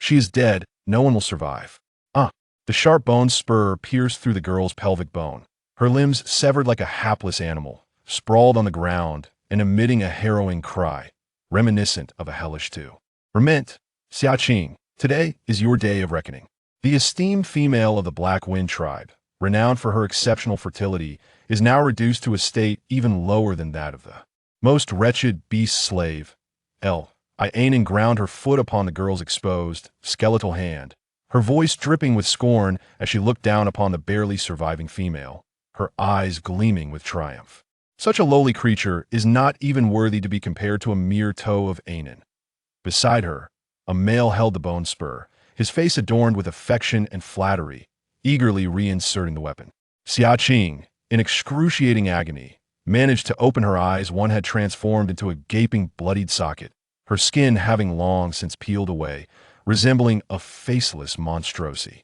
She is dead. No one will survive. Ah! The sharp bone spur pierced through the girl's pelvic bone. Her limbs severed like a hapless animal, sprawled on the ground and emitting a harrowing cry, reminiscent of a hellish two. Lament, Xia Qing, today is your day of reckoning. The esteemed female of the Black Wind tribe, renowned for her exceptional fertility, is now reduced to a state even lower than that of the most wretched beast slave. Ailing ground her foot upon the girl's exposed, skeletal hand, her voice dripping with scorn as she looked down upon the barely surviving female, her eyes gleaming with triumph. Such a lowly creature is not even worthy to be compared to a mere toe of Ailing. Beside her, a male held the bone spur, his face adorned with affection and flattery, eagerly reinserting the weapon. Xia Qing, in excruciating agony, managed to open her eyes. One had transformed into a gaping, bloodied socket, her skin having long since peeled away, resembling a faceless monstrosity.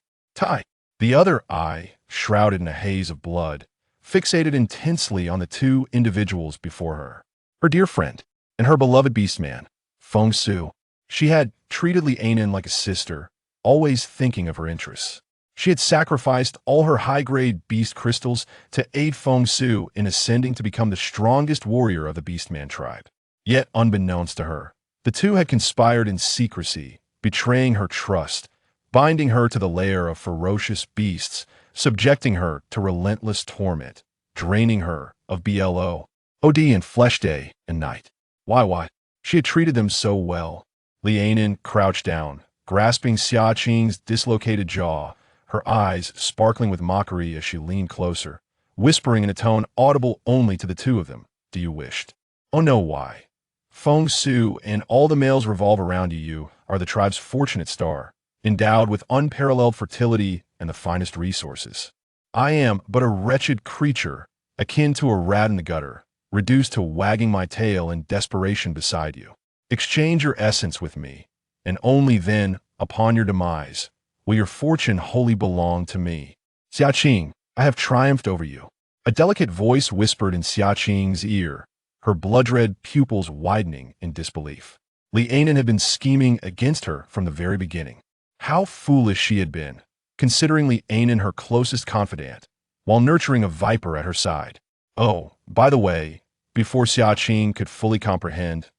The other eye, shrouded in a haze of blood, fixated intensely on the two individuals before her. Her dear friend, and her beloved beastman, Feng Su. She had treated Ailing like a sister, always thinking of her interests. She had sacrificed all her high-grade beast crystals to aid Feng Su in ascending to become the strongest warrior of the Beastman tribe. Yet, unbeknownst to her, the two had conspired in secrecy, betraying her trust, binding her to the lair of ferocious beasts, subjecting her to relentless torment, draining her of BLOD and flesh day and night. Why? She had treated them so well. Ailing crouched down, grasping Xia Qing's dislocated jaw, her eyes sparkling with mockery as she leaned closer, whispering in a tone audible only to the two of them, "Do you wish?" "Oh no, why? Feng Su and all the males revolve around you. You are the tribe's fortunate star, endowed with unparalleled fertility and the finest resources. I am but a wretched creature, akin to a rat in the gutter, reduced to wagging my tail in desperation beside you. Exchange your essence with me, and only then, upon your demise, will your fortune wholly belong to me. Xia Qing, I have triumphed over you." A delicate voice whispered in Xia Qing's ear, her blood-red pupils widening in disbelief. Ailing had been scheming against her from the very beginning. How foolish she had been, considering Ailing her closest confidant, while nurturing a viper at her side. Oh, by the way, before Xia Qing could fully comprehend,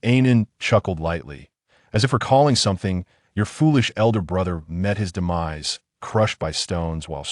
Ailing chuckled lightly, as if recalling something. Your foolish elder brother met his demise, crushed by stones while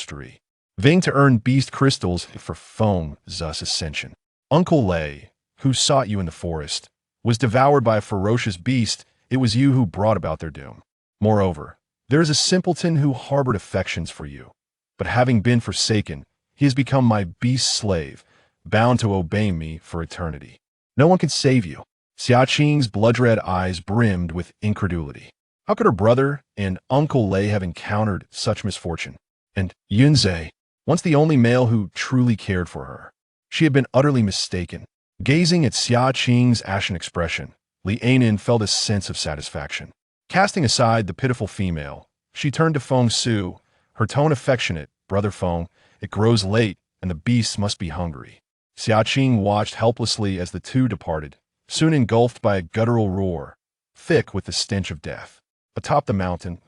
vying to earn beast crystals for Feng Zu's ascension. Uncle Lei, who sought you in the forest, was devoured by a ferocious beast. It was you who brought about their doom. Moreover, there is a simpleton who harbored affections for you, but having been forsaken, he has become my beast slave, bound to obey me for eternity. No one can save you." Xia Qing's blood-red eyes brimmed with incredulity. How could her brother and Uncle Lei have encountered such misfortune? And Yunzhe, once the only male who truly cared for her. She had been utterly mistaken. Gazing at Xia Qing's ashen expression, Ailing felt a sense of satisfaction. Casting aside the pitiful female, she turned to Feng Su, her tone affectionate. "Brother Feng, it grows late, and the beasts must be hungry." Xia Qing watched helplessly as the two departed, soon engulfed by a guttural roar, thick with the stench of death. Atop the mountain,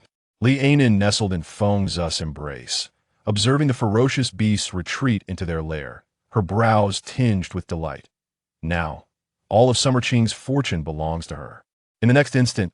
Ailing nestled in Feng Zu's embrace, observing the ferocious beasts retreat into their lair, her brows tinged with delight. Now, all of Summer Qing's fortune belongs to her. In the next instant,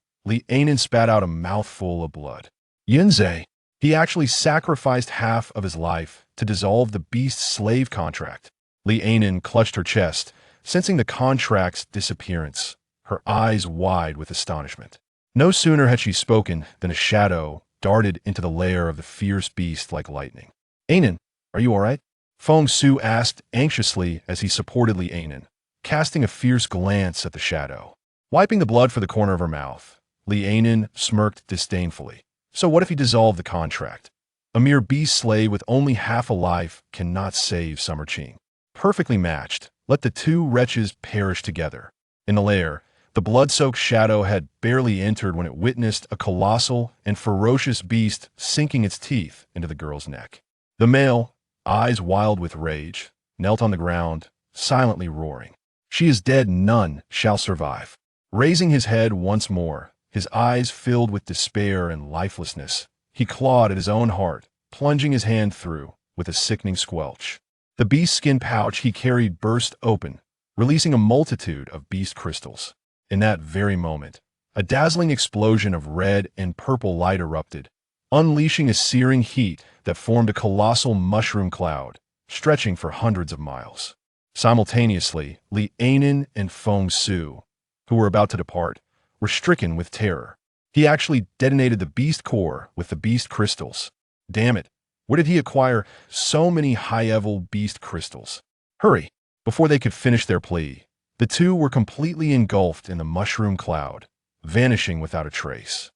Ailing spat out a mouthful of blood. Yunzhe, he actually sacrificed half of his life to dissolve the beast's slave contract. Ailing clutched her chest, sensing the contract's disappearance, her eyes wide with astonishment. No sooner had she spoken than a shadow darted into the lair of the fierce beast like lightning. "Ailing, are you all right?" Feng Su asked anxiously as he supported Ailing, casting a fierce glance at the shadow. Wiping the blood for the corner of her mouth, Ailing smirked disdainfully. So what if he dissolved the contract? A mere beast slave with only half a life cannot save Summer Qing. Perfectly matched, let the two wretches perish together. In the lair, the blood-soaked shadow had barely entered when it witnessed a colossal and ferocious beast sinking its teeth into the girl's neck. The male, eyes wild with rage, knelt on the ground, silently roaring. "She is dead, none shall survive." Raising his head once more, his eyes filled with despair and lifelessness. He clawed at his own heart, plunging his hand through, with a sickening squelch. The beast skin pouch he carried burst open, releasing a multitude of beast crystals. In that very moment, a dazzling explosion of red and purple light erupted, unleashing a searing heat that formed a colossal mushroom cloud, stretching for hundreds of miles. Simultaneously, Liaonin and Feng Su, who were about to depart, were stricken with terror. He actually detonated the beast core with the beast crystals. Damn it, where did he acquire so many high-level beast crystals? Hurry! Before they could finish their plea, the two were completely engulfed in the mushroom cloud, vanishing without a trace.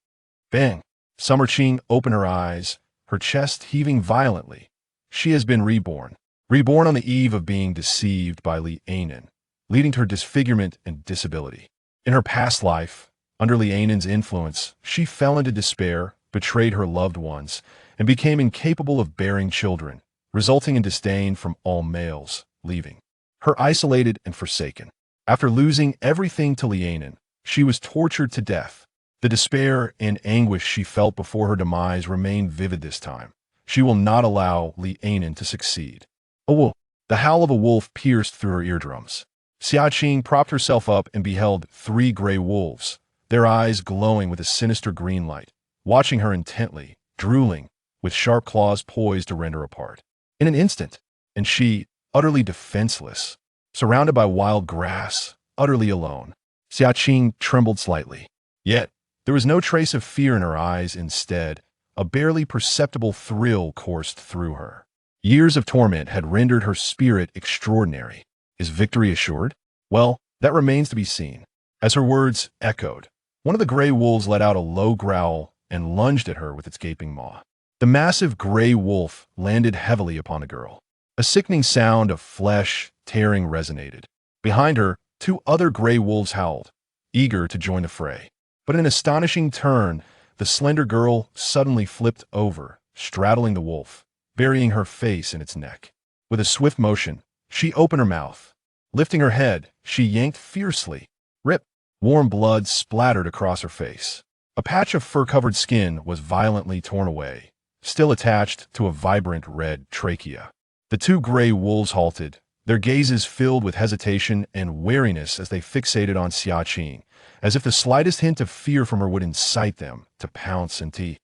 Bang! Xia Qing opened her eyes, her chest heaving violently. She has been reborn. Reborn on the eve of being deceived by Liaonin, leading to her disfigurement and disability. In her past life, under Liaonin's influence, she fell into despair, betrayed her loved ones, and became incapable of bearing children, resulting in disdain from all males, leaving her isolated and forsaken. After losing everything to Liaonin, she was tortured to death. The despair and anguish she felt before her demise remained vivid this time. She will not allow Liaonin to succeed. A wolf. The howl of a wolf pierced through her eardrums. Xia Qing propped herself up and beheld 3 gray wolves, their eyes glowing with a sinister green light, watching her intently, drooling, with sharp claws poised to rend her apart. In an instant, and she, utterly defenseless, surrounded by wild grass, utterly alone. Xia Qing trembled slightly. Yet, there was no trace of fear in her eyes. Instead, a barely perceptible thrill coursed through her. Years of torment had rendered her spirit extraordinary. Is victory assured? Well, that remains to be seen. As her words echoed, one of the gray wolves let out a low growl and lunged at her with its gaping maw. The massive gray wolf landed heavily upon the girl. A sickening sound of flesh tearing resonated. Behind her, 2 other gray wolves howled, eager to join the fray. But in an astonishing turn, the slender girl suddenly flipped over, straddling the wolf, burying her face in its neck. With a swift motion, she opened her mouth. Lifting her head, she yanked fiercely. Rip! Warm blood splattered across her face. A patch of fur-covered skin was violently torn away, still attached to a vibrant red trachea. The 2 gray wolves halted, their gazes filled with hesitation and wariness as they fixated on Xia Qing, as if the slightest hint of fear from her would incite them to pounce and tear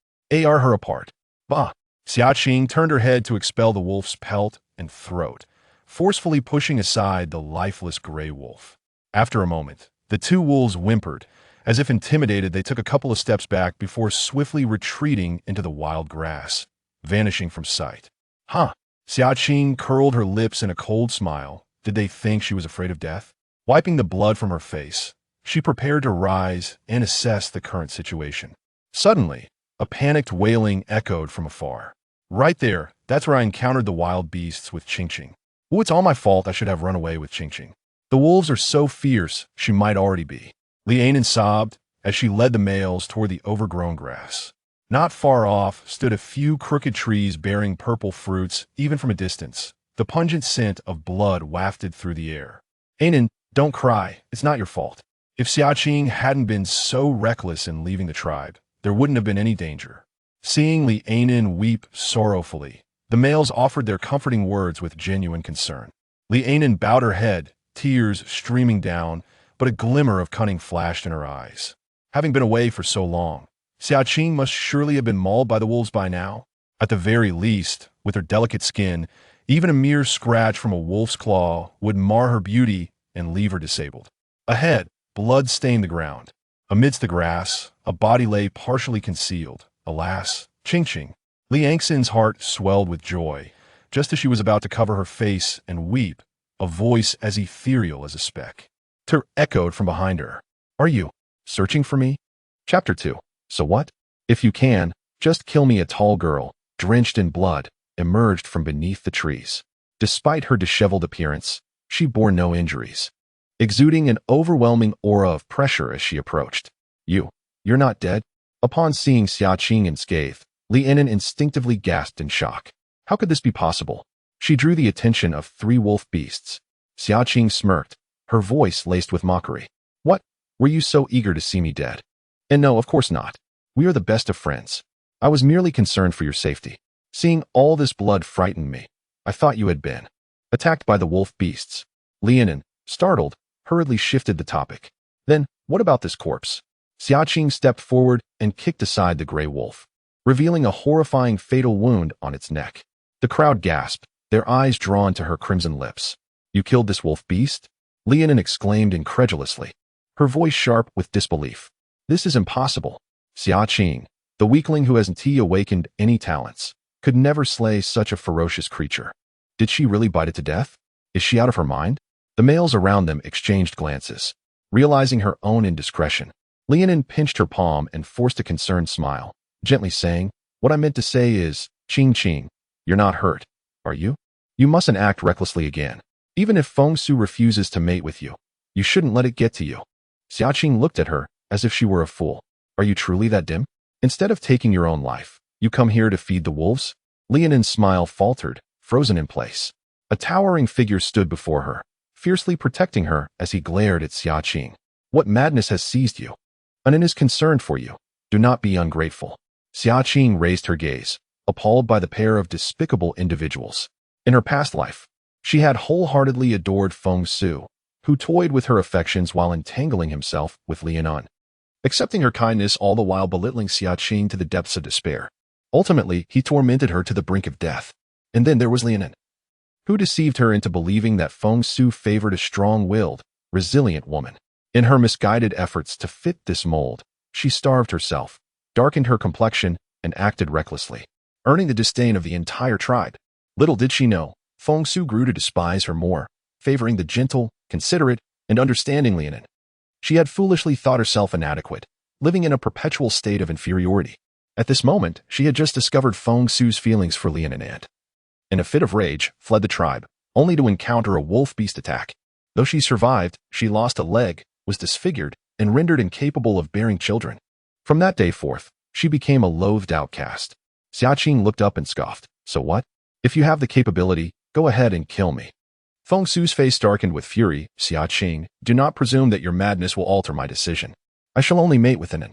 her apart. Bah! Xia Qing turned her head to expel the wolf's pelt and throat, forcefully pushing aside the lifeless gray wolf. After a moment, the 2 wolves whimpered. As if intimidated, they took a couple of steps back before swiftly retreating into the wild grass, vanishing from sight. Huh! Xia Qing curled her lips in a cold smile. Did they think she was afraid of death? Wiping the blood from her face, she prepared to rise and assess the current situation. Suddenly, a panicked wailing echoed from afar. Right there, that's where I encountered the wild beasts with Qing. Oh, it's all my fault. I should have run away with Qing. The wolves are so fierce, she might already be. Liaonin sobbed as she led the males toward the overgrown grass. Not far off stood a few crooked trees bearing purple fruits, even from a distance. The pungent scent of blood wafted through the air. Liaonin, don't cry. It's not your fault. If Xia Qing hadn't been so reckless in leaving the tribe, there wouldn't have been any danger. Seeing Liaonin weep sorrowfully, the males offered their comforting words with genuine concern. Liaonin bowed her head, tears streaming down, but a glimmer of cunning flashed in her eyes. Having been away for so long, Xia Qing must surely have been mauled by the wolves by now. At the very least, with her delicate skin, even a mere scratch from a wolf's claw would mar her beauty and leave her disabled. Ahead, blood stained the ground. Amidst the grass, a body lay partially concealed. Alas, Qing. Liangxin's heart swelled with joy. Just as she was about to cover her face and weep, a voice as ethereal as a speck echoed from behind her. Are you searching for me? Chapter 2. So what? If you can, just kill me. A tall girl, drenched in blood, emerged from beneath the trees. Despite her disheveled appearance, she bore no injuries, exuding an overwhelming aura of pressure as she approached. You're not dead? Upon seeing Xia Qing unscathed, Liaonin instinctively gasped in shock. How could this be possible? She drew the attention of 3 wolf beasts. Xia Qing smirked, her voice laced with mockery. What? Were you so eager to see me dead? And no, of course not. We are the best of friends. I was merely concerned for your safety. Seeing all this blood frightened me. I thought you had been attacked by the wolf beasts. Lianin, startled, hurriedly shifted the topic. Then, what about this corpse? Xia Qing stepped forward and kicked aside the gray wolf, revealing a horrifying fatal wound on its neck. The crowd gasped, their eyes drawn to her crimson lips. You killed this wolf beast? Lianin exclaimed incredulously, her voice sharp with disbelief. This is impossible. Xia Qing, the weakling who hasn't awakened any talents, could never slay such a ferocious creature. Did she really bite it to death? Is she out of her mind? The males around them exchanged glances. Realizing her own indiscretion, Lianin pinched her palm and forced a concerned smile, gently saying, What I meant to say is, Qing, you're not hurt, are you? You mustn't act recklessly again. Even if Feng Su refuses to mate with you, you shouldn't let it get to you. Xia Qing looked at her as if she were a fool. Are you truly that dim? Instead of taking your own life, you come here to feed the wolves? Lianin's smile faltered, frozen in place. A towering figure stood before her, fiercely protecting her as he glared at Xia Qing. What madness has seized you? Anin is concerned for you. Do not be ungrateful. Xia Qing raised her gaze, appalled by the pair of despicable individuals. In her past life, she had wholeheartedly adored Feng Su, who toyed with her affections while entangling himself with Lianin, accepting her kindness all the while belittling Xia Qing to the depths of despair. Ultimately, he tormented her to the brink of death. And then there was Lianin, who deceived her into believing that Feng Su favored a strong-willed, resilient woman. In her misguided efforts to fit this mold, she starved herself, darkened her complexion, and acted recklessly, earning the disdain of the entire tribe. Little did she know, Feng Su grew to despise her more, favoring the gentle, considerate, and understanding Lianin. She had foolishly thought herself inadequate, living in a perpetual state of inferiority. At this moment, she had just discovered Feng Su's feelings for Lianin and, in a fit of rage, fled the tribe, only to encounter a wolf beast attack. Though she survived, she lost a leg, was disfigured, and rendered incapable of bearing children. From that day forth, she became a loathed outcast. Xia Qing looked up and scoffed. So what? If you have the capability, go ahead and kill me. Feng Su's face darkened with fury. Xia Qing, do not presume that your madness will alter my decision. I shall only mate with Anin.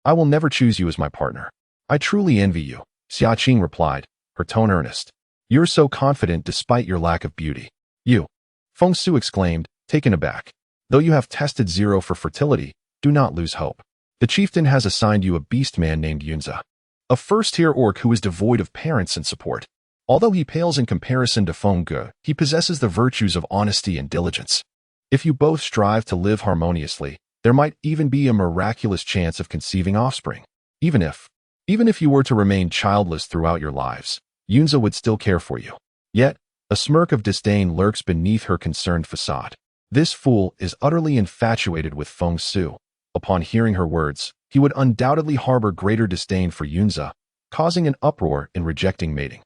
I will never choose you as my partner. I truly envy you, Xia Qing replied, her tone earnest. You're so confident despite your lack of beauty. You, Feng Su exclaimed, taken aback. Though you have tested 0 for fertility, do not lose hope. The chieftain has assigned you a beast man named Yunza, a first-tier orc who is devoid of parents and support. Although he pales in comparison to Feng Ge, he possesses the virtues of honesty and diligence. If you both strive to live harmoniously, there might even be a miraculous chance of conceiving offspring. Even if you were to remain childless throughout your lives, Yunza would still care for you. Yet, a smirk of disdain lurks beneath her concerned facade. This fool is utterly infatuated with Feng Su. Upon hearing her words, he would undoubtedly harbor greater disdain for Yunza, causing an uproar in rejecting mating.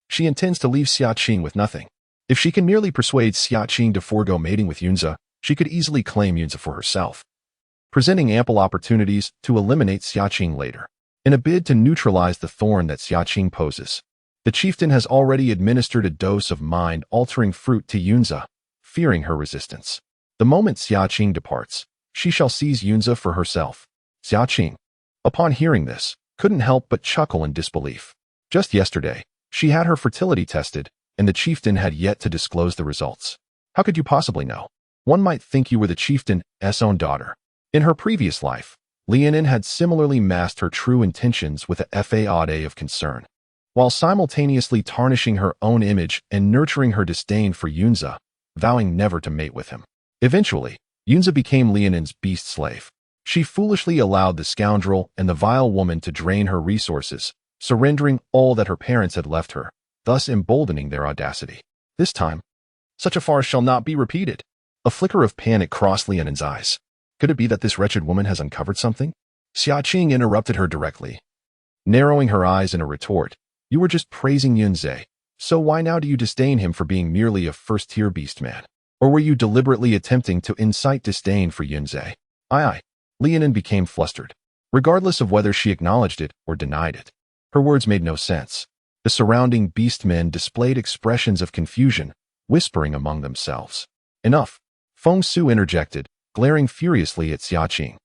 She intends to leave Xia Qing with nothing. If she can merely persuade Xia Qing to forego mating with Yunza, she could easily claim Yunza for herself, presenting ample opportunities to eliminate Xia Qing later. In a bid to neutralize the thorn that Xia Qing poses, the chieftain has already administered a dose of mind-altering fruit to Yunza, fearing her resistance. The moment Xia Qing departs, she shall seize Yunza for herself. Xia Qing, upon hearing this, couldn't help but chuckle in disbelief. Just yesterday, she had her fertility tested, and the chieftain had yet to disclose the results. How could you possibly know? One might think you were the chieftain's own daughter. In her previous life, Lianin had similarly masked her true intentions with a facade of concern, while simultaneously tarnishing her own image and nurturing her disdain for Yunza, vowing never to mate with him. Eventually, Yunza became Lianin's beast slave. She foolishly allowed the scoundrel and the vile woman to drain her resources, surrendering all that her parents had left her, thus emboldening their audacity. This time, such a farce shall not be repeated. A flicker of panic crossed Lianin's eyes. Could it be that this wretched woman has uncovered something? Xia Qing interrupted her directly, narrowing her eyes in a retort. You were just praising Yunze, so why now do you disdain him for being merely a first-tier beast man? Or were you deliberately attempting to incite disdain for Yunze? Aye. Lianin became flustered, regardless of whether she acknowledged it or denied it. Her words made no sense. The surrounding beastmen displayed expressions of confusion, whispering among themselves. Enough. Feng Su interjected, glaring furiously at Xia Qing.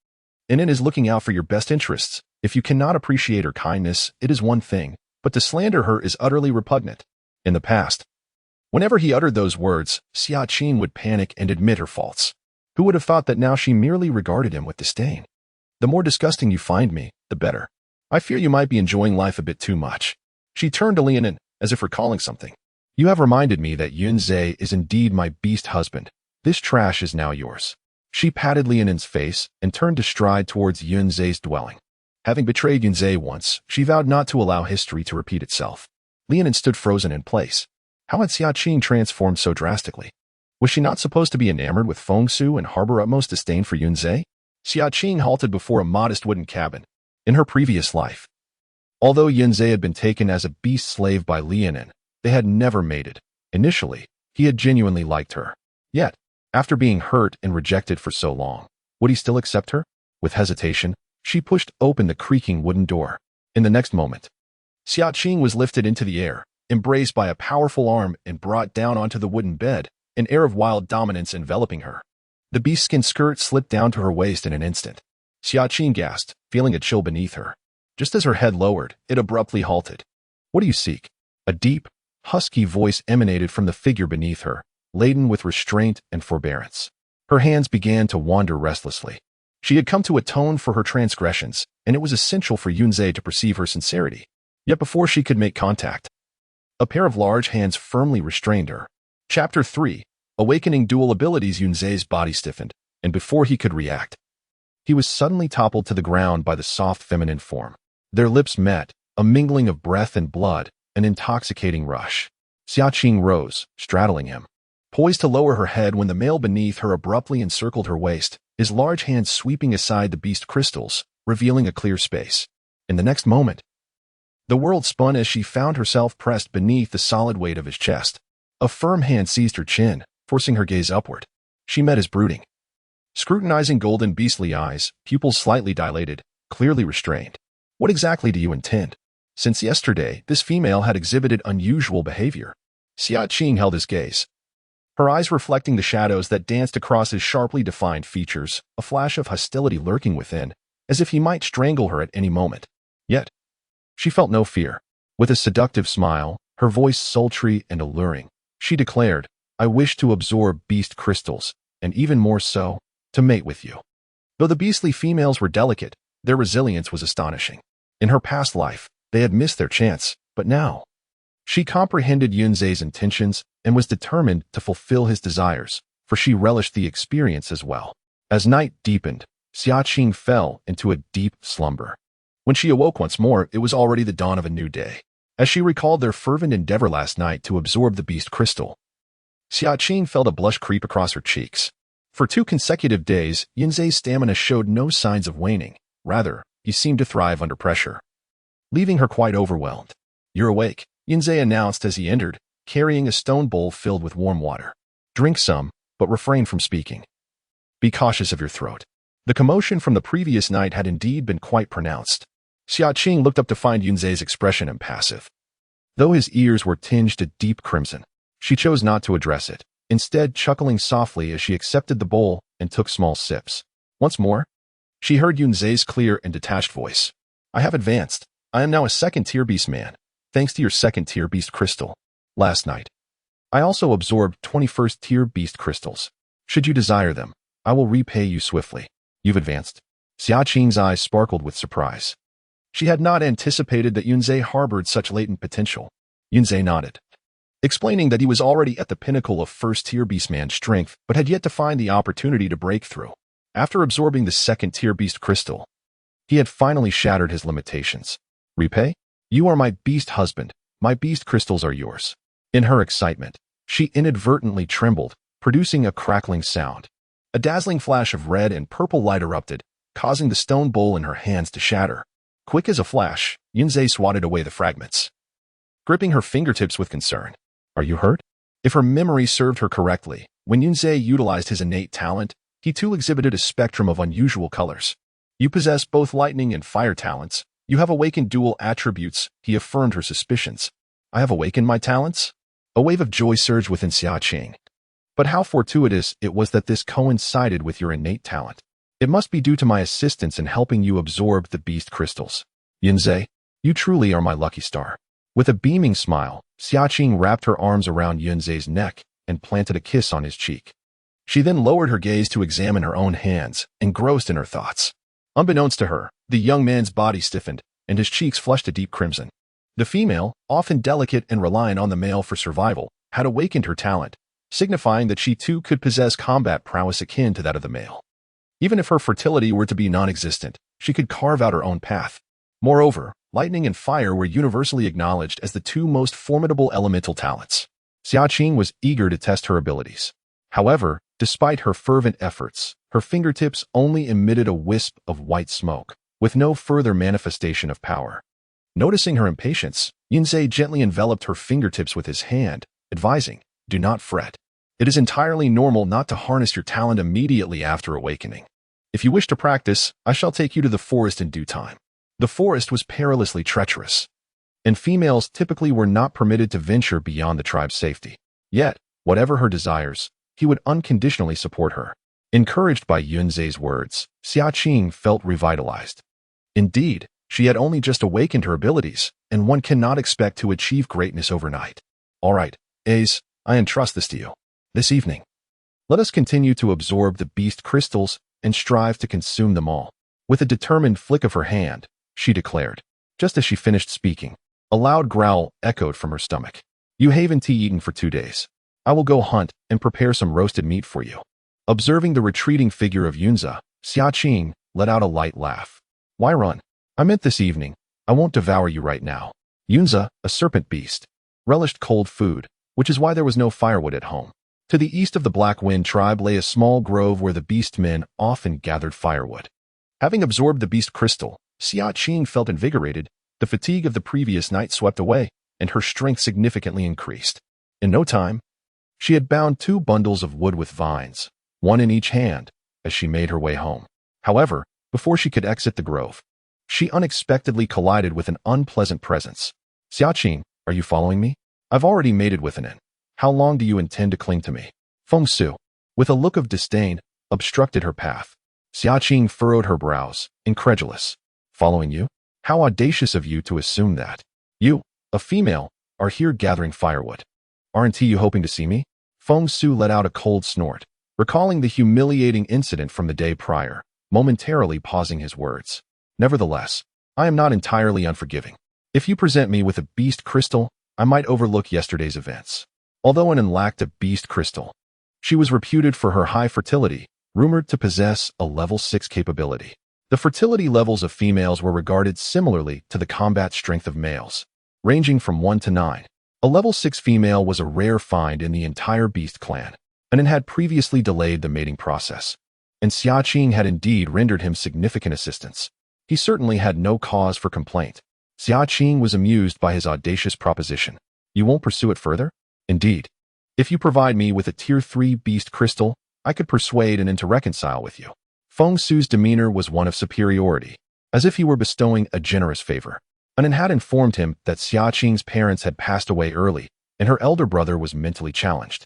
Inen is looking out for your best interests. If you cannot appreciate her kindness, it is one thing, but to slander her is utterly repugnant. In the past, whenever he uttered those words, Xia Qing would panic and admit her faults. Who would have thought that now she merely regarded him with disdain? The more disgusting you find me, the better. I fear you might be enjoying life a bit too much. She turned to Lianin, as if recalling something. You have reminded me that Yunzhe is indeed my beast husband. This trash is now yours. She patted Lianin's face and turned to stride towards Yunzhe's dwelling. Having betrayed Yunzhe once, she vowed not to allow history to repeat itself. Lianin stood frozen in place. How had Xia Qing transformed so drastically? Was she not supposed to be enamored with Feng Su and harbor utmost disdain for Yunzhe? Xia Qing halted before a modest wooden cabin. In her previous life, although Yunzhe had been taken as a beast slave by Lianin, they had never mated. Initially, he had genuinely liked her. Yet, after being hurt and rejected for so long, would he still accept her? With hesitation, she pushed open the creaking wooden door. In the next moment, Xia Qing was lifted into the air, embraced by a powerful arm and brought down onto the wooden bed, an air of wild dominance enveloping her. The beast-skin skirt slipped down to her waist in an instant. Xia Qing gasped, feeling a chill beneath her. Just as her head lowered, it abruptly halted. What do you seek? A deep, husky voice emanated from the figure beneath her, laden with restraint and forbearance. Her hands began to wander restlessly. She had come to atone for her transgressions, and it was essential for Yunzhe to perceive her sincerity. Yet before she could make contact, a pair of large hands firmly restrained her. Chapter 3. Awakening dual abilities. Yunzhe's body stiffened, and before he could react, he was suddenly toppled to the ground by the soft feminine form. Their lips met, a mingling of breath and blood, an intoxicating rush. Xia Qing rose, straddling him, poised to lower her head when the male beneath her abruptly encircled her waist, his large hands sweeping aside the beast crystals, revealing a clear space. In the next moment, the world spun as she found herself pressed beneath the solid weight of his chest. A firm hand seized her chin, forcing her gaze upward. She met his brooding, scrutinizing golden beastly eyes, pupils slightly dilated, clearly restrained. What exactly do you intend? Since yesterday, this female had exhibited unusual behavior. Xia Qing held his gaze, her eyes reflecting the shadows that danced across his sharply defined features, a flash of hostility lurking within, as if he might strangle her at any moment. Yet, she felt no fear. With a seductive smile, her voice sultry and alluring, she declared, I wish to absorb beast crystals, and even more so, to mate with you. Though the beastly females were delicate, their resilience was astonishing. In her past life, they had missed their chance, but now, she comprehended Yunzhe's intentions and was determined to fulfill his desires, for she relished the experience as well. As night deepened, Xia Qing fell into a deep slumber. When she awoke once more, it was already the dawn of a new day. As she recalled their fervent endeavor last night to absorb the beast crystal, Xia Qing felt a blush creep across her cheeks. For 2 consecutive days, Yunzhe's stamina showed no signs of waning. Rather, he seemed to thrive under pressure, leaving her quite overwhelmed. You're awake, Yunzhe announced as he entered, carrying a stone bowl filled with warm water. Drink some, but refrain from speaking. Be cautious of your throat. The commotion from the previous night had indeed been quite pronounced. Xia Qing looked up to find Yunzhe's expression impassive. Though his ears were tinged a deep crimson, she chose not to address it, instead chuckling softly as she accepted the bowl and took small sips. Once more, she heard Yunzhe's clear and detached voice. I have advanced. I am now a 2nd-tier beast man, thanks to your 2nd-tier beast crystal. Last night, I also absorbed 21st-tier beast crystals. Should you desire them, I will repay you swiftly. You've advanced. Xia Qing's eyes sparkled with surprise. She had not anticipated that Yunzhe harbored such latent potential. Yunzhe nodded, explaining that he was already at the pinnacle of 1st-tier beastman strength, but had yet to find the opportunity to break through. After absorbing the 2nd-tier beast crystal, he had finally shattered his limitations. Repay? You are my beast husband. My beast crystals are yours. In her excitement, she inadvertently trembled, producing a crackling sound. A dazzling flash of red and purple light erupted, causing the stone bowl in her hands to shatter. Quick as a flash, Yunzhe swatted away the fragments, gripping her fingertips with concern. Are you hurt? If her memory served her correctly, when Yunzhe utilized his innate talent, he too exhibited a spectrum of unusual colors. You possess both lightning and fire talents. You have awakened dual attributes, he affirmed her suspicions. I have awakened my talents? A wave of joy surged within Xia Qing. But how fortuitous it was that this coincided with your innate talent. It must be due to my assistance in helping you absorb the beast crystals. Yunzhe, you truly are my lucky star. With a beaming smile, Xia Qing wrapped her arms around Yunzhe's neck and planted a kiss on his cheek. She then lowered her gaze to examine her own hands, engrossed in her thoughts. Unbeknownst to her, the young man's body stiffened, and his cheeks flushed a deep crimson. The female, often delicate and reliant on the male for survival, had awakened her talent, signifying that she too could possess combat prowess akin to that of the male. Even if her fertility were to be non-existent, she could carve out her own path. Moreover, lightning and fire were universally acknowledged as the two most formidable elemental talents. Xia Qing was eager to test her abilities. However, despite her fervent efforts, her fingertips only emitted a wisp of white smoke, with no further manifestation of power. Noticing her impatience, Yunzhe gently enveloped her fingertips with his hand, advising, "Do not fret. It is entirely normal not to harness your talent immediately after awakening. If you wish to practice, I shall take you to the forest in due time." The forest was perilously treacherous, and females typically were not permitted to venture beyond the tribe's safety. Yet, whatever her desires, he would unconditionally support her. Encouraged by Yunzhe's words, Xia Qing felt revitalized. Indeed, she had only just awakened her abilities, and one cannot expect to achieve greatness overnight. All right, Ace, I entrust this to you. This evening, let us continue to absorb the beast crystals and strive to consume them all. With a determined flick of her hand, she declared. Just as she finished speaking, a loud growl echoed from her stomach. "You haven't tea eaten for 2 days. I will go hunt and prepare some roasted meat for you." Observing the retreating figure of Yunzhe, Xia Qing let out a light laugh. "Why run? I meant this evening. I won't devour you right now." Yunzhe, a serpent beast, relished cold food, which is why there was no firewood at home. To the east of the Black Wind tribe lay a small grove where the beast men often gathered firewood. Having absorbed the beast crystal, Xia Qing felt invigorated, the fatigue of the previous night swept away, and her strength significantly increased. In no time, she had bound 2 bundles of wood with vines, one in each hand, as she made her way home. However, before she could exit the grove, she unexpectedly collided with an unpleasant presence. "Xia Qing, are you following me? I've already mated with an inn. How long do you intend to cling to me?" Feng Su, with a look of disdain, obstructed her path. Xia Qing furrowed her brows, incredulous. "Following you? How audacious of you to assume that. You, a female, are here gathering firewood. Aren't you hoping to see me?" Feng Su let out a cold snort, recalling the humiliating incident from the day prior, momentarily pausing his words. "Nevertheless, I am not entirely unforgiving. If you present me with a beast crystal, I might overlook yesterday's events." Although Anan lacked a beast crystal, she was reputed for her high fertility, rumored to possess a level 6 capability. The fertility levels of females were regarded similarly to the combat strength of males, ranging from 1 to 9. A level 6 female was a rare find in the entire beast clan, and it had previously delayed the mating process. And Xia Qing had indeed rendered him significant assistance. He certainly had no cause for complaint. Xia Qing was amused by his audacious proposition. "You won't pursue it further?" "Indeed. If you provide me with a tier 3 beast crystal, I could persuade Anan to reconcile with you." Feng Su's demeanor was one of superiority, as if he were bestowing a generous favor. Anan had informed him that Xia Qing's parents had passed away early, and her elder brother was mentally challenged.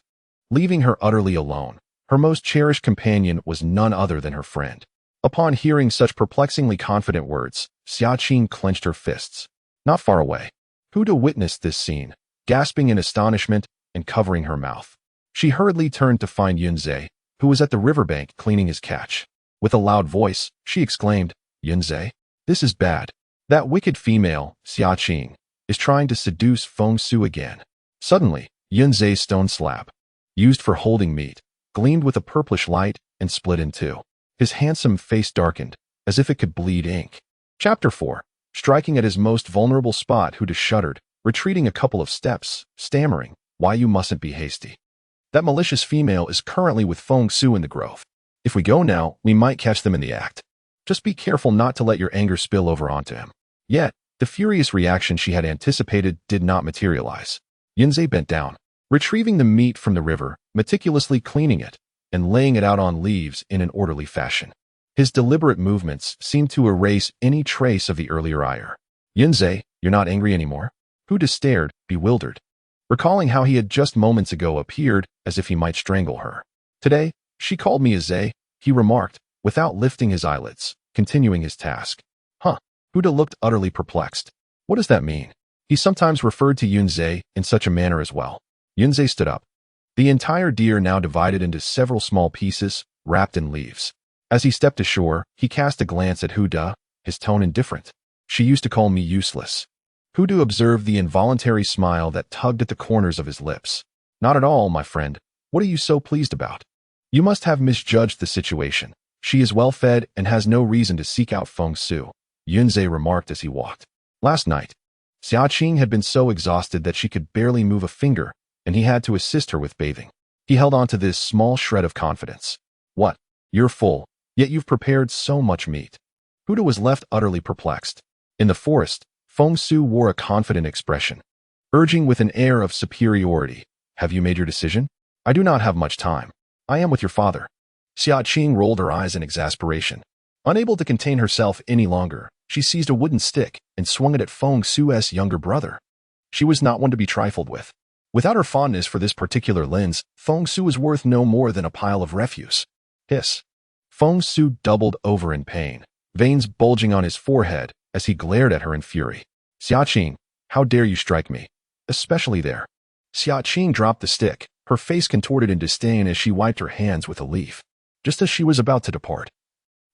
Leaving her utterly alone, her most cherished companion was none other than her friend. Upon hearing such perplexingly confident words, Xia Qing clenched her fists. Not far away, Huda witnessed this scene, gasping in astonishment and covering her mouth. She hurriedly turned to find Yunzhe, who was at the riverbank cleaning his catch. With a loud voice, she exclaimed, "Yunzhe, this is bad. That wicked female, Xia Qing, is trying to seduce Feng Su again." Suddenly, Yunzhe's stone slab, used for holding meat, gleamed with a purplish light and split in 2. His handsome face darkened, as if it could bleed ink. Chapter 4. Striking at his most vulnerable spot, Huda shuddered, retreating a couple of steps, stammering, "Why, you mustn't be hasty. That malicious female is currently with Feng Su in the grove. If we go now, we might catch them in the act. Just be careful not to let your anger spill over onto him." Yet, the furious reaction she had anticipated did not materialize. Yunzhe bent down, retrieving the meat from the river, meticulously cleaning it, and laying it out on leaves in an orderly fashion. His deliberate movements seemed to erase any trace of the earlier ire. "Yunzhe, you're not angry anymore?" Huda stared, bewildered, recalling how he had just moments ago appeared as if he might strangle her. "Today, she called me a Zay," he remarked, without lifting his eyelids, continuing his task. Huh. Huda looked utterly perplexed. What does that mean? He sometimes referred to Yunzhe in such a manner as well. Yunzhe stood up. The entire deer now divided into several small pieces, wrapped in leaves. As he stepped ashore, he cast a glance at Huda, his tone indifferent. She used to call me useless. Huda observed the involuntary smile that tugged at the corners of his lips. Not at all, my friend. What are you so pleased about? You must have misjudged the situation. She is well fed and has no reason to seek out Feng Su, Yunzhe remarked as he walked. Last night, Xia Qing had been so exhausted that she could barely move a finger, and he had to assist her with bathing. He held on to this small shred of confidence. What? You're full, yet you've prepared so much meat. Huda was left utterly perplexed. In the forest, Feng Su wore a confident expression, urging with an air of superiority. Have you made your decision? I do not have much time. I am with your father. Xia Qing rolled her eyes in exasperation. Unable to contain herself any longer, she seized a wooden stick and swung it at Feng Su's younger brother. She was not one to be trifled with. Without her fondness for this particular lens, Feng Su was worth no more than a pile of refuse. Hiss. Feng Su doubled over in pain, veins bulging on his forehead as he glared at her in fury. Xia Qing, how dare you strike me? Especially there. Xia Qing dropped the stick, her face contorted in disdain as she wiped her hands with a leaf. Just as she was about to depart,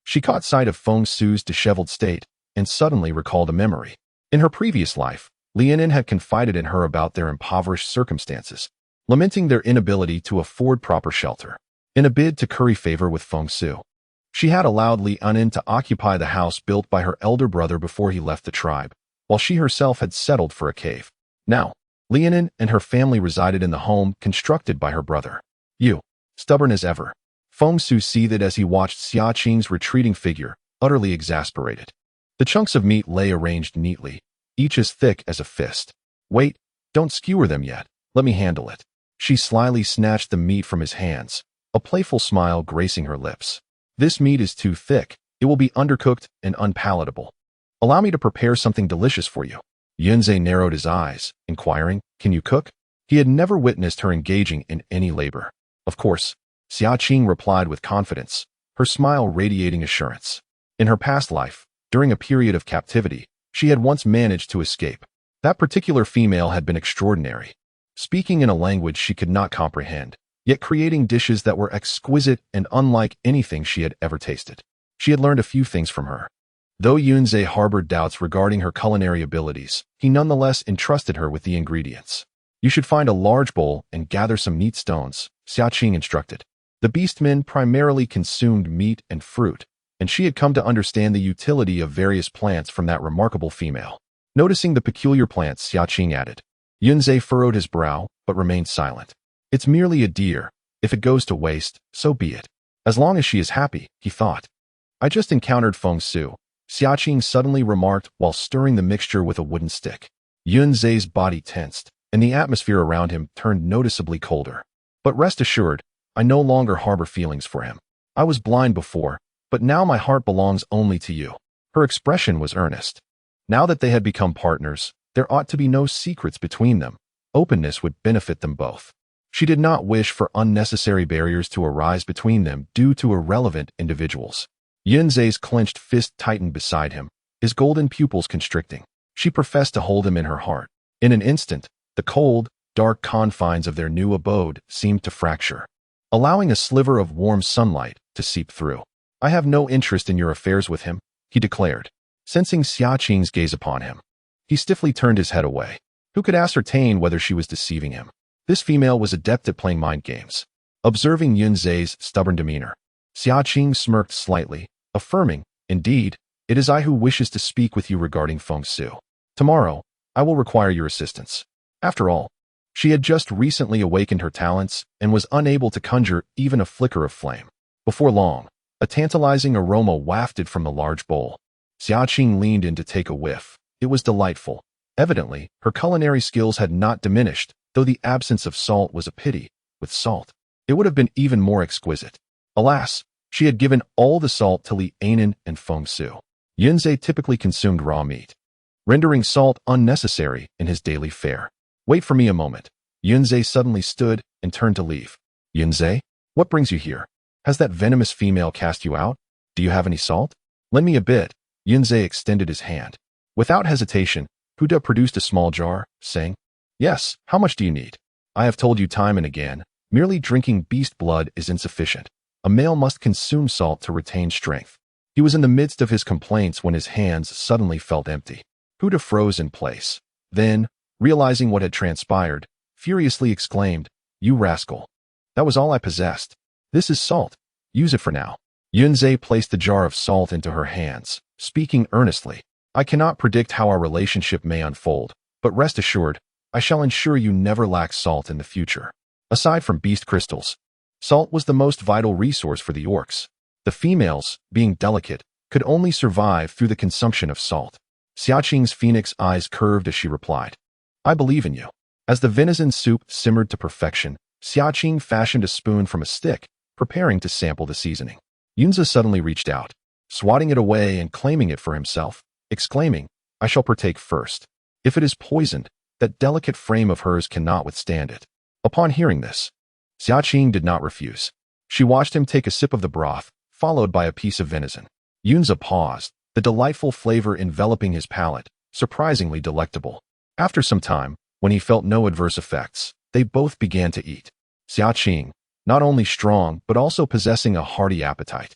she caught sight of Feng Su's disheveled state and suddenly recalled a memory. In her previous life, Lianin had confided in her about their impoverished circumstances, lamenting their inability to afford proper shelter. In a bid to curry favor with Feng Su, she had allowed Lianin to occupy the house built by her elder brother before he left the tribe, while she herself had settled for a cave. Now, Lianin and her family resided in the home constructed by her brother. You, stubborn as ever. Feng Su seethed as he watched Xia Qing's retreating figure, utterly exasperated. The chunks of meat lay arranged neatly, each as thick as a fist. Wait, don't skewer them yet. Let me handle it. She slyly snatched the meat from his hands, a playful smile gracing her lips. This meat is too thick. It will be undercooked and unpalatable. Allow me to prepare something delicious for you. Yunzhe narrowed his eyes, inquiring, can you cook? He had never witnessed her engaging in any labor. Of course. Xia Qing replied with confidence, her smile radiating assurance. In her past life, during a period of captivity, she had once managed to escape. That particular female had been extraordinary, speaking in a language she could not comprehend, yet creating dishes that were exquisite and unlike anything she had ever tasted. She had learned a few things from her. Though Yunzhe harbored doubts regarding her culinary abilities, he nonetheless entrusted her with the ingredients. You should find a large bowl and gather some neat stones, Xia Qing instructed. The beastmen primarily consumed meat and fruit, and she had come to understand the utility of various plants from that remarkable female. Noticing the peculiar plants, Xia Qing added. Yunzhe furrowed his brow, but remained silent. It's merely a deer. If it goes to waste, so be it. As long as she is happy, he thought. I just encountered Feng Su, Xia Qing suddenly remarked while stirring the mixture with a wooden stick. Yunzhe's body tensed, and the atmosphere around him turned noticeably colder. But rest assured, I no longer harbor feelings for him. I was blind before, but now my heart belongs only to you. Her expression was earnest. Now that they had become partners, there ought to be no secrets between them. Openness would benefit them both. She did not wish for unnecessary barriers to arise between them due to irrelevant individuals. Yunzhe's clenched fist tightened beside him, his golden pupils constricting. She professed to hold him in her heart. In an instant, the cold, dark confines of their new abode seemed to fracture, allowing a sliver of warm sunlight to seep through. I have no interest in your affairs with him, he declared, sensing Xia Qing's gaze upon him. He stiffly turned his head away. Who could ascertain whether she was deceiving him? This female was adept at playing mind games. Observing Yunzhe's stubborn demeanor, Xia Qing smirked slightly, affirming, indeed, it is I who wishes to speak with you regarding Feng Su. Tomorrow, I will require your assistance. After all, she had just recently awakened her talents and was unable to conjure even a flicker of flame. Before long, a tantalizing aroma wafted from the large bowl. Xia Qing leaned in to take a whiff. It was delightful. Evidently, her culinary skills had not diminished, though the absence of salt was a pity. With salt, it would have been even more exquisite. Alas, she had given all the salt to Lianin and Feng Su. Yunzhe typically consumed raw meat, rendering salt unnecessary in his daily fare. Wait for me a moment. Yunzhe suddenly stood and turned to leave. Yunzhe, what brings you here? Has that venomous female cast you out? Do you have any salt? Lend me a bit. Yunze extended his hand. Without hesitation, Huda produced a small jar, saying, Yes, how much do you need? I have told you time and again, merely drinking beast blood is insufficient. A male must consume salt to retain strength. He was in the midst of his complaints when his hands suddenly felt empty. Huda froze in place. Then, realizing what had transpired, furiously exclaimed, You rascal. That was all I possessed. This is salt. Use it for now. Yunze placed the jar of salt into her hands, speaking earnestly. I cannot predict how our relationship may unfold, but rest assured, I shall ensure you never lack salt in the future. Aside from beast crystals, salt was the most vital resource for the orcs. The females, being delicate, could only survive through the consumption of salt. Xia Qing's phoenix eyes curved as she replied, I believe in you. As the venison soup simmered to perfection, Xia Qing fashioned a spoon from a stick, preparing to sample the seasoning. Yunze suddenly reached out, swatting it away and claiming it for himself, exclaiming, I shall partake first. If it is poisoned, that delicate frame of hers cannot withstand it. Upon hearing this, Xia Qing did not refuse. She watched him take a sip of the broth, followed by a piece of venison. Yunze paused, the delightful flavor enveloping his palate, surprisingly delectable. After some time, when he felt no adverse effects, they both began to eat. Xia Qing, not only strong but also possessing a hearty appetite,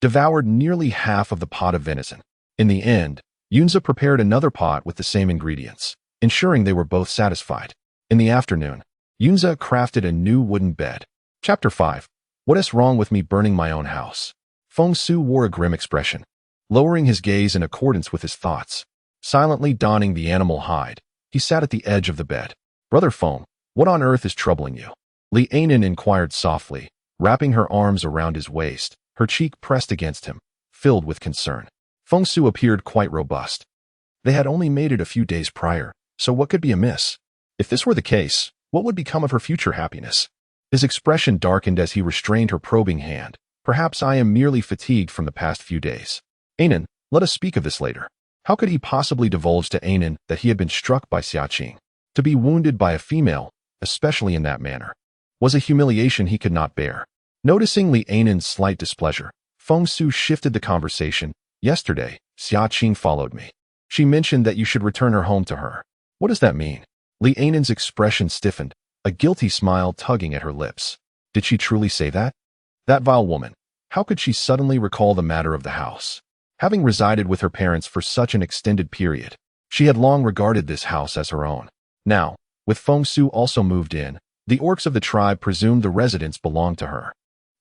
devoured nearly half of the pot of venison. In the end, Yunze prepared another pot with the same ingredients, ensuring they were both satisfied. In the afternoon, Yunze crafted a new wooden bed. Chapter 5. What is wrong with me burning my own house? Feng Su wore a grim expression, lowering his gaze in accordance with his thoughts. Silently donning the animal hide, he sat at the edge of the bed. Brother Feng, what on earth is troubling you? Li Ailing inquired softly, wrapping her arms around his waist, her cheek pressed against him, filled with concern. Feng Su appeared quite robust. They had only made it a few days prior, so what could be amiss? If this were the case, what would become of her future happiness? His expression darkened as he restrained her probing hand. Perhaps I am merely fatigued from the past few days. Ailing, let us speak of this later. How could he possibly divulge to Ailing that he had been struck by Xia Qing? To be wounded by a female, especially in that manner, was a humiliation he could not bear. Noticing Li Aining's slight displeasure, Feng Su shifted the conversation. Yesterday, Xia Qing followed me. She mentioned that you should return her home to her. What does that mean? Li Aining's expression stiffened, a guilty smile tugging at her lips. Did she truly say that? That vile woman. How could she suddenly recall the matter of the house? Having resided with her parents for such an extended period, she had long regarded this house as her own. Now, with Feng Su also moved in, the orcs of the tribe presumed the residence belonged to her.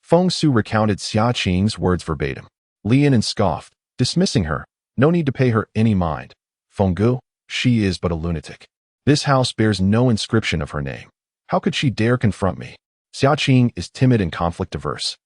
Feng Su recounted Xia Qing's words verbatim. Li Ailing scoffed, dismissing her. No need to pay her any mind. Feng Gu, she is but a lunatic. This house bears no inscription of her name. How could she dare confront me? Xia Qing is timid and conflict-averse,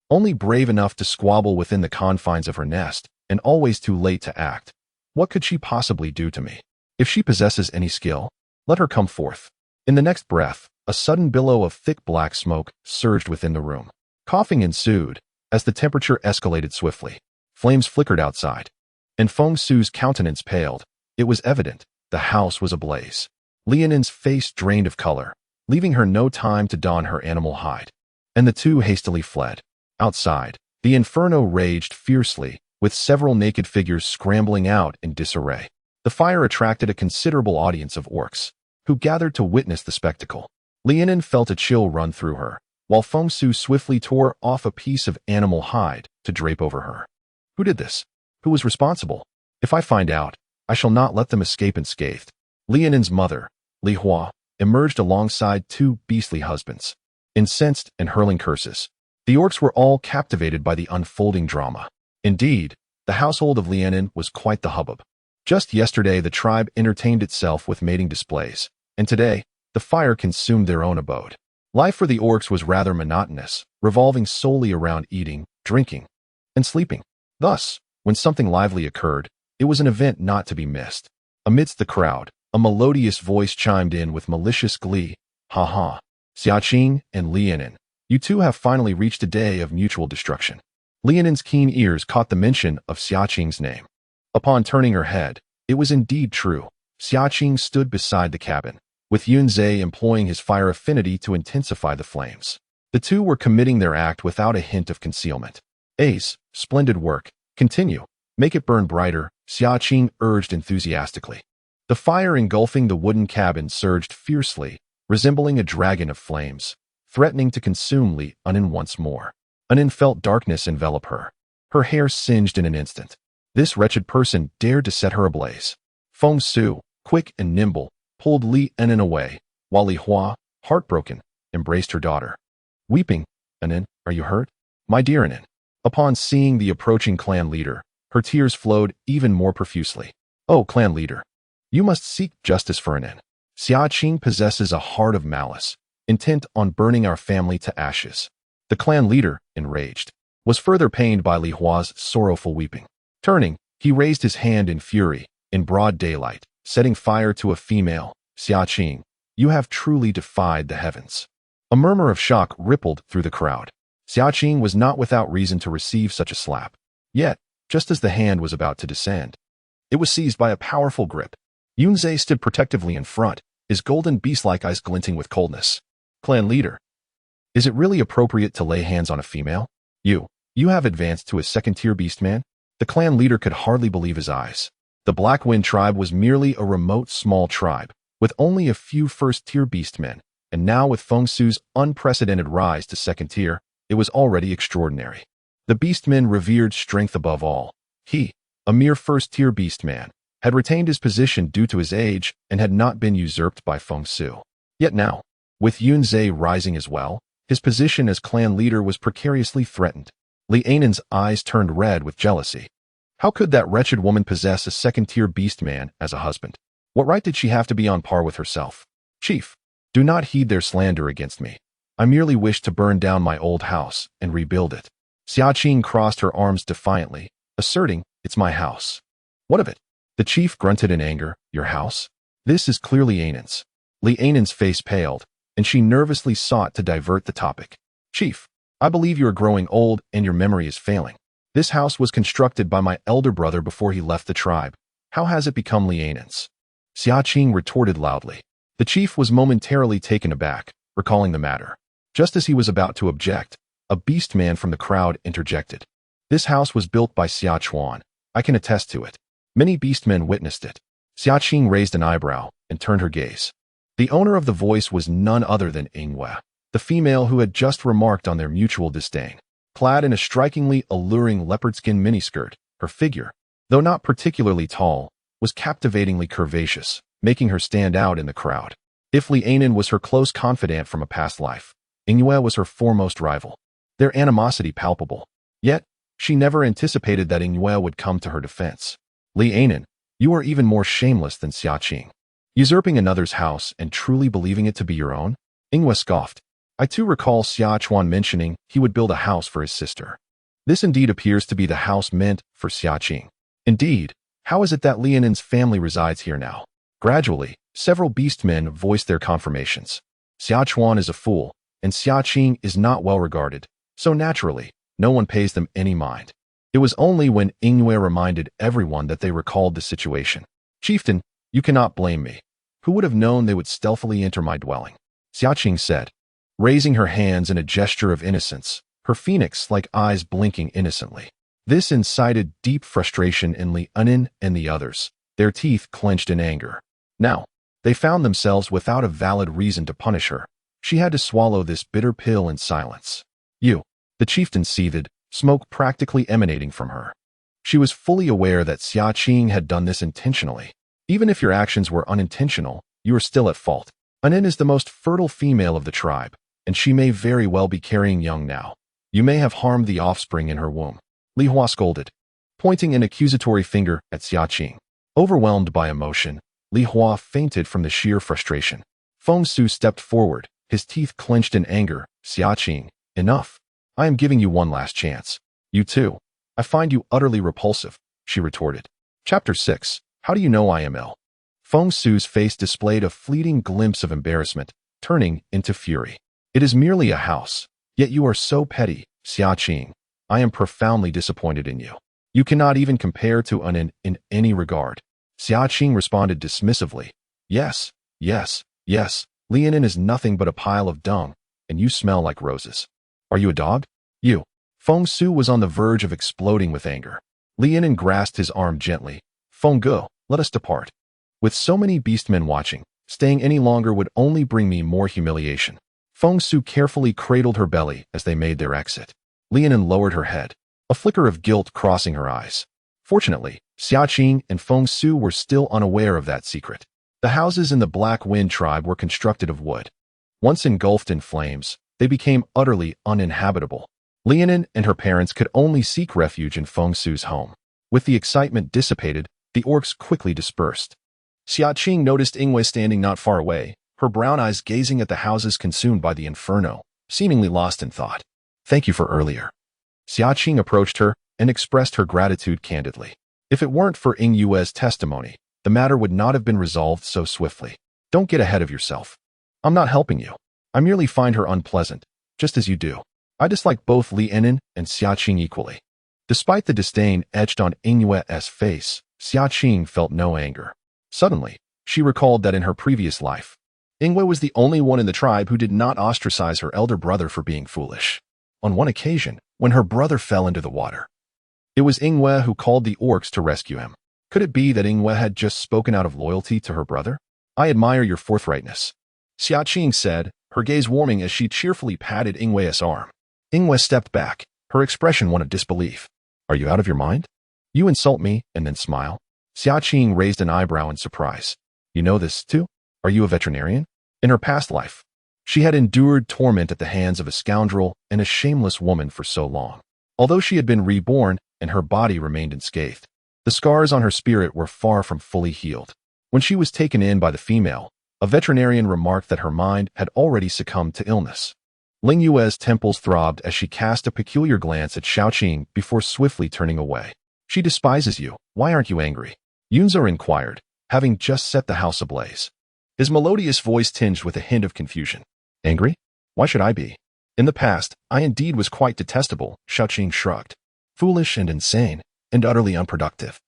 only brave enough to squabble within the confines of her nest, and always too late to act. What could she possibly do to me? If she possesses any skill, let her come forth. In the next breath, a sudden billow of thick black smoke surged within the room. Coughing ensued, as the temperature escalated swiftly. Flames flickered outside, and Feng Su's countenance paled. It was evident the house was ablaze. Li Aining's face drained of color, leaving her no time to don her animal hide, and the two hastily fled. Outside, the inferno raged fiercely, with several naked figures scrambling out in disarray. The fire attracted a considerable audience of orcs, who gathered to witness the spectacle. Li Ailing felt a chill run through her, while Feng Su swiftly tore off a piece of animal hide to drape over her. Who did this? Who was responsible? If I find out, I shall not let them escape unscathed. Li Aining's mother, Li Hua, emerged alongside two beastly husbands, incensed and hurling curses. The orcs were all captivated by the unfolding drama. Indeed, the household of Li Ailing was quite the hubbub. Just yesterday the tribe entertained itself with mating displays, and today, the fire consumed their own abode. Life for the orcs was rather monotonous, revolving solely around eating, drinking, and sleeping. Thus, when something lively occurred, it was an event not to be missed. Amidst the crowd, a melodious voice chimed in with malicious glee. Ha ha. Xia Qing and Li Ailing, you two have finally reached a day of mutual destruction. Li Aining's keen ears caught the mention of Xia Qing's name. Upon turning her head, it was indeed true. Xia Qing stood beside the cabin, with Yunze employing his fire affinity to intensify the flames. The two were committing their act without a hint of concealment. Ace, splendid work. Continue. Make it burn brighter, Xia Qing urged enthusiastically. The fire engulfing the wooden cabin surged fiercely, resembling a dragon of flames, threatening to consume Li Anin once more. Anin felt darkness envelop her. Her hair singed in an instant. This wretched person dared to set her ablaze. Feng Su, quick and nimble, pulled Li Anin away, while Li Hua, heartbroken, embraced her daughter. Weeping, Anin, are you hurt? My dear Anin. Upon seeing the approaching clan leader, her tears flowed even more profusely. Oh, clan leader, you must seek justice for Anin. Xia Qing possesses a heart of malice, intent on burning our family to ashes. The clan leader, enraged, was further pained by Li Hua's sorrowful weeping. Turning, he raised his hand in fury, in broad daylight, setting fire to a female. Xia Qing, you have truly defied the heavens. A murmur of shock rippled through the crowd. Xia Qing was not without reason to receive such a slap. Yet, just as the hand was about to descend, it was seized by a powerful grip. Yunzhe stood protectively in front, his golden beast-like eyes glinting with coldness. Clan leader, is it really appropriate to lay hands on a female? You have advanced to a second-tier beastman? The clan leader could hardly believe his eyes. The Black Wind tribe was merely a remote small tribe, with only a few first-tier beastmen, and now with Feng Su's unprecedented rise to second tier, it was already extraordinary. The beastmen revered strength above all. He, a mere first-tier beastman, had retained his position due to his age and had not been usurped by Feng Su. Yet now, with Yunzhe rising as well, his position as clan leader was precariously threatened. Li Ainan's eyes turned red with jealousy. How could that wretched woman possess a second-tier beastman as a husband? What right did she have to be on par with herself? Chief, do not heed their slander against me. I merely wish to burn down my old house and rebuild it. Xia Qing crossed her arms defiantly, asserting, it's my house. What of it? The chief grunted in anger, your house? This is clearly Ainan's. Li Ainan's face paled, and she nervously sought to divert the topic. Chief, I believe you are growing old and your memory is failing. This house was constructed by my elder brother before he left the tribe. How has it become Li Ainan's? Xia Qing retorted loudly. The chief was momentarily taken aback, recalling the matter. Just as he was about to object, a beastman from the crowd interjected. This house was built by Xia Chuan. I can attest to it. Many beastmen witnessed it. Xia Qing raised an eyebrow and turned her gaze. The owner of the voice was none other than Yingwe, the female who had just remarked on their mutual disdain. Clad in a strikingly alluring leopard-skin miniskirt, her figure, though not particularly tall, was captivatingly curvaceous, making her stand out in the crowd. If Li Ainan was her close confidant from a past life, Yingwe was her foremost rival. Their animosity palpable. Yet, she never anticipated that Yingwe would come to her defense. Li Ainan, you are even more shameless than Xia Qing. Usurping another's house and truly believing it to be your own? Yingwe scoffed. I too recall Xia Chuan mentioning he would build a house for his sister. This indeed appears to be the house meant for Xia Qing. Indeed, how is it that Li Ainan's family resides here now? Gradually, several beastmen voiced their confirmations. Xia Chuan is a fool, and Xia Qing is not well regarded, so naturally, no one pays them any mind. It was only when Yingwe reminded everyone that they recalled the situation. Chieftain, you cannot blame me. Who would have known they would stealthily enter my dwelling? Xia Qing said, raising her hands in a gesture of innocence, her phoenix-like eyes blinking innocently. This incited deep frustration in Li Ainan and the others, their teeth clenched in anger. Now, they found themselves without a valid reason to punish her. She had to swallow this bitter pill in silence. The chieftain seethed, smoke practically emanating from her. She was fully aware that Xia Qing had done this intentionally. Even if your actions were unintentional, you are still at fault. Anin is the most fertile female of the tribe, and she may very well be carrying young now. You may have harmed the offspring in her womb. Li Hua scolded, pointing an accusatory finger at Xia Qing. Overwhelmed by emotion, Li Hua fainted from the sheer frustration. Feng Su stepped forward, his teeth clenched in anger. Xia Qing, enough. I am giving you one last chance. You too. I find you utterly repulsive, she retorted. Chapter 6. How do you know I am ill? Feng Su's face displayed a fleeting glimpse of embarrassment, turning into fury. It is merely a house, yet you are so petty, Xia Qing. I am profoundly disappointed in you. You cannot even compare to Anin in any regard. Xia Qing responded dismissively. Yes. Li Ainan is nothing but a pile of dung, and you smell like roses. Are you a dog? Feng Su was on the verge of exploding with anger. Li Yinan grasped his arm gently. Feng Ge, let us depart. With so many beastmen watching, staying any longer would only bring me more humiliation. Feng Su carefully cradled her belly as they made their exit. Li Yinan lowered her head, a flicker of guilt crossing her eyes. Fortunately, Xia Qing and Feng Su were still unaware of that secret. The houses in the Black Wind tribe were constructed of wood. Once engulfed in flames, they became utterly uninhabitable. Li Yinan and her parents could only seek refuge in Feng Su's home. With the excitement dissipated, the orcs quickly dispersed. Xia Qing noticed Ingwe standing not far away, her brown eyes gazing at the houses consumed by the inferno, seemingly lost in thought. Thank you for earlier. Xia Qing approached her and expressed her gratitude candidly. If it weren't for Ingwe's testimony, the matter would not have been resolved so swiftly. Don't get ahead of yourself. I'm not helping you. I merely find her unpleasant, just as you do. I dislike both Li Yinan and Xia Qing equally. Despite the disdain etched on Ingwe's face, Xia Qing felt no anger. Suddenly, she recalled that in her previous life, Ingwe was the only one in the tribe who did not ostracize her elder brother for being foolish. On one occasion, when her brother fell into the water, it was Ingwe who called the orcs to rescue him. Could it be that Ingwe had just spoken out of loyalty to her brother? I admire your forthrightness, Xia Qing said, her gaze warming as she cheerfully patted Ingwe's arm. Ingwe stepped back, her expression one of disbelief. Are you out of your mind? You insult me and then smile? Xia Qing raised an eyebrow in surprise. You know this, too? Are you a veterinarian? In her past life, she had endured torment at the hands of a scoundrel and a shameless woman for so long. Although she had been reborn and her body remained unscathed, the scars on her spirit were far from fully healed. When she was taken in by the female, a veterinarian remarked that her mind had already succumbed to illness. Ling Yue's temples throbbed as she cast a peculiar glance at Xia Qing before swiftly turning away. She despises you. Why aren't you angry? Yunze inquired, having just set the house ablaze. His melodious voice tinged with a hint of confusion. Angry? Why should I be? In the past, I indeed was quite detestable, Xia Qing shrugged. Foolish and insane, and utterly unproductive.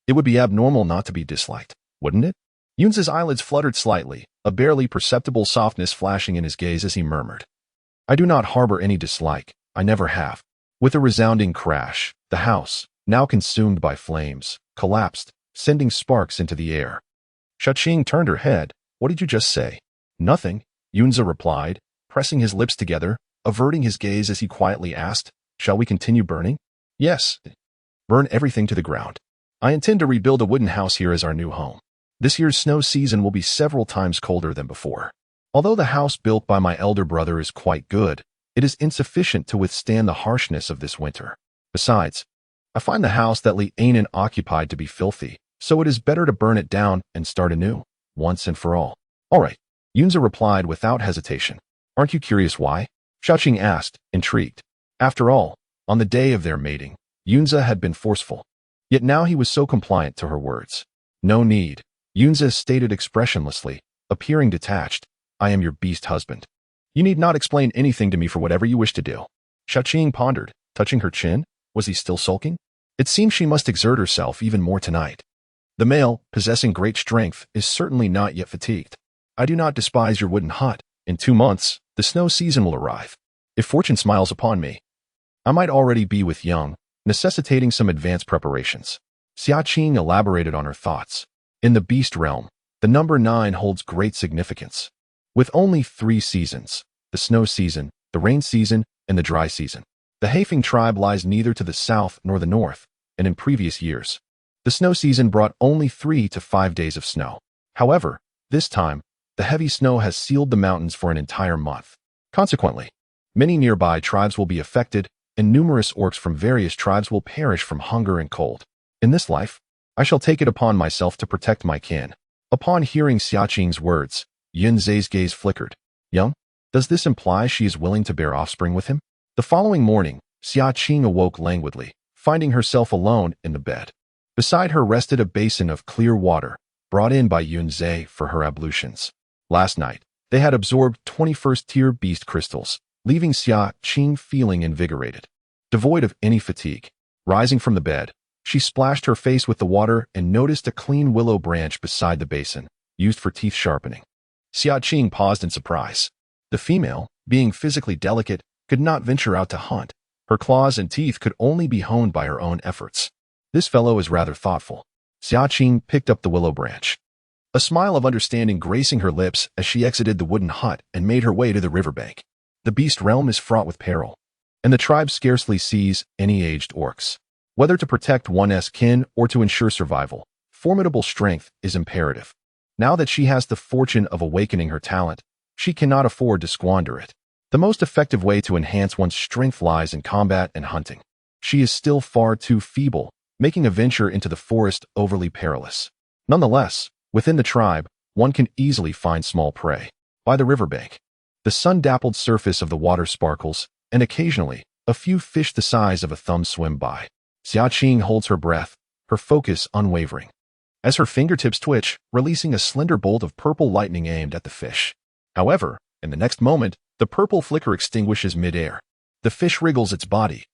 It would be abnormal not to be disliked, wouldn't it? Yunze's eyelids fluttered slightly, a barely perceptible softness flashing in his gaze as he murmured. I do not harbor any dislike, I never have. With a resounding crash, the house, now consumed by flames, collapsed, sending sparks into the air. Xia Qing turned her head. What did you just say? Nothing, Yunze replied, pressing his lips together, averting his gaze as he quietly asked, Shall we continue burning? Yes. Burn everything to the ground. I intend to rebuild a wooden house here as our new home. This year's snow season will be several times colder than before. Although the house built by my elder brother is quite good, it is insufficient to withstand the harshness of this winter. Besides, I find the house that Li Yinan occupied to be filthy, so it is better to burn it down and start anew, once and for all. All right, Yunze replied without hesitation. Aren't you curious why? Xia Qing asked, intrigued. After all, on the day of their mating, Yunze had been forceful. Yet now he was so compliant to her words. No need, Yunze stated expressionlessly, appearing detached. I am your beast husband. You need not explain anything to me for whatever you wish to do. Xia Qing pondered, touching her chin. Was he still sulking? It seemed she must exert herself even more tonight. The male, possessing great strength, is certainly not yet fatigued. I do not despise your wooden hut. In 2 months, the snow season will arrive. If fortune smiles upon me, I might already be with young, necessitating some advanced preparations. Xia Qing elaborated on her thoughts. In the beast realm, the number 9 holds great significance. With only 3 seasons, the snow season, the rain season, and the dry season, the Haifeng tribe lies neither to the south nor the north, and in previous years, the snow season brought only 3 to 5 days of snow. However, this time, the heavy snow has sealed the mountains for an entire month. Consequently, many nearby tribes will be affected, and numerous orcs from various tribes will perish from hunger and cold. In this life, I shall take it upon myself to protect my kin. Upon hearing Xia Qing's words, Yunze's gaze flickered. Young? Does this imply she is willing to bear offspring with him? The following morning, Xia Qing awoke languidly, finding herself alone in the bed. Beside her rested a basin of clear water, brought in by Yunze for her ablutions. Last night, they had absorbed 21st-tier beast crystals, leaving Xia Qing feeling invigorated. Devoid of any fatigue, rising from the bed, she splashed her face with the water and noticed a clean willow branch beside the basin, used for teeth sharpening. Xia Qing paused in surprise. The female, being physically delicate, could not venture out to hunt, Her claws and teeth could only be honed by her own efforts. This fellow is rather thoughtful. Xia Qing picked up the willow branch, a smile of understanding gracing her lips as she exited the wooden hut and made her way to the riverbank. The beast realm is fraught with peril, and the tribe scarcely sees any aged orcs. Whether to protect one's kin or to ensure survival, formidable strength is imperative. Now that she has the fortune of awakening her talent, she cannot afford to squander it. The most effective way to enhance one's strength lies in combat and hunting. She is still far too feeble, making a venture into the forest overly perilous. Nonetheless, within the tribe, one can easily find small prey. By the riverbank, the sun-dappled surface of the water sparkles, and occasionally, a few fish the size of a thumb swim by. Xia Qing holds her breath, her focus unwavering, as her fingertips twitch, releasing a slender bolt of purple lightning aimed at the fish. However, in the next moment, the purple flicker extinguishes mid-air. The fish wriggles its body,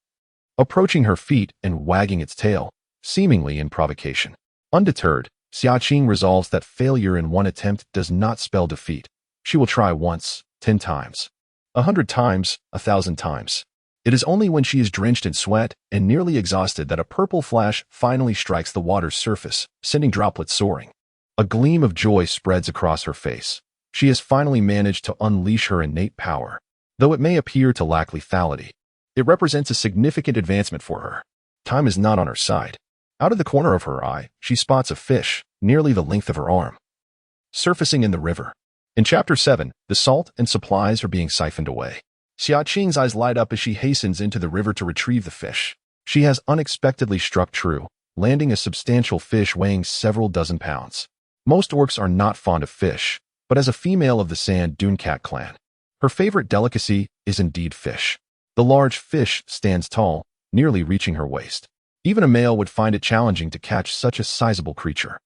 approaching her feet and wagging its tail, seemingly in provocation. Undeterred, Xia Qing resolves that failure in one attempt does not spell defeat. She will try once, 10 times, 100 times, 1,000 times. It is only when she is drenched in sweat and nearly exhausted that a purple flash finally strikes the water's surface, sending droplets soaring. A gleam of joy spreads across her face. She has finally managed to unleash her innate power. Though it may appear to lack lethality, it represents a significant advancement for her. Time is not on her side. Out of the corner of her eye, she spots a fish, nearly the length of her arm, surfacing in the river. In Chapter 7, the salt and supplies are being siphoned away. Xia Qing's eyes light up as she hastens into the river to retrieve the fish. She has unexpectedly struck true, landing a substantial fish weighing several dozen pounds. Most orcs are not fond of fish, but as a female of the Sand Dune Cat clan, her favorite delicacy is indeed fish. The large fish stands tall, nearly reaching her waist. Even a male would find it challenging to catch such a sizable creature.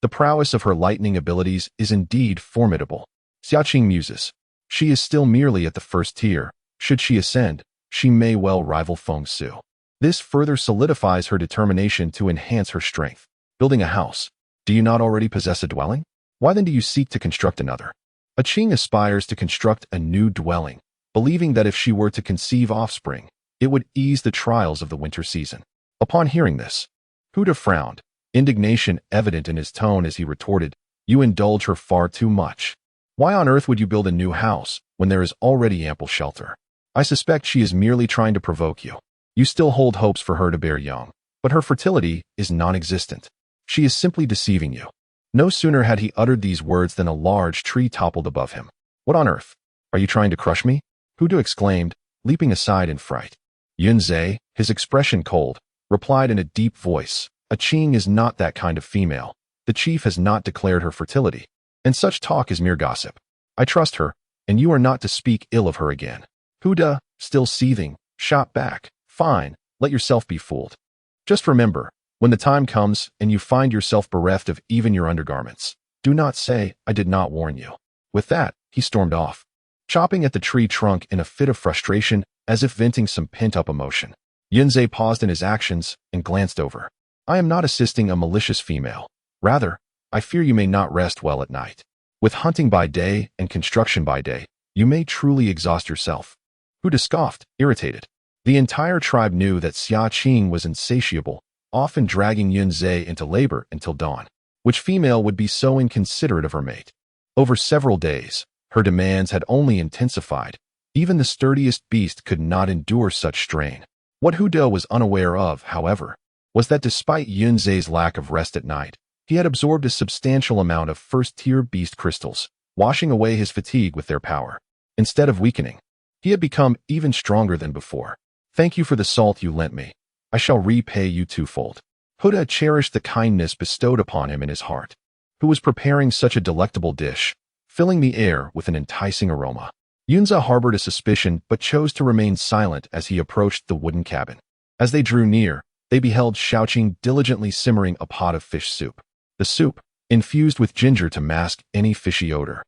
The prowess of her lightning abilities is indeed formidable. Xia Qing muses. She is still merely at the first tier. Should she ascend, she may well rival Feng Su. This further solidifies her determination to enhance her strength. Building a house. Do you not already possess a dwelling? Why then do you seek to construct another? A Qing aspires to construct a new dwelling, believing that if she were to conceive offspring, it would ease the trials of the winter season. Upon hearing this, Huda frowned, indignation evident in his tone as he retorted, "You indulge her far too much. Why on earth would you build a new house when there is already ample shelter? I suspect she is merely trying to provoke you. You still hold hopes for her to bear young, but her fertility is non-existent. She is simply deceiving you." No sooner had he uttered these words than a large tree toppled above him. "What on earth? Are you trying to crush me?" Huda exclaimed, leaping aside in fright. Yunzhe, his expression cold, replied in a deep voice, "A Qing is not that kind of female. The chief has not declared her fertility, and such talk is mere gossip. I trust her, and you are not to speak ill of her again." Huda, still seething, shot back, "Fine, let yourself be fooled. Just remember, when the time comes and you find yourself bereft of even your undergarments, do not say, 'I did not warn you.'" With that, he stormed off, chopping at the tree trunk in a fit of frustration as if venting some pent-up emotion. Yunzhe paused in his actions and glanced over. "I am not assisting a malicious female. Rather, I fear you may not rest well at night. With hunting by day and construction by day, you may truly exhaust yourself." Huda scoffed, irritated. The entire tribe knew that Xia Qing was insatiable, often dragging Yunzhe into labor until dawn. Which female would be so inconsiderate of her mate? Over several days, her demands had only intensified. Even the sturdiest beast could not endure such strain. What Huda was unaware of, however, was that despite Yunzhe's lack of rest at night, he had absorbed a substantial amount of first-tier beast crystals, washing away his fatigue with their power. Instead of weakening, he had become even stronger than before. "Thank you for the salt you lent me. I shall repay you twofold." Huda cherished the kindness bestowed upon him in his heart, who was preparing such a delectable dish, filling the air with an enticing aroma. Yunza harbored a suspicion but chose to remain silent as he approached the wooden cabin. As they drew near, they beheld Xia Qing diligently simmering a pot of fish soup. The soup, infused with ginger to mask any fishy odor,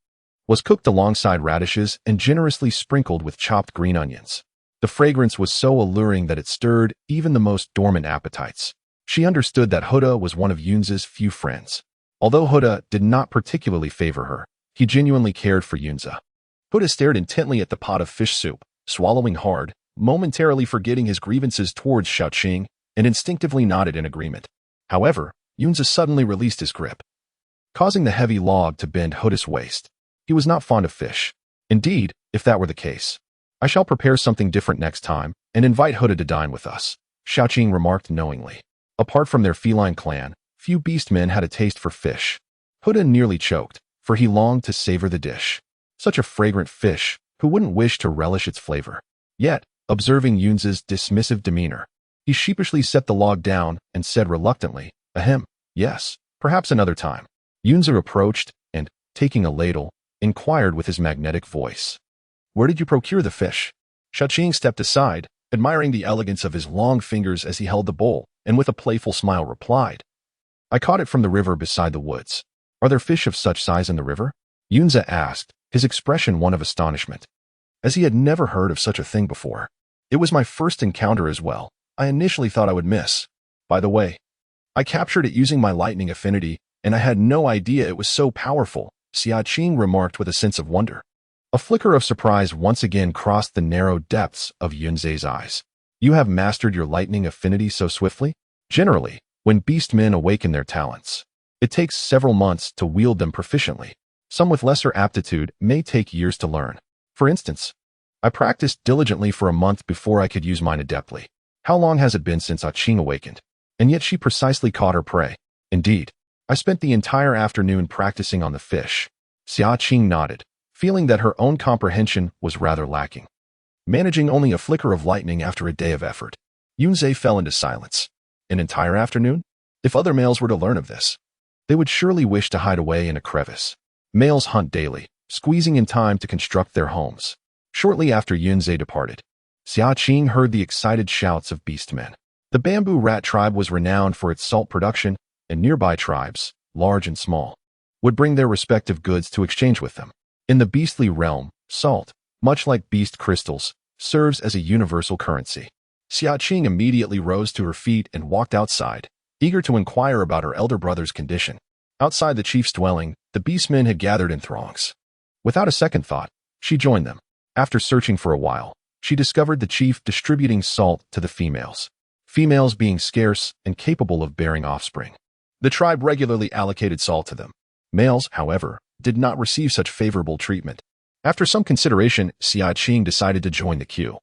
was cooked alongside radishes and generously sprinkled with chopped green onions. The fragrance was so alluring that it stirred even the most dormant appetites. She understood that Huda was one of Yunza's few friends. Although Huda did not particularly favor her, he genuinely cared for Yunza. Huda stared intently at the pot of fish soup, swallowing hard, momentarily forgetting his grievances towards Xia Qing, and instinctively nodded in agreement. However, Yunze suddenly released his grip, causing the heavy log to bend Huda's waist. He was not fond of fish. Indeed, if that were the case, I shall prepare something different next time and invite Huda to dine with us, Xia Qing remarked knowingly. Apart from their feline clan, few beastmen had a taste for fish. Huda nearly choked, for he longed to savor the dish. Such a fragrant fish, who wouldn't wish to relish its flavor? Yet, observing Yunze's dismissive demeanor, he sheepishly set the log down and said reluctantly, "Ahem, yes, perhaps another time." Yunze approached and, taking a ladle, inquired with his magnetic voice, "Where did you procure the fish?" Xia Qing stepped aside, admiring the elegance of his long fingers as he held the bowl, and with a playful smile replied, "I caught it from the river beside the woods." "Are there fish of such size in the river?" Yunze asked, his expression one of astonishment, as he had never heard of such a thing before. "It was my first encounter as well. I initially thought I would miss. By the way, I captured it using my lightning affinity, and I had no idea it was so powerful," Xia Qing remarked with a sense of wonder. A flicker of surprise once again crossed the narrow depths of Yunze's eyes. "You have mastered your lightning affinity so swiftly?" Generally, when beastmen awaken their talents, it takes several months to wield them proficiently. Some with lesser aptitude may take years to learn. For instance, I practiced diligently for a month before I could use mine adeptly. How long has it been since Xia Qing awakened? And yet she precisely caught her prey. Indeed, I spent the entire afternoon practicing on the fish. Xia Qing nodded, feeling that her own comprehension was rather lacking. Managing only a flicker of lightning after a day of effort, Yunze fell into silence. An entire afternoon? If other males were to learn of this, they would surely wish to hide away in a crevice. Males hunt daily, squeezing in time to construct their homes. Shortly after Yunze departed, Xia Qing heard the excited shouts of beastmen. The bamboo rat tribe was renowned for its salt production, and nearby tribes, large and small, would bring their respective goods to exchange with them. In the beastly realm, salt, much like beast crystals, serves as a universal currency. Xia Qing immediately rose to her feet and walked outside, eager to inquire about her elder brother's condition. Outside the chief's dwelling, the beastmen had gathered in throngs. Without a second thought, she joined them. After searching for a while, she discovered the chief distributing salt to the females being scarce and capable of bearing offspring. The tribe regularly allocated salt to them. Males, however, did not receive such favorable treatment. After some consideration, Xia Qing decided to join the queue,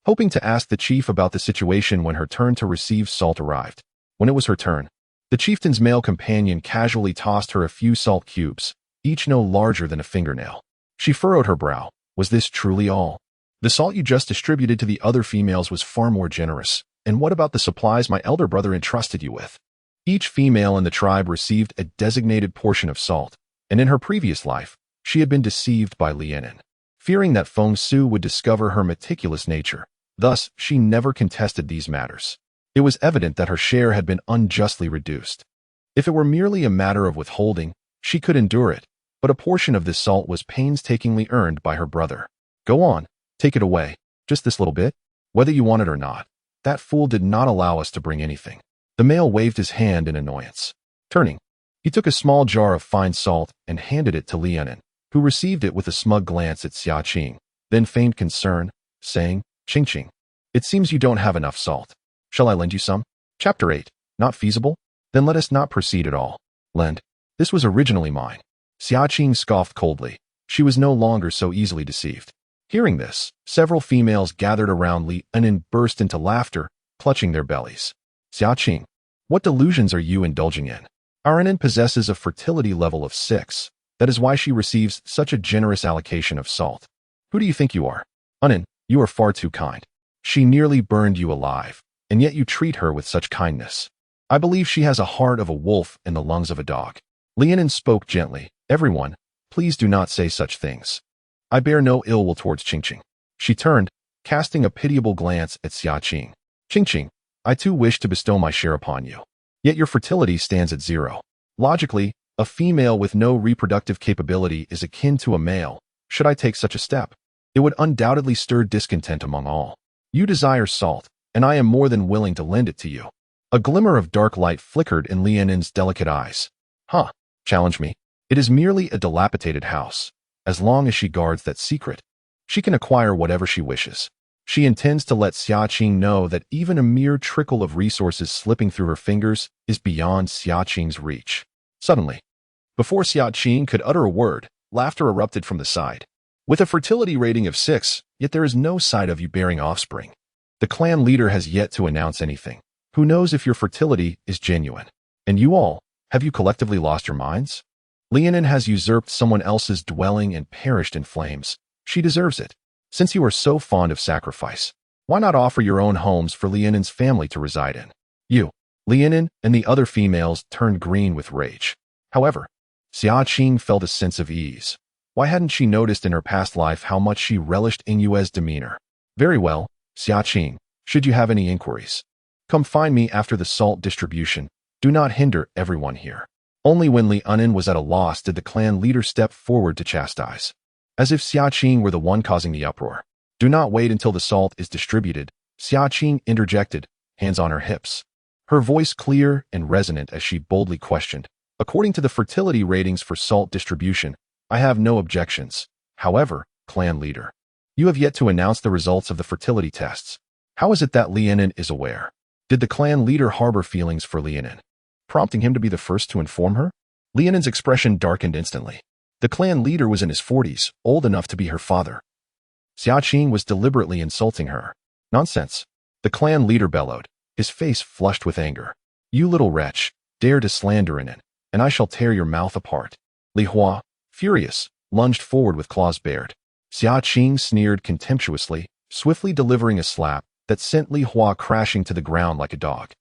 hoping to ask the chief about the situation when her turn to receive salt arrived. When it was her turn, the chieftain's male companion casually tossed her a few salt cubes, each no larger than a fingernail. She furrowed her brow. Was this truly all? The salt you just distributed to the other females was far more generous. And what about the supplies my elder brother entrusted you with? Each female in the tribe received a designated portion of salt, and in her previous life, she had been deceived by Lianin, fearing that Feng Su would discover her meticulous nature. Thus, she never contested these matters. It was evident that her share had been unjustly reduced. If it were merely a matter of withholding, she could endure it, but a portion of this salt was painstakingly earned by her brother. "Go on, take it away, just this little bit, whether you want it or not. That fool did not allow us to bring anything." The male waved his hand in annoyance. Turning, he took a small jar of fine salt and handed it to Lianin, who received it with a smug glance at Xia Qing, then feigned concern, saying, "Qing Qing, it seems you don't have enough salt. Shall I lend you some?" Chapter 8. Not feasible? Then let us not proceed at all. Lend. This was originally mine. Xia Qing scoffed coldly. She was no longer so easily deceived. Hearing this, several females gathered around Li and burst into laughter, clutching their bellies. "Xia Qing, what delusions are you indulging in? Our Anin possesses a fertility level of 6. That is why she receives such a generous allocation of salt. Who do you think you are? Anin, you are far too kind. She nearly burned you alive, and yet you treat her with such kindness. I believe she has a heart of a wolf and the lungs of a dog." Lianin spoke gently. "Everyone, please do not say such things. I bear no ill will towards Qing Qing." She turned, casting a pitiable glance at Xia Qing. "Qing Qing, I too wish to bestow my share upon you. Yet your fertility stands at 0. Logically, a female with no reproductive capability is akin to a male. Should I take such a step? It would undoubtedly stir discontent among all. You desire salt, and I am more than willing to lend it to you." A glimmer of dark light flickered in Lianin's delicate eyes. "Huh, challenge me. It is merely a dilapidated house. As long as she guards that secret, she can acquire whatever she wishes." She intends to let Xia Qing know that even a mere trickle of resources slipping through her fingers is beyond Xia Qing's reach. Suddenly, before Xia Qing could utter a word, laughter erupted from the side. With a fertility rating of 6, yet there is no sight of you bearing offspring. The clan leader has yet to announce anything. Who knows if your fertility is genuine? And you all, have you collectively lost your minds? Lianin has usurped someone else's dwelling and perished in flames. She deserves it. Since you are so fond of sacrifice, why not offer your own homes for Lianin's family to reside in? You, Lianin, and the other females turned green with rage. However, Xia Qing felt a sense of ease. Why hadn't she noticed in her past life how much she relished Inue's demeanor? Very well, Xia Qing, should you have any inquiries, come find me after the salt distribution. Do not hinder everyone here. Only when Lianin was at a loss did the clan leader step forward to chastise. As if Xia Qing were the one causing the uproar. Do not wait until the salt is distributed, Xia Qing interjected, hands on her hips. Her voice clear and resonant as she boldly questioned. According to the fertility ratings for salt distribution, I have no objections. However, clan leader, you have yet to announce the results of the fertility tests. How is it that Lianin is aware? Did the clan leader harbor feelings for Lianin, prompting him to be the first to inform her? Lianin's expression darkened instantly. The clan leader was in his 40s, old enough to be her father. Xia Qing was deliberately insulting her. Nonsense. The clan leader bellowed, his face flushed with anger. You little wretch, dare to slander in it, and I shall tear your mouth apart. Li Hua, furious, lunged forward with claws bared. Xia Qing sneered contemptuously, swiftly delivering a slap that sent Li Hua crashing to the ground like a dog.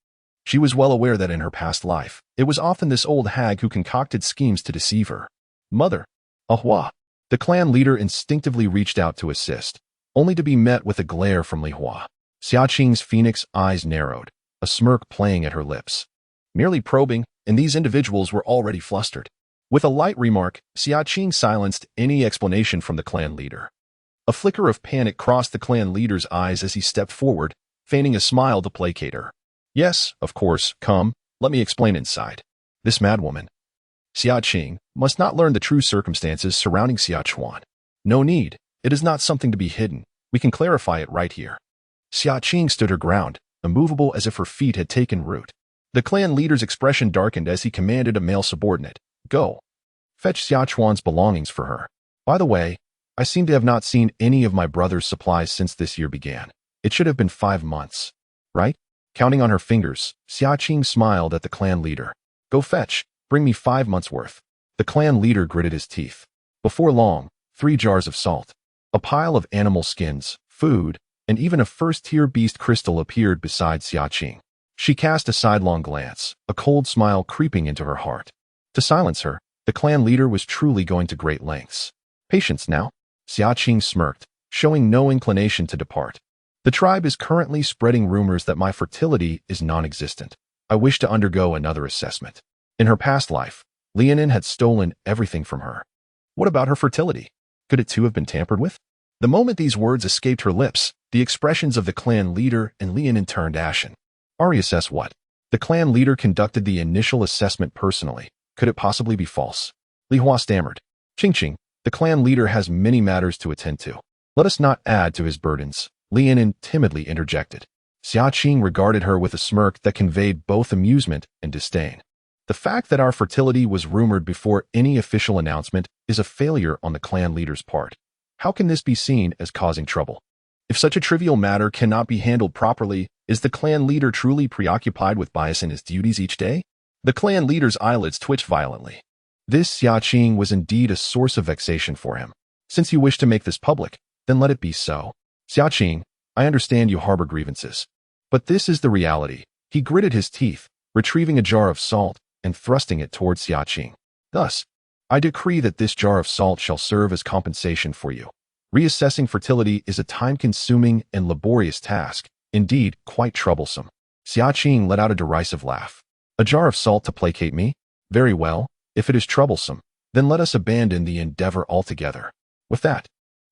She was well aware that in her past life, it was often this old hag who concocted schemes to deceive her. Mother, Ahua. The clan leader instinctively reached out to assist, only to be met with a glare from Li Hua. Xia Qing's phoenix eyes narrowed, a smirk playing at her lips. Merely probing, and these individuals were already flustered. With a light remark, Xia Qing silenced any explanation from the clan leader. A flicker of panic crossed the clan leader's eyes as he stepped forward, feigning a smile to placate her. Yes, of course, come, let me explain inside. This madwoman, Xia Qing, must not learn the true circumstances surrounding Xia Chuan. No need, it is not something to be hidden, we can clarify it right here. Xia Qing stood her ground, immovable as if her feet had taken root. The clan leader's expression darkened as he commanded a male subordinate, go. Fetch Xia Chuan's belongings for her. By the way, I seem to have not seen any of my brother's supplies since this year began. It should have been 5 months. Right? Counting on her fingers, Xia Qing smiled at the clan leader. Go fetch, bring me 5 months' worth. The clan leader gritted his teeth. Before long, 3 jars of salt, a pile of animal skins, food, and even a first-tier beast crystal appeared beside Xia Qing. She cast a sidelong glance, a cold smile creeping into her heart. To silence her, the clan leader was truly going to great lengths. Patience now, Xia Qing smirked, showing no inclination to depart. The tribe is currently spreading rumors that my fertility is non-existent. I wish to undergo another assessment. In her past life, Lianin had stolen everything from her. What about her fertility? Could it too have been tampered with? The moment these words escaped her lips, the expressions of the clan leader and Lianin turned ashen. Reassess what? The clan leader conducted the initial assessment personally. Could it possibly be false? Li Hua stammered. Qing, the clan leader has many matters to attend to. Let us not add to his burdens. Lianin timidly interjected. Xia Qing regarded her with a smirk that conveyed both amusement and disdain. The fact that our fertility was rumored before any official announcement is a failure on the clan leader's part. How can this be seen as causing trouble? If such a trivial matter cannot be handled properly, is the clan leader truly preoccupied with bias in his duties each day? The clan leader's eyelids twitched violently. This Xia Qing was indeed a source of vexation for him. Since you wish to make this public, then let it be so. Xia Qing, I understand you harbor grievances. But this is the reality. He gritted his teeth, retrieving a jar of salt and thrusting it towards Xia Qing. Thus, I decree that this jar of salt shall serve as compensation for you. Reassessing fertility is a time-consuming and laborious task, indeed quite troublesome. Xia Qing let out a derisive laugh. A jar of salt to placate me? Very well, if it is troublesome, then let us abandon the endeavor altogether. With that,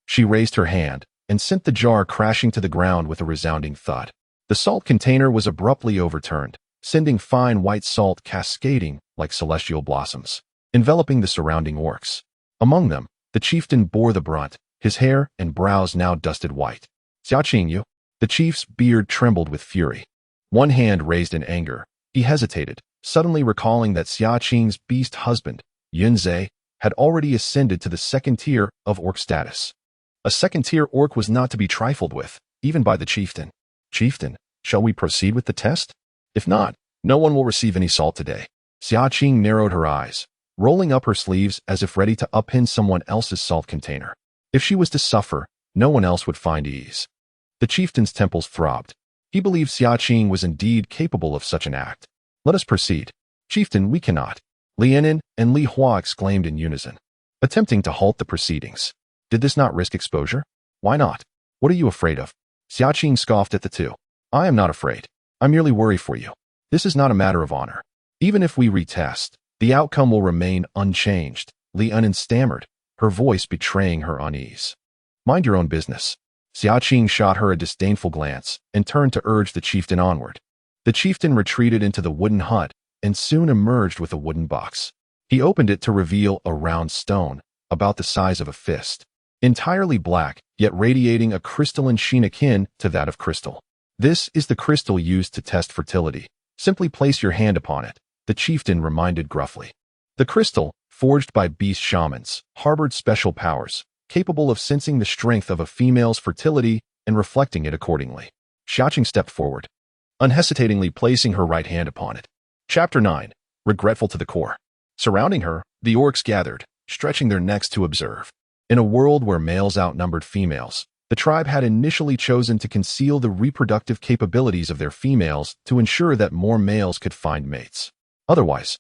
she raised her hand and sent the jar crashing to the ground with a resounding thud. The salt container was abruptly overturned, sending fine white salt cascading like celestial blossoms, enveloping the surrounding orcs. Among them, the chieftain bore the brunt, his hair and brows now dusted white. Xia Qing, you. The chief's beard trembled with fury. One hand raised in anger. He hesitated, suddenly recalling that Xia Qing's beast husband, Yunzhe, had already ascended to the second tier of orc status. A second-tier orc was not to be trifled with, even by the chieftain. Chieftain, shall we proceed with the test? If not, no one will receive any salt today. Xia Qing narrowed her eyes, rolling up her sleeves as if ready to upend someone else's salt container. If she was to suffer, no one else would find ease. The chieftain's temples throbbed. He believed Xia Qing was indeed capable of such an act. Let us proceed. Chieftain, we cannot. Lianin and Li Hua exclaimed in unison, attempting to halt the proceedings. Did this not risk exposure? Why not? What are you afraid of? Xia Qing scoffed at the two. I am not afraid. I merely worry for you. This is not a matter of honor. Even if we retest, the outcome will remain unchanged. Lianin stammered, her voice betraying her unease. Mind your own business. Xia Qing shot her a disdainful glance and turned to urge the chieftain onward. The chieftain retreated into the wooden hut and soon emerged with a wooden box. He opened it to reveal a round stone, about the size of a fist. Entirely black, yet radiating a crystalline sheen akin to that of crystal. This is the crystal used to test fertility. Simply place your hand upon it, the chieftain reminded gruffly. The crystal, forged by beast shamans, harbored special powers, capable of sensing the strength of a female's fertility and reflecting it accordingly. Xia Qing stepped forward, unhesitatingly placing her right hand upon it. Chapter 9. Regretful to the core. Surrounding her, the orcs gathered, stretching their necks to observe. In a world where males outnumbered females, the tribe had initially chosen to conceal the reproductive capabilities of their females to ensure that more males could find mates. Otherwise,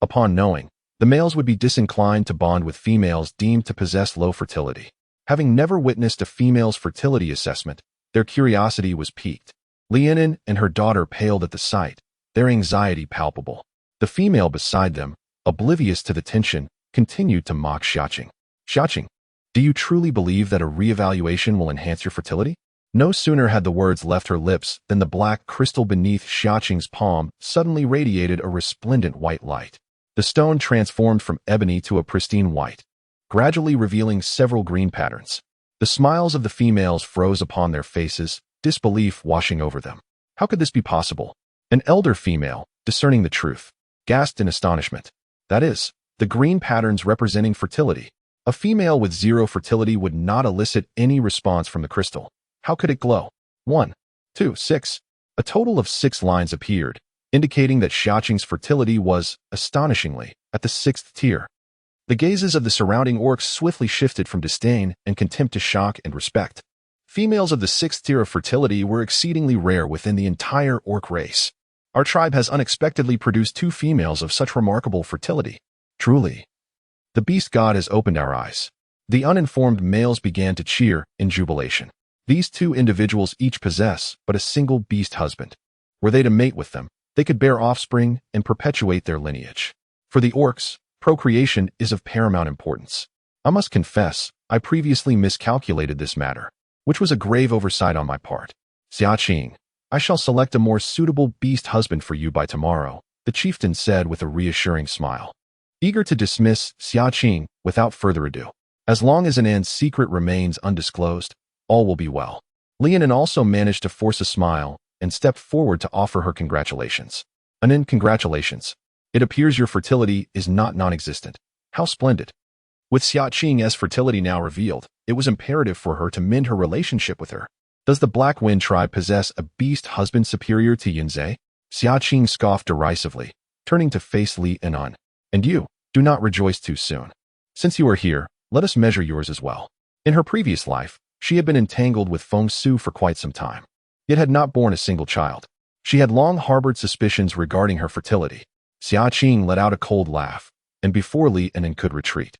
upon knowing, the males would be disinclined to bond with females deemed to possess low fertility. Having never witnessed a female's fertility assessment, their curiosity was piqued. Lianin and her daughter paled at the sight, their anxiety palpable. The female beside them, oblivious to the tension, continued to mock Xia Qing. Xia Qing, do you truly believe that a reevaluation will enhance your fertility? No sooner had the words left her lips than the black crystal beneath Xia Qing's palm suddenly radiated a resplendent white light. The stone transformed from ebony to a pristine white, gradually revealing several green patterns. The smiles of the females froze upon their faces, disbelief washing over them. How could this be possible? An elder female, discerning the truth, gasped in astonishment. That is, the green patterns representing fertility. A female with 0 fertility would not elicit any response from the crystal. How could it glow? 1, 2, 6. A total of 6 lines appeared, indicating that Xia Qing's fertility was, astonishingly, at the 6th tier. The gazes of the surrounding orcs swiftly shifted from disdain and contempt to shock and respect. Females of the 6th tier of fertility were exceedingly rare within the entire orc race. Our tribe has unexpectedly produced 2 females of such remarkable fertility. Truly, the beast god has opened our eyes. The uninformed males began to cheer in jubilation. These 2 individuals each possess but a single beast husband. Were they to mate with them, they could bear offspring and perpetuate their lineage. For the orcs, procreation is of paramount importance. I must confess, I previously miscalculated this matter, which was a grave oversight on my part. Xia Qing, I shall select a more suitable beast husband for you by tomorrow, the chieftain said with a reassuring smile. Eager to dismiss Xia Qing without further ado. As long as Anand's secret remains undisclosed, all will be well. Lianin also managed to force a smile and stepped forward to offer her congratulations. Anand, congratulations. It appears your fertility is not non-existent. How splendid. With Xia Qing's fertility now revealed, it was imperative for her to mend her relationship with her. Does the Black Wind tribe possess a beast husband superior to Yunzhe? Xia Qing scoffed derisively, turning to face Li Anan. And you, do not rejoice too soon. Since you are here, let us measure yours as well. In her previous life, she had been entangled with Feng Su for quite some time, yet had not borne a single child. She had long harbored suspicions regarding her fertility. Xia Qing let out a cold laugh, and before Li Anan could retreat,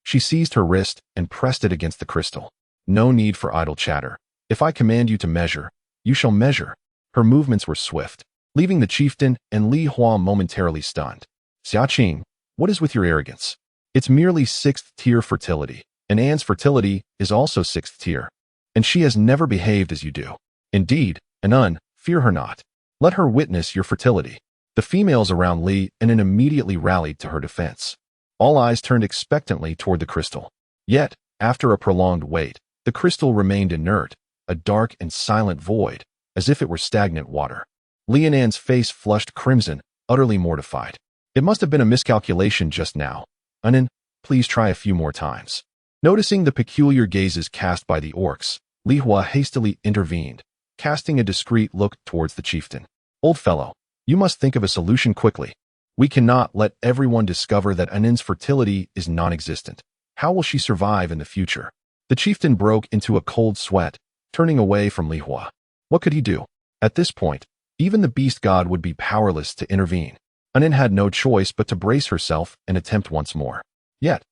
she seized her wrist and pressed it against the crystal. No need for idle chatter. If I command you to measure, you shall measure. Her movements were swift, leaving the chieftain and Li Hua momentarily stunned. Xia Qing, what is with your arrogance? It's merely 6th tier fertility, and Anne's fertility is also 6th tier, and she has never behaved as you do. Indeed, Anan, fear her not. Let her witness your fertility. The females around Li Anan immediately rallied to her defense. All eyes turned expectantly toward the crystal. Yet, after a prolonged wait, the crystal remained inert, a dark and silent void, as if it were stagnant water. Lianan's face flushed crimson, utterly mortified. It must have been a miscalculation just now. Anin, please try a few more times. Noticing the peculiar gazes cast by the orcs, Li Hua hastily intervened, casting a discreet look towards the chieftain. Old fellow, you must think of a solution quickly. We cannot let everyone discover that Anin's fertility is non-existent. How will she survive in the future? The chieftain broke into a cold sweat, turning away from Li Hua. What could he do? At this point, even the beast god would be powerless to intervene. Anin had no choice but to brace herself and attempt once more. Yet,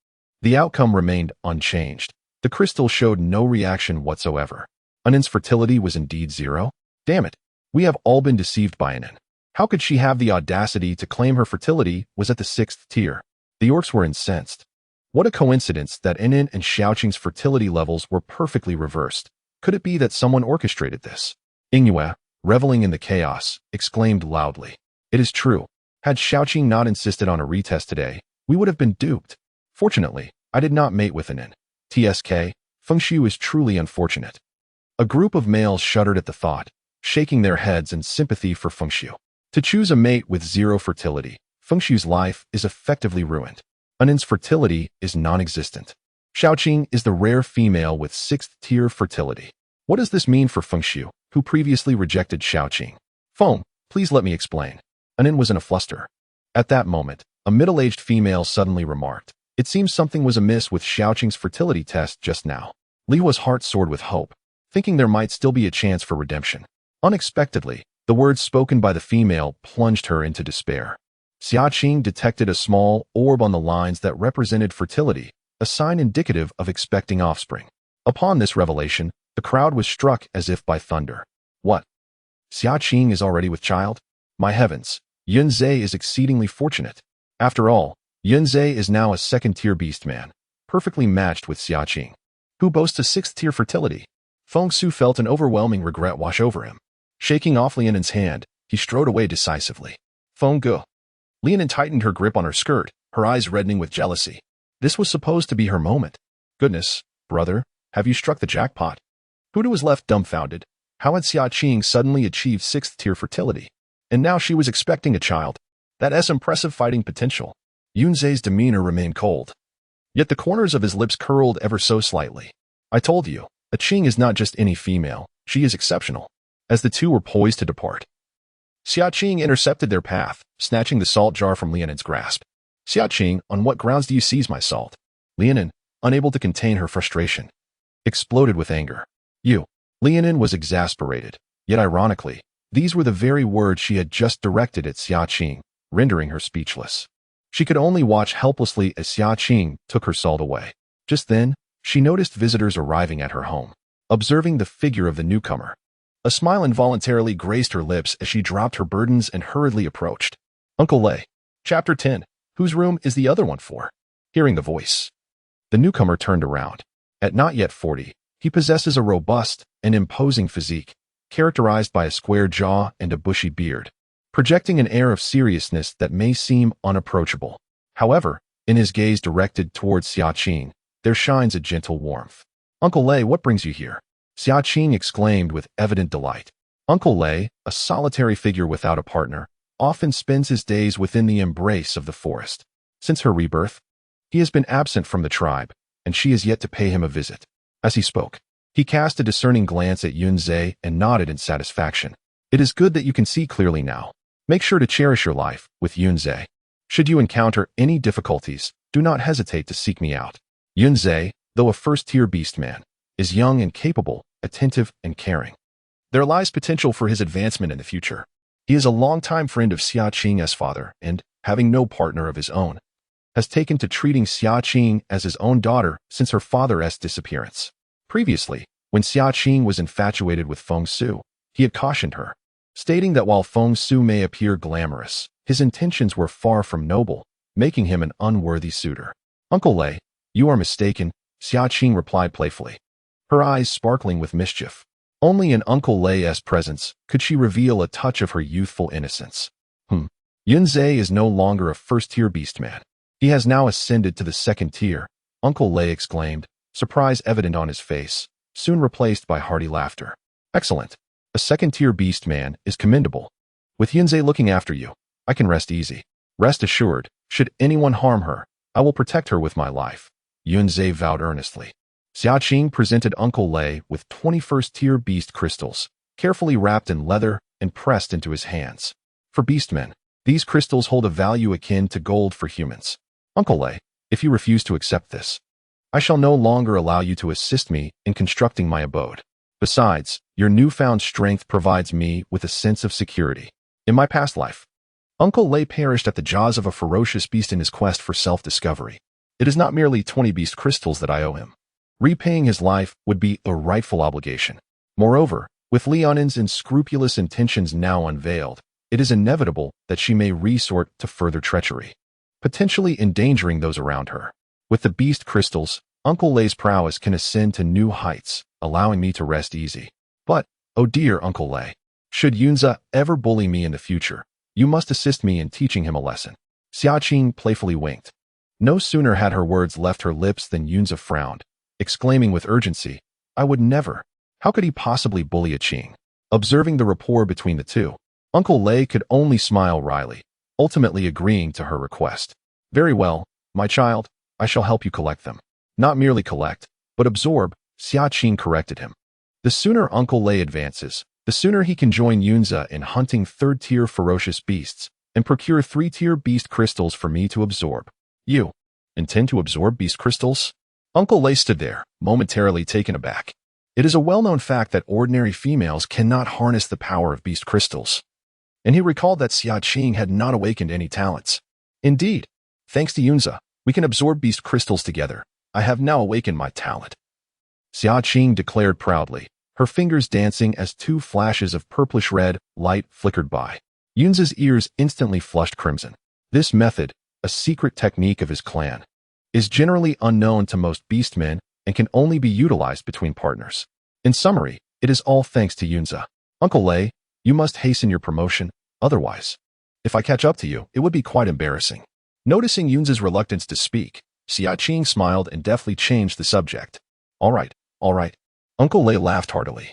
the outcome remained unchanged. The crystal showed no reaction whatsoever. Anin's fertility was indeed 0? Damn it, we have all been deceived by Anin. How could she have the audacity to claim her fertility was at the 6th tier? The orcs were incensed. What a coincidence that Anin and Xia Qing's fertility levels were perfectly reversed. Could it be that someone orchestrated this? Yingyue, reveling in the chaos, exclaimed loudly. It is true. Had Xia Qing not insisted on a retest today, we would have been duped. Fortunately, I did not mate with Anin. TSK, Fengxiu is truly unfortunate. A group of males shuddered at the thought, shaking their heads in sympathy for Fengxiu. To choose a mate with 0 fertility, Fengxiu's life is effectively ruined. Anin's fertility is non-existent. Xia Qing is the rare female with 6th tier fertility. What does this mean for Fengxiu, who previously rejected Xia Qing? Feng, please let me explain. Anin was in a fluster. At that moment, a middle-aged female suddenly remarked, it seems something was amiss with Xia Qing's fertility test just now. Li Hua's heart soared with hope, thinking there might still be a chance for redemption. Unexpectedly, the words spoken by the female plunged her into despair. Xia Qing detected a small orb on the lines that represented fertility, a sign indicative of expecting offspring. Upon this revelation, the crowd was struck as if by thunder. What? Xia Qing is already with child? My heavens, Yunzhe is exceedingly fortunate. After all, Yunzhe is now a 2nd-tier beastman, perfectly matched with Xia Qing, who boasts a 6th-tier fertility. Fengxiu felt an overwhelming regret wash over him. Shaking off Lianan's hand, he strode away decisively. Fenggu. Lianan tightened her grip on her skirt, her eyes reddening with jealousy. This was supposed to be her moment. Goodness, brother, have you struck the jackpot? Huda was left dumbfounded. How had Xia Qing suddenly achieved 6th-tier fertility? And now she was expecting a child. That has impressive fighting potential. Yunzhe's demeanor remained cold. Yet the corners of his lips curled ever so slightly. I told you, a Qing is not just any female, she is exceptional. As the two were poised to depart, Xia Qing intercepted their path, snatching the salt jar from Lianan's grasp. Xia Qing, on what grounds do you seize my salt? Lianan, unable to contain her frustration, exploded with anger. You. Lianan was exasperated, yet ironically, these were the very words she had just directed at Xia Qing, rendering her speechless. She could only watch helplessly as Xia Qing took her salt away. Just then, she noticed visitors arriving at her home. Observing the figure of the newcomer, a smile involuntarily graced her lips as she dropped her burdens and hurriedly approached. Uncle Lei. Chapter 10. Whose room is the other one for? Hearing the voice, the newcomer turned around. At not yet 40, he possesses a robust and imposing physique, characterized by a square jaw and a bushy beard, projecting an air of seriousness that may seem unapproachable. However, in his gaze directed towards Xia Qing, there shines a gentle warmth. Uncle Lei, what brings you here? Xia Qing exclaimed with evident delight. Uncle Lei, a solitary figure without a partner, often spends his days within the embrace of the forest. Since her rebirth, he has been absent from the tribe, and she has yet to pay him a visit. As he spoke, he cast a discerning glance at Yunzhe and nodded in satisfaction. It is good that you can see clearly now. Make sure to cherish your life with Yunzhe. Should you encounter any difficulties, do not hesitate to seek me out. Yunzhe, though a 1st-tier beastman, is young and capable, attentive and caring. There lies potential for his advancement in the future. He is a longtime friend of Xia Qing's father and, having no partner of his own, has taken to treating Xia Qing as his own daughter since her father's disappearance. Previously, when Xia Qing was infatuated with Fengxiu, he had cautioned her, stating that while Fengxiu may appear glamorous, his intentions were far from noble, making him an unworthy suitor. Uncle Lei, you are mistaken, Xia Qing replied playfully, her eyes sparkling with mischief. Only in Uncle Lei's presence could she reveal a touch of her youthful innocence. Yunzhe is no longer a 1st-tier beastman. He has now ascended to the 2nd tier, Uncle Lei exclaimed, surprise evident on his face. soon replaced by hearty laughter. Excellent. A second-tier beast man is commendable. With Yunze looking after you, I can rest easy. Rest assured, should anyone harm her, I will protect her with my life. Yunze vowed earnestly. Xia Qing presented Uncle Lei with 21st-tier beast crystals, carefully wrapped in leather and pressed into his hands. For beastmen, these crystals hold a value akin to gold for humans. Uncle Lei, if you refuse to accept this, I shall no longer allow you to assist me in constructing my abode. Besides, your newfound strength provides me with a sense of security. In my past life, Uncle Lei perished at the jaws of a ferocious beast in his quest for self-discovery. It is not merely 20 beast crystals that I owe him. Repaying his life would be a rightful obligation. Moreover, with Lianin's unscrupulous intentions now unveiled, it is inevitable that she may resort to further treachery, potentially endangering those around her. With the beast crystals, Uncle Lei's prowess can ascend to new heights, allowing me to rest easy. But, oh dear Uncle Lei, should Yunze ever bully me in the future, you must assist me in teaching him a lesson. Xia Qing playfully winked. No sooner had her words left her lips than Yunze frowned, exclaiming with urgency, I would never. How could he possibly bully a Qing? Observing the rapport between the two, Uncle Lei could only smile wryly, ultimately agreeing to her request. Very well, my child, I shall help you collect them. Not merely collect, but absorb, Xia Qing corrected him. The sooner Uncle Lei advances, the sooner he can join Yunze in hunting third-tier ferocious beasts and procure 3-tier beast crystals for me to absorb. You intend to absorb beast crystals? Uncle Lei stood there, momentarily taken aback. It is a well-known fact that ordinary females cannot harness the power of beast crystals. And he recalled that Xia Qing had not awakened any talents. Indeed, thanks to Yunze, we can absorb beast crystals together. I have now awakened my talent. Xia Qing declared proudly, her fingers dancing as 2 flashes of purplish-red light flickered by. Yunze's ears instantly flushed crimson. This method, a secret technique of his clan, is generally unknown to most beastmen and can only be utilized between partners. In summary, it is all thanks to Yunze. Uncle Lei, you must hasten your promotion, otherwise, if I catch up to you, it would be quite embarrassing. Noticing Yunze's reluctance to speak, Xia Qing smiled and deftly changed the subject. All right. Uncle Lei laughed heartily,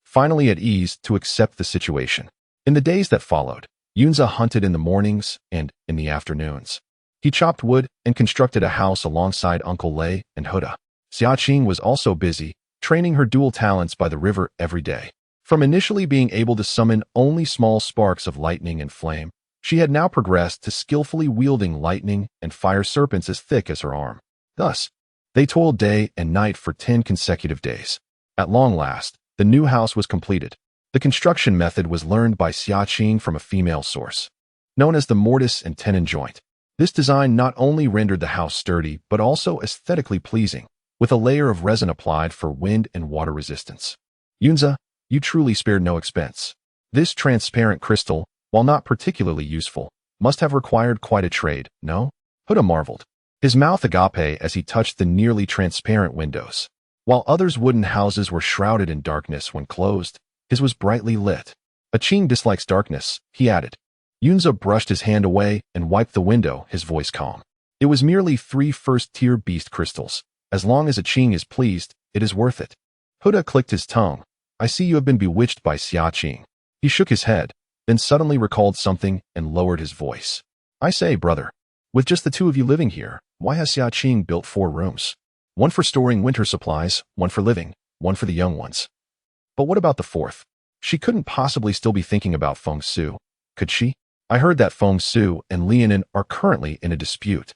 finally at ease to accept the situation. In the days that followed, Yunze hunted in the mornings and in the afternoons. He chopped wood and constructed a house alongside Uncle Lei and Huda. Xia Qing was also busy, training her dual talents by the river every day. From initially being able to summon only small sparks of lightning and flame, she had now progressed to skillfully wielding lightning and fire serpents as thick as her arm. Thus, they toiled day and night for 10 consecutive days. At long last, the new house was completed. The construction method was learned by Xia Qing from a female source, known as the mortise and tenon joint. This design not only rendered the house sturdy, but also aesthetically pleasing, with a layer of resin applied for wind and water resistance. Yunze, you truly spared no expense. This transparent crystal, while not particularly useful, must have required quite a trade, no? Huda marveled, his mouth agape as he touched the nearly transparent windows. While others' wooden houses were shrouded in darkness when closed, his was brightly lit. A Qing dislikes darkness, he added. Yunze brushed his hand away and wiped the window, his voice calm. It was merely 3 first-tier beast crystals. As long as a Qing is pleased, it is worth it. Huda clicked his tongue. I see you have been bewitched by Xia Qing. He shook his head, then suddenly recalled something and lowered his voice. I say, brother, with just the 2 of you living here, why has Xia Qing built 4 rooms? 1 for storing winter supplies, 1 for living, 1 for the young ones. But what about the 4th? She couldn't possibly still be thinking about Feng Su, could she? I heard that Feng Su and Lianin are currently in a dispute.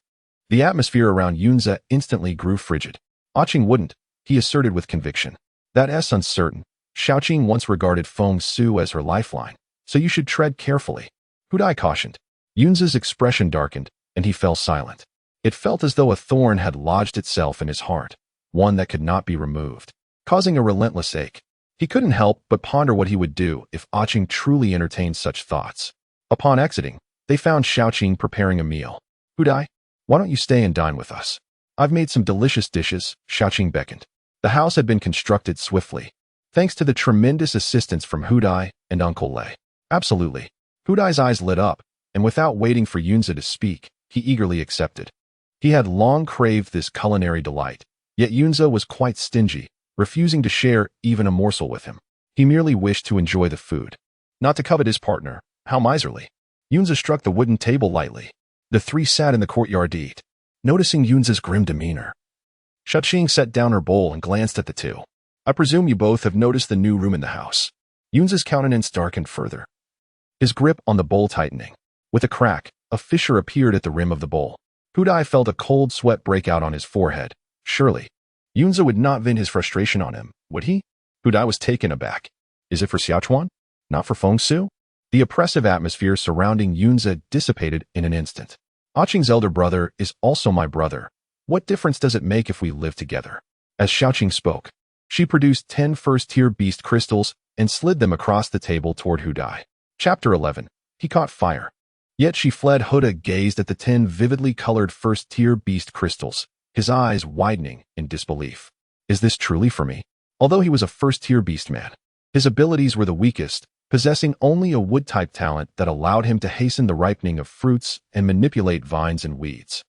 The atmosphere around Yunze instantly grew frigid. Qing wouldn't, he asserted with conviction. That's uncertain. Xiaoqing once regarded Feng Su as her lifeline, so you should tread carefully. Hudai cautioned. Yunze's expression darkened, and he fell silent. It felt as though a thorn had lodged itself in his heart, one that could not be removed, causing a relentless ache. He couldn't help but ponder what he would do if Qing truly entertained such thoughts. Upon exiting, they found Xiaoqing preparing a meal. Hudai, why don't you stay and dine with us? I've made some delicious dishes, Xiaoqing beckoned. The house had been constructed swiftly, thanks to the tremendous assistance from Hudai and Uncle Lei. Absolutely. Hudai's eyes lit up, and without waiting for Yunze to speak, he eagerly accepted. He had long craved this culinary delight, yet Yunze was quite stingy, refusing to share even a morsel with him. He merely wished to enjoy the food, not to covet his partner. How miserly. Yunze struck the wooden table lightly. The three sat in the courtyard to eat. Noticing Yunze's grim demeanor, Xia Qing set down her bowl and glanced at the two. I presume you both have noticed the new room in the house. Yunze's countenance darkened further, his grip on the bowl tightening. With a crack, a fissure appeared at the rim of the bowl. Hudai felt a cold sweat break out on his forehead. Surely, Yunze would not vent his frustration on him, would he? Hudai was taken aback. Is it for Xiaochuan? Not for Feng Su? The oppressive atmosphere surrounding Yunze dissipated in an instant. Qing's elder brother is also my brother. What difference does it make if we live together? As Xia Qing spoke, she produced 10 first-tier beast crystals and slid them across the table toward Hudai. Chapter 11. He caught fire. Yet she fled. Huda gazed at the 10 vividly colored first-tier beast crystals, his eyes widening in disbelief. Is this truly for me? Although he was a first-tier beast man, his abilities were the weakest, possessing only a wood-type talent that allowed him to hasten the ripening of fruits and manipulate vines and weeds.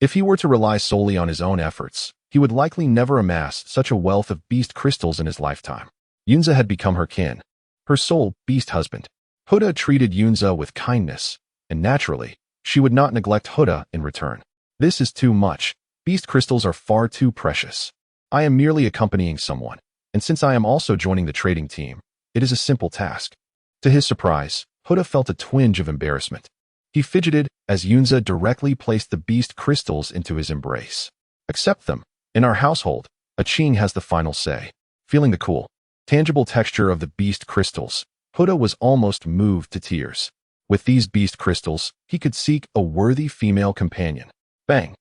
If he were to rely solely on his own efforts, he would likely never amass such a wealth of beast crystals in his lifetime. Yunze had become her kin, her sole beast husband. Huda treated Yunze with kindness, and naturally, she would not neglect Huda in return. This is too much. Beast crystals are far too precious. I am merely accompanying someone, and since I am also joining the trading team, it is a simple task. To his surprise, Huda felt a twinge of embarrassment. He fidgeted as Yunze directly placed the beast crystals into his embrace. Accept them. In our household, Qing has the final say. Feeling the cool, tangible texture of the beast crystals, Huda was almost moved to tears. With these beast crystals, he could seek a worthy female companion. Bang!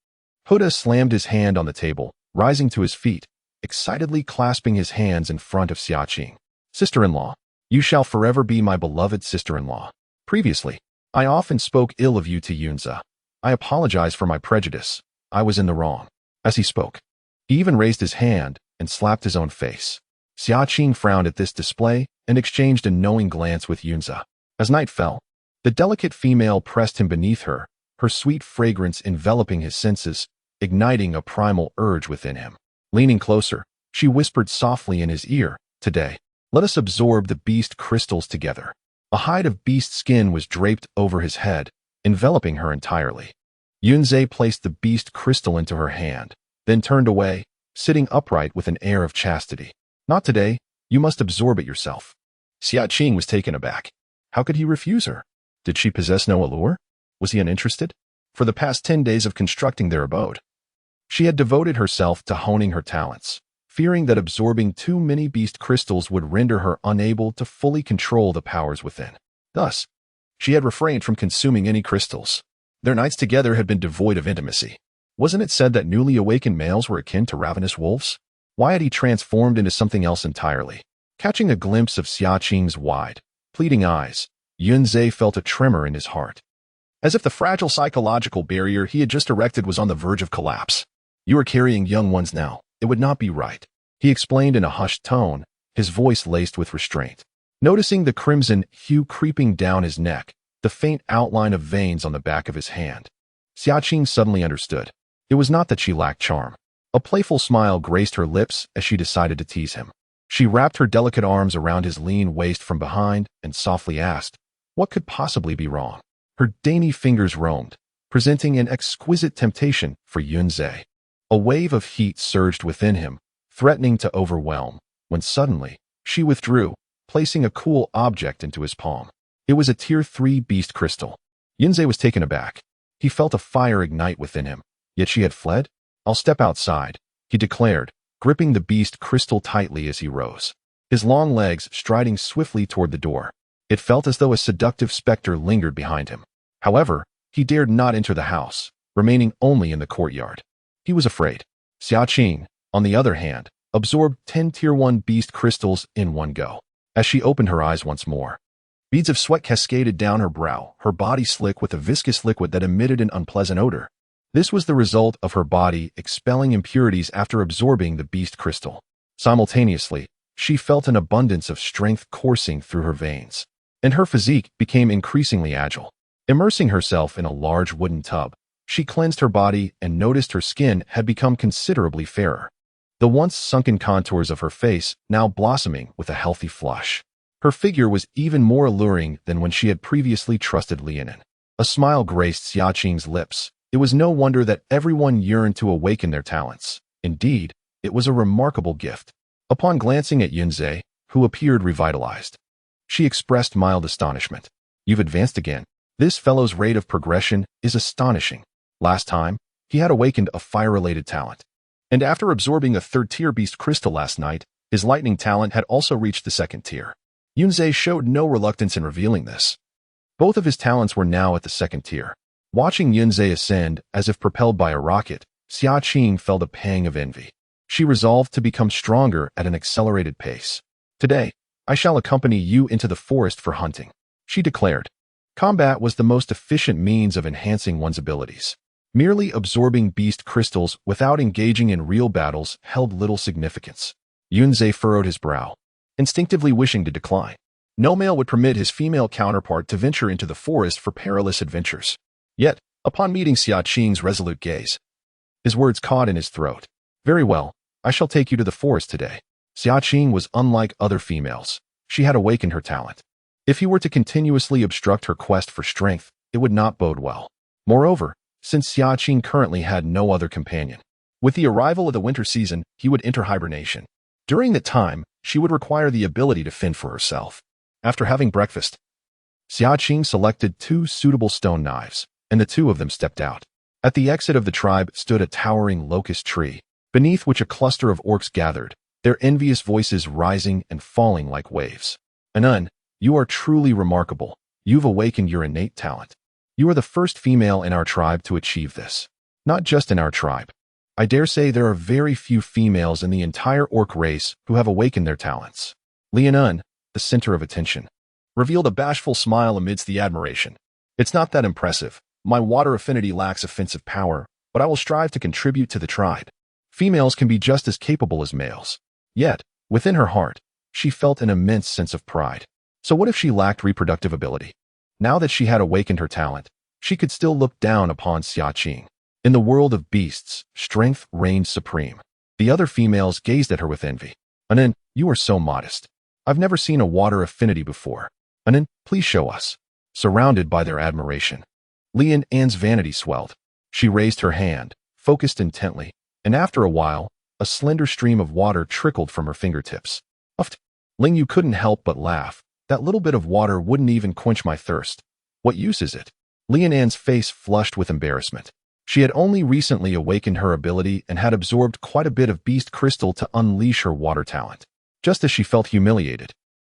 Huda slammed his hand on the table, rising to his feet, excitedly clasping his hands in front of Xia Qing. Sister-in-law, you shall forever be my beloved sister-in-law. Previously, I often spoke ill of you to Yunze. I apologize for my prejudice. I was in the wrong. As he spoke, he even raised his hand and slapped his own face. Xia Qing frowned at this display and exchanged a knowing glance with Yunze. As night fell, the delicate female pressed him beneath her, her sweet fragrance enveloping his senses, igniting a primal urge within him. Leaning closer, she whispered softly in his ear, "Today, let us absorb the beast crystals together." A hide of beast skin was draped over his head, enveloping her entirely. Yunze placed the beast crystal into her hand, then turned away, sitting upright with an air of chastity. "Not today, you must absorb it yourself." Xia Qing was taken aback. How could he refuse her? Did she possess no allure? Was he uninterested? For the past 10 days of constructing their abode, she had devoted herself to honing her talents, fearing that absorbing too many beast crystals would render her unable to fully control the powers within. Thus, she had refrained from consuming any crystals. Their nights together had been devoid of intimacy. Wasn't it said that newly awakened males were akin to ravenous wolves? Why had he transformed into something else entirely? Catching a glimpse of Xia Qing's wide, pleading eyes, Yunze felt a tremor in his heart, as if the fragile psychological barrier he had just erected was on the verge of collapse. "You are carrying young ones now. It would not be right," he explained in a hushed tone, his voice laced with restraint. Noticing the crimson hue creeping down his neck, the faint outline of veins on the back of his hand, Xia Qing suddenly understood. It was not that she lacked charm. A playful smile graced her lips as she decided to tease him. She wrapped her delicate arms around his lean waist from behind and softly asked, what could possibly be wrong? Her dainty fingers roamed, presenting an exquisite temptation for Yunze. A wave of heat surged within him, threatening to overwhelm, when suddenly, she withdrew, placing a cool object into his palm. It was a Tier 3 beast crystal. Yunze was taken aback. He felt a fire ignite within him. Yet she had fled? "I'll step outside," he declared, gripping the beast crystal tightly as he rose, his long legs striding swiftly toward the door. It felt as though a seductive specter lingered behind him. However, he dared not enter the house, remaining only in the courtyard. He was afraid. Xia Qing, on the other hand, absorbed 10 Tier 1 beast crystals in one go. As she opened her eyes once more, beads of sweat cascaded down her brow, her body slick with a viscous liquid that emitted an unpleasant odor. This was the result of her body expelling impurities after absorbing the beast crystal. Simultaneously, she felt an abundance of strength coursing through her veins, and her physique became increasingly agile. Immersing herself in a large wooden tub, she cleansed her body and noticed her skin had become considerably fairer. the once sunken contours of her face now blossoming with a healthy flush. Her figure was even more alluring than when she had previously trusted Lianin. A smile graced Xia Qing's lips. It was no wonder that everyone yearned to awaken their talents. Indeed, it was a remarkable gift. Upon glancing at Yunzhe, who appeared revitalized, she expressed mild astonishment. You've advanced again. This fellow's rate of progression is astonishing. Last time, he had awakened a fire-related talent. And after absorbing a third-tier beast crystal last night, his lightning talent had also reached the second tier. Yunzhe showed no reluctance in revealing this. Both of his talents were now at the second tier. Watching Yunzhe ascend as if propelled by a rocket, Xia Qing felt a pang of envy. She resolved to become stronger at an accelerated pace. Today, I shall accompany you into the forest for hunting, she declared. Combat was the most efficient means of enhancing one's abilities. Merely absorbing beast crystals without engaging in real battles held little significance. Yunzhe furrowed his brow, instinctively wishing to decline. No male would permit his female counterpart to venture into the forest for perilous adventures. Yet, upon meeting Xia Qing's resolute gaze, his words caught in his throat. Very well, I shall take you to the forest today. Xia Qing was unlike other females. She had awakened her talent. If he were to continuously obstruct her quest for strength, it would not bode well. Moreover, since Xia Qing currently had no other companion, with the arrival of the winter season, he would enter hibernation. During that time, she would require the ability to fend for herself. After having breakfast, Xia Qing selected 2 suitable stone knives, and the 2 of them stepped out. At the exit of the tribe stood a towering locust tree, beneath which a cluster of orcs gathered, their envious voices rising and falling like waves. Anun, you are truly remarkable. You've awakened your innate talent. You are the first female in our tribe to achieve this. Not just in our tribe. I dare say there are very few females in the entire orc race who have awakened their talents. Lianin, the center of attention, revealed a bashful smile amidst the admiration. It's not that impressive. My water affinity lacks offensive power, but I will strive to contribute to the tribe. Females can be just as capable as males. Yet, within her heart, she felt an immense sense of pride. So what if she lacked reproductive ability? Now that she had awakened her talent, she could still look down upon Xia Qing. In the world of beasts, strength reigned supreme. The other females gazed at her with envy. Anun, you are so modest. I've never seen a water affinity before. Anun, please show us. Surrounded by their admiration, Lian's vanity swelled. She raised her hand, focused intently, and after a while, a slender stream of water trickled from her fingertips. Uffed. Ling Yu couldn't help but laugh. That little bit of water wouldn't even quench my thirst. What use is it? Lian's face flushed with embarrassment. She had only recently awakened her ability and had absorbed quite a bit of beast crystal to unleash her water talent. Just as she felt humiliated,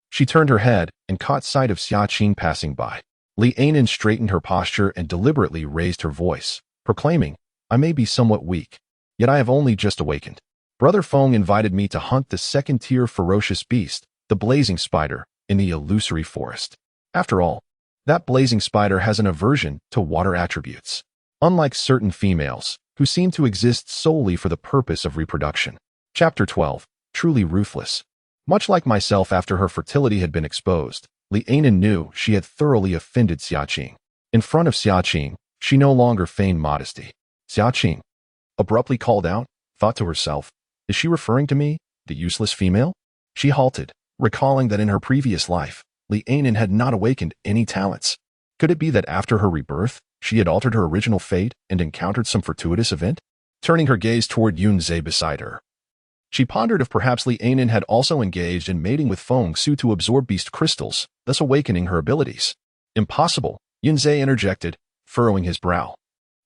she turned her head and caught sight of Xia Qing passing by. Lianin straightened her posture and deliberately raised her voice, proclaiming, I may be somewhat weak, yet I have only just awakened. Brother Feng invited me to hunt the second-tier ferocious beast, the blazing spider, in the illusory forest. After all, that blazing spider has an aversion to water attributes, unlike certain females, who seem to exist solely for the purpose of reproduction. Chapter 12. Truly Ruthless. Much like myself after her fertility had been exposed, Lianin knew she had thoroughly offended Xia Qing. In front of Xia Qing, she no longer feigned modesty. Xia Qing abruptly called out, thought to herself, is she referring to me, the useless female? She halted, recalling that in her previous life, Lianin had not awakened any talents. Could it be that after her rebirth, she had altered her original fate and encountered some fortuitous event? Turning her gaze toward Yunzhe beside her, she pondered if perhaps Lianin had also engaged in mating with Feng Su to absorb beast crystals, thus awakening her abilities. Impossible, Yunzhe interjected, furrowing his brow,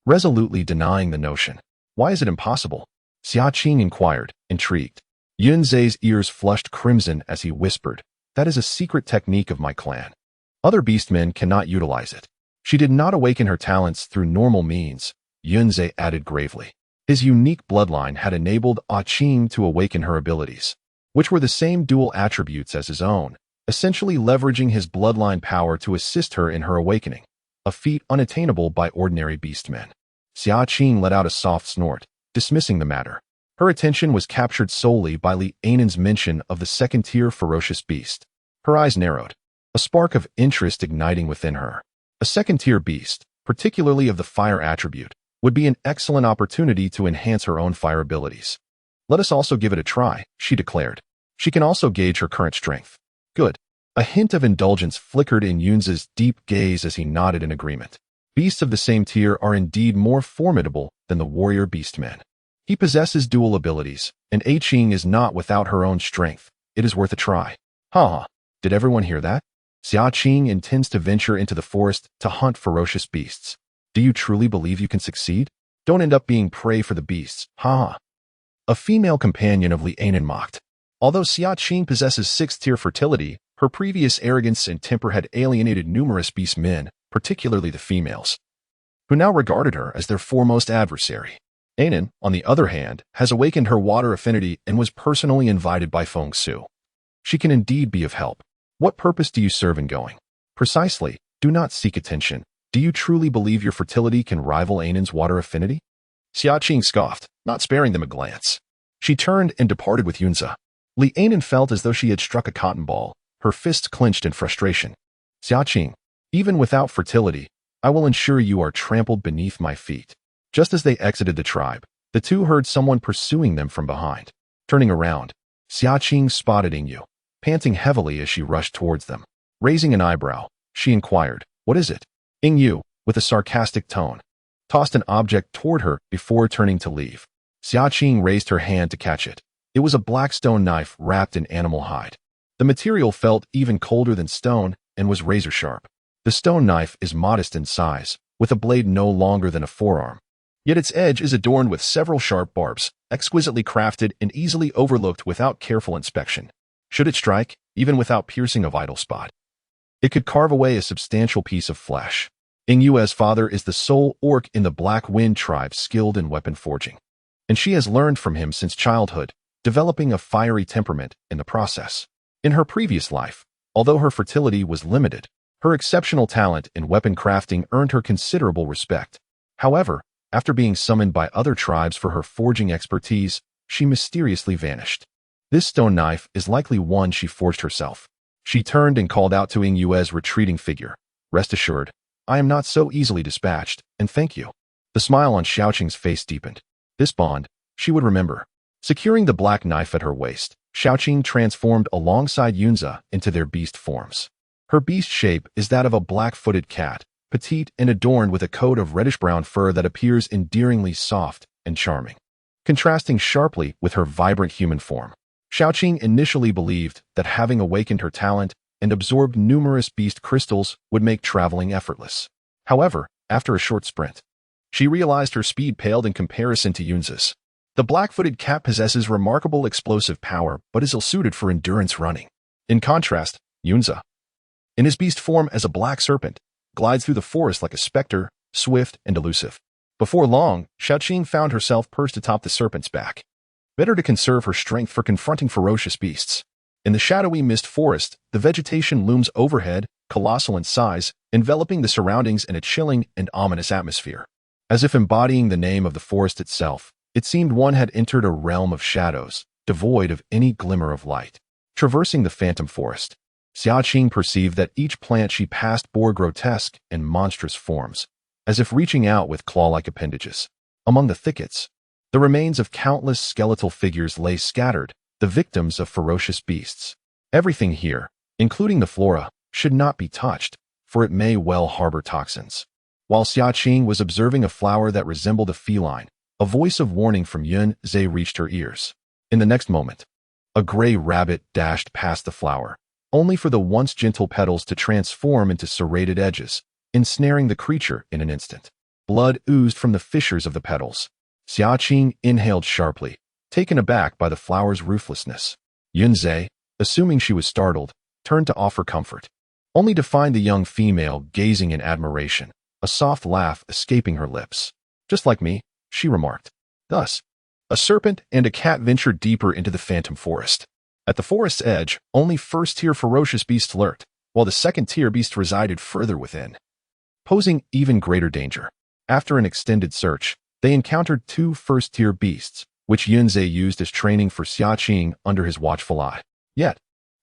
resolutely denying the notion. Why is it impossible? Xia Qing inquired, intrigued. Yunzhe's ears flushed crimson as he whispered, that is a secret technique of my clan. Other beastmen cannot utilize it. She did not awaken her talents through normal means, Yunzhe added gravely. His unique bloodline had enabled Qing to awaken her abilities, which were the same dual attributes as his own, essentially leveraging his bloodline power to assist her in her awakening, a feat unattainable by ordinary beastmen. Xia Qing let out a soft snort, dismissing the matter. Her attention was captured solely by Lianin's mention of the second-tier ferocious beast. Her eyes narrowed, a spark of interest igniting within her. A second-tier beast, particularly of the fire attribute, would be an excellent opportunity to enhance her own fire abilities. Let us also give it a try, she declared. She can also gauge her current strength. Good. A hint of indulgence flickered in Yunza's deep gaze as he nodded in agreement. Beasts of the same tier are indeed more formidable than the warrior beastmen. He possesses dual abilities, and Xia Qing is not without her own strength. It is worth a try. Ha! Did everyone hear that? Xia Qing intends to venture into the forest to hunt ferocious beasts. Do you truly believe you can succeed? Don't end up being prey for the beasts. Ha! A female companion of Li Ailing mocked. Although Xia Qing possesses 6th-tier fertility, her previous arrogance and temper had alienated numerous beast men, particularly the females, who now regarded her as their foremost adversary. Ailing, on the other hand, has awakened her water affinity and was personally invited by Feng Su. She can indeed be of help. What purpose do you serve in going? Precisely. Do not seek attention. Do you truly believe your fertility can rival Ailing's water affinity? Xia Qing scoffed, not sparing them a glance. She turned and departed with Yunza. Li Ailing felt as though she had struck a cotton ball, her fists clenched in frustration. Xia Qing, even without fertility, I will ensure you are trampled beneath my feet. Just as they exited the tribe, the two heard someone pursuing them from behind. Turning around, Xia Qing spotted Yu, panting heavily as she rushed towards them. Raising an eyebrow, she inquired, "What is it?" Yu, with a sarcastic tone, tossed an object toward her before turning to leave. Xia Qing raised her hand to catch it. It was a black stone knife wrapped in animal hide. The material felt even colder than stone and was razor-sharp. The stone knife is modest in size, with a blade no longer than a forearm. Yet its edge is adorned with several sharp barbs, exquisitely crafted and easily overlooked without careful inspection. Should it strike, even without piercing a vital spot, it could carve away a substantial piece of flesh. Yu's father is the sole orc in the Black Wind tribe skilled in weapon forging, and she has learned from him since childhood, developing a fiery temperament in the process. In her previous life, although her fertility was limited, her exceptional talent in weapon crafting earned her considerable respect. However, after being summoned by other tribes for her forging expertise, she mysteriously vanished. This stone knife is likely one she forged herself. She turned and called out to Yu's retreating figure. Rest assured, I am not so easily dispatched, and thank you. The smile on Xia Qing's face deepened. This bond, she would remember. Securing the black knife at her waist, Xia Qing transformed alongside Yunza into their beast forms. Her beast shape is that of a black-footed cat, petite and adorned with a coat of reddish-brown fur that appears endearingly soft and charming, contrasting sharply with her vibrant human form. Xia Qing initially believed that having awakened her talent and absorbed numerous beast crystals would make traveling effortless. However, after a short sprint, she realized her speed paled in comparison to Yunza's. The black-footed cat possesses remarkable explosive power but is ill-suited for endurance running. In contrast, Yunza, in his beast form as a black serpent, glides through the forest like a specter, swift and elusive. Before long, Xia Qing found herself perched atop the serpent's back. Better to conserve her strength for confronting ferocious beasts. In the shadowy mist forest, the vegetation looms overhead, colossal in size, enveloping the surroundings in a chilling and ominous atmosphere. As if embodying the name of the forest itself, it seemed one had entered a realm of shadows, devoid of any glimmer of light. Traversing the phantom forest, Xia Qing perceived that each plant she passed bore grotesque and monstrous forms, as if reaching out with claw-like appendages. Among the thickets, the remains of countless skeletal figures lay scattered, the victims of ferocious beasts. Everything here, including the flora, should not be touched, for it may well harbor toxins. While Xia Qing was observing a flower that resembled a feline, a voice of warning from Yun Zhe reached her ears. In the next moment, a gray rabbit dashed past the flower, only for the once gentle petals to transform into serrated edges, ensnaring the creature in an instant. Blood oozed from the fissures of the petals. Xia Qing inhaled sharply, taken aback by the flower's ruthlessness. Yun Zhe, assuming she was startled, turned to offer comfort, only to find the young female gazing in admiration, a soft laugh escaping her lips. Just like me, she remarked. Thus, a serpent and a cat ventured deeper into the phantom forest. At the forest's edge, only first-tier ferocious beasts lurked, while the second-tier beasts resided further within, posing even greater danger. After an extended search, they encountered two first-tier beasts, which Yun Zhe used as training for Xia Qing under his watchful eye. Yet,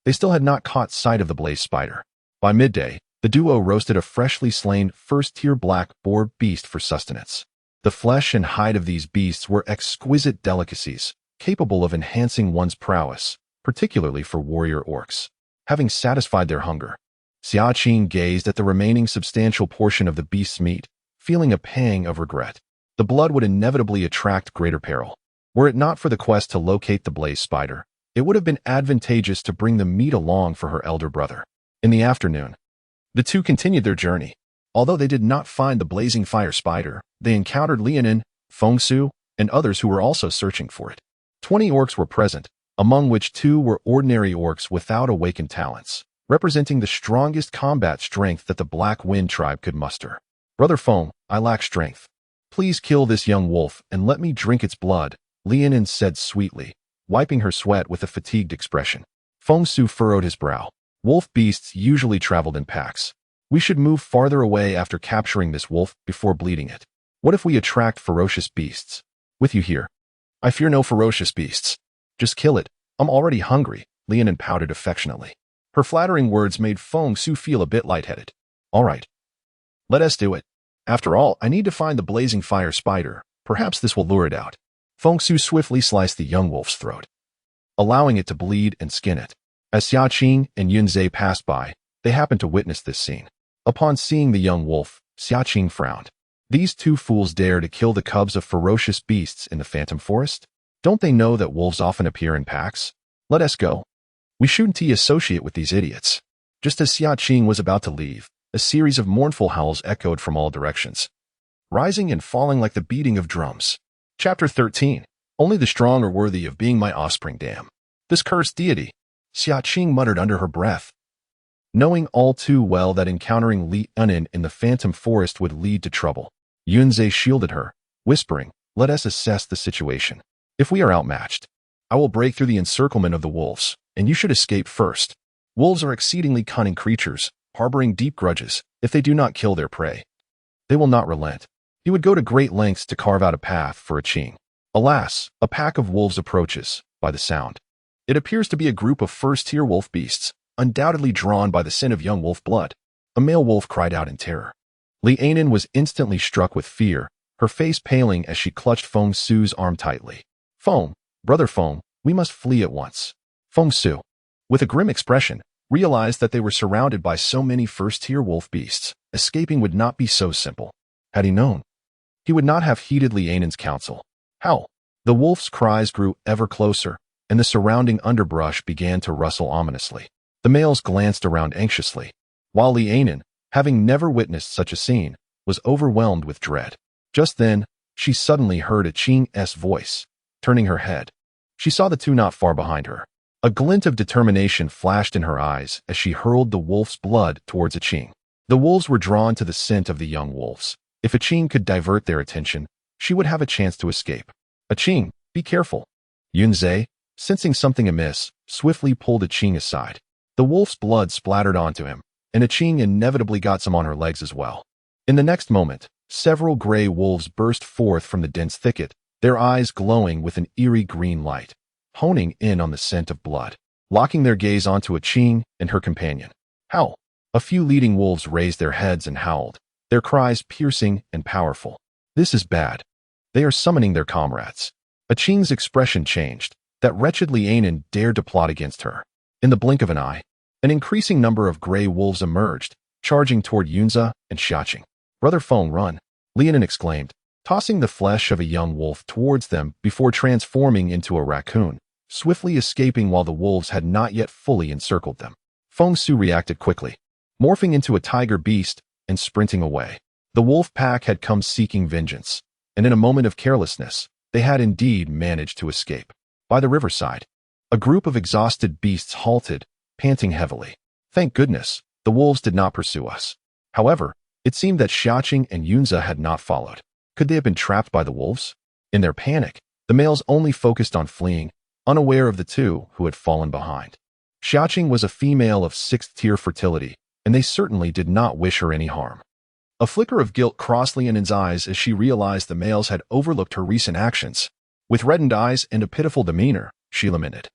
they still had not caught sight of the blaze spider. By midday, the duo roasted a freshly slain first-tier black boar beast for sustenance. The flesh and hide of these beasts were exquisite delicacies, capable of enhancing one's prowess, particularly for warrior orcs. Having satisfied their hunger, Xia Qing gazed at the remaining substantial portion of the beast's meat, feeling a pang of regret. The blood would inevitably attract greater peril. Were it not for the quest to locate the blaze spider, it would have been advantageous to bring the meat along for her elder brother. In the afternoon, the two continued their journey. Although they did not find the blazing fire spider, they encountered Lianin, Fengsu, and others who were also searching for it. 20 orcs were present, among which 2 were ordinary orcs without awakened talents, representing the strongest combat strength that the Black Wind tribe could muster. Brother Feng, I lack strength. Please kill this young wolf and let me drink its blood, Lianin said sweetly, wiping her sweat with a fatigued expression. Fengsu furrowed his brow. Wolf beasts usually traveled in packs. We should move farther away after capturing this wolf before bleeding it. What if we attract ferocious beasts? With you here. I fear no ferocious beasts. Just kill it. I'm already hungry, Lianin pouted affectionately. Her flattering words made Fengsu feel a bit lightheaded. All right. Let us do it. After all, I need to find the blazing fire spider. Perhaps this will lure it out. Fengsu swiftly sliced the young wolf's throat, allowing it to bleed and skin it. As Xia Qing and Yunzhe passed by, they happened to witness this scene. Upon seeing the young wolf, Xia Qing frowned. These 2 fools dare to kill the cubs of ferocious beasts in the Phantom Forest? Don't they know that wolves often appear in packs? Let us go. We shouldn't associate with these idiots. Just as Xia Qing was about to leave, a series of mournful howls echoed from all directions, rising and falling like the beating of drums. Chapter 13. Only the strong are worthy of being my offspring. Damn. This cursed deity, Xia Qing muttered under her breath, knowing all too well that encountering Li Unin in the Phantom Forest would lead to trouble. Yunzhe shielded her, whispering, let us assess the situation. If we are outmatched, I will break through the encirclement of the wolves, and you should escape first. Wolves are exceedingly cunning creatures, harboring deep grudges. If they do not kill their prey, they will not relent. He would go to great lengths to carve out a path for a Qing. Alas, a pack of wolves approaches, by the sound. It appears to be a group of first-tier wolf beasts, undoubtedly drawn by the sin of young wolf blood. A male wolf cried out in terror. Lianin was instantly struck with fear, her face paling as she clutched Fengsu's arm tightly. Feng, brother Feng, we must flee at once. Fengsu, with a grim expression, realized that they were surrounded by so many first-tier wolf beasts. Escaping would not be so simple. Had he known, he would not have heeded Lianin's counsel. How? The wolf's cries grew ever closer, and the surrounding underbrush began to rustle ominously. The males glanced around anxiously, while Lianin, having never witnessed such a scene, was overwhelmed with dread. Just then, she suddenly heard a Qing's voice. Turning her head, she saw the 2 not far behind her. A glint of determination flashed in her eyes as she hurled the wolf's blood towards a Qing. The wolves were drawn to the scent of the young wolves. If a Qing could divert their attention, she would have a chance to escape. A Qing, be careful. Yunzhe, sensing something amiss, swiftly pulled a Qing aside. The wolf's blood splattered onto him, and a Qing inevitably got some on her legs as well. In the next moment, several gray wolves burst forth from the dense thicket, their eyes glowing with an eerie green light, honing in on the scent of blood, locking their gaze onto a Qing and her companion. Howl! A few leading wolves raised their heads and howled, their cries piercing and powerful. This is bad. They are summoning their comrades. A Qing's expression changed. That wretched Lianin dared to plot against her. In the blink of an eye, an increasing number of gray wolves emerged, charging toward Yunzhe and Xia Qing. Brother Feng, run! Lianin exclaimed, tossing the flesh of a young wolf towards them before transforming into a raccoon, swiftly escaping while the wolves had not yet fully encircled them. Fengsu reacted quickly, morphing into a tiger beast and sprinting away. The wolf pack had come seeking vengeance, and in a moment of carelessness, they had indeed managed to escape. By the riverside, a group of exhausted beasts halted, panting heavily. Thank goodness, the wolves did not pursue us. However, it seemed that Xia Qing and Yunzhe had not followed. Could they have been trapped by the wolves? In their panic, the males only focused on fleeing, unaware of the 2 who had fallen behind. Xia Qing was a female of 6th-tier fertility, and they certainly did not wish her any harm. A flicker of guilt crossed Lianin's eyes as she realized the males had overlooked her recent actions. With reddened eyes and a pitiful demeanor, she lamented.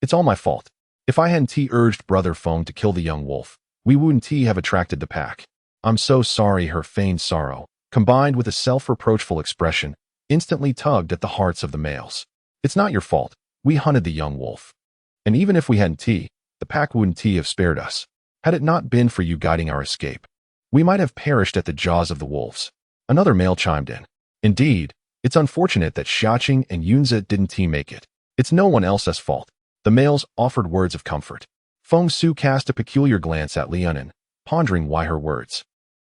It's all my fault. If I hadn't urged Brother Feng to kill the young wolf, we wouldn't have attracted the pack. I'm so sorry. Her feigned sorrow, combined with a self-reproachful expression, instantly tugged at the hearts of the males. It's not your fault. We hunted the young wolf. And even if we hadn't, the pack wouldn't have spared us. Had it not been for you guiding our escape, we might have perished at the jaws of the wolves. Another male chimed in. Indeed, it's unfortunate that Xia Qing and Yunze didn't make it. It's no one else's fault. The males offered words of comfort. Feng Su cast a peculiar glance at Liaonan, pondering why her words,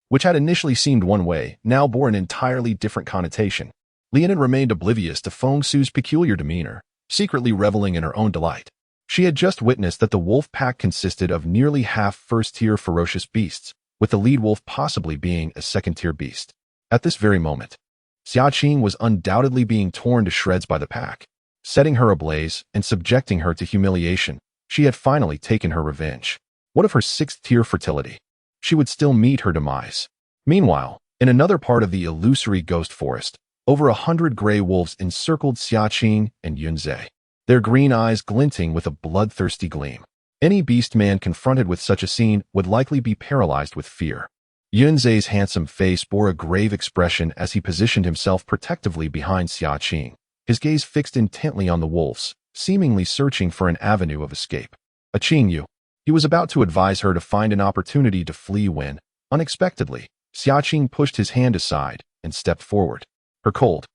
which had initially seemed one way, now bore an entirely different connotation. Liaonan remained oblivious to Feng Su's peculiar demeanor, secretly reveling in her own delight. She had just witnessed that the wolf pack consisted of nearly half first-tier ferocious beasts, with the lead wolf possibly being a second-tier beast. At this very moment, Xia Qing was undoubtedly being torn to shreds by the pack. Setting her ablaze and subjecting her to humiliation, she had finally taken her revenge. What of her sixth-tier fertility? She would still meet her demise. Meanwhile, in another part of the illusory ghost forest, over 100 gray wolves encircled Xia Qing and Yunze, their green eyes glinting with a bloodthirsty gleam. Any beast man confronted with such a scene would likely be paralyzed with fear. Yunze's handsome face bore a grave expression as he positioned himself protectively behind Xia Qing, his gaze fixed intently on the wolves, seemingly searching for an avenue of escape. Qing Yu. He was about to advise her to find an opportunity to flee when, unexpectedly, Xia Qing pushed his hand aside and stepped forward. Her cold,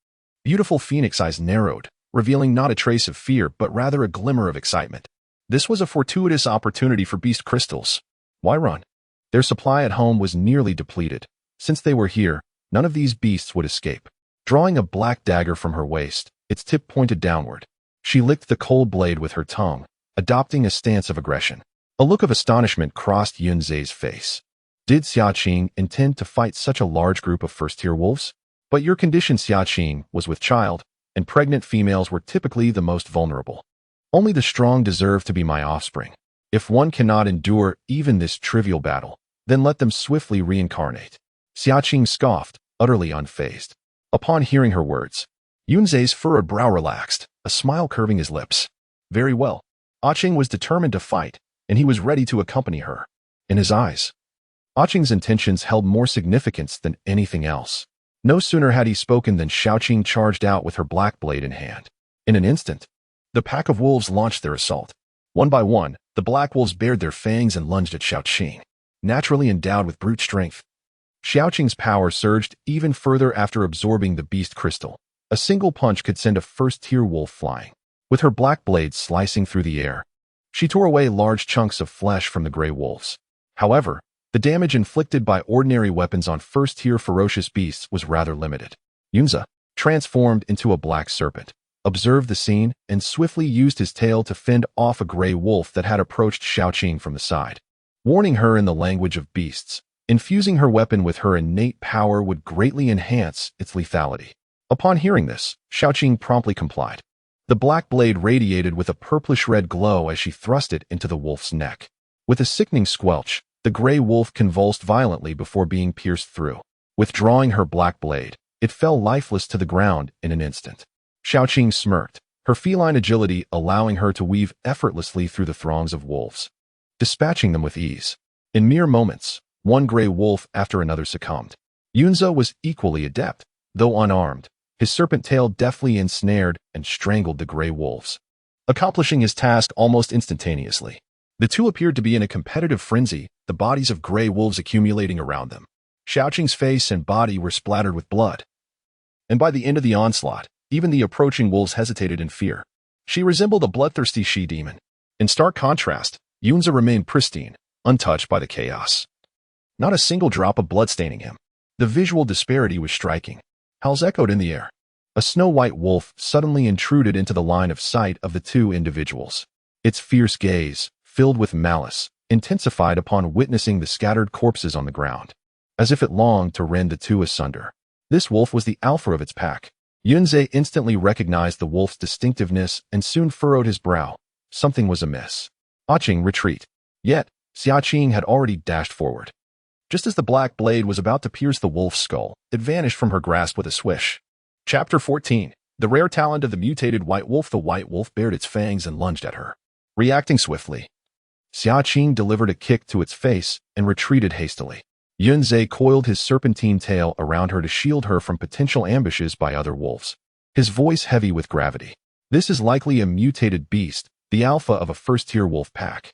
beautiful phoenix eyes narrowed, revealing not a trace of fear but rather a glimmer of excitement. This was a fortuitous opportunity for beast crystals. Why run? Their supply at home was nearly depleted. Since they were here, none of these beasts would escape. Drawing a black dagger from her waist, its tip pointed downward, she licked the cold blade with her tongue, adopting a stance of aggression. A look of astonishment crossed Yunze's face. Did Xia Qing intend to fight such a large group of first-tier wolves? But your condition, Xia Qing, was with child, and pregnant females were typically the most vulnerable. Only the strong deserve to be my offspring. If one cannot endure even this trivial battle, then let them swiftly reincarnate. Xia Qing scoffed, utterly unfazed. Upon hearing her words, Yunze's furrowed brow relaxed, a smile curving his lips. Very well. Qing was determined to fight, and he was ready to accompany her. In his eyes, Qing's intentions held more significance than anything else. No sooner had he spoken than Xia Qing charged out with her black blade in hand. In an instant, the pack of wolves launched their assault. One by one, the black wolves bared their fangs and lunged at Xia Qing. Naturally endowed with brute strength, Xia Qing's power surged even further after absorbing the beast crystal. A single punch could send a first-tier wolf flying. With her black blade slicing through the air, she tore away large chunks of flesh from the gray wolves. However, the damage inflicted by ordinary weapons on first-tier ferocious beasts was rather limited. Yunze, transformed into a black serpent, observed the scene and swiftly used his tail to fend off a gray wolf that had approached Xia Qing from the side. Warning her in the language of beasts, infusing her weapon with her innate power would greatly enhance its lethality. Upon hearing this, Xia Qing promptly complied. The black blade radiated with a purplish-red glow as she thrust it into the wolf's neck. With a sickening squelch, the gray wolf convulsed violently before being pierced through. Withdrawing her black blade, it fell lifeless to the ground in an instant. Xia Qing smirked, her feline agility allowing her to weave effortlessly through the throngs of wolves, dispatching them with ease. In mere moments, one gray wolf after another succumbed. Yunze was equally adept, though unarmed. His serpent tail deftly ensnared and strangled the gray wolves, accomplishing his task almost instantaneously. The two appeared to be in a competitive frenzy, the bodies of gray wolves accumulating around them. Xia Qing's face and body were splattered with blood. And by the end of the onslaught, even the approaching wolves hesitated in fear. She resembled a bloodthirsty she-demon. In stark contrast, Yunze remained pristine, untouched by the chaos. Not a single drop of blood staining him. The visual disparity was striking. Howls echoed in the air. A snow-white wolf suddenly intruded into the line of sight of the two individuals. Its fierce gaze, filled with malice, intensified upon witnessing the scattered corpses on the ground, as if it longed to rend the two asunder. This wolf was the alpha of its pack. Yunze instantly recognized the wolf's distinctiveness and soon furrowed his brow. Something was amiss. Qing retreat. Yet, Xia Qing had already dashed forward. Just as the black blade was about to pierce the wolf's skull, it vanished from her grasp with a swish. Chapter 14. The rare talent of the mutated white wolf. The white wolf bared its fangs and lunged at her. Reacting swiftly, Xia Qing delivered a kick to its face and retreated hastily. Yunze coiled his serpentine tail around her to shield her from potential ambushes by other wolves, his voice heavy with gravity. This is likely a mutated beast, the alpha of a first-tier wolf pack.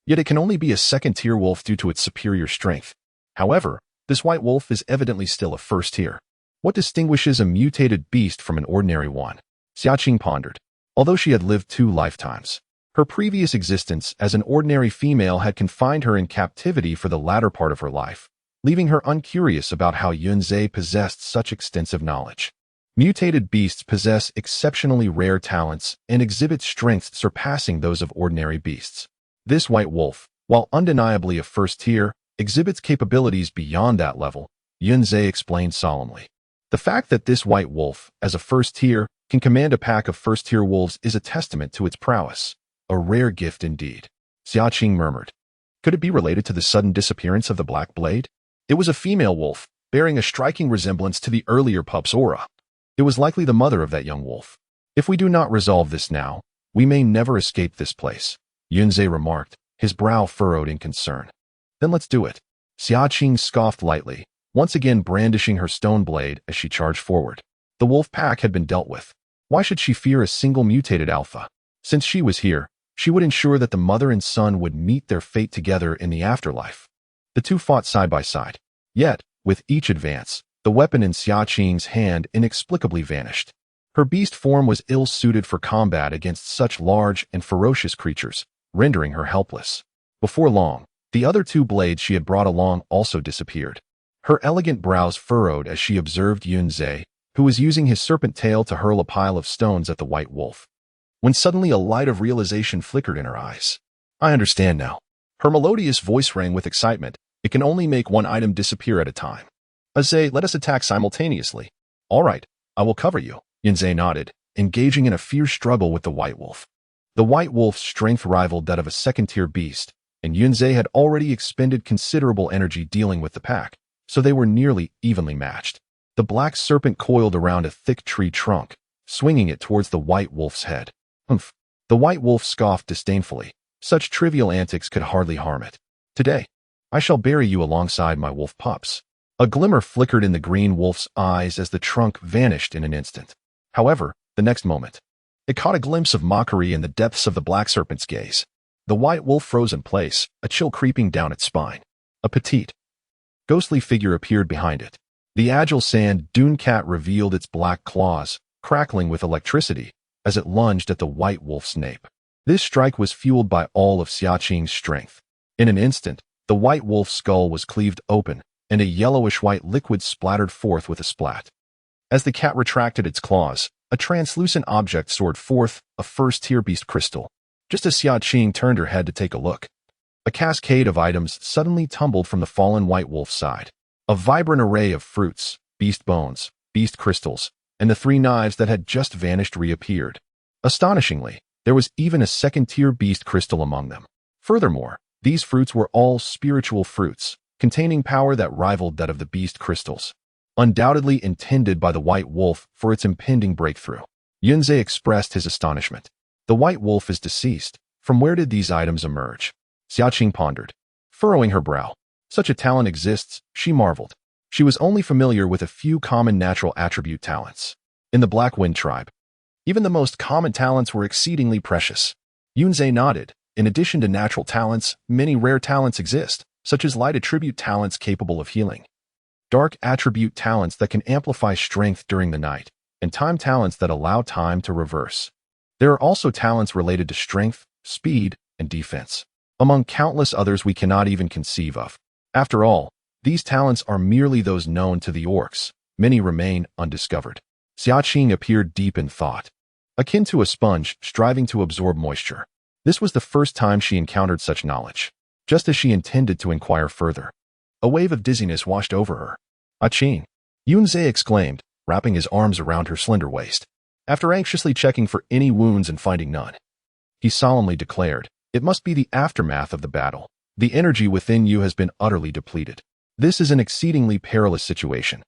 Yet it can only be a second-tier wolf due to its superior strength. However, this white wolf is evidently still a first-tier. What distinguishes a mutated beast from an ordinary one? Xia Qing pondered. Although she had lived 2 lifetimes, her previous existence as an ordinary female had confined her in captivity for the latter part of her life, leaving her uncurious about how Yunzhe possessed such extensive knowledge. Mutated beasts possess exceptionally rare talents and exhibit strengths surpassing those of ordinary beasts. This white wolf, while undeniably a first tier, exhibits capabilities beyond that level, Yunzhe explained solemnly. The fact that this white wolf, as a first tier, can command a pack of first-tier wolves is a testament to its prowess. A rare gift indeed. Xia Qing murmured. Could it be related to the sudden disappearance of the Black Blade? It was a female wolf, bearing a striking resemblance to the earlier pup's aura. It was likely the mother of that young wolf. If we do not resolve this now, we may never escape this place, Yunzhe remarked, his brow furrowed in concern. Then let's do it. Xia Qing scoffed lightly, once again brandishing her stone blade as she charged forward. The wolf pack had been dealt with. Why should she fear a single mutated alpha? Since she was here, she would ensure that the mother and son would meet their fate together in the afterlife. The two fought side by side. Yet, with each advance, the weapon in Xia Qing's hand inexplicably vanished. Her beast form was ill-suited for combat against such large and ferocious creatures, rendering her helpless. Before long, the other 2 blades she had brought along also disappeared. Her elegant brows furrowed as she observed Yunzhe, who was using his serpent tail to hurl a pile of stones at the white wolf. When suddenly a light of realization flickered in her eyes. I understand now. Her melodious voice rang with excitement. It can only make one item disappear at a time. Azay, let us attack simultaneously. All right, I will cover you. Yunzhe nodded, engaging in a fierce struggle with the white wolf. The white wolf's strength rivaled that of a second-tier beast, and Yunzhe had already expended considerable energy dealing with the pack, so they were nearly evenly matched. The black serpent coiled around a thick tree trunk, swinging it towards the white wolf's head. Humph! The white wolf scoffed disdainfully. Such trivial antics could hardly harm it. Today, I shall bury you alongside my wolf pups. A glimmer flickered in the green wolf's eyes as the trunk vanished in an instant. However, the next moment, it caught a glimpse of mockery in the depths of the black serpent's gaze. The white wolf froze in place, a chill creeping down its spine. A petite, ghostly figure appeared behind it. The agile sand dune cat revealed its black claws, crackling with electricity, as it lunged at the white wolf's nape. This strike was fueled by all of Xia Qing's strength. In an instant, the white wolf's skull was cleaved open, and a yellowish-white liquid splattered forth with a splat. As the cat retracted its claws, a translucent object soared forth, a first-tier beast crystal. Just as Xia Qing turned her head to take a look, a cascade of items suddenly tumbled from the fallen white wolf's side. A vibrant array of fruits, beast bones, beast crystals, and the 3 knives that had just vanished reappeared. Astonishingly, there was even a second-tier beast crystal among them. Furthermore, these fruits were all spiritual fruits, containing power that rivaled that of the beast crystals, undoubtedly intended by the white wolf for its impending breakthrough. Yunzhe expressed his astonishment. The white wolf is deceased. From where did these items emerge? Xia Qing pondered, furrowing her brow. Such a talent exists, she marveled. She was only familiar with a few common natural attribute talents. In the Black Wind tribe, even the most common talents were exceedingly precious. Yunzhe nodded. In addition to natural talents, many rare talents exist, such as light attribute talents capable of healing, dark attribute talents that can amplify strength during the night, and time talents that allow time to reverse. There are also talents related to strength, speed, and defense, among countless others we cannot even conceive of. After all, these talents are merely those known to the orcs. Many remain undiscovered. Xia Qing appeared deep in thought, akin to a sponge striving to absorb moisture. This was the first time she encountered such knowledge. Just as she intended to inquire further, a wave of dizziness washed over her. "Ah Qing!" Yunzhe exclaimed, wrapping his arms around her slender waist. After anxiously checking for any wounds and finding none, he solemnly declared, "It must be the aftermath of the battle. The energy within you has been utterly depleted. This is an exceedingly perilous situation.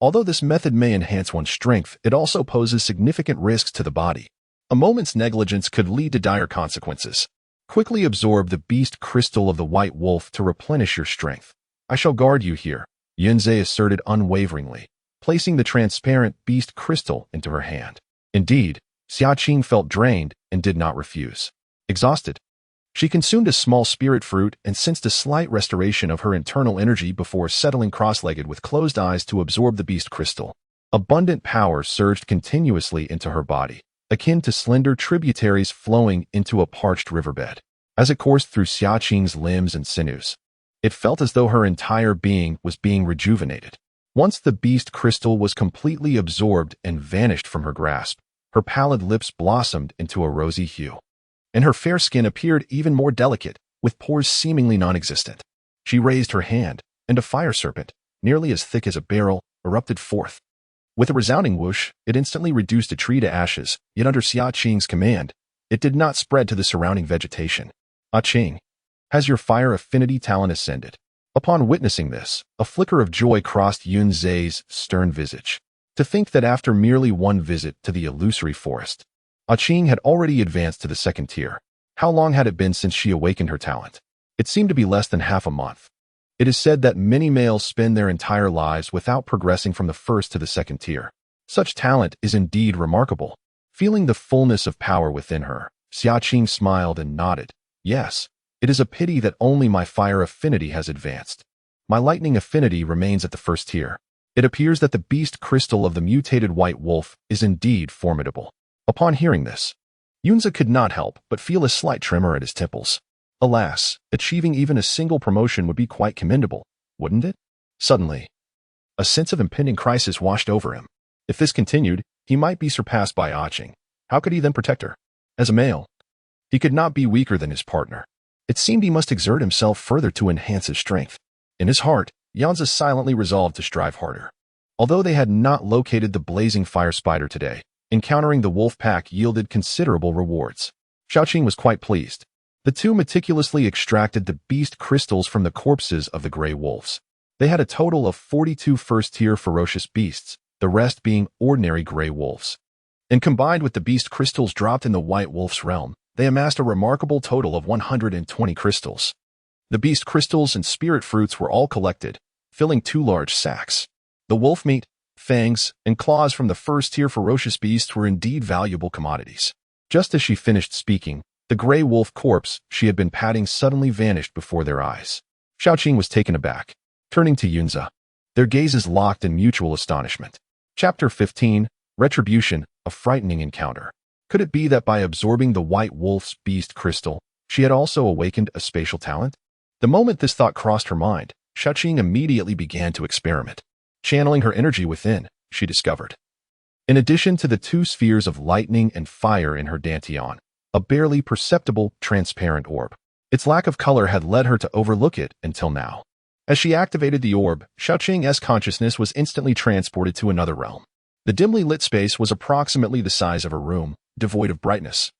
Although this method may enhance one's strength, it also poses significant risks to the body. A moment's negligence could lead to dire consequences. Quickly absorb the beast crystal of the white wolf to replenish your strength. I shall guard you here," Yunzhe asserted unwaveringly, placing the transparent beast crystal into her hand. Indeed, Xia Qing felt drained and did not refuse. Exhausted, she consumed a small spirit fruit and sensed a slight restoration of her internal energy before settling cross-legged with closed eyes to absorb the beast crystal. Abundant power surged continuously into her body, akin to slender tributaries flowing into a parched riverbed. As it coursed through Xia Qing's limbs and sinews, it felt as though her entire being was being rejuvenated. Once the beast crystal was completely absorbed and vanished from her grasp, her pallid lips blossomed into a rosy hue, and her fair skin appeared even more delicate, with pores seemingly non-existent. She raised her hand, and a fire serpent, nearly as thick as a barrel, erupted forth. With a resounding whoosh, it instantly reduced a tree to ashes, yet under Xia Qing's command, it did not spread to the surrounding vegetation. "Ah Qing, has your fire affinity talent ascended?" Upon witnessing this, a flicker of joy crossed Yun Zhe's stern visage. To think that after merely one visit to the illusory forest, Ah Qing had already advanced to the second tier. How long had it been since she awakened her talent? It seemed to be less than half a month. It is said that many males spend their entire lives without progressing from the first to the second tier. Such talent is indeed remarkable. Feeling the fullness of power within her, Xia Qing smiled and nodded. "Yes, it is a pity that only my fire affinity has advanced. My lightning affinity remains at the first tier. It appears that the beast crystal of the mutated white wolf is indeed formidable." Upon hearing this, Yunza could not help but feel a slight tremor at his temples. Alas, achieving even a single promotion would be quite commendable, wouldn't it? Suddenly, a sense of impending crisis washed over him. If this continued, he might be surpassed by Ah Qing. How could he then protect her? As a male, he could not be weaker than his partner. It seemed he must exert himself further to enhance his strength. In his heart, Yanza silently resolved to strive harder. Although they had not located the blazing fire spider today, encountering the wolf pack yielded considerable rewards. Xia Qing was quite pleased. The two meticulously extracted the beast crystals from the corpses of the gray wolves. They had a total of 42 first-tier ferocious beasts, the rest being ordinary gray wolves. And combined with the beast crystals dropped in the white wolf's realm, they amassed a remarkable total of 120 crystals. The beast crystals and spirit fruits were all collected, filling 2 large sacks. The wolf meat, fangs, and claws from the first-tier ferocious beasts were indeed valuable commodities. Just as she finished speaking, the gray wolf corpse she had been patting suddenly vanished before their eyes. Xia Qing was taken aback. Turning to Yunza, their gazes locked in mutual astonishment. Chapter 15, Retribution, a frightening encounter. Could it be that by absorbing the white wolf's beast crystal, she had also awakened a spatial talent? The moment this thought crossed her mind, Xia Qing immediately began to experiment. Channeling her energy within, she discovered, in addition to the 2 spheres of lightning and fire in her dantian, a barely perceptible, transparent orb. Its lack of color had led her to overlook it until now. As she activated the orb, Xia Qing's consciousness was instantly transported to another realm. The dimly lit space was approximately the size of a room, devoid of brightness.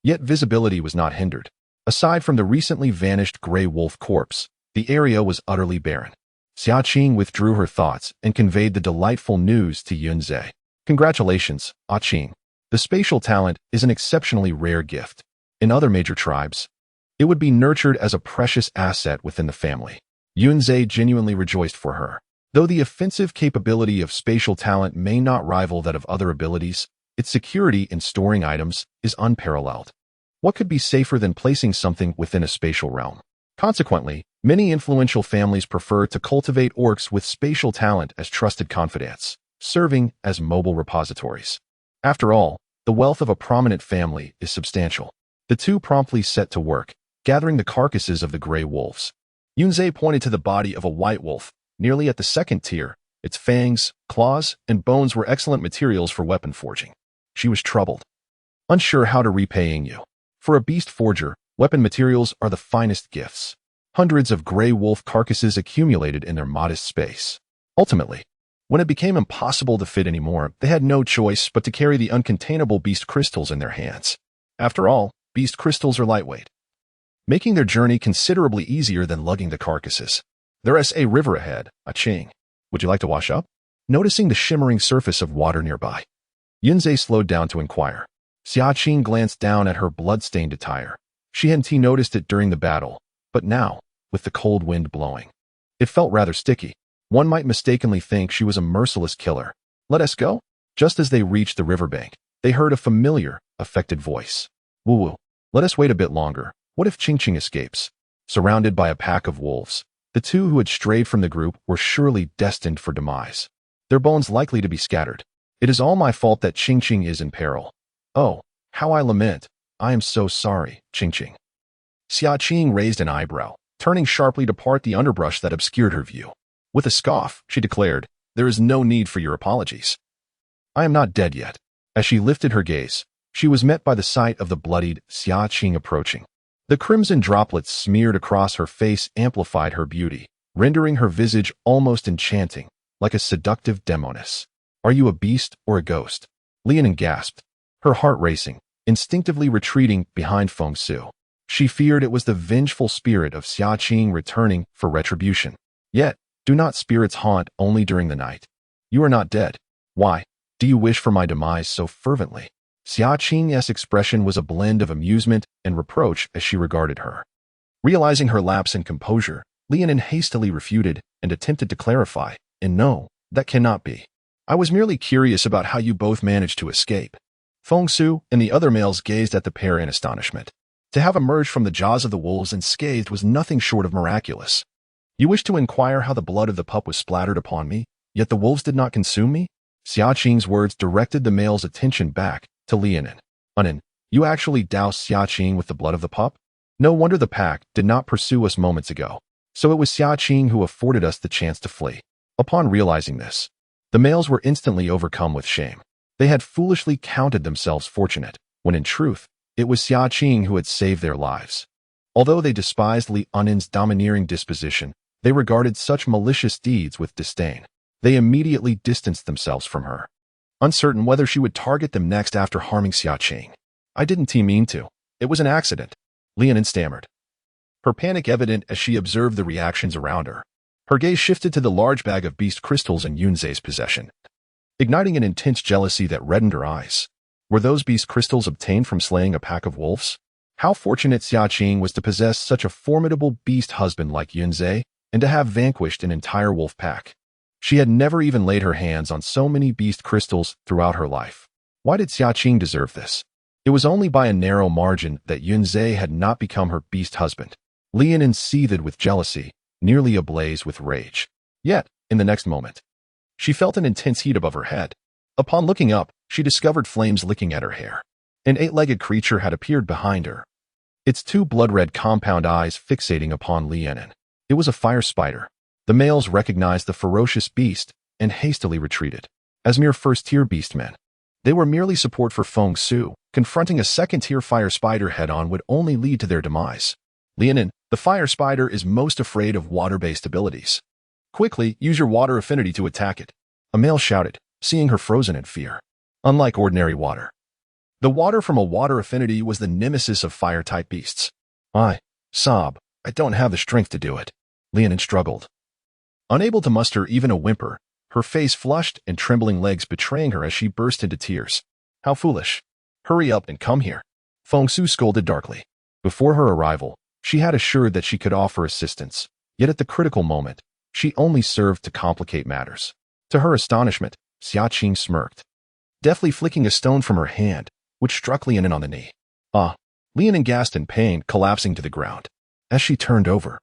Yet visibility was not hindered. Aside from the recently vanished gray wolf corpse, the area was utterly barren. Xia Qing withdrew her thoughts and conveyed the delightful news to Yunze. "Congratulations, Ah Qing. The spatial talent is an exceptionally rare gift. In other major tribes, it would be nurtured as a precious asset within the family." Yunze genuinely rejoiced for her. Though the offensive capability of spatial talent may not rival that of other abilities, its security in storing items is unparalleled. What could be safer than placing something within a spatial realm? Consequently, many influential families prefer to cultivate orcs with spatial talent as trusted confidants, serving as mobile repositories. After all, the wealth of a prominent family is substantial. The two promptly set to work, gathering the carcasses of the gray wolves. Yunze pointed to the body of a white wolf, nearly at the second tier. Its fangs, claws, and bones were excellent materials for weapon forging. She was troubled, unsure how to repaying you. For a beast forger, weapon materials are the finest gifts. Hundreds of gray wolf carcasses accumulated in their modest space. Ultimately, when it became impossible to fit anymore, they had no choice but to carry the uncontainable beast crystals in their hands. After all, beast crystals are lightweight, making their journey considerably easier than lugging the carcasses. There is a river ahead, Ah Qing. Would you like to wash up? Noticing the shimmering surface of water nearby, Yunze slowed down to inquire. Xia Qing glanced down at her blood-stained attire. She hadn't noticed it during the battle, but now, with the cold wind blowing, it felt rather sticky. One might mistakenly think she was a merciless killer. "Let us go?" Just as they reached the riverbank, they heard a familiar, affected voice. Woo-woo. Let us wait a bit longer. What if Xia Qing escapes? Surrounded by a pack of wolves, the two who had strayed from the group were surely destined for demise. Their bones likely to be scattered. It is all my fault that Xia Qing is in peril. Oh, how I lament. I am so sorry, Xia Qing. Xia Qing raised an eyebrow, turning sharply to part the underbrush that obscured her view. With a scoff, she declared, "There is no need for your apologies. I am not dead yet." As she lifted her gaze, she was met by the sight of the bloodied Xia Qing approaching. The crimson droplets smeared across her face amplified her beauty, rendering her visage almost enchanting, like a seductive demoness. "Are you a beast or a ghost?" Lianin gasped, her heart racing, instinctively retreating behind Feng Su. She feared it was the vengeful spirit of Xia Qing returning for retribution. Yet, do not spirits haunt only during the night? You are not dead. Why do you wish for my demise so fervently? Xia Qing's expression was a blend of amusement and reproach as she regarded her. Realizing her lapse in composure, Lianin hastily refuted and attempted to clarify, "And no, that cannot be. I was merely curious about how you both managed to escape." Feng Su and the other males gazed at the pair in astonishment. To have emerged from the jaws of the wolves unscathed was nothing short of miraculous. "You wish to inquire how the blood of the pup was splattered upon me, yet the wolves did not consume me?" Xia Qing's words directed the male's attention back to Lianin. "Unin, you actually doused Xia Qing with the blood of the pup? No wonder the pack did not pursue us moments ago. So it was Xia Qing who afforded us the chance to flee." Upon realizing this, the males were instantly overcome with shame. They had foolishly counted themselves fortunate, when in truth, it was Xia Qing who had saved their lives. Although they despised Li Unin's domineering disposition, they regarded such malicious deeds with disdain. They immediately distanced themselves from her, uncertain whether she would target them next after harming Xia Qing. "I didn't mean to. It was an accident," Lianin stammered, her panic evident as she observed the reactions around her. Her gaze shifted to the large bag of beast crystals in Yunzhe's possession, igniting an intense jealousy that reddened her eyes. Were those beast crystals obtained from slaying a pack of wolves? How fortunate Xia Qing was to possess such a formidable beast husband like Yunzhe, and to have vanquished an entire wolf pack. She had never even laid her hands on so many beast crystals throughout her life. Why did Xia Qing deserve this? It was only by a narrow margin that Yunzhe had not become her beast husband. Lianin seethed with jealousy, nearly ablaze with rage. Yet, in the next moment, she felt an intense heat above her head. Upon looking up, she discovered flames licking at her hair. An eight-legged creature had appeared behind her, its two blood-red compound eyes fixating upon Lianin. It was a fire spider. The males recognized the ferocious beast and hastily retreated. As mere first-tier beastmen, they were merely support for Feng Su. Confronting a second-tier fire spider head-on would only lead to their demise. "Lianin, the fire spider is most afraid of water-based abilities. Quickly, use your water affinity to attack it," a male shouted, seeing her frozen in fear. Unlike ordinary water, the water from a water affinity was the nemesis of fire-type beasts. I don't have the strength to do it," Lianin struggled. Unable to muster even a whimper, her face flushed and trembling legs betraying her as she burst into tears. "How foolish. Hurry up and come here," Feng Su scolded darkly. Before her arrival, she had assured that she could offer assistance, yet at the critical moment, she only served to complicate matters. To her astonishment, Xia Qing smirked, deftly flicking a stone from her hand, which struck Lianin on the knee. "Ah!" Lianin gasped in pain, collapsing to the ground. As she turned over,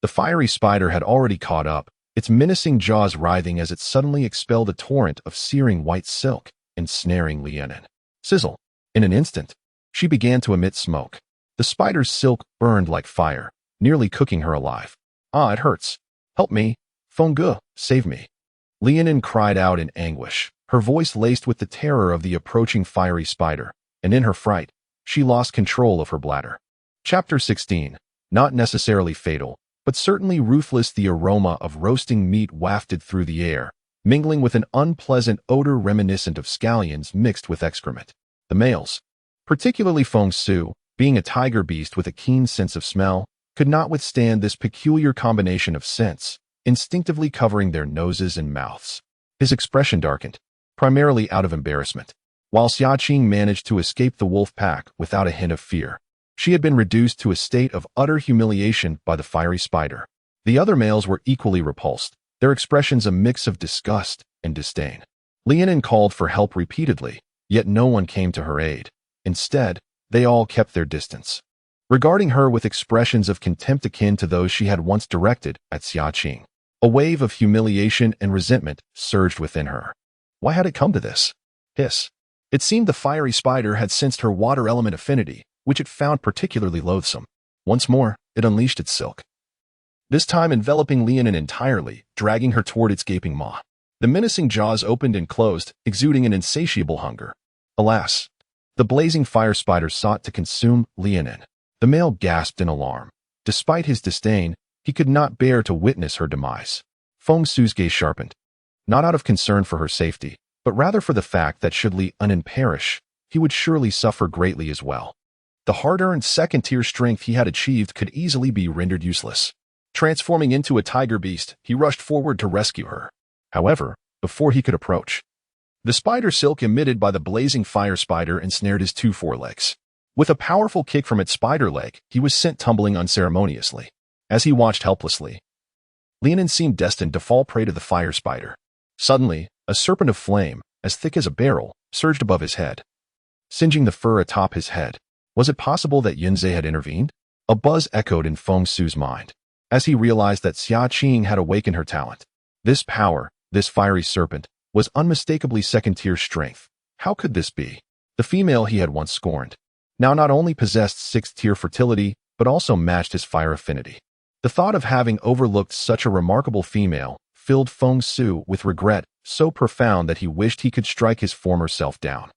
the fiery spider had already caught up, its menacing jaws writhing as it suddenly expelled a torrent of searing white silk, ensnaring Lianin. Sizzle! In an instant, she began to emit smoke. The spider's silk burned like fire, nearly cooking her alive. "Ah, it hurts. Help me. Feng Gu, save me." Lianin cried out in anguish, her voice laced with the terror of the approaching fiery spider, and in her fright, she lost control of her bladder. Chapter 16. Not necessarily fatal, but certainly ruthless. The aroma of roasting meat wafted through the air, mingling with an unpleasant odor reminiscent of scallions mixed with excrement. The males, particularly Feng Su, being a tiger beast with a keen sense of smell, could not withstand this peculiar combination of scents, instinctively covering their noses and mouths. His expression darkened, primarily out of embarrassment. While Xia Qing managed to escape the wolf pack without a hint of fear, she had been reduced to a state of utter humiliation by the fiery spider. The other males were equally repulsed, their expressions a mix of disgust and disdain. Lianin called for help repeatedly, yet no one came to her aid. Instead, they all kept their distance, regarding her with expressions of contempt akin to those she had once directed at Xia Qing. A wave of humiliation and resentment surged within her. Why had it come to this? Hiss. It seemed the fiery spider had sensed her water element affinity, which it found particularly loathsome. Once more, it unleashed its silk, this time enveloping Liaonin entirely, dragging her toward its gaping maw. The menacing jaws opened and closed, exuding an insatiable hunger. Alas, the blazing fire spider sought to consume Liaonin. The male gasped in alarm. Despite his disdain, he could not bear to witness her demise. Feng Su's gaze sharpened, not out of concern for her safety, but rather for the fact that should Liaonin perish, he would surely suffer greatly as well. The hard-earned second-tier strength he had achieved could easily be rendered useless. Transforming into a tiger beast, he rushed forward to rescue her. However, before he could approach, the spider silk emitted by the blazing fire spider ensnared his two forelegs. With a powerful kick from its spider leg, he was sent tumbling unceremoniously. As he watched helplessly, Liaonin seemed destined to fall prey to the fire spider. Suddenly, a serpent of flame, as thick as a barrel, surged above his head, singeing the fur atop his head. Was it possible that Yunze had intervened? A buzz echoed in Feng Su's mind, as he realized that Xia Qing had awakened her talent. This power, this fiery serpent, was unmistakably second-tier strength. How could this be? The female he had once scorned now not only possessed sixth-tier fertility, but also matched his fire affinity. The thought of having overlooked such a remarkable female filled Feng Su with regret so profound that he wished he could strike his former self down.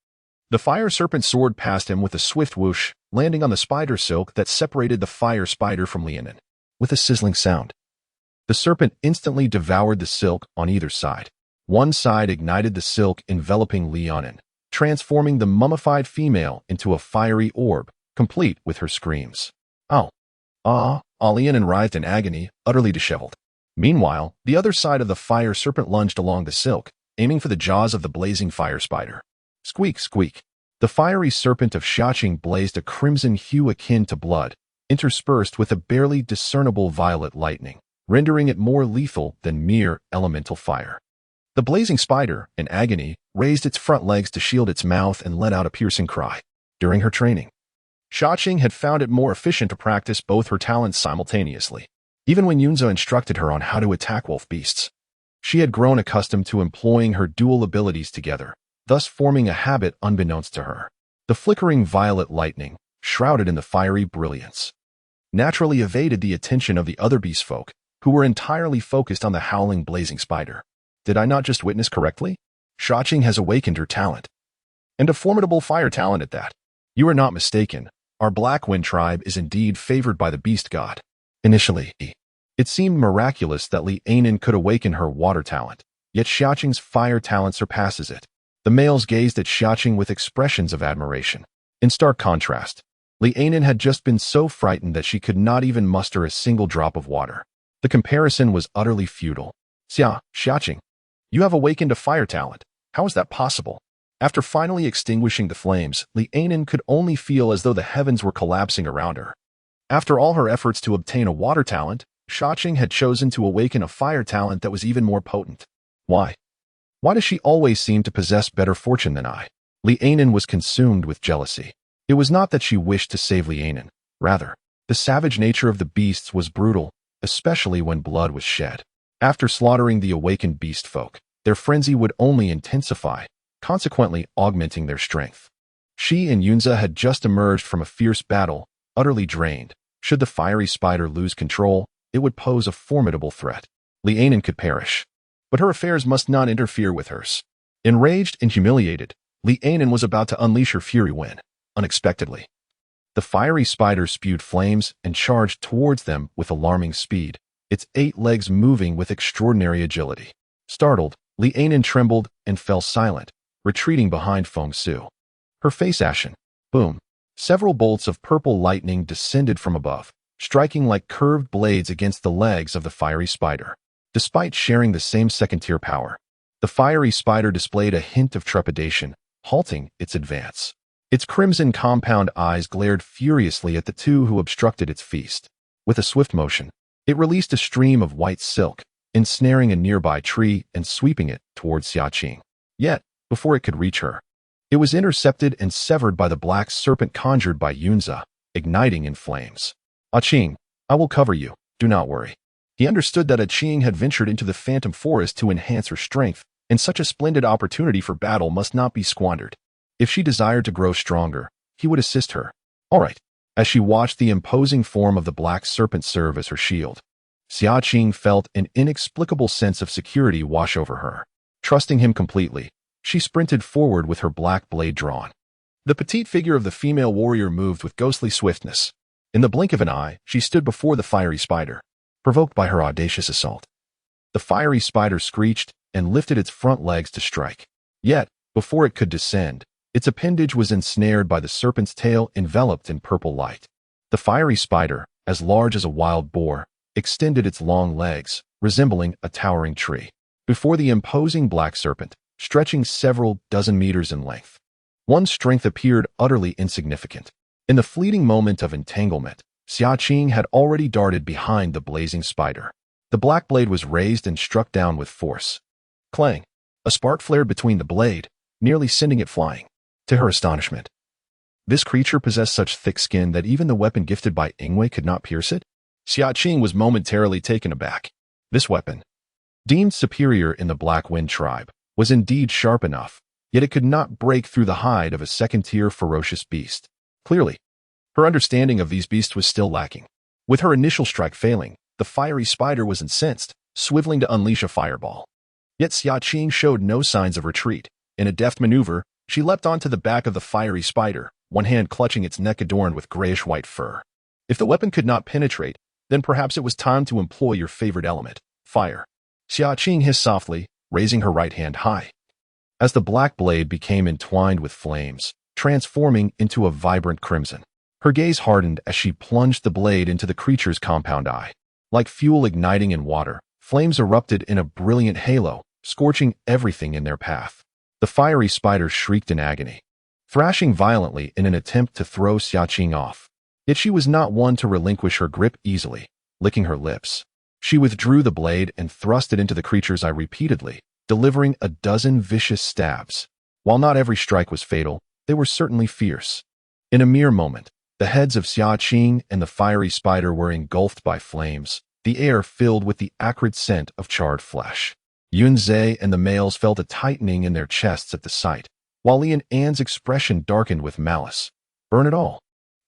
The fire serpent soared past him with a swift whoosh, landing on the spider silk that separated the fire spider from Liaonin. With a sizzling sound, the serpent instantly devoured the silk on either side. One side ignited the silk enveloping Liaonin, transforming the mummified female into a fiery orb, complete with her screams. "Ow! Ah!" Liaonin writhed in agony, utterly disheveled. Meanwhile, the other side of the fire serpent lunged along the silk, aiming for the jaws of the blazing fire spider. Squeak, squeak. The fiery serpent of Xia Qing blazed a crimson hue akin to blood, interspersed with a barely discernible violet lightning, rendering it more lethal than mere elemental fire. The blazing spider, in agony, raised its front legs to shield its mouth and let out a piercing cry. During her training, Xia Qing had found it more efficient to practice both her talents simultaneously. Even when Yunze instructed her on how to attack wolf beasts, she had grown accustomed to employing her dual abilities together, thus forming a habit unbeknownst to her. The flickering violet lightning, shrouded in the fiery brilliance, naturally evaded the attention of the other beast folk, who were entirely focused on the howling blazing spider. Did I not just witness correctly? Xia Qing has awakened her talent, and a formidable fire talent at that. You are not mistaken. Our Black Wind tribe is indeed favored by the beast god. Initially, it seemed miraculous that Liaonin could awaken her water talent, yet Xia Qing's fire talent surpasses it. The males gazed at Xia Qing with expressions of admiration. In stark contrast, Liaonin had just been so frightened that she could not even muster a single drop of water. The comparison was utterly futile. Xia Qing, you have awakened a fire talent. How is that possible? After finally extinguishing the flames, Liaonin could only feel as though the heavens were collapsing around her. After all her efforts to obtain a water talent, Xia Qing had chosen to awaken a fire talent that was even more potent. Why? Why does she always seem to possess better fortune than I? Liaonin was consumed with jealousy. It was not that she wished to save Liaonin. Rather, the savage nature of the beasts was brutal, especially when blood was shed. After slaughtering the awakened beast folk, their frenzy would only intensify, consequently augmenting their strength. She and Yunze had just emerged from a fierce battle, utterly drained. Should the fiery spider lose control, it would pose a formidable threat. Liaonin could perish, but her affairs must not interfere with hers. Enraged and humiliated, Liaonin was about to unleash her fury when, unexpectedly, the fiery spider spewed flames and charged towards them with alarming speed, its 8 legs moving with extraordinary agility. Startled, Liaonin trembled and fell silent, retreating behind Feng Su. Her face ashen. Boom. Several bolts of purple lightning descended from above, striking like curved blades against the legs of the fiery spider. Despite sharing the same second-tier power, the fiery spider displayed a hint of trepidation, halting its advance. Its crimson compound eyes glared furiously at the two who obstructed its feast. With a swift motion, it released a stream of white silk, ensnaring a nearby tree and sweeping it towards Xia Qing. Yet, before it could reach her, It was intercepted and severed by the black serpent conjured by Yunze, igniting in flames. "Xia Qing, I will cover you, do not worry." He understood that Xia Qing had ventured into the phantom forest to enhance her strength, and such a splendid opportunity for battle must not be squandered. If she desired to grow stronger, he would assist her. All right. As she watched the imposing form of the black serpent serve as her shield, Xia Qing felt an inexplicable sense of security wash over her. Trusting him completely, she sprinted forward with her black blade drawn. The petite figure of the female warrior moved with ghostly swiftness. In the blink of an eye, she stood before the fiery spider, provoked by her audacious assault. The fiery spider screeched and lifted its front legs to strike. Yet, before it could descend, its appendage was ensnared by the serpent's tail enveloped in purple light. The fiery spider, as large as a wild boar, extended its long legs, resembling a towering tree, before the imposing black serpent, stretching several dozen meters in length. One's strength appeared utterly insignificant. In the fleeting moment of entanglement, Xia Qing had already darted behind the blazing spider. The black blade was raised and struck down with force. Clang! A spark flared between the blade, nearly sending it flying. To her astonishment, this creature possessed such thick skin that even the weapon gifted by Ingwei could not pierce it. Xia Qing was momentarily taken aback. This weapon, deemed superior in the Black Wind tribe, was indeed sharp enough, yet it could not break through the hide of a second-tier ferocious beast. Clearly, her understanding of these beasts was still lacking. With her initial strike failing, the fiery spider was incensed, swiveling to unleash a fireball. Yet Xia Qing showed no signs of retreat. In a deft maneuver, she leapt onto the back of the fiery spider, one hand clutching its neck adorned with grayish-white fur. If the weapon could not penetrate, then perhaps it was time to employ your favorite element, fire. Xia Qing hissed softly, raising her right hand high. As the black blade became entwined with flames, transforming into a vibrant crimson, her gaze hardened as she plunged the blade into the creature's compound eye. Like fuel igniting in water, flames erupted in a brilliant halo, scorching everything in their path. The fiery spider shrieked in agony, thrashing violently in an attempt to throw Xia Qing off. Yet she was not one to relinquish her grip easily. Licking her lips, she withdrew the blade and thrust it into the creature's eye repeatedly, delivering a dozen vicious stabs. While not every strike was fatal, they were certainly fierce. In a mere moment, the heads of Xia Qing and the fiery spider were engulfed by flames, the air filled with the acrid scent of charred flesh. Yunze and the males felt a tightening in their chests at the sight, while Li and Anne's expression darkened with malice. Burn it all.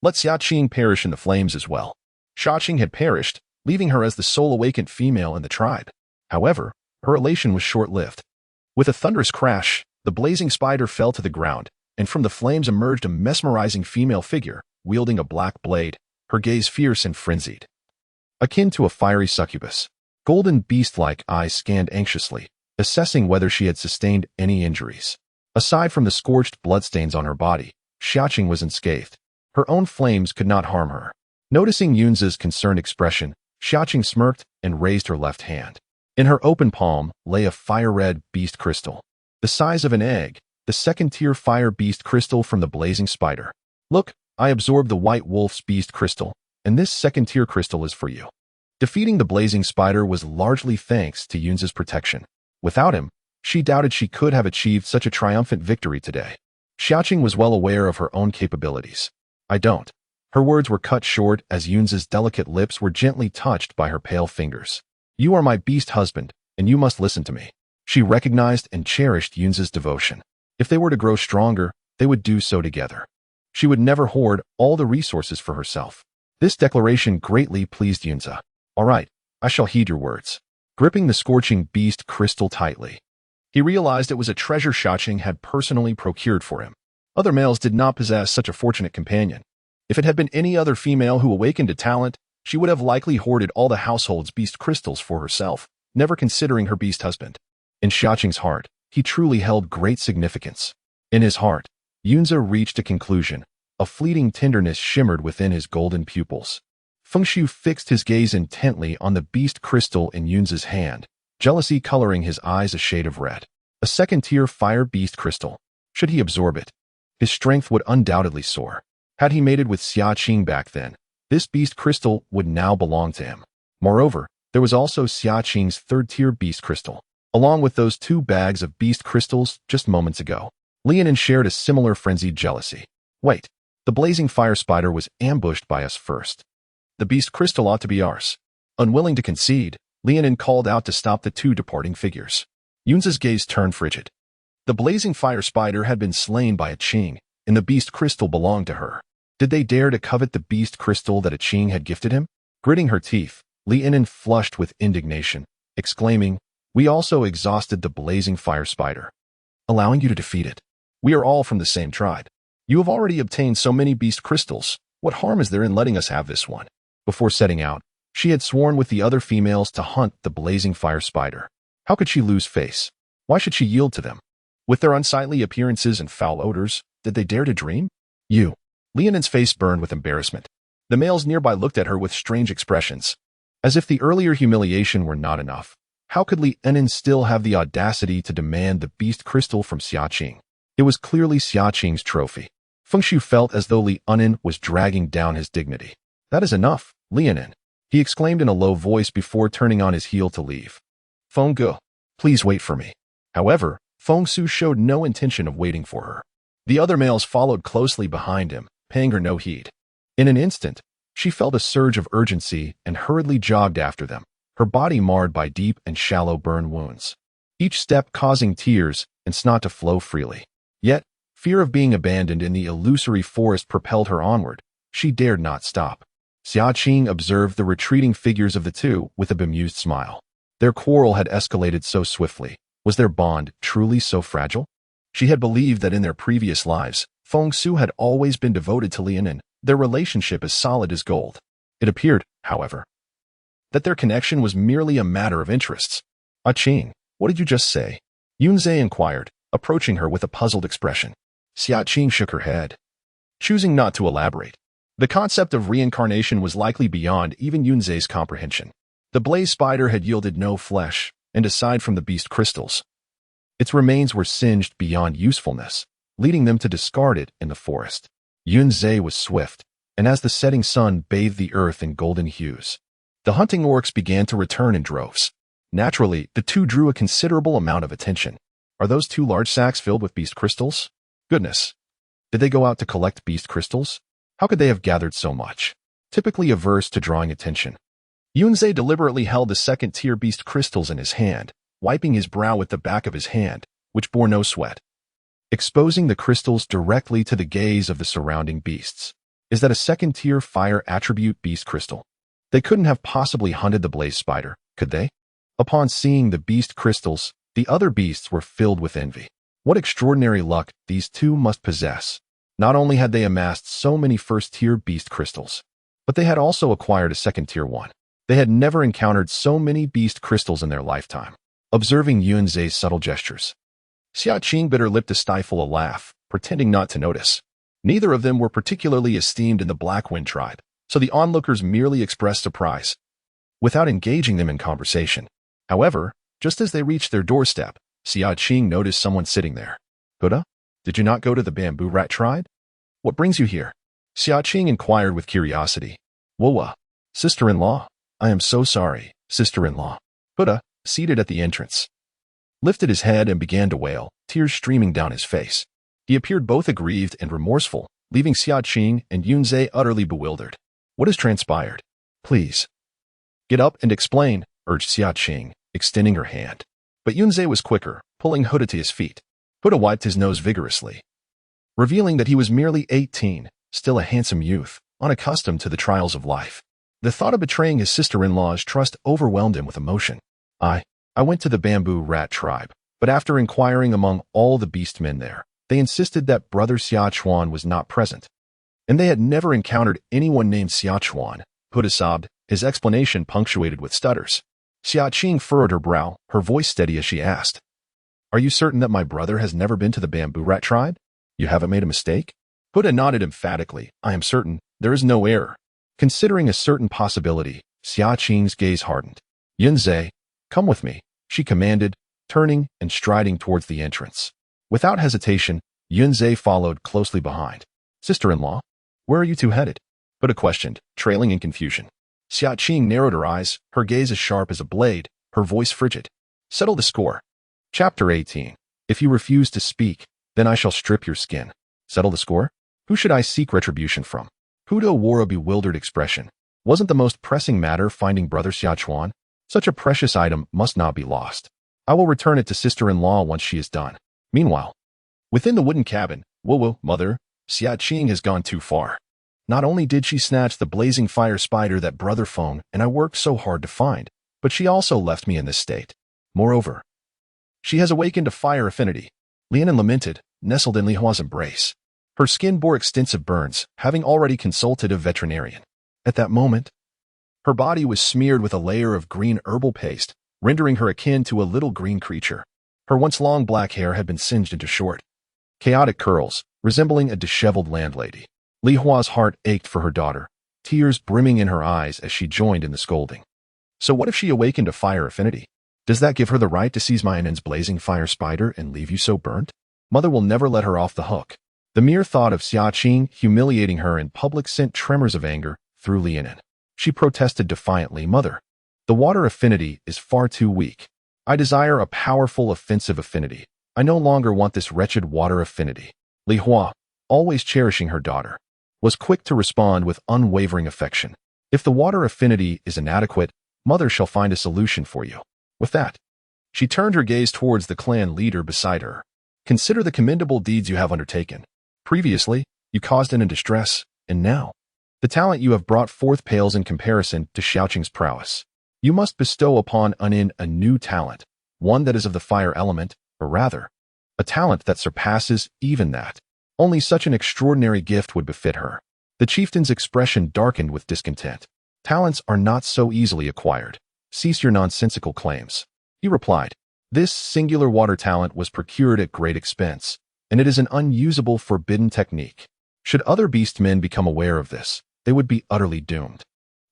Let Xia Qing perish in the flames as well. Xia Qing had perished, leaving her as the sole awakened female in the tribe. However, her elation was short-lived. With a thunderous crash, the blazing spider fell to the ground, and from the flames emerged a mesmerizing female figure, wielding a black blade, her gaze fierce and frenzied. Akin to a fiery succubus, golden beast-like eyes scanned anxiously, assessing whether she had sustained any injuries. Aside from the scorched bloodstains on her body, Xia Qing was unscathed. Her own flames could not harm her. Noticing Yunze's concerned expression, Xia Qing smirked and raised her left hand. In her open palm lay a fire-red beast crystal, the size of an egg, the second-tier fire beast crystal from the blazing spider. Look, I absorbed the white wolf's beast crystal, and this second-tier crystal is for you. Defeating the blazing spider was largely thanks to Yunze's protection. Without him, she doubted she could have achieved such a triumphant victory today. Xia Qing was well aware of her own capabilities. I don't. Her words were cut short as Yunze's delicate lips were gently touched by her pale fingers. You are my beast husband, and you must listen to me. She recognized and cherished Yunze's devotion. If they were to grow stronger, they would do so together. She would never hoard all the resources for herself. This declaration greatly pleased Yunze. All right, I shall heed your words. Gripping the scorching beast crystal tightly, he realized it was a treasure Xia Qing had personally procured for him. Other males did not possess such a fortunate companion. If it had been any other female who awakened to talent, she would have likely hoarded all the household's beast crystals for herself, never considering her beast husband. In Xia Qing's heart, he truly held great significance. In his heart, Yunze reached a conclusion. A fleeting tenderness shimmered within his golden pupils. Fengshu fixed his gaze intently on the beast crystal in Yunze's hand, jealousy coloring his eyes a shade of red. A second-tier fire beast crystal. Should he absorb it, his strength would undoubtedly soar. Had he mated with Xia Qing back then, this beast crystal would now belong to him. Moreover, there was also Xia Qing's third-tier beast crystal, along with those 2 bags of beast crystals just moments ago. Lianin shared a similar frenzied jealousy. Wait, the blazing fire spider was ambushed by us first. The beast crystal ought to be ours. Unwilling to concede, Lianin called out to stop the two departing figures. Yunza's gaze turned frigid. The blazing fire spider had been slain by a Qing, and the beast crystal belonged to her. Did they dare to covet the beast crystal that a Qing had gifted him? Gritting her teeth, Lianin flushed with indignation, exclaiming, "We also exhausted the blazing fire spider, allowing you to defeat it. We are all from the same tribe. You have already obtained so many beast crystals. What harm is there in letting us have this one?" Before setting out, she had sworn with the other females to hunt the blazing fire spider. How could she lose face? Why should she yield to them? With their unsightly appearances and foul odors, did they dare to dream? You. Lianin's face burned with embarrassment. The males nearby looked at her with strange expressions. As if the earlier humiliation were not enough, how could Lianin still have the audacity to demand the beast crystal from Xia Qing? It was clearly Xia Qing's trophy. Fengshu felt as though Lianin was dragging down his dignity. "That is enough, Lianin," he exclaimed in a low voice before turning on his heel to leave. "Fengge, please wait for me." However, Fengsu showed no intention of waiting for her. The other males followed closely behind him, paying her no heed. In an instant, she felt a surge of urgency and hurriedly jogged after them, her body marred by deep and shallow burn wounds, each step causing tears and snot to flow freely. Yet, fear of being abandoned in the illusory forest propelled her onward. She dared not stop. Xia Qing observed the retreating figures of the two with a bemused smile. Their quarrel had escalated so swiftly. Was their bond truly so fragile? She had believed that in their previous lives, Fengsu had always been devoted to Lianin, their relationship as solid as gold. It appeared, however, that their connection was merely a matter of interests. "Ah Qing, what did you just say?" Yunze inquired, approaching her with a puzzled expression. Xia Qing shook her head, choosing not to elaborate. The concept of reincarnation was likely beyond even Yunze's comprehension. The blaze spider had yielded no flesh, and aside from the beast crystals, its remains were singed beyond usefulness, leading them to discard it in the forest. Yunze was swift, and as the setting sun bathed the earth in golden hues, the hunting orcs began to return in droves. Naturally, the two drew a considerable amount of attention. Are those two large sacks filled with beast crystals? Goodness. Did they go out to collect beast crystals? How could they have gathered so much? Typically averse to drawing attention, Yunze deliberately held the second-tier beast crystals in his hand, wiping his brow with the back of his hand, which bore no sweat, exposing the crystals directly to the gaze of the surrounding beasts. Is that a second-tier fire attribute beast crystal? They couldn't have possibly hunted the blaze spider, could they? Upon seeing the beast crystals, the other beasts were filled with envy. What extraordinary luck these two must possess. Not only had they amassed so many first-tier beast crystals, but they had also acquired a second-tier one. They had never encountered so many beast crystals in their lifetime. Observing Yunze's subtle gestures, Xia Qing bit her lip to stifle a laugh, pretending not to notice. Neither of them were particularly esteemed in the Black Wind tribe, so the onlookers merely expressed surprise, without engaging them in conversation. However, just as they reached their doorstep, Xia Qing noticed someone sitting there. "Buddha, did you not go to the bamboo rat tribe? What brings you here?" Xia Qing inquired with curiosity. "Wowa, sister-in-law. I am so sorry, sister-in-law." Buddha, seated at the entrance, lifted his head and began to wail, tears streaming down his face. He appeared both aggrieved and remorseful, leaving Xia Qing and Yunze utterly bewildered. "What has transpired? Please, get up and explain," urged Xia Qing, extending her hand. But Yunze was quicker, pulling Buddha to his feet. Buddha wiped his nose vigorously, revealing that he was merely 18, still a handsome youth, unaccustomed to the trials of life. The thought of betraying his sister-in-law's trust overwhelmed him with emotion. I went to the bamboo rat tribe, but after inquiring among all the beast men there, they insisted that brother Xia Chuan was not present, and they had never encountered anyone named Xia Chuan. Buddha sobbed, his explanation punctuated with stutters. Xia Qing furrowed her brow, her voice steady as she asked, "Are you certain that my brother has never been to the bamboo rat tribe? You haven't made a mistake?" Buddha nodded emphatically. "I am certain. There is no error." Considering a certain possibility, Xia Qing's gaze hardened. "Yunze, come with me," she commanded, turning and striding towards the entrance. Without hesitation, Yunze followed closely behind. "Sister-in-law, where are you two headed?" Buddha questioned, trailing in confusion. Xia Qing narrowed her eyes, her gaze as sharp as a blade, her voice frigid. "Settle the score." Chapter 18. If you refuse to speak, Then I shall strip your skin. Settle the score? Who should I seek retribution from? Hudo wore a bewildered expression. Wasn't the most pressing matter finding brother Xia Qing? Such a precious item must not be lost. I will return it to sister-in-law once she is done. Meanwhile, within the wooden cabin, whoa, mother, Xia Qing has gone too far. Not only did she snatch the blazing fire spider that brother phone and I worked so hard to find, but she also left me in this state. Moreover, she has awakened a fire affinity. Lianan lamented, nestled in Li Hua's embrace. Her skin bore extensive burns, having already consulted a veterinarian. At that moment, her body was smeared with a layer of green herbal paste, rendering her akin to a little green creature. Her once long black hair had been singed into short, chaotic curls, resembling a disheveled landlady. Li Hua's heart ached for her daughter, tears brimming in her eyes as she joined in the scolding. So what if she awakened a fire affinity? Does that give her the right to seize Mainan's blazing fire spider and leave you so burnt? Mother will never let her off the hook. The mere thought of Xia Qing humiliating her in public sent tremors of anger through Lianan. She protested defiantly, Mother, the water affinity is far too weak. I desire a powerful offensive affinity. I no longer want this wretched water affinity. Li Hua, always cherishing her daughter, was quick to respond with unwavering affection. If the water affinity is inadequate, Mother shall find a solution for you. With that, she turned her gaze towards the clan leader beside her. Consider the commendable deeds you have undertaken. Previously, you caused an in distress, and now, the talent you have brought forth pales in comparison to Xia Qing's prowess. You must bestow upon Anin a new talent, one that is of the fire element, or rather, a talent that surpasses even that. Only such an extraordinary gift would befit her. The chieftain's expression darkened with discontent. Talents are not so easily acquired. Cease your nonsensical claims. He replied, this singular water talent was procured at great expense, and it is an unusable forbidden technique. Should other beastmen become aware of this, they would be utterly doomed.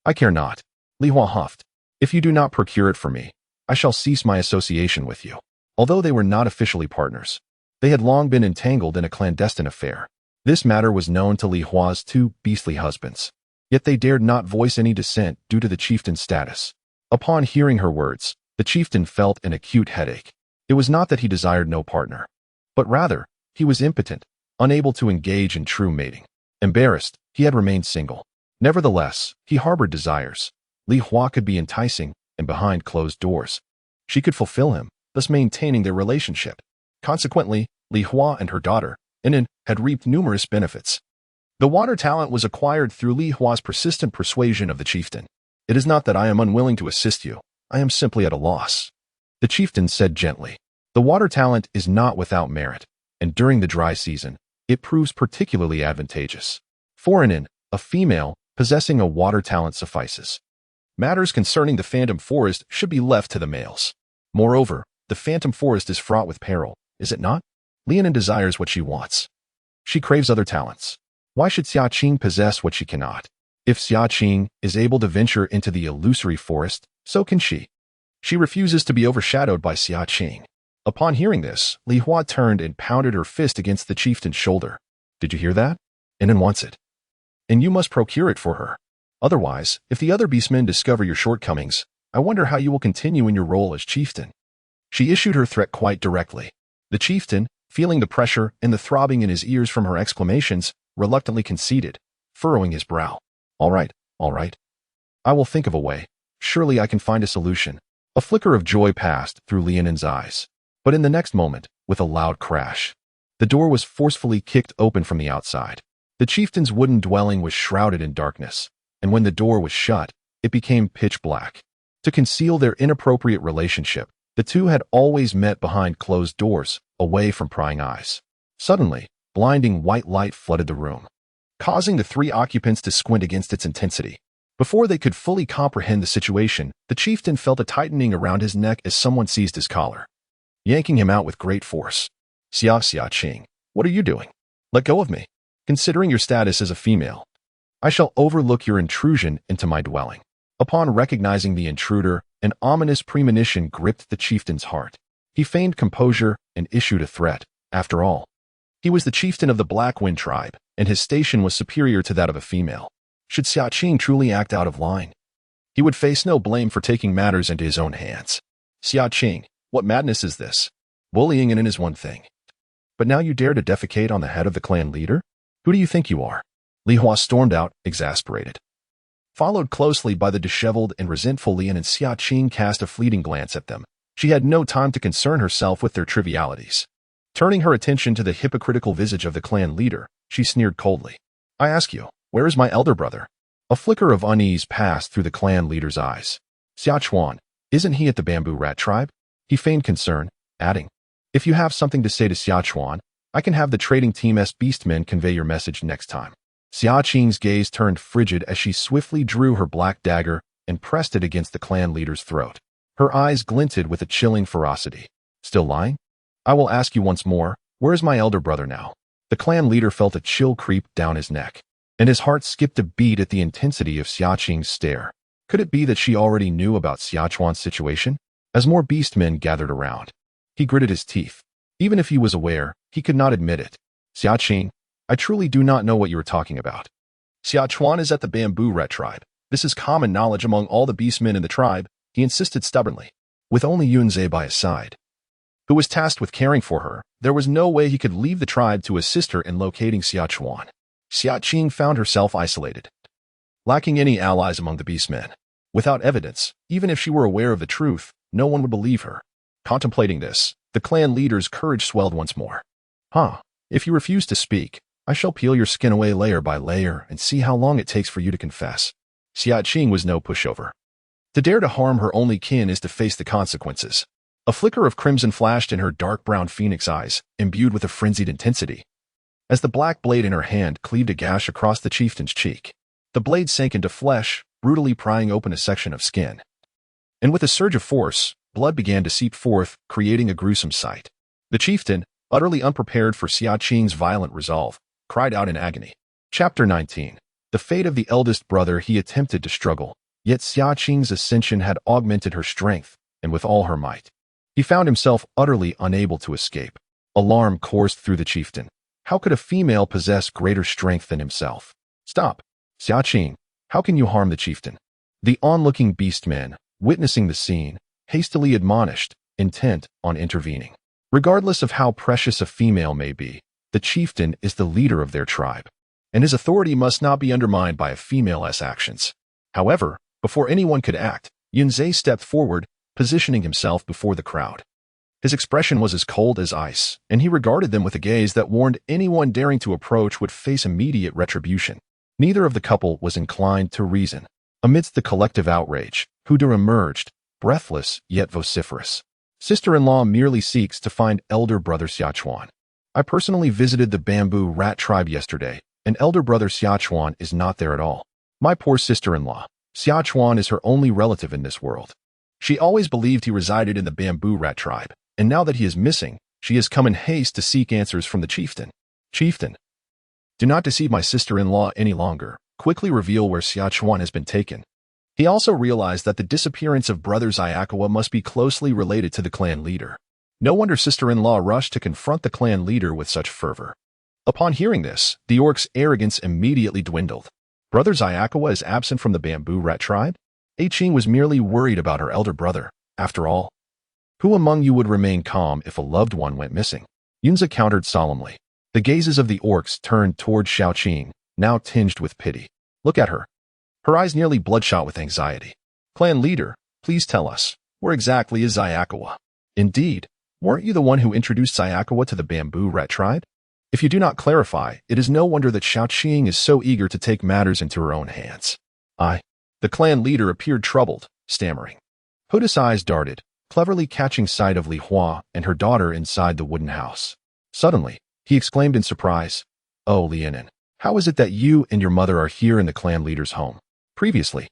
I care not. Li Hua huffed. If you do not procure it for me, I shall cease my association with you. Although they were not officially partners, they had long been entangled in a clandestine affair. This matter was known to Li Hua's two beastly husbands. Yet they dared not voice any dissent due to the chieftain's status. Upon hearing her words, the chieftain felt an acute headache. It was not that he desired no partner, but rather, he was impotent, unable to engage in true mating. Embarrassed, he had remained single. Nevertheless, he harbored desires. Li Hua could be enticing, and behind closed doors, she could fulfill him, thus maintaining their relationship. Consequently, Li Hua and her daughter, Anin, had reaped numerous benefits. The water talent was acquired through Li Hua's persistent persuasion of the chieftain. It is not that I am unwilling to assist you. I am simply at a loss. The chieftain said gently. The water talent is not without merit, and during the dry season, it proves particularly advantageous. For Anin, a female, possessing a water talent suffices. Matters concerning the phantom forest should be left to the males. Moreover, the phantom forest is fraught with peril, is it not? Lianan desires what she wants. She craves other talents. Why should Xia Qing possess what she cannot? If Xia Qing is able to venture into the illusory forest, so can she. She refuses to be overshadowed by Xia Qing. Upon hearing this, Li Hua turned and pounded her fist against the chieftain's shoulder. Did you hear that? Anin wants it. And you must procure it for her. Otherwise, if the other beastmen discover your shortcomings, I wonder how you will continue in your role as chieftain. She issued her threat quite directly. The chieftain, feeling the pressure and the throbbing in his ears from her exclamations, reluctantly conceded, furrowing his brow. All right. I will think of a way. Surely I can find a solution. A flicker of joy passed through Lianan's eyes. But in the next moment, with a loud crash, the door was forcefully kicked open from the outside. The chieftain's wooden dwelling was shrouded in darkness, and when the door was shut, it became pitch black. To conceal their inappropriate relationship, the two had always met behind closed doors, away from prying eyes. Suddenly, blinding white light flooded the room, causing the three occupants to squint against its intensity. Before they could fully comprehend the situation, the chieftain felt a tightening around his neck as someone seized his collar, yanking him out with great force. Xia Qing, what are you doing? Let go of me. Considering your status as a female, I shall overlook your intrusion into my dwelling. Upon recognizing the intruder, an ominous premonition gripped the chieftain's heart. He feigned composure and issued a threat. After all, he was the chieftain of the Black Wind tribe, and his station was superior to that of a female. Should Xia Qing truly act out of line, he would face no blame for taking matters into his own hands. Xia Qing, what madness is this? Bullying Anin is one thing, But now you dare to defecate on the head of the clan leader? Who do you think you are? Li Hua stormed out, exasperated. Followed closely by the disheveled and resentful Lian, and Xia Qing cast a fleeting glance at them. She had no time to concern herself with their trivialities. Turning her attention to the hypocritical visage of the clan leader, she sneered coldly. I ask you, where is my elder brother? A flicker of unease passed through the clan leader's eyes. Xia Chuan, isn't he at the bamboo rat tribe? He feigned concern, adding, if you have something to say to Xia Chuan, I can have the trading team's beastmen convey your message next time. Xia Qing's gaze turned frigid as she swiftly drew her black dagger and pressed it against the clan leader's throat. Her eyes glinted with a chilling ferocity. Still lying? I will ask you once more, where is my elder brother now? The clan leader felt a chill creep down his neck, and his heart skipped a beat at the intensity of Xia Qing's stare. Could it be that she already knew about Xia Chuan's situation? As more beastmen gathered around, he gritted his teeth. Even if he was aware, he could not admit it. Xia Qing, I truly do not know what you are talking about. Xia Chuan is at the bamboo rat tribe. This is common knowledge among all the beastmen in the tribe, he insisted stubbornly. With only Yunze by his side, who was tasked with caring for her, there was no way he could leave the tribe to assist her in locating Xia Chuan. Xia Qing found herself isolated, lacking any allies among the beastmen. Without evidence, even if she were aware of the truth, no one would believe her. Contemplating this, the clan leader's courage swelled once more. If you refuse to speak, I shall peel your skin away layer by layer and see how long it takes for you to confess. Xia Qing was no pushover. To dare to harm her only kin is to face the consequences. A flicker of crimson flashed in her dark brown phoenix eyes, imbued with a frenzied intensity. As the black blade in her hand cleaved a gash across the chieftain's cheek, the blade sank into flesh, brutally prying open a section of skin. And with a surge of force, blood began to seep forth, creating a gruesome sight. The chieftain, utterly unprepared for Xia Qing's violent resolve, cried out in agony. Chapter 19. The fate of the eldest brother. He attempted to struggle, yet Xia Qing's ascension had augmented her strength, and with all her might, he found himself utterly unable to escape. Alarm coursed through the chieftain. How could a female possess greater strength than himself? Stop! Xia Qing, how can you harm the chieftain? The onlooking beastman, witnessing the scene, hastily admonished, intent on intervening. Regardless of how precious a female may be, the chieftain is the leader of their tribe, and his authority must not be undermined by a female's actions. However, before anyone could act, Yunze stepped forward, positioning himself before the crowd. His expression was as cold as ice, and he regarded them with a gaze that warned anyone daring to approach would face immediate retribution. Neither of the couple was inclined to reason. Amidst the collective outrage, Huda emerged, breathless yet vociferous. Sister-in-law merely seeks to find elder brother Xia Chuan. I personally visited the bamboo rat tribe yesterday, and elder brother Xia Chuan is not there at all. My poor sister-in-law. Xia Chuan is her only relative in this world. She always believed he resided in the bamboo rat tribe, and now that he is missing, she has come in haste to seek answers from the chieftain. Chieftain, do not deceive my sister-in-law any longer. Quickly reveal where Xia Chuan has been taken. He also realized that the disappearance of brother Xia must be closely related to the clan leader. No wonder sister-in-law rushed to confront the clan leader with such fervor. Upon hearing this, the orc's arrogance immediately dwindled. Brother Xia is absent from the bamboo rat tribe? Xia Qing was merely worried about her elder brother. After all, who among you would remain calm if a loved one went missing? Yunze countered solemnly. The gazes of the orcs turned toward Xia Qing, now tinged with pity. Look at her. Her eyes nearly bloodshot with anxiety. Clan leader, please tell us, where exactly is Xia? Indeed, weren't you the one who introduced Xia to the bamboo rat tribe? If you do not clarify, it is no wonder that Xia Qing is so eager to take matters into her own hands. The clan leader appeared troubled, stammering. Huda's eyes darted, cleverly catching sight of Li Hua and her daughter inside the wooden house. Suddenly, he exclaimed in surprise, Oh, Lianin, how is it that you and your mother are here in the clan leader's home? Previously,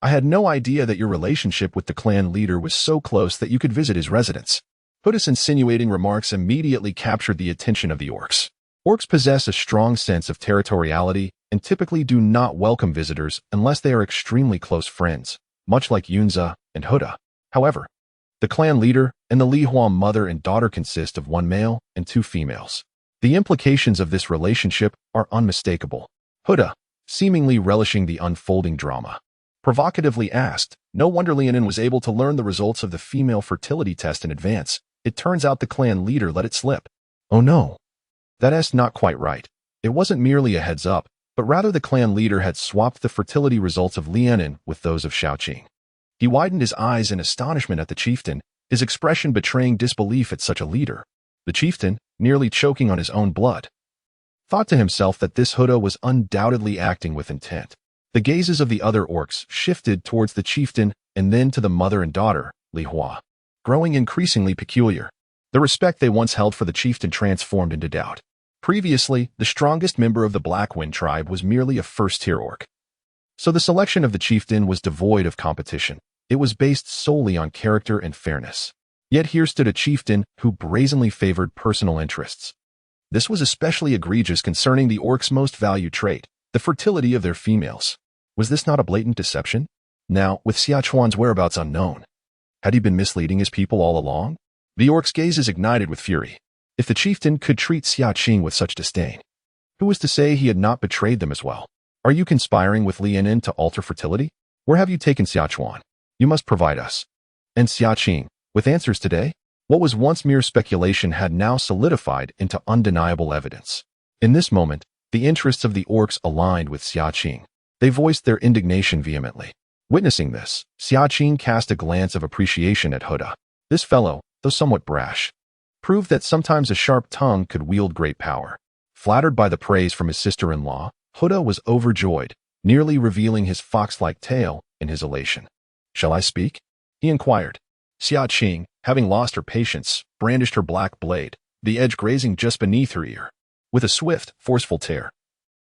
I had no idea that your relationship with the clan leader was so close that you could visit his residence. Huda's insinuating remarks immediately captured the attention of the orcs. Orcs possess a strong sense of territoriality and typically do not welcome visitors unless they are extremely close friends, much like Yunze and Huda. However, the clan leader and the Li Hua mother and daughter consist of one male and two females. The implications of this relationship are unmistakable. Huda, seemingly relishing the unfolding drama, provocatively asked, no wonder Lianin was able to learn the results of the female fertility test in advance. It turns out the clan leader let it slip. Oh no, that's not quite right. It wasn't merely a heads up, but rather the clan leader had swapped the fertility results of Lianin with those of Xia Qing. He widened his eyes in astonishment at the chieftain, his expression betraying disbelief at such a leader. The chieftain, nearly choking on his own blood, thought to himself that this Huda was undoubtedly acting with intent. The gazes of the other orcs shifted towards the chieftain and then to the mother and daughter, Li Hua, growing increasingly peculiar. The respect they once held for the chieftain transformed into doubt. Previously, the strongest member of the Blackwind tribe was merely a first-tier orc. So the selection of the chieftain was devoid of competition. It was based solely on character and fairness. Yet here stood a chieftain who brazenly favored personal interests. This was especially egregious concerning the orcs' most valued trait, the fertility of their females. Was this not a blatant deception? Now, with Xia Chuan's whereabouts unknown, had he been misleading his people all along? The orc's gazes ignited with fury. If the chieftain could treat Xia Qing with such disdain, who was to say he had not betrayed them as well? Are you conspiring with Lianin to alter fertility? Where have you taken Xia Chuan? You must provide us. And Xia Qing, with answers today? What was once mere speculation had now solidified into undeniable evidence. In this moment, the interests of the orcs aligned with Xia Qing. They voiced their indignation vehemently. Witnessing this, Xia Qing cast a glance of appreciation at Huda. This fellow, though somewhat brash, proved that sometimes a sharp tongue could wield great power. Flattered by the praise from his sister-in-law, Huda was overjoyed, nearly revealing his fox-like tail in his elation. "Shall I speak?" he inquired. Xia Qing, having lost her patience, brandished her black blade, the edge grazing just beneath her ear. With a swift, forceful tear,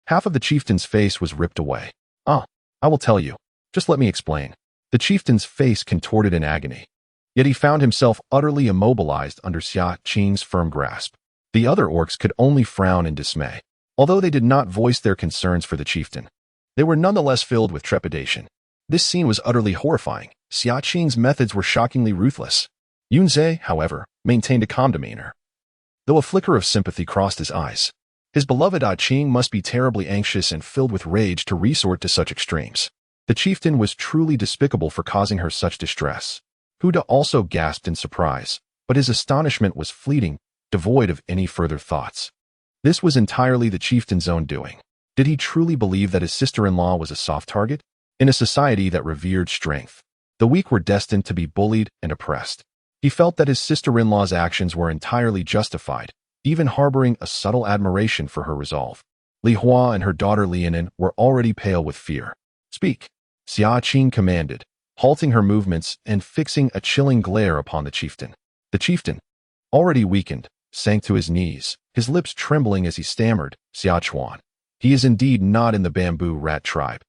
half of the chieftain's face was ripped away. "Ah, I will tell you. Just let me explain." The chieftain's face contorted in agony. Yet he found himself utterly immobilized under Xia Qing's firm grasp. The other orcs could only frown in dismay. Although they did not voice their concerns for the chieftain, they were nonetheless filled with trepidation. This scene was utterly horrifying. Xia Qing's methods were shockingly ruthless. Yunze, however, maintained a calm demeanor, though a flicker of sympathy crossed his eyes. His beloved Qing must be terribly anxious and filled with rage to resort to such extremes. The chieftain was truly despicable for causing her such distress. Huda also gasped in surprise, but his astonishment was fleeting, devoid of any further thoughts. This was entirely the chieftain's own doing. Did he truly believe that his sister-in-law was a soft target? In a society that revered strength, the weak were destined to be bullied and oppressed. He felt that his sister-in-law's actions were entirely justified, even harboring a subtle admiration for her resolve. Li Hua and her daughter Lianin were already pale with fear. "Speak," Xia Qing commanded, halting her movements and fixing a chilling glare upon the chieftain. The chieftain, already weakened, sank to his knees, his lips trembling as he stammered, "Xia Chuan. He is indeed not in the bamboo rat tribe.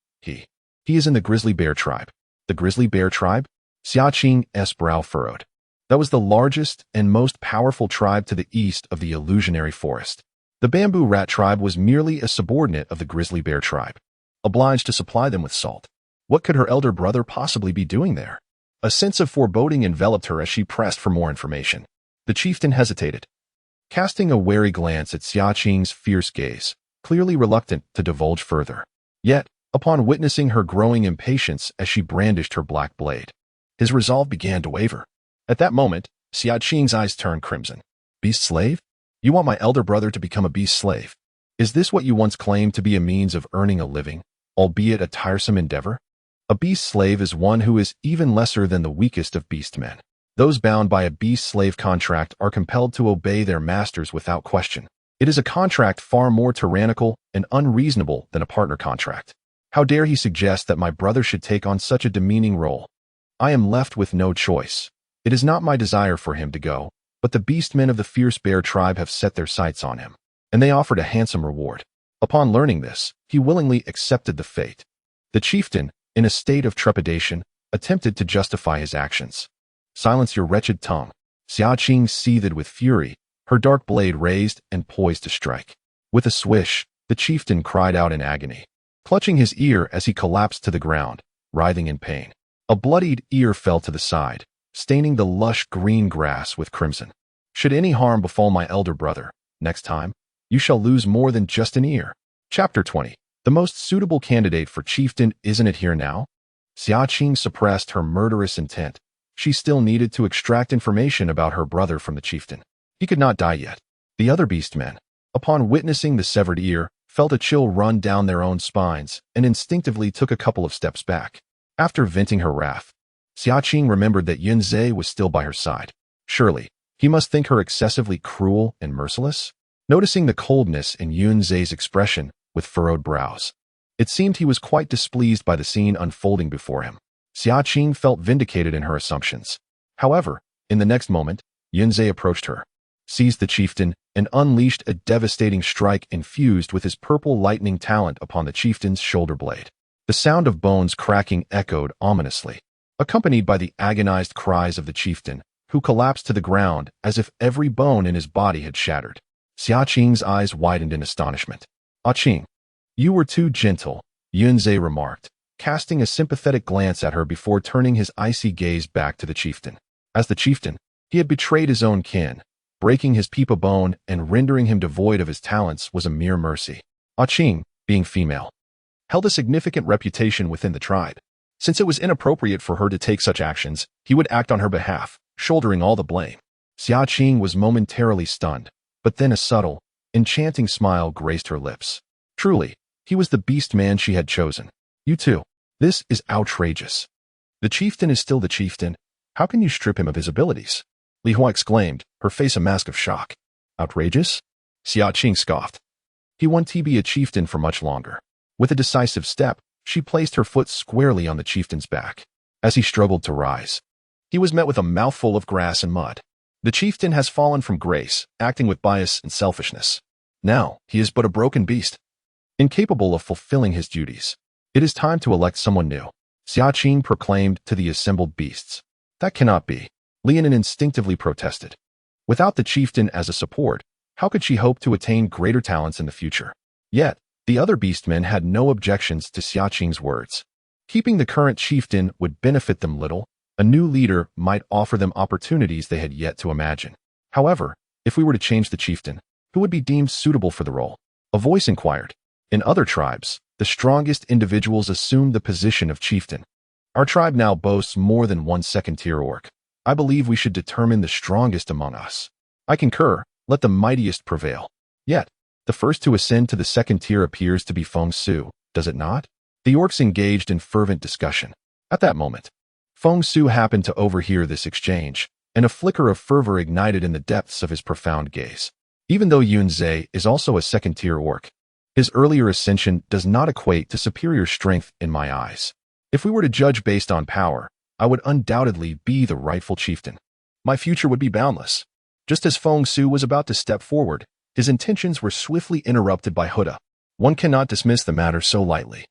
He is in the grizzly bear tribe." The grizzly bear tribe? Xia Qing's brow furrowed. That was the largest and most powerful tribe to the east of the illusionary forest. The bamboo rat tribe was merely a subordinate of the grizzly bear tribe, obliged to supply them with salt. What could her elder brother possibly be doing there? A sense of foreboding enveloped her as she pressed for more information. The chieftain hesitated, casting a wary glance at Xia Qing's fierce gaze, clearly reluctant to divulge further. Yet, upon witnessing her growing impatience as she brandished her black blade, his resolve began to waver. At that moment, Xia Qing's eyes turned crimson. "Beast slave? You want my elder brother to become a beast slave? Is this what you once claimed to be a means of earning a living, albeit a tiresome endeavor? A beast slave is one who is even lesser than the weakest of beast men. Those bound by a beast slave contract are compelled to obey their masters without question. It is a contract far more tyrannical and unreasonable than a partner contract. How dare he suggest that my brother should take on such a demeaning role? I am left with no choice. It is not my desire for him to go, but the beastmen of the fierce bear tribe have set their sights on him, and they offered a handsome reward." Upon learning this, he willingly accepted the fate. The chieftain, in a state of trepidation, attempted to justify his actions. "Silence your wretched tongue." Xia Qing seethed with fury, her dark blade raised and poised to strike. With a swish, the chieftain cried out in agony, clutching his ear as he collapsed to the ground, writhing in pain. A bloodied ear fell to the side, staining the lush green grass with crimson. "Should any harm befall my elder brother, next time, you shall lose more than just an ear." Chapter 20. The most suitable candidate for chieftain isn't it here now? Xia Qing suppressed her murderous intent. She still needed to extract information about her brother from the chieftain. He could not die yet. The other beastmen, upon witnessing the severed ear, felt a chill run down their own spines and instinctively took a couple of steps back. After venting her wrath, Xia Qing remembered that Yunze was still by her side. Surely, he must think her excessively cruel and merciless? Noticing the coldness in Yunze's expression with furrowed brows, it seemed he was quite displeased by the scene unfolding before him. Xia Qing felt vindicated in her assumptions. However, in the next moment, Yunze approached her, seized the chieftain, and unleashed a devastating strike infused with his purple lightning talent upon the chieftain's shoulder blade. The sound of bones cracking echoed ominously, accompanied by the agonized cries of the chieftain, who collapsed to the ground as if every bone in his body had shattered. Xia Qing's eyes widened in astonishment. "Ah Qing, you were too gentle," Yunze remarked, casting a sympathetic glance at her before turning his icy gaze back to the chieftain. As the chieftain, he had betrayed his own kin. Breaking his peepa bone and rendering him devoid of his talents was a mere mercy. Ah Qing, being female, held a significant reputation within the tribe. Since it was inappropriate for her to take such actions, he would act on her behalf, shouldering all the blame. Xia Qing was momentarily stunned, but then a subtle, enchanting smile graced her lips. Truly, he was the beast man she had chosen. "You too. This is outrageous. The chieftain is still the chieftain. How can you strip him of his abilities?" Li Hua exclaimed, her face a mask of shock. "Outrageous?" Xia Qing scoffed. "He won't be a chieftain for much longer." With a decisive step, she placed her foot squarely on the chieftain's back. As he struggled to rise, he was met with a mouthful of grass and mud. "The chieftain has fallen from grace, acting with bias and selfishness. Now, he is but a broken beast, incapable of fulfilling his duties. It is time to elect someone new," Xia Qing proclaimed to the assembled beasts. "That cannot be," Lianin instinctively protested. Without the chieftain as a support, how could she hope to attain greater talents in the future? Yet, the other beastmen had no objections to Xia Qing's words. Keeping the current chieftain would benefit them little. A new leader might offer them opportunities they had yet to imagine. However, if we were to change the chieftain, who would be deemed suitable for the role? A voice inquired. In other tribes, the strongest individuals assumed the position of chieftain. Our tribe now boasts more than one second-tier orc. I believe we should determine the strongest among us. I concur, let the mightiest prevail. Yet, the first to ascend to the second tier appears to be Feng Su, does it not? The orcs engaged in fervent discussion. At that moment, Feng Su happened to overhear this exchange, and a flicker of fervor ignited in the depths of his profound gaze. Even though Yunze is also a second-tier orc, his earlier ascension does not equate to superior strength in my eyes. If we were to judge based on power, I would undoubtedly be the rightful chieftain. My future would be boundless. Just as Feng Su was about to step forward, his intentions were swiftly interrupted by Huda. One cannot dismiss the matter so lightly.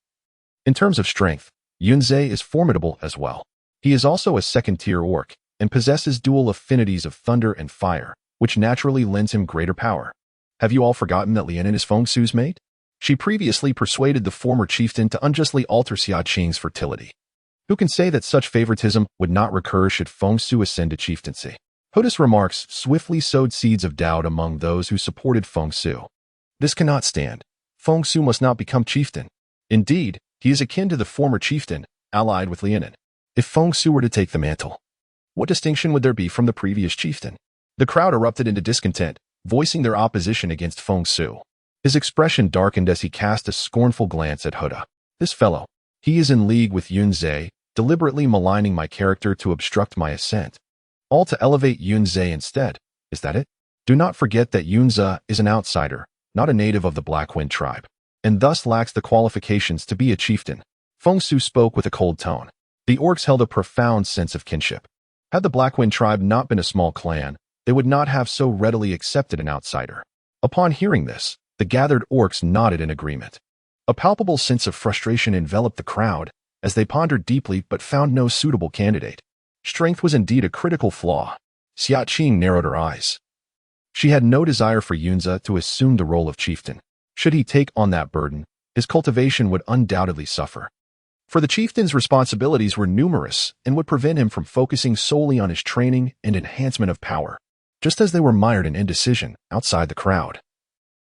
In terms of strength, Yunze is formidable as well. He is also a second-tier orc, and possesses dual affinities of thunder and fire, which naturally lends him greater power. Have you all forgotten that Lianin is Feng Su's mate? She previously persuaded the former chieftain to unjustly alter Xia Qing's fertility. Who can say that such favoritism would not recur should Feng Su ascend to chieftaincy? Huda's remarks swiftly sowed seeds of doubt among those who supported Feng Su. This cannot stand. Feng Su must not become chieftain. Indeed, he is akin to the former chieftain, allied with Lianin. If Feng Su were to take the mantle, what distinction would there be from the previous chieftain? The crowd erupted into discontent, voicing their opposition against Feng Su. His expression darkened as he cast a scornful glance at Huda. This fellow, he is in league with Yunze, deliberately maligning my character to obstruct my ascent. All to elevate Yunze instead, is that it? Do not forget that Yunze is an outsider, not a native of the Blackwind tribe, and thus lacks the qualifications to be a chieftain. Feng Su spoke with a cold tone. The orcs held a profound sense of kinship. Had the Blackwind tribe not been a small clan, they would not have so readily accepted an outsider. Upon hearing this, the gathered orcs nodded in agreement. A palpable sense of frustration enveloped the crowd as they pondered deeply but found no suitable candidate. Strength was indeed a critical flaw. Xia Qing narrowed her eyes. She had no desire for Yunze to assume the role of chieftain. Should he take on that burden, his cultivation would undoubtedly suffer. For the chieftain's responsibilities were numerous and would prevent him from focusing solely on his training and enhancement of power, just as they were mired in indecision outside the crowd.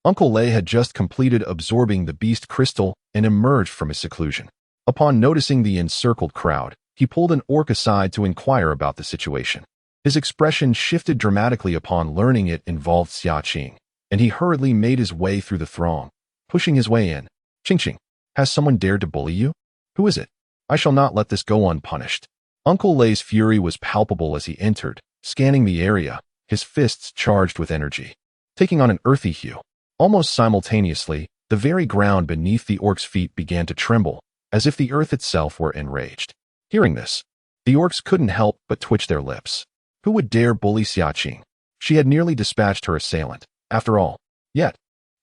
Uncle Lei had just completed absorbing the beast crystal and emerged from his seclusion. Upon noticing the encircled crowd, he pulled an orc aside to inquire about the situation. His expression shifted dramatically upon learning it involved Xia Qing. and he hurriedly made his way through the throng, pushing his way in. Qing, has someone dared to bully you? Who is it? I shall not let this go unpunished. Uncle Lei's fury was palpable as he entered, scanning the area, his fists charged with energy, taking on an earthy hue. Almost simultaneously, the very ground beneath the orc's feet began to tremble, as if the earth itself were enraged. Hearing this, the orcs couldn't help but twitch their lips. Who would dare bully Xia Qing? She had nearly dispatched her assailant, after all. Yet,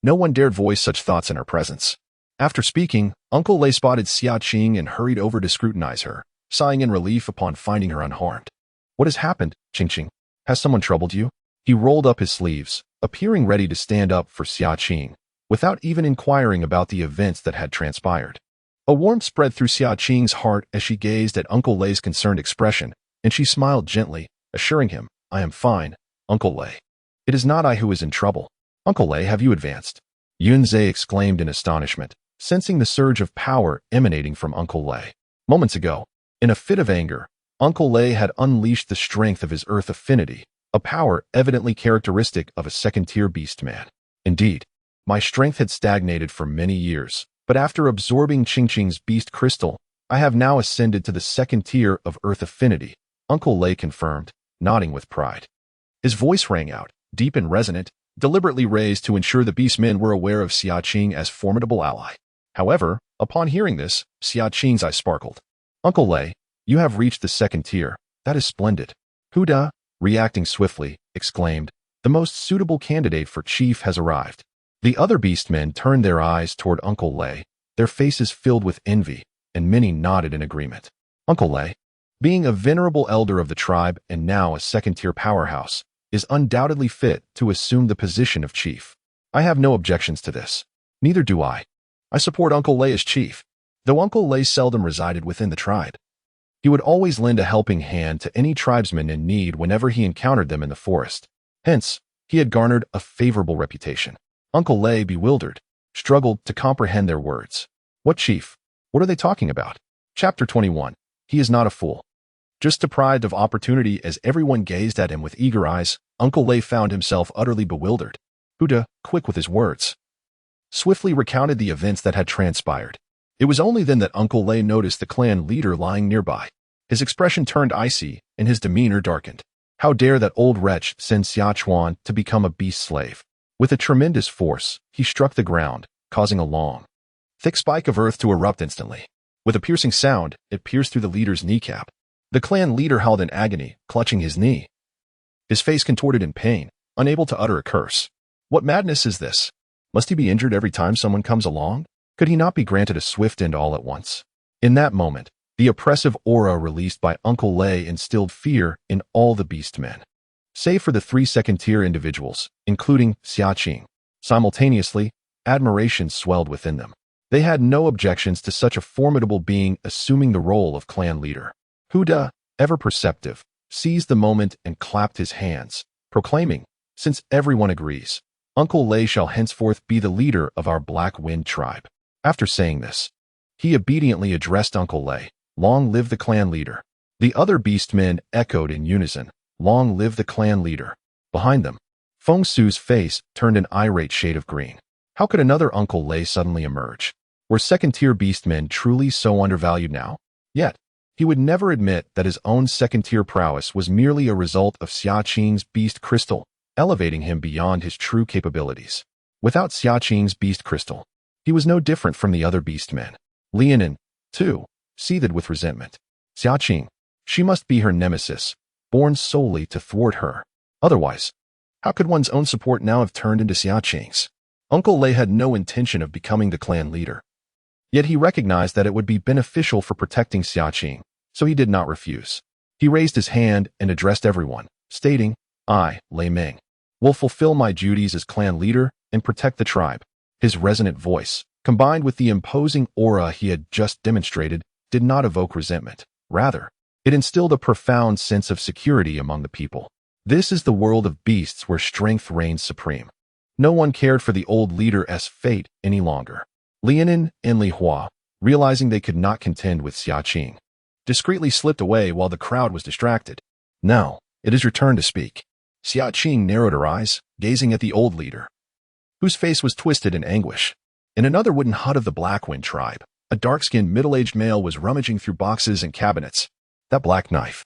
no one dared voice such thoughts in her presence. After speaking, Uncle Lei spotted Xia Qing and hurried over to scrutinize her, sighing in relief upon finding her unharmed. What has happened, Qing? Has someone troubled you? He rolled up his sleeves, appearing ready to stand up for Xia Qing, without even inquiring about the events that had transpired. A warmth spread through Xia Qing's heart as she gazed at Uncle Lei's concerned expression, and she smiled gently, assuring him, I am fine, Uncle Lei. It is not I who is in trouble. Uncle Lei, have you advanced? Yunzhe exclaimed in astonishment, sensing the surge of power emanating from Uncle Lei. Moments ago, in a fit of anger, Uncle Lei had unleashed the strength of his earth affinity, a power evidently characteristic of a second-tier beast man. Indeed, my strength had stagnated for many years, but after absorbing Qing's beast crystal, I have now ascended to the second tier of earth affinity, Uncle Lei confirmed, nodding with pride. His voice rang out, deep and resonant, deliberately raised to ensure the beastmen were aware of Xia Qing as formidable ally. However, upon hearing this, Xia Qing's eyes sparkled. Uncle Lei, you have reached the second tier. That is splendid. Huda, reacting swiftly, exclaimed, the most suitable candidate for chief has arrived. The other beastmen turned their eyes toward Uncle Lei, their faces filled with envy, and many nodded in agreement. Uncle Lei, being a venerable elder of the tribe and now a second-tier powerhouse, is undoubtedly fit to assume the position of chief. I have no objections to this. Neither do I. I support Uncle Lei as chief, though Uncle Lei seldom resided within the tribe. He would always lend a helping hand to any tribesman in need whenever he encountered them in the forest. Hence, he had garnered a favorable reputation. Uncle Lei, bewildered, struggled to comprehend their words. What chief? What are they talking about? Chapter 21. He is not a fool. Just deprived of opportunity as everyone gazed at him with eager eyes, Uncle Lei found himself utterly bewildered. Huda, quick with his words, swiftly recounted the events that had transpired. It was only then that Uncle Lei noticed the clan leader lying nearby. His expression turned icy, and his demeanor darkened. How dare that old wretch send Xia Qing to become a beast slave? With a tremendous force, he struck the ground, causing a long, thick spike of earth to erupt instantly. With a piercing sound, it pierced through the leader's kneecap. The clan leader howled in agony, clutching his knee. His face contorted in pain, unable to utter a curse. What madness is this? Must he be injured every time someone comes along? Could he not be granted a swift end all at once? In that moment, the oppressive aura released by Uncle Lei instilled fear in all the beastmen, save for the 3 second-tier individuals, including Xia Qing. Simultaneously, admiration swelled within them. They had no objections to such a formidable being assuming the role of clan leader. Huda, ever perceptive, seized the moment and clapped his hands, proclaiming, since everyone agrees, Uncle Lei shall henceforth be the leader of our Black Wind tribe. After saying this, he obediently addressed Uncle Lei, long live the clan leader. The other beastmen echoed in unison, long live the clan leader. Behind them, Feng Su's face turned an irate shade of green. How could another Uncle Lei suddenly emerge? Were second-tier beastmen truly so undervalued now? Yet, he would never admit that his own second-tier prowess was merely a result of Xia Qing's beast crystal, elevating him beyond his true capabilities. Without Xia Qing's beast crystal, he was no different from the other beastmen. Lianin, too, seethed with resentment. Xia Qing, she must be her nemesis, born solely to thwart her. Otherwise, how could one's own support now have turned into Xia Qing's? Uncle Lei had no intention of becoming the clan leader. Yet he recognized that it would be beneficial for protecting Xia Qing, so he did not refuse. He raised his hand and addressed everyone, stating, I, Lei Ming, will fulfill my duties as clan leader and protect the tribe. His resonant voice, combined with the imposing aura he had just demonstrated, did not evoke resentment. Rather, it instilled a profound sense of security among the people. This is the world of beasts where strength reigns supreme. No one cared for the old leader's fate any longer. Lianin and Li Hua, realizing they could not contend with Xia Qing, discreetly slipped away while the crowd was distracted. Now, it is your turn to speak. Xia Qing narrowed her eyes, gazing at the old leader. whose face was twisted in anguish. In another wooden hut of the Blackwind tribe, a dark-skinned middle-aged male was rummaging through boxes and cabinets. That black knife.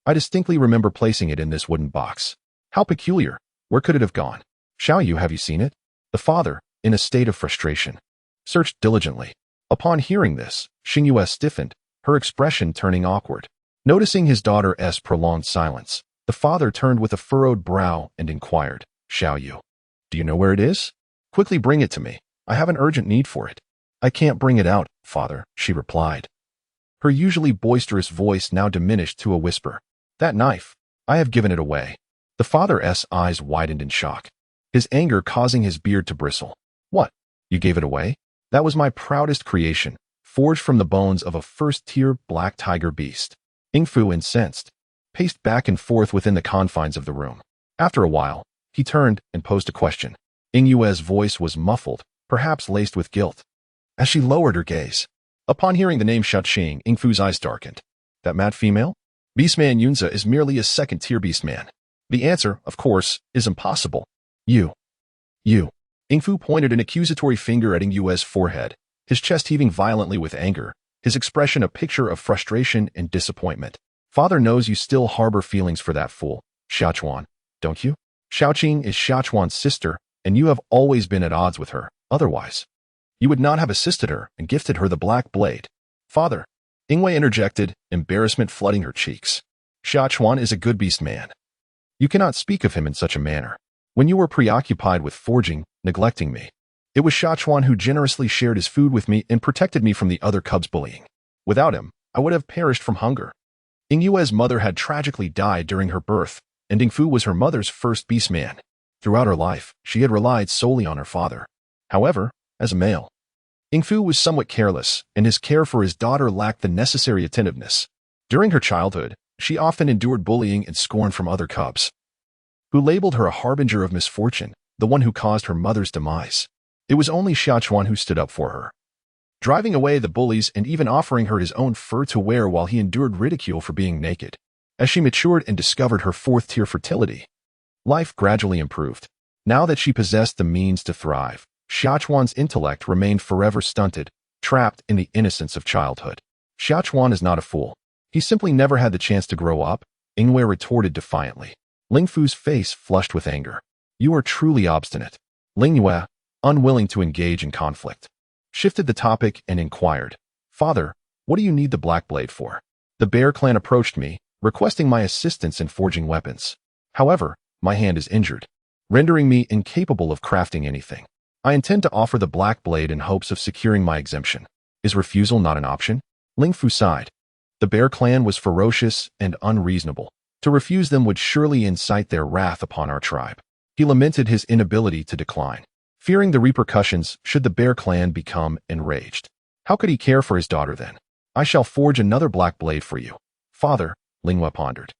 I distinctly remember placing it in this wooden box. How peculiar. Where could it have gone? Xiaoyu, have you seen it? The father, in a state of frustration, searched diligently. Upon hearing this, Xingyue stiffened, her expression turning awkward. Noticing his daughter's prolonged silence, the father turned with a furrowed brow and inquired, Xiaoyu, do you know where it is? Quickly bring it to me. I have an urgent need for it. I can't bring it out, father, she replied. Her usually boisterous voice now diminished to a whisper. That knife. I have given it away. The father's eyes widened in shock, his anger causing his beard to bristle. What? You gave it away? That was my proudest creation, forged from the bones of a first-tier black tiger beast. Yingfu, incensed, paced back and forth within the confines of the room. After a while, he turned and posed a question. Yingyue's voice was muffled, perhaps laced with guilt, as she lowered her gaze. Upon hearing the name Xia Qing, Yingfu's eyes darkened. That mad female? Beastman Yunza is merely a second-tier beastman. The answer, of course, is impossible. You. Yingfu pointed an accusatory finger at Yingyue's forehead, his chest heaving violently with anger, his expression a picture of frustration and disappointment. Father knows you still harbor feelings for that fool, Xiaochuan, don't you? Xia Qing is Xiaochuan's sister, and you have always been at odds with her. Otherwise, you would not have assisted her and gifted her the black blade. Father, Yingwei interjected, embarrassment flooding her cheeks. Xiaochuan is a good beast man. You cannot speak of him in such a manner. When you were preoccupied with forging, neglecting me, it was Xiaochuan who generously shared his food with me and protected me from the other cubs' bullying. Without him, I would have perished from hunger. Yingyue's mother had tragically died during her birth, and Yingfu was her mother's first beastman. Throughout her life, she had relied solely on her father. However, as a male, Yingfu was somewhat careless, and his care for his daughter lacked the necessary attentiveness. During her childhood, she often endured bullying and scorn from other cubs, who labeled her a harbinger of misfortune, the one who caused her mother's demise. It was only Xiaochuan who stood up for her, driving away the bullies and even offering her his own fur to wear while he endured ridicule for being naked. As she matured and discovered her fourth-tier fertility, life gradually improved. Now that she possessed the means to thrive, Xiaochuan's intellect remained forever stunted, trapped in the innocence of childhood. Xiaochuan is not a fool. He simply never had the chance to grow up, Yingwei retorted defiantly. Lingfu's face flushed with anger. You are truly obstinate. Lingyue, unwilling to engage in conflict, shifted the topic and inquired, Father, what do you need the black blade for? The Bear clan approached me, requesting my assistance in forging weapons. However, my hand is injured, rendering me incapable of crafting anything. I intend to offer the black blade in hopes of securing my exemption. Is refusal not an option? Lingfu sighed. The Bear clan was ferocious and unreasonable. To refuse them would surely incite their wrath upon our tribe. He lamented his inability to decline, fearing the repercussions should the Bear clan become enraged. How could he care for his daughter then? I shall forge another black blade for you. Father, Lingyue pondered.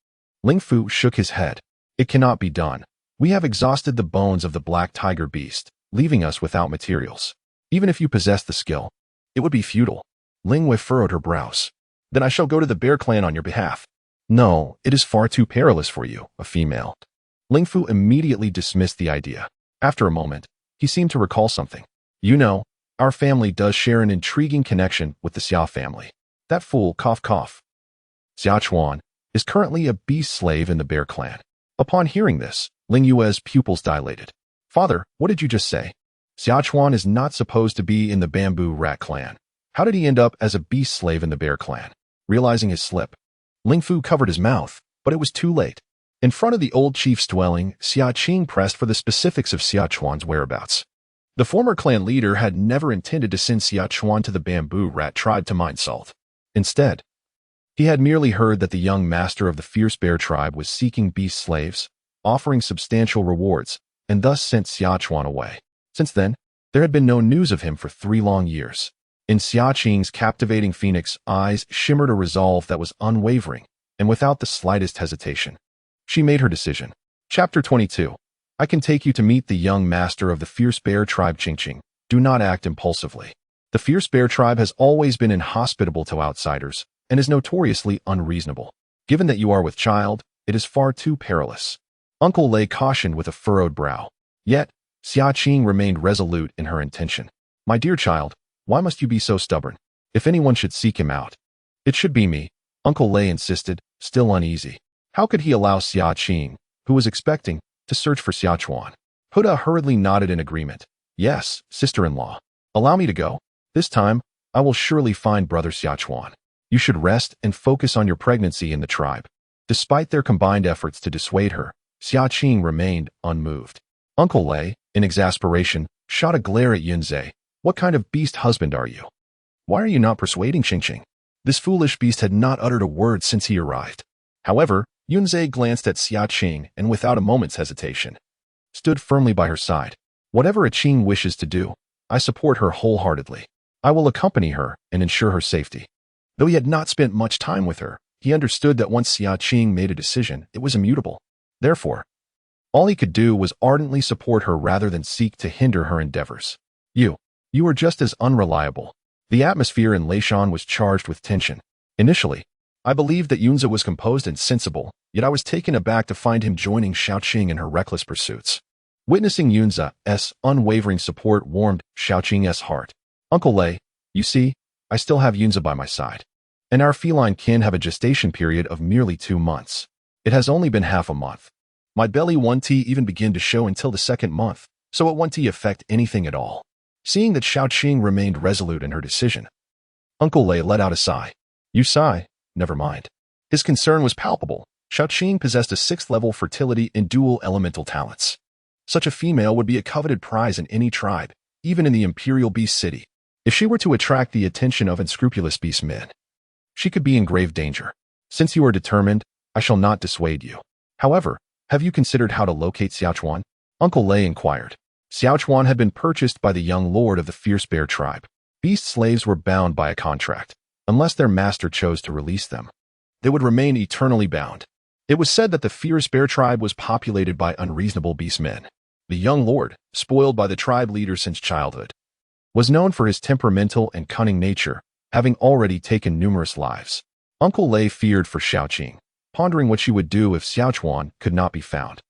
Lingfu shook his head. It cannot be done. We have exhausted the bones of the black tiger beast, leaving us without materials. Even if you possess the skill, it would be futile. Lingyue furrowed her brows. Then I shall go to the Bear clan on your behalf. No, it is far too perilous for you, a female. Lingfu immediately dismissed the idea. After a moment, he seemed to recall something. You know, our family does share an intriguing connection with the Xia family. That fool, cough cough. Xiaochuan is currently a beast slave in the Bear clan. Upon hearing this, Lingyue's pupils dilated. Father, what did you just say? Xiaochuan is not supposed to be in the Bamboo Rat clan. How did he end up as a beast slave in the Bear clan? Realizing his slip, Lingfu covered his mouth, but it was too late. In front of the old chief's dwelling, Xia Qing pressed for the specifics of Xiaochuan's whereabouts. The former clan leader had never intended to send Xiaochuan to the Bamboo Rat tribe to mine salt. Instead, he had merely heard that the young master of the Fierce Bear tribe was seeking beast slaves, offering substantial rewards, and thus sent Xiaochuan away. Since then, there had been no news of him for 3 long years. In Xia Qing's captivating phoenix eyes shimmered a resolve that was unwavering, and without the slightest hesitation, she made her decision. Chapter 22. I can take you to meet the young master of the Fierce Bear tribe. Qing. Do not act impulsively. The Fierce Bear tribe has always been inhospitable to outsiders, and is notoriously unreasonable. Given that you are with child, it is far too perilous. Uncle Lei cautioned with a furrowed brow. Yet, Xia Qing remained resolute in her intention. My dear child, why must you be so stubborn? If anyone should seek him out, it should be me, Uncle Lei insisted, still uneasy. How could he allow Xia Qing, who was expecting, to search for Xia Chuan? Huda hurriedly nodded in agreement. Yes, sister-in-law. Allow me to go. This time, I will surely find brother Xia Chuan. You should rest and focus on your pregnancy in the tribe. Despite their combined efforts to dissuade her, Xia Qing remained unmoved. Uncle Lei, in exasperation, shot a glare at Yunze. What kind of beast husband are you? Why are you not persuading Qingqing? This foolish beast had not uttered a word since he arrived. However, Yunze glanced at Xia Qing and without a moment's hesitation, stood firmly by her side. Whatever a Qing wishes to do, I support her wholeheartedly. I will accompany her and ensure her safety. Though he had not spent much time with her, he understood that once Xia Qing made a decision, it was immutable. Therefore, all he could do was ardently support her rather than seek to hinder her endeavors. You are just as unreliable. The atmosphere in Leishan was charged with tension. Initially, I believed that Yunze was composed and sensible, yet I was taken aback to find him joining Xia Qing in her reckless pursuits. Witnessing Yunze's unwavering support warmed Xia Qing's heart. Uncle Lei, you see, I still have Yunze by my side. And our feline kin have a gestation period of merely 2 months. It has only been half a month. My belly won't even begin to show until the 2nd month, so it won't affect anything at all. Seeing that Xia Qing remained resolute in her decision, Uncle Lei let out a sigh. You sigh? Never mind. His concern was palpable. Xia Qing possessed a 6th-level fertility and dual elemental talents. Such a female would be a coveted prize in any tribe, even in the Imperial Beast City. If she were to attract the attention of unscrupulous beast men, she could be in grave danger. Since you are determined, I shall not dissuade you. However, have you considered how to locate Xia Chuan? Uncle Lei inquired. Xia Chuan had been purchased by the young lord of the Fierce Bear tribe. Beast slaves were bound by a contract. Unless their master chose to release them, they would remain eternally bound. It was said that the Fierce Bear tribe was populated by unreasonable beast men. The young lord, spoiled by the tribe leader since childhood, was known for his temperamental and cunning nature, having already taken numerous lives. Uncle Lei feared for Xia Qing, pondering what she would do if Xia Chuan could not be found.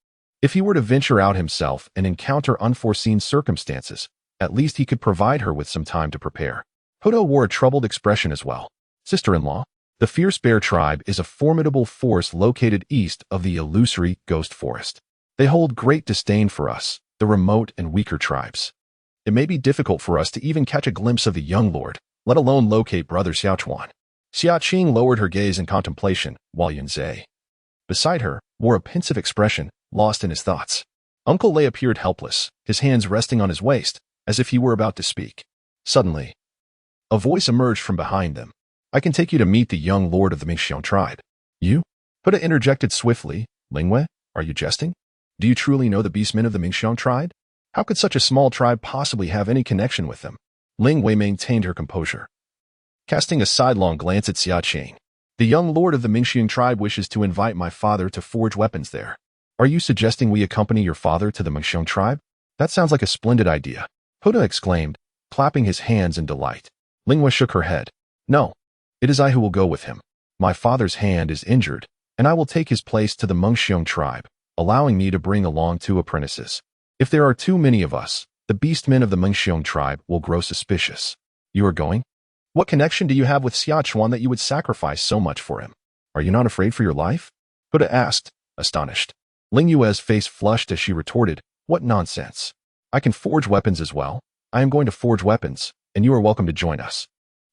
If he were to venture out himself and encounter unforeseen circumstances, at least he could provide her with some time to prepare. Huda wore a troubled expression as well. Sister-in-law, the Fierce Bear tribe is a formidable force located east of the illusory Ghost Forest. They hold great disdain for us, the remote and weaker tribes. It may be difficult for us to even catch a glimpse of the young lord, let alone locate brother Xia Chuan. Xia Qing lowered her gaze in contemplation, while Yunze, beside her, wore a pensive expression, lost in his thoughts. Uncle Lei appeared helpless, his hands resting on his waist, as if he were about to speak. Suddenly, a voice emerged from behind them. I can take you to meet the young lord of the Mingxiong tribe. You? Huda interjected swiftly. Lingwei, are you jesting? Do you truly know the beastmen of the Mingxiong tribe? How could such a small tribe possibly have any connection with them? Lingwei maintained her composure, casting a sidelong glance at Xia Qing. The young lord of the Mingxiong tribe wishes to invite my father to forge weapons there. Are you suggesting we accompany your father to the Mingxiong tribe? That sounds like a splendid idea, Huda exclaimed, clapping his hands in delight. Lingwei shook her head. No, it is I who will go with him. My father's hand is injured, and I will take his place to the Mingxiong tribe, allowing me to bring along 2 apprentices. If there are too many of us, the beastmen of the Mingxiong tribe will grow suspicious. You are going? What connection do you have with Xia Chuan that you would sacrifice so much for him? Are you not afraid for your life? Huda asked, astonished. Ling Yue's face flushed as she retorted, What nonsense. I can forge weapons as well. I am going to forge weapons, and you are welcome to join us.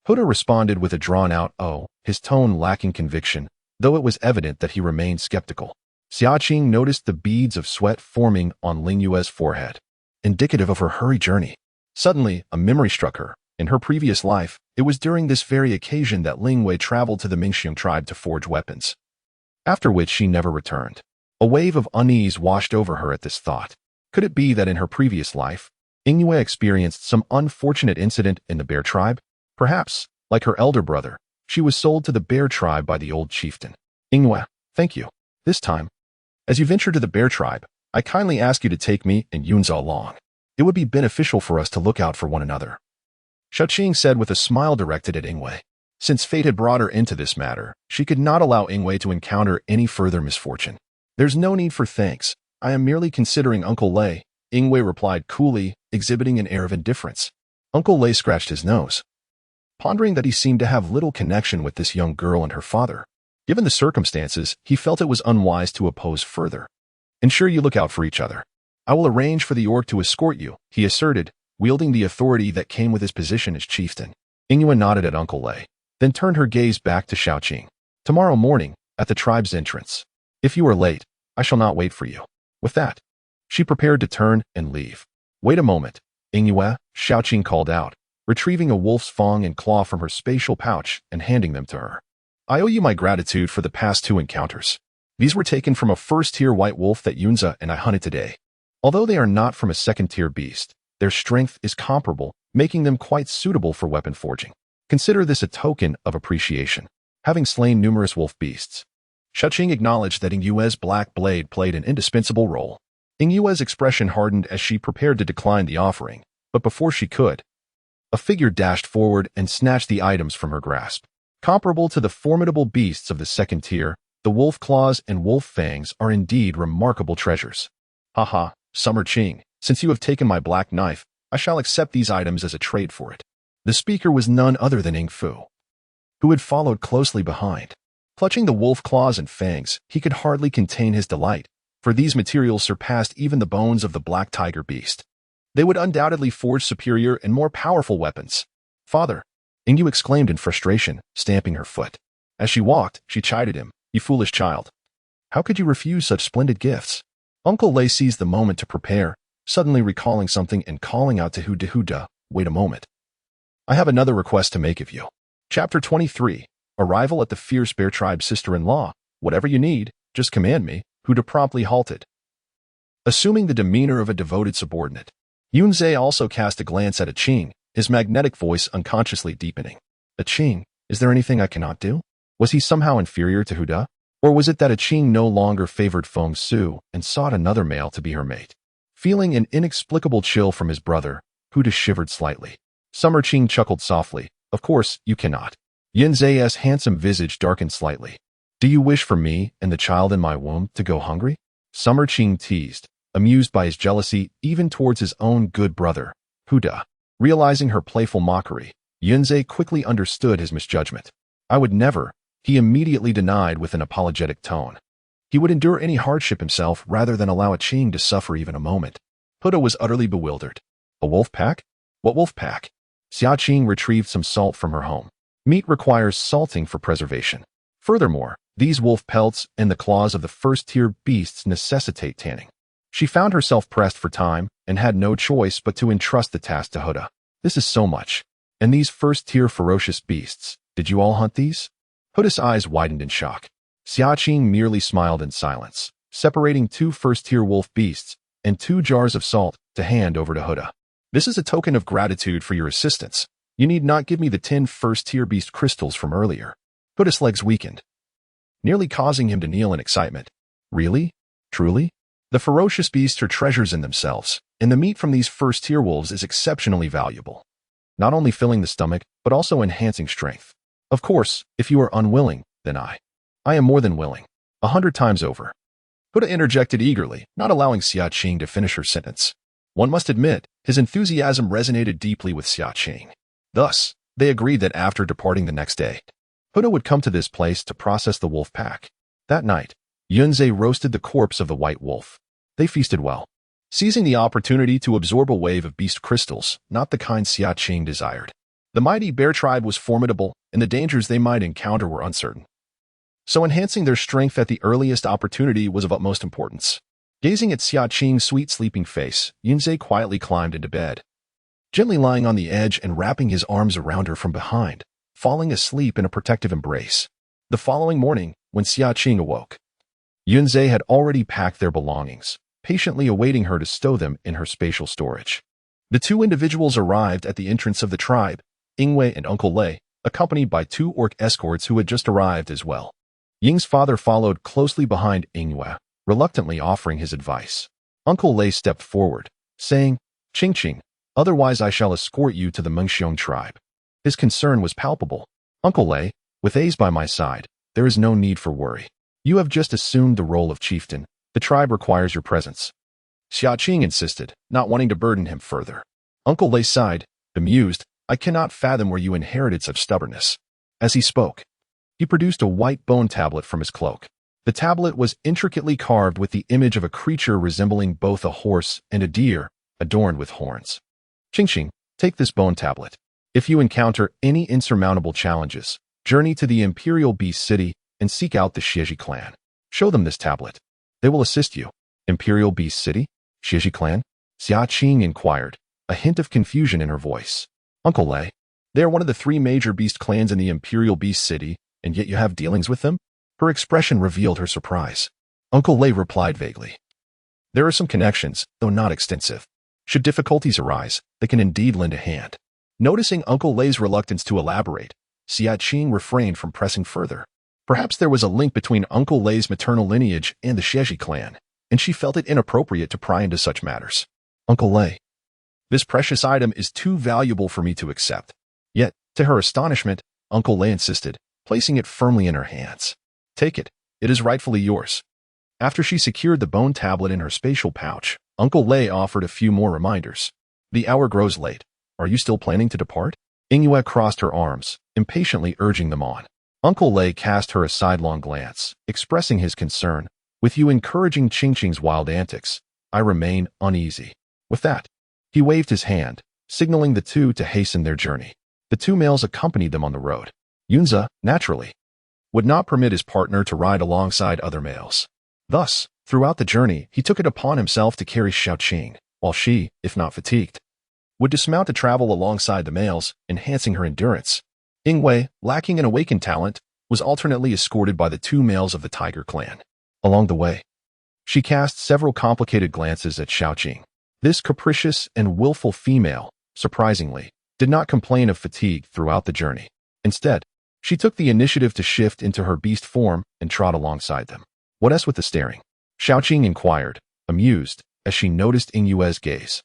Huda responded with a drawn-out "oh," his tone lacking conviction, though it was evident that he remained skeptical. Xia Qing noticed the beads of sweat forming on Ling Yue's forehead, indicative of her hurried journey. Suddenly, a memory struck her. In her previous life, it was during this very occasion that Ling Wei traveled to the Mingxiong tribe to forge weapons, after which she never returned. A wave of unease washed over her at this thought. Could it be that in her previous life, Yue experienced some unfortunate incident in the bear tribe? Perhaps, like her elder brother, she was sold to the bear tribe by the old chieftain. Yue, thank you. This time, as you venture to the bear tribe, I kindly ask you to take me and Yunze along. It would be beneficial for us to look out for one another. Xia Qing said with a smile directed at Yue. Since fate had brought her into this matter, she could not allow Yue to encounter any further misfortune. There's no need for thanks. I am merely considering Uncle Lei, Yingwei replied coolly, exhibiting an air of indifference. Uncle Lei scratched his nose, pondering that he seemed to have little connection with this young girl and her father. Given the circumstances, he felt it was unwise to oppose further. Ensure you look out for each other. I will arrange for the orc to escort you, he asserted, wielding the authority that came with his position as chieftain. Yingwei nodded at Uncle Lei, then turned her gaze back to Xia Qing. Tomorrow morning, at the tribe's entrance. If you are late, I shall not wait for you. With that, she prepared to turn and leave. Wait a moment, Yingwei, Xia Qing called out, retrieving a wolf's fang and claw from her spatial pouch and handing them to her. I owe you my gratitude for the past 2 encounters. These were taken from a first-tier white wolf that Yunza and I hunted today. Although they are not from a second-tier beast, their strength is comparable, making them quite suitable for weapon forging. Consider this a token of appreciation. Having slain numerous wolf beasts, Xia Qing acknowledged that Yingwei's black blade played an indispensable role. Yingwei's expression hardened as she prepared to decline the offering, but before she could, a figure dashed forward and snatched the items from her grasp. Comparable to the formidable beasts of the second tier, the wolf claws and wolf fangs are indeed remarkable treasures. Haha, Summer Qing, since you have taken my black knife, I shall accept these items as a trade for it. The speaker was none other than Ying Fu, who had followed closely behind. Clutching the wolf claws and fangs, he could hardly contain his delight, for these materials surpassed even the bones of the black tiger beast. They would undoubtedly forge superior and more powerful weapons. Father, Yingyu exclaimed in frustration, stamping her foot. As she walked, she chided him, you foolish child. How could you refuse such splendid gifts? Uncle Lei seized the moment to prepare, suddenly recalling something and calling out to Huda, wait a moment. I have another request to make of you. Chapter 23, Arrival at the Fierce Bear Tribe's sister-in-law. Whatever you need, just command me, Huda promptly halted. Assuming the demeanor of a devoted subordinate, Yunzei also cast a glance at Qing, his magnetic voice unconsciously deepening. Qing, is there anything I cannot do? Was he somehow inferior to Huda? Or was it that Qing no longer favored Feng Su and sought another male to be her mate? Feeling an inexplicable chill from his brother, Huda shivered slightly. Summer Qing chuckled softly. Of course, you cannot. Yunzei's handsome visage darkened slightly. Do you wish for me and the child in my womb to go hungry? Summer Qing teased, amused by his jealousy even towards his own good brother, Huda. Realizing her playful mockery, Yunzei quickly understood his misjudgment. I would never, he immediately denied with an apologetic tone. He would endure any hardship himself rather than allow Qing to suffer even a moment. Huda was utterly bewildered. A wolf pack? What wolf pack? Xia Qing retrieved some salt from her home. Meat requires salting for preservation. Furthermore, these wolf pelts and the claws of the first-tier beasts necessitate tanning. She found herself pressed for time and had no choice but to entrust the task to Huda. This is so much. And these first-tier ferocious beasts, did you all hunt these? Huda's eyes widened in shock. Xia Qing merely smiled in silence, separating 2 first-tier wolf beasts and 2 jars of salt to hand over to Huda. This is a token of gratitude for your assistance. You need not give me the 10 first-tier beast crystals from earlier. Huda's legs weakened, nearly causing him to kneel in excitement. Really? Truly? The ferocious beasts are treasures in themselves, and the meat from these first-tier wolves is exceptionally valuable, not only filling the stomach, but also enhancing strength. Of course, if you are unwilling, then I am more than willing. 100 times over. Huda interjected eagerly, not allowing Xia Qing to finish her sentence. One must admit, his enthusiasm resonated deeply with Xia Qing. Thus, they agreed that after departing the next day, Huda would come to this place to process the wolf pack. That night, Yunzei roasted the corpse of the white wolf. They feasted well, seizing the opportunity to absorb a wave of beast crystals, not the kind Xia Qing desired. The mighty bear tribe was formidable, and the dangers they might encounter were uncertain. So enhancing their strength at the earliest opportunity was of utmost importance. Gazing at Xia Qing's sweet sleeping face, Yunzei quietly climbed into bed, gently lying on the edge and wrapping his arms around her from behind, falling asleep in a protective embrace. The following morning, when Xia Qing awoke, Yunzei had already packed their belongings, patiently awaiting her to stow them in her spatial storage. The 2 individuals arrived at the entrance of the tribe, Yingwei and Uncle Lei, accompanied by 2 orc escorts who had just arrived as well. Ying's father followed closely behind Yingwei, reluctantly offering his advice. Uncle Lei stepped forward, saying, Qing, otherwise I shall escort you to the Mengxiong tribe. His concern was palpable. Uncle Lei, with A's by my side, there is no need for worry. You have just assumed the role of chieftain. The tribe requires your presence. Xia Qing insisted, not wanting to burden him further. Uncle Lei sighed, bemused. I cannot fathom where you inherited such stubbornness. As he spoke, he produced a white bone tablet from his cloak. The tablet was intricately carved with the image of a creature resembling both a horse and a deer, adorned with horns. Qing, take this bone tablet. If you encounter any insurmountable challenges, journey to the Imperial Beast City and seek out the Xia clan. Show them this tablet. They will assist you. Imperial Beast City? Xia clan? Xia Qing inquired, a hint of confusion in her voice. Uncle Lei, they are one of the 3 major beast clans in the Imperial Beast City, and yet you have dealings with them? Her expression revealed her surprise. Uncle Lei replied vaguely. There are some connections, though not extensive. Should difficulties arise, they can indeed lend a hand. Noticing Uncle Lei's reluctance to elaborate, Xia Qing refrained from pressing further. Perhaps there was a link between Uncle Lei's maternal lineage and the Xia clan, and she felt it inappropriate to pry into such matters. Uncle Lei, this precious item is too valuable for me to accept. Yet, to her astonishment, Uncle Lei insisted, placing it firmly in her hands. Take it. It is rightfully yours. After she secured the bone tablet in her spatial pouch, Uncle Lei offered a few more reminders. The hour grows late. Are you still planning to depart? Yue crossed her arms, impatiently urging them on. Uncle Lei cast her a sidelong glance, expressing his concern. With you encouraging Qing's wild antics, I remain uneasy. With that, he waved his hand, signaling the two to hasten their journey. The 2 males accompanied them on the road. Yunze, naturally, would not permit his partner to ride alongside other males. Thus, throughout the journey, he took it upon himself to carry Xia Qing, while she, if not fatigued, would dismount to travel alongside the males, enhancing her endurance. Yue, lacking an awakened talent, was alternately escorted by the 2 males of the Tiger clan. Along the way, she cast several complicated glances at Xia Qing. This capricious and willful female, surprisingly, did not complain of fatigue throughout the journey. Instead, she took the initiative to shift into her beast form and trot alongside them. What else with the staring? Xia Qing inquired, amused, as she noticed Yue's gaze.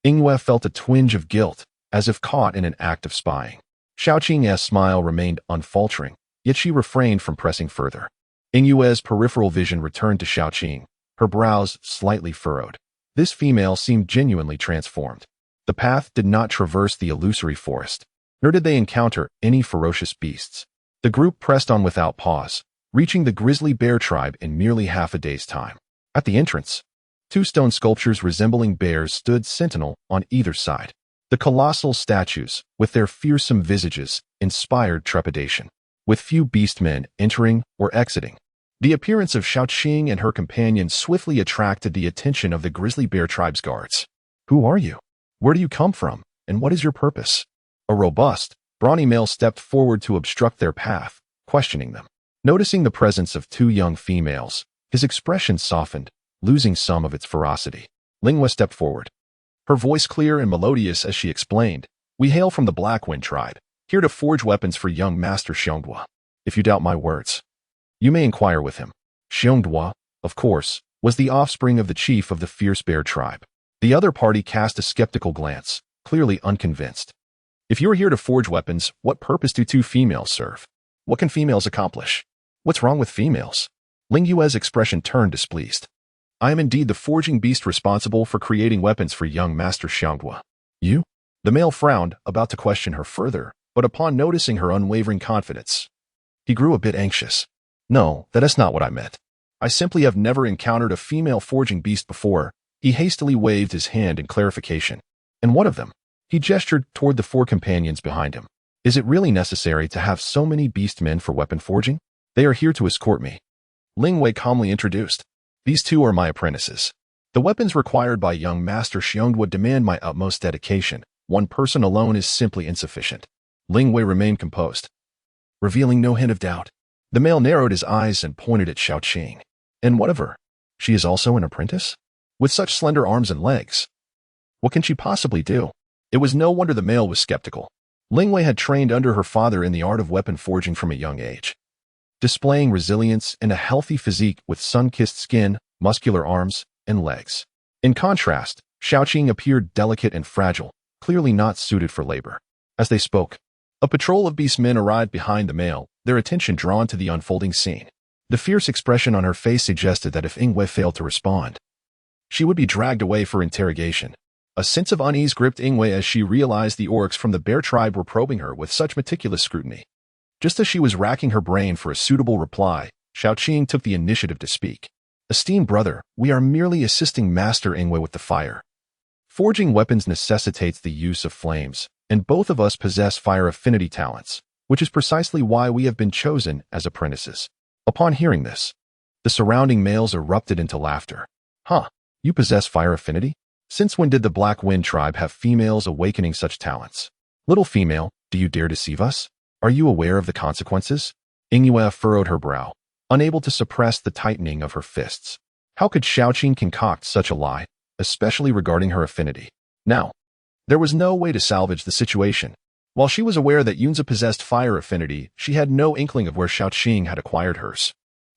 Yue felt a twinge of guilt, as if caught in an act of spying. Xia Qing's smile remained unfaltering, yet she refrained from pressing further. Yue's peripheral vision returned to Xia Qing, her brows slightly furrowed. This female seemed genuinely transformed. The path did not traverse the illusory forest, nor did they encounter any ferocious beasts. The group pressed on without pause, reaching the grizzly bear tribe in merely half a day's time. At the entrance, 2 stone sculptures resembling bears stood sentinel on either side. The colossal statues, with their fearsome visages, inspired trepidation, with few beastmen entering or exiting. The appearance of Xia Qing and her companion swiftly attracted the attention of the grizzly bear tribe's guards. Who are you? Where do you come from, and what is your purpose? A robust, brawny male stepped forward to obstruct their path, questioning them. Noticing the presence of 2 young females, his expression softened, losing some of its ferocity. Yue stepped forward, her voice clear and melodious as she explained, We hail from the Blackwind tribe, here to forge weapons for young Master Xiongdua. If you doubt my words, you may inquire with him. Xiongdua, of course, was the offspring of the chief of the fierce bear tribe. The other party cast a skeptical glance, clearly unconvinced. If you are here to forge weapons, what purpose do 2 females serve? What can females accomplish? What's wrong with females? Yue's expression turned displeased. I am indeed the forging beast responsible for creating weapons for young Master Xiongdua. You? The male frowned, about to question her further, but upon noticing her unwavering confidence, he grew a bit anxious. No, that is not what I meant. I simply have never encountered a female forging beast before. He hastily waved his hand in clarification. And what of them? He gestured toward the 4 companions behind him. Is it really necessary to have so many beast men for weapon forging? They are here to escort me. Yue calmly introduced. These 2 are my apprentices. The weapons required by young Master Xiongdua demand my utmost dedication. 1 person alone is simply insufficient. Yue remained composed, revealing no hint of doubt. The male narrowed his eyes and pointed at Xia Qing. And what of her? She is also an apprentice? With such slender arms and legs, what can she possibly do? It was no wonder the male was skeptical. Yue had trained under her father in the art of weapon forging from a young age, displaying resilience and a healthy physique with sun-kissed skin, muscular arms, and legs. In contrast, Xia Qing appeared delicate and fragile, clearly not suited for labor. As they spoke, a patrol of beastmen arrived behind the male, their attention drawn to the unfolding scene. The fierce expression on her face suggested that if Yue failed to respond, she would be dragged away for interrogation. A sense of unease gripped Ingwe as she realized the orcs from the bear tribe were probing her with such meticulous scrutiny. Just as she was racking her brain for a suitable reply, Xia Qing took the initiative to speak. Esteemed brother, we are merely assisting Master Ingwe with the fire. Forging weapons necessitates the use of flames, and both of us possess fire affinity talents, which is precisely why we have been chosen as apprentices. Upon hearing this, the surrounding males erupted into laughter. Huh, you possess fire affinity? Since when did the Black Wind tribe have females awakening such talents? Little female, do you dare deceive us? Are you aware of the consequences? Ingwe furrowed her brow, unable to suppress the tightening of her fists. How could Xia Qing concoct such a lie, especially regarding her affinity? Now, there was no way to salvage the situation. While she was aware that Yunza possessed fire affinity, she had no inkling of where Xia Qing had acquired hers.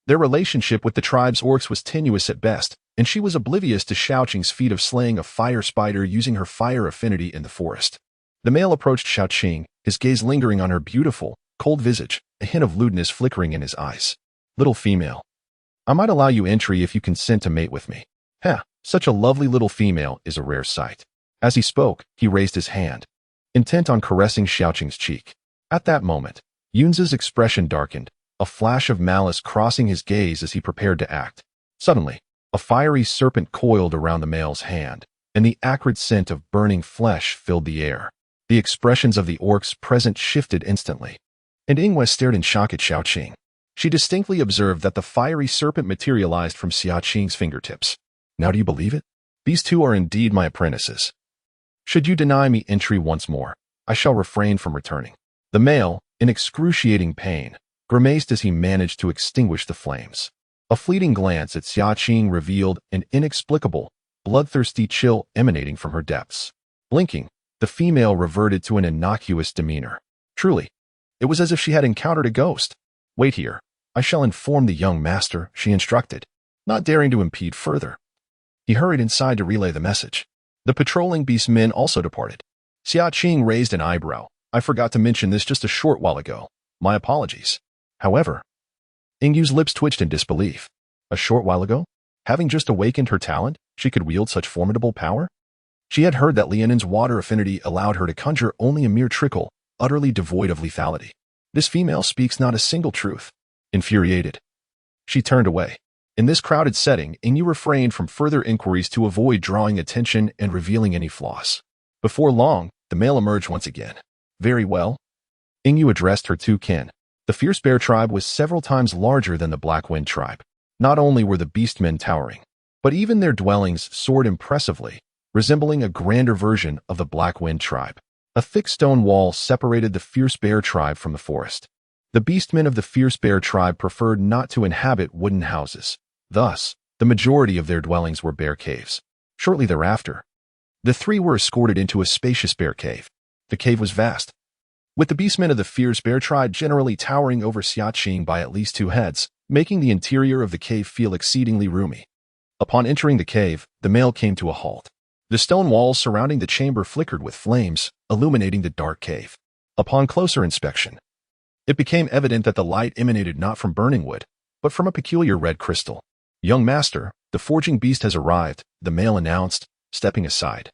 Their relationship with the tribe's orcs was tenuous at best, and she was oblivious to Xia Qing's feat of slaying a fire spider using her fire affinity in the forest. The male approached Xia Qing, his gaze lingering on her beautiful, cold visage, a hint of lewdness flickering in his eyes. Little female, I might allow you entry if you consent to mate with me. Such a lovely little female is a rare sight. As he spoke, he raised his hand, intent on caressing Xia Qing's cheek. At that moment, Yunza's expression darkened, a flash of malice crossing his gaze as he prepared to act. Suddenly, a fiery serpent coiled around the male's hand, and the acrid scent of burning flesh filled the air. The expressions of the orcs present shifted instantly, and Ingwe stared in shock at Xia Qing. She distinctly observed that the fiery serpent materialized from Xia Qing's fingertips. Now do you believe it? These two are indeed my apprentices. Should you deny me entry once more, I shall refrain from returning. The male, in excruciating pain, grimaced as he managed to extinguish the flames. A fleeting glance at Xia Qing revealed an inexplicable, bloodthirsty chill emanating from her depths. Blinking, the female reverted to an innocuous demeanor. Truly, it was as if she had encountered a ghost. Wait here. I shall inform the young master, she instructed, not daring to impede further. He hurried inside to relay the message. The patrolling beast men also departed. Xia Qing raised an eyebrow. I forgot to mention this just a short while ago. My apologies. However, Ingwe's lips twitched in disbelief. A short while ago? Having just awakened her talent, she could wield such formidable power? She had heard that Lianin's water affinity allowed her to conjure only a mere trickle, utterly devoid of lethality. This female speaks not a single truth. Infuriated, she turned away. In this crowded setting, Ingwe refrained from further inquiries to avoid drawing attention and revealing any flaws. Before long, the male emerged once again. Very well. Ingwe addressed her two kin. The fierce bear tribe was several times larger than the Black Wind tribe. Not only were the beastmen towering, but even their dwellings soared impressively, resembling a grander version of the Black Wind tribe. A thick stone wall separated the fierce bear tribe from the forest. The beastmen of the fierce bear tribe preferred not to inhabit wooden houses. Thus, the majority of their dwellings were bear caves. Shortly thereafter, the three were escorted into a spacious bear cave. The cave was vast, with the beastmen of the fierce bear tribe generally towering over Xia Qing by at least 2 heads, making the interior of the cave feel exceedingly roomy. Upon entering the cave, the male came to a halt. The stone walls surrounding the chamber flickered with flames, illuminating the dark cave. Upon closer inspection, it became evident that the light emanated not from burning wood, but from a peculiar red crystal. Young master, the forging beast has arrived, the male announced, stepping aside,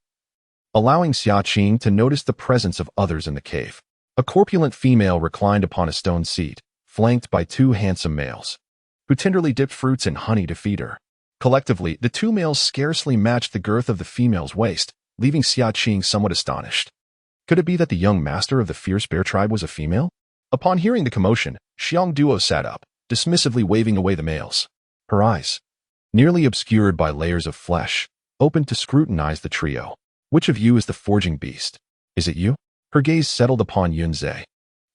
allowing Xia Qing to notice the presence of others in the cave. A corpulent female reclined upon a stone seat, flanked by 2 handsome males, who tenderly dipped fruits in honey to feed her. Collectively, the 2 males scarcely matched the girth of the female's waist, leaving Xia Qing somewhat astonished. Could it be that the young master of the fierce bear tribe was a female? Upon hearing the commotion, Xiong Duo sat up, dismissively waving away the males. Her eyes, nearly obscured by layers of flesh, opened to scrutinize the trio. Which of you is the forging beast? Is it you? Her gaze settled upon Yunze.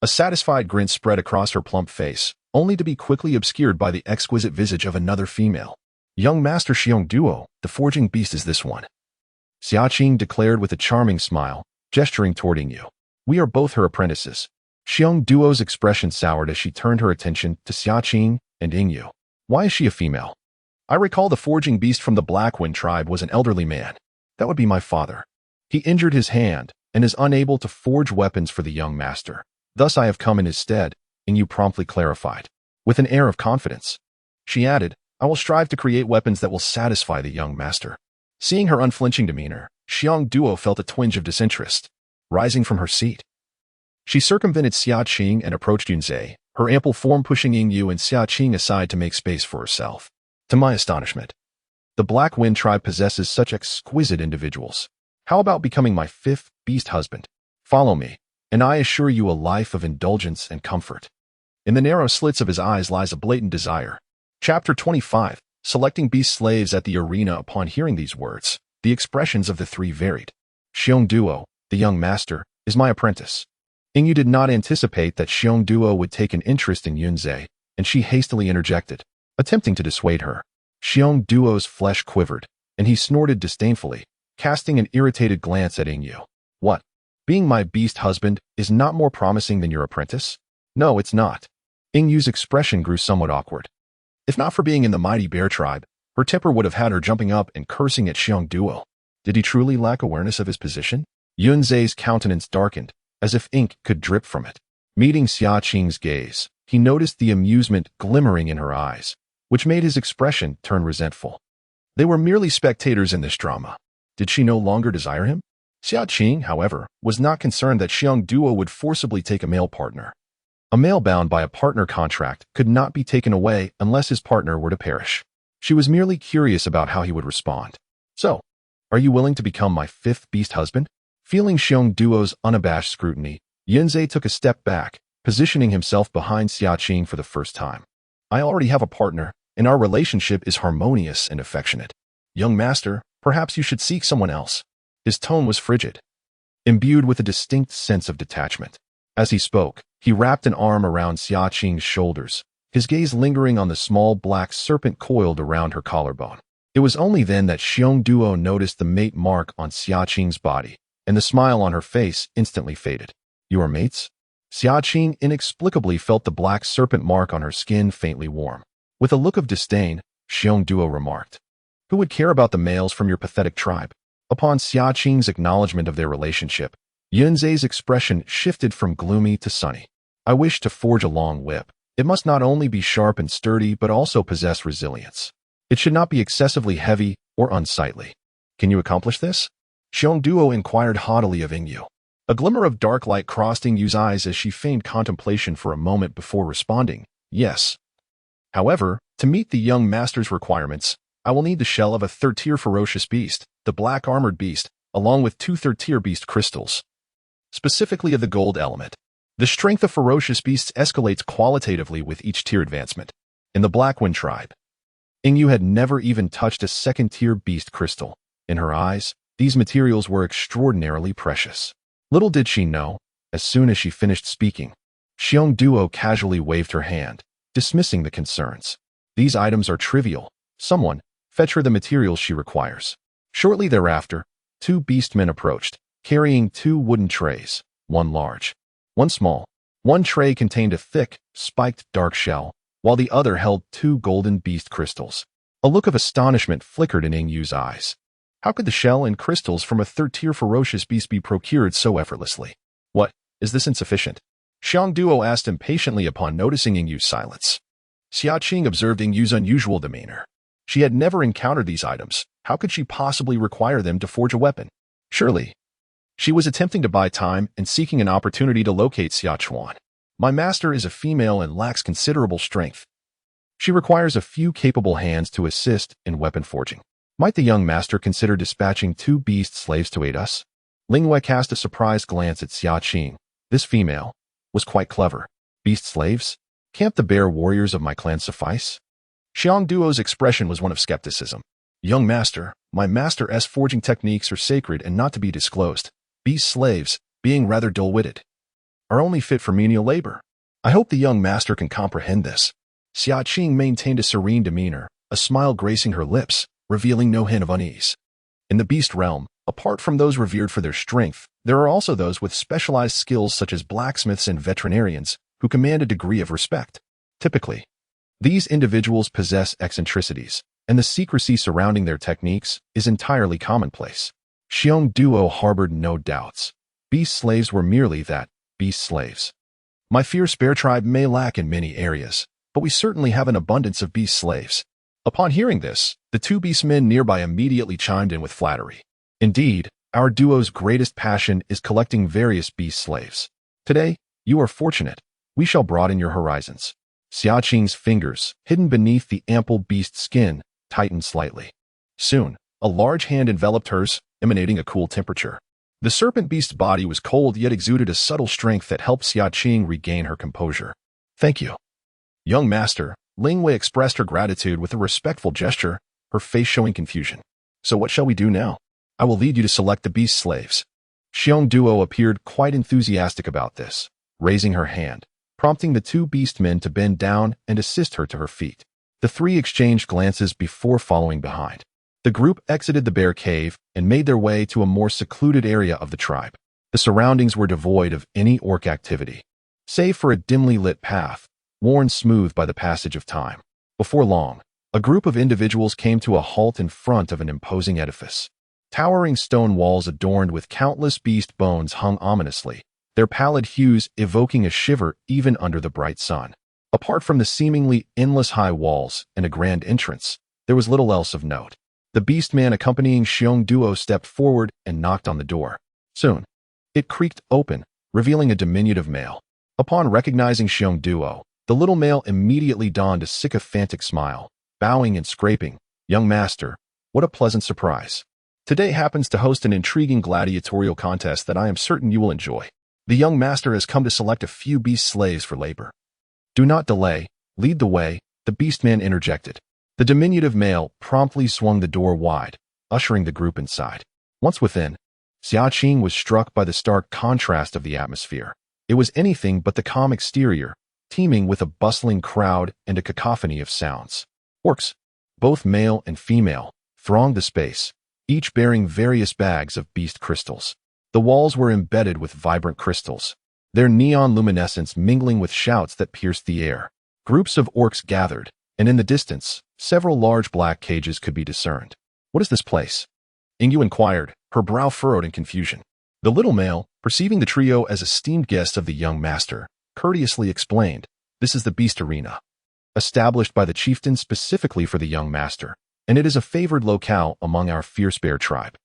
A satisfied grin spread across her plump face, only to be quickly obscured by the exquisite visage of another female. Young Master Xiong Duo, the forging beast is this one, Xia Qing declared with a charming smile, gesturing toward Ingwe. We are both her apprentices. Xiong Duo's expression soured as she turned her attention to Xia Qing and Ingwe. Why is she a female? I recall the forging beast from the Black Wind tribe was an elderly man. That would be my father. He injured his hand and is unable to forge weapons for the young master. Thus I have come in his stead, Ingwe promptly clarified. With an air of confidence, she added, I will strive to create weapons that will satisfy the young master. Seeing her unflinching demeanor, Xiong Duo felt a twinge of disinterest. Rising from her seat, she circumvented Xia Qing and approached Yunzhe, her ample form pushing Yingyu and Xia Qing aside to make space for herself. To my astonishment, the Black Wind tribe possesses such exquisite individuals. How about becoming my 5th beast husband? Follow me, and I assure you a life of indulgence and comfort. In the narrow slits of his eyes lies a blatant desire. Chapter 25. Selecting beast slaves at the arena. Upon hearing these words, the expressions of the three varied. Xiong Duo, the young master, is my apprentice. Yingyu did not anticipate that Xiong Duo would take an interest in Yunzhe, and she hastily interjected, attempting to dissuade her. Xiong Duo's flesh quivered, and he snorted disdainfully, casting an irritated glance at Yingyu. What? Being my beast husband is not more promising than your apprentice? No, it's not. Yingyu's expression grew somewhat awkward. If not for being in the mighty bear tribe, her temper would have had her jumping up and cursing at Xiong Duo. Did he truly lack awareness of his position? Yunzhe's countenance darkened, as if ink could drip from it. Meeting Xia Qing's gaze, he noticed the amusement glimmering in her eyes, which made his expression turn resentful. They were merely spectators in this drama. Did she no longer desire him? Xia Qing, however, was not concerned that Xiong Duo would forcibly take a male partner. A male bound by a partner contract could not be taken away unless his partner were to perish. She was merely curious about how he would respond. So, are you willing to become my 5th beast husband? Feeling Xiong Duo's unabashed scrutiny, Yunzhe took a step back, positioning himself behind Xia Qing for the first time. I already have a partner, and our relationship is harmonious and affectionate. Young master, perhaps you should seek someone else. His tone was frigid, imbued with a distinct sense of detachment. As he spoke, he wrapped an arm around Xia Qing's shoulders, his gaze lingering on the small black serpent coiled around her collarbone. It was only then that Xiong Duo noticed the mate mark on Xia Qing's body, and the smile on her face instantly faded. You are mates? Xia Qing inexplicably felt the black serpent mark on her skin faintly warm. With a look of disdain, Xiong Duo remarked, who would care about the males from your pathetic tribe? Upon Xia Qing's acknowledgement of their relationship, Yunzhe's expression shifted from gloomy to sunny. I wish to forge a long whip. It must not only be sharp and sturdy but also possess resilience. It should not be excessively heavy or unsightly. Can you accomplish this? Xiong Duo inquired haughtily of Yingyu. A glimmer of dark light crossed Yingyu's eyes as she feigned contemplation for a moment before responding, yes. However, to meet the young master's requirements, I will need the shell of a 3rd-tier ferocious beast, the black armored beast, along with 2 3rd-tier beast crystals, specifically of the gold element. The strength of ferocious beasts escalates qualitatively with each tier advancement. In the Black Wind tribe, Yingyu had never even touched a 2nd-tier beast crystal. In her eyes, these materials were extraordinarily precious. Little did she know, as soon as she finished speaking, Xiong Duo casually waved her hand, dismissing the concerns. These items are trivial. Someone, fetch her the materials she requires. Shortly thereafter, 2 beastmen approached, carrying 2 wooden trays, one large, one small. One tray contained a thick, spiked dark shell, while the other held 2 golden beast crystals. A look of astonishment flickered in Yingyu's eyes. How could the shell and crystals from a 3rd-tier ferocious beast be procured so effortlessly? What, is this insufficient? Xiong Duo asked impatiently upon noticing Yingyu's silence. Xia Qing observed Yingyu's unusual demeanor. She had never encountered these items. How could she possibly require them to forge a weapon? Surely, she was attempting to buy time and seeking an opportunity to locate Xia Chuan. My master is a female and lacks considerable strength. She requires a few capable hands to assist in weapon forging. Might the young master consider dispatching 2 beast slaves to aid us? Lingwei cast a surprised glance at Xia Qing. This female was quite clever. Beast slaves? Can't the bear warriors of my clan suffice? Xiong Duo's expression was one of skepticism. Young master, my master's forging techniques are sacred and not to be disclosed. Beast slaves, being rather dull-witted, are only fit for menial labor. I hope the young master can comprehend this. Xia Qing maintained a serene demeanor, a smile gracing her lips, revealing no hint of unease. In the beast realm, apart from those revered for their strength, there are also those with specialized skills such as blacksmiths and veterinarians, who command a degree of respect. Typically, these individuals possess eccentricities, and the secrecy surrounding their techniques is entirely commonplace. Xiong Duo harbored no doubts. Beast slaves were merely that, beast slaves. My fierce bear tribe may lack in many areas, but we certainly have an abundance of beast slaves. Upon hearing this, the two beastmen nearby immediately chimed in with flattery. Indeed, our duo's greatest passion is collecting various beast slaves. Today, you are fortunate. We shall broaden your horizons. Xia Qing's fingers, hidden beneath the ample beast skin, tightened slightly. Soon, a large hand enveloped hers, emanating a cool temperature. The serpent beast's body was cold yet exuded a subtle strength that helped Xia Qing regain her composure. Thank you. Young master, Ling Wei expressed her gratitude with a respectful gesture, her face showing confusion. So what shall we do now? I will lead you to select the beast slaves. Xiong Duo appeared quite enthusiastic about this, raising her hand, prompting the two beastmen to bend down and assist her to her feet. The three exchanged glances before following behind. The group exited the bear cave and made their way to a more secluded area of the tribe. The surroundings were devoid of any orc activity, save for a dimly lit path, worn smooth by the passage of time. Before long, a group of individuals came to a halt in front of an imposing edifice. Towering stone walls adorned with countless beast bones hung ominously, their pallid hues evoking a shiver even under the bright sun. Apart from the seemingly endless high walls and a grand entrance, there was little else of note. The beastman accompanying Xiong Duo stepped forward and knocked on the door. Soon, it creaked open, revealing a diminutive male. Upon recognizing Xiong Duo, the little male immediately donned a sycophantic smile, bowing and scraping. Young master, what a pleasant surprise. Today happens to host an intriguing gladiatorial contest that I am certain you will enjoy. The young master has come to select a few beast slaves for labor. Do not delay, lead the way, the beastman interjected. The diminutive male promptly swung the door wide, ushering the group inside. Once within, Xia Qing was struck by the stark contrast of the atmosphere. It was anything but the calm exterior, teeming with a bustling crowd and a cacophony of sounds. Orcs, both male and female, thronged the space, each bearing various bags of beast crystals. The walls were embedded with vibrant crystals, their neon luminescence mingling with shouts that pierced the air. Groups of orcs gathered, and in the distance, several large black cages could be discerned. What is this place? Ingyu inquired, her brow furrowed in confusion. The little male, perceiving the trio as esteemed guests of the young master, courteously explained, this is the beast arena, established by the chieftain specifically for the young master, and it is a favored locale among our fierce bear tribe.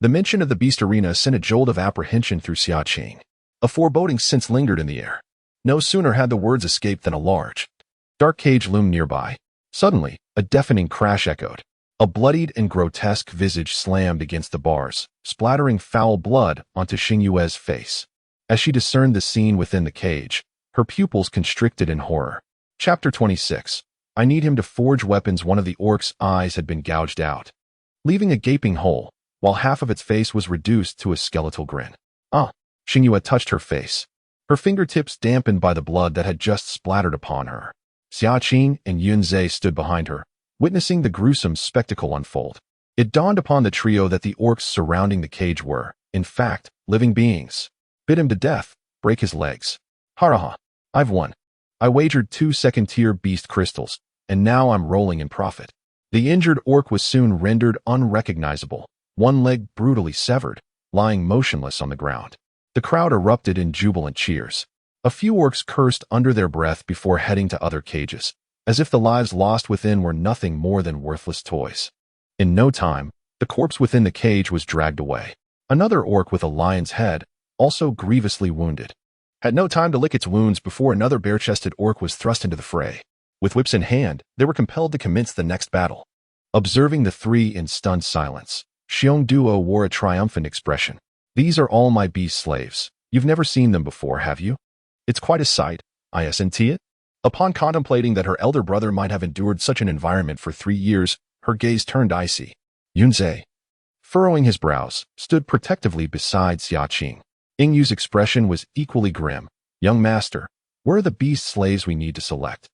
The mention of the beast arena sent a jolt of apprehension through Xia Qing. A foreboding sense lingered in the air. No sooner had the words escaped than a large, dark cage loomed nearby. Suddenly, a deafening crash echoed. A bloodied and grotesque visage slammed against the bars, splattering foul blood onto Xingyue's face. As she discerned the scene within the cage, her pupils constricted in horror. Chapter 26. I need him to forge weapons. One of the orc's eyes had been gouged out, leaving a gaping hole, while half of its face was reduced to a skeletal grin. Xingyue touched her face, her fingertips dampened by the blood that had just splattered upon her. Xia Qing and Yunzhe stood behind her, witnessing the gruesome spectacle unfold. It dawned upon the trio that the orcs surrounding the cage were, in fact, living beings. Bit him to death, break his legs. Haraha, I've won. I wagered 2 second-tier beast crystals, and now I'm rolling in profit. The injured orc was soon rendered unrecognizable, one leg brutally severed, lying motionless on the ground. The crowd erupted in jubilant cheers. A few orcs cursed under their breath before heading to other cages, as if the lives lost within were nothing more than worthless toys. In no time, the corpse within the cage was dragged away. Another orc with a lion's head, also grievously wounded, had no time to lick its wounds before another bare-chested orc was thrust into the fray. With whips in hand, they were compelled to commence the next battle. Observing the three in stunned silence, Xiong Duo wore a triumphant expression. These are all my beast slaves. You've never seen them before, have you? It's quite a sight, isn't it? Upon contemplating that her elder brother might have endured such an environment for 3 years, her gaze turned icy. Yunzhe, furrowing his brows, stood protectively beside Xia Qing. Ingyu's expression was equally grim. Young master, where are the beast slaves we need to select?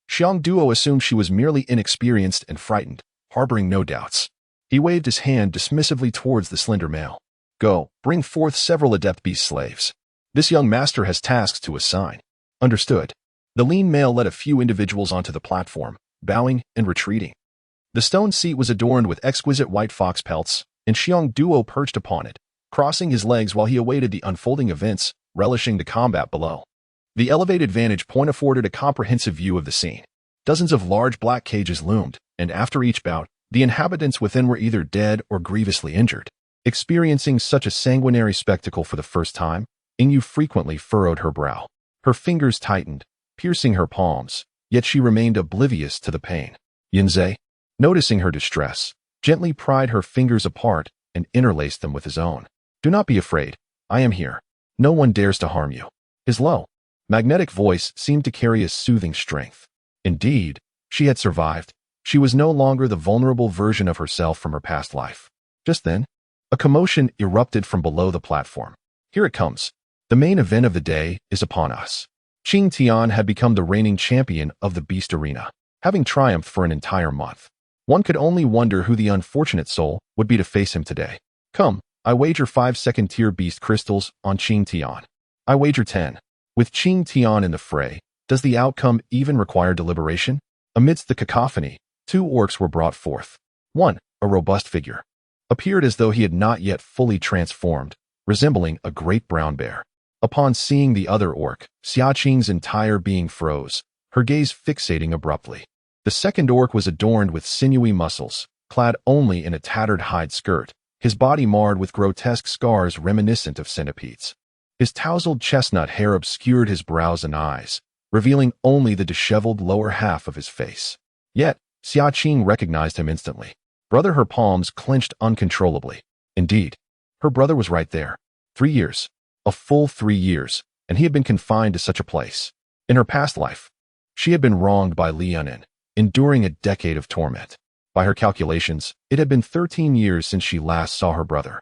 Xiong Duo assumed she was merely inexperienced and frightened, harboring no doubts. He waved his hand dismissively towards the slender male. Go, bring forth several adept beast slaves. This young master has tasks to assign. Understood. The lean male led a few individuals onto the platform, bowing and retreating. The stone seat was adorned with exquisite white fox pelts, and Xiong Duo perched upon it, crossing his legs while he awaited the unfolding events, relishing the combat below. The elevated vantage point afforded a comprehensive view of the scene. Dozens of large black cages loomed, and after each bout, the inhabitants within were either dead or grievously injured. Experiencing such a sanguinary spectacle for the first time, Ingyu frequently furrowed her brow. Her fingers tightened, piercing her palms, yet she remained oblivious to the pain. Yunzhe, noticing her distress, gently pried her fingers apart and interlaced them with his own. "Do not be afraid. I am here. No one dares to harm you." His low, magnetic voice seemed to carry a soothing strength. Indeed, she had survived. She was no longer the vulnerable version of herself from her past life. Just then, a commotion erupted from below the platform. Here it comes. The main event of the day is upon us. Qing Tian had become the reigning champion of the Beast Arena, having triumphed for an entire month. One could only wonder who the unfortunate soul would be to face him today. "Come, I wager 5 second-tier beast crystals on Qing Tian. I wager 10. With Qing Tian in the fray, does the outcome even require deliberation? Amidst the cacophony, 2 orcs were brought forth. One, a robust figure, appeared as though he had not yet fully transformed, resembling a great brown bear. Upon seeing the other orc, Xia Qing's entire being froze, her gaze fixating abruptly. The second orc was adorned with sinewy muscles, clad only in a tattered hide skirt, his body marred with grotesque scars reminiscent of centipedes. His tousled chestnut hair obscured his brows and eyes, revealing only the disheveled lower half of his face. Yet, Xia Qing recognized him instantly. Brother, her palms clenched uncontrollably. Indeed, her brother was right there. 3 years. A full 3 years, and he had been confined to such a place. In her past life, she had been wronged by Li Yunin, enduring a decade of torment. By her calculations, it had been 13 years since she last saw her brother.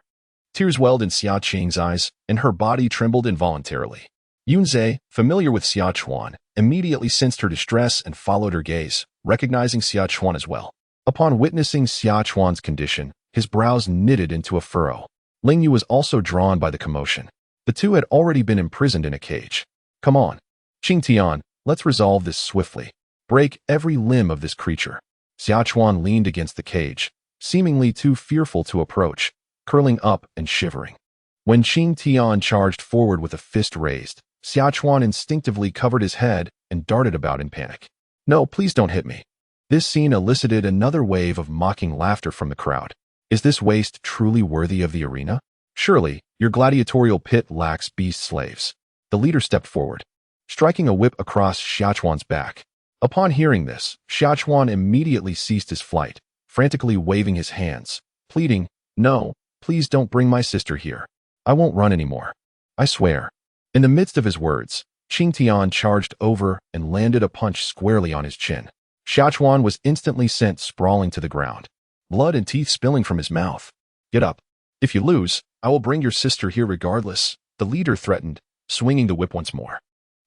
Tears welled in Xia Qing's eyes, and her body trembled involuntarily. Yunzhe, familiar with Xia Chuan, immediately sensed her distress and followed her gaze, recognizing Xia Chuan as well. Upon witnessing Xia Chuan's condition, his brows knitted into a furrow. Lingyu was also drawn by the commotion. The two had already been imprisoned in a cage. "Come on, Qing Tian, let's resolve this swiftly. Break every limb of this creature." Xia Chuan leaned against the cage, seemingly too fearful to approach, curling up and shivering. When Qing Tian charged forward with a fist raised, Xia Chuan instinctively covered his head and darted about in panic. "No, please don't hit me." This scene elicited another wave of mocking laughter from the crowd. Is this waste truly worthy of the arena? Surely, your gladiatorial pit lacks beast slaves. The leader stepped forward, striking a whip across Xia Chuan's back. Upon hearing this, Xia Chuan immediately ceased his flight, frantically waving his hands, pleading, "No, please don't bring my sister here. I won't run anymore. I swear." In the midst of his words, Qing Tian charged over and landed a punch squarely on his chin. Xia Chuan was instantly sent sprawling to the ground, blood and teeth spilling from his mouth. "Get up. If you lose, I will bring your sister here regardless," the leader threatened, swinging the whip once more.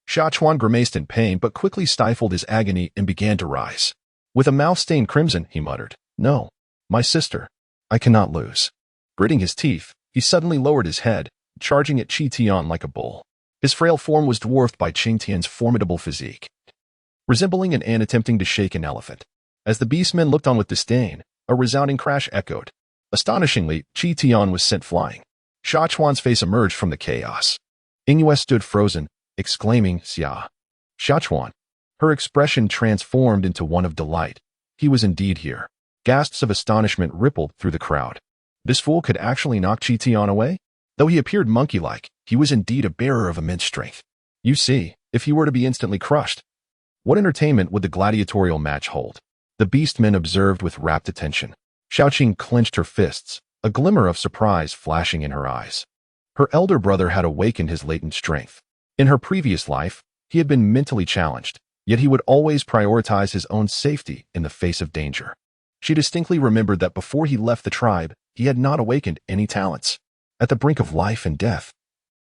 Xia Chuan grimaced in pain but quickly stifled his agony and began to rise. With a mouth stained crimson, he muttered, "No, my sister. I cannot lose." Gritting his teeth, he suddenly lowered his head, charging at Qi Tian like a bull. His frail form was dwarfed by Qing Tian's formidable physique, resembling an ant attempting to shake an elephant. As the beastmen looked on with disdain, a resounding crash echoed. Astonishingly, Qi Tian was sent flying. Xia Chuan's face emerged from the chaos. Ingyu stood frozen, exclaiming, Xia Chuan. Her expression transformed into one of delight. He was indeed here. Gasps of astonishment rippled through the crowd. This fool could actually knock Qi Tian away? Though he appeared monkey-like, he was indeed a bearer of immense strength. You see, if he were to be instantly crushed, what entertainment would the gladiatorial match hold? The beastmen observed with rapt attention. Xia Qing clenched her fists, a glimmer of surprise flashing in her eyes. Her elder brother had awakened his latent strength. In her previous life, he had been mentally challenged, yet he would always prioritize his own safety in the face of danger. She distinctly remembered that before he left the tribe, he had not awakened any talents. At the brink of life and death,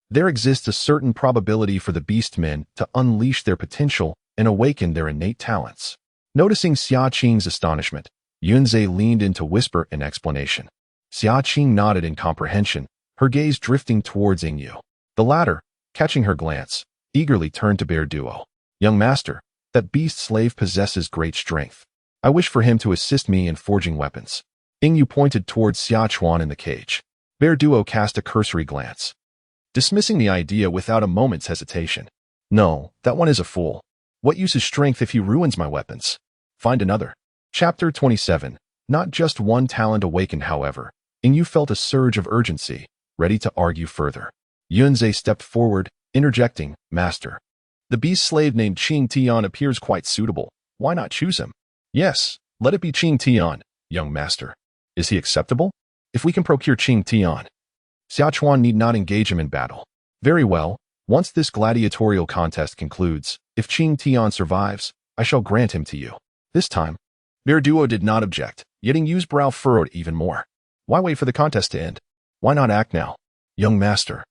there exists a certain probability for the beastmen to unleash their potential and awaken their innate talents. Noticing Xia Qing's astonishment, Yunzhe leaned in to whisper an explanation. Xia Qing nodded in comprehension, her gaze drifting towards Ingyu. The latter, catching her glance, eagerly turned to Bear Duo. Young master, that beast slave possesses great strength. I wish for him to assist me in forging weapons. Ingyu pointed towards Xia Chuan in the cage. Bear Duo cast a cursory glance, dismissing the idea without a moment's hesitation. No, that one is a fool. What use is strength if he ruins my weapons? Find another. Chapter 27. Not just one talent awakened, however, and you felt a surge of urgency, ready to argue further. Yunze stepped forward, interjecting, Master. The beast slave named Qing Tian appears quite suitable. Why not choose him? Yes, let it be Qing Tian, young master. Is he acceptable? If we can procure Qing Tian, Xia Qing need not engage him in battle. Very well, once this gladiatorial contest concludes, if Qing Tian survives, I shall grant him to you. This time, their duo did not object, yet Yu's brow furrowed even more. Why wait for the contest to end? Why not act now? Young master,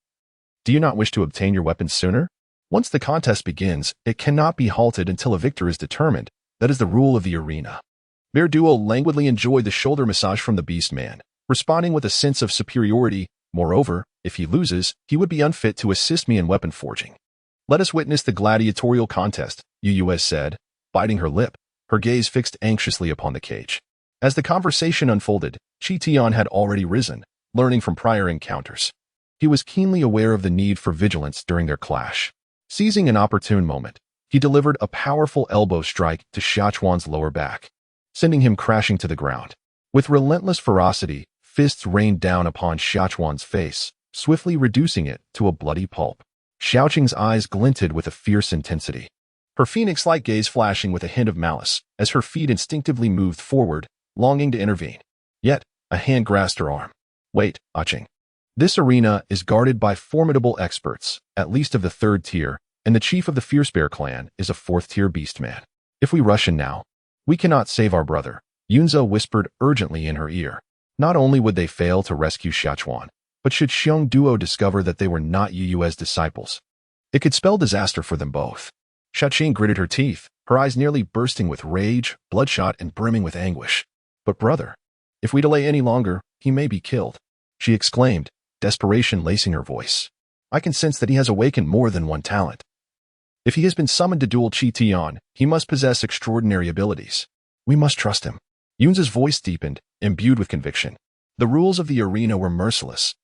do you not wish to obtain your weapons sooner? Once the contest begins, it cannot be halted until a victor is determined. That is the rule of the arena. Their duo languidly enjoyed the shoulder massage from the beast man, responding with a sense of superiority. Moreover, if he loses, he would be unfit to assist me in weapon forging. Let us witness the gladiatorial contest, Yu said, biting her lip, her gaze fixed anxiously upon the cage. As the conversation unfolded, Qi Tian had already risen, learning from prior encounters. He was keenly aware of the need for vigilance during their clash. Seizing an opportune moment, he delivered a powerful elbow strike to Xia Qing's lower back, sending him crashing to the ground. With relentless ferocity, fists rained down upon Xia Qing's face, swiftly reducing it to a bloody pulp. Xia Qing's eyes glinted with a fierce intensity, her phoenix-like gaze flashing with a hint of malice as her feet instinctively moved forward, longing to intervene. Yet, a hand grasped her arm. Wait, Qing. This arena is guarded by formidable experts, at least of the 3rd tier, and the chief of the Fierce Bear clan is a 4th-tier beastman. If we rush in now, we cannot save our brother, Yunze whispered urgently in her ear. Not only would they fail to rescue Xia Qing, but should Xiong Duo discover that they were not Yu's disciples, it could spell disaster for them both. Xia Qing gritted her teeth, her eyes nearly bursting with rage, bloodshot, and brimming with anguish. But brother, if we delay any longer, he may be killed, she exclaimed, desperation lacing her voice. I can sense that he has awakened more than one talent. If he has been summoned to duel Qi Tian, he must possess extraordinary abilities. We must trust him. Yunze's voice deepened, imbued with conviction. The rules of the arena were merciless.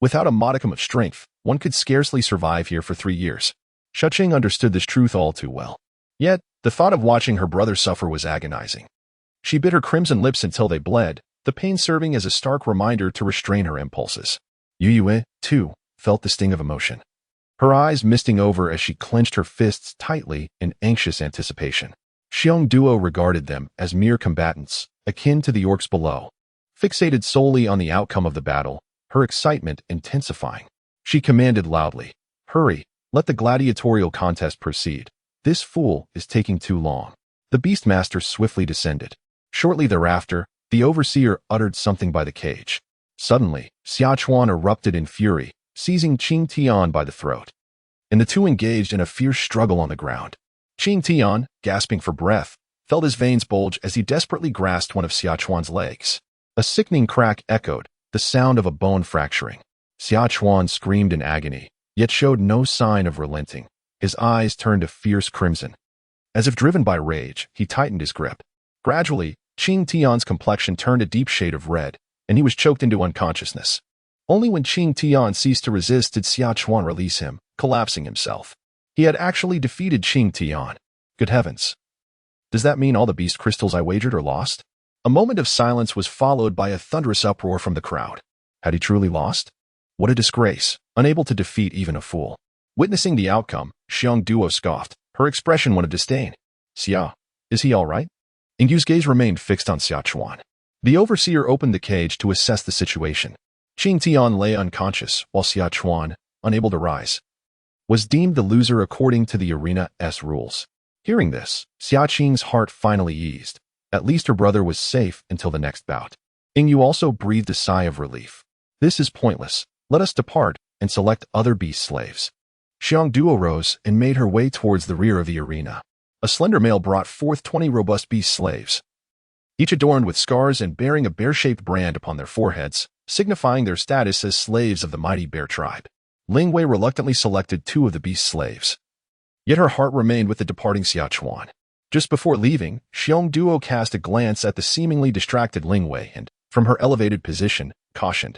Without a modicum of strength, one could scarcely survive here for 3 years. Xia Qing understood this truth all too well. Yet, the thought of watching her brother suffer was agonizing. She bit her crimson lips until they bled, the pain serving as a stark reminder to restrain her impulses. Yu, too, felt the sting of emotion, her eyes misting over as she clenched her fists tightly in anxious anticipation. Xiong Duo regarded them as mere combatants, akin to the orcs below. Fixated solely on the outcome of the battle, her excitement intensifying. She commanded loudly, Hurry, let the gladiatorial contest proceed. This fool is taking too long. The Beastmaster swiftly descended. Shortly thereafter, the Overseer uttered something by the cage. Suddenly, Xia Qing erupted in fury, seizing Qing Tian by the throat. And the two engaged in a fierce struggle on the ground. Qing Tian, gasping for breath, felt his veins bulge as he desperately grasped one of Xia Qing's legs. A sickening crack echoed, the sound of a bone fracturing. Xia Qing screamed in agony, yet showed no sign of relenting. His eyes turned a fierce crimson. As if driven by rage, he tightened his grip. Gradually, Qing Tian's complexion turned a deep shade of red, and he was choked into unconsciousness. Only when Qing Tian ceased to resist did Xia Qing release him, collapsing himself. He had actually defeated Qing Tian. Good heavens. Does that mean all the beast crystals I wagered are lost? A moment of silence was followed by a thunderous uproar from the crowd. Had he truly lost? What a disgrace, unable to defeat even a fool. Witnessing the outcome, Xiong Duo scoffed, her expression one of disdain. Xia, is he all right? Yu's gaze remained fixed on Xia Qing. The Overseer opened the cage to assess the situation. Qing Tian lay unconscious, while Xia Qing, unable to rise, was deemed the loser according to the arena's rules. Hearing this, Xia Qing's heart finally eased. At least her brother was safe until the next bout. Yu also breathed a sigh of relief. This is pointless. Let us depart and select other beast slaves. Xiong Duo rose and made her way towards the rear of the arena. A slender male brought forth 20 robust beast slaves, each adorned with scars and bearing a bear-shaped brand upon their foreheads, signifying their status as slaves of the mighty bear tribe. Ling Wei reluctantly selected 2 of the beast slaves. Yet her heart remained with the departing Xia Qing. Just before leaving, Xiong Duo cast a glance at the seemingly distracted Ling Wei and, from her elevated position, cautioned.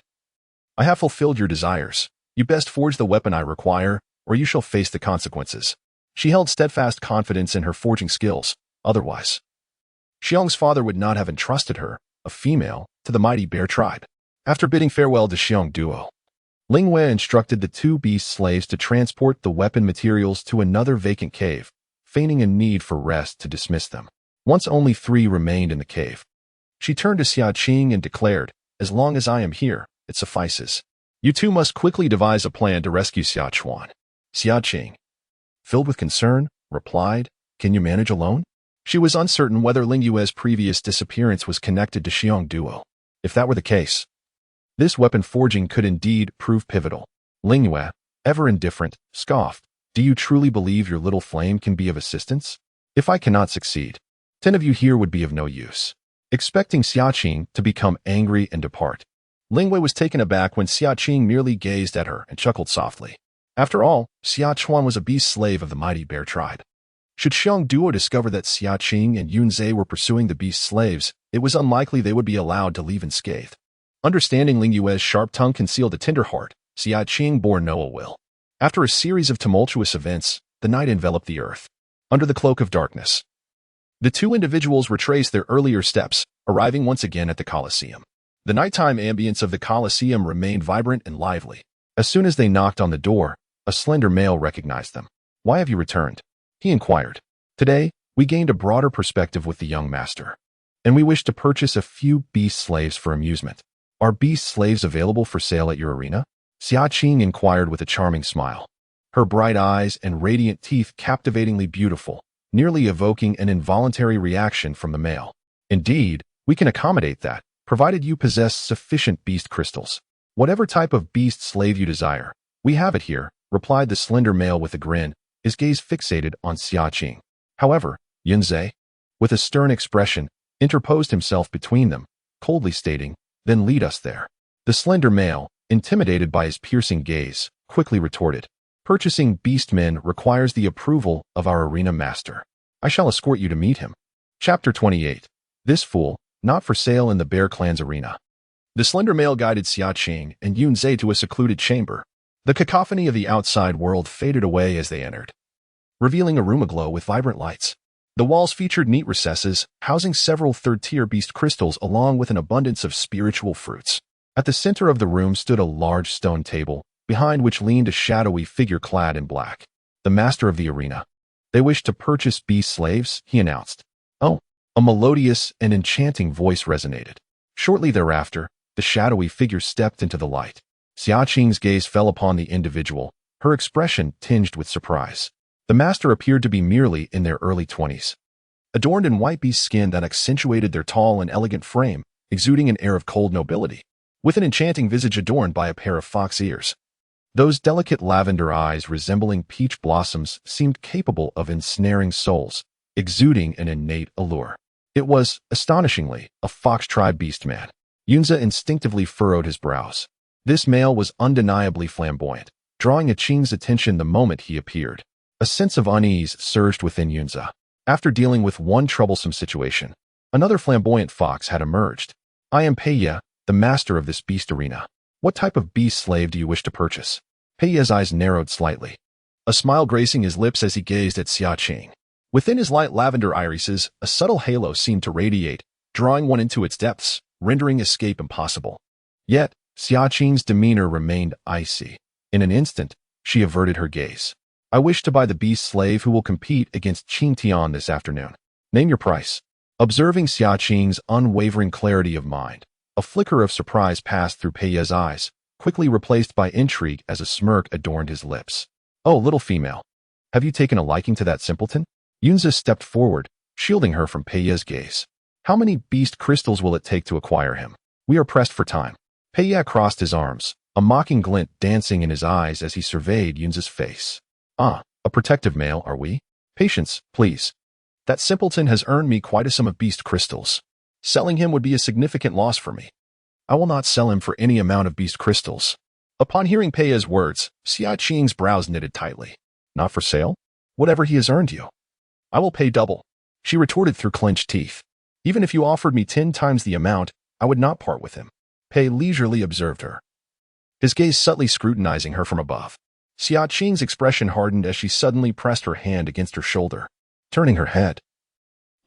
I have fulfilled your desires. You best forge the weapon I require, or you shall face the consequences. She held steadfast confidence in her forging skills. Otherwise, Xiong's father would not have entrusted her, a female, to the mighty bear tribe. After bidding farewell to Xiong Duo, Lingwei instructed the two beast slaves to transport the weapon materials to another vacant cave, feigning a need for rest to dismiss them. Once only 3 remained in the cave. She turned to Xia Qing and declared, "As long as I am here, it suffices. You two must quickly devise a plan to rescue Xia Chuan." Xia Qing, filled with concern, replied, "Can you manage alone?" She was uncertain whether Lingyue's previous disappearance was connected to Xiong Duo. If that were the case, this weapon forging could indeed prove pivotal. Lingyue, ever indifferent, scoffed, "Do you truly believe your little flame can be of assistance? If I cannot succeed, 10 of you here would be of no use." Expecting Xia Qing to become angry and depart, Lingwei was taken aback when Xia Qing merely gazed at her and chuckled softly. After all, Xia Chuan was a beast slave of the mighty bear tribe. Should Xiong Duo discover that Xia Qing and Yunzhe were pursuing the beast slaves, it was unlikely they would be allowed to leave unscathed. Understanding Lingyue's sharp tongue concealed a tender heart, Xia Qing bore no ill will. After a series of tumultuous events, the night enveloped the earth. Under the cloak of darkness, the two individuals retraced their earlier steps, arriving once again at the Colosseum. The nighttime ambience of the Colosseum remained vibrant and lively. As soon as they knocked on the door, a slender male recognized them. "Why have you returned?" he inquired. "Today, we gained a broader perspective with the young master, and we wish to purchase a few beast slaves for amusement. Are beast slaves available for sale at your arena?" Xia Qing inquired with a charming smile. Her bright eyes and radiant teeth captivatingly beautiful, nearly evoking an involuntary reaction from the male. "Indeed, we can accommodate that, provided you possess sufficient beast crystals. Whatever type of beast slave you desire, we have it here," replied the slender male with a grin, his gaze fixated on Xia Qing. However, Yunzhe, with a stern expression, interposed himself between them, coldly stating, "Then lead us there." The slender male, intimidated by his piercing gaze, quickly retorted, "Purchasing beastmen requires the approval of our arena master. I shall escort you to meet him." Chapter 28. This fool, not for sale in the Bear Clan's arena. The slender male guided Xia Qing and Yunzhe to a secluded chamber. The cacophony of the outside world faded away as they entered, revealing a room aglow with vibrant lights. The walls featured neat recesses, housing several third-tier beast crystals along with an abundance of spiritual fruits. At the center of the room stood a large stone table, behind which leaned a shadowy figure clad in black. "The master of the arena. They wish to purchase beast slaves," he announced. "Oh." A melodious and enchanting voice resonated. Shortly thereafter, the shadowy figure stepped into the light. Xia Qing's gaze fell upon the individual, her expression tinged with surprise. The master appeared to be merely in their early 20s. Adorned in white beast skin that accentuated their tall and elegant frame, exuding an air of cold nobility, with an enchanting visage adorned by a pair of fox ears. Those delicate lavender eyes resembling peach blossoms seemed capable of ensnaring souls, exuding an innate allure. It was, astonishingly, a fox tribe beastman. Yunzhe instinctively furrowed his brows. This male was undeniably flamboyant, drawing a Qing's attention the moment he appeared. A sense of unease surged within Yunzhe. After dealing with one troublesome situation, another flamboyant fox had emerged. "I am Peiye, the master of this beast arena. What type of beast slave do you wish to purchase?" Peiye's eyes narrowed slightly, a smile gracing his lips as he gazed at Xia Qing. Within his light lavender irises, a subtle halo seemed to radiate, drawing one into its depths, rendering escape impossible. Yet, Xia Qing's demeanor remained icy. In an instant, she averted her gaze. "I wish to buy the beast slave who will compete against Qing Tian this afternoon. Name your price." Observing Xia Qing's unwavering clarity of mind, a flicker of surprise passed through Peiye's eyes, quickly replaced by intrigue as a smirk adorned his lips. "Oh, little female, have you taken a liking to that simpleton?" Yunzhe stepped forward, shielding her from Peiye's gaze. "How many beast crystals will it take to acquire him? We are pressed for time." Peiye crossed his arms, a mocking glint dancing in his eyes as he surveyed Yunzhe's face. "Ah, a protective male, are we? Patience, please. That simpleton has earned me quite a sum of beast crystals. Selling him would be a significant loss for me. I will not sell him for any amount of beast crystals." Upon hearing Peiye's words, Xia Qing's brows knitted tightly. "Not for sale? Whatever he has earned you, I will pay double," she retorted through clenched teeth. "Even if you offered me 10 times the amount, I would not part with him." Pei leisurely observed her, his gaze subtly scrutinizing her from above. Xia Qing's expression hardened as she suddenly pressed her hand against her shoulder. Turning her head,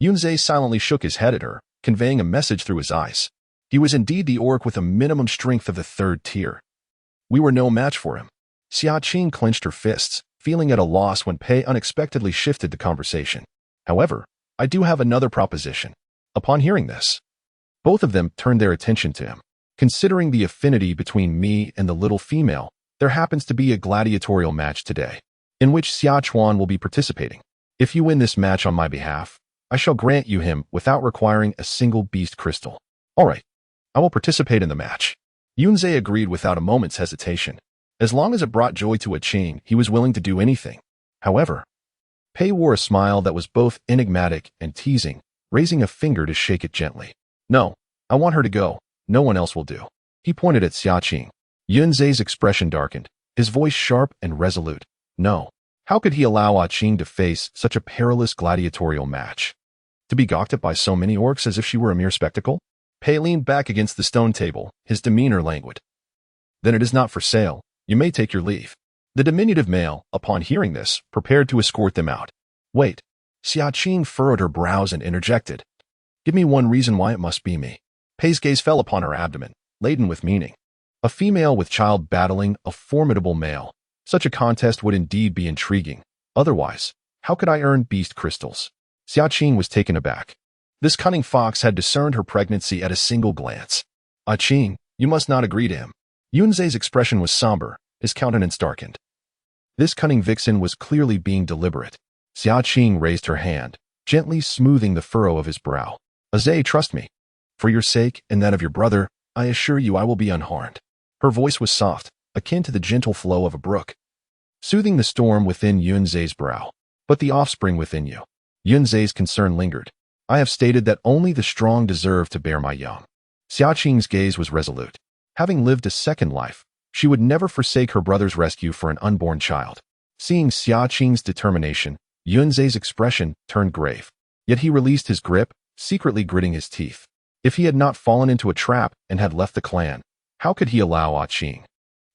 Yunzhe silently shook his head at her, conveying a message through his eyes. He was indeed the orc with a minimum strength of the 3rd tier. We were no match for him. Xia Qing clenched her fists, feeling at a loss when Pei unexpectedly shifted the conversation. However, I do have another proposition. Upon hearing this, both of them turned their attention to him. Considering the affinity between me and the little female, there happens to be a gladiatorial match today, in which Xia Chuan will be participating. If you win this match on my behalf, I shall grant you him without requiring a single beast crystal. All right, I will participate in the match. Yunzhe agreed without a moment's hesitation. As long as it brought joy to Qing, he was willing to do anything. However, Pei wore a smile that was both enigmatic and teasing, raising a finger to shake it gently. No, I want her to go. No one else will do. He pointed at Xia Qing. Yunzhe's expression darkened, his voice sharp and resolute. No. How could he allow Qing to face such a perilous gladiatorial match? To be gawked at by so many orcs as if she were a mere spectacle? Pei leaned back against the stone table, his demeanor languid. Then it is not for sale. You may take your leave. The diminutive male, upon hearing this, prepared to escort them out. Wait. Xia Qing furrowed her brows and interjected. Give me one reason why it must be me. Pei's gaze fell upon her abdomen, laden with meaning. A female with child battling a formidable male. Such a contest would indeed be intriguing. Otherwise, how could I earn beast crystals? Xia Qing was taken aback. This cunning fox had discerned her pregnancy at a single glance. Qing, you must not agree to him. Yunzhe's expression was somber, his countenance darkened. This cunning vixen was clearly being deliberate. Xia Qing raised her hand, gently smoothing the furrow of his brow. Azay, trust me. For your sake and that of your brother, I assure you I will be unharmed. Her voice was soft, akin to the gentle flow of a brook, soothing the storm within Yunzhe's brow. But the offspring within you. Yunzhe's concern lingered. I have stated that only the strong deserve to bear my young. Xia Qing's gaze was resolute. Having lived a second life, she would never forsake her brother's rescue for an unborn child. Seeing Xia Qing's determination, Yunzhe's expression turned grave. Yet he released his grip, secretly gritting his teeth. If he had not fallen into a trap and had left the clan, how could he allow Qing,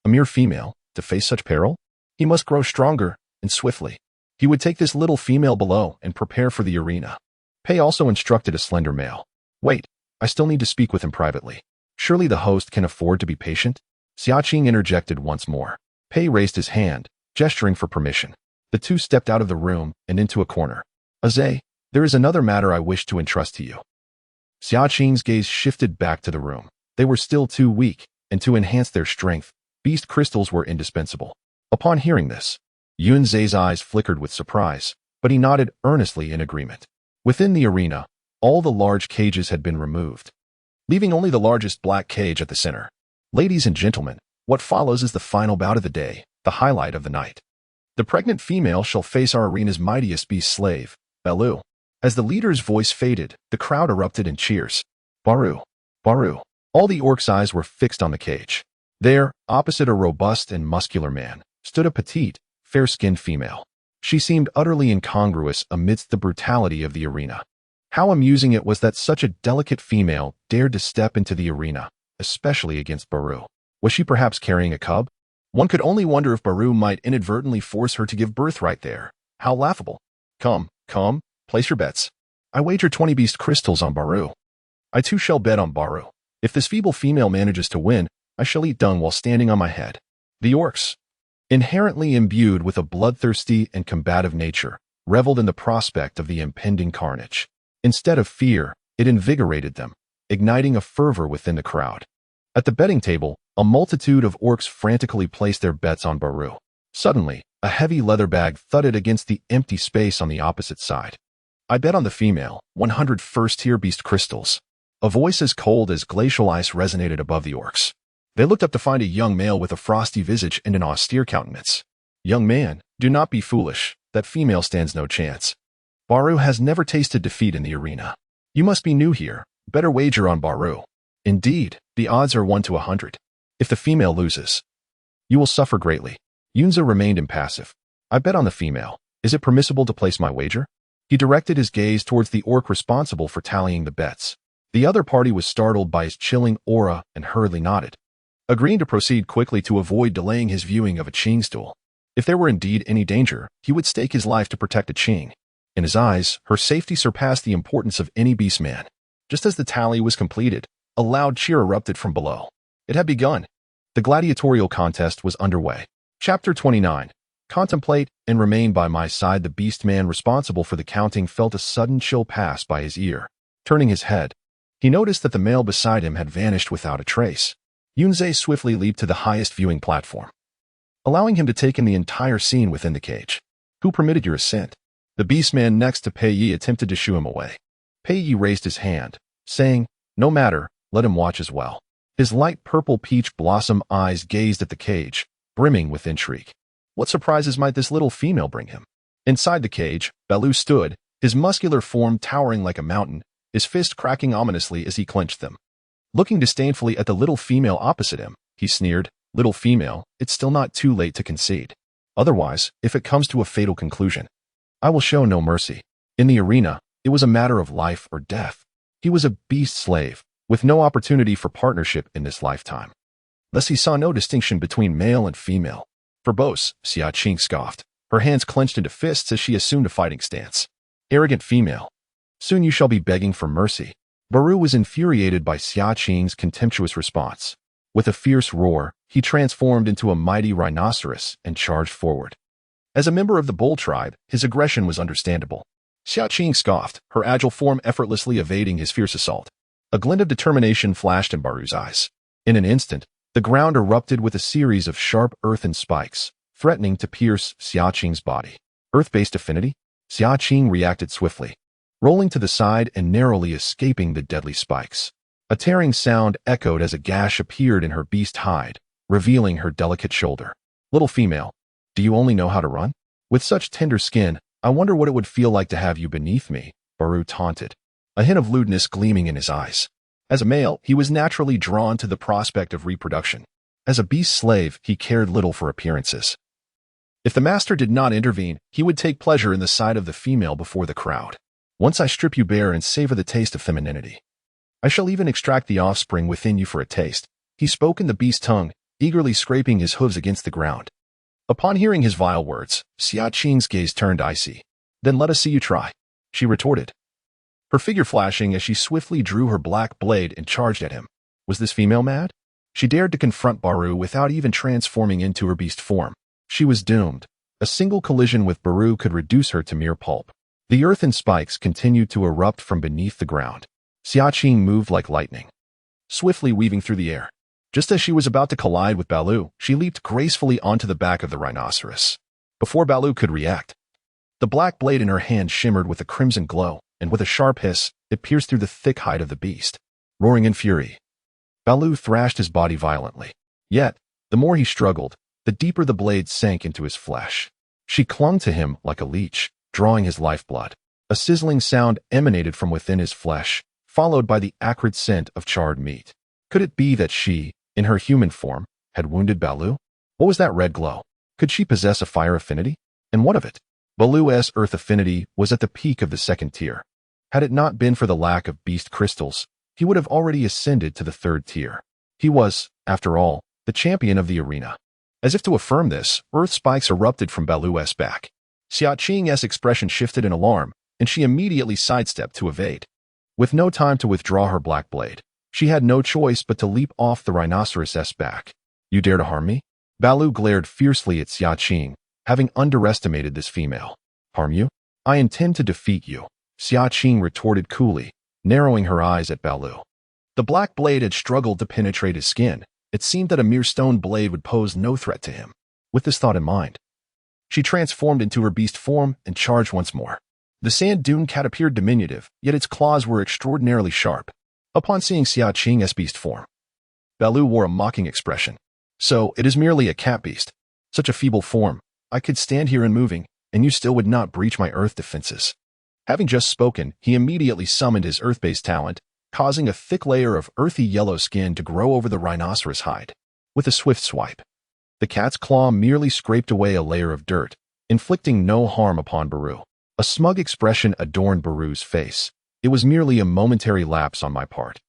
a mere female, to face such peril? He must grow stronger, and swiftly. He would take this little female below and prepare for the arena. Pei also instructed a slender male. Wait, I still need to speak with him privately. Surely the host can afford to be patient? Xia Qing interjected once more. Pei raised his hand, gesturing for permission. The two stepped out of the room and into a corner. Azay, there is another matter I wish to entrust to you. Xia Qing's gaze shifted back to the room. They were still too weak, and to enhance their strength, beast crystals were indispensable. Upon hearing this, Yunzhe's eyes flickered with surprise, but he nodded earnestly in agreement. Within the arena, all the large cages had been removed, leaving only the largest black cage at the center. Ladies and gentlemen, what follows is the final bout of the day, the highlight of the night. The pregnant female shall face our arena's mightiest beast slave, Balu. As the leader's voice faded, the crowd erupted in cheers. Baru! Baru! All the orcs' eyes were fixed on the cage. There, opposite a robust and muscular man, stood a petite, fair-skinned female. She seemed utterly incongruous amidst the brutality of the arena. How amusing it was that such a delicate female dared to step into the arena, especially against Baru. Was she perhaps carrying a cub? One could only wonder if Baru might inadvertently force her to give birth right there. How laughable. Come, place your bets. I wager 20 beast crystals on Baru. I too shall bet on Baru. If this feeble female manages to win, I shall eat dung while standing on my head. The orcs, inherently imbued with a bloodthirsty and combative nature, reveled in the prospect of the impending carnage. Instead of fear, it invigorated them, igniting a fervor within the crowd. At the betting table, a multitude of orcs frantically placed their bets on Baru. Suddenly, a heavy leather bag thudded against the empty space on the opposite side. I bet on the female, 100 first-tier beast crystals. A voice as cold as glacial ice resonated above the orcs. They looked up to find a young male with a frosty visage and an austere countenance. Young man, do not be foolish. That female stands no chance. Baru has never tasted defeat in the arena. You must be new here. Better wager on Baru. Indeed, the odds are 1 to 100. If the female loses, you will suffer greatly. Yunze remained impassive. I bet on the female. Is it permissible to place my wager? He directed his gaze towards the orc responsible for tallying the bets. The other party was startled by his chilling aura and hurriedly nodded, agreeing to proceed quickly to avoid delaying his viewing of Qing's duel. If there were indeed any danger, he would stake his life to protect Qing. In his eyes, her safety surpassed the importance of any beastman. Just as the tally was completed, a loud cheer erupted from below. It had begun. The gladiatorial contest was underway. Chapter 29. Contemplate and remain by my side. The beastman responsible for the counting felt a sudden chill pass by his ear. Turning his head, he noticed that the male beside him had vanished without a trace. Yunzhe swiftly leaped to the highest viewing platform, allowing him to take in the entire scene within the cage. Who permitted your ascent? The beastman next to Pei Yi attempted to shoo him away. Pei Yi raised his hand, saying, "No matter, let him watch as well." His light purple peach blossom eyes gazed at the cage, brimming with intrigue. What surprises might this little female bring him? Inside the cage, Baloo stood, his muscular form towering like a mountain, his fist cracking ominously as he clenched them. Looking disdainfully at the little female opposite him, he sneered, "Little female, it's still not too late to concede. Otherwise, if it comes to a fatal conclusion, I will show no mercy." In the arena, it was a matter of life or death. He was a beast slave, with no opportunity for partnership in this lifetime. Thus he saw no distinction between male and female. Verbose, Xia Qing scoffed, her hands clenched into fists as she assumed a fighting stance. "Arrogant female. Soon you shall be begging for mercy." Baru was infuriated by Xia Qing's contemptuous response. With a fierce roar, he transformed into a mighty rhinoceros and charged forward. As a member of the bull tribe, his aggression was understandable. Xia Qing scoffed, her agile form effortlessly evading his fierce assault. A glint of determination flashed in Baru's eyes. In an instant, the ground erupted with a series of sharp earthen spikes, threatening to pierce Xia Qing's body. Earth-based affinity? Xia Qing reacted swiftly, rolling to the side and narrowly escaping the deadly spikes. A tearing sound echoed as a gash appeared in her beast hide, revealing her delicate shoulder. "Little female, do you only know how to run? With such tender skin, I wonder what it would feel like to have you beneath me," Baru taunted, a hint of lewdness gleaming in his eyes. As a male, he was naturally drawn to the prospect of reproduction. As a beast slave, he cared little for appearances. If the master did not intervene, he would take pleasure in the sight of the female before the crowd. "Once I strip you bare and savor the taste of femininity, I shall even extract the offspring within you for a taste." He spoke in the beast tongue, eagerly scraping his hooves against the ground. Upon hearing his vile words, Xia Qing's gaze turned icy. "Then let us see you try," she retorted, her figure flashing as she swiftly drew her black blade and charged at him. Was this female mad? She dared to confront Baru without even transforming into her beast form. She was doomed. A single collision with Baru could reduce her to mere pulp. The earthen spikes continued to erupt from beneath the ground. Xia Qing moved like lightning, swiftly weaving through the air. Just as she was about to collide with Baloo, she leaped gracefully onto the back of the rhinoceros. Before Baloo could react, the black blade in her hand shimmered with a crimson glow, and with a sharp hiss, it pierced through the thick hide of the beast. Roaring in fury, Baloo thrashed his body violently. Yet, the more he struggled, the deeper the blade sank into his flesh. She clung to him like a leech, drawing his lifeblood. A sizzling sound emanated from within his flesh, followed by the acrid scent of charred meat. Could it be that she, in her human form, had wounded Baloo? What was that red glow? Could she possess a fire affinity? And what of it? Baloo's earth affinity was at the peak of the second tier. Had it not been for the lack of beast crystals, he would have already ascended to the third tier. He was, after all, the champion of the arena. As if to affirm this, earth spikes erupted from Baloo's back. Xia Qing's expression shifted in alarm, and she immediately sidestepped to evade. With no time to withdraw her black blade, she had no choice but to leap off the rhinoceros's back. "You dare to harm me?" Baloo glared fiercely at Xia Qing, having underestimated this female. "Harm you? I intend to defeat you," Xia Qing retorted coolly, narrowing her eyes at Baloo. The black blade had struggled to penetrate his skin. It seemed that a mere stone blade would pose no threat to him. With this thought in mind, she transformed into her beast form and charged once more. The sand dune cat appeared diminutive, yet its claws were extraordinarily sharp. Upon seeing Xia Qing's beast form, Baloo wore a mocking expression. "So, it is merely a cat beast. Such a feeble form. I could stand here unmoving, and you still would not breach my earth defenses." Having just spoken, he immediately summoned his earth-based talent, causing a thick layer of earthy yellow skin to grow over the rhinoceros hide. With a swift swipe, the cat's claw merely scraped away a layer of dirt, inflicting no harm upon Baru. A smug expression adorned Baru's face. "It was merely a momentary lapse on my part.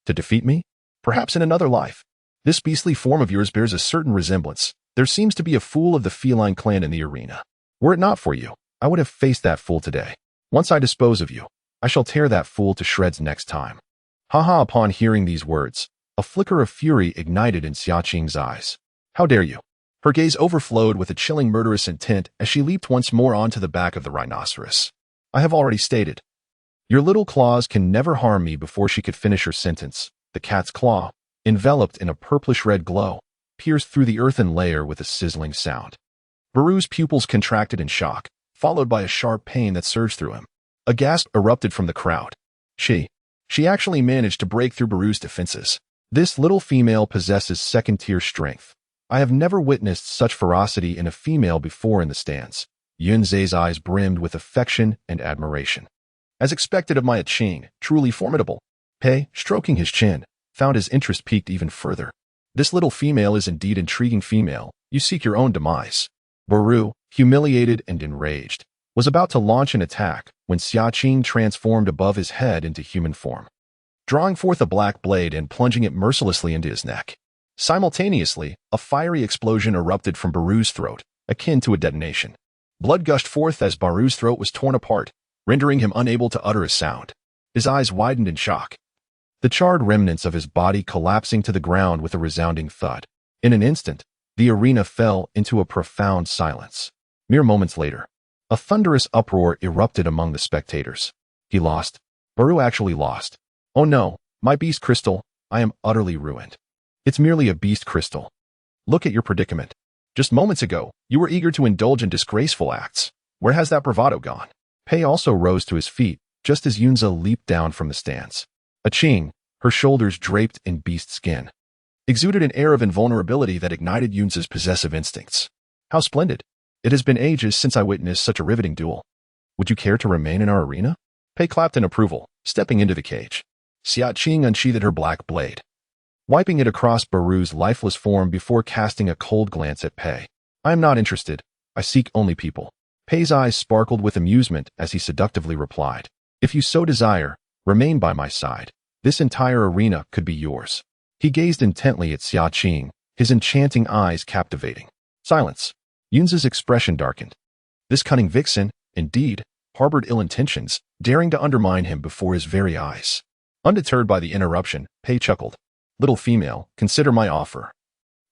To defeat me? Perhaps in another life. This beastly form of yours bears a certain resemblance. There seems to be a fool of the feline clan in the arena. Were it not for you, I would have faced that fool today." Once I dispose of you, I shall tear that fool to shreds next time. Haha. Upon hearing these words, a flicker of fury ignited in Xia Qing's eyes. How dare you? Her gaze overflowed with a chilling murderous intent as she leaped once more onto the back of the rhinoceros. I have already stated. Your little claws can never harm me. Before she could finish her sentence, the cat's claw, enveloped in a purplish-red glow, pierced through the earthen layer with a sizzling sound. Baru's pupils contracted in shock, followed by a sharp pain that surged through him. A gasp erupted from the crowd. She actually managed to break through Baru's defenses. This little female possesses second-tier strength. I have never witnessed such ferocity in a female before in the stands. Yunzhe's eyes brimmed with affection and admiration. As expected of my Qing, truly formidable. Pei, stroking his chin, found his interest piqued even further. This little female is indeed intriguing female. You seek your own demise. Baru, humiliated and enraged, was about to launch an attack when Xia Qing transformed above his head into human form, drawing forth a black blade and plunging it mercilessly into his neck. Simultaneously, a fiery explosion erupted from Baru's throat, akin to a detonation. Blood gushed forth as Baru's throat was torn apart, rendering him unable to utter a sound. His eyes widened in shock, the charred remnants of his body collapsing to the ground with a resounding thud. In an instant, the arena fell into a profound silence. Mere moments later, a thunderous uproar erupted among the spectators. He lost. Baru actually lost. Oh no, my beast crystal, I am utterly ruined. It's merely a beast crystal. Look at your predicament. Just moments ago, you were eager to indulge in disgraceful acts. Where has that bravado gone? Pei also rose to his feet, just as Yunze leaped down from the stands. Qing, her shoulders draped in beast skin, exuded an air of invulnerability that ignited Yunze's possessive instincts. How splendid. It has been ages since I witnessed such a riveting duel. Would you care to remain in our arena? Pei clapped in approval, stepping into the cage. Xia Qing unsheathed her black blade, wiping it across Baru's lifeless form before casting a cold glance at Pei. I am not interested. I seek only people. Pei's eyes sparkled with amusement as he seductively replied. If you so desire, remain by my side. This entire arena could be yours. He gazed intently at Xia Qing, his enchanting eyes captivating. Silence. Yunze's expression darkened. This cunning vixen, indeed, harbored ill intentions, daring to undermine him before his very eyes. Undeterred by the interruption, Pei chuckled. Little female, consider my offer.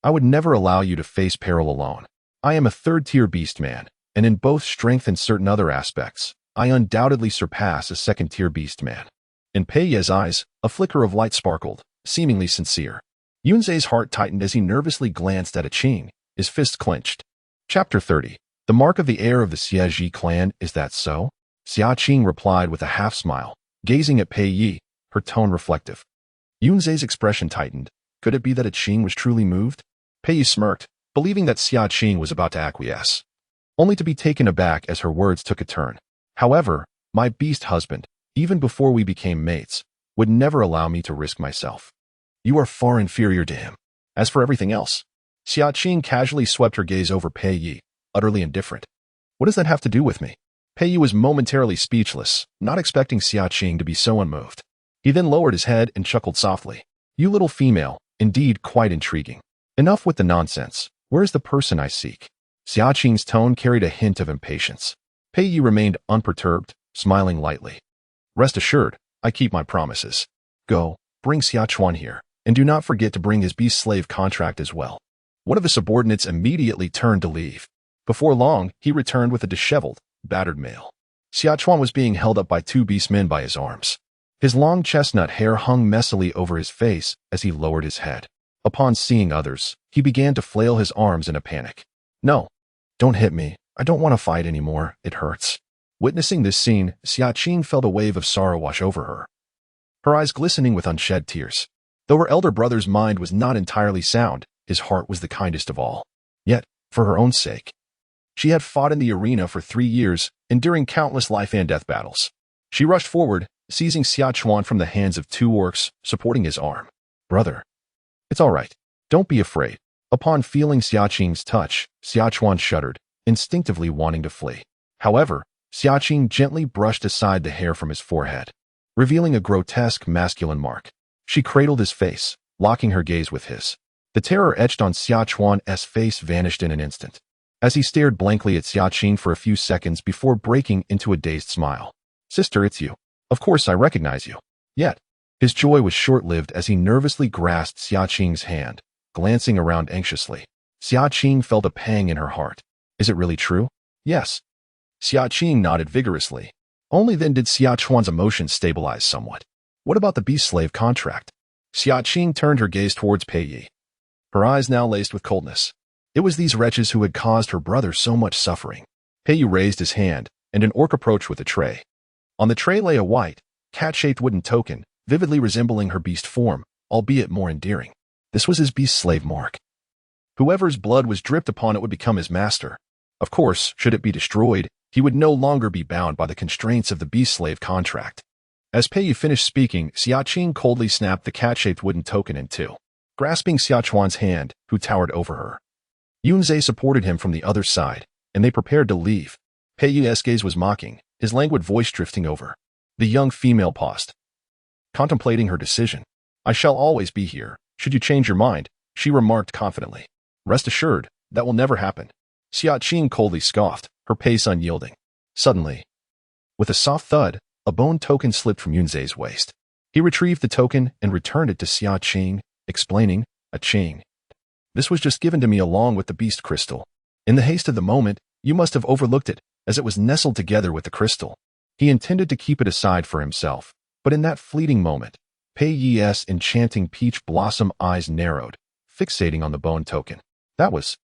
I would never allow you to face peril alone. I am a third-tier beast man, and in both strength and certain other aspects, I undoubtedly surpass a second-tier beast man. In Pei Ye's eyes, a flicker of light sparkled, seemingly sincere. Yunze's heart tightened as he nervously glanced at Qing, his fists clenched. Chapter 30. The mark of the heir of the Xie clan, is that so? Xia Qing replied with a half-smile, gazing at Pei Yi, her tone reflective. Yunze's expression tightened. Could it be that Qing was truly moved? Pei Yi smirked, believing that Xia Qing was about to acquiesce, only to be taken aback as her words took a turn. However, my beast husband, even before we became mates, would never allow me to risk myself. You are far inferior to him. As for everything else, Xia Qing casually swept her gaze over Pei Yi, utterly indifferent. What does that have to do with me? Pei Yi was momentarily speechless, not expecting Xia Qing to be so unmoved. He then lowered his head and chuckled softly. You little female, indeed quite intriguing. Enough with the nonsense. Where is the person I seek? Xia Qing's tone carried a hint of impatience. Pei Yi remained unperturbed, smiling lightly. Rest assured, I keep my promises. Go, bring Xia Chuan here, and do not forget to bring his beast slave contract as well. One of the subordinates immediately turned to leave. Before long, he returned with a disheveled, battered male. Xia Chuan was being held up by two beast men by his arms. His long chestnut hair hung messily over his face as he lowered his head. Upon seeing others, he began to flail his arms in a panic. No, don't hit me. I don't want to fight anymore. It hurts. Witnessing this scene, Xia Qing felt a wave of sorrow wash over her, her eyes glistening with unshed tears. Though her elder brother's mind was not entirely sound, his heart was the kindest of all. Yet, for her own sake, she had fought in the arena for 3 years, enduring countless life and death battles. She rushed forward, seizing Xia Chuan from the hands of two orcs, supporting his arm. Brother. It's all right. Don't be afraid. Upon feeling Xia Qing's touch, Xia Chuan shuddered, instinctively wanting to flee. However, Xia Qing gently brushed aside the hair from his forehead, revealing a grotesque masculine mark. She cradled his face, locking her gaze with his. The terror etched on Xia Chuan's face vanished in an instant, as he stared blankly at Xia Qing for a few seconds before breaking into a dazed smile. Sister, it's you. Of course I recognize you. Yet, his joy was short-lived as he nervously grasped Xia Qing's hand, glancing around anxiously. Xia Qing felt a pang in her heart. Is it really true? Yes. Xia Qing nodded vigorously. Only then did Xia Chuan's emotions stabilize somewhat. What about the beast slave contract? Xia Qing turned her gaze towards Pei Yi. Her eyes now laced with coldness. It was these wretches who had caused her brother so much suffering. Pei Yi raised his hand, and an orc approached with a tray. On the tray lay a white, cat-shaped wooden token, vividly resembling her beast form, albeit more endearing. This was his beast slave mark. Whoever's blood was dripped upon it would become his master. Of course, should it be destroyed, he would no longer be bound by the constraints of the beast slave contract. As Pei Yi finished speaking, Xia Qing coldly snapped the cat-shaped wooden token in two, grasping Xia Chuan's hand, who towered over her. Yunzhe supported him from the other side, and they prepared to leave. Pei Yi's gaze was mocking, his languid voice drifting over. The young female paused, contemplating her decision. I shall always be here. Should you change your mind, she remarked confidently. Rest assured, that will never happen. Xia Qing coldly scoffed, her pace unyielding. Suddenly, with a soft thud, a bone token slipped from Yunzhe's waist. He retrieved the token and returned it to Xia Qing, explaining, a Qing. This was just given to me along with the beast crystal. In the haste of the moment, you must have overlooked it, as it was nestled together with the crystal. He intended to keep it aside for himself, but in that fleeting moment, Pei Yi's enchanting peach blossom eyes narrowed, fixating on the bone token. That was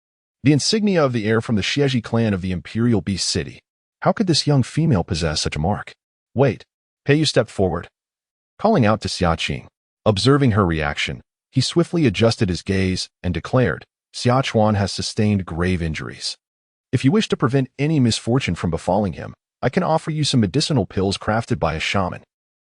the insignia of the heir from the Xieji clan of the Imperial Beast City. How could this young female possess such a mark? Wait. Pei Yi stepped forward, calling out to Xia Qing. Observing her reaction, he swiftly adjusted his gaze and declared, Xia Chuan has sustained grave injuries. If you wish to prevent any misfortune from befalling him, I can offer you some medicinal pills crafted by a shaman.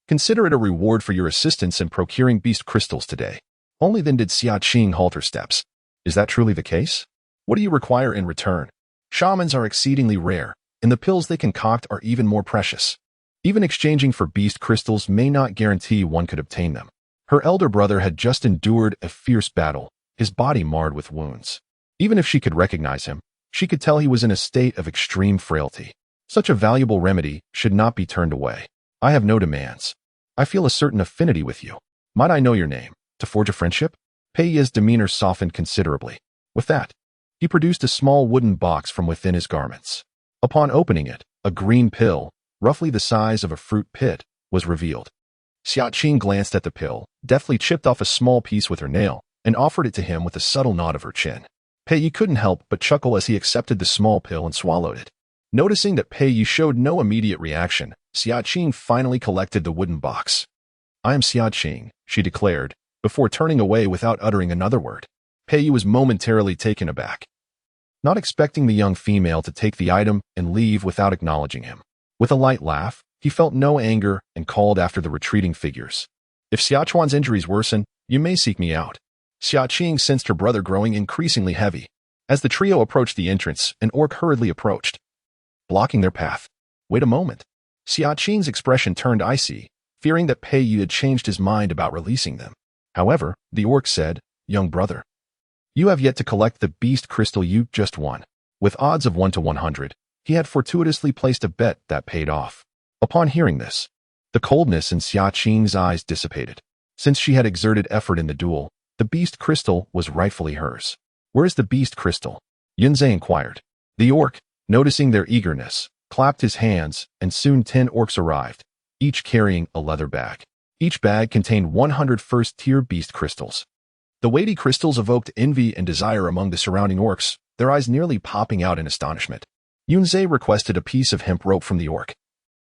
Consider it a reward for your assistance in procuring beast crystals today. Only then did Xia Qing halt her steps. Is that truly the case? What do you require in return? Shamans are exceedingly rare, and the pills they concoct are even more precious. Even exchanging for beast crystals may not guarantee one could obtain them. Her elder brother had just endured a fierce battle, his body marred with wounds. Even if she could recognize him, she could tell he was in a state of extreme frailty. Such a valuable remedy should not be turned away. I have no demands. I feel a certain affinity with you. Might I know your name, to forge a friendship? Pei Yi's demeanor softened considerably. With that, he produced a small wooden box from within his garments. Upon opening it, a green pill, roughly the size of a fruit pit, was revealed. Xia Qing glanced at the pill, deftly chipped off a small piece with her nail, and offered it to him with a subtle nod of her chin. Pei Yi couldn't help but chuckle as he accepted the small pill and swallowed it. Noticing that Pei Yi showed no immediate reaction, Xia Qing finally collected the wooden box. I am Xia Qing, she declared, before turning away without uttering another word. Pei Yi was momentarily taken aback, not expecting the young female to take the item and leave without acknowledging him. With a light laugh, he felt no anger and called after the retreating figures. If Xia Chuan's injuries worsen, you may seek me out. Xia Qing sensed her brother growing increasingly heavy. As the trio approached the entrance, an orc hurriedly approached, blocking their path. Wait a moment. Xia Qing's expression turned icy, fearing that Pei Yi had changed his mind about releasing them. However, the orc said, young brother, you have yet to collect the beast crystal you just won. With odds of 1 to 100, he had fortuitously placed a bet that paid off. Upon hearing this, the coldness in Xia Qing's eyes dissipated. Since she had exerted effort in the duel, the beast crystal was rightfully hers. Where is the beast crystal? Yunzhe inquired. The orc, noticing their eagerness, clapped his hands, and soon 10 orcs arrived, each carrying a leather bag. Each bag contained 100 first-tier beast crystals. The weighty crystals evoked envy and desire among the surrounding orcs, their eyes nearly popping out in astonishment. Yunzhe requested a piece of hemp rope from the orc,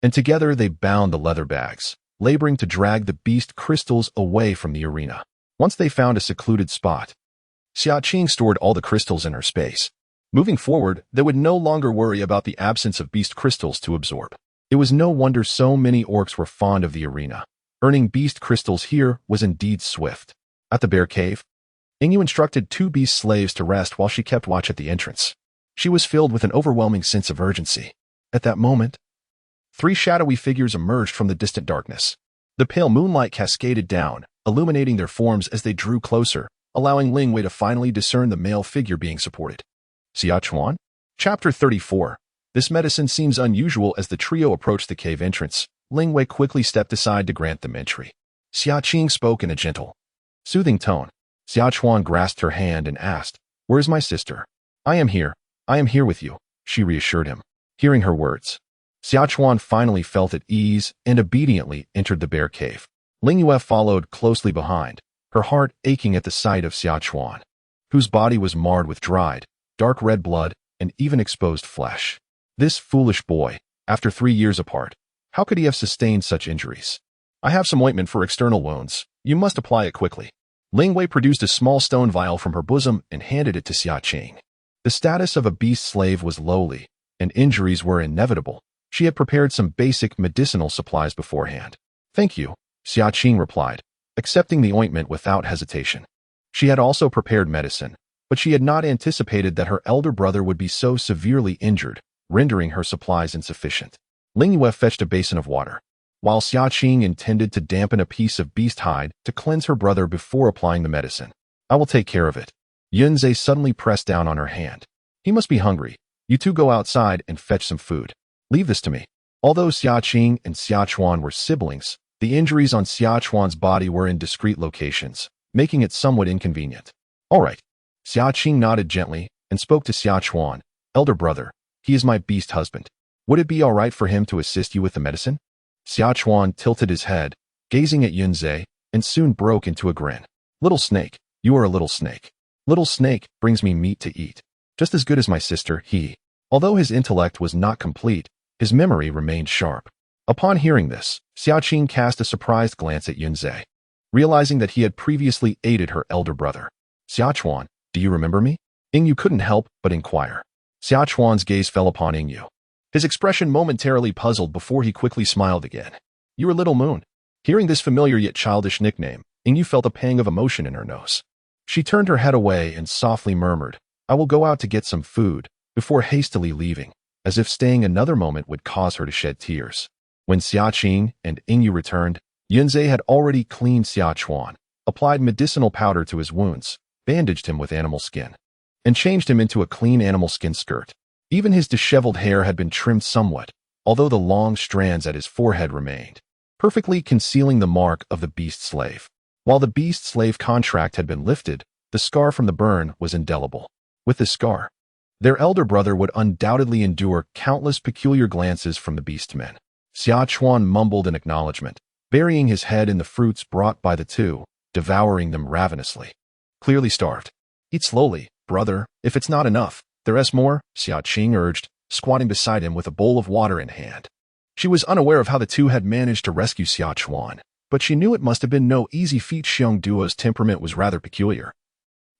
and together they bound the leather bags, laboring to drag the beast crystals away from the arena. Once they found a secluded spot, Xia Qing stored all the crystals in her space. Moving forward, they would no longer worry about the absence of beast crystals to absorb. It was no wonder so many orcs were fond of the arena. Earning beast crystals here was indeed swift. At the bear cave, Ingyu instructed 2 beast slaves to rest while she kept watch at the entrance. She was filled with an overwhelming sense of urgency. At that moment, 3 shadowy figures emerged from the distant darkness. The pale moonlight cascaded down, illuminating their forms as they drew closer, allowing Lingwei to finally discern the male figure being supported. Xia Chuan? Chapter 34. This medicine seems unusual. As the trio approached the cave entrance, Ling Wei quickly stepped aside to grant them entry. Xia Qing spoke in a gentle, soothing tone. Xia Chuan grasped her hand and asked, "Where is my sister?" "I am here. I am here with you," she reassured him. Hearing her words, Xia Chuan finally felt at ease and obediently entered the bear cave. Ling Yue followed closely behind, her heart aching at the sight of Xia Chuan, whose body was marred with dried, dark red blood and even exposed flesh. This foolish boy, after 3 years apart, how could he have sustained such injuries? "I have some ointment for external wounds. You must apply it quickly." Ling Wei produced a small stone vial from her bosom and handed it to Xia Qing. The status of a beast slave was lowly, and injuries were inevitable. She had prepared some basic medicinal supplies beforehand. "Thank you," Xia Qing replied, accepting the ointment without hesitation. She had also prepared medicine, but she had not anticipated that her elder brother would be so severely injured, rendering her supplies insufficient. Ling Yue fetched a basin of water, while Xia Qing intended to dampen a piece of beast hide to cleanse her brother before applying the medicine. "I will take care of it." Yunzhe suddenly pressed down on her hand. "He must be hungry. You two go outside and fetch some food. Leave this to me." Although Xia Qing and Xia Chuan were siblings, the injuries on Xia Chuan's body were in discrete locations, making it somewhat inconvenient. "All right." Xia Qing nodded gently and spoke to Xia Chuan. "Elder brother, he is my beast husband. Would it be all right for him to assist you with the medicine?" Xia Chuan tilted his head, gazing at Yunzhe, and soon broke into a grin. "Little snake, you are a little snake. Little snake brings me meat to eat. Just as good as my sister, he." Although his intellect was not complete, his memory remained sharp. Upon hearing this, Xia Qing cast a surprised glance at Yunzhe, realizing that he had previously aided her elder brother. "Xia Chuan, do you remember me?" Yingyu couldn't help but inquire. Xia Chuan's gaze fell upon Yingyu. His expression momentarily puzzled before he quickly smiled again. "You are Little Moon." Hearing this familiar yet childish nickname, Yingyu felt a pang of emotion in her nose. She turned her head away and softly murmured, "I will go out to get some food," before hastily leaving, as if staying another moment would cause her to shed tears. When Xia Qing and Yingyu returned, Yunzhe had already cleaned Xia Chuan, applied medicinal powder to his wounds, bandaged him with animal skin, and changed him into a clean animal skin skirt. Even his disheveled hair had been trimmed somewhat, although the long strands at his forehead remained, perfectly concealing the mark of the beast slave. While the beast slave contract had been lifted, the scar from the burn was indelible. With this scar, their elder brother would undoubtedly endure countless peculiar glances from the beastmen. Xia Chuan mumbled an acknowledgement, burying his head in the fruits brought by the two, devouring them ravenously. Clearly starved. "Eat slowly, brother, if it's not enough. There's more," Xia Qing urged, squatting beside him with a bowl of water in hand. She was unaware of how the two had managed to rescue Xia Chuan, but she knew it must have been no easy feat. Xiong Duo's temperament was rather peculiar.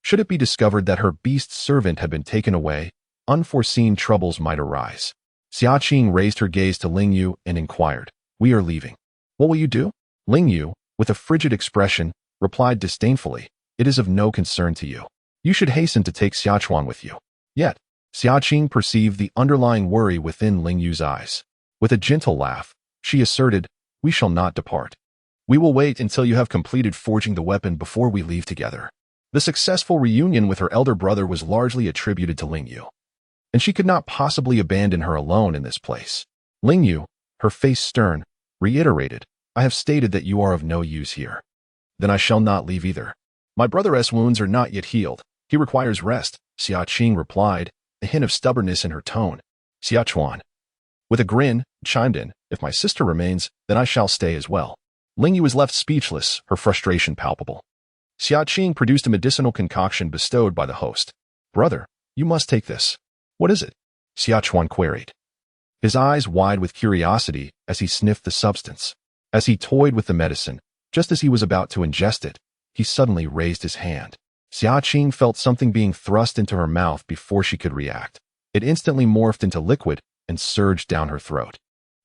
Should it be discovered that her beast servant had been taken away, unforeseen troubles might arise. Xia Qing raised her gaze to Ling Yu and inquired, "We are leaving. What will you do?" Ling Yu, with a frigid expression, replied disdainfully, "It is of no concern to you. You should hasten to take Xia Chuan with you." Yet, Xia Qing perceived the underlying worry within Ling Yu's eyes. With a gentle laugh, she asserted, "We shall not depart. We will wait until you have completed forging the weapon before we leave together." The successful reunion with her elder brother was largely attributed to Ling Yu, and she could not possibly abandon her alone in this place. Ling Yu, her face stern, reiterated, "I have stated that you are of no use here. Then I shall not leave either. My brother's wounds are not yet healed. He requires rest," Xia Qing replied, a hint of stubbornness in her tone. Xia Chuan, with a grin, chimed in, "If my sister remains, then I shall stay as well." Ling Yu was left speechless, her frustration palpable. Xia Qing produced a medicinal concoction bestowed by the host. "Brother, you must take this." "What is it?" Xia Chuan queried, his eyes wide with curiosity as he sniffed the substance. As he toyed with the medicine, just as he was about to ingest it, he suddenly raised his hand. Xia Qing felt something being thrust into her mouth before she could react. It instantly morphed into liquid and surged down her throat.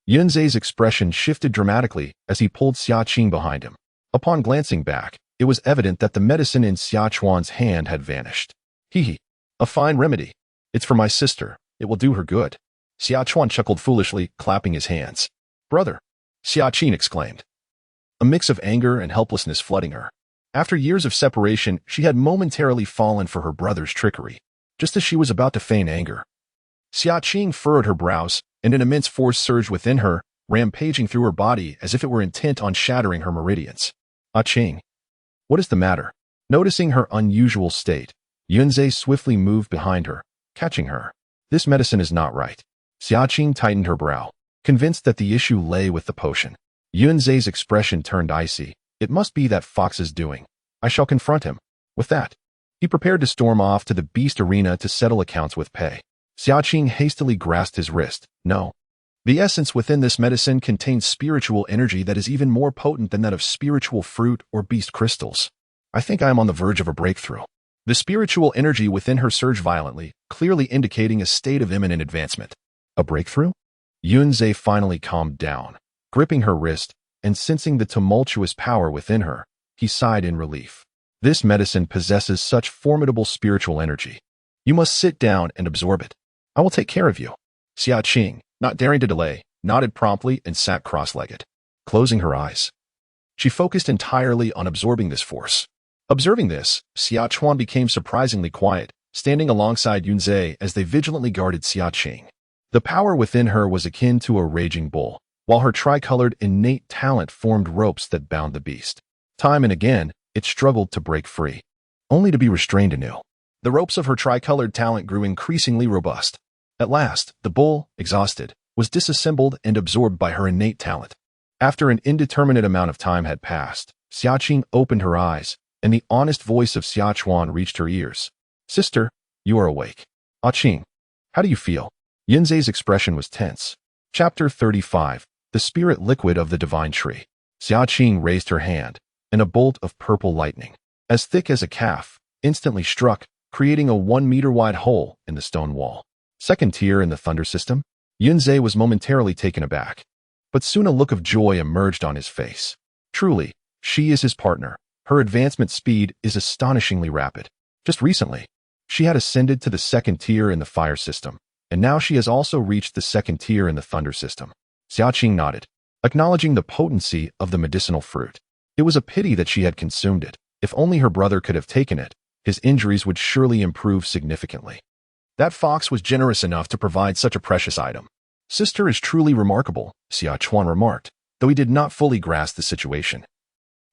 Yunzhe's expression shifted dramatically as he pulled Xia Qing behind him. Upon glancing back, it was evident that the medicine in Xia Chuan's hand had vanished. "Hee, a fine remedy. It's for my sister. It will do her good." Xia Chuan chuckled foolishly, clapping his hands. "Brother!" Xia Qing exclaimed, a mix of anger and helplessness flooding her. After years of separation, she had momentarily fallen for her brother's trickery. Just as she was about to feign anger, Xia Qing furrowed her brows, and an immense force surged within her, rampaging through her body as if it were intent on shattering her meridians. Qing, what is the matter? Noticing her unusual state, Yunzhe swiftly moved behind her, catching her. This medicine is not right. Xia Qing tightened her brow, convinced that the issue lay with the potion. Yunzhe's expression turned icy. It must be that fox's doing. I shall confront him. With that, he prepared to storm off to the beast arena to settle accounts with Pei. Xia Qing hastily grasped his wrist. No. The essence within this medicine contains spiritual energy that is even more potent than that of spiritual fruit or beast crystals. I think I am on the verge of a breakthrough. The spiritual energy within her surged violently, clearly indicating a state of imminent advancement. A breakthrough? Yunzhe finally calmed down. Gripping her wrist and sensing the tumultuous power within her, he sighed in relief. This medicine possesses such formidable spiritual energy. You must sit down and absorb it. I will take care of you. Xia Qing, not daring to delay, nodded promptly and sat cross-legged. Closing her eyes, she focused entirely on absorbing this force. Observing this, Xia Chuan became surprisingly quiet, standing alongside Yunzhe as they vigilantly guarded Xia Qing. The power within her was akin to a raging bull, while her tricolored innate talent formed ropes that bound the beast. Time and again, it struggled to break free, only to be restrained anew. The ropes of her tricolored talent grew increasingly robust. At last, the bull, exhausted, was disassembled and absorbed by her innate talent. After an indeterminate amount of time had passed, Xia Qing opened her eyes, and the honest voice of Xia Chuan reached her ears. Sister, you are awake. Qing, how do you feel? Yunzhe's expression was tense. Chapter 35, The Spirit Liquid of the Divine Tree. Xia Qing raised her hand, and a bolt of purple lightning, as thick as a calf, instantly struck, creating a 1-meter-wide hole in the stone wall. Second tier in the thunder system? Yunzhe was momentarily taken aback, but soon a look of joy emerged on his face. Truly, she is his partner. Her advancement speed is astonishingly rapid. Just recently, she had ascended to the second tier in the fire system, and now she has also reached the second tier in the thunder system. Xia Qing nodded, acknowledging the potency of the medicinal fruit. It was a pity that she had consumed it. If only her brother could have taken it, his injuries would surely improve significantly. That fox was generous enough to provide such a precious item. Sister is truly remarkable, Xia Chuan remarked, though he did not fully grasp the situation.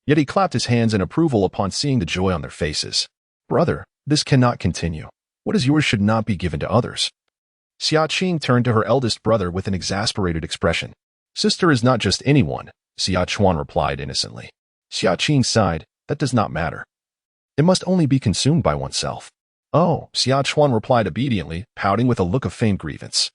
Yet he clapped his hands in approval upon seeing the joy on their faces. Brother, this cannot continue. What is yours should not be given to others. Xia Qing turned to her eldest brother with an exasperated expression. Sister is not just anyone, Xia Chuan replied innocently. Xia Qing sighed, that does not matter. It must only be consumed by oneself. Oh, Xia Chuan replied obediently, pouting with a look of feigned grievance.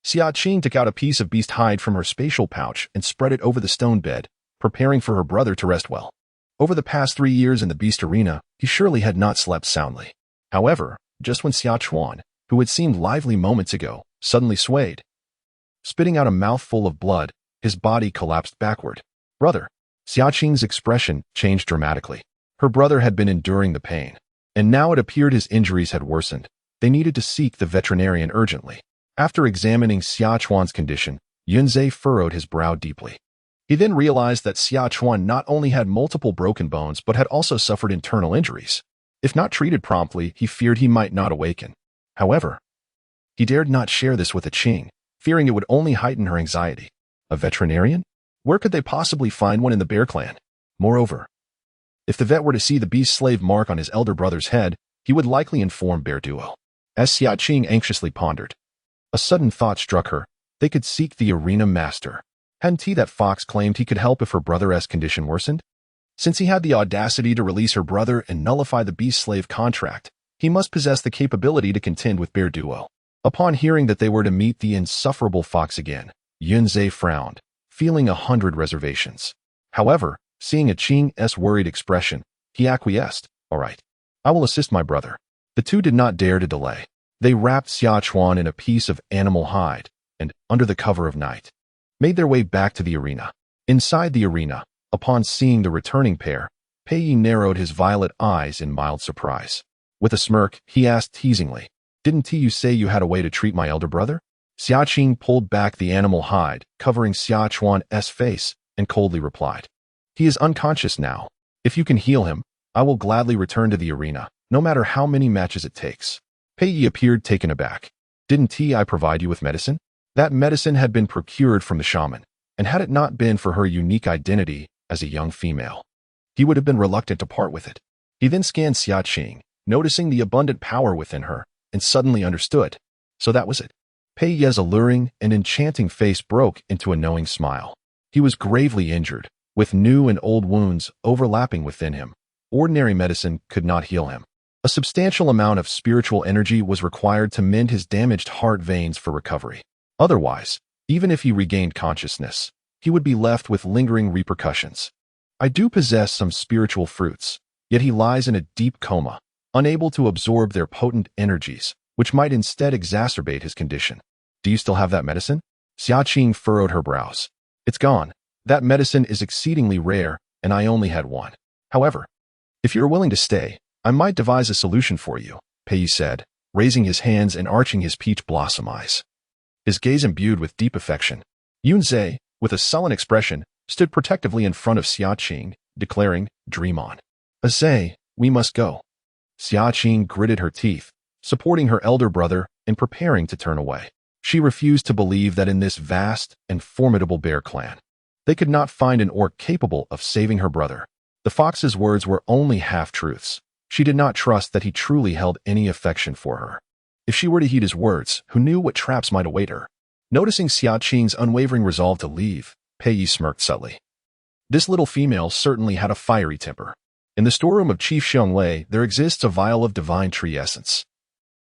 Xia Qing took out a piece of beast hide from her spatial pouch and spread it over the stone bed, preparing for her brother to rest well. Over the past 3 years in the beast arena, he surely had not slept soundly. However, just when Xia Chuan, who had seemed lively moments ago, suddenly swayed, spitting out a mouthful of blood, his body collapsed backward. Brother, Xia Qing's expression changed dramatically. Her brother had been enduring the pain, and now it appeared his injuries had worsened. They needed to seek the veterinarian urgently. After examining Xia Chuan's condition, Yunzhe furrowed his brow deeply. He then realized that Xia Chuan not only had multiple broken bones but had also suffered internal injuries. If not treated promptly, he feared he might not awaken. However, he dared not share this with the Qing, fearing it would only heighten her anxiety. A veterinarian? Where could they possibly find one in the Bear Clan? Moreover, if the vet were to see the beast slave mark on his elder brother's head, he would likely inform Bear Duo. As Xia Qing anxiously pondered, a sudden thought struck her. They could seek the arena master. Hadn't he that fox claimed he could help if her brother's condition worsened? Since he had the audacity to release her brother and nullify the beast slave contract, he must possess the capability to contend with Bear Duo. Upon hearing that they were to meet the insufferable fox again, Yunzhe frowned, feeling 100 reservations. However, seeing a Qing's worried expression, he acquiesced. All right, I will assist my brother. The two did not dare to delay. They wrapped Xia Chuan in a piece of animal hide and, under the cover of night, made their way back to the arena. Inside the arena, upon seeing the returning pair, Pei Yi narrowed his violet eyes in mild surprise. With a smirk, he asked teasingly, "Didn't you say you had a way to treat my elder brother?" Xia Qing pulled back the animal hide, covering Xia Chuan's face, and coldly replied, "He is unconscious now. If you can heal him, I will gladly return to the arena, no matter how many matches it takes." Pei Yi appeared taken aback. Didn't I provide you with medicine? That medicine had been procured from the shaman, and had it not been for her unique identity as a young female, he would have been reluctant to part with it. He then scanned Xia Qing, noticing the abundant power within her, and suddenly understood. So that was it. Pei Ye's alluring and enchanting face broke into a knowing smile. He was gravely injured, with new and old wounds overlapping within him. Ordinary medicine could not heal him. A substantial amount of spiritual energy was required to mend his damaged heart veins for recovery. Otherwise, even if he regained consciousness, he would be left with lingering repercussions. I do possess some spiritual fruits, yet he lies in a deep coma, unable to absorb their potent energies, which might instead exacerbate his condition. Do you still have that medicine? Xia Qing furrowed her brows. It's gone. That medicine is exceedingly rare, and I only had one. However, if you're willing to stay, I might devise a solution for you, Pei said, raising his hands and arching his peach blossom eyes. His gaze imbued with deep affection. Yunze, with a sullen expression, stood protectively in front of Xia Qing, declaring, "Dream on. Azay, we must go." Xia Qing gritted her teeth, supporting her elder brother and preparing to turn away. She refused to believe that in this vast and formidable bear clan, they could not find an orc capable of saving her brother. The fox's words were only half-truths. She did not trust that he truly held any affection for her. If she were to heed his words, who knew what traps might await her? Noticing Xia Qing's unwavering resolve to leave, Pei Yi smirked subtly. This little female certainly had a fiery temper. In the storeroom of Chief Xianglei, there exists a vial of divine tree essence,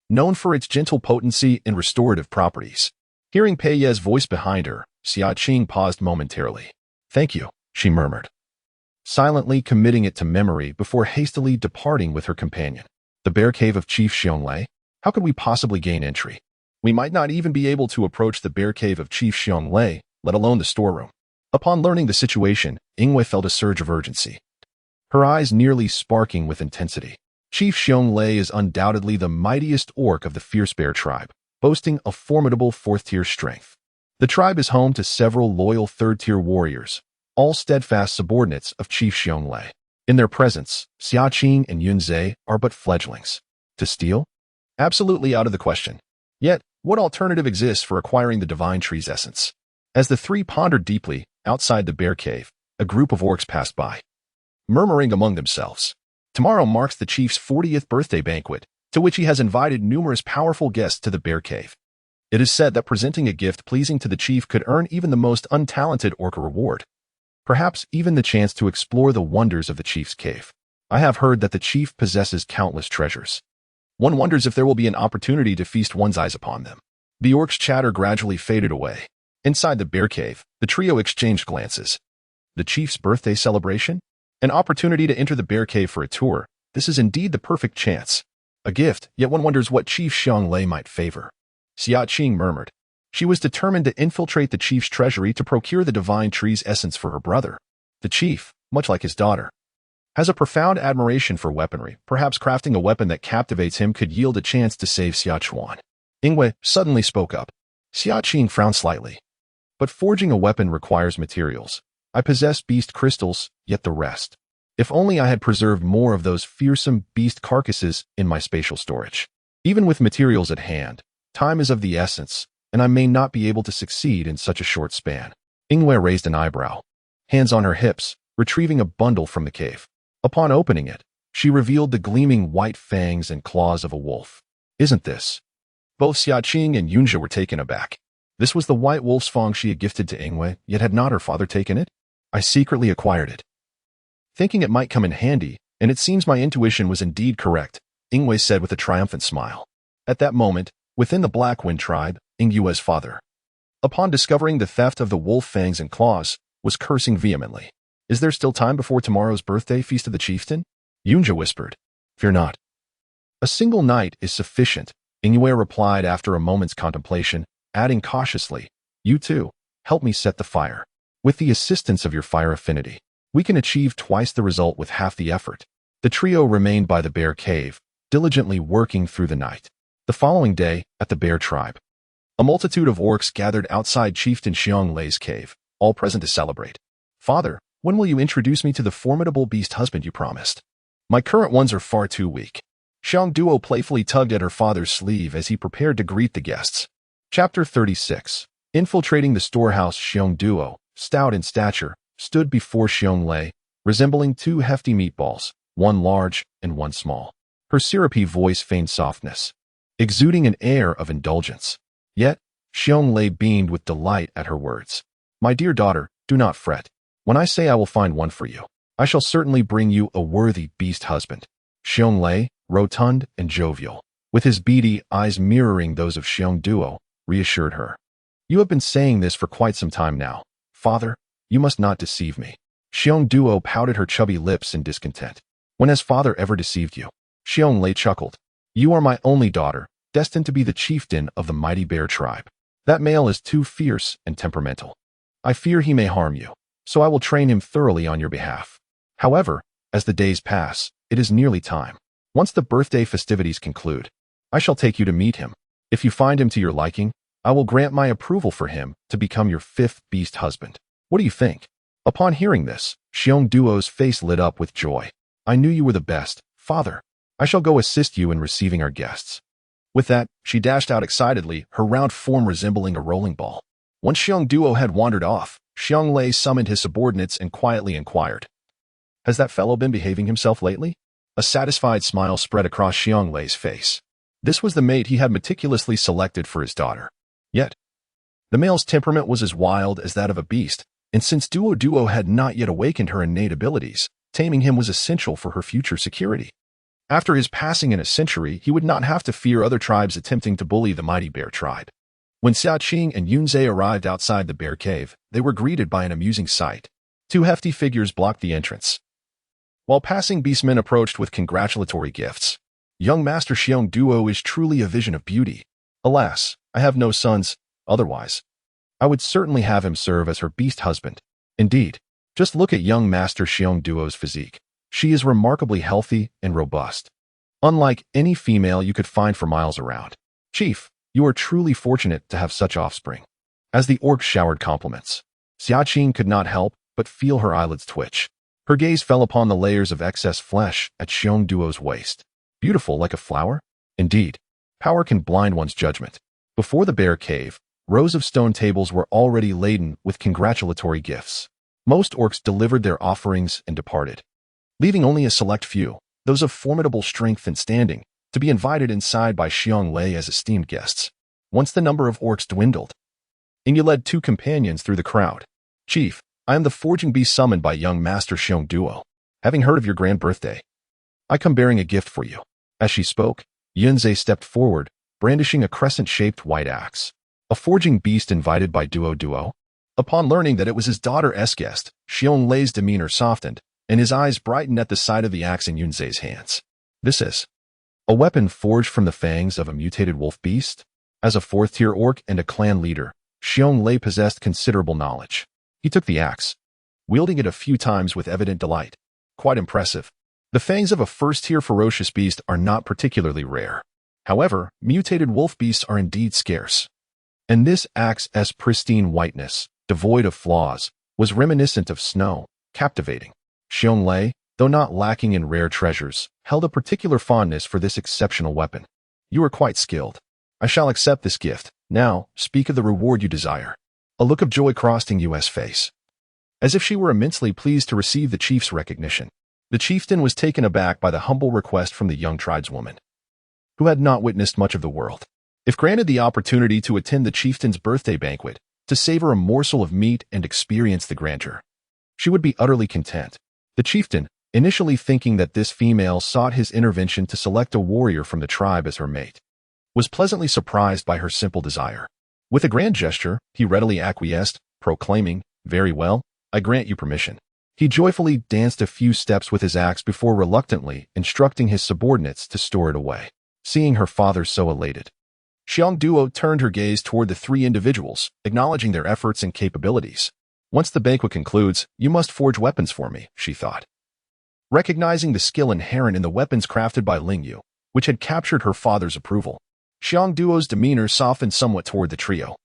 known for its gentle potency and restorative properties. Hearing Pei Ye's voice behind her, Xia Qing paused momentarily. "Thank you," she murmured, silently committing it to memory before hastily departing with her companion. The bear cave of Chief Xianglei? How could we possibly gain entry? We might not even be able to approach the bear cave of Chief Xianglei, let alone the storeroom. Upon learning the situation, Yingwei felt a surge of urgency, her eyes nearly sparking with intensity. Chief Xianglei is undoubtedly the mightiest orc of the fierce bear tribe, boasting a formidable fourth-tier strength. The tribe is home to several loyal third-tier warriors, all steadfast subordinates of Chief Xianglei. In their presence, Xia Qing and Yunze are but fledglings. To steal? Absolutely out of the question. Yet, what alternative exists for acquiring the divine tree's essence? As the three pondered deeply, outside the bear cave, a group of orcs passed by, murmuring among themselves. Tomorrow marks the chief's 40th birthday banquet, to which he has invited numerous powerful guests to the bear cave. It is said that presenting a gift pleasing to the chief could earn even the most untalented orc a reward. Perhaps even the chance to explore the wonders of the chief's cave. I have heard that the chief possesses countless treasures. One wonders if there will be an opportunity to feast one's eyes upon them. The orc's chatter gradually faded away. Inside the bear cave, the trio exchanged glances. The chief's birthday celebration? An opportunity to enter the bear cave for a tour. This is indeed the perfect chance. A gift, yet one wonders what Chief Xianglei might favor. Xia Qing murmured. She was determined to infiltrate the chief's treasury to procure the divine tree's essence for her brother. The chief, much like his daughter, has a profound admiration for weaponry. Perhaps crafting a weapon that captivates him could yield a chance to save Xia Chuan. Yingwei suddenly spoke up. Xia Qing frowned slightly. But forging a weapon requires materials. I possess beast crystals, yet the rest. If only I had preserved more of those fearsome beast carcasses in my spatial storage. Even with materials at hand, time is of the essence, and I may not be able to succeed in such a short span. Yingwei raised an eyebrow, hands on her hips, retrieving a bundle from the cave. Upon opening it, she revealed the gleaming white fangs and claws of a wolf. Isn't this? Both Xia Qing and Yunzhe were taken aback. This was the white wolf's fang she had gifted to Yingwei, yet had not her father taken it? I secretly acquired it, thinking it might come in handy, and it seems my intuition was indeed correct, Yingwei said with a triumphant smile. At that moment, within the Black Wind tribe, Yingyue's father, upon discovering the theft of the wolf fangs and claws, was cursing vehemently. Is there still time before tomorrow's birthday feast of the chieftain? Yunzhe whispered. Fear not. A single night is sufficient, Yingyue replied after a moment's contemplation, adding cautiously, you too, help me set the fire. With the assistance of your fire affinity, we can achieve twice the result with half the effort. The trio remained by the bear cave, diligently working through the night. The following day, at the bear tribe, a multitude of orcs gathered outside Chieftain Xianglei's cave, all present to celebrate. Father, when will you introduce me to the formidable beast husband you promised? My current ones are far too weak. Xiang Duo playfully tugged at her father's sleeve as he prepared to greet the guests. Chapter 36. Infiltrating the storehouse. Xiang Duo, stout in stature, stood before Xiong Lei, resembling two hefty meatballs, one large and one small. Her syrupy voice feigned softness, exuding an air of indulgence. Yet, Xiong Lei beamed with delight at her words. My dear daughter, do not fret. When I say I will find one for you, I shall certainly bring you a worthy beast husband. Xiong Lei, rotund and jovial, with his beady eyes mirroring those of Xiong Duo, reassured her. You have been saying this for quite some time now. Father, you must not deceive me. Xiong Duo pouted her chubby lips in discontent. When has father ever deceived you? Xiong Lei chuckled. You are my only daughter, destined to be the chieftain of the mighty bear tribe. That male is too fierce and temperamental. I fear he may harm you, so I will train him thoroughly on your behalf. However, as the days pass, it is nearly time. Once the birthday festivities conclude, I shall take you to meet him. If you find him to your liking, I will grant my approval for him to become your fifth beast husband. What do you think? Upon hearing this, Xiong Duo's face lit up with joy. I knew you were the best, father. I shall go assist you in receiving our guests. With that, she dashed out excitedly, her round form resembling a rolling ball. Once Xiong Duo had wandered off, Xiong Lei summoned his subordinates and quietly inquired, Has that fellow been behaving himself lately? A satisfied smile spread across Xiong Lei's face. This was the mate he had meticulously selected for his daughter. Yet, the male's temperament was as wild as that of a beast, and since Duo had not yet awakened her innate abilities, taming him was essential for her future security. After his passing in a century, he would not have to fear other tribes attempting to bully the mighty bear tribe. When Xia Qing and Yunzhe arrived outside the bear cave, they were greeted by an amusing sight. Two hefty figures blocked the entrance. While passing beastmen approached with congratulatory gifts. Young Master Xiong Duo is truly a vision of beauty. Alas, I have no sons, otherwise I would certainly have him serve as her beast husband. Indeed, just look at young Master Xiong Duo's physique. She is remarkably healthy and robust, unlike any female you could find for miles around. Chief, you are truly fortunate to have such offspring. As the orc showered compliments, Xia Qing could not help but feel her eyelids twitch. Her gaze fell upon the layers of excess flesh at Xiong Duo's waist. Beautiful like a flower? Indeed, power can blind one's judgment. Before the bear cave, rows of stone tables were already laden with congratulatory gifts. Most orcs delivered their offerings and departed, leaving only a select few, those of formidable strength and standing, to be invited inside by Xiong Lei as esteemed guests. Once the number of orcs dwindled, Inge led two companions through the crowd. Chief, I am the forging beast summoned by young Master Xiong Duo. Having heard of your grand birthday, I come bearing a gift for you. As she spoke, Yunzhe stepped forward, brandishing a crescent-shaped white axe. A forging beast invited by Duo. Upon learning that it was his daughter's guest, Xiong Lei's demeanor softened, and his eyes brightened at the sight of the axe in Yunzhe's hands. This is a weapon forged from the fangs of a mutated wolf beast? As a fourth-tier orc and a clan leader, Xiong Lei possessed considerable knowledge. He took the axe, wielding it a few times with evident delight. Quite impressive. The fangs of a first-tier ferocious beast are not particularly rare. However, mutated wolf beasts are indeed scarce. And this axe's pristine whiteness, devoid of flaws, was reminiscent of snow, captivating. Xiong Lei, though not lacking in rare treasures, held a particular fondness for this exceptional weapon. You are quite skilled. I shall accept this gift. Now, speak of the reward you desire. A look of joy crossed Yu's face, as if she were immensely pleased to receive the chief's recognition. The chieftain was taken aback by the humble request from the young tribeswoman, who had not witnessed much of the world. If granted the opportunity to attend the chieftain's birthday banquet, to savor a morsel of meat and experience the grandeur, she would be utterly content. The chieftain, initially thinking that this female sought his intervention to select a warrior from the tribe as her mate, was pleasantly surprised by her simple desire. With a grand gesture, he readily acquiesced, proclaiming, "Very well, I grant you permission." He joyfully danced a few steps with his axe before reluctantly instructing his subordinates to store it away. Seeing her father so elated, Xiong Duo turned her gaze toward the three individuals, acknowledging their efforts and capabilities. Once the banquet concludes, you must forge weapons for me, she thought. Recognizing the skill inherent in the weapons crafted by Lingyu, which had captured her father's approval, Xiong Duo's demeanor softened somewhat toward the trio.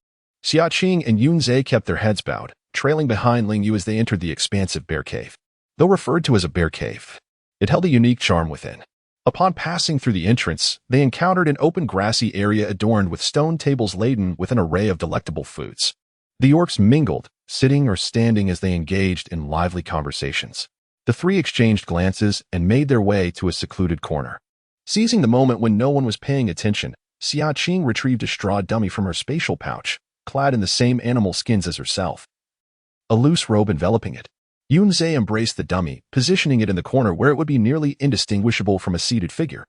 Xia Qing and Yunzhe kept their heads bowed, trailing behind Lingyu as they entered the expansive bear cave. Though referred to as a bear cave, it held a unique charm within. Upon passing through the entrance, they encountered an open grassy area adorned with stone tables laden with an array of delectable foods. The orcs mingled, sitting or standing as they engaged in lively conversations. The three exchanged glances and made their way to a secluded corner. Seizing the moment when no one was paying attention, Xia Qing retrieved a straw dummy from her spatial pouch, clad in the same animal skins as herself, a loose robe enveloping it. Yunzhe embraced the dummy, positioning it in the corner where it would be nearly indistinguishable from a seated figure.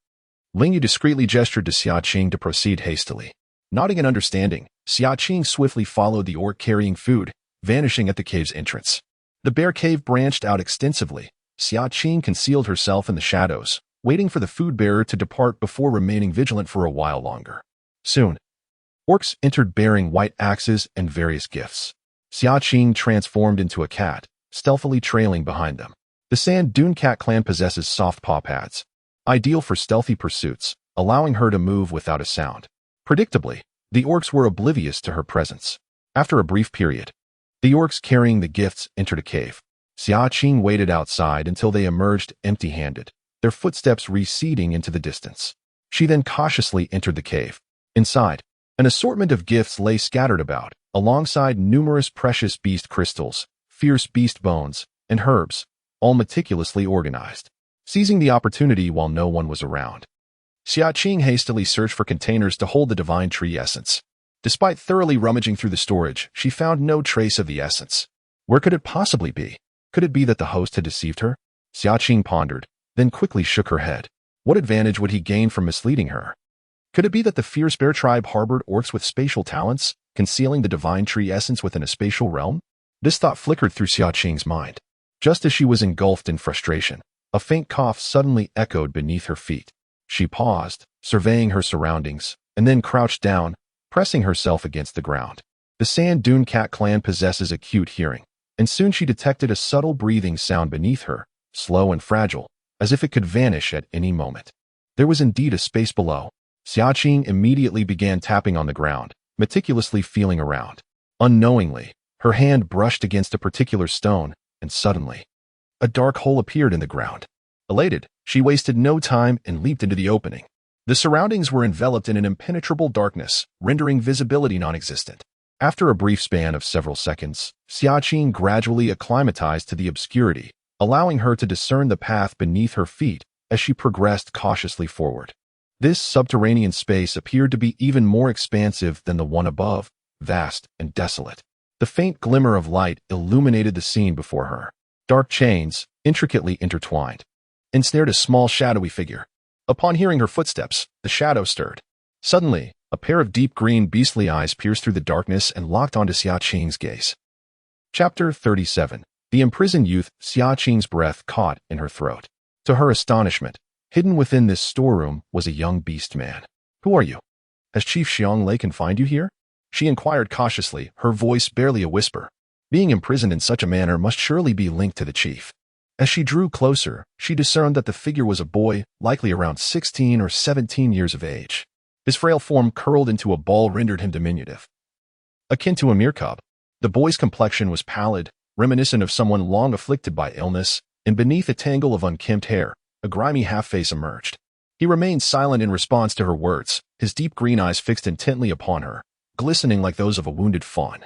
Lingyu discreetly gestured to Xia Qing to proceed hastily. Nodding in understanding, Xia Qing swiftly followed the orc carrying food, vanishing at the cave's entrance. The bear cave branched out extensively. Xia Qing concealed herself in the shadows, waiting for the food bearer to depart before remaining vigilant for a while longer. Soon, orcs entered bearing white axes and various gifts. Xia Qing transformed into a cat, stealthily trailing behind them. The Sand Dune Cat clan possesses soft paw pads, ideal for stealthy pursuits, allowing her to move without a sound. Predictably, the orcs were oblivious to her presence. After a brief period, the orcs carrying the gifts entered a cave. Xia Qing waited outside until they emerged empty-handed, their footsteps receding into the distance. She then cautiously entered the cave. Inside, an assortment of gifts lay scattered about, alongside numerous precious beast crystals, fierce beast bones, and herbs, all meticulously organized. Seizing the opportunity while no one was around, Xia Qing hastily searched for containers to hold the divine tree essence. Despite thoroughly rummaging through the storage, she found no trace of the essence. Where could it possibly be? Could it be that the host had deceived her? Xia Qing pondered, then quickly shook her head. What advantage would he gain from misleading her? Could it be that the fierce bear tribe harbored orcs with spatial talents, concealing the divine tree essence within a spatial realm? This thought flickered through Xia Qing's mind. Just as she was engulfed in frustration, a faint cough suddenly echoed beneath her feet. She paused, surveying her surroundings, and then crouched down, pressing herself against the ground. The Sand Dune Cat clan possesses acute hearing, and soon she detected a subtle breathing sound beneath her, slow and fragile, as if it could vanish at any moment. There was indeed a space below. Xia Qing immediately began tapping on the ground, meticulously feeling around. Unknowingly, her hand brushed against a particular stone, and suddenly, a dark hole appeared in the ground. Elated, she wasted no time and leaped into the opening. The surroundings were enveloped in an impenetrable darkness, rendering visibility non-existent. After a brief span of several seconds, Xia Qing gradually acclimatized to the obscurity, allowing her to discern the path beneath her feet as she progressed cautiously forward. This subterranean space appeared to be even more expansive than the one above, vast and desolate. The faint glimmer of light illuminated the scene before her. Dark chains, intricately intertwined, ensnared a small shadowy figure. Upon hearing her footsteps, the shadow stirred. Suddenly, a pair of deep green beastly eyes pierced through the darkness and locked onto Xia Qing's gaze. Chapter 37. The imprisoned youth. Xia Qing's breath caught in her throat. To her astonishment, hidden within this storeroom was a young beast man. Who are you? Has Chief Xiang Lei confined you here? She inquired cautiously, her voice barely a whisper. Being imprisoned in such a manner must surely be linked to the chief. As she drew closer, she discerned that the figure was a boy, likely around 16 or 17 years of age. His frail form curled into a ball rendered him diminutive, akin to a mere cub. The boy's complexion was pallid, reminiscent of someone long afflicted by illness, and beneath a tangle of unkempt hair, a grimy half-face emerged. He remained silent in response to her words, his deep green eyes fixed intently upon her, glistening like those of a wounded fawn.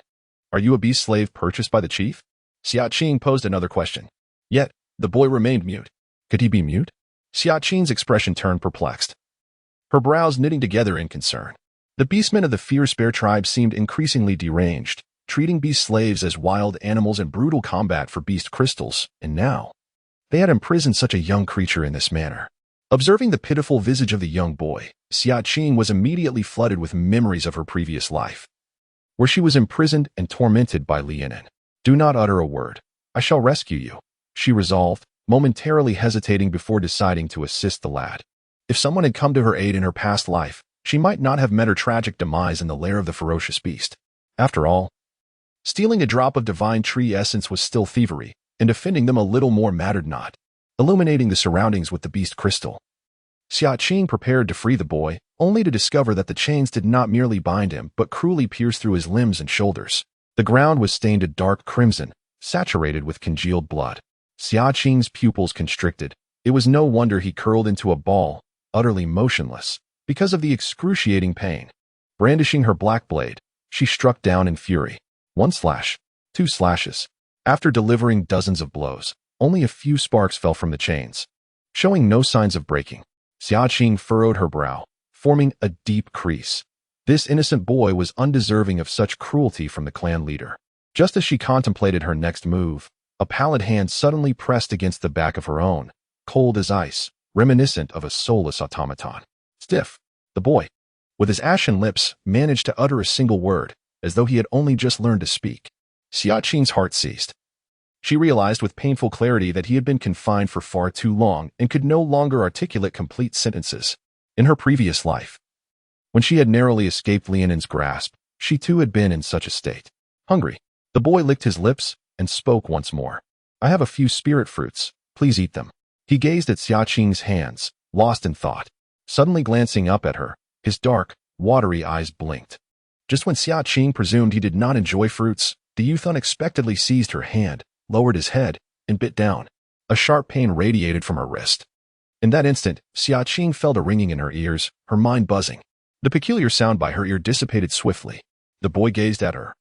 Are you a beast slave purchased by the chief? Xia Qing posed another question. Yet, the boy remained mute. Could he be mute? Xia Qing's expression turned perplexed, her brows knitting together in concern. The beastmen of the fierce bear tribe seemed increasingly deranged, treating beast slaves as wild animals in brutal combat for beast crystals, and now, they had imprisoned such a young creature in this manner. Observing the pitiful visage of the young boy, Xia Qing was immediately flooded with memories of her previous life, where she was imprisoned and tormented by Lianen. Do not utter a word. I shall rescue you, she resolved, momentarily hesitating before deciding to assist the lad. If someone had come to her aid in her past life, she might not have met her tragic demise in the lair of the ferocious beast. After all, stealing a drop of divine tree essence was still thievery, and defending them a little more mattered not. Illuminating the surroundings with the beast crystal, Xia Qing prepared to free the boy, only to discover that the chains did not merely bind him but cruelly pierced through his limbs and shoulders. The ground was stained a dark crimson, saturated with congealed blood. Xia Qing's pupils constricted, It was no wonder he curled into a ball, utterly motionless, because of the excruciating pain. Brandishing her black blade, she struck down in fury. 1 slash, 2 slashes. After delivering dozens of blows, only a few sparks fell from the chains. Showing no signs of breaking, Xia Qing furrowed her brow, forming a deep crease. This innocent boy was undeserving of such cruelty from the clan leader. Just as she contemplated her next move, a pallid hand suddenly pressed against the back of her own, cold as ice, reminiscent of a soulless automaton. Stiff, the boy, with his ashen lips, managed to utter a single word, as though he had only just learned to speak. Xia Qing's heart ceased. She realized with painful clarity that he had been confined for far too long and could no longer articulate complete sentences. In her previous life, when she had narrowly escaped Lianin's grasp, she too had been in such a state. Hungry, the boy licked his lips and spoke once more. I have a few spirit fruits. Please eat them. He gazed at Xia Qing's hands, lost in thought. Suddenly glancing up at her, his dark, watery eyes blinked. Just when Xia Qing presumed he did not enjoy fruits, the youth unexpectedly seized her hand, lowered his head, and bit down. A sharp pain radiated from her wrist. In that instant, Xia Qing felt a ringing in her ears, her mind buzzing. The peculiar sound by her ear dissipated swiftly. The boy gazed at her.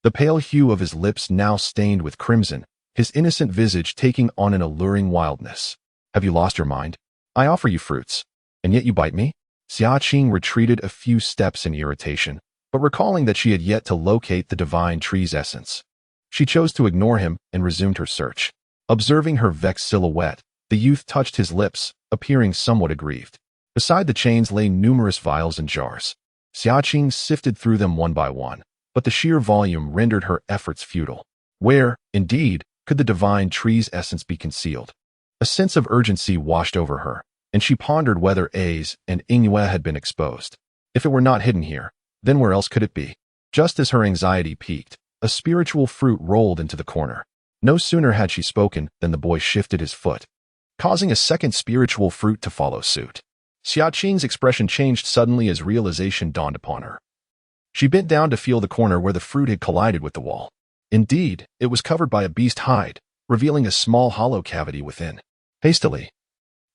The pale hue of his lips now stained with crimson, his innocent visage taking on an alluring wildness. Have you lost your mind? I offer you fruits, and yet you bite me? Xia Qing retreated a few steps in irritation, but recalling that she had yet to locate the divine tree's essence, she chose to ignore him and resumed her search. Observing her vexed silhouette, the youth touched his lips, appearing somewhat aggrieved. Beside the chains lay numerous vials and jars. Xia Qing sifted through them one by one, but the sheer volume rendered her efforts futile. Where, indeed, could the divine tree's essence be concealed? A sense of urgency washed over her, and she pondered whether A's and Yue had been exposed. If it were not hidden here, then where else could it be? Just as her anxiety peaked, a spiritual fruit rolled into the corner. No sooner had she spoken than the boy shifted his foot, causing a second spiritual fruit to follow suit. Xia Qing's expression changed suddenly as realization dawned upon her. She bent down to feel the corner where the fruit had collided with the wall. Indeed, it was covered by a beast hide, revealing a small hollow cavity within. Hastily,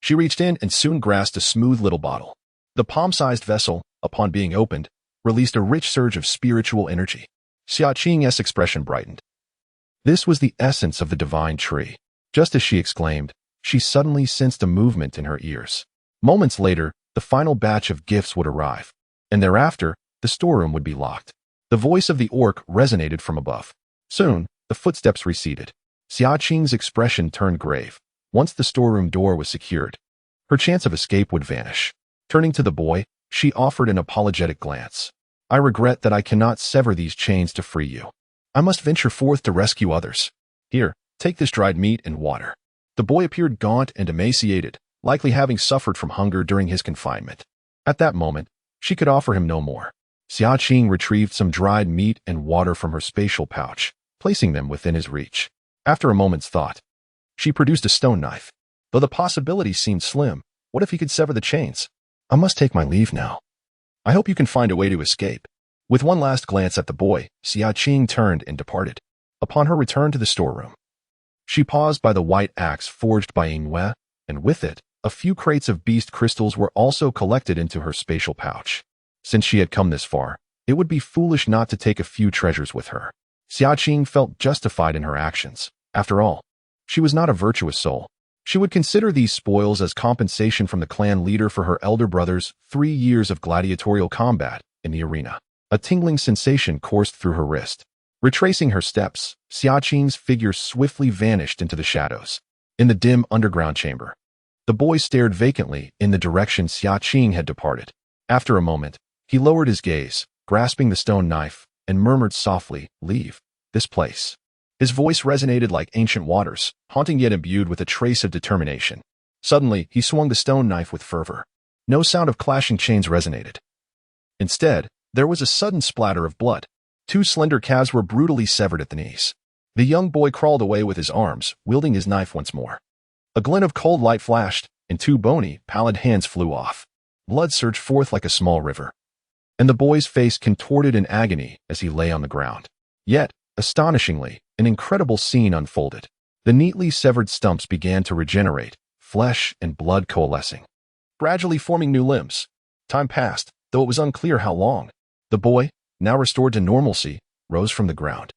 she reached in and soon grasped a smooth little bottle. The palm-sized vessel, upon being opened, released a rich surge of spiritual energy. Xia Qing's expression brightened. This was the essence of the divine tree. Just as she exclaimed, she suddenly sensed a movement in her ears. Moments later, the final batch of gifts would arrive, and thereafter, the storeroom would be locked. The voice of the orc resonated from above. Soon, the footsteps receded. Xia Qing's expression turned grave. Once the storeroom door was secured, her chance of escape would vanish. Turning to the boy, she offered an apologetic glance. I regret that I cannot sever these chains to free you. I must venture forth to rescue others. Here, take this dried meat and water. The boy appeared gaunt and emaciated, likely having suffered from hunger during his confinement. At that moment, she could offer him no more. Xia Qing retrieved some dried meat and water from her spatial pouch, placing them within his reach. After a moment's thought, she produced a stone knife. Though the possibility seemed slim, what if he could sever the chains? I must take my leave now. I hope you can find a way to escape. With one last glance at the boy, Xia Qing turned and departed. Upon her return to the storeroom, she paused by the white axe forged by Yue, and with it, a few crates of beast crystals were also collected into her spatial pouch. Since she had come this far, it would be foolish not to take a few treasures with her. Xia Qing felt justified in her actions. After all, she was not a virtuous soul. She would consider these spoils as compensation from the clan leader for her elder brother's 3 years of gladiatorial combat in the arena. A tingling sensation coursed through her wrist. Retracing her steps, Xia Qing's figure swiftly vanished into the shadows. In the dim underground chamber, the boy stared vacantly in the direction Xia Qing had departed. After a moment, he lowered his gaze, grasping the stone knife, and murmured softly, "Leave this place." His voice resonated like ancient waters, haunting yet imbued with a trace of determination. Suddenly, he swung the stone knife with fervor. No sound of clashing chains resonated. Instead, there was a sudden splatter of blood. 2 slender calves were brutally severed at the knees. The young boy crawled away with his arms, wielding his knife once more. A glint of cold light flashed, and 2 bony, pallid hands flew off. Blood surged forth like a small river, and the boy's face contorted in agony as he lay on the ground. Yet, astonishingly, an incredible scene unfolded. The neatly severed stumps began to regenerate, flesh and blood coalescing, gradually forming new limbs. Time passed, though it was unclear how long. The boy, now restored to normalcy, rose from the ground,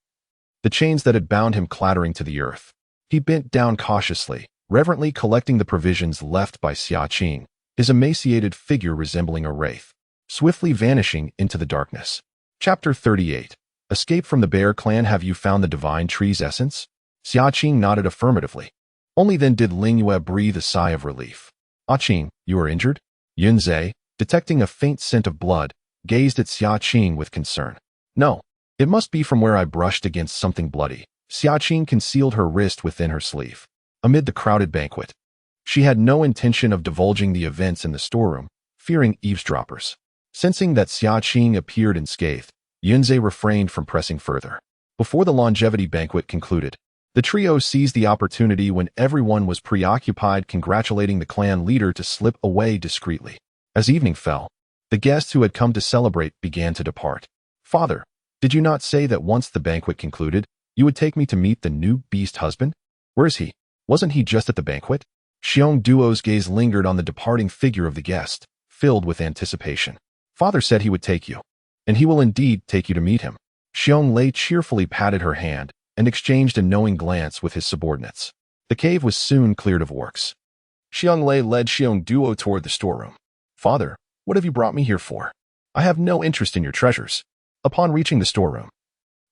the chains that had bound him clattering to the earth. He bent down cautiously, reverently collecting the provisions left by Xia Qing, his emaciated figure resembling a wraith, swiftly vanishing into the darkness. Chapter 38. Escape from the Bear Clan. Have you found the divine tree's essence? Xia Qing nodded affirmatively. Only then did Ling Yue breathe a sigh of relief. Ah Qing, you are injured? Yunzhe, detecting a faint scent of blood, gazed at Xia Qing with concern. No, it must be from where I brushed against something bloody. Xia Qing concealed her wrist within her sleeve. Amid the crowded banquet, she had no intention of divulging the events in the storeroom, fearing eavesdroppers. Sensing that Xia Qing appeared unscathed, Yunzhe refrained from pressing further. Before the longevity banquet concluded, the trio seized the opportunity when everyone was preoccupied congratulating the clan leader to slip away discreetly. As evening fell, the guests who had come to celebrate began to depart. Father, did you not say that once the banquet concluded, you would take me to meet the new beast husband? Where is he? Wasn't he just at the banquet? Xiong Duo's gaze lingered on the departing figure of the guest, filled with anticipation. Father said he would take you, and he will indeed take you to meet him. Xiong Lei cheerfully patted her hand and exchanged a knowing glance with his subordinates. The cave was soon cleared of orcs. Xiong Lei led Xiong Duo toward the storeroom. Father, what have you brought me here for? I have no interest in your treasures. Upon reaching the storeroom,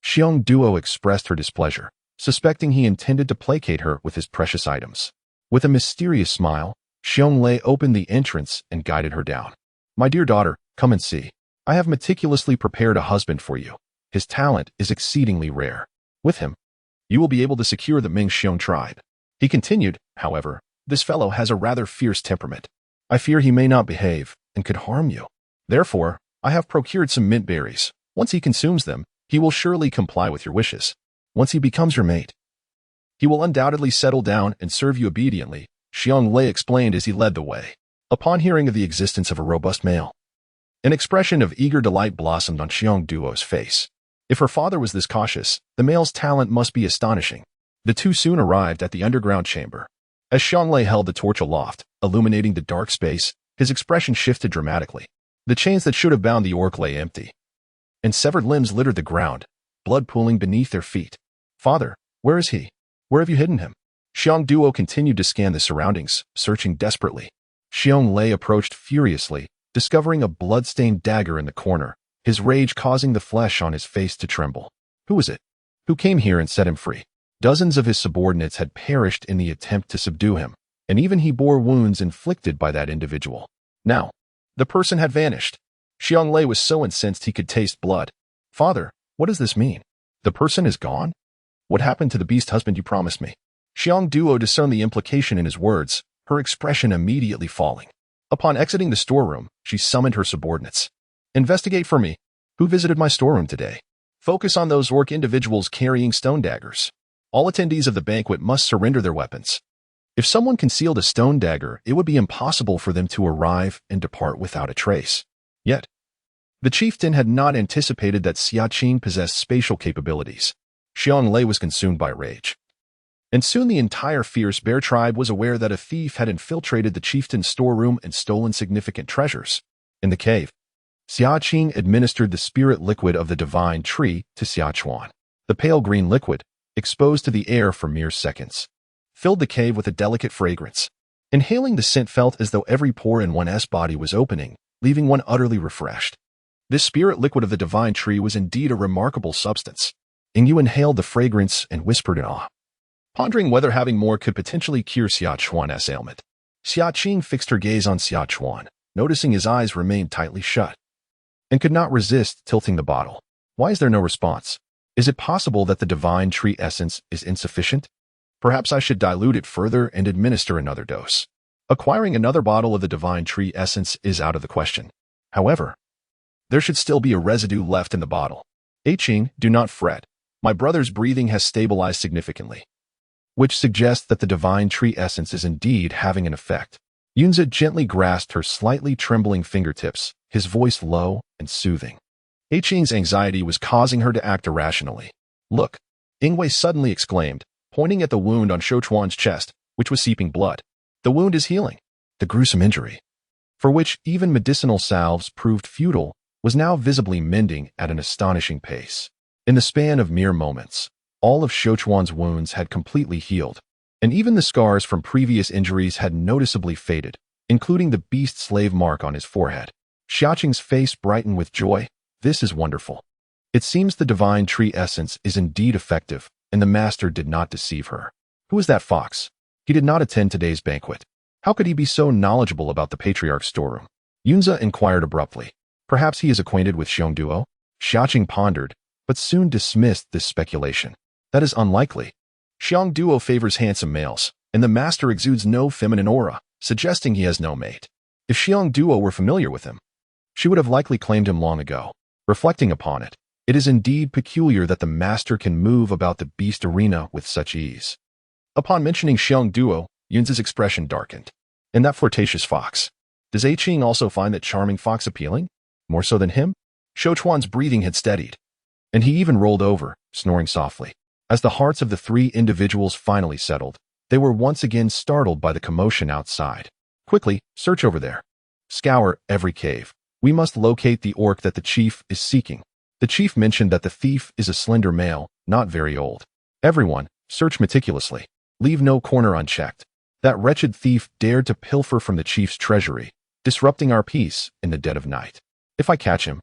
Xiong Duo expressed her displeasure, suspecting he intended to placate her with his precious items. With a mysterious smile, Xiong Lei opened the entrance and guided her down. My dear daughter, come and see. I have meticulously prepared a husband for you. His talent is exceedingly rare. With him, you will be able to secure the Ming Xiong tribe. He continued, however, this fellow has a rather fierce temperament. I fear he may not behave and could harm you. Therefore, I have procured some mint berries. Once he consumes them, he will surely comply with your wishes. Once he becomes your mate, he will undoubtedly settle down and serve you obediently, Xiong Lei explained as he led the way. Upon hearing of the existence of a robust male, an expression of eager delight blossomed on Xiong Duo's face. If her father was this cautious, the male's talent must be astonishing. The two soon arrived at the underground chamber. As Xiong Lei held the torch aloft, illuminating the dark space, his expression shifted dramatically. The chains that should have bound the orc lay empty, and severed limbs littered the ground, blood pooling beneath their feet. Father, where is he? Where have you hidden him? Xiong Duo continued to scan the surroundings, searching desperately. Xiong Lei approached furiously, discovering a blood-stained dagger in the corner, his rage causing the flesh on his face to tremble. Who was it? Who came here and set him free? Dozens of his subordinates had perished in the attempt to subdue him, and even he bore wounds inflicted by that individual. Now, the person had vanished. Xiong Lei was so incensed he could taste blood. Father, what does this mean? The person is gone? What happened to the beast husband you promised me? Xiong Duo discerned the implication in his words, her expression immediately falling. Upon exiting the storeroom, she summoned her subordinates. Investigate for me. Who visited my storeroom today? Focus on those orc individuals carrying stone daggers. All attendees of the banquet must surrender their weapons. If someone concealed a stone dagger, it would be impossible for them to arrive and depart without a trace. Yet, the chieftain had not anticipated that Xia Qing possessed spatial capabilities. Xiong Lei was consumed by rage. And soon the entire fierce bear tribe was aware that a thief had infiltrated the chieftain's storeroom and stolen significant treasures. In the cave, Xia Qing administered the spirit liquid of the divine tree to Xia Chuan. The pale green liquid, exposed to the air for mere seconds, filled the cave with a delicate fragrance. Inhaling the scent felt as though every pore in one's body was opening, leaving one utterly refreshed. This spirit liquid of the divine tree was indeed a remarkable substance. Yingyu inhaled the fragrance and whispered in awe, pondering whether having more could potentially cure Xia Chuan's ailment. Xia Qing fixed her gaze on Xia Chuan, noticing his eyes remained tightly shut, and could not resist tilting the bottle. Why is there no response? Is it possible that the divine tree essence is insufficient? Perhaps I should dilute it further and administer another dose. Acquiring another bottle of the divine tree essence is out of the question. However, there should still be a residue left in the bottle. Qing, do not fret. My brother's breathing has stabilized significantly, which suggests that the divine tree essence is indeed having an effect. Yunzi gently grasped her slightly trembling fingertips, his voice low and soothing. Qing's anxiety was causing her to act irrationally. Look, Yingwei suddenly exclaimed, pointing at the wound on Shouchuan's chest, which was seeping blood. The wound is healing. The gruesome injury, for which even medicinal salves proved futile, was now visibly mending at an astonishing pace. In the span of mere moments, all of Xiaochuan's wounds had completely healed, and even the scars from previous injuries had noticeably faded, including the beast slave mark on his forehead. Xia Qing's face brightened with joy. This is wonderful. It seems the divine tree essence is indeed effective, and the master did not deceive her. Who is that fox? He did not attend today's banquet. How could he be so knowledgeable about the patriarch's storeroom? Yunze inquired abruptly. Perhaps he is acquainted with Xiongduo? Xia Qing pondered, but soon dismissed this speculation. That is unlikely. Xiongduo favors handsome males, and the master exudes no feminine aura, suggesting he has no mate. If Xiongduo were familiar with him, she would have likely claimed him long ago. Reflecting upon it, it is indeed peculiar that the master can move about the beast arena with such ease. Upon mentioning Xiongduo, Yunze's expression darkened. And that flirtatious fox. Does Xia Qing also find that charming fox appealing? More so than him? Xiaochuan's breathing had steadied, and he even rolled over, snoring softly. As the hearts of the three individuals finally settled, they were once again startled by the commotion outside. Quickly, search over there. Scour every cave. We must locate the orc that the chief is seeking. The chief mentioned that the thief is a slender male, not very old. Everyone, search meticulously. Leave no corner unchecked. That wretched thief dared to pilfer from the chief's treasury, disrupting our peace in the dead of night. If I catch him,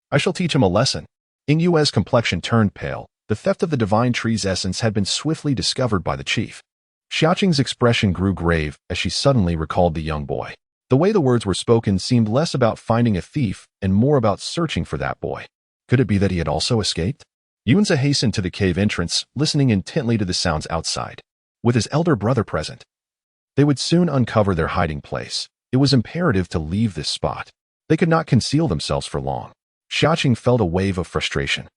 I shall teach him a lesson. Yingyue's complexion turned pale. The theft of the divine tree's essence had been swiftly discovered by the chief. Xia Qing's expression grew grave as she suddenly recalled the young boy. The way the words were spoken seemed less about finding a thief and more about searching for that boy. Could it be that he had also escaped? Yunze hastened to the cave entrance, listening intently to the sounds outside. With his elder brother present, they would soon uncover their hiding place. It was imperative to leave this spot. They could not conceal themselves for long. Xia Qing felt a wave of frustration.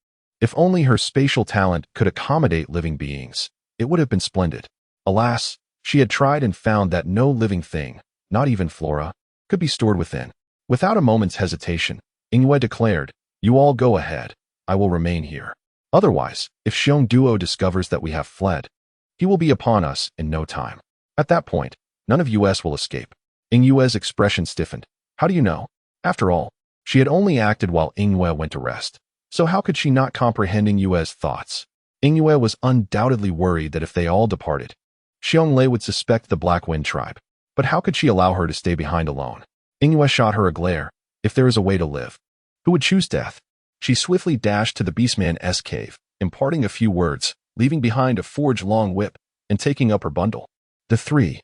If only her spatial talent could accommodate living beings, it would have been splendid. Alas, she had tried and found that no living thing, not even flora, could be stored within. Without a moment's hesitation, Yingyue declared, "You all go ahead. I will remain here. Otherwise, if Xiongduo discovers that we have fled, he will be upon us in no time. At that point, none of us will escape." Yingyue's expression stiffened. How do you know? After all, she had only acted while Yingyue went to rest. So how could she not comprehend Yingyue's thoughts? Yingyue was undoubtedly worried that if they all departed, Xianglei would suspect the Black Wind tribe. But how could she allow her to stay behind alone? Yingyue shot her a glare. If there is a way to live, who would choose death? She swiftly dashed to the Beastman's cave, imparting a few words, leaving behind a forge-long whip, and taking up her bundle. The three,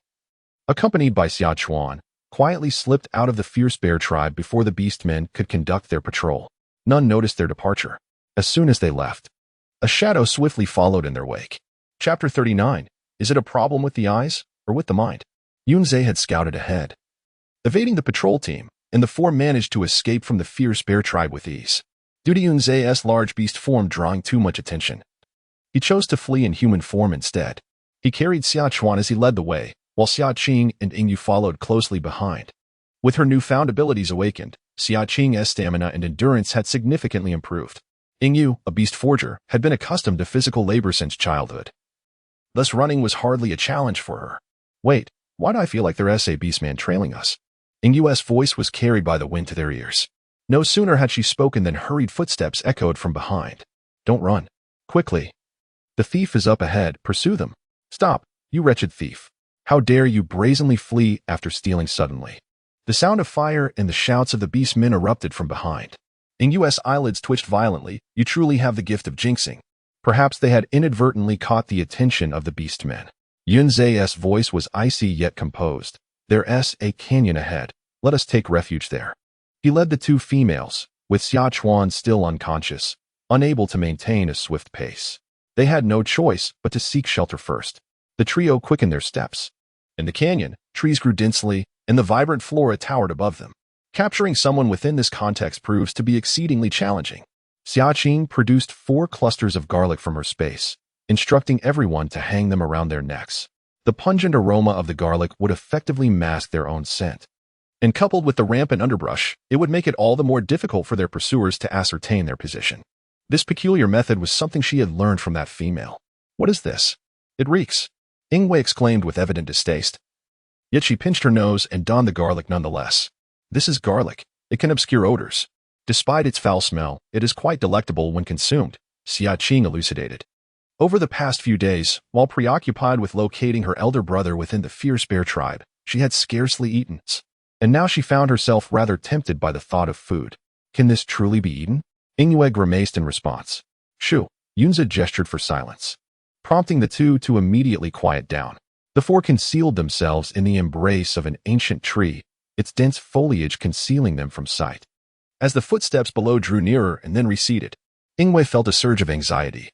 accompanied by Xiaochuan, quietly slipped out of the fierce bear tribe before the beastmen could conduct their patrol. None noticed their departure. As soon as they left, a shadow swiftly followed in their wake. Chapter 39. Is it a problem with the eyes, or with the mind? Yunze had scouted ahead, evading the patrol team, and the four managed to escape from the fierce bear tribe with ease. Due to Yunze's large beast form drawing too much attention, he chose to flee in human form instead. He carried Xiaochuan as he led the way, while Xia Qing and Yingyu followed closely behind. With her newfound abilities awakened, Xia Qing's stamina and endurance had significantly improved. Yingyu, a beast forger, had been accustomed to physical labor since childhood. Thus running was hardly a challenge for her. Wait, why do I feel like there's a beastman trailing us? Yingyue's voice was carried by the wind to their ears. No sooner had she spoken than hurried footsteps echoed from behind. Don't run. Quickly. The thief is up ahead. Pursue them. Stop, you wretched thief. How dare you brazenly flee after stealing suddenly? The sound of fire and the shouts of the beastmen erupted from behind. Yingyue's eyelids twitched violently. You truly have the gift of jinxing. Perhaps they had inadvertently caught the attention of the beastmen. Yunze's voice was icy yet composed. There's a canyon ahead. Let us take refuge there. He led the two females, with Xiaochuan still unconscious, unable to maintain a swift pace. They had no choice but to seek shelter first. The trio quickened their steps. In the canyon, trees grew densely, and the vibrant flora towered above them. Capturing someone within this context proves to be exceedingly challenging. Xia Qing produced 4 clusters of garlic from her space, instructing everyone to hang them around their necks. The pungent aroma of the garlic would effectively mask their own scent. And coupled with the rampant underbrush, it would make it all the more difficult for their pursuers to ascertain their position. This peculiar method was something she had learned from that female. What is this? It reeks. Yingwei exclaimed with evident distaste. Yet she pinched her nose and donned the garlic nonetheless. This is garlic. It can obscure odors. Despite its foul smell, it is quite delectable when consumed, Xia Qing elucidated. Over the past few days, while preoccupied with locating her elder brother within the fierce bear tribe, she had scarcely eaten, and now she found herself rather tempted by the thought of food. Can this truly be eaten? Yue grimaced in response. Shoo, Yunze gestured for silence, prompting the two to immediately quiet down. The four concealed themselves in the embrace of an ancient tree, its dense foliage concealing them from sight. As the footsteps below drew nearer and then receded, Yue felt a surge of anxiety.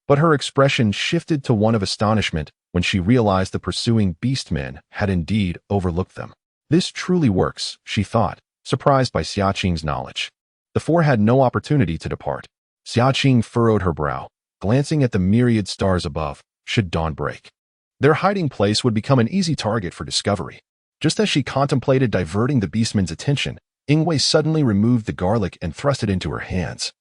But her expression shifted to one of astonishment when she realized the pursuing beastmen had indeed overlooked them. This truly works, she thought, surprised by Xia Qing's knowledge. The four had no opportunity to depart. Xia Qing furrowed her brow, glancing at the myriad stars above, should dawn break. Their hiding place would become an easy target for discovery. Just as she contemplated diverting the beastmen's attention, Yue suddenly removed the garlic and thrust it into her hands,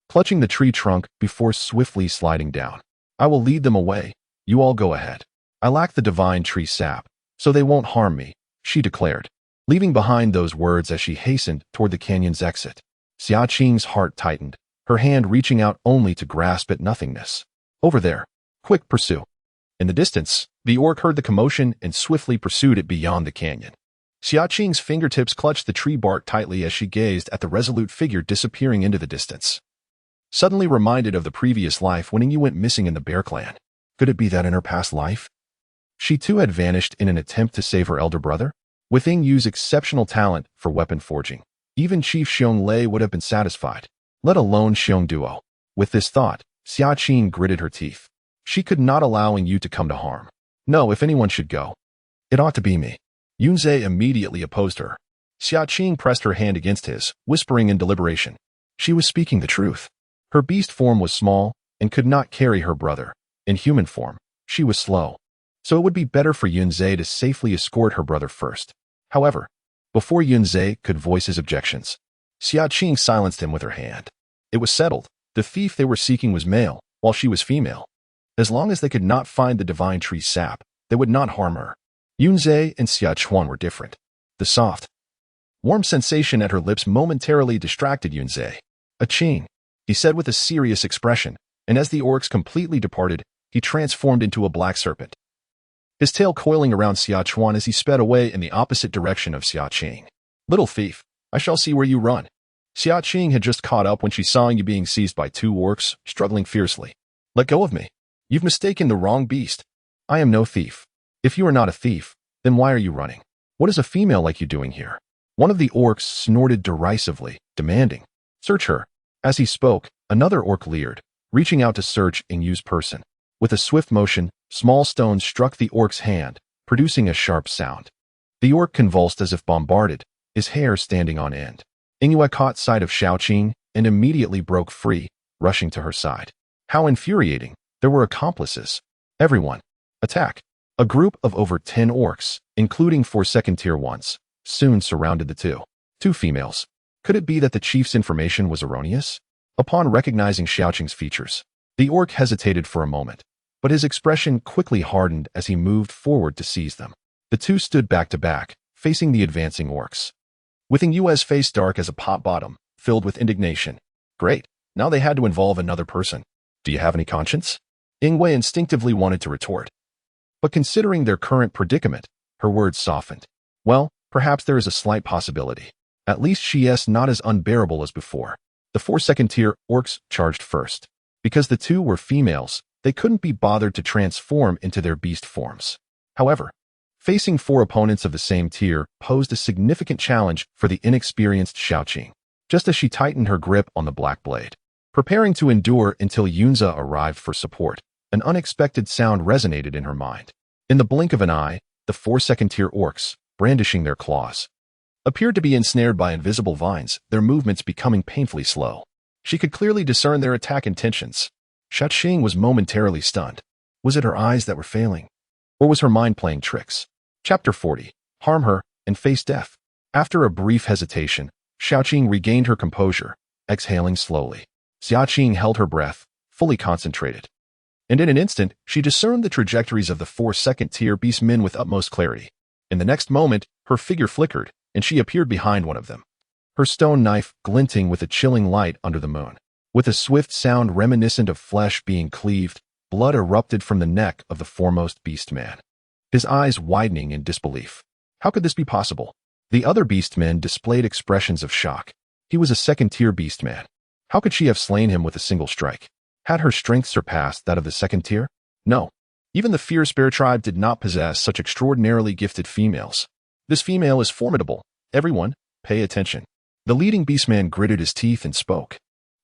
clutching the tree trunk before swiftly sliding down. I will lead them away. You all go ahead. I lack the divine tree sap, so they won't harm me, she declared, leaving behind those words as she hastened toward the canyon's exit. Xia Qing's heart tightened, her hand reaching out only to grasp at nothingness. Over there. Quick, pursue. In the distance, the orc heard the commotion and swiftly pursued it beyond the canyon. Xia Qing's fingertips clutched the tree bark tightly as she gazed at the resolute figure disappearing into the distance. Suddenly reminded of the previous life when Yue went missing in the Bear Clan. Could it be that in her past life, she too had vanished in an attempt to save her elder brother? With Yu's exceptional talent for weapon forging, even Chief Xiong Lei would have been satisfied, let alone Xiong Duo. With this thought, Xia Qing gritted her teeth. She could not allow Yu to come to harm. No, if anyone should go, it ought to be me. Yunze immediately opposed her. Xia Qing pressed her hand against his, whispering in deliberation. She was speaking the truth. Her beast form was small and could not carry her brother. In human form, she was slow, so it would be better for Yunze to safely escort her brother first. However, before Yunze could voice his objections, Xia Qing silenced him with her hand. It was settled. The thief they were seeking was male, while she was female. As long as they could not find the divine tree sap, they would not harm her. Yunze and Xia Chuan were different. The soft, warm sensation at her lips momentarily distracted Yunze. A Qing, he said with a serious expression, and as the orcs completely departed, he transformed into a black serpent, his tail coiling around Xia Chuan as he sped away in the opposite direction of Xia Qing. Little thief, I shall see where you run. Xia Qing had just caught up when she saw you being seized by two orcs, struggling fiercely. Let go of me. You've mistaken the wrong beast. I am no thief. If you are not a thief, then why are you running? What is a female like you doing here? One of the orcs snorted derisively, demanding, search her. As he spoke, another orc leered, reaching out to search Yu's person. With a swift motion, small stones struck the orc's hand, producing a sharp sound. The orc convulsed as if bombarded, his hair standing on end. Yue caught sight of Xia Qing and immediately broke free, rushing to her side. How infuriating! There were accomplices. Everyone. Attack! A group of over 10 orcs, including 4 second-tier ones, soon surrounded the two. Two females. Could it be that the chief's information was erroneous? Upon recognizing Xia Qing's features, the orc hesitated for a moment, but his expression quickly hardened as he moved forward to seize them. The two stood back to back, facing the advancing orcs. With Yu's face dark as a pot bottom, filled with indignation. Great, now they had to involve another person. Do you have any conscience? Yue instinctively wanted to retort. But considering their current predicament, her words softened. Well, perhaps there is a slight possibility. At least she is not as unbearable as before. The 4 second-tier orcs charged first. Because the two were females, they couldn't be bothered to transform into their beast forms. However, facing 4 opponents of the same tier posed a significant challenge for the inexperienced Xia Qing, just as she tightened her grip on the black blade. Preparing to endure until Yunze arrived for support, an unexpected sound resonated in her mind. In the blink of an eye, the 4 second-tier orcs, brandishing their claws, appeared to be ensnared by invisible vines, their movements becoming painfully slow. She could clearly discern their attack intentions. Xia Qing was momentarily stunned. Was it her eyes that were failing? Or was her mind playing tricks? Chapter 40. Harm her and face death. After a brief hesitation, Xia Qing regained her composure, exhaling slowly. Xia Qing held her breath, fully concentrated. And in an instant, she discerned the trajectories of the 4 second-tier beastmen with utmost clarity. In the next moment, her figure flickered, and she appeared behind one of them, her stone knife glinting with a chilling light under the moon. With a swift sound reminiscent of flesh being cleaved, blood erupted from the neck of the foremost beastman, his eyes widening in disbelief. How could this be possible? The other beastmen displayed expressions of shock. He was a second-tier beastman. How could she have slain him with a single strike? Had her strength surpassed that of the second tier? No. Even the fierce bear tribe did not possess such extraordinarily gifted females. This female is formidable. Everyone, pay attention. The leading beastman gritted his teeth and spoke.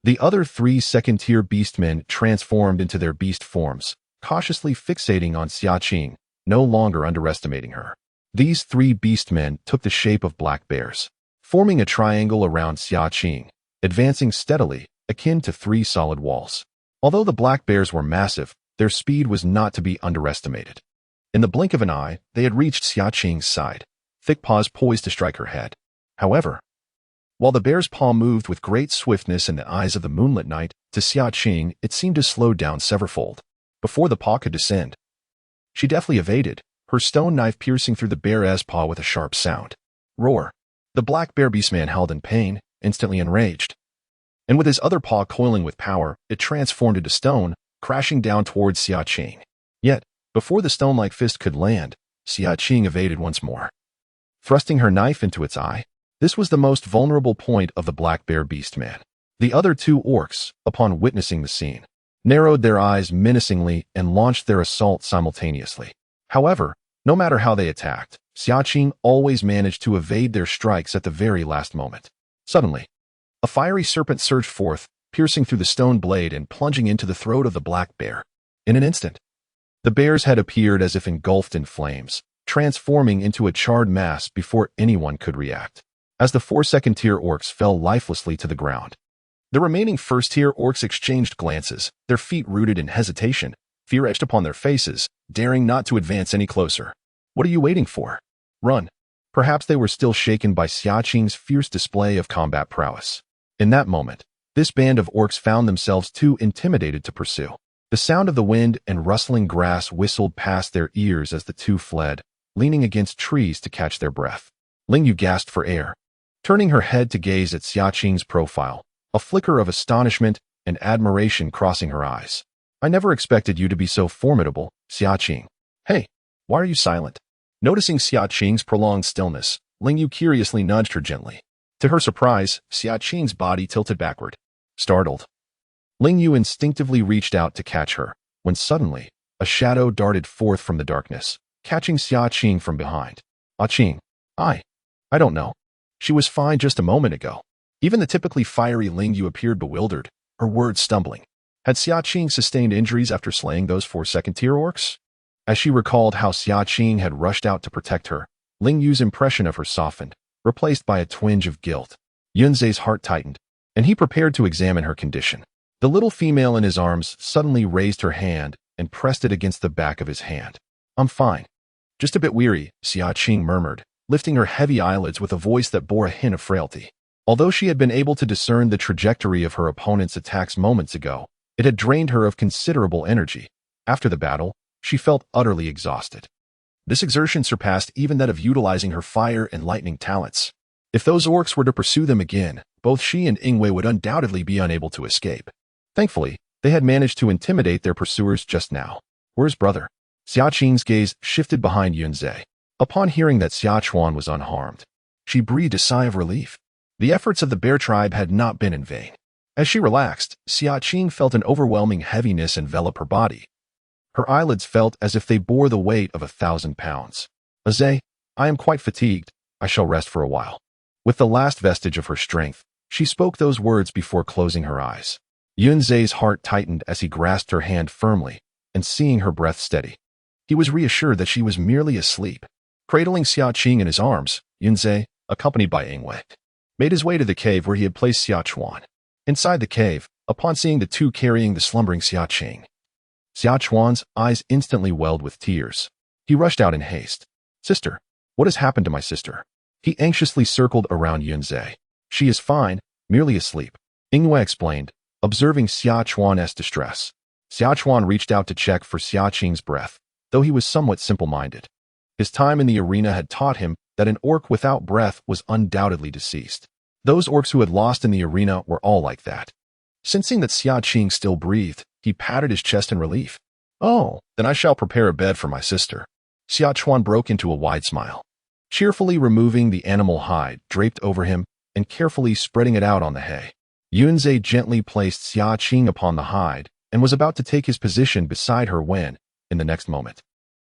The other 3 second-tier beastmen transformed into their beast forms, cautiously fixating on Xia Qing, no longer underestimating her. These 3 beastmen took the shape of black bears, forming a triangle around Xia Qing, advancing steadily, akin to 3 solid walls. Although the black bears were massive, their speed was not to be underestimated. In the blink of an eye, they had reached Xia Qing's side, thick paws poised to strike her head. However, while the bear's paw moved with great swiftness in the eyes of the moonlit night, to Xia Qing it seemed to slow down severalfold. Before the paw could descend, she deftly evaded, her stone knife piercing through the bear's paw with a sharp sound. Roar! The black bear beastman howled in pain, instantly enraged. And with his other paw coiling with power, it transformed into stone, crashing down towards Xia Qing. Yet, before the stone-like fist could land, Xia Qing evaded once more, thrusting her knife into its eye. This was the most vulnerable point of the black bear beastman. The other 2 orcs, upon witnessing the scene, narrowed their eyes menacingly and launched their assault simultaneously. However, no matter how they attacked, Xia Qing always managed to evade their strikes at the very last moment. Suddenly, a fiery serpent surged forth, piercing through the stone blade and plunging into the throat of the black bear. In an instant, the bear's head appeared as if engulfed in flames, transforming into a charred mass before anyone could react. As the 4 second-tier orcs fell lifelessly to the ground, the remaining first-tier orcs exchanged glances, their feet rooted in hesitation, fear etched upon their faces, daring not to advance any closer. What are you waiting for? Run. Perhaps they were still shaken by Xia Qing's fierce display of combat prowess. In that moment, this band of orcs found themselves too intimidated to pursue. The sound of the wind and rustling grass whistled past their ears as the 2 fled, leaning against trees to catch their breath. Ling Yu gasped for air, turning her head to gaze at Xia Qing's profile, a flicker of astonishment and admiration crossing her eyes. I never expected you to be so formidable, Xia Qing. Hey, why are you silent? Noticing Xia Qing's prolonged stillness, Ling Yu curiously nudged her gently. To her surprise, Xia Qing's body tilted backward. Startled, Ling Yu instinctively reached out to catch her, when suddenly, a shadow darted forth from the darkness, catching Xia Qing from behind. Ah Qing, I don't know. She was fine just a moment ago. Even the typically fiery Ling Yu appeared bewildered, her words stumbling. Had Xia Qing sustained injuries after slaying those 4 second-tier orcs? As she recalled how Xia Qing had rushed out to protect her, Ling Yu's impression of her softened, replaced by a twinge of guilt. Yunzhe's heart tightened, and he prepared to examine her condition. The little female in his arms suddenly raised her hand and pressed it against the back of his hand. I'm fine. Just a bit weary, Xia Qing murmured, lifting her heavy eyelids with a voice that bore a hint of frailty. Although she had been able to discern the trajectory of her opponent's attacks moments ago, it had drained her of considerable energy. After the battle, she felt utterly exhausted. This exertion surpassed even that of utilizing her fire and lightning talents. If those orcs were to pursue them again, both she and Ingwei would undoubtedly be unable to escape. Thankfully, they had managed to intimidate their pursuers just now. Where's brother? Xia Qing's gaze shifted behind Yunzhe. Upon hearing that Xia Chuan was unharmed, she breathed a sigh of relief. The efforts of the bear tribe had not been in vain. As she relaxed, Xia Qing felt an overwhelming heaviness envelop her body. Her eyelids felt as if they bore the weight of 1,000 pounds. Azay, I am quite fatigued. I shall rest for a while. With the last vestige of her strength, she spoke those words before closing her eyes. Yunzhe's heart tightened as he grasped her hand firmly, and seeing her breath steady, he was reassured that she was merely asleep. Cradling Xia Qing in his arms, Yunzhe, accompanied by Ingwei, made his way to the cave where he had placed Xia Chuan. Inside the cave, upon seeing the 2 carrying the slumbering Xia Qing, Xia Chuan's eyes instantly welled with tears. He rushed out in haste. Sister, what has happened to my sister? He anxiously circled around Yunzhe. She is fine, merely asleep, Ingwei explained, observing Xia Chuan's distress. Xia Chuan reached out to check for Xia Qing's breath, though he was somewhat simple-minded. His time in the arena had taught him that an orc without breath was undoubtedly deceased. Those orcs who had lost in the arena were all like that. Sensing that Xia Qing still breathed, he patted his chest in relief. "Oh, then I shall prepare a bed for my sister." Xia Chuan broke into a wide smile. Cheerfully removing the animal hide draped over him and carefully spreading it out on the hay, Yunzhe gently placed Xia Qing upon the hide and was about to take his position beside her when, in the next moment,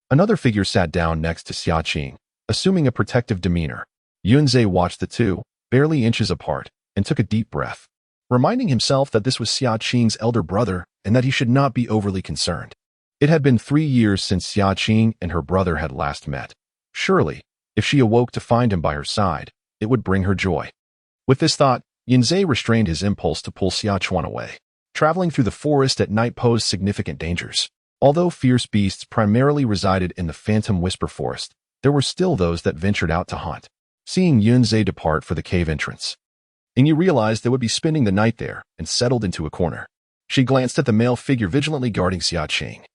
another figure sat down next to Xia Qing, assuming a protective demeanor. Yunzhe watched the two, barely inches apart, and took a deep breath, reminding himself that this was Xia Qing's elder brother and that he should not be overly concerned. It had been 3 years since Xia Qing and her brother had last met. Surely, if she awoke to find him by her side, it would bring her joy. With this thought, Yunzhe restrained his impulse to pull Xia Chuan away. Traveling through the forest at night posed significant dangers. Although fierce beasts primarily resided in the Phantom Whisper Forest, there were still those that ventured out to hunt. Seeing Yunzhe depart for the cave entrance, Yingyi realized they would be spending the night there and settled into a corner. She glanced at the male figure vigilantly guarding Xia Qing,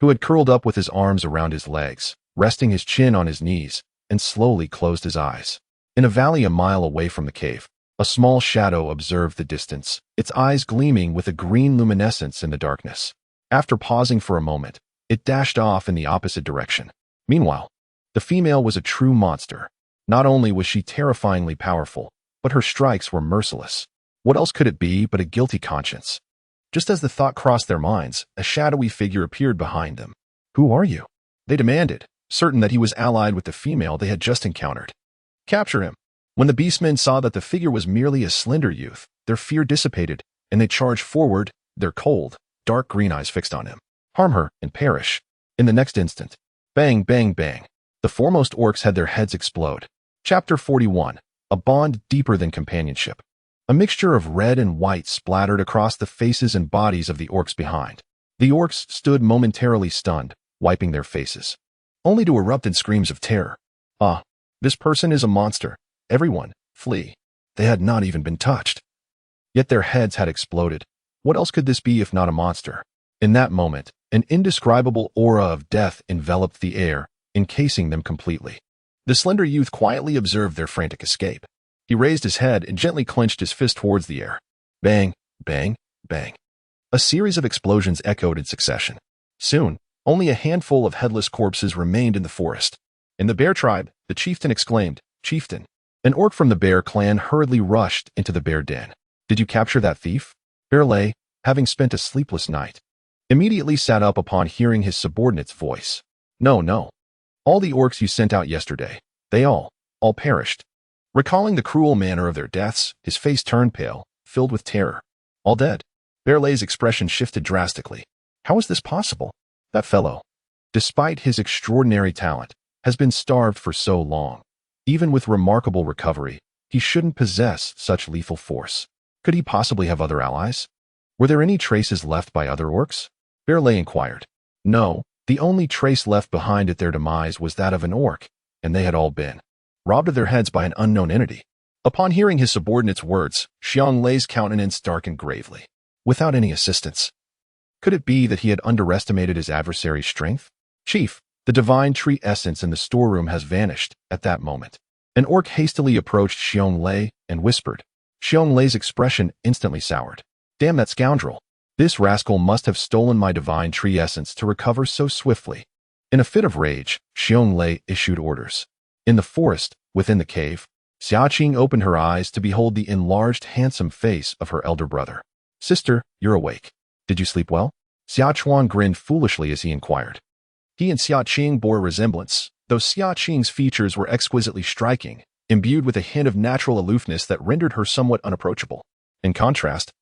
who had curled up with his arms around his legs, resting his chin on his knees, and slowly closed his eyes. In a valley a mile away from the cave, a small shadow observed the distance, its eyes gleaming with a green luminescence in the darkness. After pausing for a moment, it dashed off in the opposite direction. Meanwhile, the female was a true monster. Not only was she terrifyingly powerful, but her strikes were merciless. What else could it be but a guilty conscience? Just as the thought crossed their minds, a shadowy figure appeared behind them. "Who are you?" they demanded, certain that he was allied with the female they had just encountered. "Capture him." When the beastmen saw that the figure was merely a slender youth, their fear dissipated, and they charged forward, their cold, dark green eyes fixed on him. "Harm her and perish." In the next instant, bang, bang, bang, the foremost orcs had their heads explode. Chapter 41. A bond deeper than companionship. A mixture of red and white splattered across the faces and bodies of the orcs behind. The orcs stood momentarily stunned, wiping their faces, only to erupt in screams of terror. "Ah, this person is a monster. Everyone, flee." They had not even been touched. Yet their heads had exploded. What else could this be if not a monster? In that moment, an indescribable aura of death enveloped the air, encasing them completely. The slender youth quietly observed their frantic escape. He raised his head and gently clenched his fist towards the air. Bang, bang, bang. A series of explosions echoed in succession. Soon, only a handful of headless corpses remained in the forest. In the bear tribe, the chieftain exclaimed, "Chieftain!" An orc from the bear clan hurriedly rushed into the bear den. "Did you capture that thief?" Bear Lay, having spent a sleepless night, immediately sat up upon hearing his subordinate's voice. No. All the orcs you sent out yesterday, they all perished." Recalling the cruel manner of their deaths, his face turned pale, filled with terror. "All dead?" Bear Lay's expression shifted drastically. "How is this possible? That fellow, despite his extraordinary talent, has been starved for so long. Even with remarkable recovery, he shouldn't possess such lethal force. Could he possibly have other allies? Were there any traces left by other orcs?" Bear Lay inquired. No, the only trace left behind at their demise was that of an orc, and they had all been robbed of their heads by an unknown entity. Upon hearing his subordinate's words, Xiang Lei's countenance darkened gravely. Without any assistance. Could it be that he had underestimated his adversary's strength? "Chief, the divine tree essence in the storeroom has vanished." At that moment, an orc hastily approached Xiang Lei and whispered. Xiang Lei's expression instantly soured. "Damn that scoundrel. This rascal must have stolen my divine tree essence to recover so swiftly." In a fit of rage, Xiang Lei issued orders. In the forest, within the cave, Xia Qing opened her eyes to behold the enlarged, handsome face of her elder brother. "Sister, you're awake. Did you sleep well?" Xia Chuan grinned foolishly as he inquired. He and Xia Qing bore a resemblance, though Xia Qing's features were exquisitely striking, imbued with a hint of natural aloofness that rendered her somewhat unapproachable. In contrast,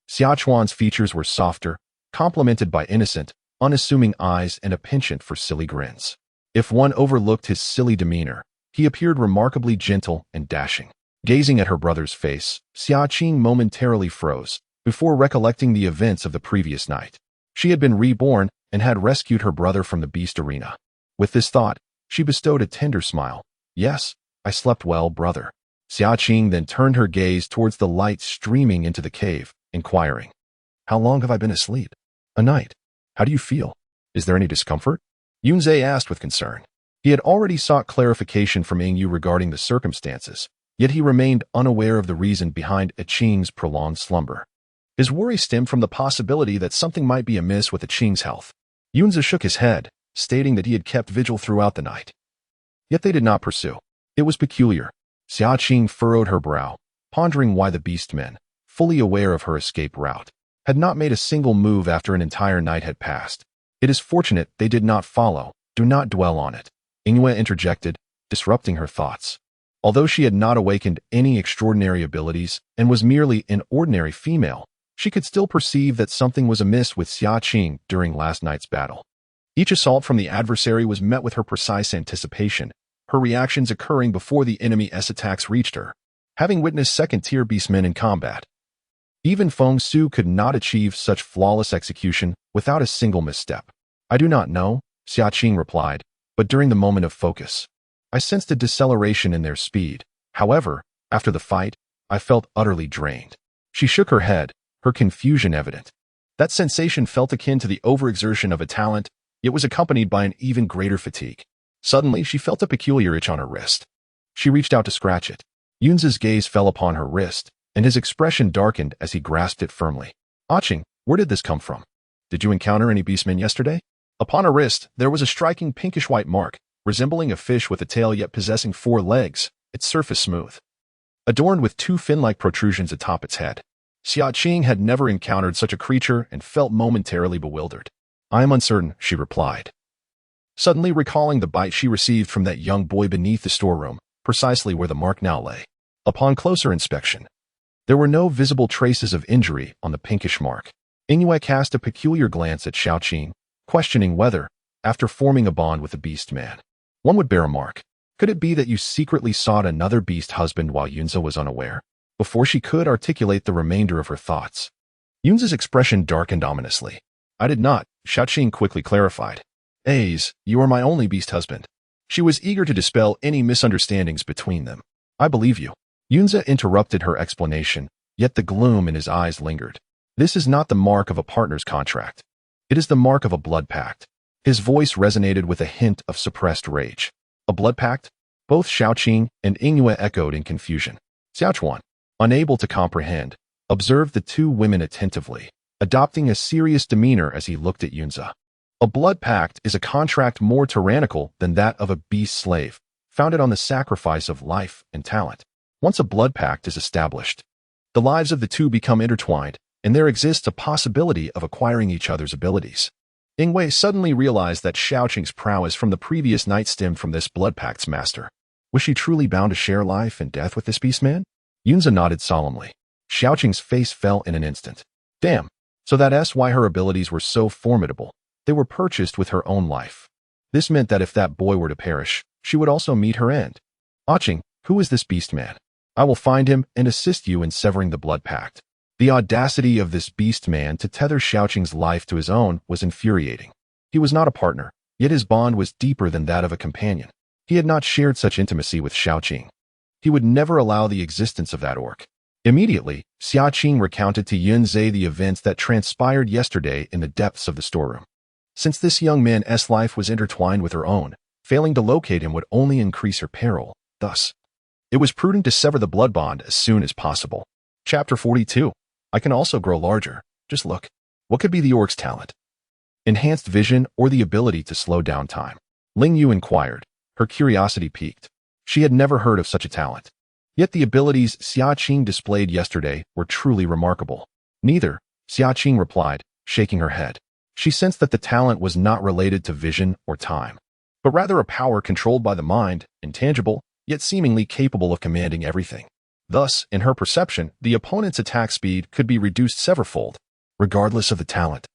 Xia Chuan's features were softer, complemented by innocent, unassuming eyes and a penchant for silly grins. If one overlooked his silly demeanor, he appeared remarkably gentle and dashing. Gazing at her brother's face, Xia Qing momentarily froze, before recollecting the events of the previous night. She had been reborn and had rescued her brother from the beast arena. With this thought, she bestowed a tender smile. "Yes, I slept well, brother." Xia Qing then turned her gaze towards the light streaming into the cave, inquiring, "How long have I been asleep?" "A night. How do you feel? Is there any discomfort?" Yunzhe asked with concern. He had already sought clarification from Ying Yu regarding the circumstances, yet he remained unaware of the reason behind Xia Qing's prolonged slumber. His worry stemmed from the possibility that something might be amiss with Xia Qing's health. Yunze shook his head, stating that he had kept vigil throughout the night. Yet they did not pursue. It was peculiar. Xia Qing furrowed her brow, pondering why the beastmen, fully aware of her escape route, had not made a single move after an entire night had passed. It is fortunate they did not follow. Do not dwell on it. Yue interjected, disrupting her thoughts. Although she had not awakened any extraordinary abilities and was merely an ordinary female, she could still perceive that something was amiss with Xia Qing during last night's battle. Each assault from the adversary was met with her precise anticipation, her reactions occurring before the enemy's attacks reached her. Having witnessed second-tier beastmen in combat, even Feng Su could not achieve such flawless execution without a single misstep. I do not know, Xia Qing replied, but during the moment of focus, I sensed a deceleration in their speed. However, after the fight, I felt utterly drained. She shook her head, her confusion evident. That sensation felt akin to the overexertion of a talent, yet was accompanied by an even greater fatigue. Suddenly, she felt a peculiar itch on her wrist. She reached out to scratch it. Yunze's gaze fell upon her wrist, and his expression darkened as he grasped it firmly. Qing, where did this come from? Did you encounter any beastmen yesterday? Upon her wrist, there was a striking pinkish-white mark, resembling a fish with a tail yet possessing 4 legs, its surface smooth, adorned with 2 fin-like protrusions atop its head. Xia Qing had never encountered such a creature and felt momentarily bewildered. I am uncertain, she replied, suddenly recalling the bite she received from that young boy beneath the storeroom, precisely where the mark now lay. Upon closer inspection, there were no visible traces of injury on the pinkish mark. Yue cast a peculiar glance at Xia Qing, questioning whether, after forming a bond with a beast man, one would bear a mark. Could it be that you secretly sought another beast husband while Yunze was unaware? Before she could articulate the remainder of her thoughts, Yunze's expression darkened ominously. I did not, Xia Qing quickly clarified. You are my only beast husband. She was eager to dispel any misunderstandings between them. I believe you. Yunze interrupted her explanation, yet the gloom in his eyes lingered. This is not the mark of a partner's contract. It is the mark of a blood pact. His voice resonated with a hint of suppressed rage. A blood pact? Both Xia Qing and Yue echoed in confusion. Xiaochuan, unable to comprehend, observed the 2 women attentively, adopting a serious demeanor as he looked at Yunze. A blood pact is a contract more tyrannical than that of a beast slave, founded on the sacrifice of life and talent. Once a blood pact is established, the lives of the 2 become intertwined, and there exists a possibility of acquiring each other's abilities. Yingwei suddenly realized that Xiaoqing's prowess from the previous night stemmed from this blood pact's master. Was she truly bound to share life and death with this beastman? Yunze nodded solemnly. Xiaoqing's face fell in an instant. Damn, so that's why her abilities were so formidable. They were purchased with her own life. This meant that if that boy were to perish, she would also meet her end. Qing, who is this beastman? I will find him and assist you in severing the blood pact. The audacity of this beast man to tether Xiaoqing's life to his own was infuriating. He was not a partner, yet his bond was deeper than that of a companion. He had not shared such intimacy with Xiaoqing. He would never allow the existence of that orc. Immediately, Xia Qing recounted to Yunze the events that transpired yesterday in the depths of the storeroom. Since this young man's life was intertwined with her own, failing to locate him would only increase her peril. Thus, it was prudent to sever the blood bond as soon as possible. Chapter 42. I can also grow larger. Just look. What could be the orc's talent? Enhanced vision or the ability to slow down time? Ling Yu inquired, her curiosity piqued. She had never heard of such a talent. Yet the abilities Xia Qing displayed yesterday were truly remarkable. Neither, Xia Qing replied, shaking her head. She sensed that the talent was not related to vision or time, but rather a power controlled by the mind, intangible, yet seemingly capable of commanding everything. Thus, in her perception, the opponent's attack speed could be reduced severfold, regardless of the talent.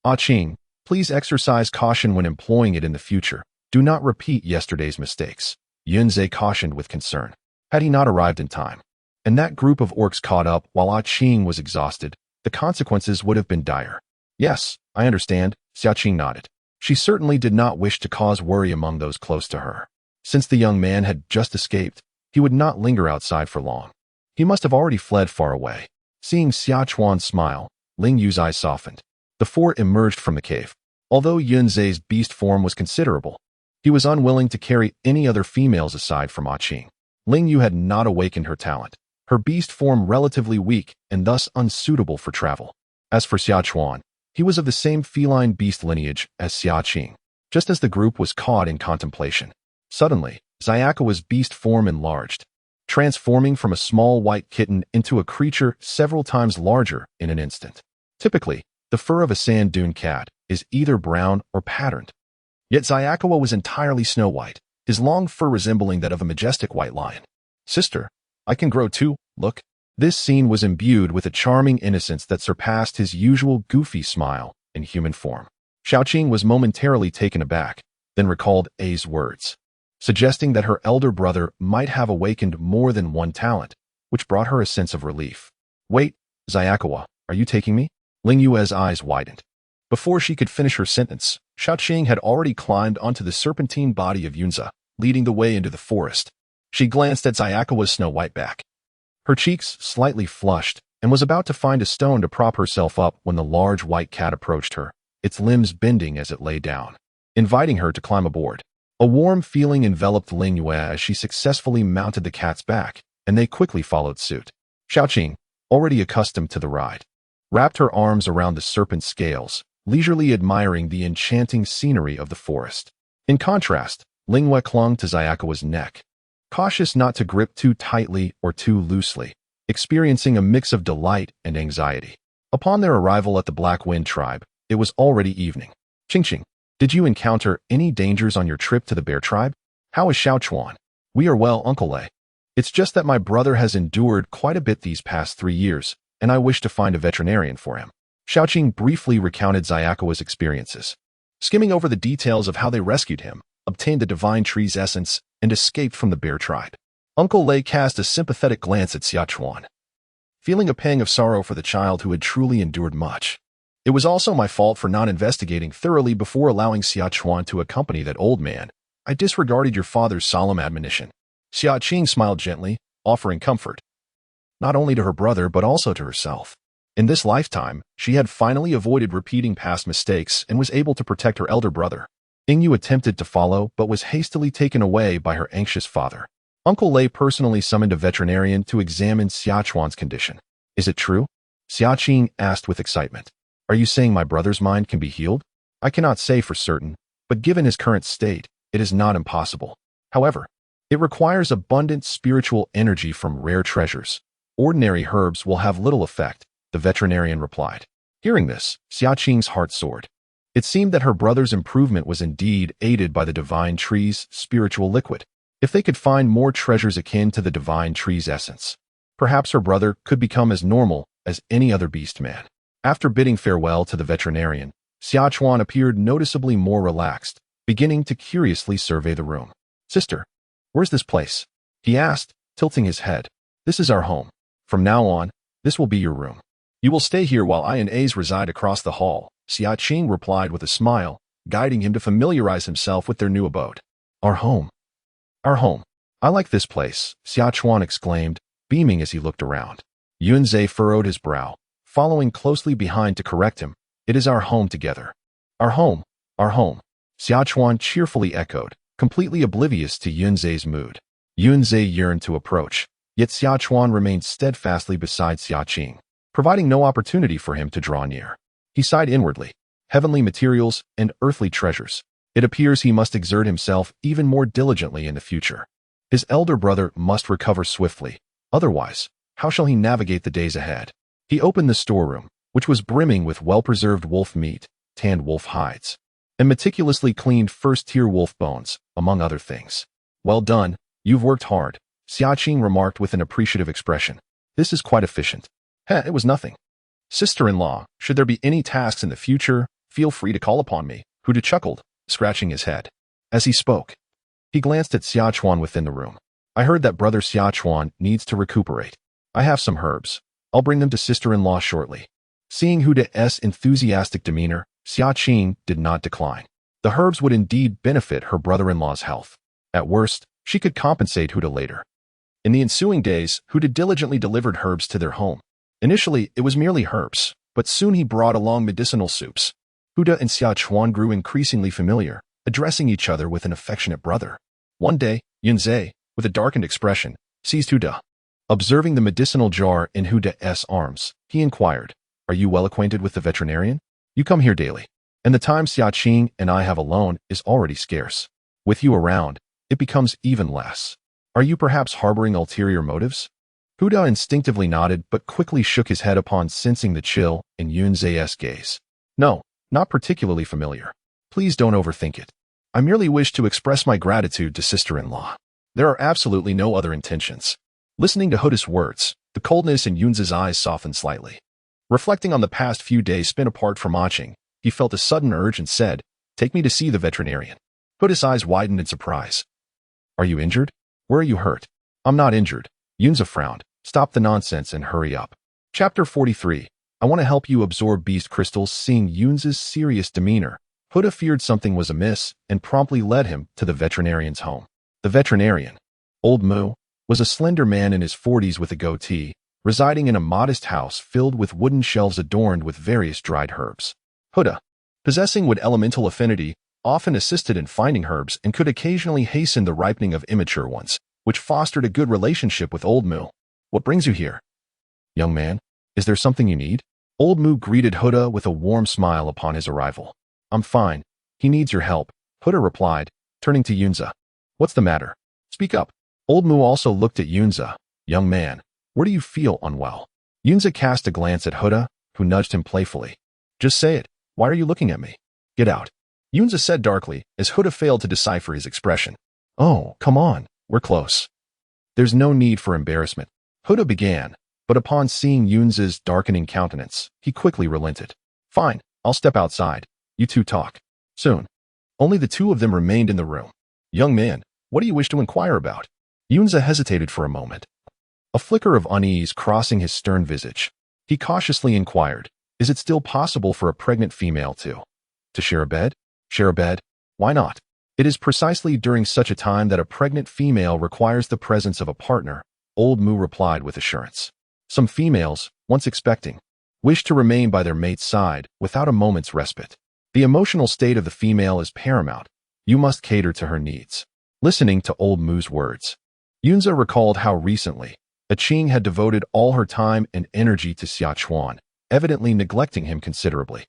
Qing, please exercise caution when employing it in the future. Do not repeat yesterday's mistakes, Yunze cautioned with concern. Had he not arrived in time, and that group of orcs caught up while Qing was exhausted, the consequences would have been dire. Yes, I understand, Xia Qing nodded. She certainly did not wish to cause worry among those close to her. Since the young man had just escaped, he would not linger outside for long. He must have already fled far away. Seeing Xiaochuan smile, Ling Yu's eyes softened. The 4 emerged from the cave. Although Yunze's beast form was considerable, He was unwilling to carry any other females aside from Xia Qing. Ling Yu had not awakened her talent, her beast form relatively weak and thus unsuitable for travel. As for Xia Chuan, he was of the same feline beast lineage as Xia Qing. Just as the group was caught in contemplation, suddenly, Xia beast form enlarged, transforming from a small white kitten into a creature several times larger in an instant. Typically, the fur of a sand dune cat is either brown or patterned. Yet Xia was entirely snow white, his long fur resembling that of a majestic white lion. Sister, I can grow too, look. This scene was imbued with a charming innocence that surpassed his usual goofy smile in human form. Xia Qing was momentarily taken aback, then recalled A's words, suggesting that her elder brother might have awakened more than one talent, which brought her a sense of relief. Wait, Xia, are you taking me? Ling Yue's eyes widened. Before she could finish her sentence, Xia Qing had already climbed onto the serpentine body of Yunze, leading the way into the forest. She glanced at Xiao's snow-white back. Her cheeks slightly flushed, and was about to find a stone to prop herself up when the large white cat approached her, its limbs bending as it lay down, inviting her to climb aboard. A warm feeling enveloped Ling Yue as she successfully mounted the cat's back, and they quickly followed suit. Xia Qing, already accustomed to the ride, wrapped her arms around the serpent's scales, leisurely admiring the enchanting scenery of the forest. In contrast, Ling Yue clung to Xiao's neck, cautious not to grip too tightly or too loosely, experiencing a mix of delight and anxiety. Upon their arrival at the Black Wind tribe, it was already evening. Qing, did you encounter any dangers on your trip to the bear tribe? How is Xiao Chuan? We are well, Uncle Lei. It's just that my brother has endured quite a bit these past 3 years, and I wish to find a veterinarian for him. Xia Qing briefly recounted Xiao's experiences, skimming over the details of how they rescued him, obtained the divine tree's essence, and escaped from the bear tribe. Uncle Lei cast a sympathetic glance at Xia Chuan, feeling a pang of sorrow for the child who had truly endured much. It was also my fault for not investigating thoroughly before allowing Xia Chuan to accompany that old man. I disregarded your father's solemn admonition. Xia Qing smiled gently, offering comfort, not only to her brother but also to herself. In this lifetime, she had finally avoided repeating past mistakes and was able to protect her elder brother. Yingyu attempted to follow but was hastily taken away by her anxious father. Uncle Lei personally summoned a veterinarian to examine Xia Chuan's condition. Is it true? Xia Qing asked with excitement. Are you saying my brother's mind can be healed? I cannot say for certain, but given his current state, it is not impossible. However, it requires abundant spiritual energy from rare treasures. Ordinary herbs will have little effect, the veterinarian replied. Hearing this, Xia Qing's heart soared. It seemed that her brother's improvement was indeed aided by the divine tree's spiritual liquid. If they could find more treasures akin to the divine tree's essence, perhaps her brother could become as normal as any other beast man. After bidding farewell to the veterinarian, Xia Chuan appeared noticeably more relaxed, beginning to curiously survey the room. Sister, where's this place? He asked, tilting his head. This is our home. From now on, this will be your room. You will stay here while I and A's reside across the hall, Xia Qing replied with a smile, guiding him to familiarize himself with their new abode. Our home. Our home. I like this place, Xia Chuan exclaimed, beaming as he looked around. Yunze furrowed his brow, following closely behind to correct him. It is our home together. Our home. Our home. Xia Chuan cheerfully echoed, completely oblivious to Yunze's mood. Yunze yearned to approach, yet Xia Chuan remained steadfastly beside Xia Qing, providing no opportunity for him to draw near. He sighed inwardly. Heavenly materials and earthly treasures. It appears he must exert himself even more diligently in the future. His elder brother must recover swiftly. Otherwise, how shall he navigate the days ahead? He opened the storeroom, which was brimming with well-preserved wolf meat, tanned wolf hides, and meticulously cleaned first-tier wolf bones, among other things. Well done, you've worked hard, Xia Qing remarked with an appreciative expression. This is quite efficient. It was nothing. Sister-in-law, should there be any tasks in the future, feel free to call upon me, Huda chuckled, scratching his head. As he spoke, he glanced at Xia Chuan within the room. I heard that brother Xia Chuan needs to recuperate. I have some herbs. I'll bring them to sister-in-law shortly. Seeing Huda's enthusiastic demeanor, Xia Qing did not decline. The herbs would indeed benefit her brother-in-law's health. At worst, she could compensate Huda later. In the ensuing days, Huda diligently delivered herbs to their home. Initially, it was merely herbs, but soon he brought along medicinal soups. Huda and Xia Chuan grew increasingly familiar, addressing each other with an affectionate brother. One day, Yunze, with a darkened expression, seized Huda. Observing the medicinal jar in Huda's arms, he inquired, "Are you well acquainted with the veterinarian? You come here daily, and the time Xia Qing and I have alone is already scarce. With you around, it becomes even less. Are you perhaps harboring ulterior motives?" Huda instinctively nodded but quickly shook his head upon sensing the chill in Yunze's gaze. "No, not particularly familiar. Please don't overthink it. I merely wish to express my gratitude to sister-in-law. There are absolutely no other intentions." Listening to Huda's words, the coldness in Yunze's eyes softened slightly. Reflecting on the past few days spent apart from Xia Qing, he felt a sudden urge and said, "Take me to see the veterinarian." Huda's eyes widened in surprise. "Are you injured? Where are you hurt?" "I'm not injured." Yunze frowned. "Stop the nonsense and hurry up." Chapter 43. I want to help you absorb beast crystals. Seeing Yunze's serious demeanor, Huda feared something was amiss and promptly led him to the veterinarian's home. The veterinarian, Old Mu, was a slender man in his 40s with a goatee, residing in a modest house filled with wooden shelves adorned with various dried herbs. Huda, possessing wood elemental affinity, often assisted in finding herbs and could occasionally hasten the ripening of immature ones, which fostered a good relationship with Old Mu. "What brings you here?" "Young man, is there something you need?" Old Mu greeted Huda with a warm smile upon his arrival. "I'm fine. He needs your help," Huda replied, turning to Yunze. "What's the matter? Speak up." Old Mu also looked at Yunze. "Young man, where do you feel unwell?" Yunze cast a glance at Huda, who nudged him playfully. "Just say it. Why are you looking at me?" "Get out," Yunze said darkly, as Huda failed to decipher his expression. "Oh, come on. We're close." "There's no need for embarrassment," Huda began, but upon seeing Yunze's darkening countenance, he quickly relented. "Fine, I'll step outside. You two talk." Soon, only the two of them remained in the room. "Young man, what do you wish to inquire about?" Yunze hesitated for a moment. A flicker of unease crossing his stern visage. He cautiously inquired, "Is it still possible for a pregnant female to share a bed?" "Share a bed? Why not? It is precisely during such a time that a pregnant female requires the presence of a partner," Old Mu replied with assurance. "Some females, once expecting, wish to remain by their mate's side without a moment's respite. The emotional state of the female is paramount. You must cater to her needs." Listening to Old Mu's words, Yunze recalled how recently Xia Qing had devoted all her time and energy to Xia Chuan, evidently neglecting him considerably.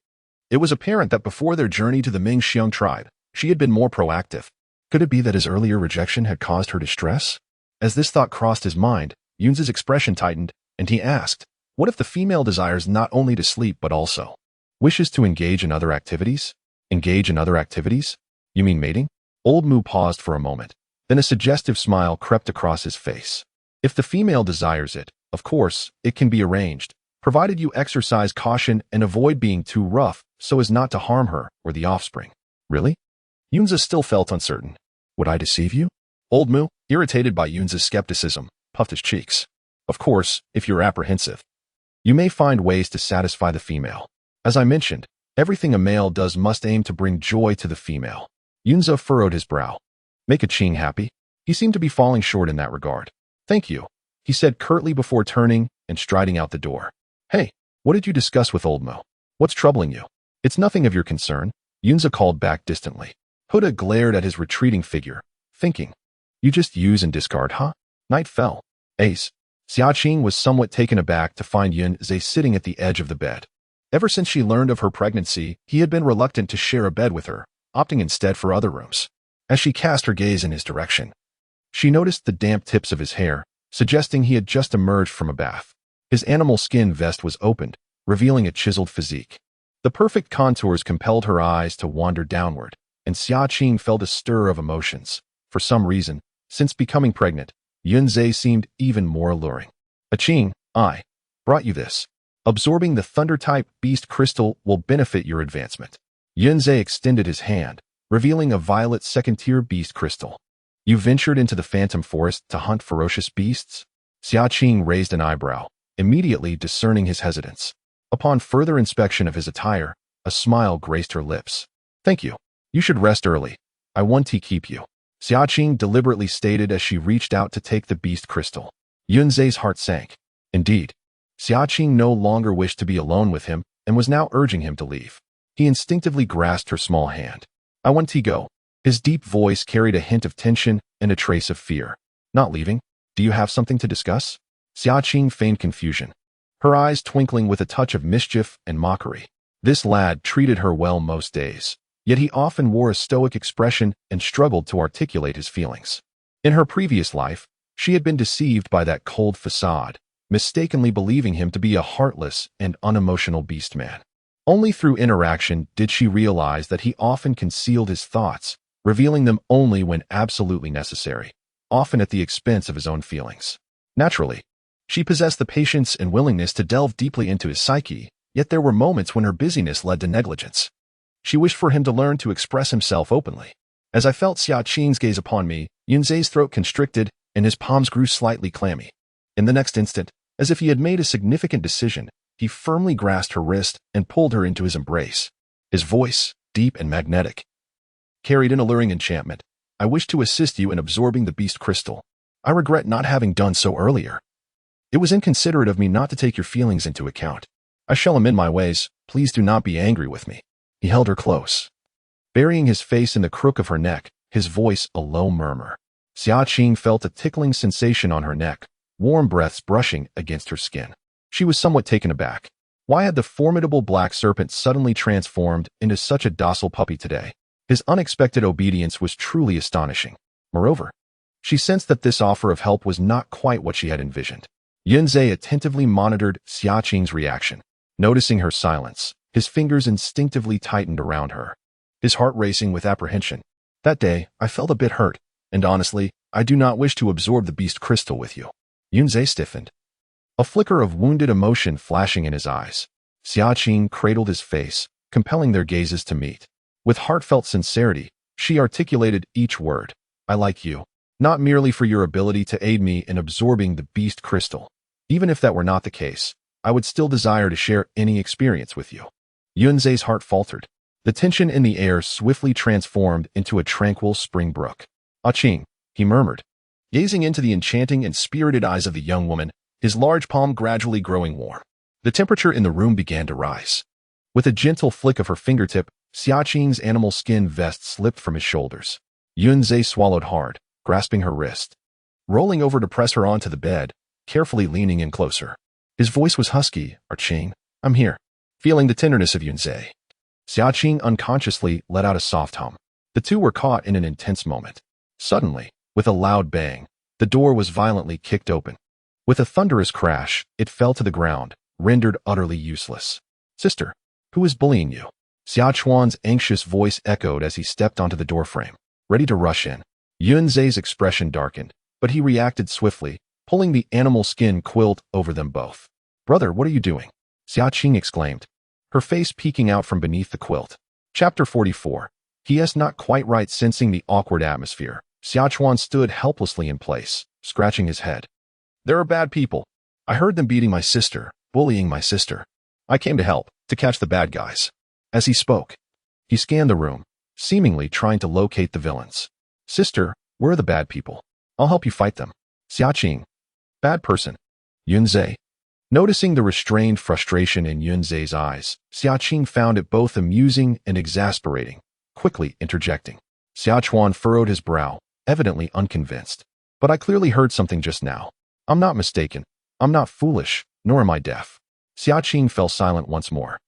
It was apparent that before their journey to the Mingxiang tribe, she had been more proactive. Could it be that his earlier rejection had caused her distress? As this thought crossed his mind, Yunze's expression tightened, and he asked, "What if the female desires not only to sleep but also wishes to engage in other activities?" "Engage in other activities? You mean mating?" Old Mu paused for a moment. Then a suggestive smile crept across his face. "If the female desires it, of course, it can be arranged, provided you exercise caution and avoid being too rough so as not to harm her or the offspring." "Really?" Yunze still felt uncertain. "Would I deceive you?" Old Mu, irritated by Yunze's skepticism, puffed his cheeks. "Of course, if you're apprehensive, you may find ways to satisfy the female. As I mentioned, everything a male does must aim to bring joy to the female." Yunze furrowed his brow. "Make Xia Qing happy?" He seemed to be falling short in that regard. "Thank you," he said curtly before turning and striding out the door. "Hey, what did you discuss with Old Mu? What's troubling you?" "It's nothing of your concern," Yunze called back distantly. Huda glared at his retreating figure, thinking, "You just use and discard, huh?" Night fell. Ace. Xia Qing was somewhat taken aback to find Yunze sitting at the edge of the bed. Ever since she learned of her pregnancy, he had been reluctant to share a bed with her, opting instead for other rooms. As she cast her gaze in his direction, she noticed the damp tips of his hair, suggesting he had just emerged from a bath. His animal skin vest was opened, revealing a chiseled physique. The perfect contours compelled her eyes to wander downward, and Xia Qing felt a stir of emotions. For some reason, since becoming pregnant, Yunze seemed even more alluring. "Xia Qing, I brought you this. Absorbing the thunder-type beast crystal will benefit your advancement." Yunze extended his hand, revealing a violet second-tier beast crystal. "You ventured into the phantom forest to hunt ferocious beasts?" Xia Qing raised an eyebrow, immediately discerning his hesitance. Upon further inspection of his attire, a smile graced her lips. "Thank you. You should rest early. I want to keep you," Xia Qing deliberately stated as she reached out to take the beast crystal. Yunze's heart sank. Indeed, Xia Qing no longer wished to be alone with him and was now urging him to leave. He instinctively grasped her small hand. "I want to go," His deep voice carried a hint of tension and a trace of fear. Not leaving? Do you have something to discuss? Xia Qing feigned confusion, her eyes twinkling with a touch of mischief and mockery. This lad treated her well most days, yet he often wore a stoic expression and struggled to articulate his feelings. In her previous life, she had been deceived by that cold facade, mistakenly believing him to be a heartless and unemotional beastman. Only through interaction did she realize that he often concealed his thoughts, revealing them only when absolutely necessary, often at the expense of his own feelings. Naturally, she possessed the patience and willingness to delve deeply into his psyche, yet there were moments when her busyness led to negligence. She wished for him to learn to express himself openly. As I felt Xia Qing's gaze upon me, Yunzei's throat constricted and his palms grew slightly clammy. In the next instant, as if he had made a significant decision, he firmly grasped her wrist and pulled her into his embrace. His voice, deep and magnetic, carried an alluring enchantment. I wish to assist you in absorbing the beast crystal. I regret not having done so earlier. It was inconsiderate of me not to take your feelings into account. I shall amend my ways. Please do not be angry with me. He held her close, burying his face in the crook of her neck, his voice a low murmur. Xia Qing felt a tickling sensation on her neck, warm breaths brushing against her skin. She was somewhat taken aback. Why had the formidable black serpent suddenly transformed into such a docile puppy today? His unexpected obedience was truly astonishing. Moreover, she sensed that this offer of help was not quite what she had envisioned. Yunzei attentively monitored Xia Qing's reaction. Noticing her silence, his fingers instinctively tightened around her, his heart racing with apprehension. That day, I felt a bit hurt, and honestly, I do not wish to absorb the beast crystal with you. Yunzei stiffened, a flicker of wounded emotion flashing in his eyes. Xia Qing cradled his face, compelling their gazes to meet. With heartfelt sincerity, she articulated each word. I like you, not merely for your ability to aid me in absorbing the beast crystal. Even if that were not the case, I would still desire to share any experience with you. Yunzei's heart faltered. The tension in the air swiftly transformed into a tranquil spring brook. Ah Qing, he murmured, gazing into the enchanting and spirited eyes of the young woman, his large palm gradually growing warm. The temperature in the room began to rise. With a gentle flick of her fingertip, Xia Qing's animal skin vest slipped from his shoulders. Yunzei swallowed hard, grasping her wrist, rolling over to press her onto the bed, carefully leaning in closer. His voice was husky. Ah Qing, I'm here. Feeling the tenderness of Yunzei, Xia Qing unconsciously let out a soft hum. The two were caught in an intense moment. Suddenly, with a loud bang, the door was violently kicked open. With a thunderous crash, it fell to the ground, rendered utterly useless. Sister, who is bullying you? Xia Chuan's anxious voice echoed as he stepped onto the doorframe, ready to rush in. Yunzei's expression darkened, but he reacted swiftly, pulling the animal skin quilt over them both. Brother, what are you doing? Xia Qing exclaimed, her face peeking out from beneath the quilt. Chapter 44. He is not quite right. Sensing the awkward atmosphere, Xia Chuan stood helplessly in place, scratching his head. There are bad people. I heard them beating my sister, bullying my sister. I came to help, to catch the bad guys. As he spoke, he scanned the room, seemingly trying to locate the villains. Sister, where are the bad people? I'll help you fight them. Xia Qing. Bad person. Yunzei. Noticing the restrained frustration in Yunzei's eyes, Xia Qing found it both amusing and exasperating, quickly interjecting. Xia Chuan furrowed his brow, evidently unconvinced. But I clearly heard something just now. I'm not mistaken. I'm not foolish, nor am I deaf. Xia Qing fell silent once more.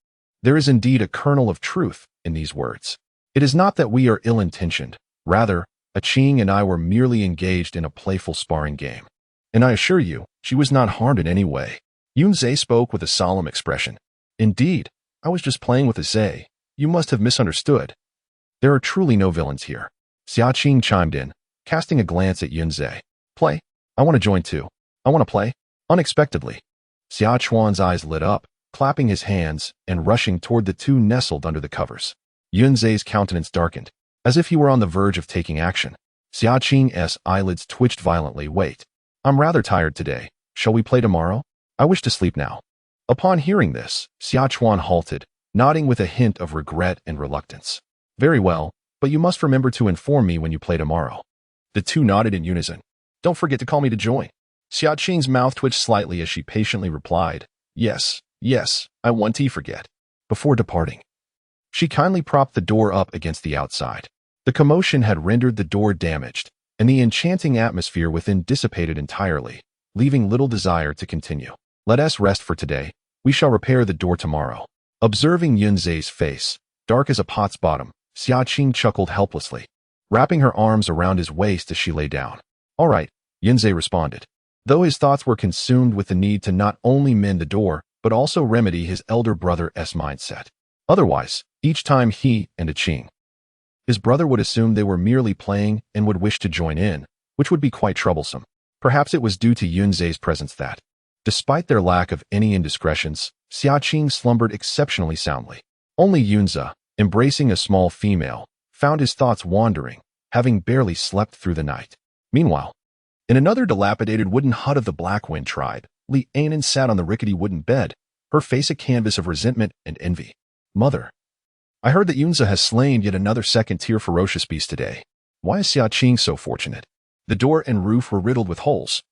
There is indeed a kernel of truth in these words. It is not that we are ill-intentioned. Rather, Ah Qing and I were merely engaged in a playful sparring game. And I assure you, she was not harmed in any way. Yunzei spoke with a solemn expression. Indeed, I was just playing with Zai. You must have misunderstood. There are truly no villains here. Xia Qing chimed in, casting a glance at Yunzei. Play? I want to join too. I want to play. Unexpectedly, Xia Chuan's eyes lit up, clapping his hands and rushing toward the two nestled under the covers. Yunzei's countenance darkened, as if he were on the verge of taking action. Xia Qing's eyelids twitched violently. Wait. I'm rather tired today. Shall we play tomorrow? I wish to sleep now. Upon hearing this, Xia Chuan halted, nodding with a hint of regret and reluctance. Very well, but you must remember to inform me when you play tomorrow. The two nodded in unison. Don't forget to call me to join. Xia Qing's mouth twitched slightly as she patiently replied, Yes, I won't forget. Before departing, she kindly propped the door up against the outside. The commotion had rendered the door damaged, and the enchanting atmosphere within dissipated entirely, leaving little desire to continue. Let us rest for today. We shall repair the door tomorrow. Observing Yunzhe's face, dark as a pot's bottom, Xia Qing chuckled helplessly, wrapping her arms around his waist as she lay down. All right, Yunzhe responded, though his thoughts were consumed with the need to not only mend the door, but also remedy his elder brother's mindset. Otherwise, each time he and Qing, his brother would assume they were merely playing and would wish to join in, which would be quite troublesome. Perhaps it was due to Yunzhe's presence that, despite their lack of any indiscretions, Xia Qing slumbered exceptionally soundly. Only Yunze, embracing a small female, found his thoughts wandering, having barely slept through the night. Meanwhile, in another dilapidated wooden hut of the Blackwind tribe, Lianen sat on the rickety wooden bed, her face a canvas of resentment and envy. Mother, I heard that Yunze has slain yet another second-tier ferocious beast today. Why is Xia Qing so fortunate? The door and roof were riddled with holes,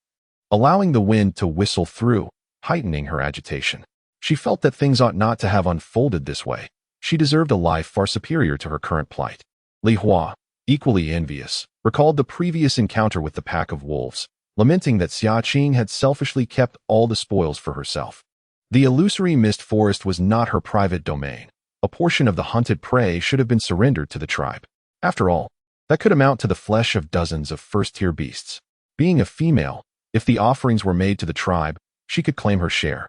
allowing the wind to whistle through, heightening her agitation. She felt that things ought not to have unfolded this way. She deserved a life far superior to her current plight. Li Hua, equally envious, recalled the previous encounter with the pack of wolves, lamenting that Xia Qing had selfishly kept all the spoils for herself. The illusory mist forest was not her private domain. A portion of the hunted prey should have been surrendered to the tribe. After all, that could amount to the flesh of dozens of first-tier beasts. Being a female, if the offerings were made to the tribe, she could claim her share.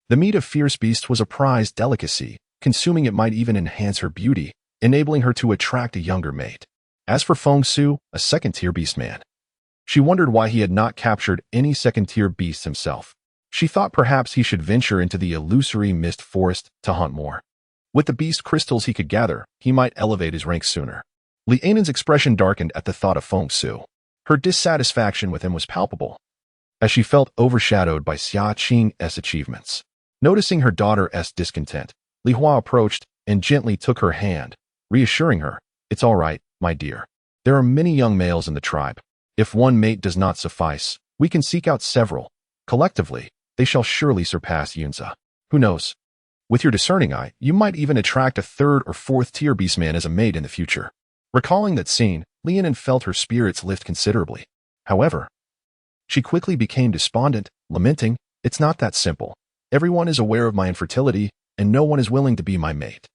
The meat of fierce beasts was a prized delicacy. Consuming it might even enhance her beauty, enabling her to attract a younger mate. As for Feng Su, a second-tier beastman, she wondered why he had not captured any second-tier beasts himself. She thought perhaps he should venture into the illusory mist forest to hunt more. With the beast crystals he could gather, he might elevate his rank sooner. Lianen's expression darkened at the thought of Feng Su. Her dissatisfaction with him was palpable, as she felt overshadowed by Xia Qing's achievements. Noticing her daughter's discontent, Li Hua approached and gently took her hand, reassuring her, "It's all right, my dear. There are many young males in the tribe. If one mate does not suffice, we can seek out several. Collectively, they shall surely surpass Yunze. Who knows? With your discerning eye, you might even attract a third or fourth-tier beastman as a mate in the future." Recalling that scene, Lianen felt her spirits lift considerably. However, she quickly became despondent, lamenting, "It's not that simple. Everyone is aware of my infertility, and no one is willing to be my mate."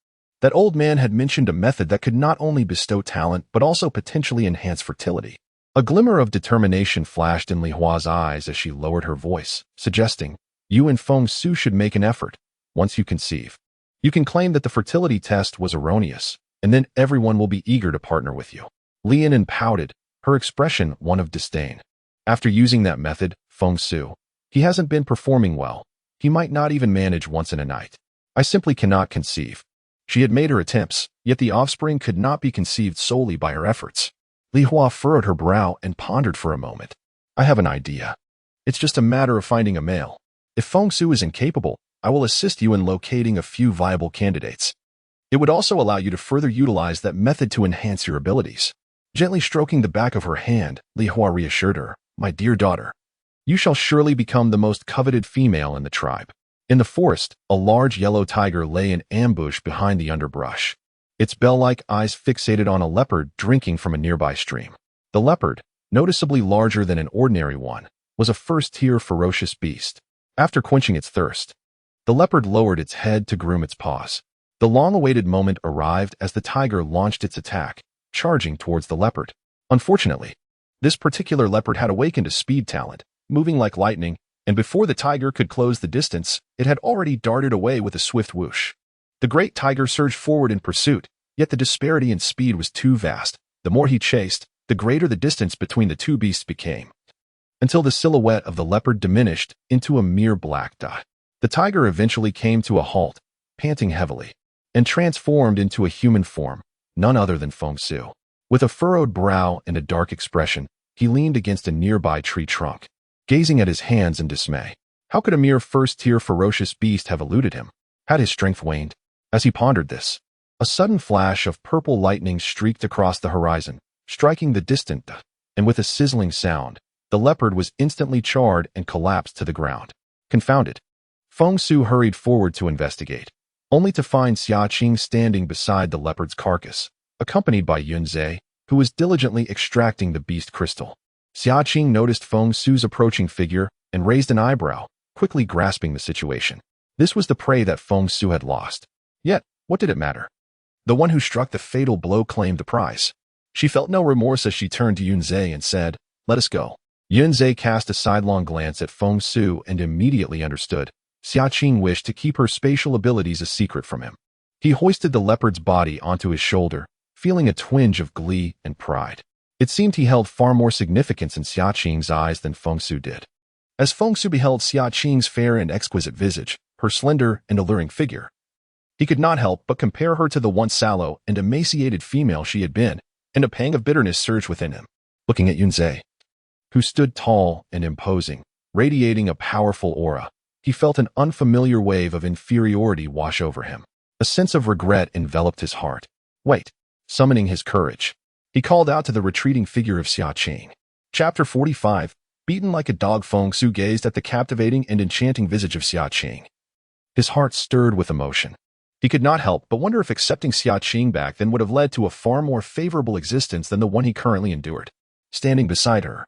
That old man had mentioned a method that could not only bestow talent but also potentially enhance fertility. A glimmer of determination flashed in Li Hua's eyes as she lowered her voice, suggesting, "You and Feng Su should make an effort. Once you conceive, you can claim that the fertility test was erroneous, and then everyone will be eager to partner with you." Lianen pouted, her expression one of disdain. After using that method, Feng Su, he hasn't been performing well. He might not even manage once in a night. I simply cannot conceive. She had made her attempts, yet the offspring could not be conceived solely by her efforts. Li Hua furrowed her brow and pondered for a moment. "I have an idea. It's just a matter of finding a male. If Feng Su is incapable, I will assist you in locating a few viable candidates. It would also allow you to further utilize that method to enhance your abilities." Gently stroking the back of her hand, Li Hua reassured her, "My dear daughter, you shall surely become the most coveted female in the tribe." In the forest, a large yellow tiger lay in ambush behind the underbrush, its bell-like eyes fixated on a leopard drinking from a nearby stream. The leopard, noticeably larger than an ordinary one, was a first-tier ferocious beast. After quenching its thirst, the leopard lowered its head to groom its paws. The long-awaited moment arrived as the tiger launched its attack, charging towards the leopard. Unfortunately, this particular leopard had awakened a speed talent, moving like lightning, and before the tiger could close the distance, it had already darted away with a swift whoosh. The great tiger surged forward in pursuit, yet the disparity in speed was too vast. The more he chased, the greater the distance between the two beasts became, until the silhouette of the leopard diminished into a mere black dot. The tiger eventually came to a halt, panting heavily, and transformed into a human form, none other than Feng Su. With a furrowed brow and a dark expression, he leaned against a nearby tree trunk, gazing at his hands in dismay. How could a mere first-tier ferocious beast have eluded him? Had his strength waned? As he pondered this, a sudden flash of purple lightning streaked across the horizon, striking the distant, and with a sizzling sound, the leopard was instantly charred and collapsed to the ground. Confounded, Feng Su hurried forward to investigate, only to find Xia Qing standing beside the leopard's carcass, accompanied by Yunzhe, who was diligently extracting the beast crystal. Xia Qing noticed Feng Su's approaching figure and raised an eyebrow, quickly grasping the situation. This was the prey that Feng Su had lost. Yet, what did it matter? The one who struck the fatal blow claimed the prize. She felt no remorse as she turned to Yunzhe and said, "Let us go." Yunzhe cast a sidelong glance at Feng Su and immediately understood. Xia Qing wished to keep her spatial abilities a secret from him. He hoisted the leopard's body onto his shoulder, feeling a twinge of glee and pride. It seemed he held far more significance in Xia Qing's eyes than Feng Su did. As Feng Su beheld Xia Qing's fair and exquisite visage, her slender and alluring figure, he could not help but compare her to the once sallow and emaciated female she had been, and a pang of bitterness surged within him. Looking at Yunzhe, who stood tall and imposing, radiating a powerful aura, he felt an unfamiliar wave of inferiority wash over him. A sense of regret enveloped his heart. Wait. Summoning his courage, he called out to the retreating figure of Xia Qing. Chapter 45. Beaten like a dog, Feng Su gazed at the captivating and enchanting visage of Xia Qing. His heart stirred with emotion. He could not help but wonder if accepting Xia Qing back then would have led to a far more favorable existence than the one he currently endured. Standing beside her,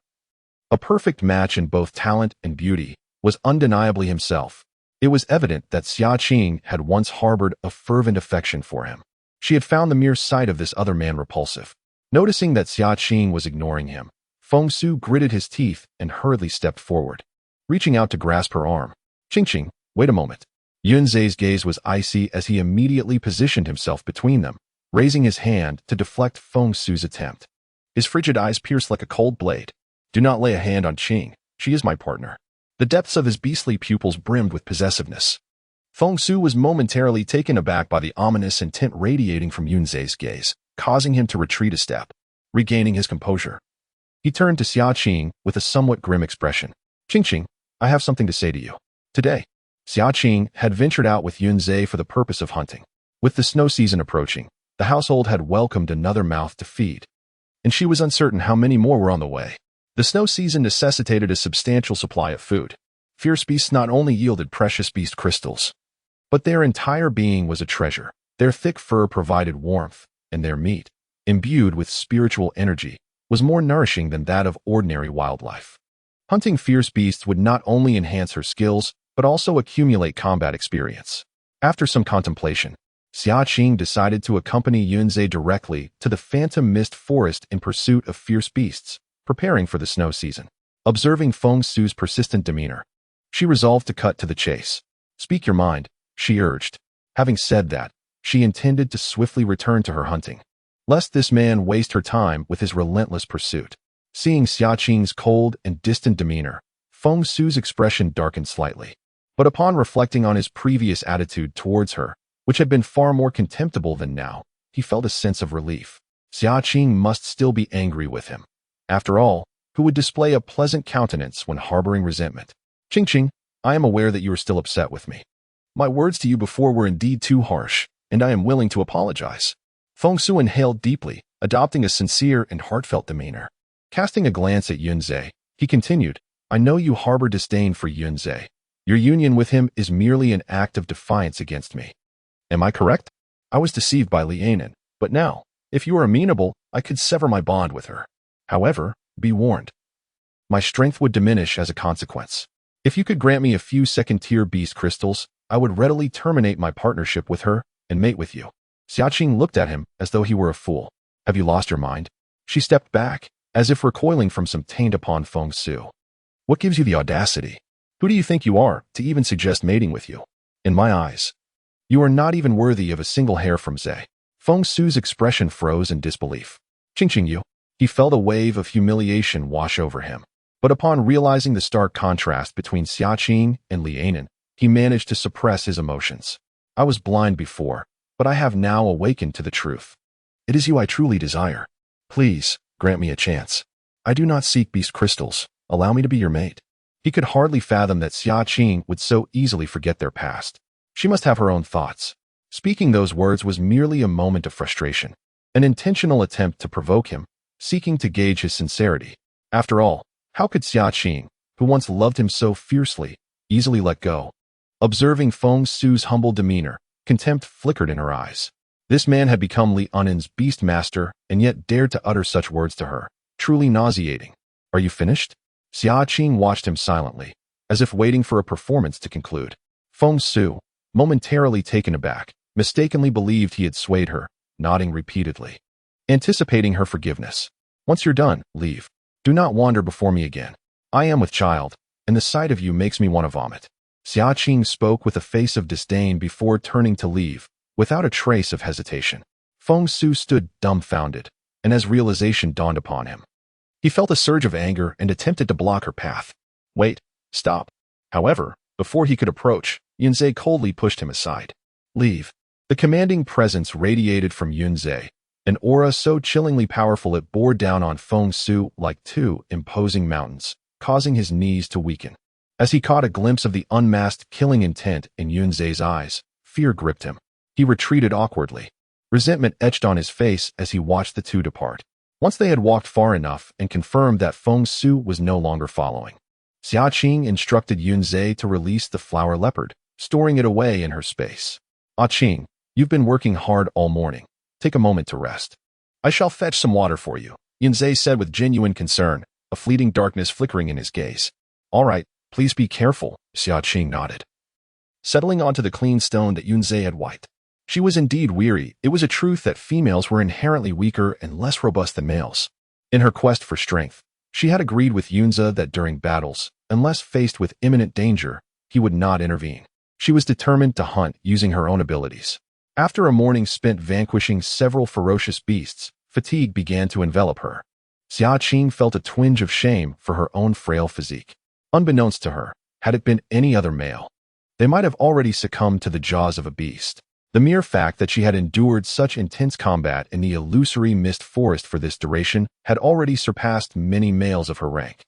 a perfect match in both talent and beauty, was undeniably himself. It was evident that Xia Qing had once harbored a fervent affection for him. She had found the mere sight of this other man repulsive. Noticing that Xia Qing was ignoring him, Feng Su gritted his teeth and hurriedly stepped forward, reaching out to grasp her arm. Qing, wait a moment. Yunzhe's gaze was icy as he immediately positioned himself between them, raising his hand to deflect Feng Su's attempt. His frigid eyes pierced like a cold blade. Do not lay a hand on Qing. She is my partner. The depths of his beastly pupils brimmed with possessiveness. Feng Su was momentarily taken aback by the ominous intent radiating from Yunzhe's gaze, causing him to retreat a step. Regaining his composure, he turned to Xia Qing with a somewhat grim expression. Qing, I have something to say to you. Today, Xia Qing had ventured out with Yunzhe for the purpose of hunting. With the snow season approaching, the household had welcomed another mouth to feed, and she was uncertain how many more were on the way. The snow season necessitated a substantial supply of food. Fierce beasts not only yielded precious beast crystals, but their entire being was a treasure. Their thick fur provided warmth, and their meat, imbued with spiritual energy, was more nourishing than that of ordinary wildlife. Hunting fierce beasts would not only enhance her skills, but also accumulate combat experience. After some contemplation, Xia Qing decided to accompany Yunzhe directly to the Phantom Mist Forest in pursuit of fierce beasts, preparing for the snow season. Observing Feng Su's persistent demeanor, she resolved to cut to the chase. Speak your mind, she urged. Having said that, she intended to swiftly return to her hunting, lest this man waste her time with his relentless pursuit. Seeing Xia Qing's cold and distant demeanor, Feng Su's expression darkened slightly. But upon reflecting on his previous attitude towards her, which had been far more contemptible than now, he felt a sense of relief. Xia Qing must still be angry with him. After all, who would display a pleasant countenance when harboring resentment? Qing, I am aware that you are still upset with me. My words to you before were indeed too harsh, and I am willing to apologize. Feng Su inhaled deeply, adopting a sincere and heartfelt demeanor. Casting a glance at Yunzhe, he continued, I know you harbor disdain for Yunzhe. Your union with him is merely an act of defiance against me. Am I correct? I was deceived by Lianen, but now, if you are amenable, I could sever my bond with her. However, be warned. My strength would diminish as a consequence. If you could grant me a few second-tier beast crystals, I would readily terminate my partnership with her and mate with you. Xia Qing looked at him as though he were a fool. Have you lost your mind? She stepped back, as if recoiling from some taint upon Feng Su. What gives you the audacity? Who do you think you are to even suggest mating with you? In my eyes, you are not even worthy of a single hair from Zhe. Feng Su's expression froze in disbelief. Qing you. He felt a wave of humiliation wash over him. But upon realizing the stark contrast between Xia Qing and Lianen, he managed to suppress his emotions. I was blind before, but I have now awakened to the truth. It is you I truly desire. Please, grant me a chance. I do not seek beast crystals. Allow me to be your mate. He could hardly fathom that Xia Qing would so easily forget their past. She must have her own thoughts. Speaking those words was merely a moment of frustration, an intentional attempt to provoke him, seeking to gauge his sincerity. After all, how could Xia Qing, who once loved him so fiercely, easily let go? Observing Feng Su's humble demeanor, contempt flickered in her eyes. This man had become Li Yunan's beast master and yet dared to utter such words to her. Truly nauseating. Are you finished? Xia Qing watched him silently, as if waiting for a performance to conclude. Feng Su, momentarily taken aback, mistakenly believed he had swayed her, nodding repeatedly, anticipating her forgiveness. Once you're done, leave. Do not wander before me again. I am with child, and the sight of you makes me want to vomit. Xia Qing spoke with a face of disdain before turning to leave, without a trace of hesitation. Feng Su stood dumbfounded, and as realization dawned upon him, he felt a surge of anger and attempted to block her path. Wait, stop. However, before he could approach, Yunzhe coldly pushed him aside. Leave. The commanding presence radiated from Yunzhe, an aura so chillingly powerful it bore down on Feng Su like two imposing mountains, causing his knees to weaken. As he caught a glimpse of the unmasked killing intent in Yunzhe's eyes, fear gripped him. He retreated awkwardly. Resentment etched on his face as he watched the two depart. Once they had walked far enough and confirmed that Feng Su was no longer following, Xia Qing instructed Yunzhe to release the flower leopard, storing it away in her space. Ah Qing, you've been working hard all morning. Take a moment to rest. I shall fetch some water for you, Yunzhe said with genuine concern, a fleeting darkness flickering in his gaze. All right, please be careful, Xia Qing nodded, settling onto the clean stone that Yunzhe had wiped. She was indeed weary. It was a truth that females were inherently weaker and less robust than males. In her quest for strength, she had agreed with Yunze that during battles, unless faced with imminent danger, he would not intervene. She was determined to hunt using her own abilities. After a morning spent vanquishing several ferocious beasts, fatigue began to envelop her. Xia Qing felt a twinge of shame for her own frail physique. Unbeknownst to her, had it been any other male, they might have already succumbed to the jaws of a beast. The mere fact that she had endured such intense combat in the illusory mist forest for this duration had already surpassed many males of her rank.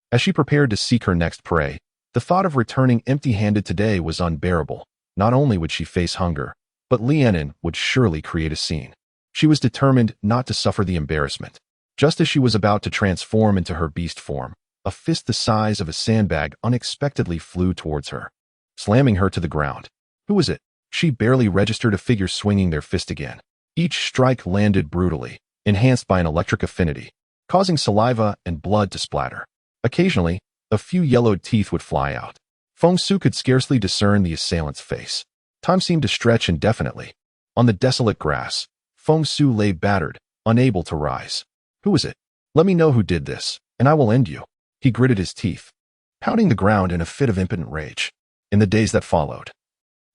As she prepared to seek her next prey, the thought of returning empty-handed today was unbearable. Not only would she face hunger, but Li Yunan would surely create a scene. She was determined not to suffer the embarrassment. Just as she was about to transform into her beast form, a fist the size of a sandbag unexpectedly flew towards her, slamming her to the ground. Who was it? She barely registered a figure swinging their fist again. Each strike landed brutally, enhanced by an electric affinity, causing saliva and blood to splatter. Occasionally, a few yellowed teeth would fly out. Feng Su could scarcely discern the assailant's face. Time seemed to stretch indefinitely. On the desolate grass, Feng Su lay battered, unable to rise. Who was it? Let me know who did this, and I will end you. He gritted his teeth, pounding the ground in a fit of impotent rage. In the days that followed,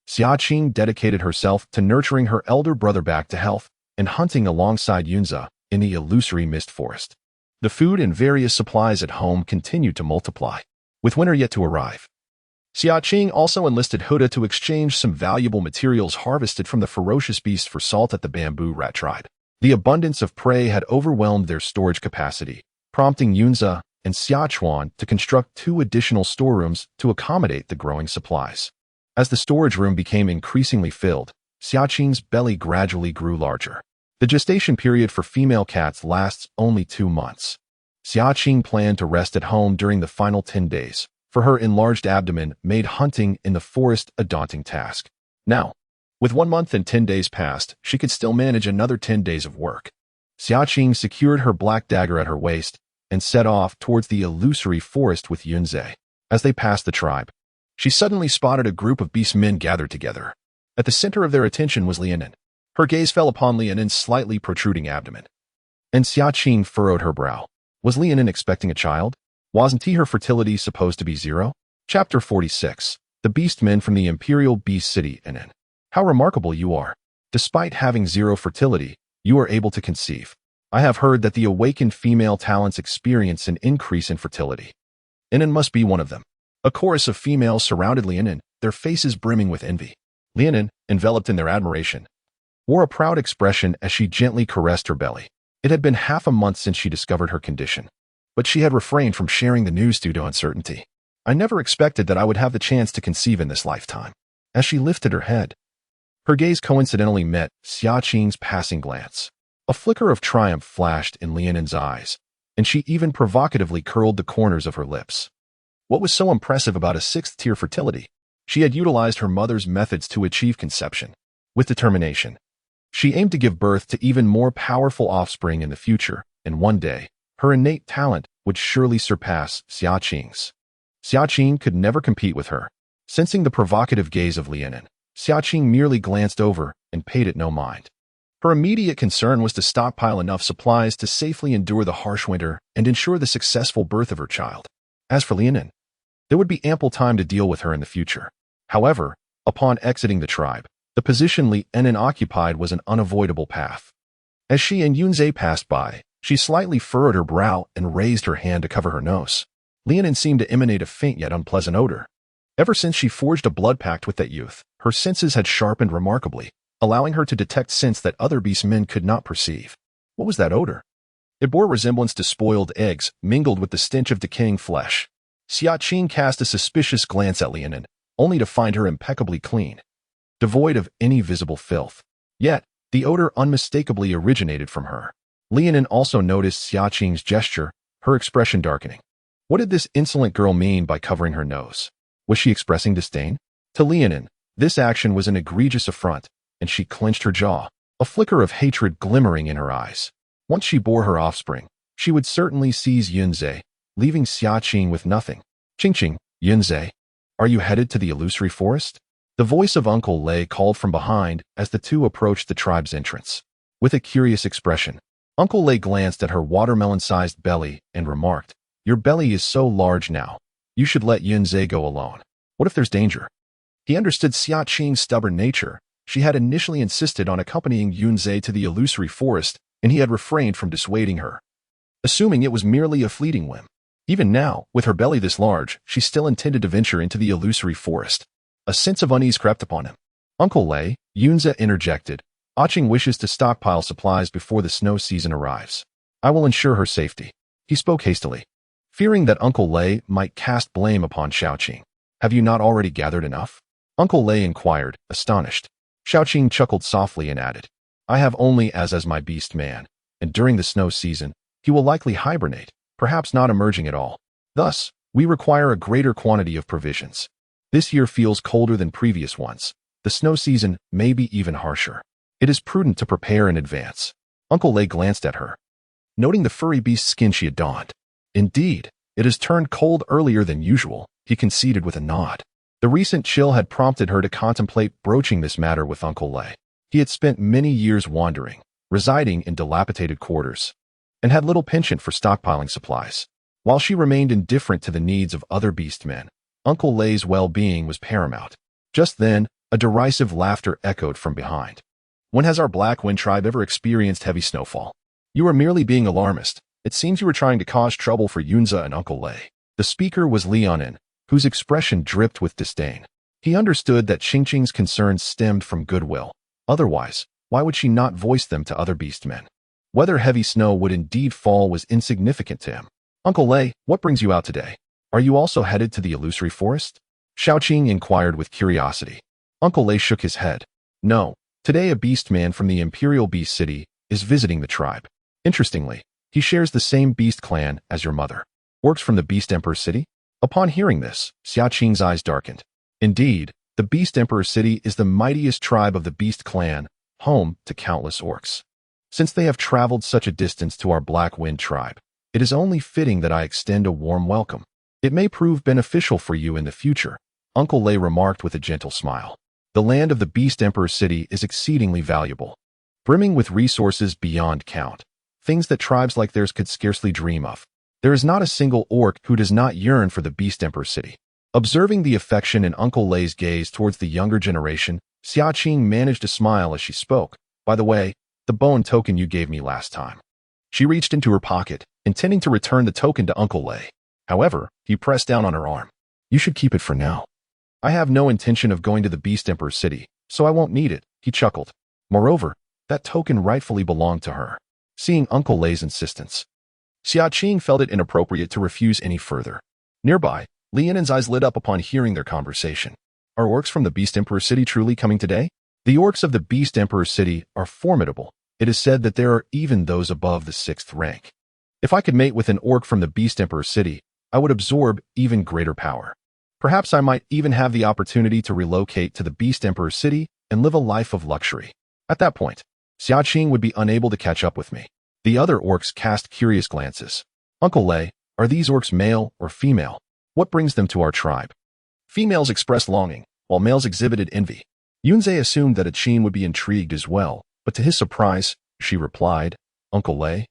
Xia Qing dedicated herself to nurturing her elder brother back to health and hunting alongside Yunze in the illusory mist forest. The food and various supplies at home continued to multiply, with winter yet to arrive. Xia Qing also enlisted Huda to exchange some valuable materials harvested from the ferocious beast for salt at the bamboo rat tribe. The abundance of prey had overwhelmed their storage capacity, prompting Yunze and Xiachuan to construct 2 additional storerooms to accommodate the growing supplies. As the storage room became increasingly filled, Xia Qing's belly gradually grew larger. The gestation period for female cats lasts only 2 months. Xia Qing planned to rest at home during the final 10 days, for her enlarged abdomen made hunting in the forest a daunting task. Now, with 1 month and 10 days past, she could still manage another 10 days of work. Xia Qing secured her black dagger at her waist and set off towards the illusory forest with Yunze. As they passed the tribe, she suddenly spotted a group of beast men gathered together. At the center of their attention was Li Yunan. Her gaze fell upon Li Yunan's slightly protruding abdomen, and Xia Qing furrowed her brow. Was Li Yunan expecting a child? Wasn't her fertility supposed to be 0? Chapter 46. The Beastmen from the Imperial Beast City, Yunan. How remarkable you are. Despite having 0 fertility, you are able to conceive. I have heard that the awakened female talents experience an increase in fertility. Yunan must be one of them. A chorus of females surrounded Li Yunan, their faces brimming with envy. Li Yunan, enveloped in their admiration, wore a proud expression as she gently caressed her belly. It had been half a month since she discovered her condition, but she had refrained from sharing the news due to uncertainty. I never expected that I would have the chance to conceive in this lifetime. As she lifted her head, her gaze coincidentally met Xia Qing's passing glance. A flicker of triumph flashed in Li Yunan's eyes, and she even provocatively curled the corners of her lips. What was so impressive about a 6th-tier fertility? She had utilized her mother's methods to achieve conception. With determination, She aimed to give birth to even more powerful offspring in the future, and one day, her innate talent would surely surpass Xia Qing's. Xia Qing could never compete with her. Sensing the provocative gaze of Lianin, Xia Qing merely glanced over and paid it no mind. Her immediate concern was to stockpile enough supplies to safely endure the harsh winter and ensure the successful birth of her child. As for Lianin, there would be ample time to deal with her in the future. However, upon exiting the tribe, the position Lianin occupied was an unavoidable path. As she and Yunzhe passed by, she slightly furrowed her brow and raised her hand to cover her nose. Lianin seemed to emanate a faint yet unpleasant odor. Ever since she forged a blood pact with that youth, her senses had sharpened remarkably, allowing her to detect scents that other beastmen could not perceive. What was that odor? It bore resemblance to spoiled eggs, mingled with the stench of decaying flesh. Xia Qing cast a suspicious glance at Lianin, only to find her impeccably clean, devoid of any visible filth. Yet, the odor unmistakably originated from her. Lianin also noticed Xia Qing's gesture, her expression darkening. What did this insolent girl mean by covering her nose? Was she expressing disdain? To Lianin, this action was an egregious affront, and she clenched her jaw, a flicker of hatred glimmering in her eyes. Once she bore her offspring, she would certainly seize Yunzhe, leaving Xia Qing with nothing. Qing, Yunzhe, are you headed to the illusory forest? The voice of Uncle Lei called from behind as the two approached the tribe's entrance. With a curious expression, Uncle Lei glanced at her watermelon-sized belly and remarked, "Your belly is so large now. You should let Yunzhe go alone. What if there's danger?" He understood Xia Qing's stubborn nature. She had initially insisted on accompanying Yunzhe to the illusory forest, and he had refrained from dissuading her, assuming it was merely a fleeting whim. Even now, with her belly this large, she still intended to venture into the illusory forest. A sense of unease crept upon him. "Uncle Lei," Yunzhe interjected, "Qing wishes to stockpile supplies before the snow season arrives. I will ensure her safety." He spoke hastily, fearing that Uncle Lei might cast blame upon Xia Qing. "Have you not already gathered enough?" Uncle Lei inquired, astonished. Xia Qing chuckled softly and added, "I have only as my beast man, and during the snow season, he will likely hibernate, perhaps not emerging at all. Thus, we require a greater quantity of provisions. This year feels colder than previous ones. The snow season may be even harsher. It is prudent to prepare in advance." Uncle Lei glanced at her, noting the furry beast's skin she had donned. "Indeed, it has turned cold earlier than usual," he conceded with a nod. The recent chill had prompted her to contemplate broaching this matter with Uncle Lei. He had spent many years wandering, residing in dilapidated quarters, and had little penchant for stockpiling supplies. While she remained indifferent to the needs of other beastmen, Uncle Lei's well-being was paramount. Just then, a derisive laughter echoed from behind. "When has our Black Wind tribe ever experienced heavy snowfall? You are merely being alarmist. It seems you were trying to cause trouble for Yunzhe and Uncle Lei." The speaker was Lianin, whose expression dripped with disdain. He understood that Qing's concerns stemmed from goodwill. Otherwise, why would she not voice them to other beastmen? Whether heavy snow would indeed fall was insignificant to him. "Uncle Lei, what brings you out today? Are you also headed to the illusory forest?" Xia Qing inquired with curiosity. Uncle Lei shook his head. "No, today a beastman from the Imperial Beast City is visiting the tribe. Interestingly, he shares the same beast clan as your mother. Works from the Beast Emperor City?" Upon hearing this, Xia Qing's eyes darkened. Indeed, the Beast Emperor City is the mightiest tribe of the Beast clan, home to countless orcs. Since they have traveled such a distance to our Black Wind tribe, it is only fitting that I extend a warm welcome. It may prove beneficial for you in the future, Uncle Lei remarked with a gentle smile. The land of the Beast Emperor City is exceedingly valuable, brimming with resources beyond count, things that tribes like theirs could scarcely dream of. There is not a single orc who does not yearn for the Beast Emperor City. Observing the affection in Uncle Lei's gaze towards the younger generation, Xia Qing managed a smile as she spoke. "By the way, the bone token you gave me last time." She reached into her pocket, intending to return the token to Uncle Lei. However, he pressed down on her arm. "You should keep it for now. I have no intention of going to the Beast Emperor City, so I won't need it," he chuckled. Moreover, that token rightfully belonged to her. Seeing Uncle Lei's insistence, Xia Qing felt it inappropriate to refuse any further. Nearby, Lianin's eyes lit up upon hearing their conversation. "Are orcs from the Beast Emperor City truly coming today?" "The orcs of the Beast Emperor City are formidable. It is said that there are even those above the 6th rank. If I could mate with an orc from the Beast Emperor City, I would absorb even greater power. Perhaps I might even have the opportunity to relocate to the Beast Emperor City and live a life of luxury. At that point, Xia Qing would be unable to catch up with me. The other orcs cast curious glances. Uncle Lei, are these orcs male or female? What brings them to our tribe? Females expressed longing, while males exhibited envy. Yunzhe assumed that a Qing would be intrigued as well, but to his surprise, she replied, Uncle Lei,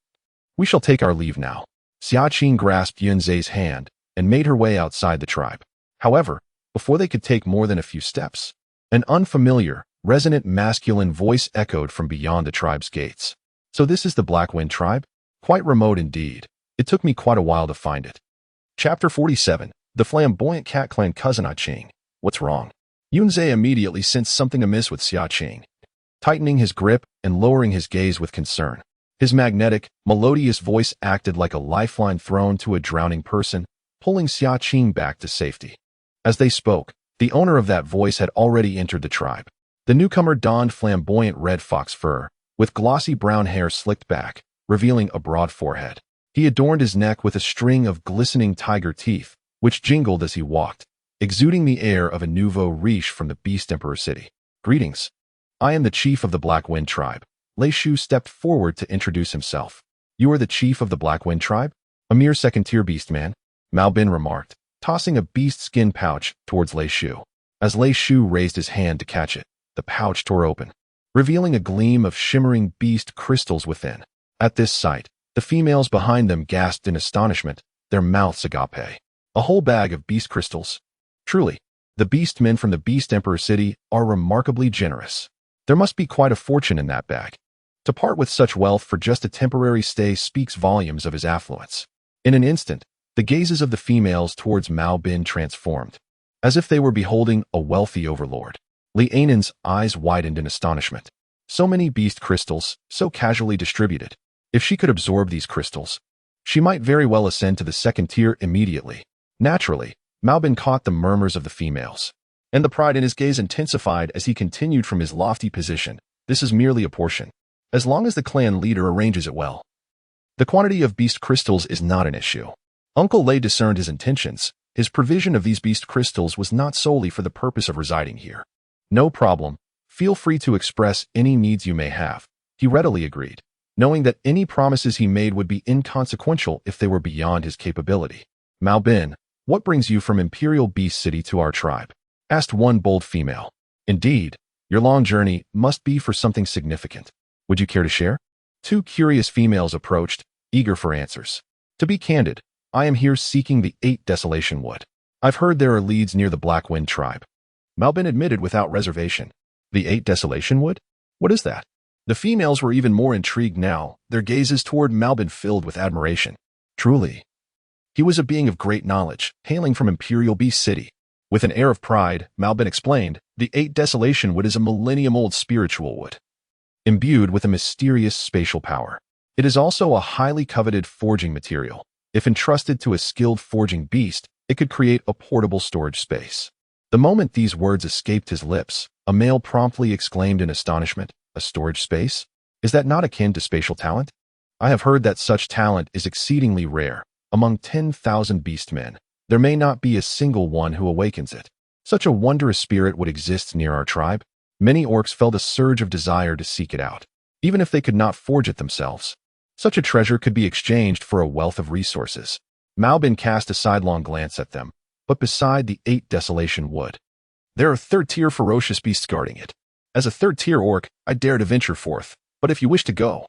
we shall take our leave now. Xia Qing grasped Yunzhe's hand and made her way outside the tribe. However, before they could take more than a few steps, an unfamiliar, resonant masculine voice echoed from beyond the tribe's gates. So this is the Black Wind tribe? Quite remote indeed. It took me quite a while to find it. Chapter 47. The flamboyant cat clan cousin Qing. What's wrong? Yunzhe immediately sensed something amiss with Xia Qing, tightening his grip and lowering his gaze with concern. His magnetic, melodious voice acted like a lifeline thrown to a drowning person, pulling Xia Qing back to safety. As they spoke, the owner of that voice had already entered the tribe. The newcomer donned flamboyant red fox fur, with glossy brown hair slicked back, revealing a broad forehead. He adorned his neck with a string of glistening tiger teeth, which jingled as he walked, exuding the air of a nouveau riche from the Beast Emperor city. Greetings. I am the chief of the Black Wind tribe. Lei Shu stepped forward to introduce himself. You are the chief of the Black Wind tribe? A mere second-tier beastman, Mao Bin remarked, tossing a beast skin pouch towards Lei Shu. As Lei Shu raised his hand to catch it, the pouch tore open, revealing a gleam of shimmering beast crystals within. At this sight, the females behind them gasped in astonishment, their mouths agape. A whole bag of beast crystals. Truly, the beastmen from the Beast Emperor city are remarkably generous. There must be quite a fortune in that bag. To part with such wealth for just a temporary stay speaks volumes of his affluence. In an instant, the gazes of the females towards Mao Bin transformed, as if they were beholding a wealthy overlord. Li Ainan's eyes widened in astonishment. So many beast crystals, so casually distributed. If she could absorb these crystals, she might very well ascend to the second tier immediately. Naturally, Mao Bin caught the murmurs of the females, and the pride in his gaze intensified as he continued from his lofty position. This is merely a portion, as long as the clan leader arranges it well. The quantity of beast crystals is not an issue. Uncle Lei discerned his intentions. His provision of these beast crystals was not solely for the purpose of residing here. No problem. Feel free to express any needs you may have. He readily agreed, knowing that any promises he made would be inconsequential if they were beyond his capability. Mao Bin, what brings you from Imperial Beast City to our tribe? Asked one bold female. Indeed, your long journey must be for something significant. Would you care to share? Two curious females approached, eager for answers. To be candid, I am here seeking the 8 Desolation Wood. I've heard there are leads near the Black Wind tribe. Mao Bin admitted without reservation. The 8 Desolation Wood? What is that? The females were even more intrigued now, their gazes toward Mao Bin filled with admiration. Truly, he was a being of great knowledge, hailing from Imperial Beast City. With an air of pride, Mao Bin explained, the 8 Desolation Wood is a millennium-old spiritual wood, imbued with a mysterious spatial power. It is also a highly coveted forging material. If entrusted to a skilled forging beast, it could create a portable storage space. The moment these words escaped his lips, a male promptly exclaimed in astonishment, a storage space? Is that not akin to spatial talent? I have heard that such talent is exceedingly rare. Among 10,000 beastmen, there may not be a single one who awakens it. Such a wondrous spirit would exist near our tribe. Many orcs felt a surge of desire to seek it out, even if they could not forge it themselves. Such a treasure could be exchanged for a wealth of resources. Mao Bin cast a sidelong glance at them, but beside the 8 Desolation Wood, there are third-tier ferocious beasts guarding it. As a third-tier orc, I dare to venture forth, but if you wish to go,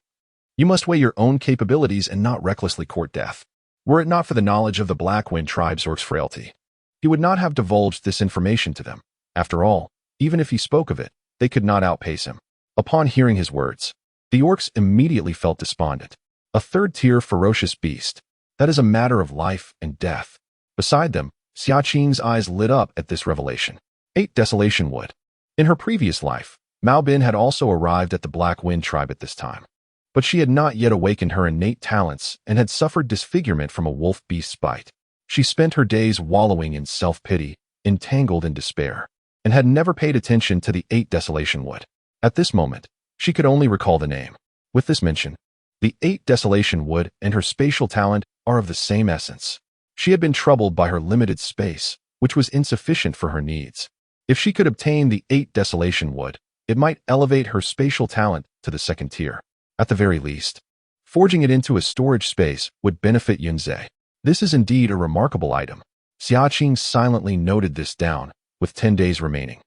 you must weigh your own capabilities and not recklessly court death. Were it not for the knowledge of the Black Wind tribe's orcs' frailty, he would not have divulged this information to them. After all, even if he spoke of it, they could not outpace him. Upon hearing his words, the orcs immediately felt despondent. A third-tier ferocious beast. That is a matter of life and death. Beside them, Xia Qing's eyes lit up at this revelation. 8 Desolation Wood. In her previous life, Mao Bin had also arrived at the Black Wind tribe at this time, but she had not yet awakened her innate talents and had suffered disfigurement from a wolf beast's bite. She spent her days wallowing in self-pity, entangled in despair, and had never paid attention to the 8 Desolation Wood. At this moment, she could only recall the name. With this mention, the 8 Desolation Wood and her spatial talent are of the same essence. She had been troubled by her limited space, which was insufficient for her needs. If she could obtain the 8 Desolation Wood, It might elevate her spatial talent to the second tier. At the very least, forging it into a storage space would benefit Yunzhe. This is indeed a remarkable item. Xia Qing silently noted this down, with 10 days remaining.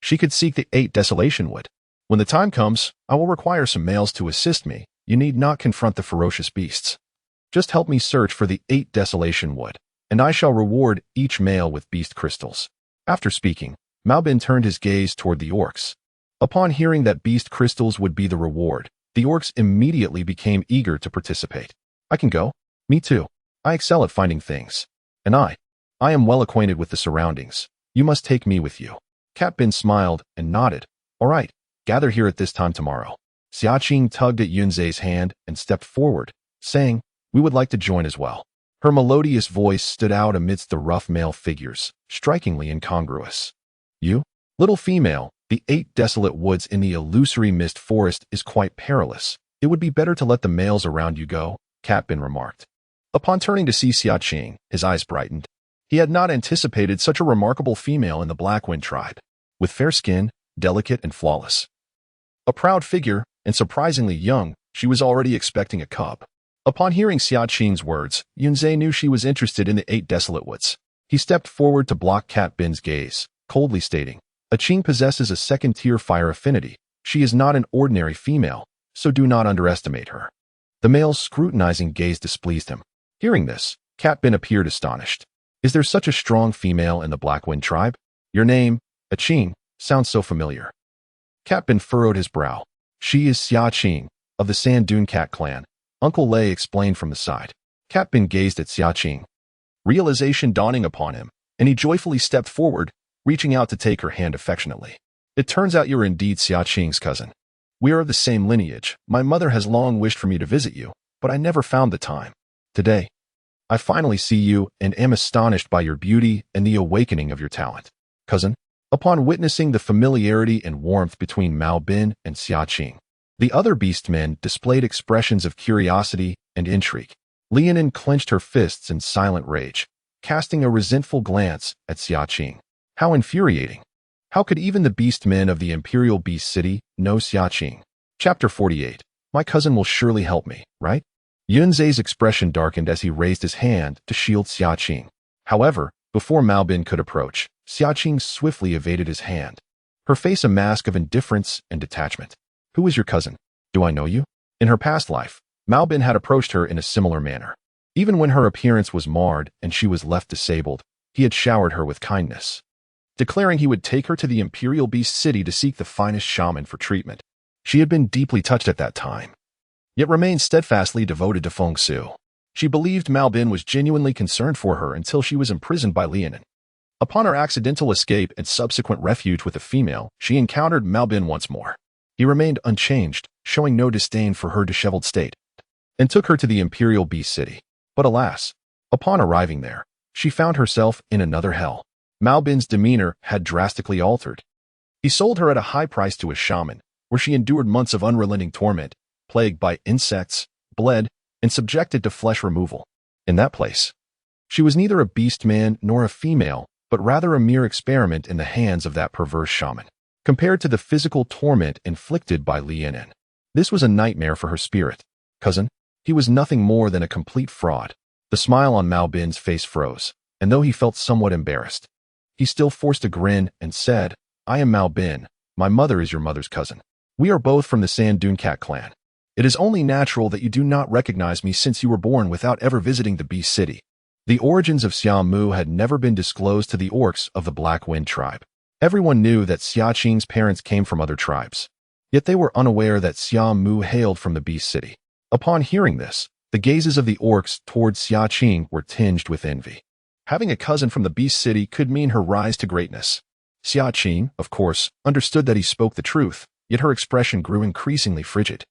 She could seek the 8 desolation wood. When the time comes, I will require some males to assist me. You need not confront the ferocious beasts. Just help me search for the 8 desolation wood, and I shall reward each male with beast crystals. After speaking, Mao Bin turned his gaze toward the orcs. Upon hearing that beast crystals would be the reward, the orcs immediately became eager to participate. I can go. Me too. I excel at finding things. And I am well acquainted with the surroundings. You must take me with you. Cat Bin smiled and nodded. All right, gather here at this time tomorrow. Xia Qing tugged at Yunzhe's hand and stepped forward, saying, we would like to join as well. Her melodious voice stood out amidst the rough male figures, strikingly incongruous. You, little female, the 8 desolate woods in the illusory mist forest is quite perilous. It would be better to let the males around you go, Cat Bin remarked. Upon turning to see Xia Qing, his eyes brightened. He had not anticipated such a remarkable female in the Blackwind tribe, with fair skin, delicate and flawless. A proud figure, and surprisingly young, she was already expecting a cub. Upon hearing Xia Qing's words, Yunzhe knew she was interested in the 8 desolate woods. He stepped forward to block Cat Bin's gaze, coldly stating, a Qing possesses a second-tier fire affinity. She is not an ordinary female, so do not underestimate her. The male's scrutinizing gaze displeased him. Hearing this, Cat Bin appeared astonished. Is there such a strong female in the Blackwind tribe? Your name, a Qing, sounds so familiar. Cat Bin furrowed his brow. She is Xia Qing, of the Sand Dune Cat clan, Uncle Lei explained from the side. Cat Bin gazed at Xia Qing, realization dawning upon him, and he joyfully stepped forward, reaching out to take her hand affectionately. It turns out you are indeed Xia Qing's cousin. We are of the same lineage. My mother has long wished for me to visit you, but I never found the time. Today, I finally see you and am astonished by your beauty and the awakening of your talent. Cousin, upon witnessing the familiarity and warmth between Mao Bin and Xia Qing, the other beastmen displayed expressions of curiosity and intrigue. Lianin clenched her fists in silent rage, casting a resentful glance at Xia Qing. How infuriating! How could even the beastmen of the Imperial Beast City know Xia Qing? Chapter 48. My cousin will surely help me, right? Yunzhe's expression darkened as he raised his hand to shield Xia Qing. However, before Mao Bin could approach, Xia Qing swiftly evaded his hand, her face a mask of indifference and detachment. Who is your cousin? Do I know you? In her past life, Mao Bin had approached her in a similar manner. Even when her appearance was marred and she was left disabled, he had showered her with kindness, declaring he would take her to the Imperial Beast City to seek the finest shaman for treatment. She had been deeply touched at that time, yet remained steadfastly devoted to Feng Su. She believed Mao Bin was genuinely concerned for her until she was imprisoned by Lianin. Upon her accidental escape and subsequent refuge with a female, she encountered Mao Bin once more. He remained unchanged, showing no disdain for her disheveled state, and took her to the Imperial Beast City. But alas, upon arriving there, she found herself in another hell. Mao Bin's demeanor had drastically altered. He sold her at a high price to a shaman, where she endured months of unrelenting torment, plagued by insects, bled, and subjected to flesh removal. In that place, she was neither a beast man nor a female, but rather a mere experiment in the hands of that perverse shaman. Compared to the physical torment inflicted by Lianin, this was a nightmare for her spirit. Cousin, he was nothing more than a complete fraud. The smile on Mao Bin's face froze, and though he felt somewhat embarrassed, he still forced a grin and said, I am Mao Bin. My mother is your mother's cousin. We are both from the Sand Dune Cat clan. It is only natural that you do not recognize me since you were born without ever visiting the Beast City. The origins of Xia Mu had never been disclosed to the orcs of the Blackwind tribe. Everyone knew that Xia Qing's parents came from other tribes, yet they were unaware that Xia Mu hailed from the Beast City. Upon hearing this, the gazes of the orcs towards Xia Qing were tinged with envy. Having a cousin from the Beast City could mean her rise to greatness. Xia Qing, of course, understood that he spoke the truth, yet her expression grew increasingly frigid,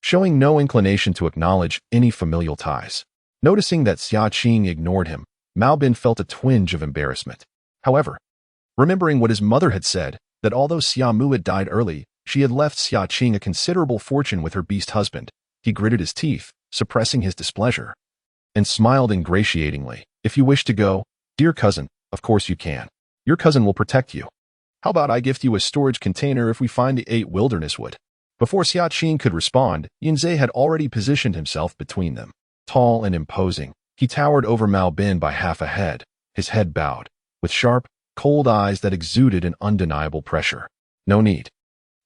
showing no inclination to acknowledge any familial ties. Noticing that Xia Qing ignored him, Mao Bin felt a twinge of embarrassment. However, remembering what his mother had said, that although Xia Mu had died early, she had left Xia Qing a considerable fortune with her beast husband, he gritted his teeth, suppressing his displeasure, and smiled ingratiatingly. If you wish to go, dear cousin, of course you can. Your cousin will protect you. How about I gift you a storage container if we find the 8 wilderness wood? Before Xia Qing could respond, Yunzhe had already positioned himself between them. Tall and imposing, he towered over Mao Bin by half a head, his head bowed, with sharp, cold eyes that exuded an undeniable pressure. No need.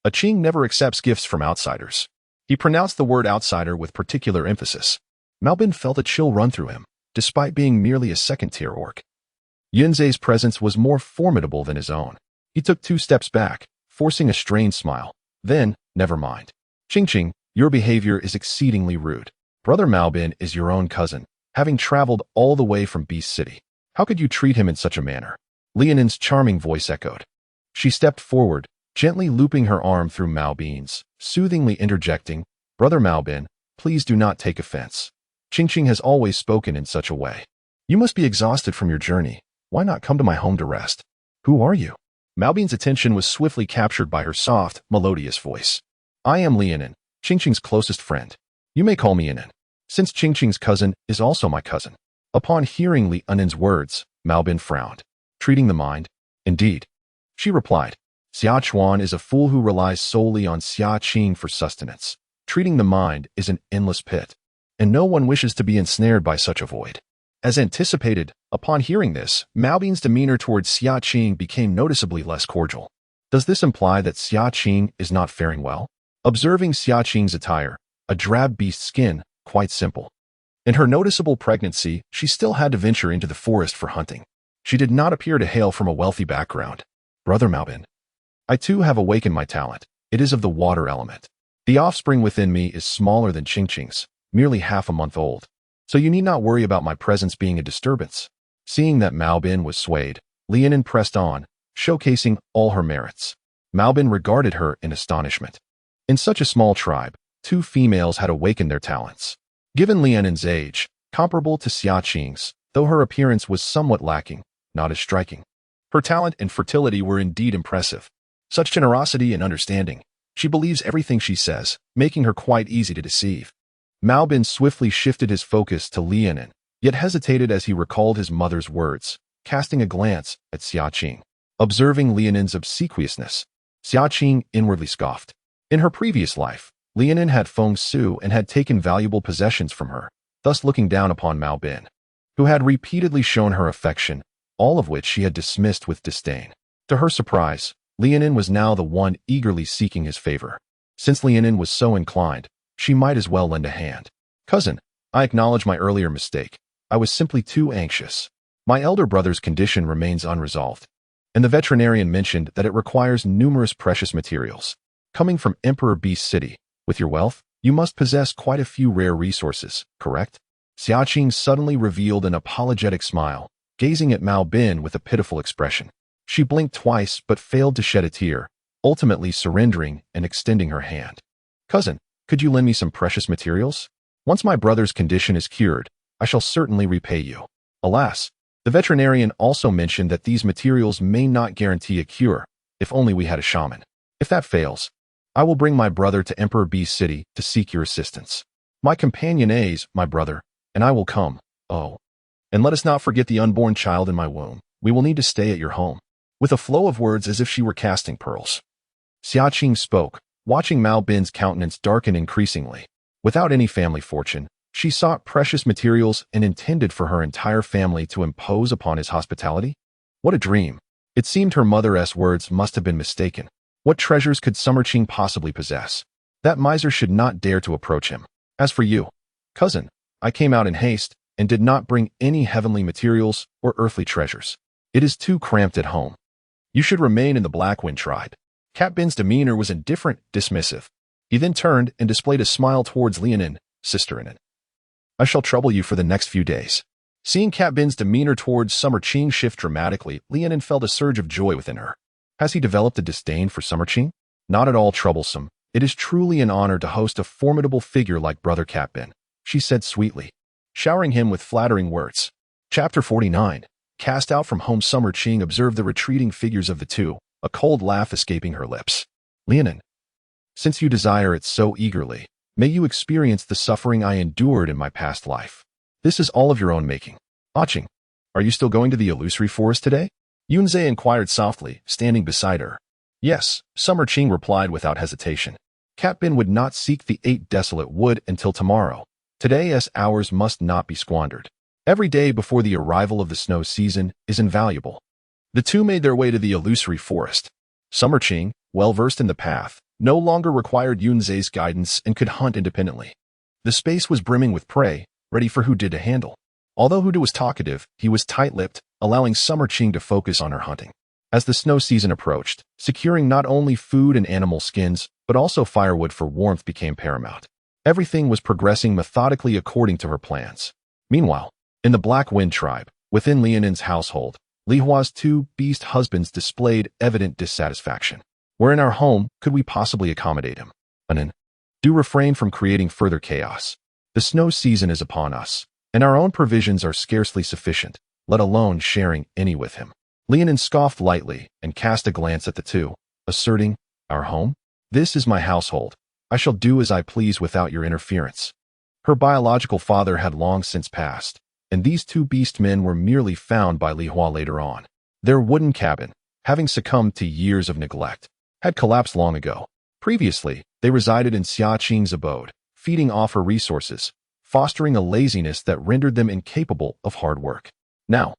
A Qing never accepts gifts from outsiders. He pronounced the word outsider with particular emphasis. Mao Bin felt a chill run through him, despite being merely a second-tier orc. Yunzhe's presence was more formidable than his own. He took 2 steps back, forcing a strained smile. Then, never mind. Qing, your behavior is exceedingly rude. Brother Mao Bin is your own cousin, having traveled all the way from Beast City. How could you treat him in such a manner? Lianin's charming voice echoed. She stepped forward, gently looping her arm through Mao Bin's, soothingly interjecting, Brother Mao Bin, please do not take offense. Qing has always spoken in such a way. You must be exhausted from your journey. Why not come to my home to rest? Who are you? Mao Bin's attention was swiftly captured by her soft, melodious voice. I am Lianin, Qing's closest friend. You may call me Inin, since Qing's cousin is also my cousin. Upon hearing Lianin's words, Mao Bin frowned. Treating the mind? Indeed. She replied. Xia Chuan is a fool who relies solely on Xia Qing for sustenance. Treating the mind is an endless pit, and no one wishes to be ensnared by such a void. As anticipated, upon hearing this, Mao Bin's demeanor towards Xia Qing became noticeably less cordial. Does this imply that Xia Qing is not faring well? Observing Xia Qing's attire, a drab beast skin, quite simple. In her noticeable pregnancy, she still had to venture into the forest for hunting. She did not appear to hail from a wealthy background. Brother Mao Bin, I too have awakened my talent. It is of the water element. The offspring within me is smaller than Qing's, merely half a month old. So you need not worry about my presence being a disturbance. Seeing that Mao Bin was swayed, Lianin pressed on, showcasing all her merits. Mao Bin regarded her in astonishment. In such a small tribe, 2 females had awakened their talents. Given Lianin's age, comparable to Xia Qing's, though her appearance was somewhat lacking, not as striking. Her talent and fertility were indeed impressive. Such generosity and understanding. She believes everything she says, making her quite easy to deceive. Mao Bin swiftly shifted his focus to Lianin, yet hesitated as he recalled his mother's words, casting a glance at Xia Qing. Observing Lianin's obsequiousness, Xia Qing inwardly scoffed. In her previous life, Lianin had Feng Su and had taken valuable possessions from her, thus looking down upon Mao Bin, who had repeatedly shown her affection, all of which she had dismissed with disdain. To her surprise, Lianin was now the one eagerly seeking his favor. Since Lianin was so inclined, she might as well lend a hand. Cousin, I acknowledge my earlier mistake. I was simply too anxious. My elder brother's condition remains unresolved, and the veterinarian mentioned that it requires numerous precious materials. Coming from Emperor Beast City, with your wealth, you must possess quite a few rare resources, correct? Xia Qing suddenly revealed an apologetic smile, gazing at Mao Bin with a pitiful expression. She blinked twice but failed to shed a tear, ultimately surrendering and extending her hand. Cousin, could you lend me some precious materials? Once my brother's condition is cured, I shall certainly repay you. Alas, the veterinarian also mentioned that these materials may not guarantee a cure, if only we had a shaman. If that fails, I will bring my brother to Emperor Beast City to seek your assistance. My companion A's, my brother, and I will come. Oh, and let us not forget the unborn child in my womb. We will need to stay at your home. With a flow of words as if she were casting pearls, Xia Qing spoke, watching Mao Bin's countenance darken increasingly. Without any family fortune, she sought precious materials and intended for her entire family to impose upon his hospitality? What a dream. It seemed her mother's words must have been mistaken. What treasures could Summer Qing possibly possess? That miser should not dare to approach him. As for you, cousin, I came out in haste and did not bring any heavenly materials or earthly treasures. It is too cramped at home. You should remain in the Blackwind tribe. Cat Bin's demeanor was indifferent, dismissive. He then turned and displayed a smile towards Lianin, sister Inin. I shall trouble you for the next few days. Seeing Cat Bin's demeanor towards Summer Qing shift dramatically, Lianin felt a surge of joy within her. Has he developed a disdain for Summer Qing? Not at all troublesome. It is truly an honor to host a formidable figure like Brother Cat Bin, she said sweetly, showering him with flattering words. Chapter 49. Cast out from home. Summer Qing observed the retreating figures of the two, a cold laugh escaping her lips. Lianin, since you desire it so eagerly, may you experience the suffering I endured in my past life. This is all of your own making. Ah Qing, are you still going to the illusory forest today? Yunze inquired softly, standing beside her. Yes, Summer Qing replied without hesitation. Catbin would not seek the 8 desolate wood until tomorrow. Today's hours must not be squandered. Every day before the arrival of the snow season is invaluable. The two made their way to the illusory forest. Summer Qing, well-versed in the path, no longer required Yunze's guidance and could hunt independently. The space was brimming with prey, ready for Huda to handle. Although Huda was talkative, he was tight-lipped, allowing Summer Qing to focus on her hunting. As the snow season approached, securing not only food and animal skins, but also firewood for warmth became paramount. Everything was progressing methodically according to her plans. Meanwhile, in the Black Wind tribe, within Lianin's household, Li Hua's 2 beast husbands displayed evident dissatisfaction. Where in our home could we possibly accommodate him? Anan, do refrain from creating further chaos. The snow season is upon us, and our own provisions are scarcely sufficient, let alone sharing any with him. Lianin scoffed lightly and cast a glance at the two, asserting, our home? This is my household. I shall do as I please without your interference. Her biological father had long since passed, and these 2 beast men were merely found by Li Hua later on. Their wooden cabin, having succumbed to years of neglect, had collapsed long ago. Previously, they resided in Xia Qing's abode, feeding off her resources, fostering a laziness that rendered them incapable of hard work. Now,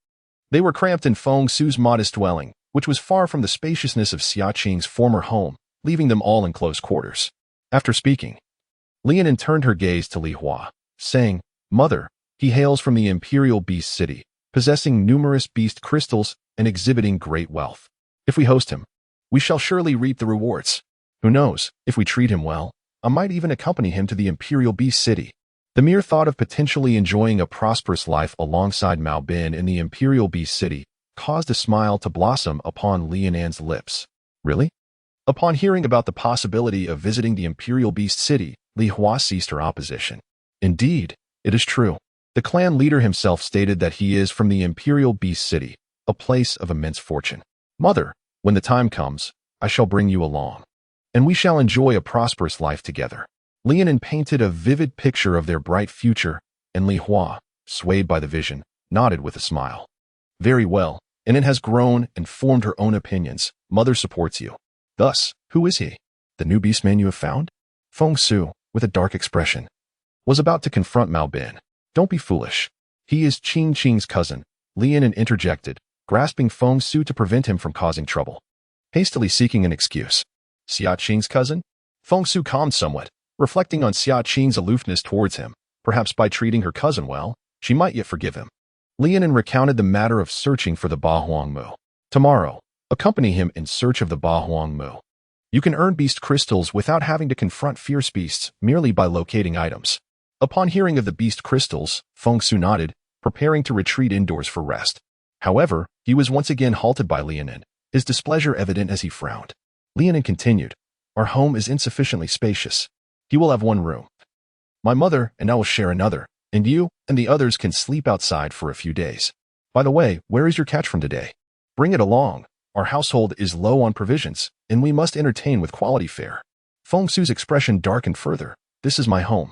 they were cramped in Feng Su's modest dwelling, which was far from the spaciousness of Xia Qing's former home, leaving them all in close quarters. After speaking, Lianin turned her gaze to Li Hua, saying, Mother, he hails from the Imperial Beast City, possessing numerous beast crystals and exhibiting great wealth. If we host him, we shall surely reap the rewards. Who knows, if we treat him well, I might even accompany him to the Imperial Beast City. The mere thought of potentially enjoying a prosperous life alongside Mao Bin in the Imperial Beast City caused a smile to blossom upon Lianin's lips. Really? Upon hearing about the possibility of visiting the Imperial Beast City, Li Hua ceased her opposition. Indeed, it is true. The clan leader himself stated that he is from the Imperial Beast City, a place of immense fortune. Mother, when the time comes, I shall bring you along, and we shall enjoy a prosperous life together. Lianin painted a vivid picture of their bright future, and Li Hua, swayed by the vision, nodded with a smile. Very well, and it has grown and formed her own opinions. Mother supports you. Thus, who is he? The new beastman you have found? Feng Su, with a dark expression, was about to confront Mao Bin. Don't be foolish. He is Qing Qing's cousin, Lianin interjected, grasping Feng Su to prevent him from causing trouble. Hastily seeking an excuse. Xia Qing's cousin? Feng Su calmed somewhat, reflecting on Xia Qing's aloofness towards him. Perhaps by treating her cousin well, she might yet forgive him. Lianin recounted the matter of searching for the Ba Huang Mu. Tomorrow, accompany him in search of the Ba Huang Mu. You can earn beast crystals without having to confront fierce beasts merely by locating items. Upon hearing of the beast crystals, Feng Su nodded, preparing to retreat indoors for rest. However, he was once again halted by Lianin, his displeasure evident as he frowned. Lianin continued, Our home is insufficiently spacious. He will have 1 room. My mother and I will share another, and you and the others can sleep outside for a few days. By the way, where is your catch from today? Bring it along. Our household is low on provisions, and we must entertain with quality fare. Feng Su's expression darkened further. This is my home.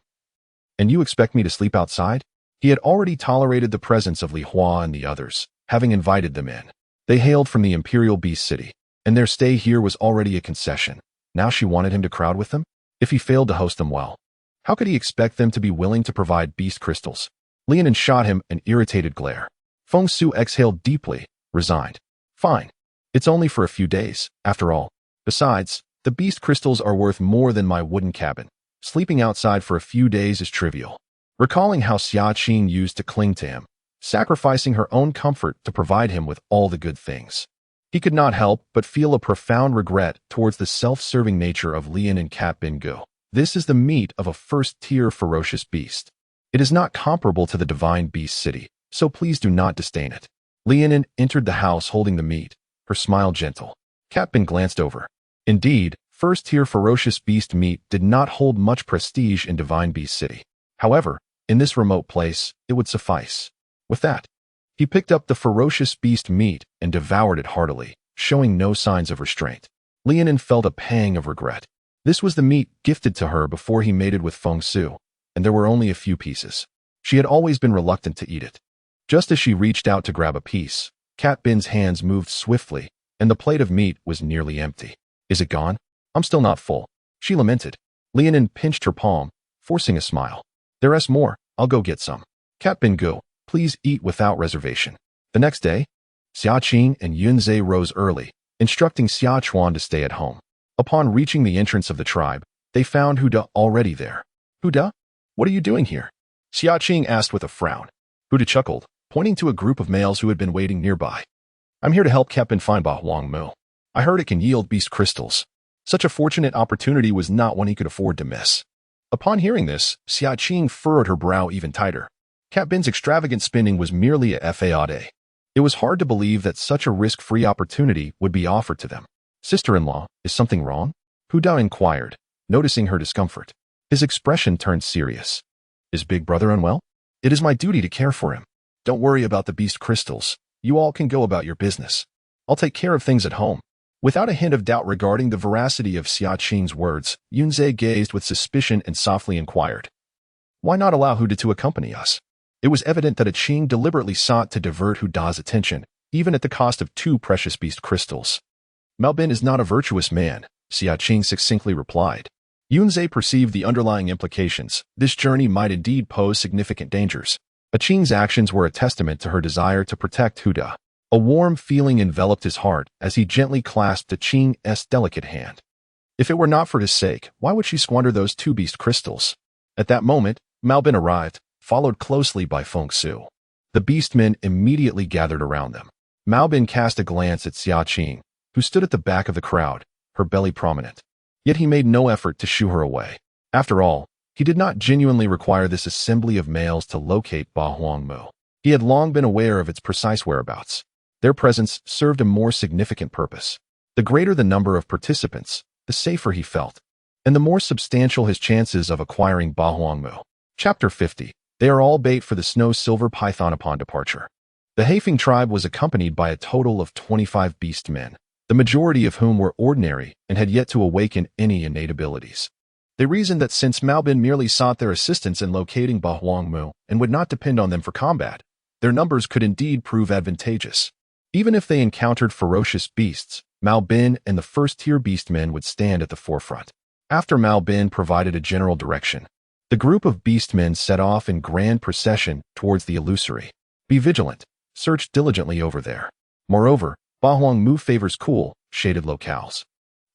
And you expect me to sleep outside? He had already tolerated the presence of Li Hua and the others, having invited them in. They hailed from the Imperial Beast City, and their stay here was already a concession. Now she wanted him to crowd with them? If he failed to host them well, how could he expect them to be willing to provide beast crystals? Lianin shot him an irritated glare. Feng Su exhaled deeply, resigned. Fine. It's only for a few days, after all. Besides, the beast crystals are worth more than my wooden cabin. Sleeping outside for a few days is trivial. Recalling how Xia Qing used to cling to him, sacrificing her own comfort to provide him with all the good things. He could not help but feel a profound regret towards the self-serving nature of Lianin Cat Bin Gu. This is the meat of a first-tier ferocious beast. It is not comparable to the divine beast city, so please do not disdain it. Lianin entered the house holding the meat, her smile gentle. Cat Bin glanced over. Indeed, first-tier ferocious beast meat did not hold much prestige in divine beast city. However, in this remote place, it would suffice. With that, he picked up the ferocious beast meat and devoured it heartily, showing no signs of restraint. Lianin felt a pang of regret. This was the meat gifted to her before he mated with Feng Su, and there were only a few pieces. She had always been reluctant to eat it. Just as she reached out to grab a piece, Cat Bin's hands moved swiftly, and the plate of meat was nearly empty. Is it gone? I'm still not full, she lamented. Lianin pinched her palm, forcing a smile. There's more, I'll go get some. Cat Bin, go, please eat without reservation. The next day, Xia Qing and Yunzhe rose early, instructing Xia Chuan to stay at home. Upon reaching the entrance of the tribe, they found Huda already there. Huda? What are you doing here? Xia Qing asked with a frown. Huda chuckled, pointing to a group of males who had been waiting nearby. I'm here to help Cat Bin find Ba Huang Mu. I heard it can yield beast crystals. Such a fortunate opportunity was not one he could afford to miss. Upon hearing this, Xia Qing furrowed her brow even tighter. Cat Bin's extravagant spending was merely a fade. It was hard to believe that such a risk-free opportunity would be offered to them. Sister-in-law, is something wrong? Huda inquired, noticing her discomfort. His expression turned serious. Is Big Brother unwell? It is my duty to care for him. Don't worry about the beast crystals. You all can go about your business. I'll take care of things at home. Without a hint of doubt regarding the veracity of Xia Qing's words, Yunzhe gazed with suspicion and softly inquired. Why not allow Huda to accompany us? It was evident that Qing deliberately sought to divert Huda's attention, even at the cost of 2 precious beast crystals. Mao Bin is not a virtuous man, Xia Qing succinctly replied. Yunzhe perceived the underlying implications. This journey might indeed pose significant dangers. Qing's actions were a testament to her desire to protect Huda. A warm feeling enveloped his heart as he gently clasped Qing's delicate hand. If it were not for his sake, why would she squander those 2 beast crystals? At that moment, Mao Bin arrived, followed closely by Feng Su. The beastmen immediately gathered around them. Mao Bin cast a glance at Xia Qing, who stood at the back of the crowd, her belly prominent. Yet he made no effort to shoo her away. After all, he did not genuinely require this assembly of males to locate Ba Huang Mu. He had long been aware of its precise whereabouts. Their presence served a more significant purpose. The greater the number of participants, the safer he felt, and the more substantial his chances of acquiring Ba Huang Mu. Chapter 50. They are all bait for the snow silver python upon departure. The Haifeng tribe was accompanied by a total of 25 beast men, the majority of whom were ordinary and had yet to awaken any innate abilities. They reasoned that since Mao Bin merely sought their assistance in locating Ba Huang Mu and would not depend on them for combat, their numbers could indeed prove advantageous. Even if they encountered ferocious beasts, Mao Bin and the first-tier beastmen would stand at the forefront. After Mao Bin provided a general direction, the group of beastmen set off in grand procession towards the illusory. Be vigilant. Search diligently over there. Moreover, Ba Huang Mu favors cool, shaded locales.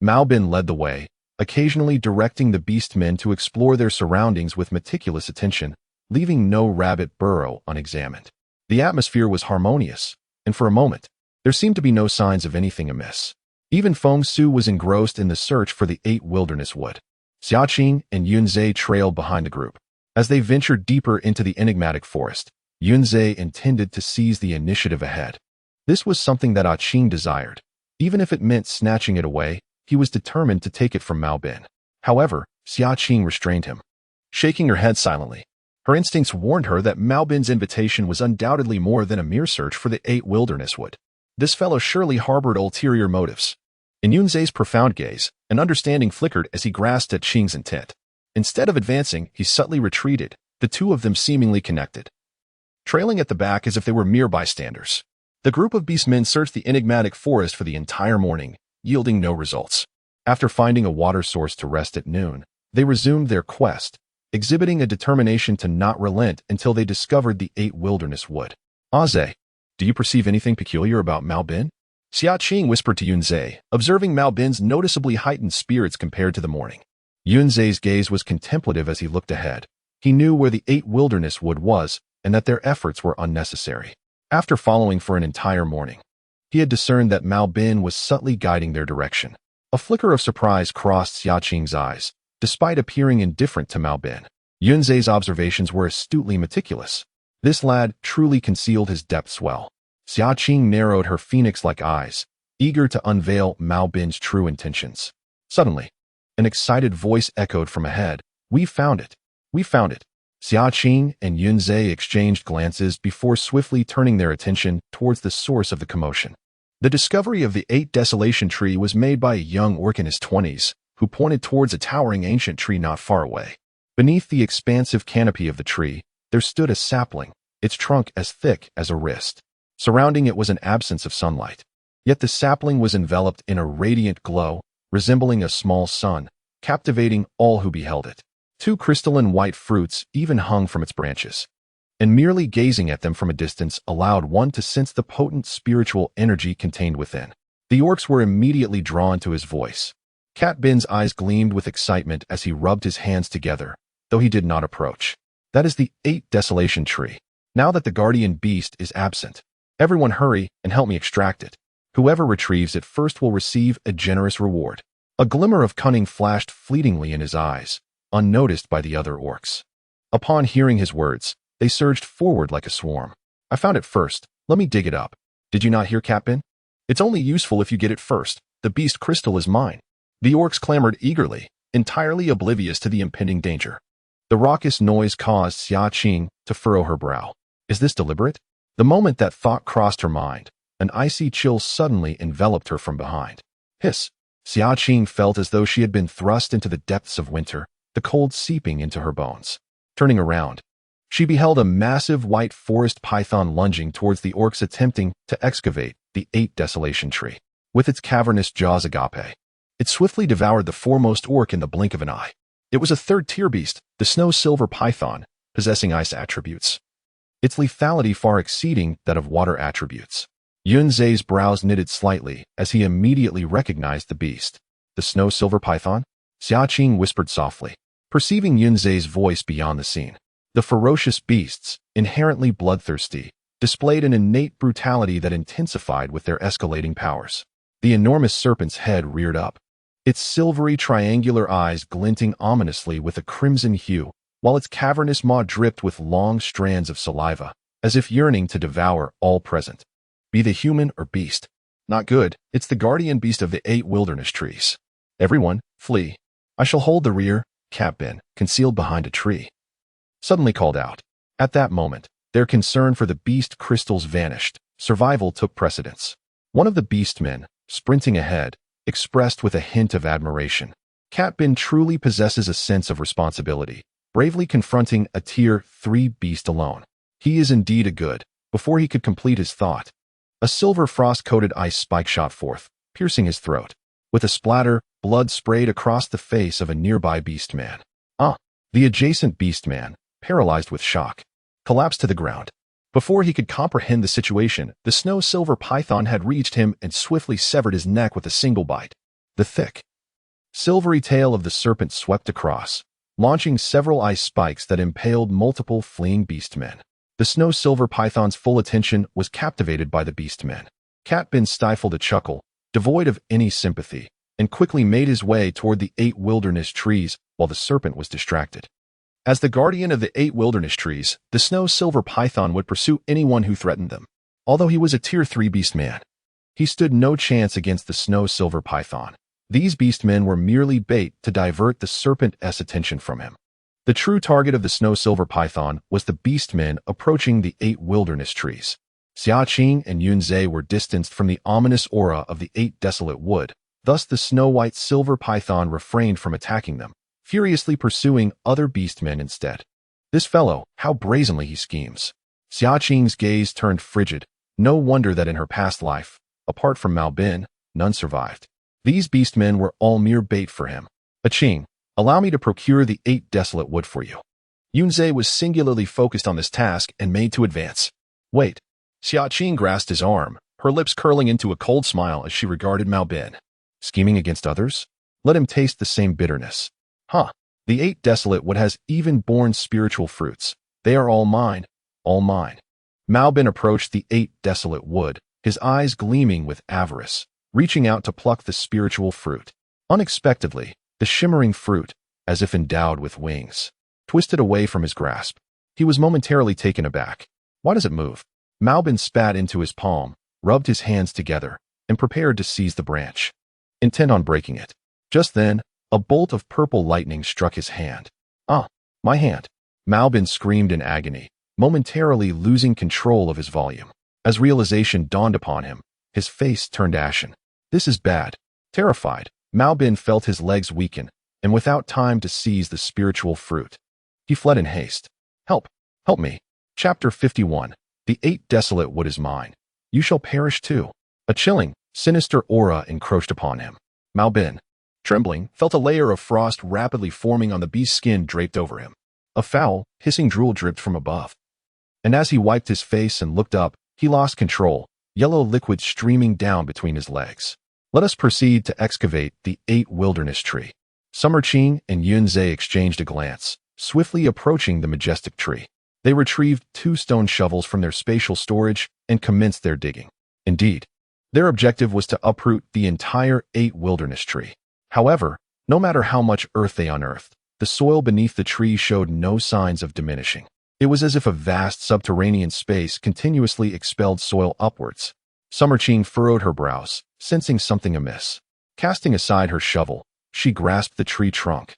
Mao Bin led the way, occasionally directing the beastmen to explore their surroundings with meticulous attention, leaving no rabbit burrow unexamined. The atmosphere was harmonious, and for a moment, there seemed to be no signs of anything amiss. Even Feng Su was engrossed in the search for the 8 wilderness wood. Xia Qing and Yunzhe trailed behind the group. As they ventured deeper into the enigmatic forest, Yunzhe intended to seize the initiative ahead. This was something that Qing desired. Even if it meant snatching it away, he was determined to take it from Mao Bin. However, Xia Qing restrained him. Shaking her head silently, her instincts warned her that Mao Bin's invitation was undoubtedly more than a mere search for the 8 wilderness wood. This fellow surely harbored ulterior motives. In Yunzhe's profound gaze, an understanding flickered as he grasped at Qing's intent. Instead of advancing, he subtly retreated, the 2 of them seemingly connected, trailing at the back as if they were mere bystanders. The group of beastmen searched the enigmatic forest for the entire morning, yielding no results. After finding a water source to rest at noon, they resumed their quest, exhibiting a determination to not relent until they discovered the 8 wilderness wood. Aze, do you perceive anything peculiar about Mao Bin? Xia Qing whispered to Yunzhe, observing Mao Bin's noticeably heightened spirits compared to the morning. Yunzhe's gaze was contemplative as he looked ahead. He knew where the 8 wilderness wood was, and that their efforts were unnecessary. After following for an entire morning, he had discerned that Mao Bin was subtly guiding their direction. A flicker of surprise crossed Xia Qing's eyes, despite appearing indifferent to Mao Bin. Yunzhe's observations were astutely meticulous. This lad truly concealed his depths well. Xia Qing narrowed her phoenix-like eyes, eager to unveil Mao Bin's true intentions. Suddenly, an excited voice echoed from ahead. We found it. We found it. Xia Qing and Yunzhe exchanged glances before swiftly turning their attention towards the source of the commotion. The discovery of the 8 desolation tree was made by a young orc in his 20s, who pointed towards a towering ancient tree not far away. Beneath the expansive canopy of the tree, there stood a sapling, its trunk as thick as a wrist. Surrounding it was an absence of sunlight. Yet the sapling was enveloped in a radiant glow, resembling a small sun, captivating all who beheld it. Two crystalline white fruits even hung from its branches, and merely gazing at them from a distance allowed one to sense the potent spiritual energy contained within. The orcs were immediately drawn to his voice. Cat Bin's eyes gleamed with excitement as he rubbed his hands together, though he did not approach. That is the 8th desolation tree. Now that the guardian beast is absent, everyone hurry and help me extract it. Whoever retrieves it first will receive a generous reward. A glimmer of cunning flashed fleetingly in his eyes, unnoticed by the other orcs. Upon hearing his words, they surged forward like a swarm. I found it first. Let me dig it up. Did you not hear, Cat Bin? It's only useful if you get it first. The beast crystal is mine. The orcs clamored eagerly, entirely oblivious to the impending danger. The raucous noise caused Xia Qing to furrow her brow. Is this deliberate? The moment that thought crossed her mind, an icy chill suddenly enveloped her from behind. Hiss! Xia Qing felt as though she had been thrust into the depths of winter, the cold seeping into her bones. Turning around, she beheld a massive white forest python lunging towards the orcs attempting to excavate the 8th desolation tree. With its cavernous jaws agape, it swiftly devoured the foremost orc in the blink of an eye. It was a third-tier beast, the snow silver python, possessing ice attributes, its lethality far exceeding that of water attributes. Yunzei's brows knitted slightly as he immediately recognized the beast. The snow silver python? Xia Qing whispered softly, perceiving Yunzei's voice beyond the scene. The ferocious beasts, inherently bloodthirsty, displayed an innate brutality that intensified with their escalating powers. The enormous serpent's head reared up, its silvery triangular eyes glinting ominously with a crimson hue, while its cavernous maw dripped with long strands of saliva, as if yearning to devour all present. Be they human or beast. Not good. It's the guardian beast of the 8 wilderness trees. Everyone, flee. I shall hold the rear. Cat Bin, concealed behind a tree, suddenly called out. At that moment, their concern for the beast crystals vanished. Survival took precedence. One of the beastmen, sprinting ahead, expressed with a hint of admiration. Cat Bin truly possesses a sense of responsibility, bravely confronting a tier 3 beast alone. He is indeed a good. Before he could complete his thought, a silver frost-coated ice spike shot forth, piercing his throat. With a splatter, blood sprayed across the face of a nearby beastman. The adjacent beastman, paralyzed with shock, collapsed to the ground. Before he could comprehend the situation, the snow silver python had reached him and swiftly severed his neck with a single bite. The thick, silvery tail of the serpent swept across, launching several ice spikes that impaled multiple fleeing beastmen. The snow silver python's full attention was captivated by the beastmen. Cat Bin stifled a chuckle, devoid of any sympathy, and quickly made his way toward the 8 wilderness trees while the serpent was distracted. As the guardian of the 8 wilderness trees, the snow silver python would pursue anyone who threatened them. Although he was a tier 3 beastman, he stood no chance against the snow silver python. These beastmen were merely bait to divert the serpent's attention from him. The true target of the snow silver python was the beastmen approaching the 8 wilderness trees. Xia Qing and Yunzei were distanced from the ominous aura of the 8 desolate wood, thus the snow-white silver python refrained from attacking them, furiously pursuing other beastmen instead. This fellow, how brazenly he schemes. Xia Qing's gaze turned frigid. No wonder that in her past life, apart from Mao Bin, none survived. These beastmen were all mere bait for him. Qing, allow me to procure the 8 desolate wood for you. Yunzei was singularly focused on this task and made to advance. Wait. Xia Qing grasped his arm, her lips curling into a cold smile as she regarded Mao Bin. Scheming against others? Let him taste the same bitterness. The 8 desolate wood has even borne spiritual fruits. They are all mine, all mine. Mao Bin approached the 8 desolate wood, his eyes gleaming with avarice, reaching out to pluck the spiritual fruit. Unexpectedly, the shimmering fruit, as if endowed with wings, twisted away from his grasp. He was momentarily taken aback. Why does it move? Mao Bin spat into his palm, rubbed his hands together, and prepared to seize the branch, intent on breaking it. Just then, a bolt of purple lightning struck his hand. My hand. Mao Bin screamed in agony, momentarily losing control of his volume. As realization dawned upon him, his face turned ashen. This is bad. Terrified, Mao Bin felt his legs weaken, and without time to seize the spiritual fruit, he fled in haste. Help! Help me! Chapter 51. The 8 desolate wood is mine. You shall perish too. A chilling, sinister aura encroached upon him. Mao Bin, trembling, felt a layer of frost rapidly forming on the beast's skin draped over him. A foul, hissing drool dripped from above. And as he wiped his face and looked up, he lost control, yellow liquid streaming down between his legs. Let us proceed to excavate the 8 wilderness tree. Summer Qing and Yunzhe exchanged a glance, swiftly approaching the majestic tree. They retrieved 2 stone shovels from their spatial storage and commenced their digging. Indeed, their objective was to uproot the entire 8 wilderness tree. However, no matter how much earth they unearthed, the soil beneath the tree showed no signs of diminishing. It was as if a vast subterranean space continuously expelled soil upwards. Summer Qing furrowed her brows, sensing something amiss. Casting aside her shovel, she grasped the tree trunk,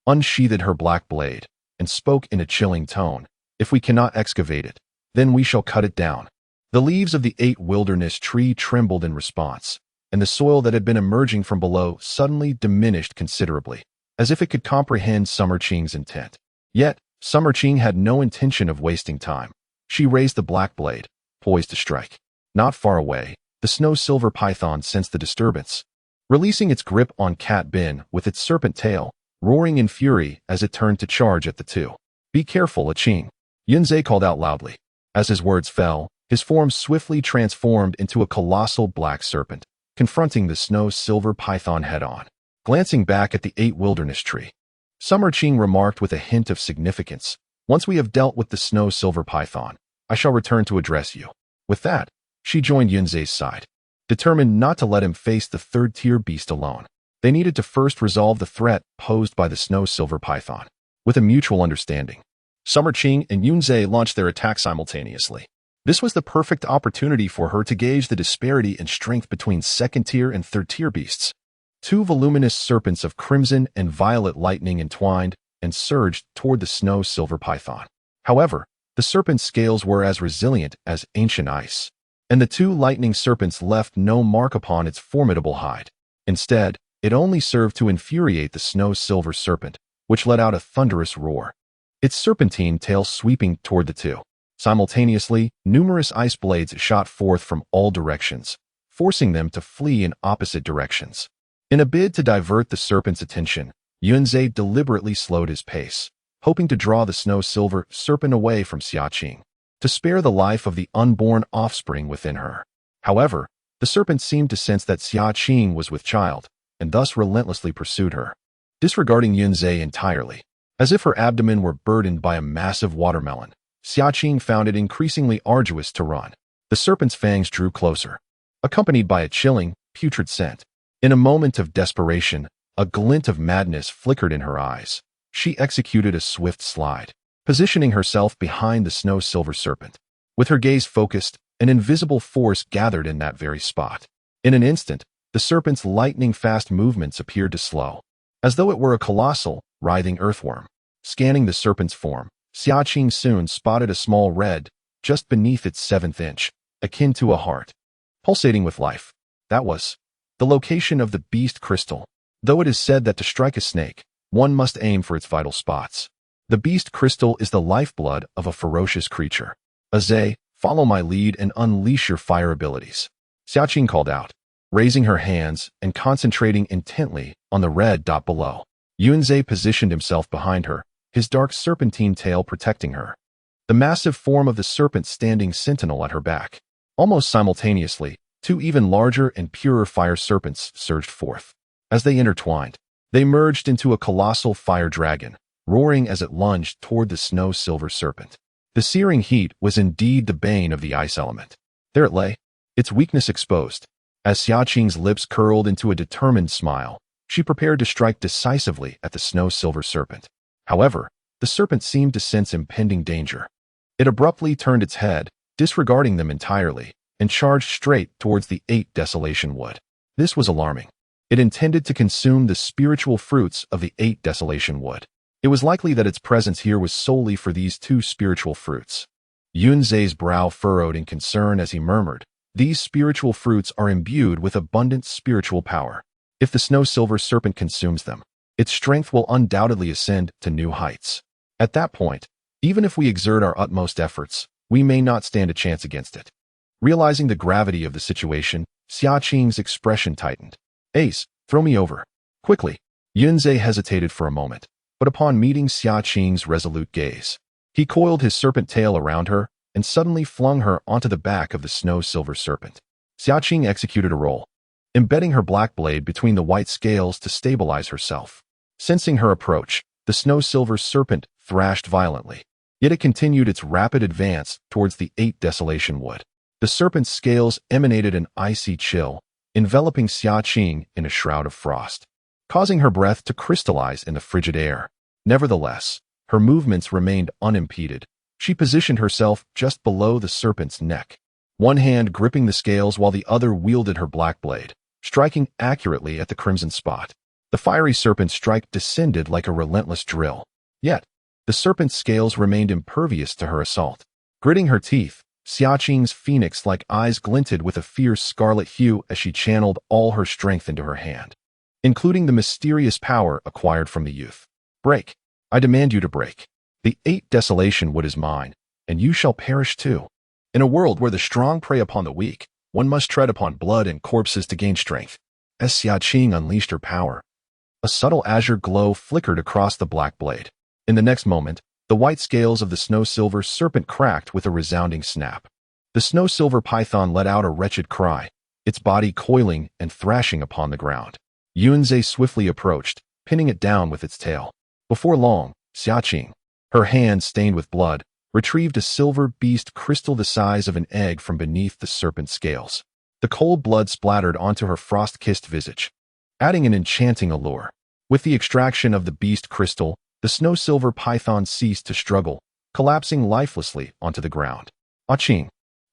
unsheathed her black blade, and spoke in a chilling tone. If we cannot excavate it, then we shall cut it down. The leaves of the 8 wilderness tree trembled in response, and the soil that had been emerging from below suddenly diminished considerably, as if it could comprehend Summer Qing's intent. Yet, Summer Qing had no intention of wasting time. She raised the black blade, poised to strike. Not far away, the snow-silver python sensed the disturbance. Releasing its grip on Cat Bin with its serpent tail, roaring in fury as it turned to charge at the 2. Be careful, Qing, Yunzhe called out loudly. As his words fell, his form swiftly transformed into a colossal black serpent, confronting the snow-silver python head-on. Glancing back at the 8 wilderness tree, Summer Qing remarked with a hint of significance, once we have dealt with the snow-silver python, I shall return to address you. With that, she joined Yunzhe's side, determined not to let him face the 3rd-tier beast alone. They needed to first resolve the threat posed by the snow-silver python. With a mutual understanding, Summer Qing and Yunzhe launched their attack simultaneously. This was the perfect opportunity for her to gauge the disparity in strength between 2nd-tier and 3rd-tier beasts. 2 voluminous serpents of crimson and violet lightning entwined and surged toward the snow-silver python. However, the serpent's scales were as resilient as ancient ice, and the 2 lightning serpents left no mark upon its formidable hide. Instead, it only served to infuriate the snow-silver serpent, which let out a thunderous roar, its serpentine tail sweeping toward the 2. Simultaneously, numerous ice blades shot forth from all directions, forcing them to flee in opposite directions. In a bid to divert the serpent's attention, Yunzhe deliberately slowed his pace, hoping to draw the snow-silver serpent away from Xia Qing, to spare the life of the unborn offspring within her. However, the serpent seemed to sense that Xia Qing was with child, and thus relentlessly pursued her, disregarding Yunzhe entirely. As if her abdomen were burdened by a massive watermelon, Xia Qing found it increasingly arduous to run. The serpent's fangs drew closer, accompanied by a chilling, putrid scent. In a moment of desperation, a glint of madness flickered in her eyes. She executed a swift slide, positioning herself behind the snow-silver serpent. With her gaze focused, an invisible force gathered in that very spot. In an instant, the serpent's lightning-fast movements appeared to slow, as though it were a colossal, writhing earthworm. Scanning the serpent's form, Xia Qing soon spotted a small red, just beneath its 7th inch, akin to a heart, pulsating with life. That was the location of the beast crystal. Though it is said that to strike a snake, one must aim for its vital spots. The beast crystal is the lifeblood of a ferocious creature. Azay, follow my lead and unleash your fire abilities, Xia Qing called out, raising her hands and concentrating intently on the red dot below. Yunzhe positioned himself behind her, his dark serpentine tail protecting her, the massive form of the serpent standing sentinel at her back. Almost simultaneously, 2 even larger and purer fire serpents surged forth. As they intertwined, they merged into a colossal fire dragon, roaring as it lunged toward the snow-silver serpent. The searing heat was indeed the bane of the ice element. There it lay, its weakness exposed. As Xia Qing's lips curled into a determined smile, she prepared to strike decisively at the snow-silver serpent. However, the serpent seemed to sense impending danger. It abruptly turned its head, disregarding them entirely, and charged straight towards the 8 desolation wood. This was alarming. It intended to consume the spiritual fruits of the 8 desolation wood. It was likely that its presence here was solely for these 2 spiritual fruits. Yunzhe's brow furrowed in concern as he murmured, these spiritual fruits are imbued with abundant spiritual power. If the snow-silver serpent consumes them, its strength will undoubtedly ascend to new heights. At that point, even if we exert our utmost efforts, we may not stand a chance against it. Realizing the gravity of the situation, Xia Qing's expression tightened. Ace, throw me over. Quickly. Yunzhe hesitated for a moment, but upon meeting Xia Qing's resolute gaze, he coiled his serpent tail around her and suddenly flung her onto the back of the snow-silver serpent. Xia Qing executed a roll, embedding her black blade between the white scales to stabilize herself. Sensing her approach, the snow-silver serpent thrashed violently, yet it continued its rapid advance towards the 8 Desolation Wood. The serpent's scales emanated an icy chill, enveloping Xia Qing in a shroud of frost, causing her breath to crystallize in the frigid air. Nevertheless, her movements remained unimpeded. She positioned herself just below the serpent's neck, one hand gripping the scales while the other wielded her black blade, striking accurately at the crimson spot. The fiery serpent's strike descended like a relentless drill. Yet, the serpent's scales remained impervious to her assault. Gritting her teeth, Xia Qing's phoenix-like eyes glinted with a fierce scarlet hue as she channeled all her strength into her hand, including the mysterious power acquired from the youth. Break. I demand you to break. The 8 Desolation Wood is mine, and you shall perish too. In a world where the strong prey upon the weak, one must tread upon blood and corpses to gain strength. As Xia Qing unleashed her power, a subtle azure glow flickered across the black blade. In the next moment, the white scales of the snow-silver serpent cracked with a resounding snap. The snow-silver python let out a wretched cry, its body coiling and thrashing upon the ground. Yunzhe swiftly approached, pinning it down with its tail. Before long, Xia Qing, her hand stained with blood, retrieved a silver beast crystal the size of an egg from beneath the serpent's scales. The cold blood splattered onto her frost-kissed visage, adding an enchanting allure. With the extraction of the beast crystal, the snow-silver python ceased to struggle, collapsing lifelessly onto the ground. Ah Qing.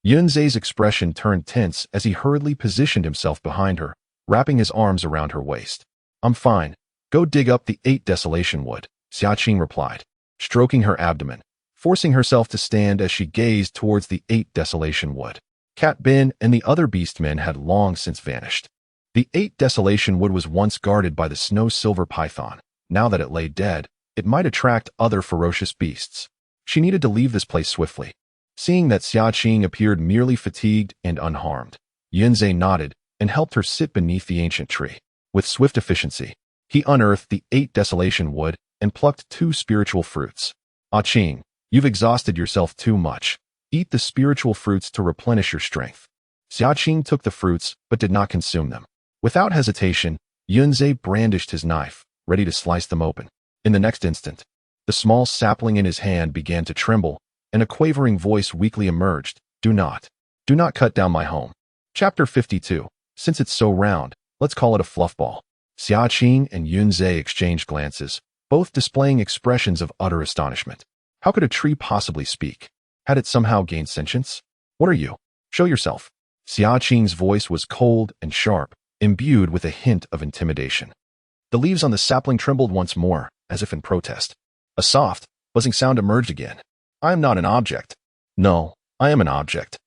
Yunzhe's expression turned tense as he hurriedly positioned himself behind her, wrapping his arms around her waist. I'm fine. Go dig up the 8 Desolation Wood, Xia Qing replied, stroking her abdomen, forcing herself to stand as she gazed towards the 8 Desolation Wood. Cat Bin and the other beastmen had long since vanished. The 8 Desolation Wood was once guarded by the snow-silver python. Now that it lay dead, it might attract other ferocious beasts. She needed to leave this place swiftly. Seeing that Xia Qing appeared merely fatigued and unharmed, Yunzhe nodded and helped her sit beneath the ancient tree. With swift efficiency, he unearthed the 8 Desolation Wood and plucked 2 spiritual fruits. Ah Qing, you've exhausted yourself too much. Eat the spiritual fruits to replenish your strength. Xia Qing took the fruits but did not consume them. Without hesitation, Yunzhe brandished his knife, ready to slice them open. In the next instant, the small sapling in his hand began to tremble, and a quavering voice weakly emerged. Do not cut down my home. Chapter 52. Since it's so round, let's call it a fluff ball. Xia Qing and Yunzhe exchanged glances, both displaying expressions of utter astonishment. How could a tree possibly speak? Had it somehow gained sentience? What are you? Show yourself. Xia Qing's voice was cold and sharp, imbued with a hint of intimidation. The leaves on the sapling trembled once more, as if in protest. A soft, buzzing sound emerged again. I am not an object. No, I am an object.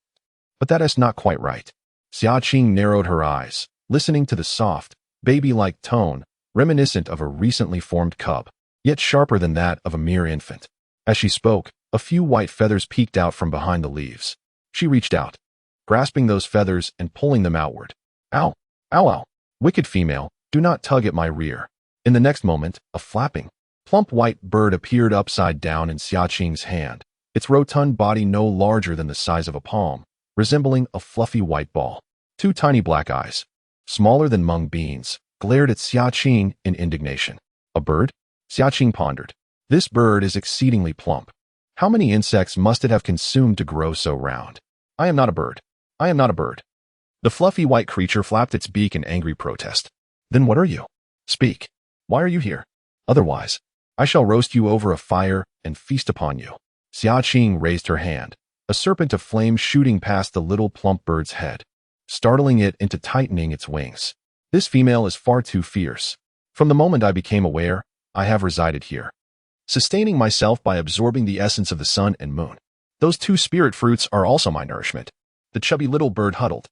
But that is not quite right. Xia Qing narrowed her eyes, listening to the soft, baby-like tone, reminiscent of a recently formed cub, yet sharper than that of a mere infant. As she spoke, a few white feathers peeked out from behind the leaves. She reached out, grasping those feathers and pulling them outward. Ow! Ow! Ow! Wicked female, do not tug at my rear. In the next moment, a flapping, plump white bird appeared upside down in Xia Qing's hand, its rotund body no larger than the size of a palm, resembling a fluffy white ball. 2 tiny black eyes, smaller than mung beans, glared at Xia Qing in indignation. A bird? Xia Qing pondered. This bird is exceedingly plump. How many insects must it have consumed to grow so round? I am not a bird. I am not a bird. The fluffy white creature flapped its beak in angry protest. Then what are you? Speak. Why are you here? Otherwise, I shall roast you over a fire and feast upon you. Xia Qing raised her hand, a serpent of flame shooting past the little plump bird's head, startling it into tightening its wings. This female is far too fierce. From the moment I became aware, I have resided here, sustaining myself by absorbing the essence of the sun and moon. Those 2 spirit fruits are also my nourishment. The chubby little bird huddled,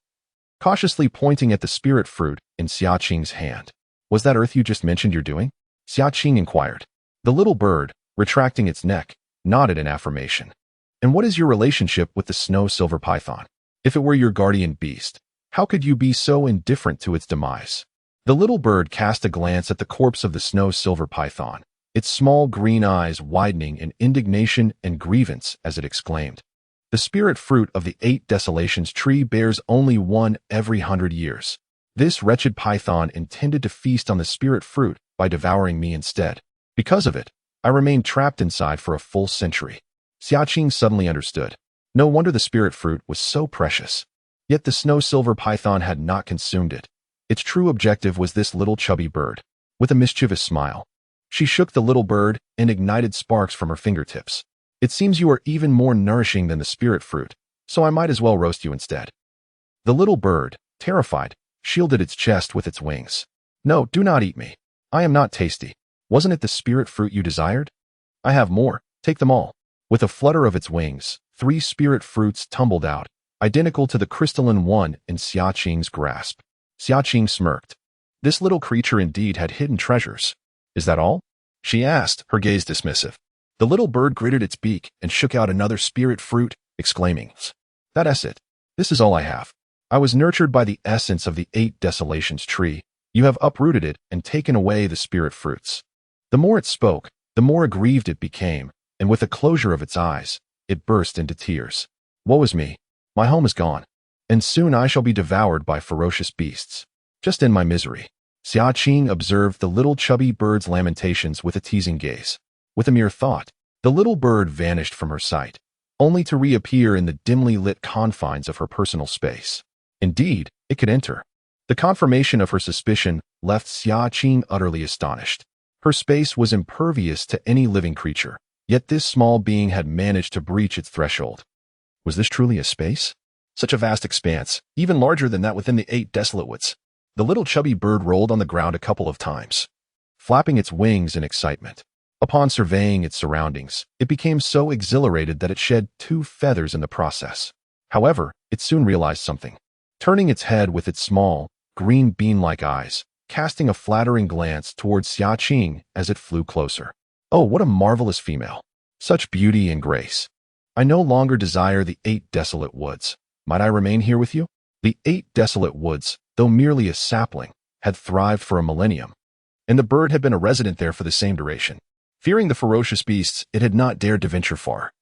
cautiously pointing at the spirit fruit in Xia Qing's hand. Was that earth you just mentioned you're doing? Xia Qing inquired. The little bird, retracting its neck, nodded in affirmation. And what is your relationship with the snow-silver python? If it were your guardian beast, how could you be so indifferent to its demise? The little bird cast a glance at the corpse of the snow silver python, its small green eyes widening in indignation and grievance as it exclaimed, "The spirit fruit of the 8 desolations tree bears only one every 100 years. This wretched python intended to feast on the spirit fruit by devouring me instead. Because of it, I remained trapped inside for a full century." Xia Qing suddenly understood. No wonder the spirit fruit was so precious. Yet the snow silver python had not consumed it. Its true objective was this little chubby bird. With a mischievous smile, she shook the little bird and ignited sparks from her fingertips. "It seems you are even more nourishing than the spirit fruit, so I might as well roast you instead." The little bird, terrified, shielded its chest with its wings. "No, do not eat me. I am not tasty. Wasn't it the spirit fruit you desired? I have more. Take them all." With a flutter of its wings, 3 spirit fruits tumbled out, identical to the crystalline one in Xia Qing's grasp. Xia Qing smirked. This little creature indeed had hidden treasures. "Is that all?" she asked, her gaze dismissive. The little bird gritted its beak and shook out another spirit fruit, exclaiming, "That's it. This is all I have. I was nurtured by the essence of the 8 desolations tree. You have uprooted it and taken away the spirit fruits." The more it spoke, the more aggrieved it became, and with a closure of its eyes, it burst into tears. "Woe is me. My home is gone, and soon I shall be devoured by ferocious beasts. Just in my misery." Xia Qing observed the little chubby bird's lamentations with a teasing gaze. With a mere thought, the little bird vanished from her sight, only to reappear in the dimly lit confines of her personal space. Indeed, it could enter. The confirmation of her suspicion left Xia Qing utterly astonished. Her space was impervious to any living creature, yet this small being had managed to breach its threshold. Was this truly a space? Such a vast expanse, even larger than that within the 8 desolate woods. The little chubby bird rolled on the ground a couple of times, flapping its wings in excitement. Upon surveying its surroundings, it became so exhilarated that it shed 2 feathers in the process. However, it soon realized something. Turning its head with its small, green bean-like eyes, casting a flattering glance towards Xia Qing as it flew closer. "Oh, what a marvelous female! Such beauty and grace! I no longer desire the 8 desolate woods. Might I remain here with you?" The 8 desolate woods, though merely a sapling, had thrived for a millennium, and the bird had been a resident there for the same duration. Fearing the ferocious beasts, it had not dared to venture far,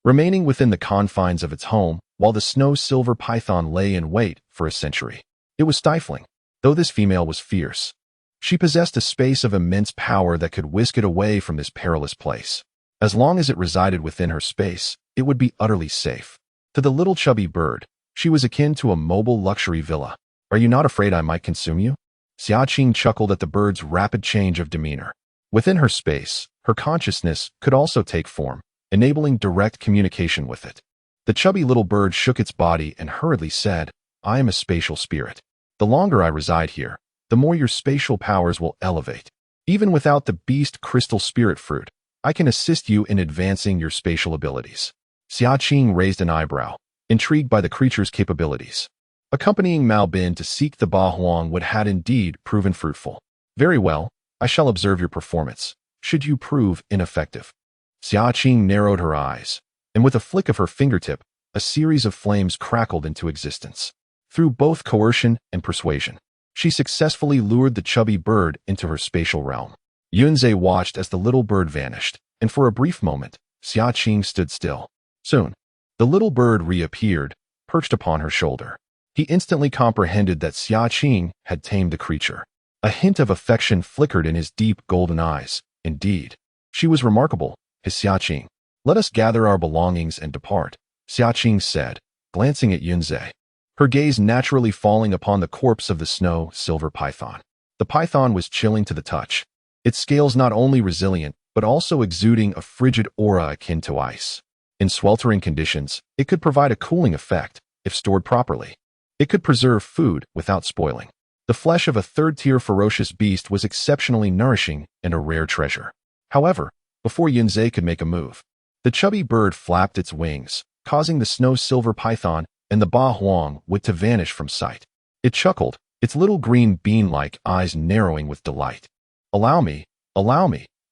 remaining within the confines of its home while the snow silver python lay in wait for a century. It was stifling, though this female was fierce. She possessed a space of immense power that could whisk it away from this perilous place. As long as it resided within her space, it would be utterly safe. To the little chubby bird, she was akin to a mobile luxury villa. "Are you not afraid I might consume you?" Xia Qing chuckled at the bird's rapid change of demeanor. Within her space, her consciousness could also take form, enabling direct communication with it. The chubby little bird shook its body and hurriedly said, "I am a spatial spirit. The longer I reside here, the more your spatial powers will elevate. Even without the beast crystal spirit fruit, I can assist you in advancing your spatial abilities." Xia Qing raised an eyebrow, intrigued by the creature's capabilities. Accompanying Mao Bin to seek the Ba Huang had indeed proven fruitful. "Very well, I shall observe your performance, should you prove ineffective." Xia Qing narrowed her eyes, and with a flick of her fingertip, a series of flames crackled into existence. Through both coercion and persuasion, she successfully lured the chubby bird into her spatial realm. Yunze watched as the little bird vanished, and for a brief moment, Xia Qing stood still. Soon, the little bird reappeared, perched upon her shoulder. He instantly comprehended that Xia Qing had tamed the creature. A hint of affection flickered in his deep golden eyes. Indeed, she was remarkable, his Xia Qing. "Let us gather our belongings and depart," Xia Qing said, glancing at Yunze, her gaze naturally falling upon the corpse of the snow silver python. The python was chilling to the touch, its scales not only resilient, but also exuding a frigid aura akin to ice. In sweltering conditions, it could provide a cooling effect, if stored properly. It could preserve food without spoiling. The flesh of a third-tier ferocious beast was exceptionally nourishing and a rare treasure. However, before Yunze could make a move, the chubby bird flapped its wings, causing the snow silver python and the Ba Huang to vanish from sight. It chuckled, its little green bean-like eyes narrowing with delight. Allow me.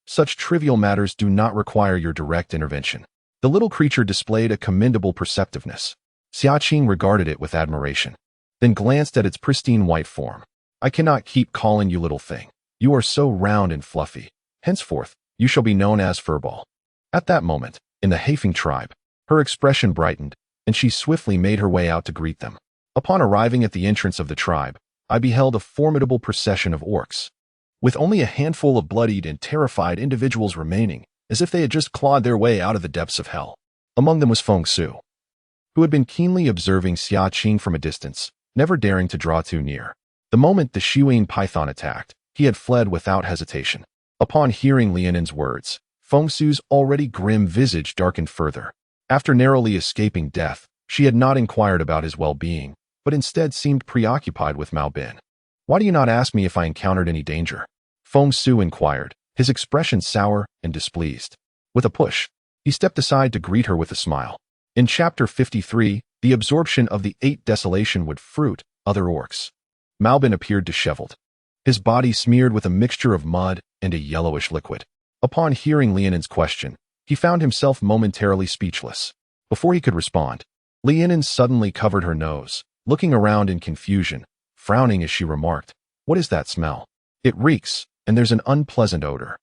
Such trivial matters do not require your direct intervention." The little creature displayed a commendable perceptiveness. Xia Qing regarded it with admiration, then glanced at its pristine white form. I cannot keep calling you little thing. You are so round and fluffy. Henceforth, you shall be known as Furball. At that moment, in the Haifeng tribe, her expression brightened, and she swiftly made her way out to greet them. Upon arriving at the entrance of the tribe, I beheld a formidable procession of orcs, with only a handful of bloodied and terrified individuals remaining, as if they had just clawed their way out of the depths of hell. Among them was Feng Su, who had been keenly observing Xia Qing from a distance, never daring to draw too near. The moment the Shuang python attacked, he had fled without hesitation. Upon hearing Lianin's words, Feng Su's already grim visage darkened further. After narrowly escaping death, she had not inquired about his well-being, but instead seemed preoccupied with Mao Bin. Why do you not ask me if I encountered any danger? Feng Su inquired, his expression sour and displeased. With a push, he stepped aside to greet her with a smile. In Chapter 53, the absorption of the 8 desolation would fruit other orcs. Mao Bin appeared disheveled, his body smeared with a mixture of mud and a yellowish liquid. Upon hearing Lianin's question, he found himself momentarily speechless. Before he could respond, Lianin suddenly covered her nose, looking around in confusion, frowning as she remarked, "What is that smell? It reeks, and there's an unpleasant odor."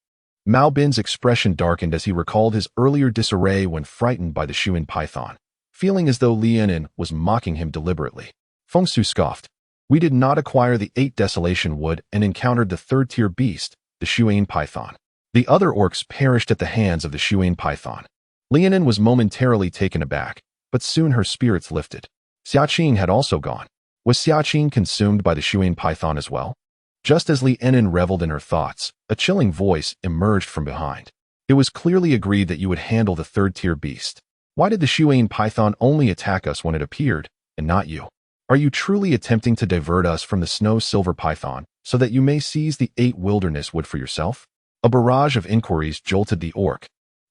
Mao Bin's expression darkened as he recalled his earlier disarray when frightened by the Shuang python, feeling as though Lianin was mocking him deliberately. Feng Su scoffed. "We did not acquire the 8 desolation wood and encountered the 3rd-tier beast, the Shuang python. The other orcs perished at the hands of the Shuang python." Lianin was momentarily taken aback, but soon her spirits lifted. Xia Qing had also gone. Was Xia Qing consumed by the Shuang python as well? Just as Lianin reveled in her thoughts, a chilling voice emerged from behind. "It was clearly agreed that you would handle the 3rd-tier beast. Why did the Shuang python only attack us when it appeared, and not you? Are you truly attempting to divert us from the snow silver python so that you may seize the 8 wilderness wood for yourself?" A barrage of inquiries jolted the orc,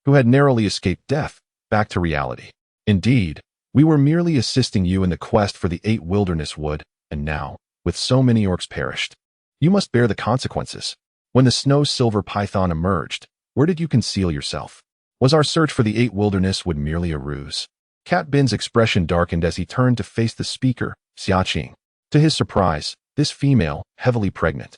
who had narrowly escaped death, back to reality. "Indeed, we were merely assisting you in the quest for the 8 wilderness wood, and now, with so many orcs perished, you must bear the consequences. When the snow silver python emerged, where did you conceal yourself? Was our search for the 8 wilderness wood merely a ruse?" Cat Bin's expression darkened as he turned to face the speaker, Xia Qing. To his surprise, this female, heavily pregnant,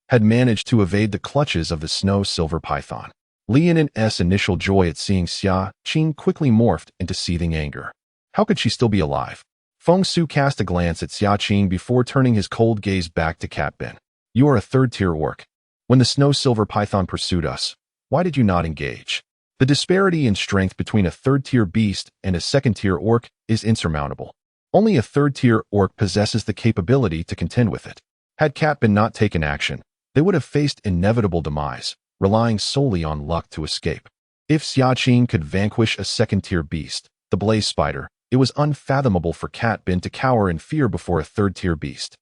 had managed to evade the clutches of the snow silver python. Lianin's initial joy at seeing Xia Qing quickly morphed into seething anger. How could she still be alive? Feng Su cast a glance at Xia Qing before turning his cold gaze back to Cat Bin. "You are a 3rd-tier orc. When the snow silver python pursued us, why did you not engage? The disparity in strength between a 3rd-tier beast and a 2nd-tier orc is insurmountable. Only a 3rd-tier orc possesses the capability to contend with it. Had Cat Bin not taken action, they would have faced inevitable demise, relying solely on luck to escape. If Xia Qing could vanquish a 2nd-tier beast, the blaze spider, it was unfathomable for Cat Bin to cower in fear before a 3rd-tier beast.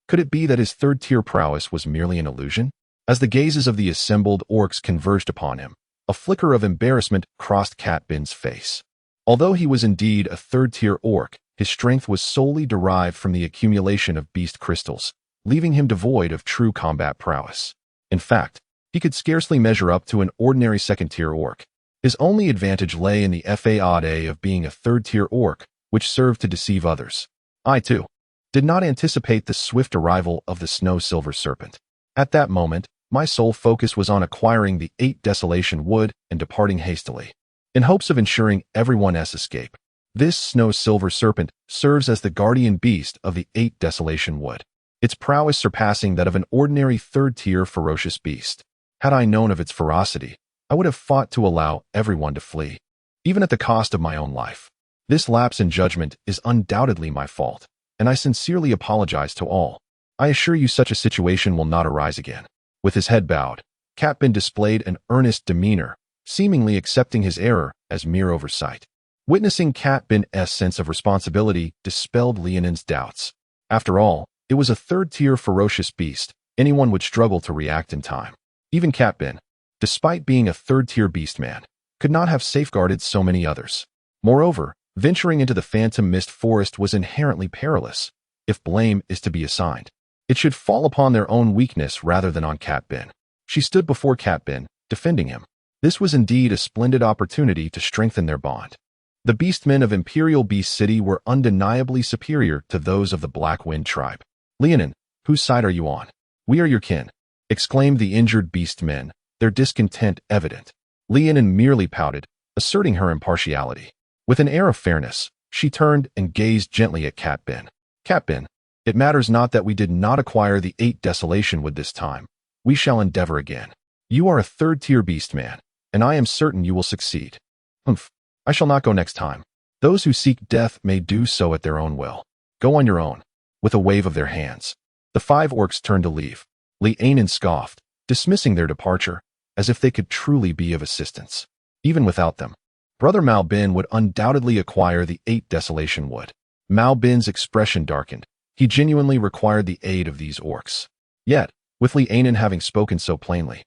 Could it be that his 3rd-tier prowess was merely an illusion? As the gazes of the assembled orcs converged upon him, a flicker of embarrassment crossed Cat Bin's face. Although he was indeed a 3rd-tier orc, his strength was solely derived from the accumulation of beast crystals, leaving him devoid of true combat prowess. In fact, he could scarcely measure up to an ordinary 2nd-tier orc. His only advantage lay in the faade of being a 3rd-tier orc, which served to deceive others. I, too, did not anticipate the swift arrival of the snow silver serpent. At that moment, my sole focus was on acquiring the 8 desolation wood and departing hastily, in hopes of ensuring everyone's escape. This snow silver serpent serves as the guardian beast of the 8 desolation wood, its prowess surpassing that of an ordinary 3rd-tier ferocious beast. Had I known of its ferocity, I would have fought to allow everyone to flee, even at the cost of my own life. This lapse in judgment is undoubtedly my fault, and I sincerely apologize to all. I assure you such a situation will not arise again." With his head bowed, Cat Bin displayed an earnest demeanor, seemingly accepting his error as mere oversight. Witnessing Cat Bin's sense of responsibility dispelled Lianin's doubts. After all, it was a 3rd-tier ferocious beast. Anyone would struggle to react in time. Even Cat Bin, despite being a 3rd-tier beastman, could not have safeguarded so many others. Moreover, venturing into the Phantom Mist Forest was inherently perilous. If blame is to be assigned, it should fall upon their own weakness rather than on Cat Bin. She stood before Cat Bin, defending him. This was indeed a splendid opportunity to strengthen their bond. The beastmen of Imperial Beast City were undeniably superior to those of the Black Wind tribe. Leonin, whose side are you on? We are your kin, exclaimed the injured beastmen, their discontent evident. Leonin merely pouted, asserting her impartiality. With an air of fairness, she turned and gazed gently at Catbin. Catbin, it matters not that we did not acquire the 8 Desolation Wood this time. We shall endeavor again. You are a third-tier beastman, and I am certain you will succeed. Humph, I shall not go next time. Those who seek death may do so at their own will. Go on your own. With a wave of their hands, the 5 orcs turned to leave. Leonin scoffed, dismissing their departure, as if they could truly be of assistance. Even without them, Brother Mao Bin would undoubtedly acquire the 8 Desolation Wood. Mao Bin's expression darkened. He genuinely required the aid of these orcs. Yet, with Leonin having spoken so plainly,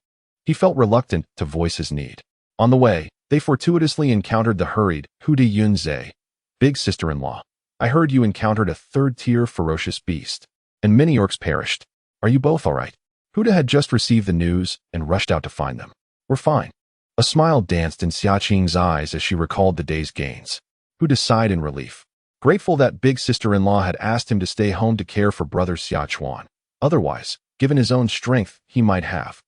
he felt reluctant to voice his need. On the way, they fortuitously encountered the hurried Huda Yunze, big sister-in-law. I heard you encountered a third-tier ferocious beast, and many orcs perished. Are you both all right? Huda had just received the news and rushed out to find them. We're fine. A smile danced in Xia Qing's eyes as she recalled the day's gains. Huda sighed in relief, grateful that big sister-in-law had asked him to stay home to care for brother Xia Chuan. Otherwise, given his own strength, he might have.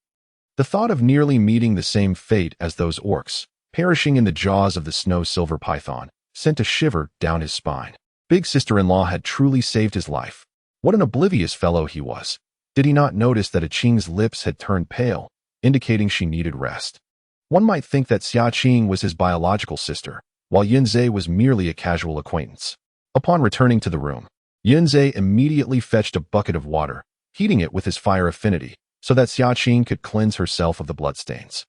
The thought of nearly meeting the same fate as those orcs, perishing in the jaws of the snow silver python, sent a shiver down his spine. Big sister-in-law had truly saved his life. What an oblivious fellow he was. Did he not notice that Qing's lips had turned pale, indicating she needed rest? One might think that Xia Qing was his biological sister, while Yunze was merely a casual acquaintance. Upon returning to the room, Yunze immediately fetched a bucket of water, heating it with his fire affinity, so that Xia Qing could cleanse herself of the bloodstains.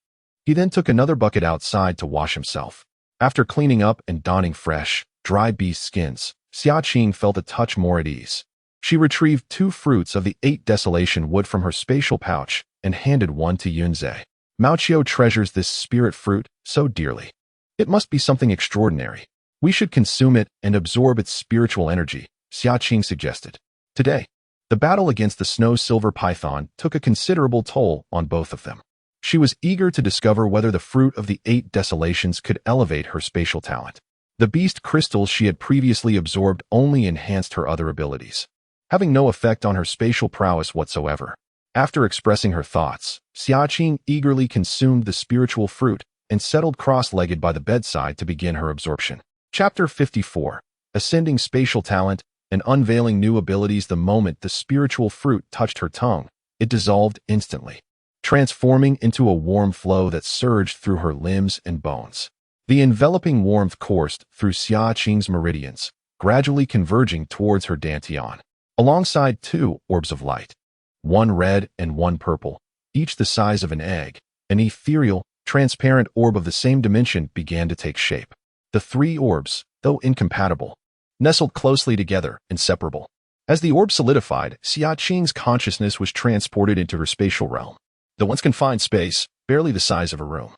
He then took another bucket outside to wash himself. After cleaning up and donning fresh, dry beast skins, Xia Qing felt a touch more at ease. She retrieved 2 fruits of the 8 Desolation Wood from her spatial pouch and handed one to Yunze. Mao Qiu treasures this spirit fruit so dearly. It must be something extraordinary. We should consume it and absorb its spiritual energy, Xia Qing suggested. Today, the battle against the snow silver python took a considerable toll on both of them. She was eager to discover whether the fruit of the 8 Desolations could elevate her spatial talent. The beast crystals she had previously absorbed only enhanced her other abilities, having no effect on her spatial prowess whatsoever. After expressing her thoughts, Xia Qing eagerly consumed the spiritual fruit and settled cross-legged by the bedside to begin her absorption. Chapter 54. Ascending Spatial Talent and Unveiling New Abilities. The moment the spiritual fruit touched her tongue, it dissolved instantly, transforming into a warm flow that surged through her limbs and bones. The enveloping warmth coursed through Xia Qing's meridians, gradually converging towards her dantian. Alongside 2 orbs of light, one red and one purple, each the size of an egg, an ethereal, transparent orb of the same dimension began to take shape. The 3 orbs, though incompatible, nestled closely together, inseparable. As the orb solidified, Xia Qing's consciousness was transported into her spatial realm. The once confined space, barely the size of a room,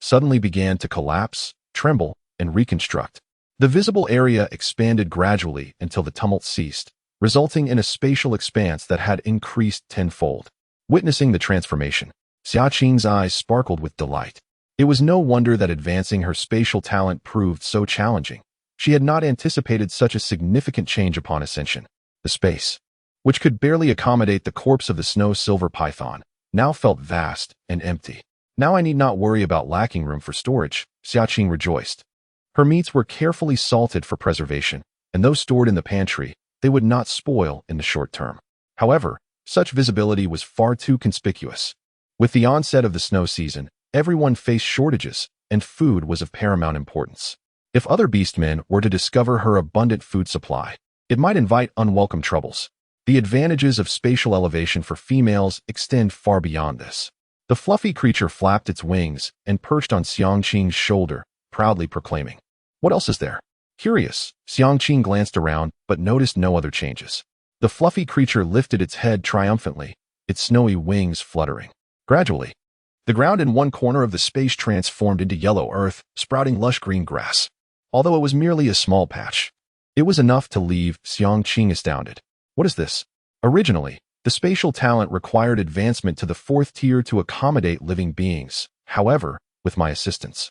suddenly began to collapse, tremble, and reconstruct. The visible area expanded gradually until the tumult ceased, resulting in a spatial expanse that had increased tenfold. Witnessing the transformation, Xia Qing's eyes sparkled with delight. It was no wonder that advancing her spatial talent proved so challenging. She had not anticipated such a significant change upon ascension. The space, which could barely accommodate the corpse of the snow silver python, now felt vast and empty. Now I need not worry about lacking room for storage, Xia Qing rejoiced. Her meats were carefully salted for preservation, and though stored in the pantry, they would not spoil in the short term. However, such visibility was far too conspicuous. With the onset of the snow season, everyone faced shortages, and food was of paramount importance. If other beastmen were to discover her abundant food supply, it might invite unwelcome troubles. The advantages of spatial elevation for females extend far beyond this. The fluffy creature flapped its wings and perched on Xia Qing's shoulder, proudly proclaiming, "What else is there?" Curious, Xia Qing glanced around but noticed no other changes. The fluffy creature lifted its head triumphantly, its snowy wings fluttering. Gradually, the ground in one corner of the space transformed into yellow earth, sprouting lush green grass. Although it was merely a small patch, it was enough to leave Xia Qing astounded. What is this? Originally, the spatial talent required advancement to the 4th tier to accommodate living beings. However, with my assistance,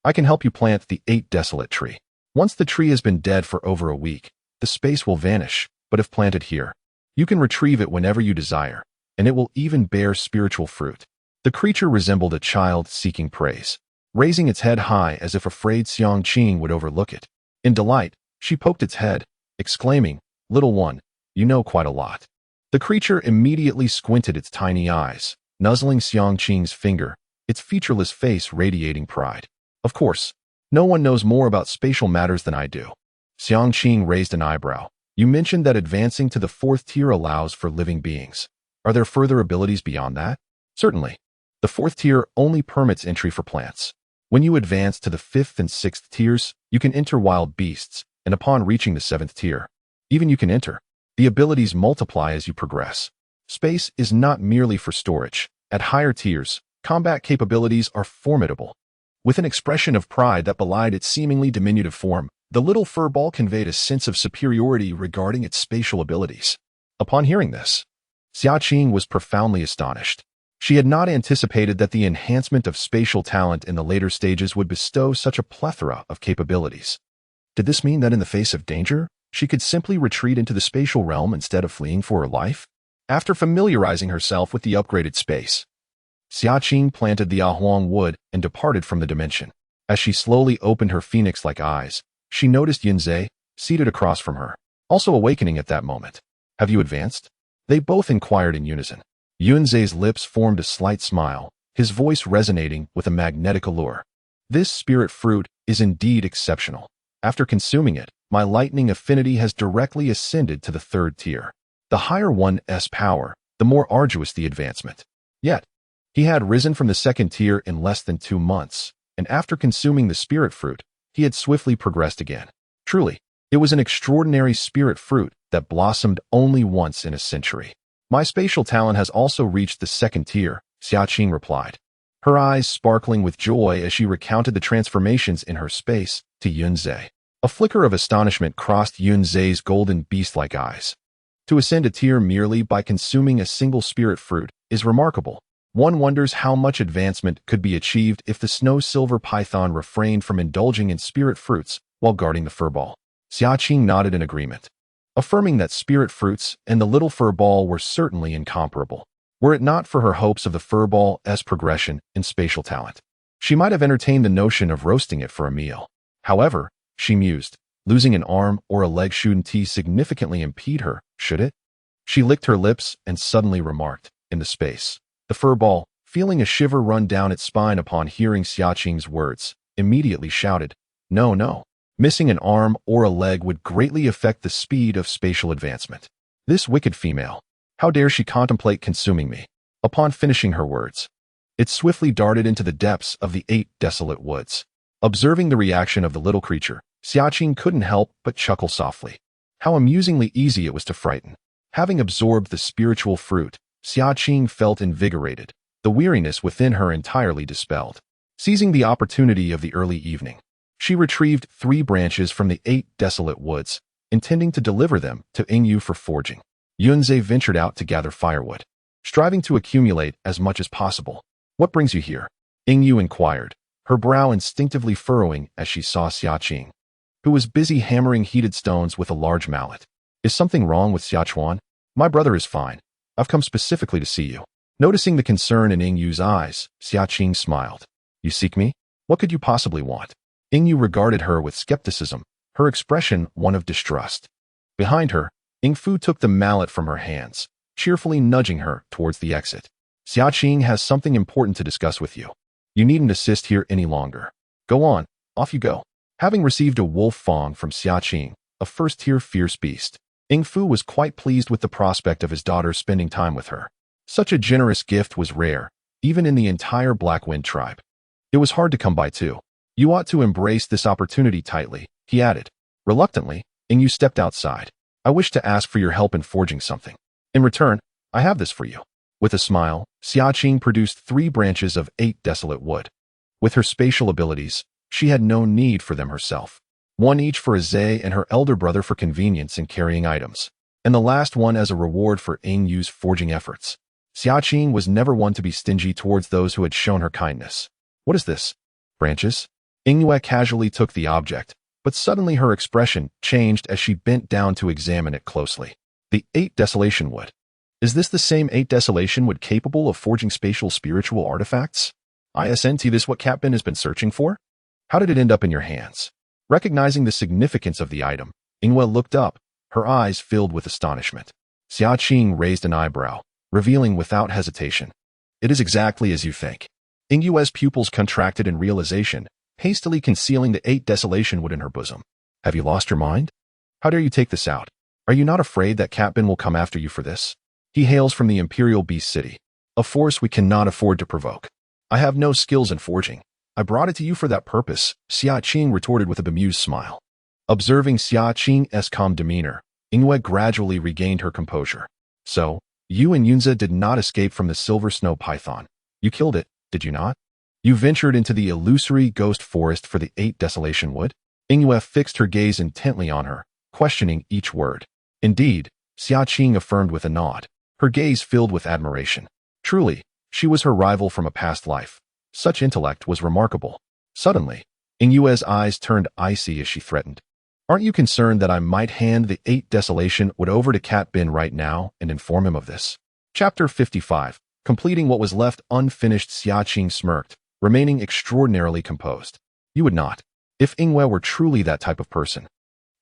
I can help you plant the 8 desolate tree. Once the tree has been dead for over a week, the space will vanish, but if planted here, you can retrieve it whenever you desire, and it will even bear spiritual fruit. The creature resembled a child seeking praise, raising its head high as if afraid Xia Qing would overlook it. In delight, she poked its head, exclaiming, "Little one, you know quite a lot." The creature immediately squinted its tiny eyes, nuzzling Xia Qing's finger, its featureless face radiating pride. "Of course, no one knows more about spatial matters than I do." Xia Qing raised an eyebrow. "You mentioned that advancing to the 4th tier allows for living beings. Are there further abilities beyond that?" "Certainly. The 4th tier only permits entry for plants. When you advance to the 5th and 6th tiers, you can enter wild beasts, and upon reaching the 7th tier, even you can enter. The abilities multiply as you progress. Space is not merely for storage. At higher tiers, combat capabilities are formidable." With an expression of pride that belied its seemingly diminutive form, the little furball conveyed a sense of superiority regarding its spatial abilities. Upon hearing this, Xia Qing was profoundly astonished. She had not anticipated that the enhancement of spatial talent in the later stages would bestow such a plethora of capabilities. Did this mean that in the face of danger, she could simply retreat into the spatial realm instead of fleeing for her life? After familiarizing herself with the upgraded space, Xia Qing planted the Ahuang wood and departed from the dimension. As she slowly opened her phoenix-like eyes, she noticed Yunzhe, seated across from her, also awakening at that moment. "Have you advanced?" They both inquired in unison. Yunzhe's lips formed a slight smile, his voice resonating with a magnetic allure. "This spirit fruit is indeed exceptional. After consuming it, my lightning affinity has directly ascended to the 3rd tier. The higher one's power, the more arduous the advancement." Yet, he had risen from the 2nd tier in less than 2 months, and after consuming the spirit fruit, he had swiftly progressed again. Truly, it was an extraordinary spirit fruit that blossomed only once in a century. "My spatial talent has also reached the 2nd tier, Xia Qing replied, her eyes sparkling with joy as she recounted the transformations in her space to Yunzhe. A flicker of astonishment crossed Yunzhe's golden beast-like eyes. To ascend a tier merely by consuming a single spirit fruit is remarkable. One wonders how much advancement could be achieved if the snow-silver python refrained from indulging in spirit fruits while guarding the furball. Xia Qing nodded in agreement, affirming that spirit fruits and the little furball were certainly incomparable. Were it not for her hopes of the furball's progression in spatial talent, she might have entertained the notion of roasting it for a meal. However, she mused, losing an arm or a leg shouldn't significantly impede her, should it? She licked her lips and suddenly remarked, in the space. The furball, feeling a shiver run down its spine upon hearing Xia Qing's words, immediately shouted, "No, no. Missing an arm or a leg would greatly affect the speed of spatial advancement. This wicked female, how dare she contemplate consuming me?" Upon finishing her words, it swiftly darted into the depths of the 8 desolate woods. Observing the reaction of the little creature, Xia Qing couldn't help but chuckle softly. How amusingly easy it was to frighten. Having absorbed the spiritual fruit, Xia Qing felt invigorated, the weariness within her entirely dispelled. Seizing the opportunity of the early evening, she retrieved 3 branches from the 8 desolate woods, intending to deliver them to Yingyu for forging. Yunzhe ventured out to gather firewood, striving to accumulate as much as possible. "What brings you here?" Yingyu inquired, her brow instinctively furrowing as she saw Xia Qing, who was busy hammering heated stones with a large mallet. "Is something wrong with Xia Chuan?" "My brother is fine. I've come specifically to see you." Noticing the concern in Yingyu's eyes, Xia Qing smiled. "You seek me? What could you possibly want?" Yingyu regarded her with skepticism, her expression one of distrust. Behind her, Yingfu took the mallet from her hands, cheerfully nudging her towards the exit. "Xia Qing has something important to discuss with you. You needn't assist here any longer. Go on, off you go." Having received a wolf fang from Xia Qing, a 1st-tier fierce beast, Yingfu was quite pleased with the prospect of his daughter spending time with her. Such a generous gift was rare, even in the entire Black Wind tribe. It was hard to come by too. "You ought to embrace this opportunity tightly," he added. Reluctantly, Yingyu stepped outside. "I wish to ask for your help in forging something. In return, I have this for you." With a smile, Xia Qing produced 3 branches of 8 desolate wood. With her spatial abilities, she had no need for them herself. One each for Zhe and her elder brother for convenience in carrying items, and the last one as a reward for Yingyu's forging efforts. Xia Qing was never one to be stingy towards those who had shown her kindness. "What is this?" "Branches?" Yingyu casually took the object, but suddenly her expression changed as she bent down to examine it closely. The 8 Desolation Wood. Is this the same 8 Desolation Wood capable of forging spatial spiritual artifacts? Isn't this what Captain has been searching for? How did it end up in your hands? Recognizing the significance of the item, Ingwe looked up, her eyes filled with astonishment. Xia Qing raised an eyebrow, revealing without hesitation. It is exactly as you think. Ingwe's pupils contracted in realization, hastily concealing the 8 Desolation Wood in her bosom. Have you lost your mind? How dare you take this out? Are you not afraid that Captain will come after you for this? He hails from the Imperial Beast City, a force we cannot afford to provoke. I have no skills in forging. I brought it to you for that purpose, Xia Qing retorted with a bemused smile. Observing Xia Qing's calm demeanor, Ingwe gradually regained her composure. So, you and Yunze did not escape from the Silver Snow Python. You killed it, did you not? You ventured into the illusory ghost forest for the 8 Desolation Wood? Ingwe fixed her gaze intently on her, questioning each word. Indeed, Xia Qing affirmed with a nod, her gaze filled with admiration. Truly, she was her rival from a past life. Such intellect was remarkable. Suddenly, Ingwe's eyes turned icy as she threatened. Aren't you concerned that I might hand the 8 Desolation Wood over to Cat Bin right now and inform him of this? Chapter 55. Completing what was left unfinished, Xia Qing smirked, remaining extraordinarily composed. You would not. If Ingwe were truly that type of person,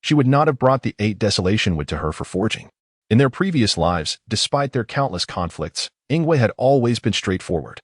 she would not have brought the 8 Desolation Wood to her for forging. In their previous lives, despite their countless conflicts, Ingwe had always been straightforward.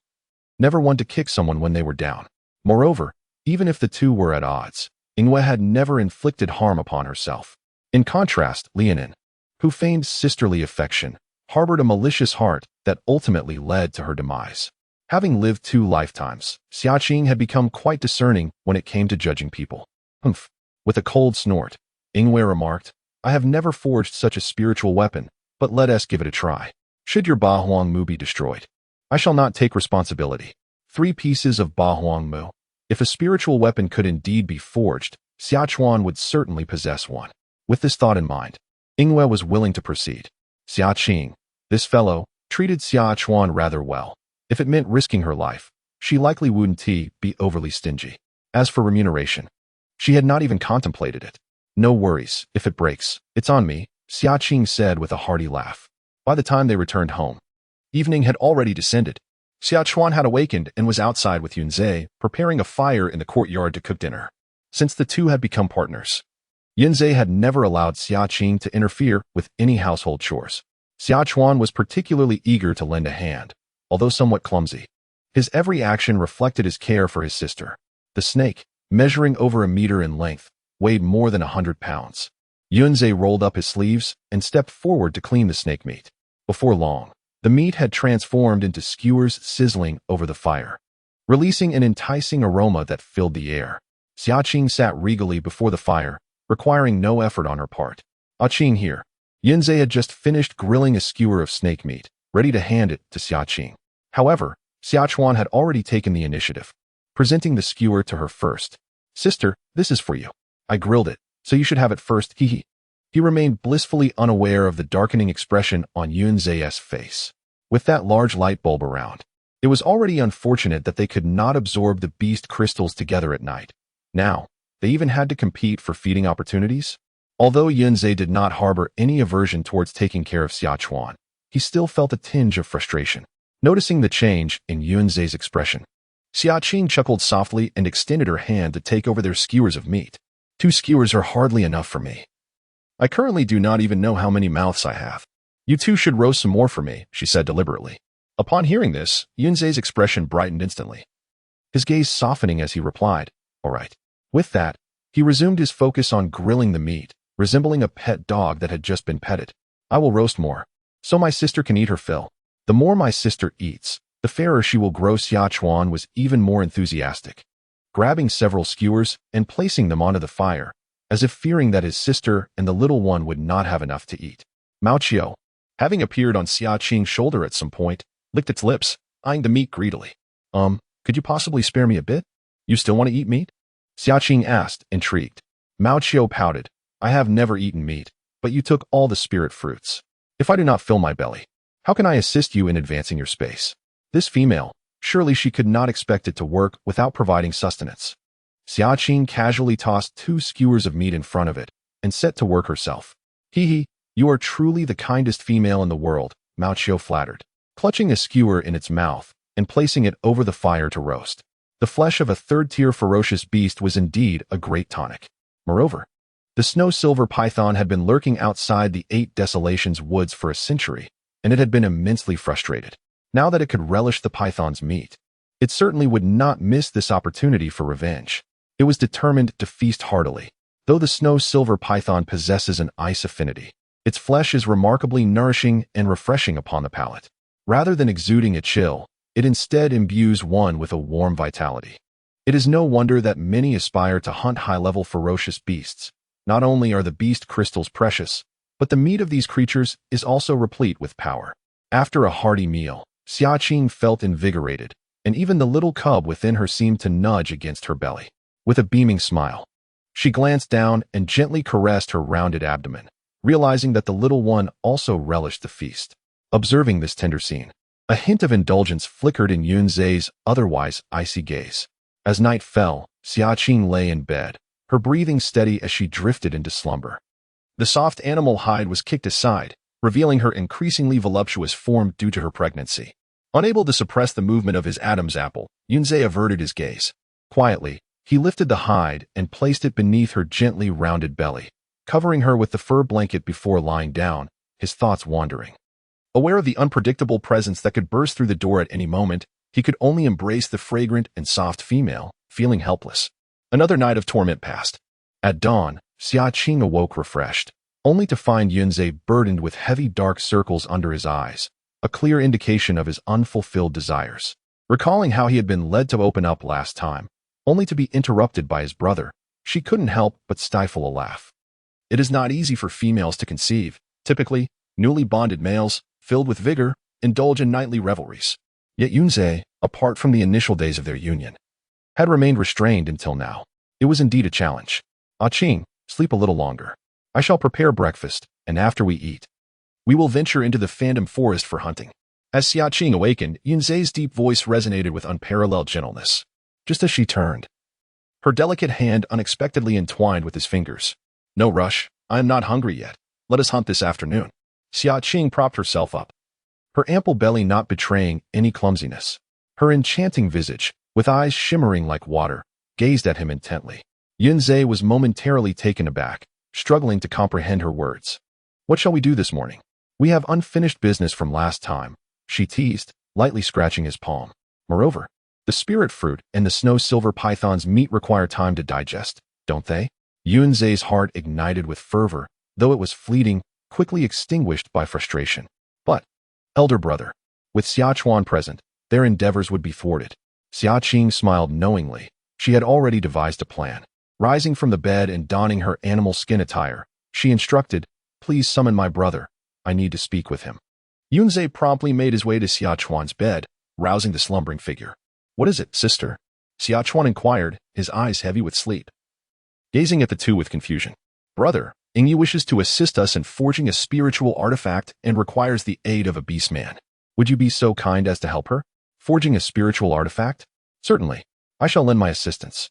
Never one to kick someone when they were down. Moreover, even if the two were at odds, Ingwe had never inflicted harm upon herself. In contrast, Lianin, who feigned sisterly affection, harbored a malicious heart that ultimately led to her demise. Having lived 2 lifetimes, Xia Qing had become quite discerning when it came to judging people. Humph. With a cold snort, Ingwe remarked, I have never forged such a spiritual weapon, but let us give it a try. Should your Ba Huang Mu be destroyed, I shall not take responsibility. 3 pieces of Ba Huang Mu. If a spiritual weapon could indeed be forged, Xia Chuan would certainly possess one. With this thought in mind, Ingwe was willing to proceed. Xia Qing, this fellow, treated Xia Chuan rather well. If it meant risking her life, she likely wouldn't be overly stingy. As for remuneration, she had not even contemplated it. No worries, if it breaks, it's on me, Xia Qing said with a hearty laugh. By the time they returned home, evening had already descended. Xia Chuan had awakened and was outside with Yunze, preparing a fire in the courtyard to cook dinner. Since the two had become partners, Yunze had never allowed Xia Qing to interfere with any household chores. Xia Chuan was particularly eager to lend a hand, although somewhat clumsy. His every action reflected his care for his sister. The snake, measuring over 1 meter in length, weighed more than 100 pounds. Yunze rolled up his sleeves and stepped forward to clean the snake meat. Before long, the meat had transformed into skewers sizzling over the fire, releasing an enticing aroma that filled the air. Xia Qing sat regally before the fire, requiring no effort on her part. Ah Qing here. Yunze had just finished grilling a skewer of snake meat, ready to hand it to Xia Qing. However, Xia Chuan had already taken the initiative, presenting the skewer to her first. Sister, this is for you. I grilled it, so you should have it first, hee hee. He remained blissfully unaware of the darkening expression on Yunze's face. With that large light bulb around, it was already unfortunate that they could not absorb the beast crystals together at night. Now, they even had to compete for feeding opportunities. Although Yunze did not harbor any aversion towards taking care of Xia Chuan, he still felt a tinge of frustration, noticing the change in Yunze's expression. Xia Qing chuckled softly and extended her hand to take over their skewers of meat. 2 skewers are hardly enough for me. I currently do not even know how many mouths I have. You two should roast some more for me, she said deliberately. Upon hearing this, Yunze's expression brightened instantly, his gaze softening as he replied, all right. With that, he resumed his focus on grilling the meat, resembling a pet dog that had just been petted. I will roast more, so my sister can eat her fill. The more my sister eats, the fairer she will grow. Xia Chuan was even more enthusiastic, grabbing several skewers and placing them onto the fire, as if fearing that his sister and the little one would not have enough to eat. Mao Qiao, having appeared on Xia Qing's shoulder at some point, licked its lips, eyeing the meat greedily. Could you possibly spare me a bit? You still want to eat meat? Xia Qing asked, intrigued. Mao Qiao pouted. I have never eaten meat, but you took all the spirit fruits. If I do not fill my belly, how can I assist you in advancing your space? This female, surely she could not expect it to work without providing sustenance. Xia Qing casually tossed 2 skewers of meat in front of it and set to work herself. Hee hee, you are truly the kindest female in the world, Mao Qiu flattered, clutching a skewer in its mouth and placing it over the fire to roast. The flesh of a third-tier ferocious beast was indeed a great tonic. Moreover, the snow-silver python had been lurking outside the 8 Desolations woods for a century, and it had been immensely frustrated. Now that it could relish the python's meat, it certainly would not miss this opportunity for revenge. It was determined to feast heartily. Though the snow-silver python possesses an ice affinity, its flesh is remarkably nourishing and refreshing upon the palate. Rather than exuding a chill, it instead imbues one with a warm vitality. It is no wonder that many aspire to hunt high-level ferocious beasts. Not only are the beast crystals precious, but the meat of these creatures is also replete with power. After a hearty meal, Xia Qing felt invigorated, and even the little cub within her seemed to nudge against her belly. With a beaming smile, she glanced down and gently caressed her rounded abdomen, realizing that the little one also relished the feast. Observing this tender scene, a hint of indulgence flickered in Yunzei's otherwise icy gaze. As night fell, Xia Qing lay in bed, her breathing steady as she drifted into slumber. The soft animal hide was kicked aside, revealing her increasingly voluptuous form due to her pregnancy. Unable to suppress the movement of his Adam's apple, Yunzei averted his gaze. Quietly, he lifted the hide and placed it beneath her gently rounded belly, covering her with the fur blanket before lying down, his thoughts wandering. Aware of the unpredictable presence that could burst through the door at any moment, he could only embrace the fragrant and soft female, feeling helpless. Another night of torment passed. At dawn, Xia Qing awoke refreshed, only to find Yunzei burdened with heavy dark circles under his eyes, a clear indication of his unfulfilled desires. Recalling how he had been led to open up last time, only to be interrupted by his brother, she couldn't help but stifle a laugh. It is not easy for females to conceive. Typically, newly bonded males, filled with vigor, indulge in nightly revelries. Yet Yunzei, apart from the initial days of their union, had remained restrained until now. It was indeed a challenge. Ah Qing, sleep a little longer. I shall prepare breakfast, and after we eat, we will venture into the Phantom Forest for hunting. As Xia Qing awakened, Yunzei's deep voice resonated with unparalleled gentleness. Just as she turned, her delicate hand unexpectedly entwined with his fingers. No rush, I am not hungry yet. Let us hunt this afternoon. Xia Qing propped herself up, her ample belly not betraying any clumsiness. Her enchanting visage, with eyes shimmering like water, gazed at him intently. Yunzei was momentarily taken aback, struggling to comprehend her words. What shall we do this morning? We have unfinished business from last time, she teased, lightly scratching his palm. Moreover, the spirit fruit and the snow-silver python's meat require time to digest, don't they? Yunzei's heart ignited with fervor, though it was fleeting, quickly extinguished by frustration. But, elder brother, with Xia Chuan present, their endeavors would be thwarted. Xia Qing smiled knowingly. She had already devised a plan. Rising from the bed and donning her animal skin attire, she instructed, "Please summon my brother. I need to speak with him." Yunzei promptly made his way to Xia Chuan's bed, rousing the slumbering figure. "What is it, sister?" Xia Chuan inquired, his eyes heavy with sleep. Gazing at the two with confusion. "Brother, Yingyi wishes to assist us in forging a spiritual artifact and requires the aid of a beastman. Would you be so kind as to help her? Forging a spiritual artifact? Certainly. I shall lend my assistance."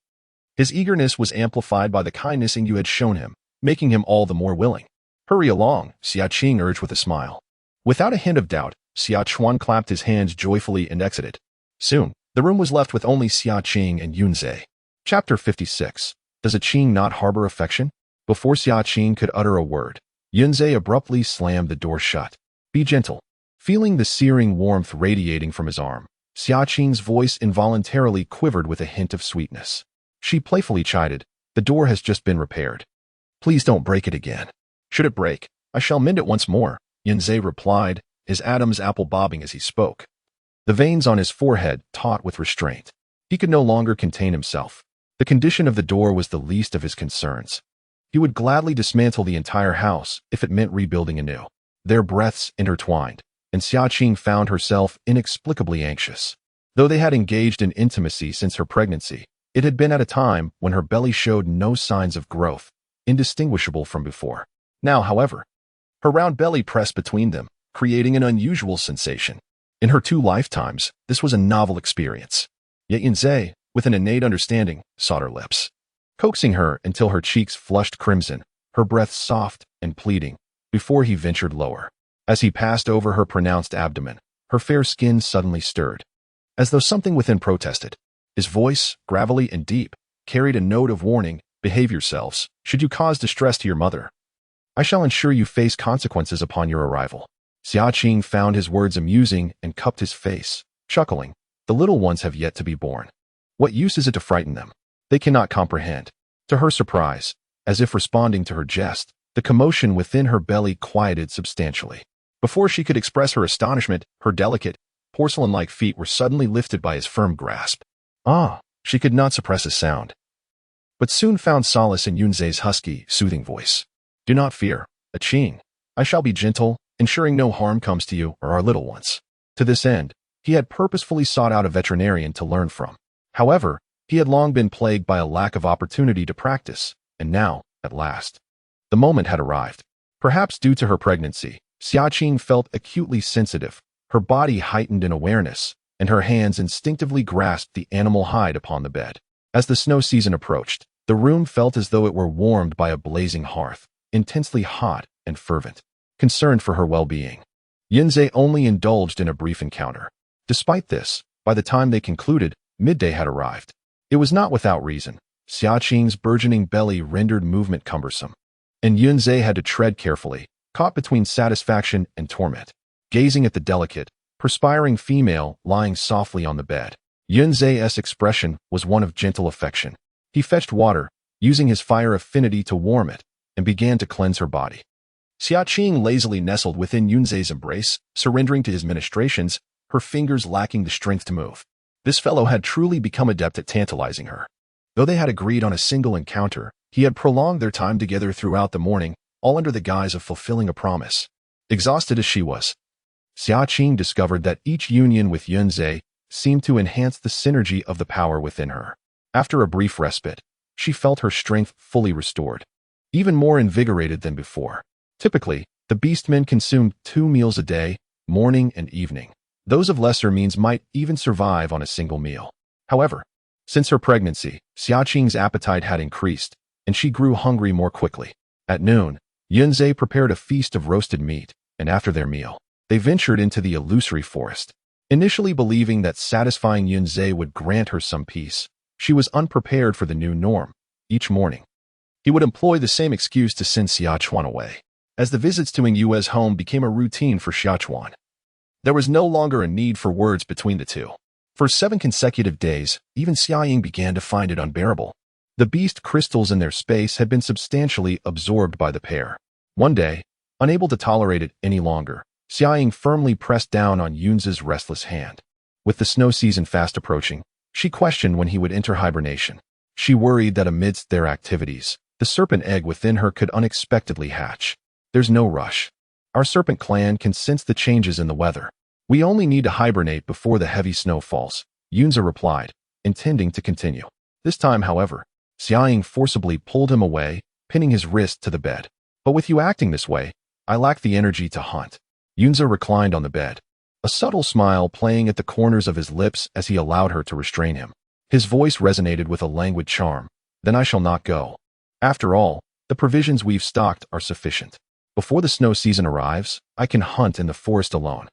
His eagerness was amplified by the kindness Yingyu had shown him, making him all the more willing. "Hurry along," Xia Qing urged with a smile. Without a hint of doubt, Xia Chuan clapped his hands joyfully and exited. Soon, the room was left with only Xia Qing and Yunzei. Chapter 56. Does a Qing not harbor affection? Before Xia Qing could utter a word, Yunzei abruptly slammed the door shut. "Be gentle." Feeling the searing warmth radiating from his arm, Xia Qing's voice involuntarily quivered with a hint of sweetness. She playfully chided, "The door has just been repaired. Please don't break it again." "Should it break, I shall mend it once more," Yunzei replied, his Adam's apple bobbing as he spoke. The veins on his forehead taut with restraint. He could no longer contain himself. The condition of the door was the least of his concerns. He would gladly dismantle the entire house if it meant rebuilding anew. Their breaths intertwined, and Xia Qing found herself inexplicably anxious. Though they had engaged in intimacy since her pregnancy, it had been at a time when her belly showed no signs of growth, indistinguishable from before. Now, however, her round belly pressed between them, creating an unusual sensation. In her 2 lifetimes, this was a novel experience. Yet Yunzei, with an innate understanding, sought her lips. coaxing her until her cheeks flushed crimson, her breath soft and pleading, before he ventured lower. As he passed over her pronounced abdomen, her fair skin suddenly stirred, as though something within protested. His voice, gravelly and deep, carried a note of warning. Behave yourselves, should you cause distress to your mother. I shall ensure you face consequences upon your arrival. Xia Qing found his words amusing and cupped his face, chuckling. The little ones have yet to be born. What use is it to frighten them? They cannot comprehend. To her surprise, as if responding to her jest, the commotion within her belly quieted substantially. Before she could express her astonishment, her delicate, porcelain-like feet were suddenly lifted by his firm grasp. Ah! She could not suppress a sound, but soon found solace in Yunzhe's husky, soothing voice. Do not fear, Qing. I shall be gentle, ensuring no harm comes to you or our little ones. To this end, he had purposefully sought out a veterinarian to learn from. However, he had long been plagued by a lack of opportunity to practice, and now, at last, the moment had arrived. Perhaps due to her pregnancy, Xia Qing felt acutely sensitive, her body heightened in awareness, and her hands instinctively grasped the animal hide upon the bed. As the snow season approached, the room felt as though it were warmed by a blazing hearth, intensely hot and fervent. Concerned for her well-being, Yunzhe only indulged in a brief encounter. Despite this, by the time they concluded, midday had arrived. It was not without reason. Xia Qing's burgeoning belly rendered movement cumbersome, and Yunzhe had to tread carefully, caught between satisfaction and torment. Gazing at the delicate, perspiring female lying softly on the bed, Yunzhe's expression was one of gentle affection. He fetched water, using his fire affinity to warm it, and began to cleanse her body. Xia Qing lazily nestled within Yunzhe's embrace, surrendering to his ministrations, her fingers lacking the strength to move. This fellow had truly become adept at tantalizing her. Though they had agreed on a single encounter, he had prolonged their time together throughout the morning, all under the guise of fulfilling a promise. Exhausted as she was, Xia Qing discovered that each union with Yunzhe seemed to enhance the synergy of the power within her. After a brief respite, she felt her strength fully restored, even more invigorated than before. Typically, the beastmen consumed 2 meals a day, morning and evening. Those of lesser means might even survive on a single meal. However, since her pregnancy, Xia Qing's appetite had increased, and she grew hungry more quickly. At noon, Yunzhe prepared a feast of roasted meat, and after their meal, they ventured into the illusory forest. Initially believing that satisfying Yunzhe would grant her some peace, she was unprepared for the new norm. Each morning, he would employ the same excuse to send Xia Chuan away. As the visits to Ing Yue's home became a routine for Xia Chuan, there was no longer a need for words between the two. For 7 consecutive days, even Xia Ying began to find it unbearable. The beast crystals in their space had been substantially absorbed by the pair. One day, unable to tolerate it any longer, Xia Ying firmly pressed down on Yunzhe's restless hand. With the snow season fast approaching, she questioned when he would enter hibernation. She worried that amidst their activities, the serpent egg within her could unexpectedly hatch. There's no rush. Our serpent clan can sense the changes in the weather. We only need to hibernate before the heavy snow falls, Yunzhe replied, intending to continue. This time, however, Xia Ying forcibly pulled him away, pinning his wrist to the bed. But with you acting this way, I lack the energy to hunt. Yunzhe reclined on the bed, a subtle smile playing at the corners of his lips as he allowed her to restrain him. His voice resonated with a languid charm. Then I shall not go. After all, the provisions we've stocked are sufficient. Before the snow season arrives, I can hunt in the forest alone.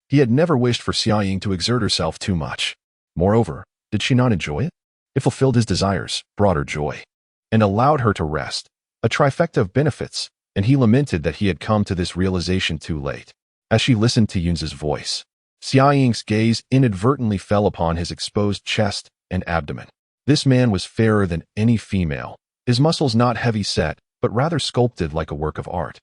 He had never wished for Xia Ying to exert herself too much. Moreover, did she not enjoy it? It fulfilled his desires, brought her joy, and allowed her to rest. A trifecta of benefits, and he lamented that he had come to this realization too late. As she listened to Yunzhe's voice, Xia Ying's gaze inadvertently fell upon his exposed chest and abdomen. This man was fairer than any female, his muscles not heavy set, but rather sculpted like a work of art,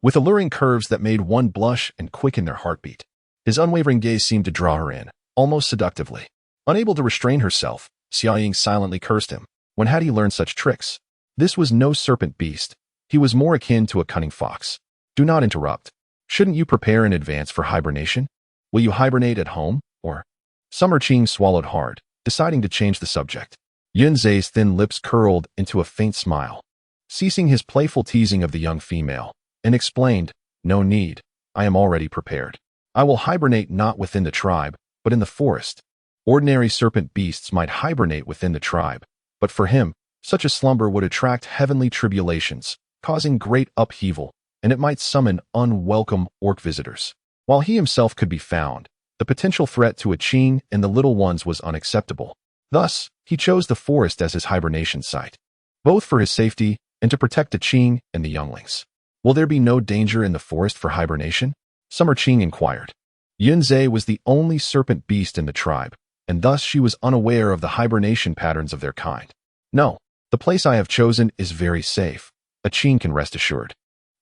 with alluring curves that made one blush and quicken their heartbeat. His unwavering gaze seemed to draw her in, almost seductively. Unable to restrain herself, Xia Ying silently cursed him. When had he learned such tricks? This was no serpent beast. He was more akin to a cunning fox. Do not interrupt. Shouldn't you prepare in advance for hibernation? Will you hibernate at home, or? Summer Qing swallowed hard, deciding to change the subject. Yunzhe's thin lips curled into a faint smile, ceasing his playful teasing of the young female, and explained, no need, I am already prepared. I will hibernate not within the tribe, but in the forest. Ordinary serpent beasts might hibernate within the tribe, but for him, Such a slumber would attract heavenly tribulations, causing great upheaval, and it might summon unwelcome orc visitors. While he himself could be found, the potential threat to Xia Qing and the little ones was unacceptable. Thus, he chose the forest as his hibernation site, both for his safety and to protect Xia Qing and the younglings. Will there be no danger in the forest for hibernation? Summer Qing inquired. Yunzhe was the only serpent beast in the tribe, and thus she was unaware of the hibernation patterns of their kind. No, the place I have chosen is very safe. Xia Qing can rest assured.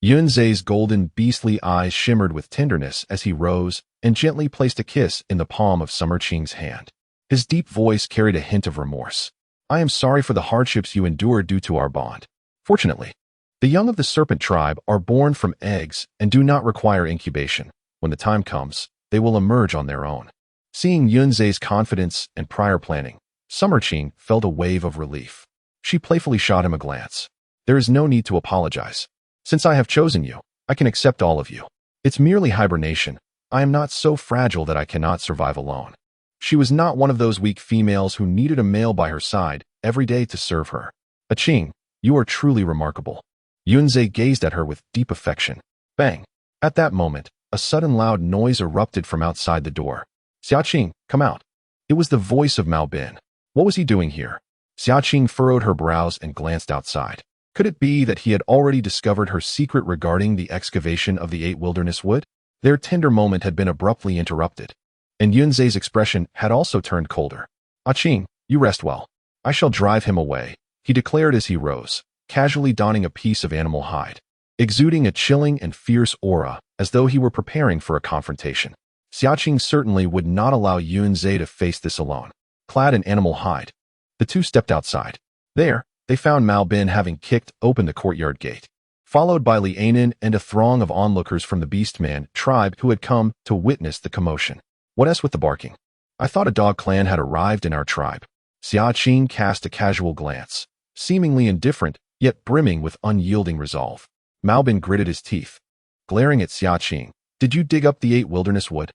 Yunzhe's golden beastly eyes shimmered with tenderness as he rose and gently placed a kiss in the palm of Summer Qing's hand. His deep voice carried a hint of remorse. I am sorry for the hardships you endured due to our bond. Fortunately, the young of the serpent tribe are born from eggs and do not require incubation. When the time comes, they will emerge on their own. Seeing Yunzhe's confidence and prior planning, Summer Qing felt a wave of relief. She playfully shot him a glance. There is no need to apologize. Since I have chosen you, I can accept all of you. It's merely hibernation. I am not so fragile that I cannot survive alone. She was not one of those weak females who needed a male by her side every day to serve her. Xia Qing, you are truly remarkable. Yunzhe gazed at her with deep affection. Bang! At that moment, a sudden loud noise erupted from outside the door. Xia Qing, come out. It was the voice of Mao Bin. What was he doing here? Xia Qing furrowed her brows and glanced outside. Could it be that he had already discovered her secret regarding the excavation of the 8 wilderness wood? Their tender moment had been abruptly interrupted, and Yunzhe's expression had also turned colder. Xia Qing, you rest well. I shall drive him away, he declared as he rose, casually donning a piece of animal hide, exuding a chilling and fierce aura as though he were preparing for a confrontation. Xia Qing certainly would not allow Yunzhe to face this alone. Clad in animal hide, the two stepped outside. There, they found Mao Bin having kicked open the courtyard gate, followed by Li Ainin and a throng of onlookers from the Beastman tribe who had come to witness the commotion. What's with the barking? I thought a dog clan had arrived in our tribe. Xia Qing cast a casual glance, seemingly indifferent, yet brimming with unyielding resolve. Mao Bin gritted his teeth, glaring at Xia Qing. Did you dig up the 8 wilderness wood?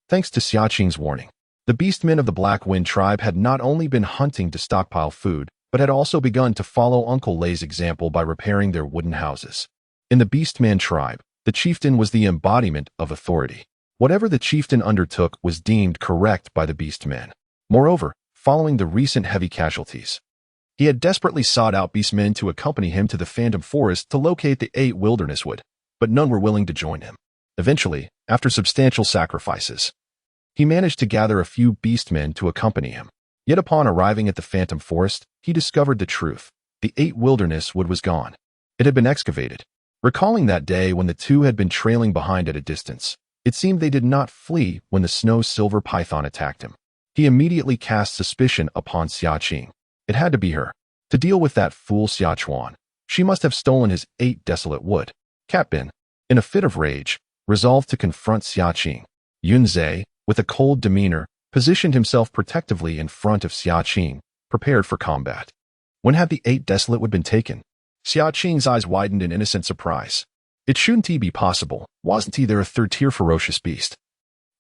Thanks to Xia Qing's warning, the Beastmen of the Black Wind tribe had not only been hunting to stockpile food, but had also begun to follow Uncle Lei's example by repairing their wooden houses. In the Beastman tribe, the chieftain was the embodiment of authority. Whatever the chieftain undertook was deemed correct by the Beastmen. Moreover, following the recent heavy casualties, he had desperately sought out Beastmen to accompany him to the Phantom Forest to locate the 8 wilderness wood, but none were willing to join him. Eventually, after substantial sacrifices, he managed to gather a few Beastmen to accompany him. Yet upon arriving at the Phantom Forest, he discovered the truth. The 8 wilderness wood was gone. It had been excavated. Recalling that day when the two had been trailing behind at a distance, it seemed they did not flee when the snow silver python attacked him. He immediately cast suspicion upon Xia Qing. It had to be her. To deal with that fool Xia Chuan, she must have stolen his 8 desolate wood. Cat Bin, in a fit of rage, resolved to confront Xia Qing. Yunzhe, with a cold demeanor, positioned himself protectively in front of Xia Qing, prepared for combat. When had the 8 desolate wood been taken? Xia Qing's eyes widened in innocent surprise. It shouldn't be possible. Wasn't there a 3rd-tier ferocious beast?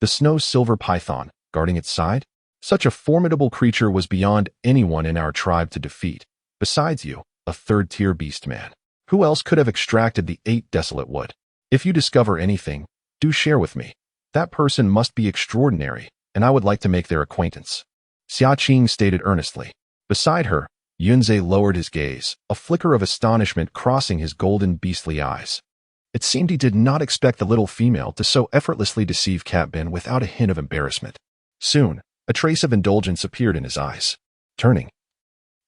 The snow silver python, guarding its side? Such a formidable creature was beyond anyone in our tribe to defeat. Besides you, a 3rd-tier beast man. Who else could have extracted the 8 desolate wood? If you discover anything, do share with me. That person must be extraordinary, and I would like to make their acquaintance. Xia Qing stated earnestly. Beside her, Yunzhe lowered his gaze, a flicker of astonishment crossing his golden beastly eyes. It seemed he did not expect the little female to so effortlessly deceive Cat Bin without a hint of embarrassment. Soon, a trace of indulgence appeared in his eyes. Turning,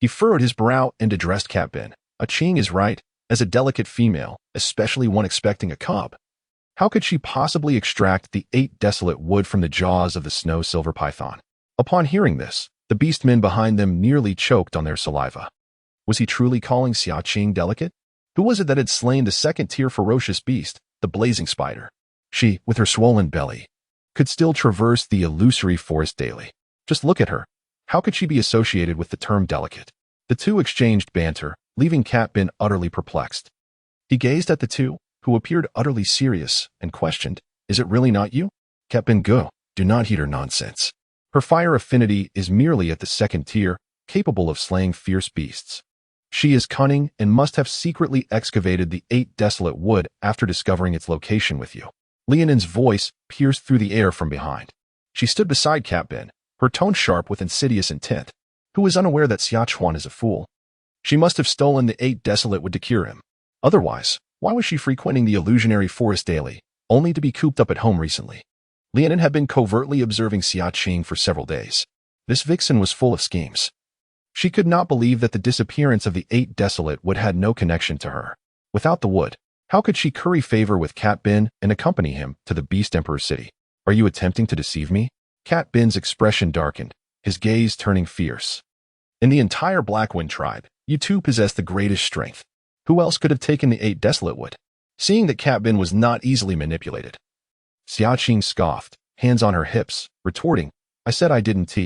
he furrowed his brow and addressed Cat Bin. Xia Qing is right, as a delicate female, especially one expecting a cub. How could she possibly extract the 8 desolate wood from the jaws of the snow silver python? Upon hearing this, the beastmen behind them nearly choked on their saliva. Was he truly calling Xia Qing delicate? Who was it that had slain the 2nd-tier ferocious beast, the blazing spider? She, with her swollen belly, could still traverse the illusory forest daily. Just look at her. How could she be associated with the term delicate? The two exchanged banter, leaving Cat Bin utterly perplexed. He gazed at the two, who appeared utterly serious, and questioned, Is it really not you? Cat Bin, go. Do not heed her nonsense. Her fire affinity is merely at the 2nd tier, capable of slaying fierce beasts. She is cunning and must have secretly excavated the 8 desolate wood after discovering its location with you. Lianin's voice pierced through the air from behind. She stood beside Cat Bin, her tone sharp with insidious intent. Who is unaware that Xia Qing is a fool? She must have stolen the 8 desolate wood to cure him. Otherwise, why was she frequenting the illusionary forest daily, only to be cooped up at home recently? Lianin had been covertly observing Xia Qing for several days. This vixen was full of schemes. She could not believe that the disappearance of the 8 desolate wood had no connection to her. Without the wood, how could she curry favor with Cat Bin and accompany him to the Beast Emperor city? Are you attempting to deceive me? Cat Bin's expression darkened, his gaze turning fierce. In the entire Blackwind tribe, you two possess the greatest strength. Who else could have taken the 8 desolate wood? Seeing that Cat Bin was not easily manipulated, Xia Qing scoffed, hands on her hips, retorting, I said I didn't.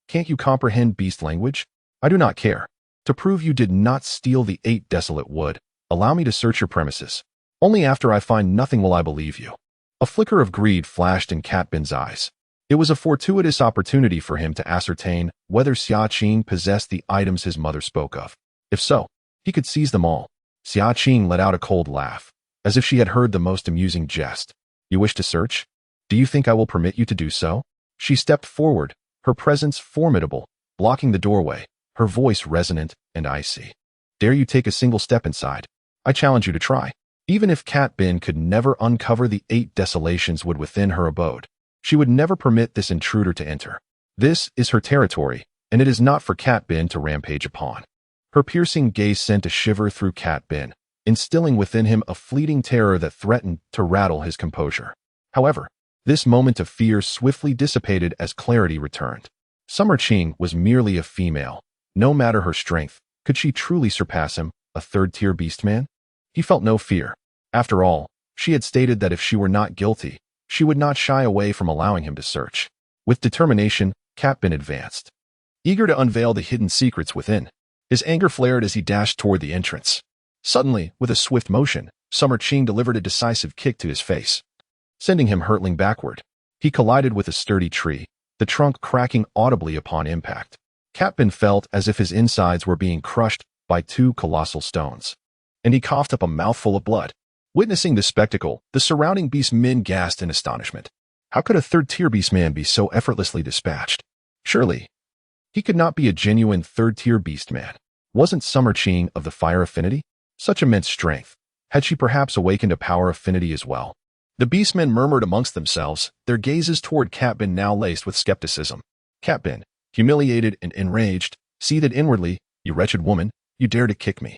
Can't you comprehend beast language? I do not care. To prove you did not steal the 8 desolate wood, allow me to search your premises. Only after I find nothing will I believe you. A flicker of greed flashed in Cat Bin's eyes. It was a fortuitous opportunity for him to ascertain whether Xia Qing possessed the items his mother spoke of. If so, he could seize them all. Xia Qing let out a cold laugh, as if she had heard the most amusing jest. You wish to search? Do you think I will permit you to do so? She stepped forward, her presence formidable, blocking the doorway, her voice resonant and icy. Dare you take a single step inside? I challenge you to try. Even if Cat Bin could never uncover the 8 desolations wood within her abode, she would never permit this intruder to enter. This is her territory, and it is not for Cat Bin to rampage upon. Her piercing gaze sent a shiver through Cat Bin, instilling within him a fleeting terror that threatened to rattle his composure. However, this moment of fear swiftly dissipated as clarity returned. Summer Qing was merely a female. No matter her strength, could she truly surpass him, a third-tier beastman? He felt no fear. After all, she had stated that if she were not guilty, she would not shy away from allowing him to search. With determination, Cat Bin advanced, eager to unveil the hidden secrets within. His anger flared as he dashed toward the entrance. Suddenly, with a swift motion, Summer Qing delivered a decisive kick to his face, sending him hurtling backward. He collided with a sturdy tree, the trunk cracking audibly upon impact. Cat Bin felt as if his insides were being crushed by 2 colossal stones, and he coughed up a mouthful of blood. Witnessing this spectacle, the surrounding beastmen gasped in astonishment. How could a third-tier beastman be so effortlessly dispatched? Surely, he could not be a genuine third-tier beastman. Wasn't Summer Qing of the fire affinity? Such immense strength. Had she perhaps awakened a power affinity as well? The beastmen murmured amongst themselves, their gazes toward Cat Bin now laced with skepticism. Cat Bin, humiliated and enraged, seethed inwardly, You wretched woman, you dare to kick me.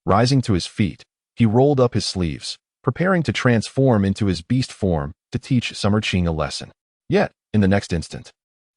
Rising to his feet, he rolled up his sleeves, preparing to transform into his beast form to teach Summer Qing a lesson. Yet, in the next instant,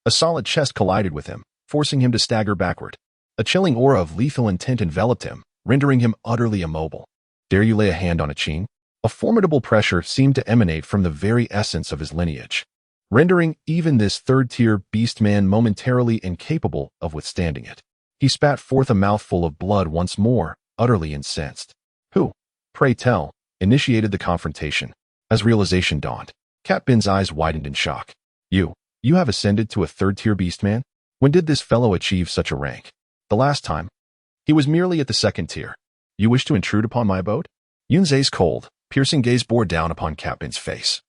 a solid chest collided with him, forcing him to stagger backward. A chilling aura of lethal intent enveloped him, rendering him utterly immobile. Dare you lay a hand on a Qing? A formidable pressure seemed to emanate from the very essence of his lineage, rendering even this third-tier beastman momentarily incapable of withstanding it. He spat forth a mouthful of blood once more, utterly incensed. Who, pray tell, initiated the confrontation? As realization dawned, Cat Bin's eyes widened in shock. You have ascended to a third-tier beastman? When did this fellow achieve such a rank? The last time, he was merely at the 2nd tier. You wish to intrude upon my abode? Yunzhe's cold, piercing gaze bore down upon Cat Bin's face,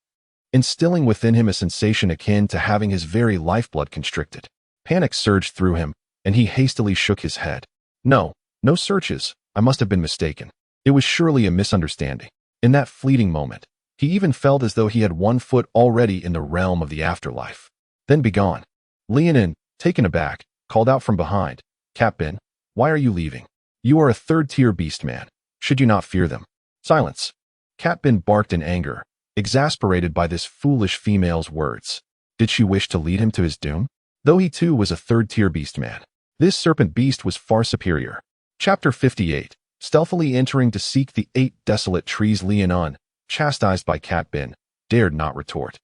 instilling within him a sensation akin to having his very lifeblood constricted. Panic surged through him, and he hastily shook his head. No searches. I must have been mistaken. It was surely a misunderstanding. In that fleeting moment, he even felt as though he had 1 foot already in the realm of the afterlife. Then begone. Lianin, taken aback, called out from behind, Cat Bin, why are you leaving? You are a third-tier beastman. Should you not fear them? Silence. Cat Bin barked in anger, exasperated by this foolish female's words. Did she wish to lead him to his doom? Though he too was a third-tier beastman, this serpent beast was far superior. Chapter 58. Stealthily entering to seek the 8 desolate trees, Lianin, chastised by Cat Bin, dared not retort.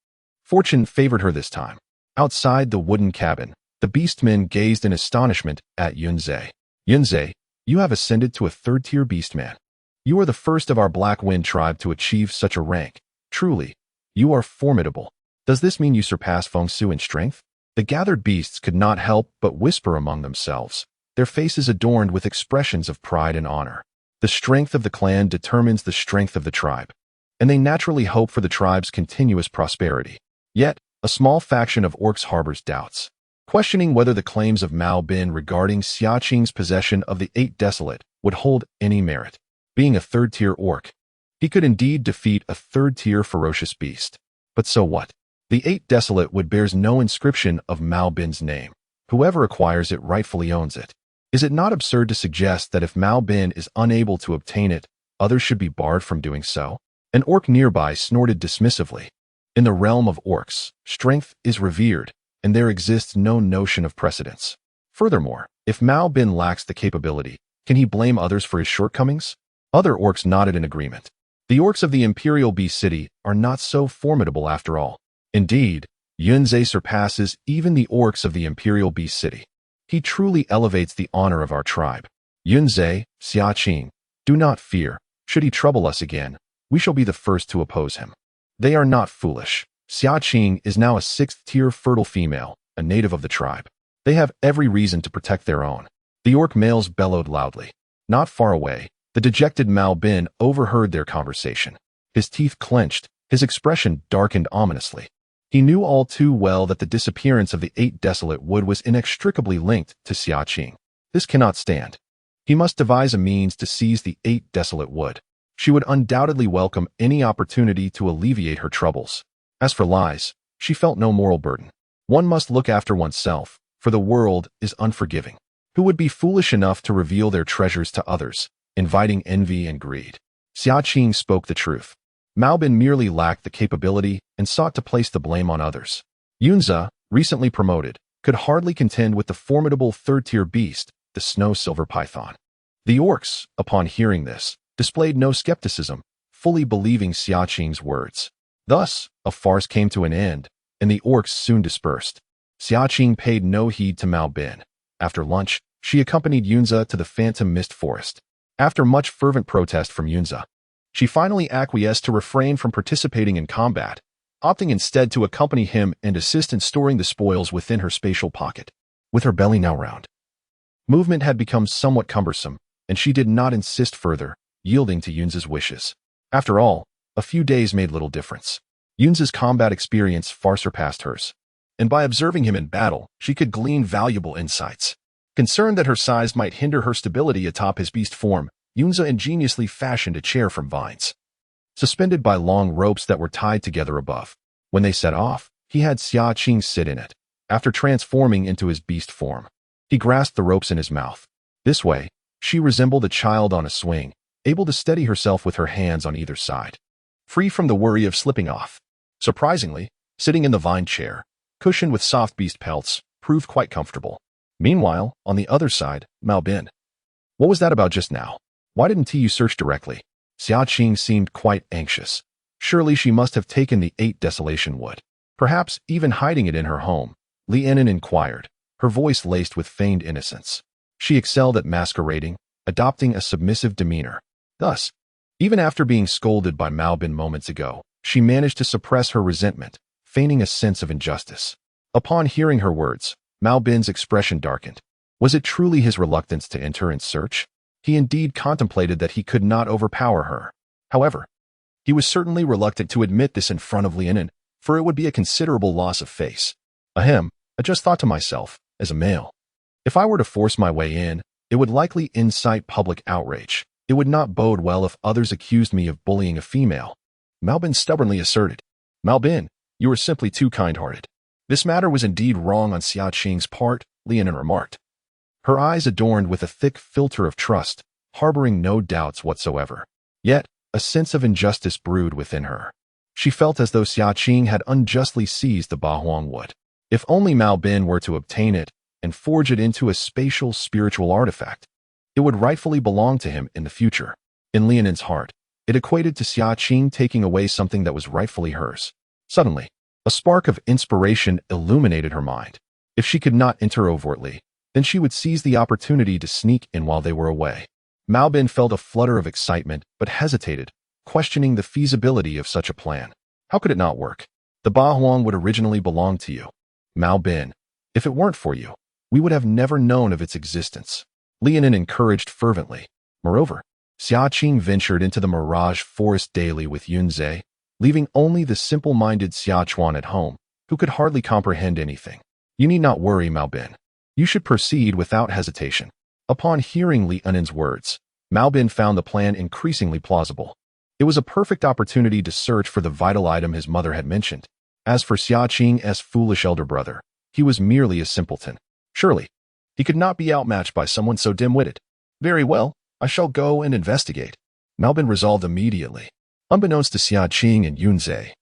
Fortune favored her this time. Outside the wooden cabin, the beastmen gazed in astonishment at Yunzhe. Yunzhe, you have ascended to a third-tier beastman. You are the first of our Blackwind tribe to achieve such a rank. Truly, you are formidable. Does this mean you surpass Feng Su in strength? The gathered beasts could not help but whisper among themselves, their faces adorned with expressions of pride and honor. The strength of the clan determines the strength of the tribe, and they naturally hope for the tribe's continuous prosperity. Yet, a small faction of orcs harbors doubts, questioning whether the claims of Mao Bin regarding Xia Qing's possession of the Eight Desolate would hold any merit. Being a third-tier orc, he could indeed defeat a third-tier ferocious beast. But so what? The Eight Desolate wood bears no inscription of Mao Bin's name. Whoever acquires it rightfully owns it. Is it not absurd to suggest that if Mao Bin is unable to obtain it, others should be barred from doing so? An orc nearby snorted dismissively. In the realm of orcs, strength is revered, and there exists no notion of precedence. Furthermore, if Mao Bin lacks the capability, can he blame others for his shortcomings? Other orcs nodded in agreement. The orcs of the Imperial Bee City are not so formidable after all. Indeed, Yunze surpasses even the orcs of the Imperial Bee City. He truly elevates the honor of our tribe. Yunze, Xia Qing, do not fear. Should he trouble us again, we shall be the first to oppose him. They are not foolish. Xia Qing is now a sixth-tier fertile female, a native of the tribe. They have every reason to protect their own. The orc males bellowed loudly. Not far away, the dejected Mao Bin overheard their conversation. His teeth clenched, his expression darkened ominously. He knew all too well that the disappearance of the Eight Desolate wood was inextricably linked to Xia Qing. This cannot stand. He must devise a means to seize the Eight Desolate wood. She would undoubtedly welcome any opportunity to alleviate her troubles. As for lies, she felt no moral burden. One must look after oneself, for the world is unforgiving. Who would be foolish enough to reveal their treasures to others, inviting envy and greed? Xia Qing spoke the truth. Mao Bin merely lacked the capability and sought to place the blame on others. Yunze, recently promoted, could hardly contend with the formidable third-tier beast, the snow silver python. The orcs, upon hearing this, displayed no skepticism, fully believing Xia Qing's words. Thus, a farce came to an end, and the orcs soon dispersed. Xia Qing paid no heed to Mao Bin. After lunch, she accompanied Yunze to the Phantom Mist Forest. After much fervent protest from Yunze, she finally acquiesced to refrain from participating in combat, opting instead to accompany him and assist in storing the spoils within her spatial pocket. With her belly now round, movement had become somewhat cumbersome, and she did not insist further, yielding to Yunze's wishes. After all, a few days made little difference. Yunze's combat experience far surpassed hers, and by observing him in battle, she could glean valuable insights. Concerned that her size might hinder her stability atop his beast form, Yunze ingeniously fashioned a chair from vines, suspended by long ropes that were tied together above. When they set off, he had Xia Qing sit in it. After transforming into his beast form, he grasped the ropes in his mouth. This way, she resembled a child on a swing, able to steady herself with her hands on either side, free from the worry of slipping off. Surprisingly, sitting in the vine chair, cushioned with soft beast pelts, proved quite comfortable. Meanwhile, on the other side, Mao Bin. What was that about just now? Why didn't you search directly? Xia Qing seemed quite anxious. Surely she must have taken the Eight Desolation wood, perhaps even hiding it in her home. Li Enan inquired, her voice laced with feigned innocence. She excelled at masquerading, adopting a submissive demeanor. Thus, even after being scolded by Mao Bin moments ago, she managed to suppress her resentment, feigning a sense of injustice. Upon hearing her words, Mao Bin's expression darkened. Was it truly his reluctance to enter and search? He indeed contemplated that he could not overpower her. However, he was certainly reluctant to admit this in front of Li Enan, for it would be a considerable loss of face. Ahem, I just thought to myself, as a male, if I were to force my way in, it would likely incite public outrage. It would not bode well if others accused me of bullying a female. Mao Bin stubbornly asserted. Mao Bin, you are simply too kind-hearted. This matter was indeed wrong on Xia Qing's part, Li Enan remarked, her eyes adorned with a thick filter of trust, harboring no doubts whatsoever. Yet, a sense of injustice brewed within her. She felt as though Xia Qing had unjustly seized the Bahuang wood. If only Mao Bin were to obtain it and forge it into a spatial spiritual artifact, it would rightfully belong to him in the future. In Li Enan's heart, it equated to Xia Qing taking away something that was rightfully hers. Suddenly, a spark of inspiration illuminated her mind. If she could not enter overtly, then she would seize the opportunity to sneak in while they were away. Mao Bin felt a flutter of excitement, but hesitated, questioning the feasibility of such a plan. How could it not work? The Bahuang would originally belong to you. Mao Bin, if it weren't for you, we would have never known of its existence. Lianin encouraged fervently. Moreover, Xia Qing ventured into the Mirage Forest daily with Yunzhe, leaving only the simple-minded Xia Chuan at home, who could hardly comprehend anything. You need not worry, Mao Bin. You should proceed without hesitation. Upon hearing Li Anin's words, Mao Bin found the plan increasingly plausible. It was a perfect opportunity to search for the vital item his mother had mentioned. As for Xia Qing's foolish elder brother, he was merely a simpleton. Surely, he could not be outmatched by someone so dim-witted. Very well, I shall go and investigate. Mao Bin resolved immediately. Unbeknownst to Xia Qing and Yunzhe,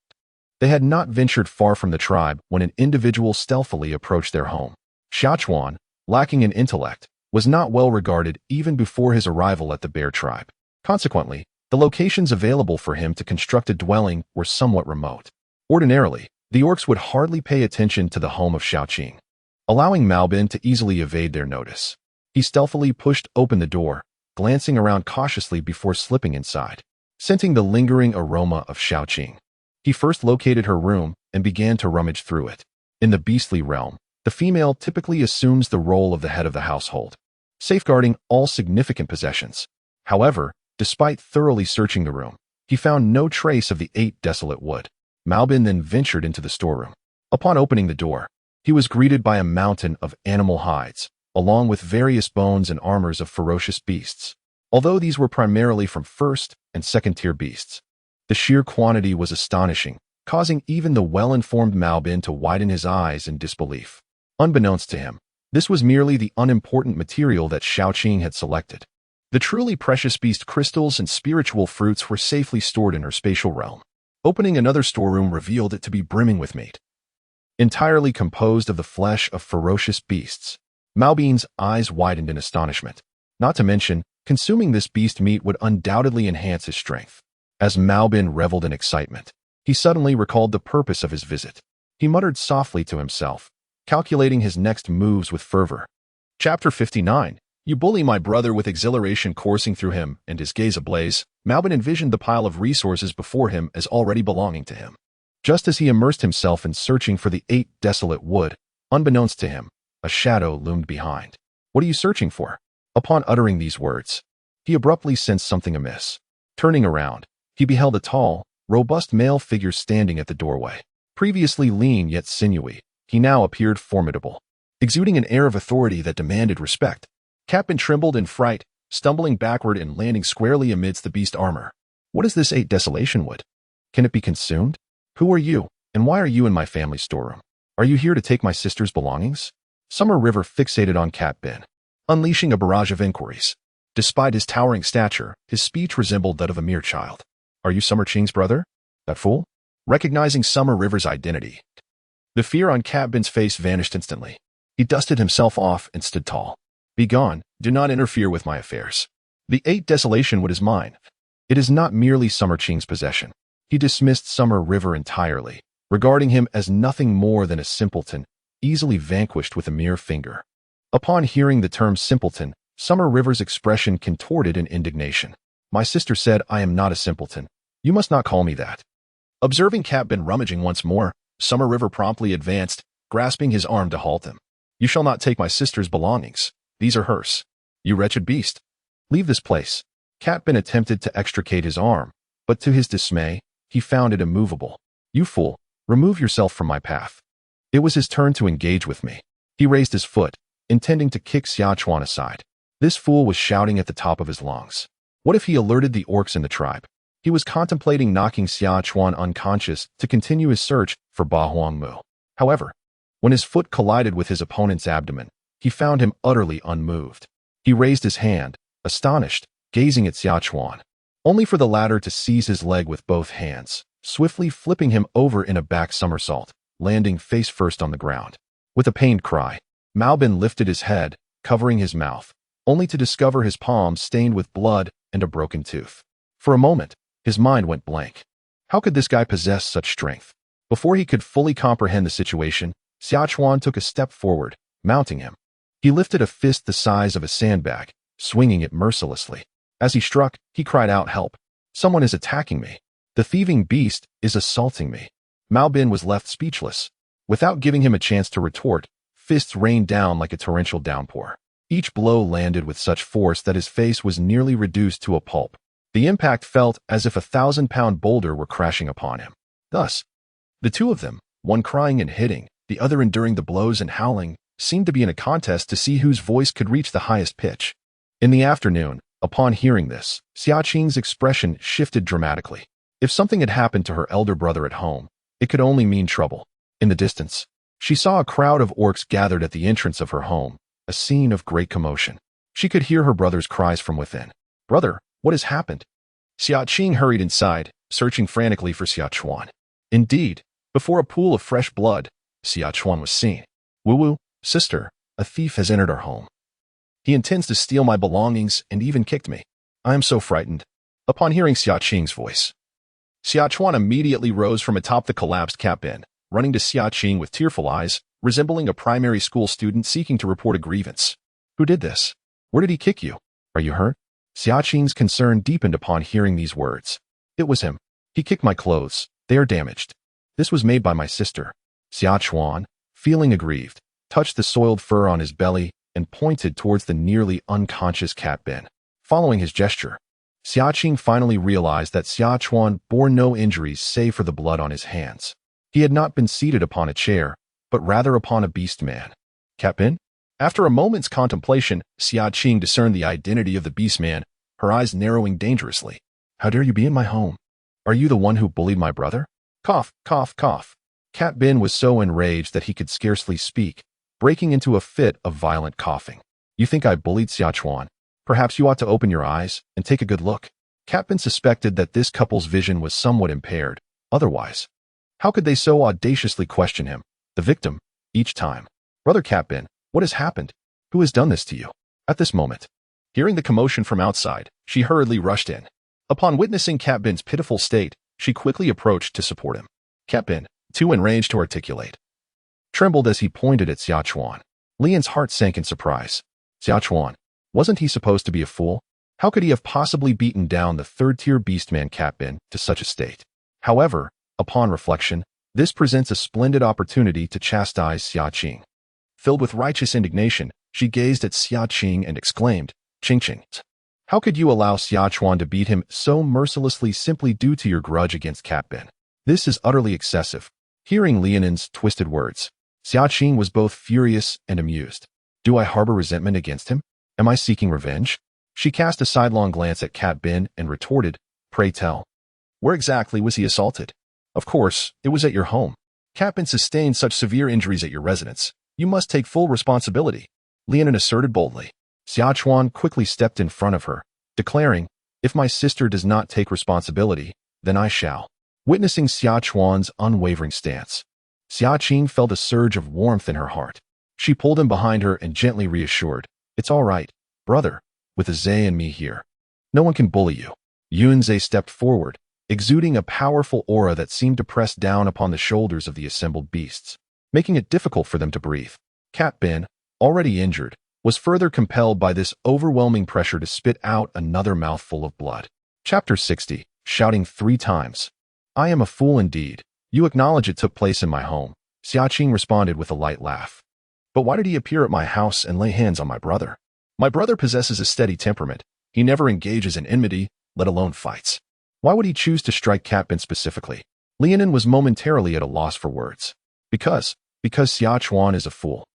they had not ventured far from the tribe when an individual stealthily approached their home. Xia Chuan, lacking in intellect, was not well regarded even before his arrival at the bear tribe. Consequently, the locations available for him to construct a dwelling were somewhat remote. Ordinarily, the orcs would hardly pay attention to the home of Xia Qing, allowing Mao Bin to easily evade their notice. He stealthily pushed open the door, glancing around cautiously before slipping inside. Scenting the lingering aroma of Xia Qing, he first located her room and began to rummage through it. In the beastly realm, the female typically assumes the role of the head of the household, safeguarding all significant possessions. However, despite thoroughly searching the room, he found no trace of the 8 desolate wood. Mao Bin then ventured into the storeroom. Upon opening the door, he was greeted by a mountain of animal hides, along with various bones and armors of ferocious beasts. Although these were primarily from first and second-tier beasts, the sheer quantity was astonishing, causing even the well-informed Mao Bin to widen his eyes in disbelief. Unbeknownst to him, this was merely the unimportant material that Xia Qing had selected. The truly precious beast crystals and spiritual fruits were safely stored in her spatial realm. Opening another storeroom revealed it to be brimming with meat, entirely composed of the flesh of ferocious beasts. Mao Bin's eyes widened in astonishment. Not to mention, consuming this beast meat would undoubtedly enhance his strength. As Mao Bin reveled in excitement, he suddenly recalled the purpose of his visit. He muttered softly to himself, calculating his next moves with fervor. Chapter 59. You bully my brother. With exhilaration coursing through him and his gaze ablaze, Mao Bin envisioned the pile of resources before him as already belonging to him. Just as he immersed himself in searching for the 8 desolate wood, unbeknownst to him, a shadow loomed behind. What are you searching for? Upon uttering these words, he abruptly sensed something amiss. Turning around, he beheld a tall, robust male figure standing at the doorway. Previously lean yet sinewy, he now appeared formidable, exuding an air of authority that demanded respect. Captain trembled in fright, stumbling backward and landing squarely amidst the beast armor. What is this 8 desolation wood? Can it be consumed? Who are you, and why are you in my family storeroom? Are you here to take my sister's belongings? Summer River fixated on Cat Bin, unleashing a barrage of inquiries. Despite his towering stature, his speech resembled that of a mere child. Are you Summer Qing's brother? That fool? Recognizing Summer River's identity, the fear on Cat Bin's face vanished instantly. He dusted himself off and stood tall. Begone, do not interfere with my affairs. The 8 desolation wood is mine. It is not merely Summer Qing's possession. He dismissed Summer River entirely, regarding him as nothing more than a simpleton, easily vanquished with a mere finger. Upon hearing the term simpleton, Summer River's expression contorted in indignation. My sister said I am not a simpleton. You must not call me that. Observing Cat Bin rummaging once more, Summer River promptly advanced, grasping his arm to halt him. You shall not take my sister's belongings. These are hers. You wretched beast. Leave this place. Cat Bin attempted to extricate his arm, but to his dismay, he found it immovable. You fool, remove yourself from my path. It was his turn to engage with me. He raised his foot, intending to kick Xia Chuan aside. This fool was shouting at the top of his lungs. What if he alerted the orcs in the tribe? He was contemplating knocking Xia Chuan unconscious to continue his search for Ba Huangmu. However, when his foot collided with his opponent's abdomen, he found him utterly unmoved. He raised his hand, astonished, gazing at Xia Chuan, only for the latter to seize his leg with both hands, swiftly flipping him over in a back somersault, landing face first on the ground. With a pained cry, Mao Bin lifted his head, covering his mouth, only to discover his palms stained with blood and a broken tooth. For a moment, his mind went blank. How could this guy possess such strength? Before he could fully comprehend the situation, Xia Chuan took a step forward, mounting him. He lifted a fist the size of a sandbag, swinging it mercilessly. As he struck, he cried out, "Help! Someone is attacking me. The thieving beast is assaulting me." Mao Bin was left speechless. Without giving him a chance to retort, fists rained down like a torrential downpour. Each blow landed with such force that his face was nearly reduced to a pulp. The impact felt as if a 1,000-pound boulder were crashing upon him. Thus, the two of them, one crying and hitting, the other enduring the blows and howling, seemed to be in a contest to see whose voice could reach the highest pitch. In the afternoon, upon hearing this, Xia Qing's expression shifted dramatically. If something had happened to her elder brother at home, it could only mean trouble. In the distance, she saw a crowd of orcs gathered at the entrance of her home, a scene of great commotion. She could hear her brother's cries from within. "Brother, what has happened?" Xia Qing hurried inside, searching frantically for Xia Chuan. Indeed, before a pool of fresh blood, Xia Chuan was seen. "Wu-wu, sister, a thief has entered our home. He intends to steal my belongings and even kicked me. I am so frightened." Upon hearing Xia Qing's voice, Xia Chuan immediately rose from atop the collapsed cat bin, running to Xia Qing with tearful eyes, resembling a primary school student seeking to report a grievance. "Who did this? Where did he kick you? Are you hurt?" Xia Qing's concern deepened upon hearing these words. "It was him. He kicked my clothes. They are damaged. This was made by my sister." Xia Chuan, feeling aggrieved, touched the soiled fur on his belly and pointed towards the nearly unconscious cat bin. Following his gesture, Xia Qing finally realized that Xia Chuan bore no injuries save for the blood on his hands. He had not been seated upon a chair, but rather upon a beast man. "Cat bin?" After a moment's contemplation, Xia Qing discerned the identity of the beast man, her eyes narrowing dangerously. "How dare you be in my home? Are you the one who bullied my brother?" Cough, cough, cough. Cat bin was so enraged that he could scarcely speak, breaking into a fit of violent coughing. "You think I bullied Xia Chuan? Perhaps you ought to open your eyes and take a good look." Cat bin suspected that this couple's vision was somewhat impaired. Otherwise, how could they so audaciously question him, the victim, each time? "Brother Cat bin, what has happened? Who has done this to you?" At this moment, hearing the commotion from outside, she hurriedly rushed in. Upon witnessing Cat bin's pitiful state, she quickly approached to support him. Cat bin, too enraged to articulate, trembled as he pointed at Xia Chuan. Lian's heart sank in surprise. Xia Chuan, wasn't he supposed to be a fool? How could he have possibly beaten down the third-tier beastman Cat bin to such a state? However, upon reflection, this presents a splendid opportunity to chastise Xia Qing. Filled with righteous indignation, she gazed at Xia Qing and exclaimed, "Qing Qing, how could you allow Xia Chuan to beat him so mercilessly simply due to your grudge against Cat bin? This is utterly excessive." Hearing Lianin's twisted words, Xia Qing was both furious and amused. "Do I harbor resentment against him? Am I seeking revenge?" She cast a sidelong glance at Cat bin and retorted, "Pray tell, where exactly was he assaulted?" "Of course, it was at your home. Cat bin sustained such severe injuries at your residence. You must take full responsibility," Lianin asserted boldly. Xia Chuan quickly stepped in front of her, declaring, "If my sister does not take responsibility, then I shall." Witnessing Xia Chuan's unwavering stance, Xia Qing felt a surge of warmth in her heart. She pulled him behind her and gently reassured, "It's all right, brother, with a Zay and me here. No one can bully you." Yunzhe stepped forward, exuding a powerful aura that seemed to press down upon the shoulders of the assembled beasts, making it difficult for them to breathe. Cat bin, already injured, was further compelled by this overwhelming pressure to spit out another mouthful of blood. Chapter 60, shouting 3 times. "I am a fool indeed. You acknowledge it took place in my home." Xia Qing responded with a light laugh. "But why did he appear at my house and lay hands on my brother? My brother possesses a steady temperament. He never engages in enmity, let alone fights. Why would he choose to strike Cat bin specifically?" Lianin was momentarily at a loss for words. Because Xia Chuan is a fool.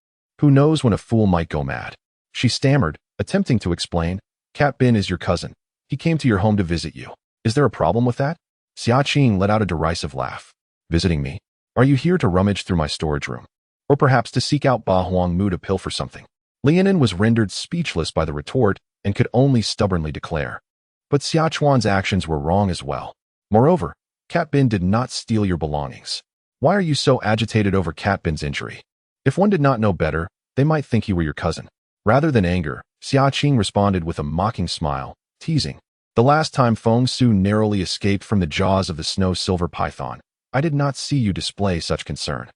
Who knows when a fool might go mad?" She stammered, attempting to explain, "Cat bin is your cousin. He came to your home to visit you. Is there a problem with that?" Xia Qing let out a derisive laugh. "Visiting me? Are you here to rummage through my storage room? Or perhaps to seek out Ba Huang Mu to pilfer something?" Lianin was rendered speechless by the retort and could only stubbornly declare. But Xia Chuan's actions were wrong as well. Moreover, Cat bin did not steal your belongings. Why are you so agitated over Cat bin's injury? If one did not know better, they might think you were your cousin. Rather than anger, Xia Qing responded with a mocking smile, teasing. "The last time Feng Su narrowly escaped from the jaws of the snow silver python, I did not see you display such concern."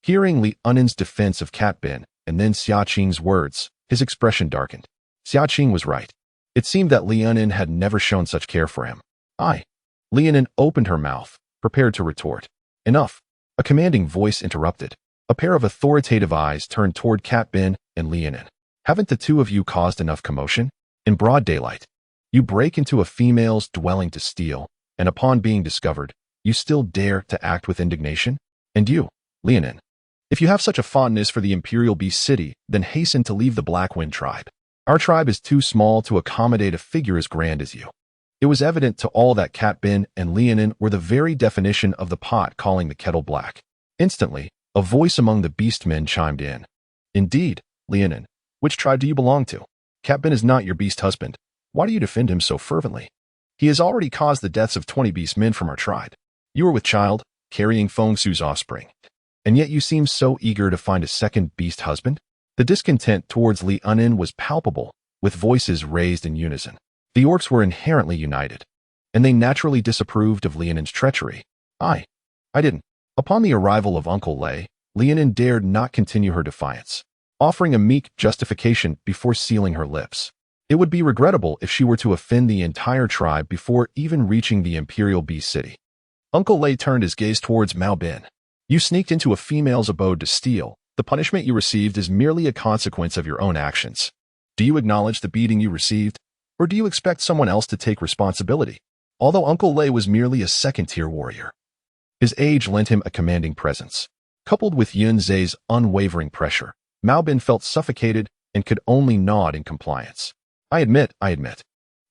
Hearing Li Unin's defense of Cat bin, and then Xia Qing's words, his expression darkened. Xia Qing was right. It seemed that Li Unin had never shown such care for him. Li Unin opened her mouth, prepared to retort. "Enough." A commanding voice interrupted. A pair of authoritative eyes turned toward Cat Bin and Lianin. Haven't the two of you caused enough commotion? In broad daylight, you break into a female's dwelling to steal, and upon being discovered, you still dare to act with indignation? And you, Lianin, if you have such a fondness for the Imperial Beast City, then hasten to leave the Black Wind tribe. Our tribe is too small to accommodate a figure as grand as you. It was evident to all that Cat Bin and Lianin were the very definition of the pot calling the kettle black. Instantly, a voice among the beastmen chimed in. Indeed, Lianin, which tribe do you belong to? Cat Bin is not your beast husband. Why do you defend him so fervently? He has already caused the deaths of 20 beast men from our tribe. You are with child, carrying Feng Su's offspring. And yet you seem so eager to find a second beast husband? The discontent towards Lianin was palpable, with voices raised in unison. The orcs were inherently united, and they naturally disapproved of Lianin's treachery. I didn't. Upon the arrival of Uncle Lei, Lianin dared not continue her defiance, offering a meek justification before sealing her lips. It would be regrettable if she were to offend the entire tribe before even reaching the Imperial Beast City. Uncle Lei turned his gaze towards Mao Bin. You sneaked into a female's abode to steal. The punishment you received is merely a consequence of your own actions. Do you acknowledge the beating you received, or do you expect someone else to take responsibility? Although Uncle Lei was merely a second-tier warrior, his age lent him a commanding presence. Coupled with Yun Zhe's unwavering pressure, Mao Bin felt suffocated and could only nod in compliance. I admit.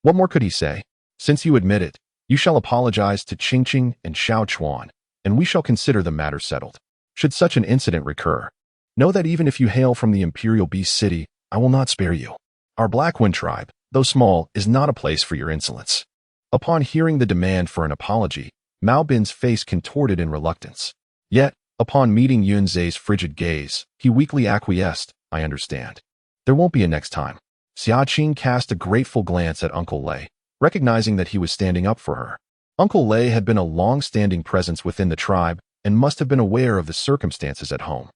What more could he say? Since you admit it, you shall apologize to Qing and Xiao Chuan, and we shall consider the matter settled. Should such an incident recur, know that even if you hail from the Imperial Beast City, I will not spare you. Our Black Wind tribe, though small, is not a place for your insolence. Upon hearing the demand for an apology, Mao Bin's face contorted in reluctance. Yet, upon meeting Yun Zhe's frigid gaze, he weakly acquiesced. I understand. There won't be a next time. Xia Qing cast a grateful glance at Uncle Lei, recognizing that he was standing up for her. Uncle Lei had been a long-standing presence within the tribe and must have been aware of the circumstances at home.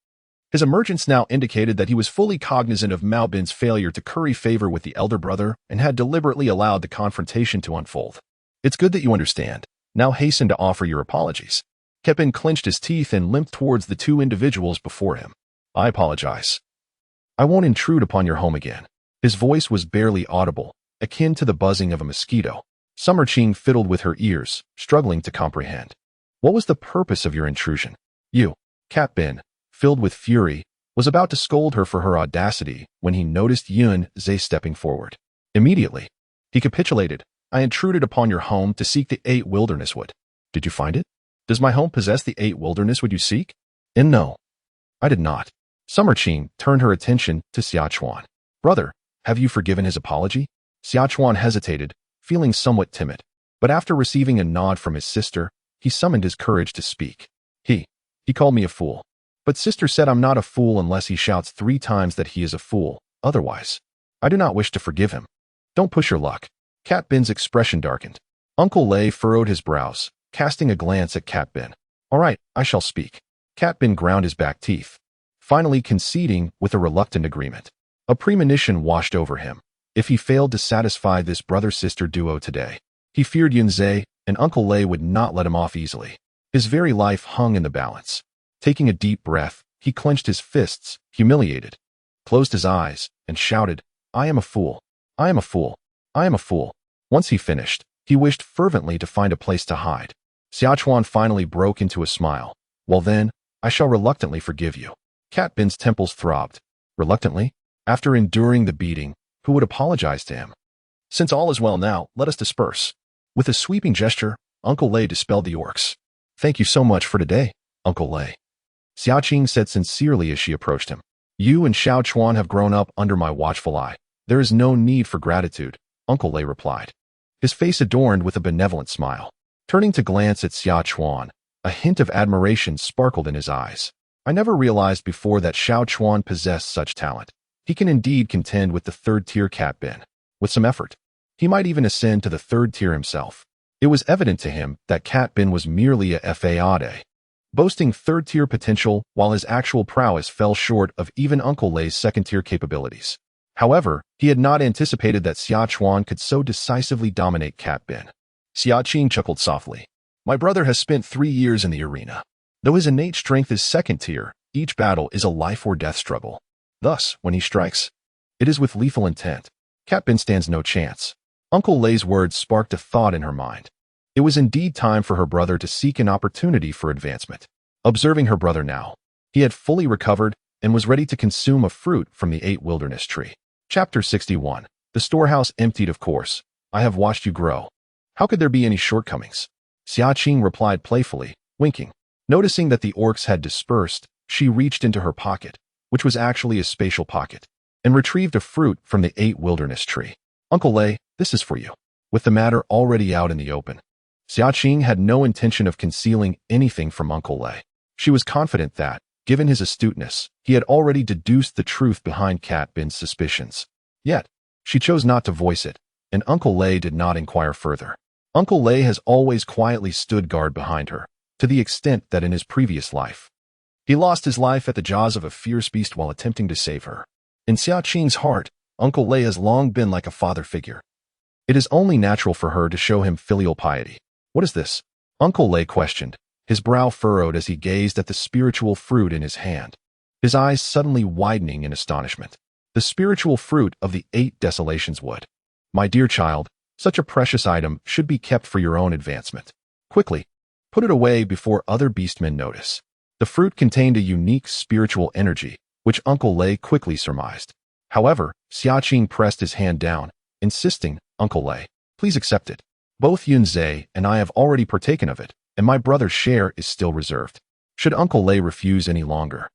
His emergence now indicated that he was fully cognizant of Mao Bin's failure to curry favor with the elder brother and had deliberately allowed the confrontation to unfold. It's good that you understand. Now hasten to offer your apologies. Cat Bin clenched his teeth and limped towards the two individuals before him. I apologize. I won't intrude upon your home again. His voice was barely audible, akin to the buzzing of a mosquito. Summer Qing fiddled with her ears, struggling to comprehend. What was the purpose of your intrusion? You, Cat Bin, filled with fury, was about to scold her for her audacity when he noticed Yun Zhe stepping forward. Immediately, he capitulated. I intruded upon your home to seek the 8 wilderness wood. Did you find it? Does my home possess the 8 wilderness wood you seek? And no, I did not. Summer Qing turned her attention to Xia Chuan. Brother, have you forgiven his apology? Xia Chuan hesitated, feeling somewhat timid, but after receiving a nod from his sister, he summoned his courage to speak. He called me a fool. But sister said I'm not a fool unless he shouts 3 times that he is a fool. Otherwise, I do not wish to forgive him. Don't push your luck. Cat Bin's expression darkened. Uncle Lei furrowed his brows, casting a glance at Cat Bin. All right, I shall speak. Cat Bin ground his back teeth, finally conceding with a reluctant agreement. A premonition washed over him. If he failed to satisfy this brother-sister duo today, he feared Yun Zhe and Uncle Lei would not let him off easily. His very life hung in the balance. Taking a deep breath, he clenched his fists, humiliated, closed his eyes, and shouted, I am a fool. I am a fool. I am a fool. Once he finished, he wished fervently to find a place to hide. Xia Chuan finally broke into a smile. Well then, I shall reluctantly forgive you. Cat Bin's temples throbbed. Reluctantly? After enduring the beating, who would apologize to him? Since all is well now, let us disperse. With a sweeping gesture, Uncle Lei dispelled the orcs. Thank you so much for today, Uncle Lei. Xia Qing said sincerely as she approached him. You and Xiao Chuan have grown up under my watchful eye. There is no need for gratitude, Uncle Lei replied, his face adorned with a benevolent smile. Turning to glance at Xia Chuan, a hint of admiration sparkled in his eyes. I never realized before that Xiao Chuan possessed such talent. He can indeed contend with the 3rd-tier Cat Bin. With some effort, he might even ascend to the 3rd tier himself. It was evident to him that Cat Bin was merely a fade, boasting 3rd-tier potential while his actual prowess fell short of even Uncle Lei's 2nd-tier capabilities. However, he had not anticipated that Xia Chuan could so decisively dominate Cat Bin. Xia Qing chuckled softly. My brother has spent 3 years in the arena. Though his innate strength is 2nd tier, Each battle is a life or death struggle. Thus, when he strikes, it is with lethal intent. Cat Bin stands no chance. Uncle Lei's words sparked a thought in her mind. It was indeed time for her brother to seek an opportunity for advancement. Observing her brother now, he had fully recovered and was ready to consume a fruit from the 8 wilderness tree. Chapter 61. The storehouse emptied, of course. I have watched you grow. How could there be any shortcomings? Xia Qing replied playfully, winking. Noticing that the orcs had dispersed, she reached into her pocket, which was actually a spatial pocket, and retrieved a fruit from the 8 wilderness tree. Uncle Lei, this is for you. With the matter already out in the open, Xia Qing had no intention of concealing anything from Uncle Lei. She was confident that, given his astuteness, he had already deduced the truth behind Cat Bin's suspicions. Yet, she chose not to voice it, and Uncle Lei did not inquire further. Uncle Lei has always quietly stood guard behind her, to the extent that in his previous life, he lost his life at the jaws of a fierce beast while attempting to save her. In Xia Qing's heart, Uncle Lei has long been like a father figure. It is only natural for her to show him filial piety. What is this? Uncle Lei questioned, his brow furrowed as he gazed at the spiritual fruit in his hand, his eyes suddenly widening in astonishment. The spiritual fruit of the 8 desolations wood. My dear child, such a precious item should be kept for your own advancement. Quickly, put it away before other beastmen notice. The fruit contained a unique spiritual energy, which Uncle Lei quickly surmised. However, Xia Qing pressed his hand down, insisting, Uncle Lei, please accept it. Both Yunzhe and I have already partaken of it, and my brother's share is still reserved. Should Uncle Lei refuse any longer,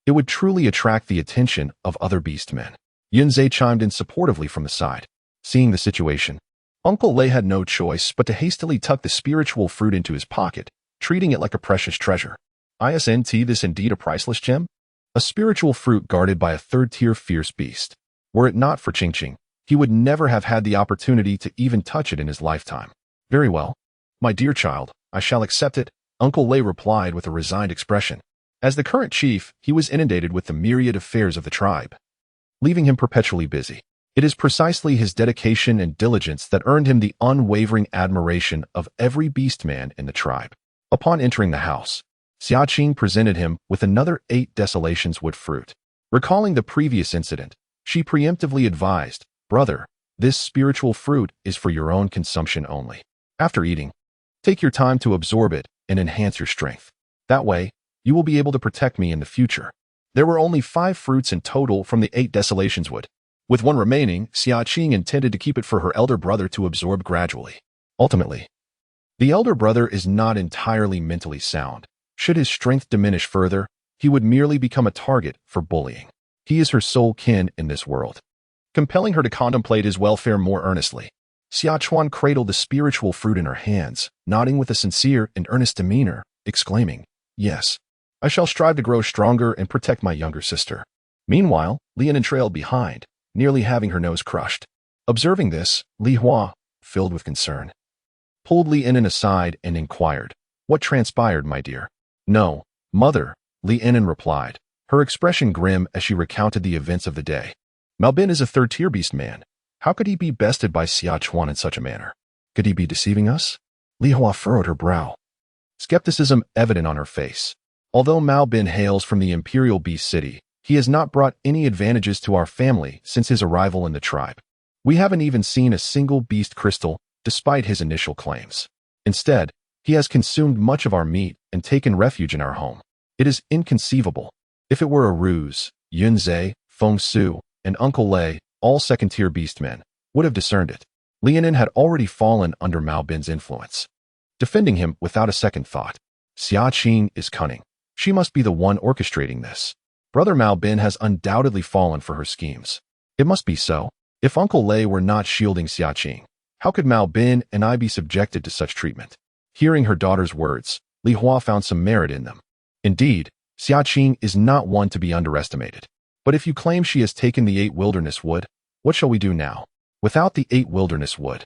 it would truly attract the attention of other beastmen. Yunzhe chimed in supportively from the side. Seeing the situation, Uncle Lei had no choice but to hastily tuck the spiritual fruit into his pocket, treating it like a precious treasure. Isn't this indeed a priceless gem? A spiritual fruit guarded by a 3rd-tier fierce beast. Were it not for Qing, he would never have had the opportunity to even touch it in his lifetime. Very well. My dear child, I shall accept it, Uncle Lei replied with a resigned expression. As the current chief, he was inundated with the myriad affairs of the tribe, leaving him perpetually busy. It is precisely his dedication and diligence that earned him the unwavering admiration of every beastman in the tribe. Upon entering the house, Xia Qing presented him with another 8 desolations wood fruit. Recalling the previous incident, she preemptively advised, Brother, this spiritual fruit is for your own consumption only. After eating, take your time to absorb it and enhance your strength. That way, you will be able to protect me in the future. There were only 5 fruits in total from the 8 desolations wood. With 1 remaining, Xia Qing intended to keep it for her elder brother to absorb gradually. Ultimately, the elder brother is not entirely mentally sound. Should his strength diminish further, he would merely become a target for bullying. He is her sole kin in this world. Compelling her to contemplate his welfare more earnestly, Xia Chuan cradled the spiritual fruit in her hands, nodding with a sincere and earnest demeanor, exclaiming, Yes, I shall strive to grow stronger and protect my younger sister. Meanwhile, Lianan trailed behind, nearly having her nose crushed. Observing this, Li Hua, filled with concern, pulled Lianan aside and inquired, What transpired, my dear? No, mother, Lianan replied, her expression grim as she recounted the events of the day. Malbin is a 3rd-tier beast man. How could he be bested by Xia Chuan in such a manner? Could he be deceiving us? Li Hua furrowed her brow, skepticism evident on her face. Although Malbin hails from the Imperial Beast City, he has not brought any advantages to our family since his arrival in the tribe. We haven't even seen a single beast crystal, despite his initial claims. Instead, he has consumed much of our meat and taken refuge in our home. It is inconceivable. If it were a ruse, Yunzhe, Feng Su, and Uncle Lei, all 2nd-tier beastmen, would have discerned it. Lianan had already fallen under Malbin's influence, defending him without a second thought. Xia Qing is cunning. She must be the one orchestrating this. Brother Malbin has undoubtedly fallen for her schemes. It must be so. If Uncle Lei were not shielding Xia Qing, how could Malbin and I be subjected to such treatment? Hearing her daughter's words, Li Hua found some merit in them. Indeed, Xia Qing is not one to be underestimated. But if you claim she has taken the 8 wilderness wood, what shall we do now? Without the 8 wilderness wood,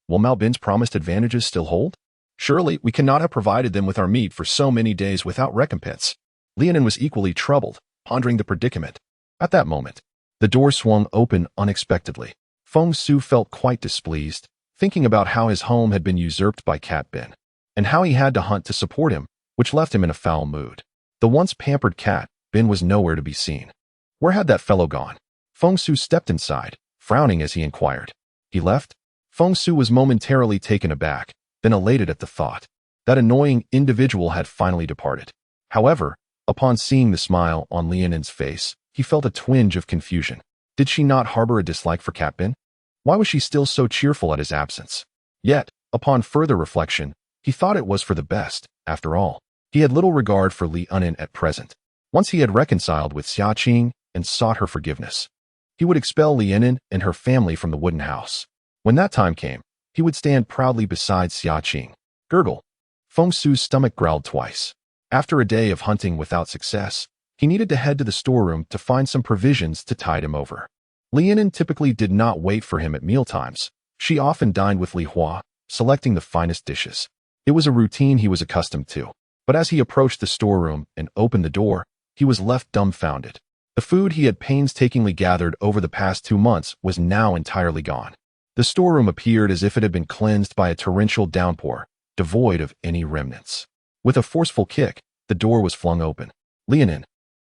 will Malbin's promised advantages still hold? Surely we cannot have provided them with our meat for so many days without recompense. Lianan was equally troubled, pondering the predicament. At that moment, the door swung open unexpectedly. Feng Su felt quite displeased, thinking about how his home had been usurped by Cat Bin, and how he had to hunt to support him, which left him in a foul mood. The once pampered cat Bin was nowhere to be seen. Where had that fellow gone? Feng Su stepped inside, frowning as he inquired. He left? Feng Su was momentarily taken aback, then elated at the thought. That annoying individual had finally departed. However, upon seeing the smile on Lianin's face, he felt a twinge of confusion. Did she not harbor a dislike for Cat Bin? Why was she still so cheerful at his absence? Yet, upon further reflection, he thought it was for the best. After all, he had little regard for Lianin at present. Once he had reconciled with Xia Qing and sought her forgiveness, he would expel Lianin and her family from the wooden house. When that time came, he would stand proudly beside Xia Qing. Gurgle. Feng Su's stomach growled twice. After a day of hunting without success, he needed to head to the storeroom to find some provisions to tide him over. Lianin typically did not wait for him at mealtimes. She often dined with Li Hua, selecting the finest dishes. It was a routine he was accustomed to. But as he approached the storeroom and opened the door, he was left dumbfounded. The food he had painstakingly gathered over the past 2 months was now entirely gone. The storeroom appeared as if it had been cleansed by a torrential downpour, devoid of any remnants. With a forceful kick, the door was flung open. Lianin,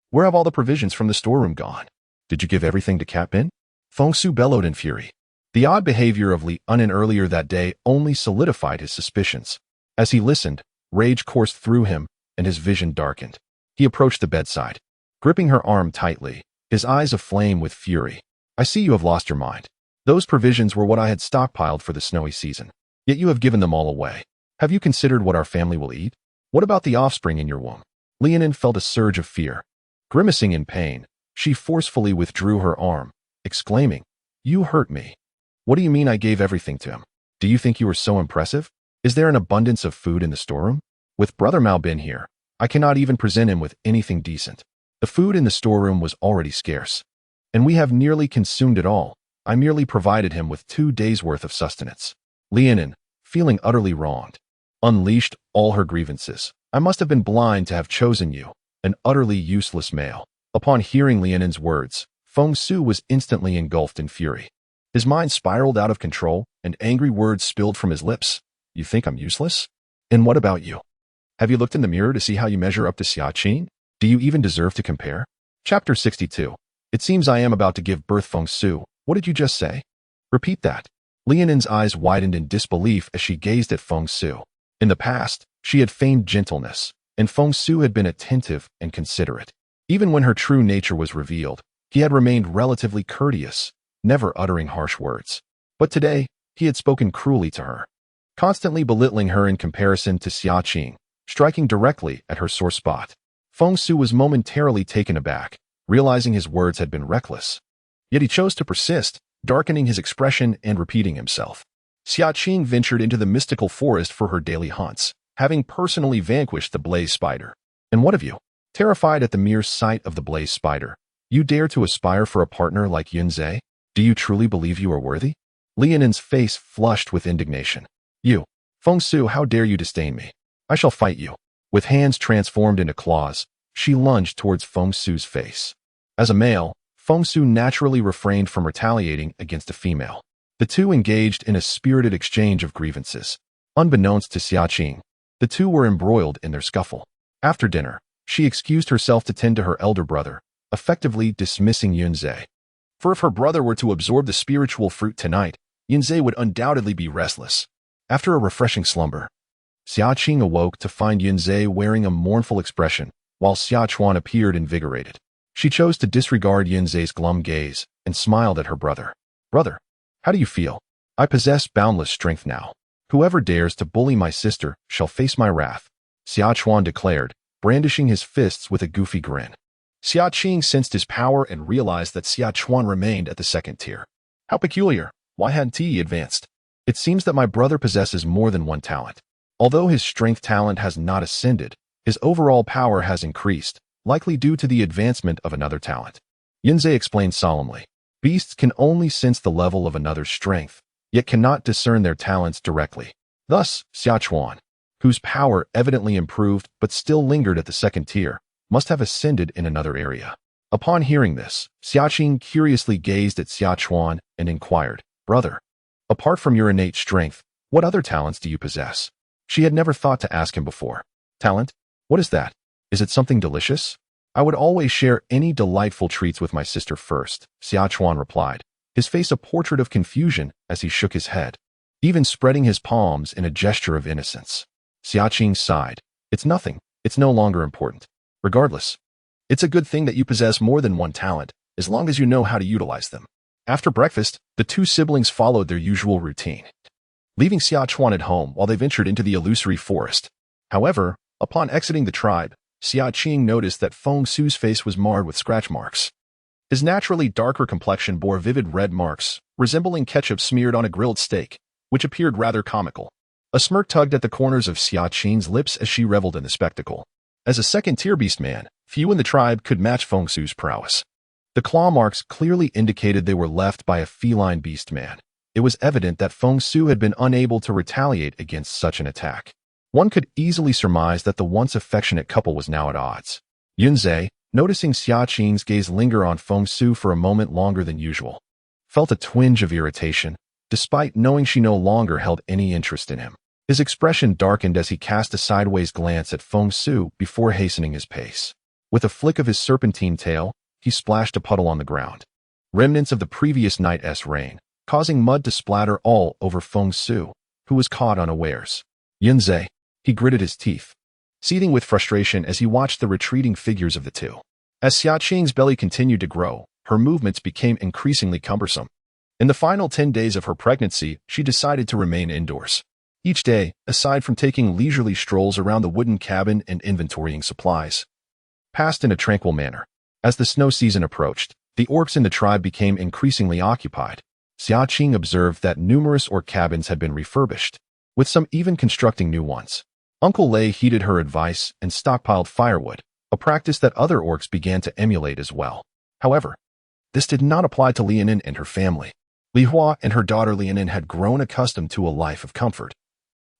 where have all the provisions from the storeroom gone? Did you give everything to Cat Bin? Feng Su bellowed in fury. The odd behavior of Lianin earlier that day only solidified his suspicions. As he listened, rage coursed through him, and his vision darkened. He approached the bedside, gripping her arm tightly, his eyes aflame with fury. I see you have lost your mind. Those provisions were what I had stockpiled for the snowy season. Yet you have given them all away. Have you considered what our family will eat? What about the offspring in your womb? Lianin felt a surge of fear. Grimacing in pain, she forcefully withdrew her arm, exclaiming, You hurt me. What do you mean I gave everything to him? Do you think you were so impressive? Is there an abundance of food in the storeroom? With Brother Mao Bin here, I cannot even present him with anything decent. The food in the storeroom was already scarce, and we have nearly consumed it all. I merely provided him with 2 days' worth of sustenance. Lianin, feeling utterly wronged, unleashed all her grievances. I must have been blind to have chosen you, an utterly useless male. Upon hearing Lianin's words, Feng Su was instantly engulfed in fury. His mind spiraled out of control, and angry words spilled from his lips. You think I'm useless? And what about you? Have you looked in the mirror to see how you measure up to Xia Qing? Do you even deserve to compare? Chapter 62. It seems I am about to give birth. Feng Su, what did you just say? Repeat that. Lianin's eyes widened in disbelief as she gazed at Feng Su. In the past, she had feigned gentleness, and Feng Su had been attentive and considerate. Even when her true nature was revealed, he had remained relatively courteous, never uttering harsh words. But today, he had spoken cruelly to her, constantly belittling her in comparison to Xia Qing, striking directly at her sore spot. Feng Su was momentarily taken aback, realizing his words had been reckless. Yet he chose to persist, darkening his expression and repeating himself. Xia Qing ventured into the mystical forest for her daily hunts, having personally vanquished the blaze spider. And what of you? Terrified at the mere sight of the blaze spider, you dare to aspire for a partner like Yunzhe? Do you truly believe you are worthy? Lianin's face flushed with indignation. You, Feng Su, how dare you disdain me? I shall fight you. With hands transformed into claws, she lunged towards Feng Su's face. As a male, Feng Su naturally refrained from retaliating against a female. The two engaged in a spirited exchange of grievances. Unbeknownst to Xia Qing, the two were embroiled in their scuffle. After dinner, she excused herself to tend to her elder brother, effectively dismissing Yunzhe. For if her brother were to absorb the spiritual fruit tonight, Yunzhe would undoubtedly be restless. After a refreshing slumber, Xia Qing awoke to find Yunzhe wearing a mournful expression, while Xia Chuan appeared invigorated. She chose to disregard Yunzhe's glum gaze and smiled at her brother. Brother, how do you feel? I possess boundless strength now. Whoever dares to bully my sister shall face my wrath, Xia Chuan declared, brandishing his fists with a goofy grin. Xia Qing sensed his power and realized that Xia Chuan remained at the second tier. How peculiar. Why hadn't he advanced? It seems that my brother possesses more than one talent. Although his strength talent has not ascended, his overall power has increased, likely due to the advancement of another talent. Yunzhe explained solemnly. Beasts can only sense the level of another's strength, yet cannot discern their talents directly. Thus, Xia Chuan, whose power evidently improved but still lingered at the second tier, must have ascended in another area. Upon hearing this, Xia Qing curiously gazed at Xia Chuan and inquired, Brother, apart from your innate strength, what other talents do you possess? She had never thought to ask him before. Talent? What is that? Is it something delicious? I would always share any delightful treats with my sister first, Xia Qing replied, his face a portrait of confusion as he shook his head, even spreading his palms in a gesture of innocence. Xia Qing sighed. It's nothing. It's no longer important. Regardless, it's a good thing that you possess more than one talent, as long as you know how to utilize them. After breakfast, the two siblings followed their usual routine, leaving Xia Qing at home while they ventured into the illusory forest. However, upon exiting the tribe, Xia Qing noticed that Feng Su's face was marred with scratch marks. His naturally darker complexion bore vivid red marks, resembling ketchup smeared on a grilled steak, which appeared rather comical. A smirk tugged at the corners of Xia Qing's lips as she reveled in the spectacle. As a second-tier beast man, few in the tribe could match Feng Su's prowess. The claw marks clearly indicated they were left by a feline beast man. It was evident that Feng Su had been unable to retaliate against such an attack. One could easily surmise that the once affectionate couple was now at odds. Yunzhe, noticing Xia Qing's gaze linger on Feng Su for a moment longer than usual, felt a twinge of irritation, despite knowing she no longer held any interest in him. His expression darkened as he cast a sideways glance at Feng Su before hastening his pace. With a flick of his serpentine tail, he splashed a puddle on the ground, remnants of the previous night's rain, causing mud to splatter all over Feng Su, who was caught unawares. Yunzhe, he gritted his teeth, seething with frustration as he watched the retreating figures of the two. As Xia Qing's belly continued to grow, her movements became increasingly cumbersome. In the final 10 days of her pregnancy, she decided to remain indoors. Each day, aside from taking leisurely strolls around the wooden cabin and inventorying supplies, passed in a tranquil manner. As the snow season approached, the orcs in the tribe became increasingly occupied. Xia Qing observed that numerous orc cabins had been refurbished, with some even constructing new ones. Uncle Lei heeded her advice and stockpiled firewood, a practice that other orcs began to emulate as well. However, this did not apply to Lianin and her family. Li Hua and her daughter Lianin had grown accustomed to a life of comfort,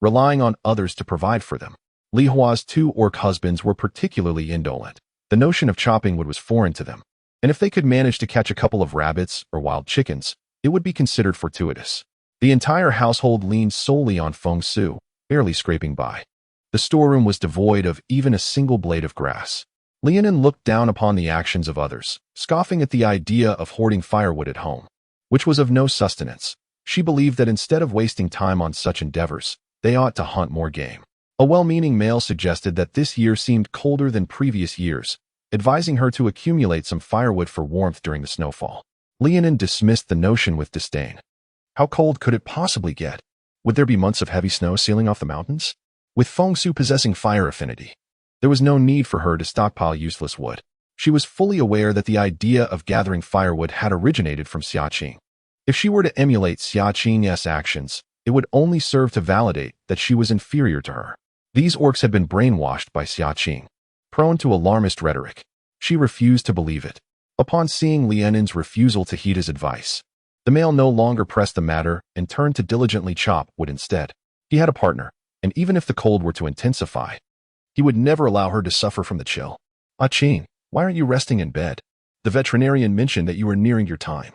relying on others to provide for them. Li Hua's two orc husbands were particularly indolent. The notion of chopping wood was foreign to them, and if they could manage to catch a couple of rabbits or wild chickens, it would be considered fortuitous. The entire household leaned solely on Feng Su, barely scraping by. The storeroom was devoid of even a single blade of grass. Lianin looked down upon the actions of others, scoffing at the idea of hoarding firewood at home, which was of no sustenance. She believed that instead of wasting time on such endeavors, they ought to hunt more game. A well-meaning male suggested that this year seemed colder than previous years, advising her to accumulate some firewood for warmth during the snowfall. Lianin dismissed the notion with disdain. How cold could it possibly get? Would there be months of heavy snow sealing off the mountains? With Feng Su possessing fire affinity, there was no need for her to stockpile useless wood. She was fully aware that the idea of gathering firewood had originated from Xia Qing. If she were to emulate Xia Qing's actions, it would only serve to validate that she was inferior to her. These orcs had been brainwashed by Xia Qing, prone to alarmist rhetoric. She refused to believe it. Upon seeing Lianin's refusal to heed his advice, the male no longer pressed the matter and turned to diligently chop wood instead. He had a partner, and even if the cold were to intensify, he would never allow her to suffer from the chill. Ah Qing, why aren't you resting in bed? The veterinarian mentioned that you were nearing your time.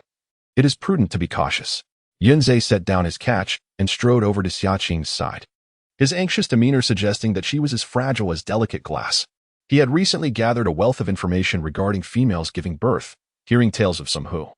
It is prudent to be cautious. Yunzhe set down his catch and strode over to Xia Qing's side, his anxious demeanor suggesting that she was as fragile as delicate glass. He had recently gathered a wealth of information regarding females giving birth, hearing tales of some who,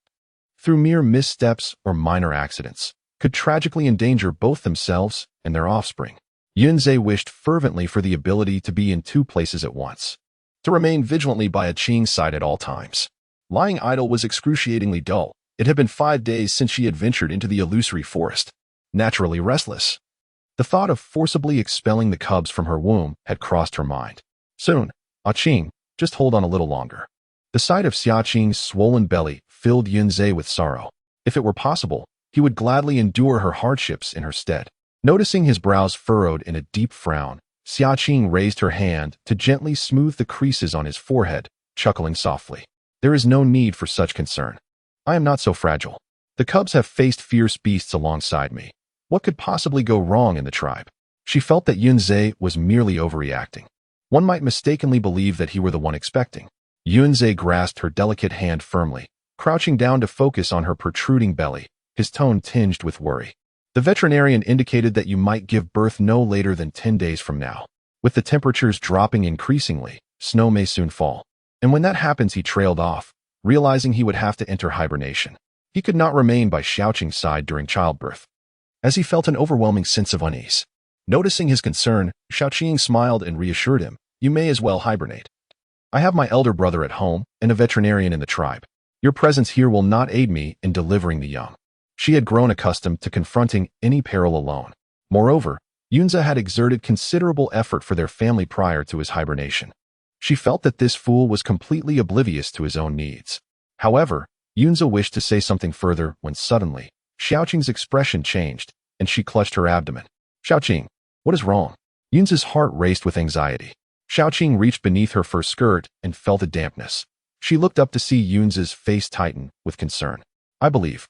through mere missteps or minor accidents, could tragically endanger both themselves and their offspring. Yunzhe wished fervently for the ability to be in two places at once, to remain vigilantly by a Qing's side at all times. Lying idle was excruciatingly dull. It had been 5 days since she had ventured into the illusory forest, naturally restless. The thought of forcibly expelling the cubs from her womb had crossed her mind. Soon, Ah Qing, just hold on a little longer. The sight of Xia Qing's swollen belly filled Yunzhe with sorrow. If it were possible, he would gladly endure her hardships in her stead. Noticing his brows furrowed in a deep frown, Xia Qing raised her hand to gently smooth the creases on his forehead, chuckling softly. There is no need for such concern. I am not so fragile. The cubs have faced fierce beasts alongside me. What could possibly go wrong in the tribe? She felt that Yunzhe was merely overreacting. One might mistakenly believe that he were the one expecting. Yunzhe grasped her delicate hand firmly, crouching down to focus on her protruding belly, his tone tinged with worry. The veterinarian indicated that you might give birth no later than 10 days from now. With the temperatures dropping increasingly, snow may soon fall. And when that happens, he trailed off, realizing he would have to enter hibernation. He could not remain by Xia Qing's side during childbirth, as he felt an overwhelming sense of unease. Noticing his concern, Xia Qing smiled and reassured him, "You may as well hibernate. I have my elder brother at home and a veterinarian in the tribe. Your presence here will not aid me in delivering the young." She had grown accustomed to confronting any peril alone. Moreover, Yunza had exerted considerable effort for their family prior to his hibernation. She felt that this fool was completely oblivious to his own needs. However, Yunza wished to say something further when suddenly, Xia Qing's expression changed, and she clutched her abdomen. "Xia Qing, what is wrong?" Yunza's heart raced with anxiety. Xia Qing reached beneath her fur skirt and felt a dampness. She looked up to see Yunza's face tighten with concern. "I believe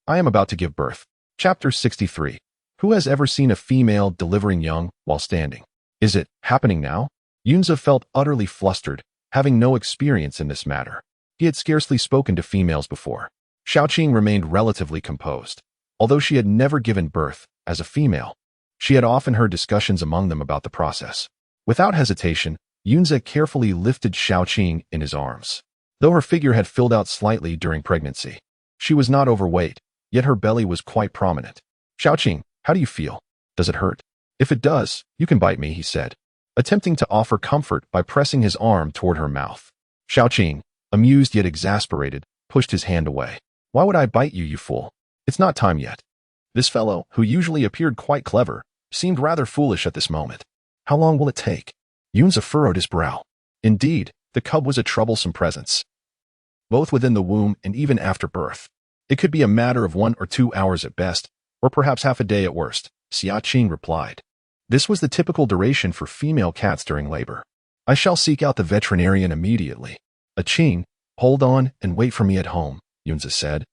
I am about to give birth." Chapter 63. Who has ever seen a female delivering young while standing? Is it happening now? Yunza felt utterly flustered, having no experience in this matter. He had scarcely spoken to females before. Xia Qing remained relatively composed. Although she had never given birth as a female, she had often heard discussions among them about the process. Without hesitation, Yunza carefully lifted Xia Qing in his arms. Though her figure had filled out slightly during pregnancy, she was not overweight, yet her belly was quite prominent. "Xia Qing, how do you feel? Does it hurt?" "If it does, you can bite me," he said, attempting to offer comfort by pressing his arm toward her mouth. Xia Qing, amused yet exasperated, pushed his hand away. "Why would I bite you, you fool? It's not time yet." This fellow, who usually appeared quite clever, seemed rather foolish at this moment. "How long will it take?" Yunza furrowed his brow. Indeed, the cub was a troublesome presence, both within the womb and even after birth. It could be a matter of 1 or 2 hours at best, or perhaps half a day at worst, Xia Qing replied. This was the typical duration for female cats during labor. "I shall seek out the veterinarian immediately." "A Qing, hold on and wait for me at home," Yunza said,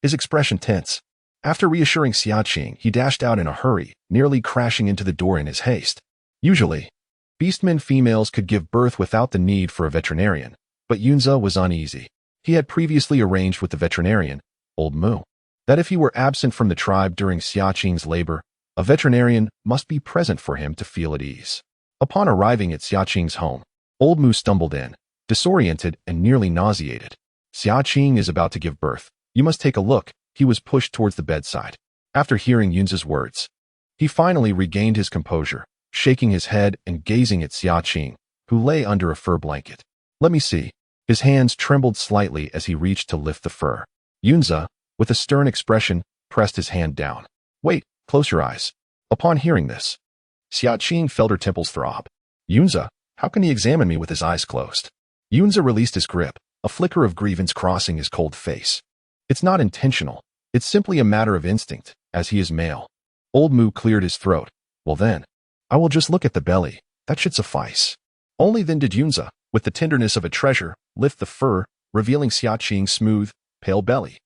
his expression tense. After reassuring Xia Qing, he dashed out in a hurry, nearly crashing into the door in his haste. Usually, beastmen females could give birth without the need for a veterinarian, but Yunza was uneasy. He had previously arranged with the veterinarian, Old Mu, that if he were absent from the tribe during Xia Qing's labor, a veterinarian must be present for him to feel at ease. Upon arriving at Xia Qing's home, Old Mu stumbled in, disoriented and nearly nauseated. "Xia Qing is about to give birth. You must take a look." He was pushed towards the bedside. After hearing Yunza's words, he finally regained his composure, shaking his head and gazing at Xia Qing, who lay under a fur blanket. "Let me see." His hands trembled slightly as he reached to lift the fur. Yunza, with a stern expression, pressed his hand down. "Wait, close your eyes." Upon hearing this, Xia Qing felt her temples throb. "Yunza, how can he examine me with his eyes closed?" Yunza released his grip, a flicker of grievance crossing his cold face. "It's not intentional. It's simply a matter of instinct, as he is male." Old Mu cleared his throat. "Well then, I will just look at the belly. That should suffice." Only then did Yunza, with the tenderness of a treasure, lift the fur, revealing Xia Qing's smooth, pale belly.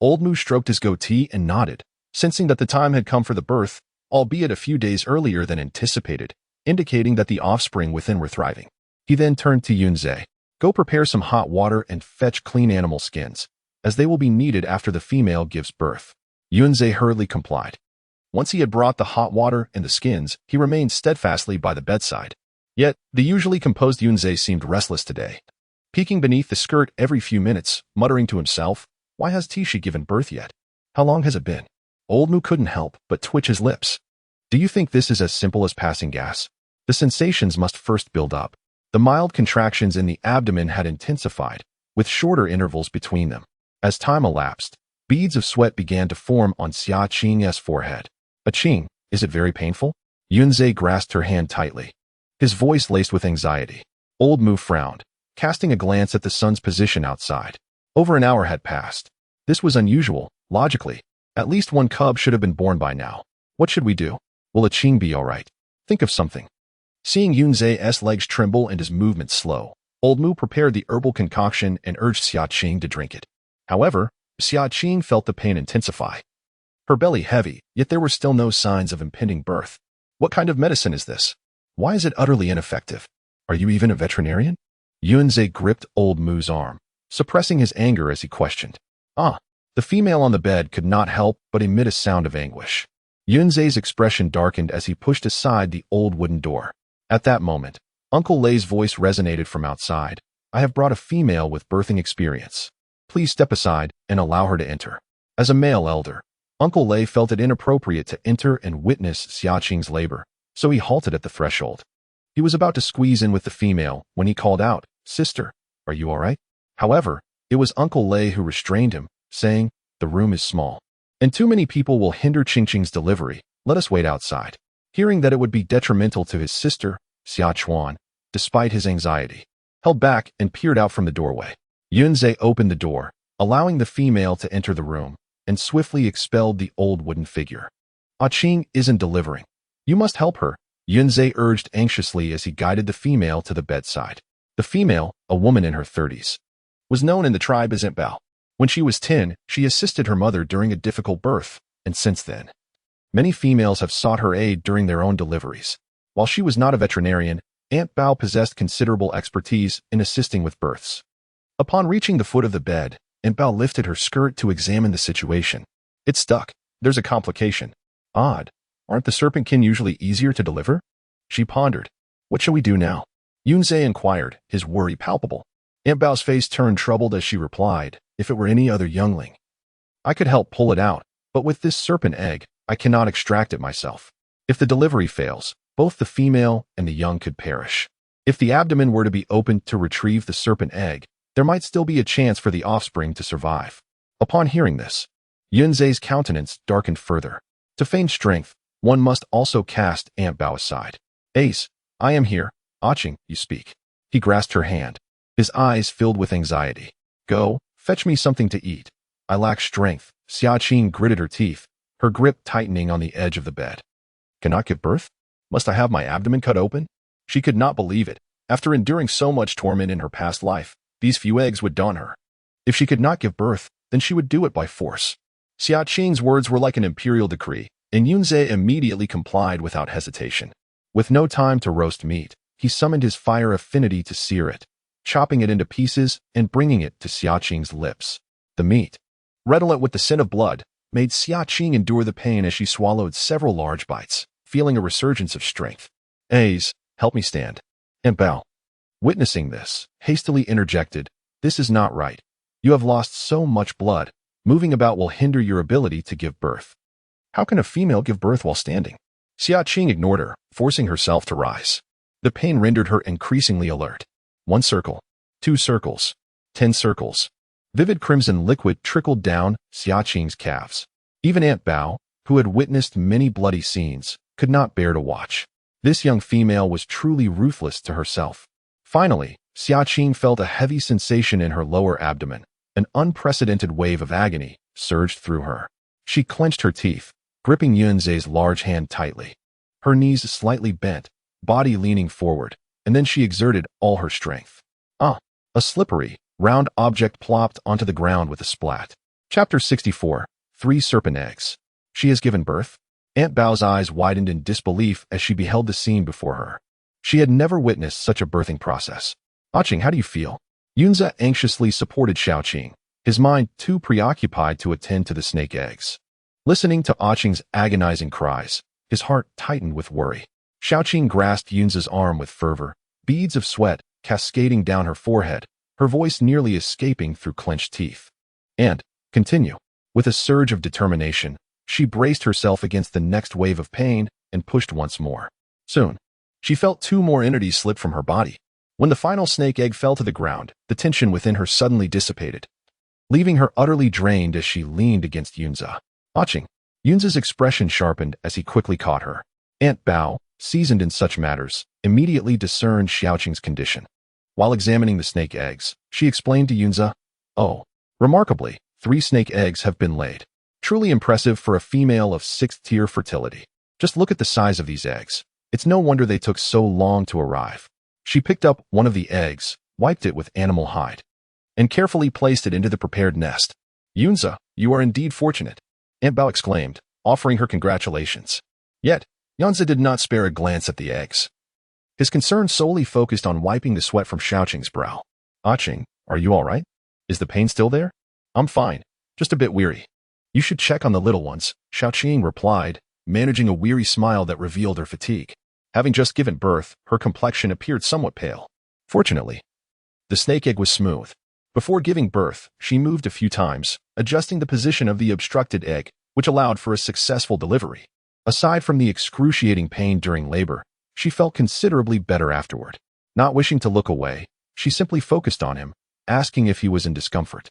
Old Mu stroked his goatee and nodded, sensing that the time had come for the birth, albeit a few days earlier than anticipated, indicating that the offspring within were thriving. He then turned to Yunze. "Go prepare some hot water and fetch clean animal skins, as they will be needed after the female gives birth." Yunze hurriedly complied. Once he had brought the hot water and the skins, he remained steadfastly by the bedside. Yet, the usually composed Yunze seemed restless today, peeking beneath the skirt every few minutes, muttering to himself, "Why has Tishi given birth yet? How long has it been?" Old Mu couldn't help but twitch his lips. "Do you think this is as simple as passing gas? The sensations must first build up." The mild contractions in the abdomen had intensified, with shorter intervals between them. As time elapsed, beads of sweat began to form on Xia Qing's forehead. "A Qing, is it very painful?" Yunze grasped her hand tightly, his voice laced with anxiety. Old Mu frowned, casting a glance at the sun's position outside. Over an hour had passed. This was unusual, logically. At least one cub should have been born by now. "What should we do? Will a Qing be all right? Think of something." Seeing Yunze's legs tremble and his movements slow, Old Mu prepared the herbal concoction and urged Xia Qing to drink it. However, Xia Qing felt the pain intensify. Her belly heavy, yet there were still no signs of impending birth. "What kind of medicine is this? Why is it utterly ineffective? Are you even a veterinarian?" Yunze gripped Old Mu's arm, suppressing his anger as he questioned. The female on the bed could not help but emit a sound of anguish. Yunze's expression darkened as he pushed aside the old wooden door. At that moment, Uncle Lei's voice resonated from outside, I have brought a female with birthing experience. Please step aside and allow her to enter. As a male elder, Uncle Lei felt it inappropriate to enter and witness Xia Qing's labor, so he halted at the threshold. He was about to squeeze in with the female when he called out, "Sister, are you all right?" However, it was Uncle Lei who restrained him, saying, "The room is small, and too many people will hinder Qing's delivery. Let us wait outside." Hearing that it would be detrimental to his sister, Xia Qing, despite his anxiety, held back and peered out from the doorway. Yunzhe opened the door, allowing the female to enter the room, and swiftly expelled the old wooden figure. Qing isn't delivering. You must help her, Yunzhe urged anxiously as he guided the female to the bedside. The female, a woman in her 30s, was known in the tribe as Bao. When she was 10, she assisted her mother during a difficult birth, and since then, many females have sought her aid during their own deliveries. While she was not a veterinarian, Aunt Bao possessed considerable expertise in assisting with births. Upon reaching the foot of the bed, Aunt Bao lifted her skirt to examine the situation. It's stuck. There's a complication. Odd. Aren't the serpentkin usually easier to deliver? She pondered. What shall we do now? Yunzhe inquired, his worry palpable. Aunt Bao's face turned troubled as she replied, if it were any other youngling, I could help pull it out, but with this serpent egg, I cannot extract it myself. If the delivery fails, both the female and the young could perish. If the abdomen were to be opened to retrieve the serpent egg, there might still be a chance for the offspring to survive. Upon hearing this, Yunzhe's countenance darkened further. To feign strength, one must also cast Aunt Bao aside. Ace, I am here. Qing, you speak. He grasped her hand, his eyes filled with anxiety. Go, fetch me something to eat. I lack strength. Xia Qing gritted her teeth, her grip tightening on the edge of the bed. Cannot give birth? Must I have my abdomen cut open? She could not believe it. After enduring so much torment in her past life, these few eggs would daunt her. If she could not give birth, then she would do it by force. Xia Qing's words were like an imperial decree, and Yunzhe immediately complied without hesitation. With no time to roast meat, he summoned his fire affinity to sear it, chopping it into pieces and bringing it to Xia Qing's lips. The meat, redolent with the scent of blood, made Xia Qing endure the pain as she swallowed several large bites, feeling a resurgence of strength. Ace, help me stand. Aunt Bao, witnessing this, hastily interjected, this is not right. You have lost so much blood. Moving about will hinder your ability to give birth. How can a female give birth while standing? Xia Qing ignored her, forcing herself to rise. The pain rendered her increasingly alert. 1 circle, 2 circles, 10 circles. Vivid crimson liquid trickled down Xia Qing's calves. Even Aunt Bao, who had witnessed many bloody scenes, could not bear to watch. This young female was truly ruthless to herself. Finally, Xia Qing felt a heavy sensation in her lower abdomen. An unprecedented wave of agony surged through her. She clenched her teeth, gripping Yunzhe's large hand tightly. Her knees slightly bent, body leaning forward, and then she exerted all her strength. A slippery, round object plopped onto the ground with a splat. Chapter 64, 3 Serpent Eggs. She has given birth? Aunt Bao's eyes widened in disbelief as she beheld the scene before her. She had never witnessed such a birthing process. Qing, how do you feel? Yunzhe anxiously supported Xia Qing, his mind too preoccupied to attend to the snake eggs. Listening to Qing's agonizing cries, his heart tightened with worry. Xia Qing grasped Yunzhe's arm with fervor, beads of sweat cascading down her forehead, her voice nearly escaping through clenched teeth. And, continue. With a surge of determination, she braced herself against the next wave of pain and pushed once more. Soon, she felt 2 more entities slip from her body. When the final snake egg fell to the ground, the tension within her suddenly dissipated, leaving her utterly drained as she leaned against Yunzhe. Qing. Yunzhe's expression sharpened as he quickly caught her. Aunt Bao, seasoned in such matters, immediately discerned Xia Qing's condition. While examining the snake eggs, she explained to Yunzhe, "Oh, remarkably, 3 snake eggs have been laid. Truly impressive for a female of 6th-tier fertility. Just look at the size of these eggs. It's no wonder they took so long to arrive." She picked up one of the eggs, wiped it with animal hide, and carefully placed it into the prepared nest. "Yunzhe, you are indeed fortunate," Aunt Bao exclaimed, offering her congratulations. Yet, Yunzhe did not spare a glance at the eggs. His concern solely focused on wiping the sweat from Xia Qing's brow. "Qing, are you all right? Is the pain still there?" "I'm fine, just a bit weary." "You should check on the little ones," Xia Qing replied, managing a weary smile that revealed her fatigue. Having just given birth, her complexion appeared somewhat pale. Fortunately, The snake egg was smooth. Before giving birth, she moved a few times, adjusting the position of the obstructed egg, which allowed for a successful delivery. Aside from the excruciating pain during labor, she felt considerably better afterward. Not wishing to look away, she simply focused on him, asking if he was in discomfort.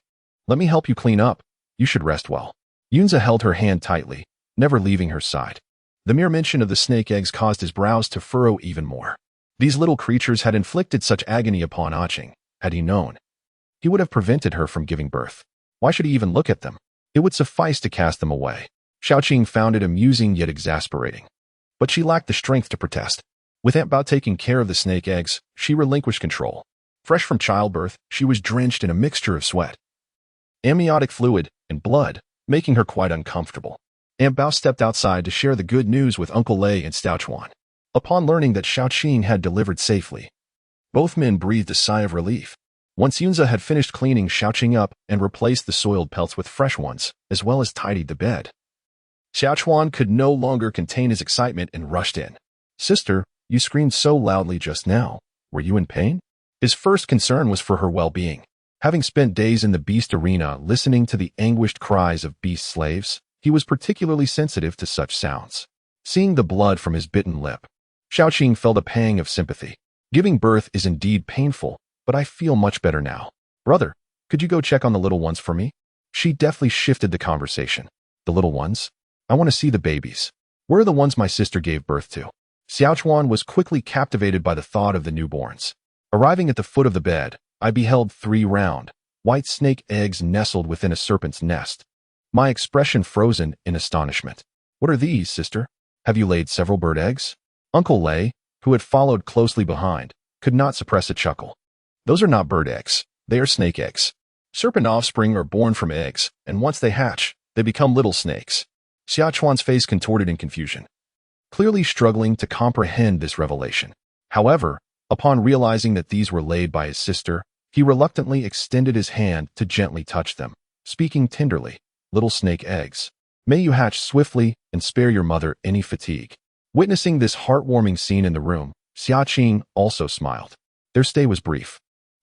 "Let me help you clean up. You should rest well." Yunza held her hand tightly, never leaving her side. The mere mention of the snake eggs caused his brows to furrow even more. These little creatures had inflicted such agony upon Xia Qing. Had he known, he would have prevented her from giving birth. Why should he even look at them? It would suffice to cast them away. Xia Qing found it amusing yet exasperating. But she lacked the strength to protest. With about taking care of the snake eggs, she relinquished control. Fresh from childbirth, she was drenched in a mixture of sweat, amniotic fluid, and blood, making her quite uncomfortable. Aunt Bao stepped outside to share the good news with Uncle Lei and Stouchuan. Upon learning that Xia Qing had delivered safely, both men breathed a sigh of relief. Once Yunza had finished cleaning Xia Qing up and replaced the soiled pelts with fresh ones, as well as tidied the bed, Stouchuan could no longer contain his excitement and rushed in. "Sister, you screamed so loudly just now. Were you in pain?" His first concern was for her well-being. Having spent days in the beast arena listening to the anguished cries of beast slaves, he was particularly sensitive to such sounds. Seeing the blood from his bitten lip, Xia Qing felt a pang of sympathy. "Giving birth is indeed painful, but I feel much better now. Brother, could you go check on the little ones for me?" She deftly shifted the conversation. "The little ones? I want to see the babies. Where are the ones my sister gave birth to?" Xiaochuan was quickly captivated by the thought of the newborns. Arriving at the foot of the bed, I beheld 3 round, white snake eggs nestled within a serpent's nest. My expression frozen in astonishment. "What are these, sister? Have you laid several bird eggs?" Uncle Lei, who had followed closely behind, could not suppress a chuckle. "Those are not bird eggs. They are snake eggs. Serpent offspring are born from eggs, and once they hatch, they become little snakes." Xiaochuan's face contorted in confusion, clearly struggling to comprehend this revelation. However, upon realizing that these were laid by his sister, he reluctantly extended his hand to gently touch them, speaking tenderly, "Little snake eggs, may you hatch swiftly and spare your mother any fatigue." Witnessing this heartwarming scene in the room, Xia Qing also smiled. Their stay was brief,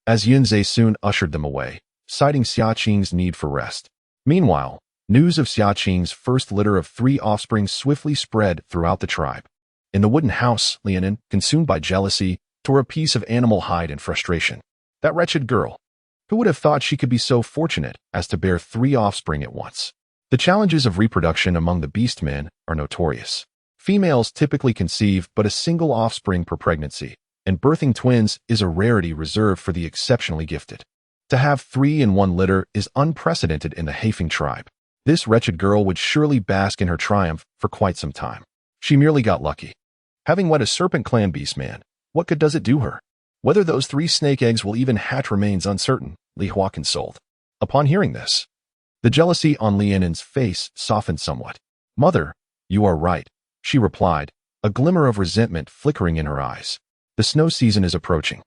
as Yunze soon ushered them away, citing Xia Qing's need for rest. Meanwhile, news of Xia Qing's first litter of 3 offspring swiftly spread throughout the tribe. In the wooden house, Lianin, consumed by jealousy, tore a piece of animal hide in frustration. That wretched girl. Who would have thought she could be so fortunate as to bear 3 offspring at once? The challenges of reproduction among the beast men are notorious. Females typically conceive but a single offspring per pregnancy, and birthing twins is a rarity reserved for the exceptionally gifted. To have 3 in one litter is unprecedented in the Haifeng tribe. This wretched girl would surely bask in her triumph for quite some time. She merely got lucky. Having wed a serpent clan beastman, what good does it do her? Whether those 3 snake eggs will even hatch remains uncertain, Li Hua consoled. Upon hearing this, the jealousy on Lianin's face softened somewhat. "Mother, you are right," she replied, a glimmer of resentment flickering in her eyes. "The snow season is approaching."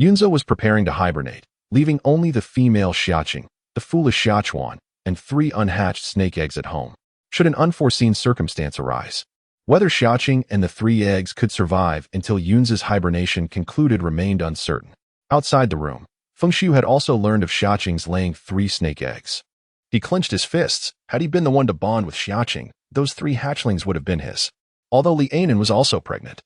Yunza was preparing to hibernate, leaving only the female Xia Qing, the foolish Xiaochuan, and 3 unhatched snake eggs at home, should an unforeseen circumstance arise. Whether Xia Qing and the 3 eggs could survive until Yunza's hibernation concluded remained uncertain. Outside the room, Feng Xiu had also learned of Xia Qing's laying 3 snake eggs. He clenched his fists. Had he been the one to bond with Xia Qing, those 3 hatchlings would have been his. Although Li Ainan was also pregnant,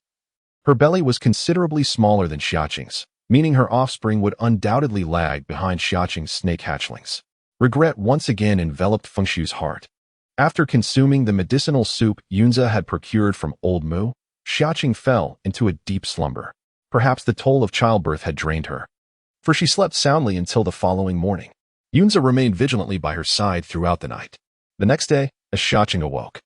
her belly was considerably smaller than Xia Qing's, meaning her offspring would undoubtedly lag behind Xia Qing's snake hatchlings. Regret once again enveloped Feng Xiu's heart. After consuming the medicinal soup Yunza had procured from Old Mu, Xia Qing fell into a deep slumber. Perhaps the toll of childbirth had drained her, for she slept soundly until the following morning. Yunza remained vigilantly by her side throughout the night. The next day, as Xia Qing awoke,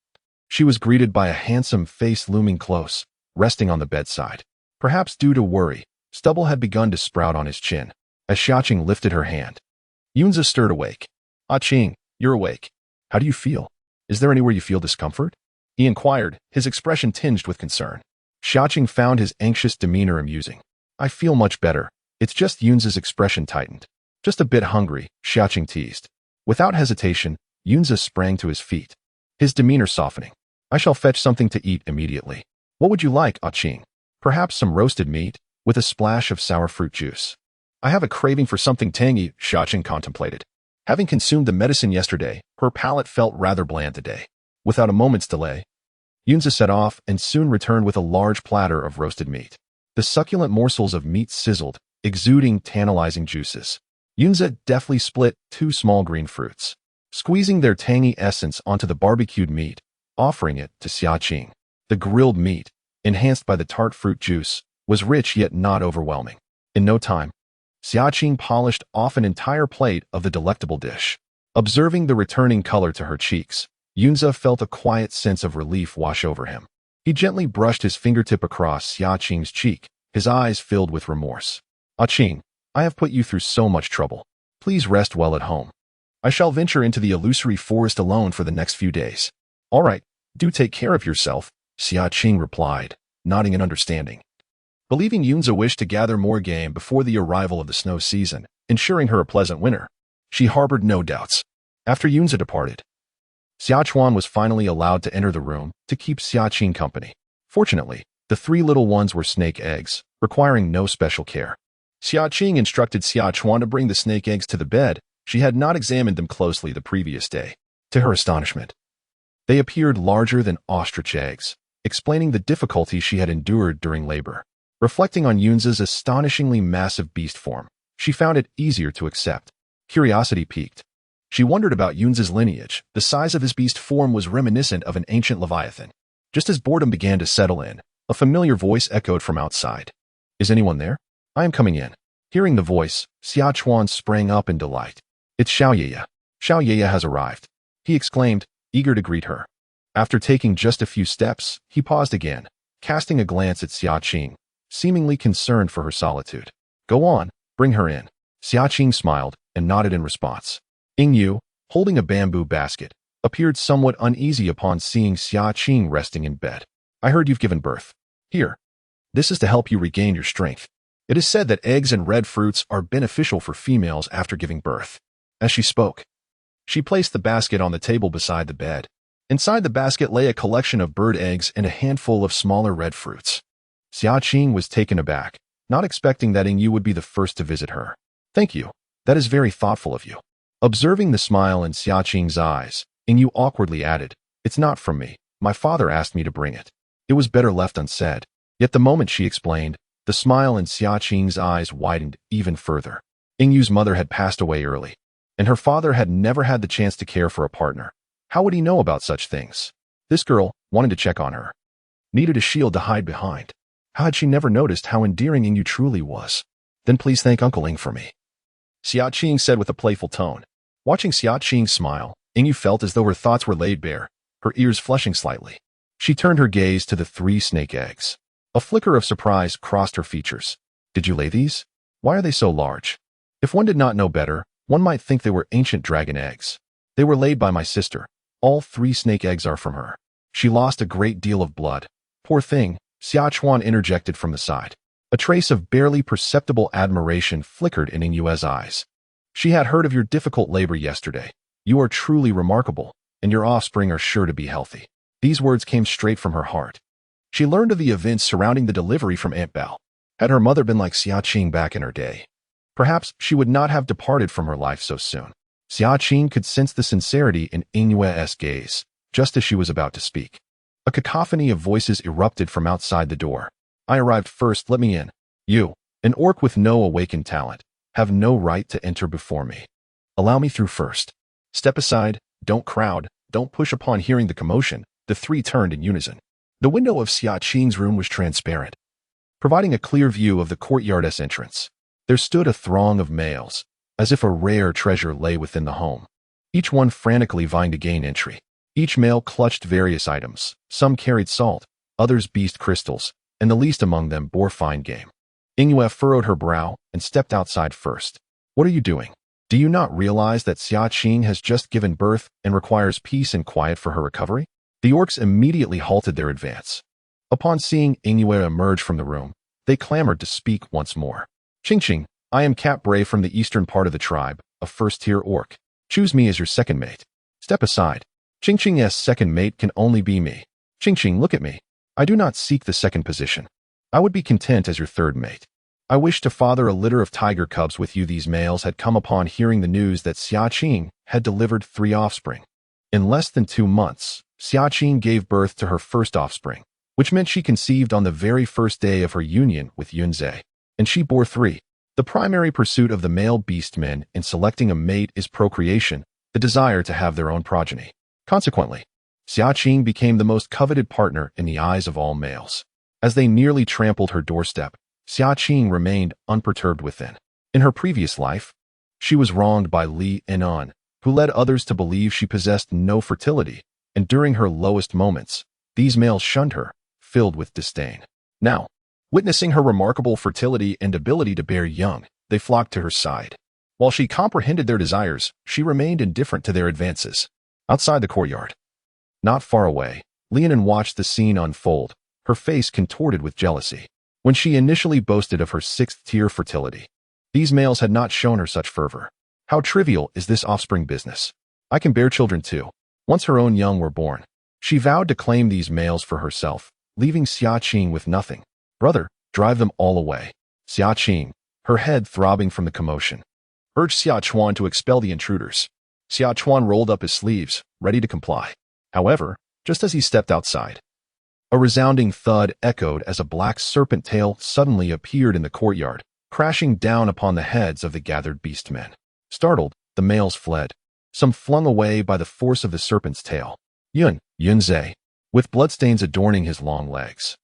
she was greeted by a handsome face looming close, resting on the bedside. Perhaps due to worry, stubble had begun to sprout on his chin. As Xia Qing lifted her hand, Yunza stirred awake. "Ah Qing, you're awake. How do you feel? Is there anywhere you feel discomfort?" he inquired, his expression tinged with concern. Xia Qing found his anxious demeanor amusing. "I feel much better. It's just," Yunza's expression tightened. "Just a bit hungry," Xia Qing teased. Without hesitation, Yunza sprang to his feet, his demeanor softening. "I shall fetch something to eat immediately. What would you like, Ah Qing? Perhaps some roasted meat, with a splash of sour fruit juice?" I have a craving for something tangy, Xia Qing contemplated. Having consumed the medicine yesterday, her palate felt rather bland today. Without a moment's delay, Yunza set off and soon returned with a large platter of roasted meat. The succulent morsels of meat sizzled, exuding tantalizing juices. Yunza deftly split 2 small green fruits, squeezing their tangy essence onto the barbecued meat, offering it to Xia Qing. The grilled meat, enhanced by the tart fruit juice, was rich yet not overwhelming. In no time, Xia Qing polished off an entire plate of the delectable dish. Observing the returning color to her cheeks, Yunza felt a quiet sense of relief wash over him. He gently brushed his fingertip across Xia Qing's cheek, his eyes filled with remorse. Ah Qing, I have put you through so much trouble. Please rest well at home. I shall venture into the illusory forest alone for the next few days. All right, do take care of yourself, Xia Qing replied, nodding in understanding. Believing Yunza wished to gather more game before the arrival of the snow season, ensuring her a pleasant winter, she harbored no doubts. After Yunza departed, Xia Chuan was finally allowed to enter the room to keep Xia Qing company. Fortunately, the 3 little ones were snake eggs, requiring no special care. Xia Qing instructed Xia Chuan to bring the snake eggs to the bed. She had not examined them closely the previous day. To her astonishment, they appeared larger than ostrich eggs, explaining the difficulty she had endured during labor. Reflecting on Yunza's astonishingly massive beast form, she found it easier to accept. Curiosity piqued. She wondered about Yunza's lineage. The size of his beast form was reminiscent of an ancient leviathan. Just as boredom began to settle in, a familiar voice echoed from outside. Is anyone there? I am coming in. Hearing the voice, Xia Chuan sprang up in delight. It's Xiaoyaya. Xiaoyaya has arrived, he exclaimed, eager to greet her. After taking just a few steps, he paused again, casting a glance at Xia Qing, seemingly concerned for her solitude. Go on, bring her in. Xia Qing smiled and nodded in response. Ying Yu, holding a bamboo basket, appeared somewhat uneasy upon seeing Xia Qing resting in bed. I heard you've given birth. Here. This is to help you regain your strength. It is said that eggs and red fruits are beneficial for females after giving birth. As she spoke, she placed the basket on the table beside the bed. Inside the basket lay a collection of bird eggs and a handful of smaller red fruits. Xia Qing was taken aback, not expecting that Ying Yu would be the first to visit her. Thank you. That is very thoughtful of you. Observing the smile in Xia Qing's eyes, Ying Yu awkwardly added, It's not from me. My father asked me to bring it. It was better left unsaid. Yet the moment she explained, the smile in Xia Qing's eyes widened even further. Ying Yu's mother had passed away early, and her father had never had the chance to care for a partner. How would he know about such things? This girl, wanting to check on her, needed a shield to hide behind. How had she never noticed how endearing Ying Yu truly was? Then please thank Uncle Ying for me, Xia Qing said with a playful tone. Watching Xia Qing smile, Ying Yu felt as though her thoughts were laid bare, her ears flushing slightly. She turned her gaze to the 3 snake eggs. A flicker of surprise crossed her features. Did you lay these? Why are they so large? If one did not know better, one might think they were ancient dragon eggs. They were laid by my sister. All 3 snake eggs are from her. She lost a great deal of blood. Poor thing, Xia Chuan interjected from the side. A trace of barely perceptible admiration flickered in Ying Yu's eyes. She had heard of your difficult labor yesterday. You are truly remarkable, and your offspring are sure to be healthy. These words came straight from her heart. She learned of the events surrounding the delivery from Aunt Belle. Had her mother been like Xia Qing back in her day, perhaps she would not have departed from her life so soon. Xia Qing could sense the sincerity in Ying Yu's gaze, just as she was about to speak. A cacophony of voices erupted from outside the door. I arrived first, let me in. You, an orc with no awakened talent, have no right to enter before me. Allow me through first. Step aside, don't crowd, don't push. Upon hearing the commotion, the 3 turned in unison. The window of Xia Qing's room was transparent, providing a clear view of the courtyard's entrance. There stood a throng of males, as if a rare treasure lay within the home, each one frantically vying to gain entry. Each male clutched various items. Some carried salt, others beast crystals, and the least among them bore fine game. Ying Yu furrowed her brow and stepped outside first. What are you doing? Do you not realize that Xia Qing has just given birth and requires peace and quiet for her recovery? The orcs immediately halted their advance. Upon seeing Ying Yu emerge from the room, they clamored to speak once more. Qing, I am Cat Bray from the eastern part of the tribe, a first-tier orc. Choose me as your second mate. Step aside. Qing's second mate can only be me. Qing, look at me. I do not seek the second position. I would be content as your third mate. I wish to father a litter of tiger cubs with you. These males had come upon hearing the news that Xia Qing had delivered 3 offspring. In less than 2 months, Xia Qing gave birth to her first offspring, which meant she conceived on the very first day of her union with Yunzhe, and she bore 3. The primary pursuit of the male beastmen in selecting a mate is procreation, the desire to have their own progeny. Consequently, Xia Qing became the most coveted partner in the eyes of all males. As they nearly trampled her doorstep, Xia Qing remained unperturbed within. In her previous life, she was wronged by Li Enan, who led others to believe she possessed no fertility, and during her lowest moments, these males shunned her, filled with disdain. Now, witnessing her remarkable fertility and ability to bear young, they flocked to her side. While she comprehended their desires, she remained indifferent to their advances. Outside the courtyard, not far away, Leonin watched the scene unfold, her face contorted with jealousy. When she initially boasted of her 6th-tier fertility, these males had not shown her such fervor. How trivial is this offspring business? I can bear children too. Once her own young were born, she vowed to claim these males for herself, leaving Xia Qing with nothing. Brother, drive them all away. Xia Qing, her head throbbing from the commotion, urged Xia Chuan to expel the intruders. Xia Chuan rolled up his sleeves, ready to comply. However, just as he stepped outside, a resounding thud echoed as a black serpent tail suddenly appeared in the courtyard, crashing down upon the heads of the gathered beastmen. Startled, the males fled, some flung away by the force of the serpent's tail. Yunzhe, with bloodstains adorning his long legs.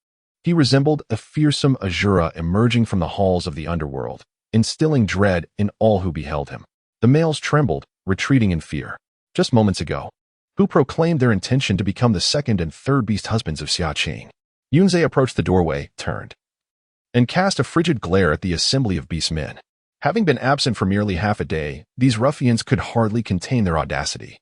He resembled a fearsome Azura emerging from the halls of the underworld, instilling dread in all who beheld him. The males trembled, retreating in fear. Just moments ago, who proclaimed their intention to become the 2nd and 3rd beast husbands of Xia Qing. Yunzhe approached the doorway, turned, and cast a frigid glare at the assembly of beast men. Having been absent for merely half a day, these ruffians could hardly contain their audacity.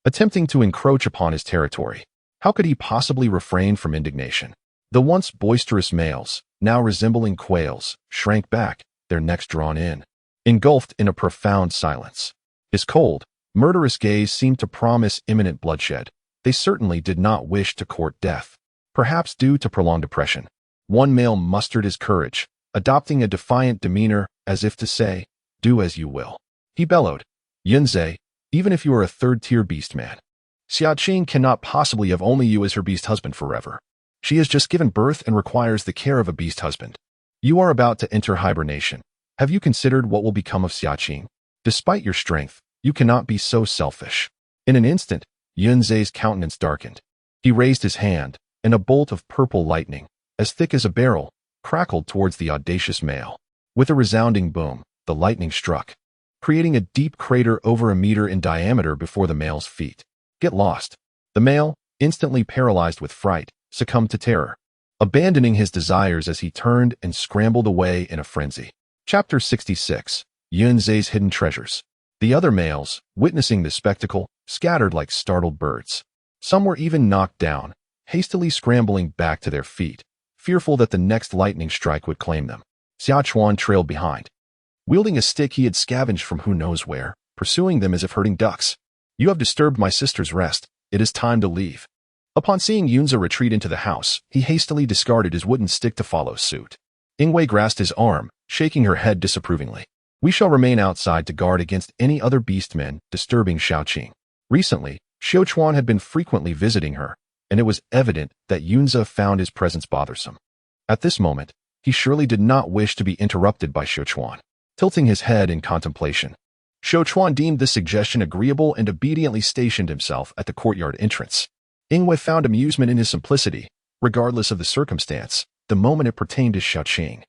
Attempting to encroach upon his territory, how could he possibly refrain from indignation? The once boisterous males, now resembling quails, shrank back, their necks drawn in, engulfed in a profound silence. His cold, murderous gaze seemed to promise imminent bloodshed. They certainly did not wish to court death. Perhaps due to prolonged oppression, one male mustered his courage, adopting a defiant demeanor as if to say, "Do as you will." He bellowed, "Yunzhe, even if you are a 3rd-tier beast man, Xia Qing cannot possibly have only you as her beast husband forever. She has just given birth and requires the care of a beast husband. You are about to enter hibernation. Have you considered what will become of Xia Qing? Despite your strength, you cannot be so selfish." In an instant, Yunzhe's countenance darkened. He raised his hand, and a bolt of purple lightning, as thick as a barrel, crackled towards the audacious male. With a resounding boom, the lightning struck, creating a deep crater over a meter in diameter before the male's feet. Get lost. The male, instantly paralyzed with fright, succumbed to terror, abandoning his desires as he turned and scrambled away in a frenzy. Chapter 66. Yunzhe's Hidden Treasures. The other males, witnessing the spectacle, scattered like startled birds. Some were even knocked down, hastily scrambling back to their feet, fearful that the next lightning strike would claim them. Xia Chuan trailed behind, wielding a stick he had scavenged from who knows where, pursuing them as if herding ducks. "You have disturbed my sister's rest. It is time to leave." Upon seeing Yunzhe retreat into the house, he hastily discarded his wooden stick to follow suit. Ingwei grasped his arm, shaking her head disapprovingly. "We shall remain outside to guard against any other beastmen disturbing Xia Qing." Recently, Xiao Chuan had been frequently visiting her, and it was evident that Yunzhe found his presence bothersome. At this moment, he surely did not wish to be interrupted by Xiao Chuan. Tilting his head in contemplation, Xiao Chuan deemed this suggestion agreeable and obediently stationed himself at the courtyard entrance. Ingwei found amusement in his simplicity, regardless of the circumstance, the moment it pertained to Xia Qing.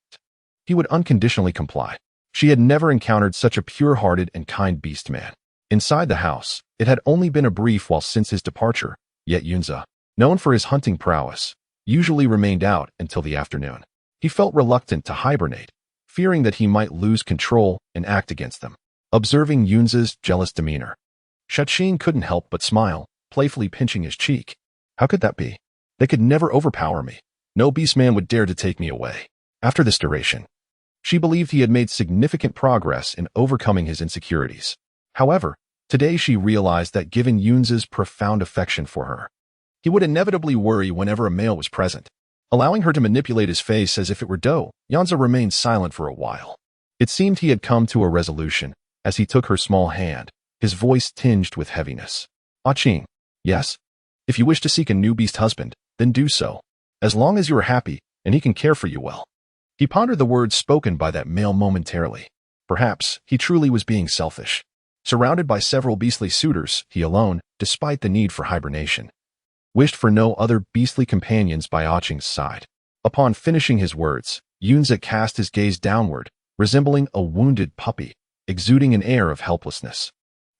He would unconditionally comply. She had never encountered such a pure-hearted and kind beast man. Inside the house, it had only been a brief while since his departure, yet Yunzhe, known for his hunting prowess, usually remained out until the afternoon. He felt reluctant to hibernate, fearing that he might lose control and act against them. Observing Yunzhe's jealous demeanor, Xia Qing couldn't help but smile, playfully pinching his cheek. How could that be? They could never overpower me. No beastman would dare to take me away. After this duration, she believed he had made significant progress in overcoming his insecurities. However, today she realized that given Yunzhe's profound affection for her, he would inevitably worry whenever a male was present. Allowing her to manipulate his face as if it were dough, Yanza remained silent for a while. It seemed he had come to a resolution as he took her small hand, his voice tinged with heaviness. Ah Qing, yes. If you wish to seek a new beast husband, then do so. As long as you are happy and he can care for you well. He pondered the words spoken by that male momentarily. Perhaps he truly was being selfish. Surrounded by several beastly suitors, he alone, despite the need for hibernation, wished for no other beastly companions by Ah Qing's side. Upon finishing his words, Yunza cast his gaze downward, resembling a wounded puppy, exuding an air of helplessness.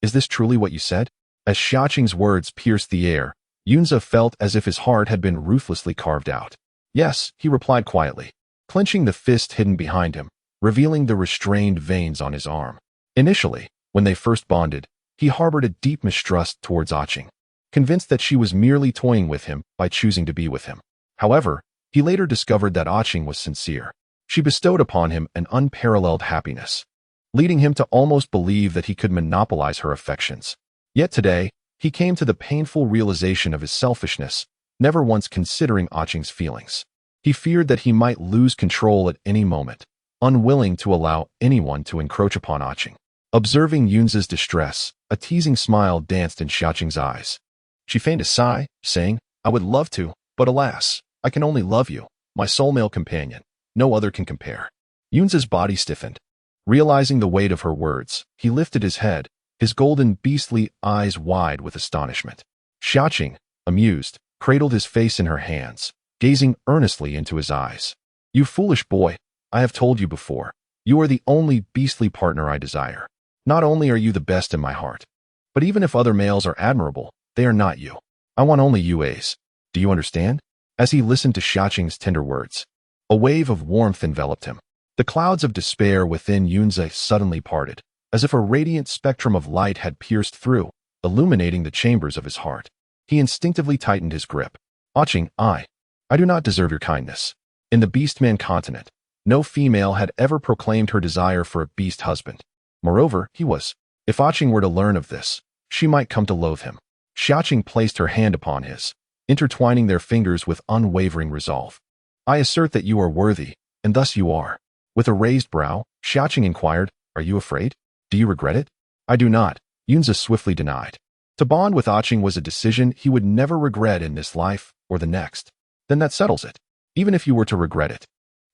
Is this truly what you said? As Xia Qing's words pierced the air, Yunza felt as if his heart had been ruthlessly carved out. Yes, he replied quietly, clenching the fist hidden behind him, revealing the restrained veins on his arm. Initially, when they first bonded, he harbored a deep mistrust towards Ah Qing, convinced that she was merely toying with him by choosing to be with him. However, he later discovered that Ah Qing was sincere. She bestowed upon him an unparalleled happiness, leading him to almost believe that he could monopolize her affections. Yet today, he came to the painful realization of his selfishness, never once considering Ah Qing's feelings. He feared that he might lose control at any moment, unwilling to allow anyone to encroach upon Ah Qing. Observing Yunza's distress, a teasing smile danced in Xia Qing's eyes. She feigned a sigh, saying, I would love to, but alas, I can only love you, my sole male companion. No other can compare. Yunza's body stiffened. Realizing the weight of her words, he lifted his head, his golden beastly eyes wide with astonishment. Xia Qing, amused, cradled his face in her hands, gazing earnestly into his eyes. You foolish boy, I have told you before, you are the only beastly partner I desire. Not only are you the best in my heart, but even if other males are admirable, they are not you. I want only you A's. Do you understand? As he listened to Xia Qing's tender words, a wave of warmth enveloped him. The clouds of despair within Yunza suddenly parted, as if a radiant spectrum of light had pierced through, illuminating the chambers of his heart. He instinctively tightened his grip. Ah Qing, I do not deserve your kindness. In the Beastman continent, no female had ever proclaimed her desire for a beast husband. Moreover, he was. If Ah Qing were to learn of this, she might come to loathe him. Xia Qing placed her hand upon his, intertwining their fingers with unwavering resolve. I assert that you are worthy, and thus you are. With a raised brow, Xia Qing inquired, Are you afraid? Do you regret it? I do not, Yunza swiftly denied. To bond with Ah Qing was a decision he would never regret in this life or the next. Then that settles it. Even if you were to regret it,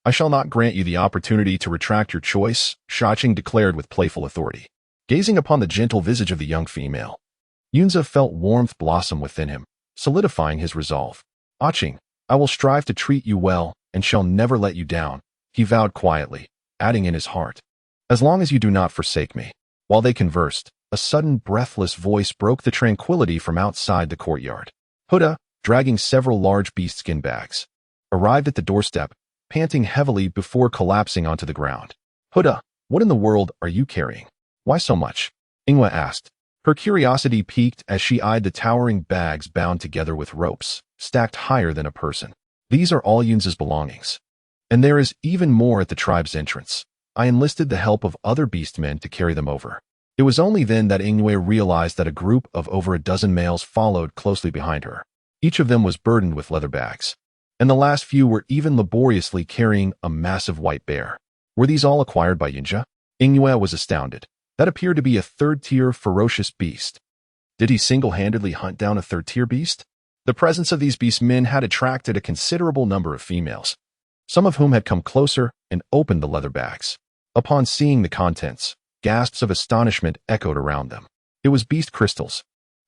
I shall not grant you the opportunity to retract your choice, Xia Qing declared with playful authority. Gazing upon the gentle visage of the young female, Yunza felt warmth blossom within him, solidifying his resolve. Ah Qing, I will strive to treat you well and shall never let you down, he vowed quietly, adding in his heart, as long as you do not forsake me. While they conversed, a sudden breathless voice broke the tranquility from outside the courtyard. Huda, dragging several large beast-skin bags, arrived at the doorstep, panting heavily before collapsing onto the ground. Huda, what in the world are you carrying? Why so much? Ingwe asked. Her curiosity piqued as she eyed the towering bags bound together with ropes, stacked higher than a person. These are all Yunza's belongings. And there is even more at the tribe's entrance. I enlisted the help of other beastmen to carry them over. It was only then that Ingwe realized that a group of over a dozen males followed closely behind her. Each of them was burdened with leather bags, and the last few were even laboriously carrying a massive white bear. Were these all acquired by Yunja? Ingwe was astounded. That appeared to be a third-tier ferocious beast. Did he single-handedly hunt down a third-tier beast? The presence of these beastmen had attracted a considerable number of females, some of whom had come closer and opened the leather bags. Upon seeing the contents, gasps of astonishment echoed around them. It was beast crystals.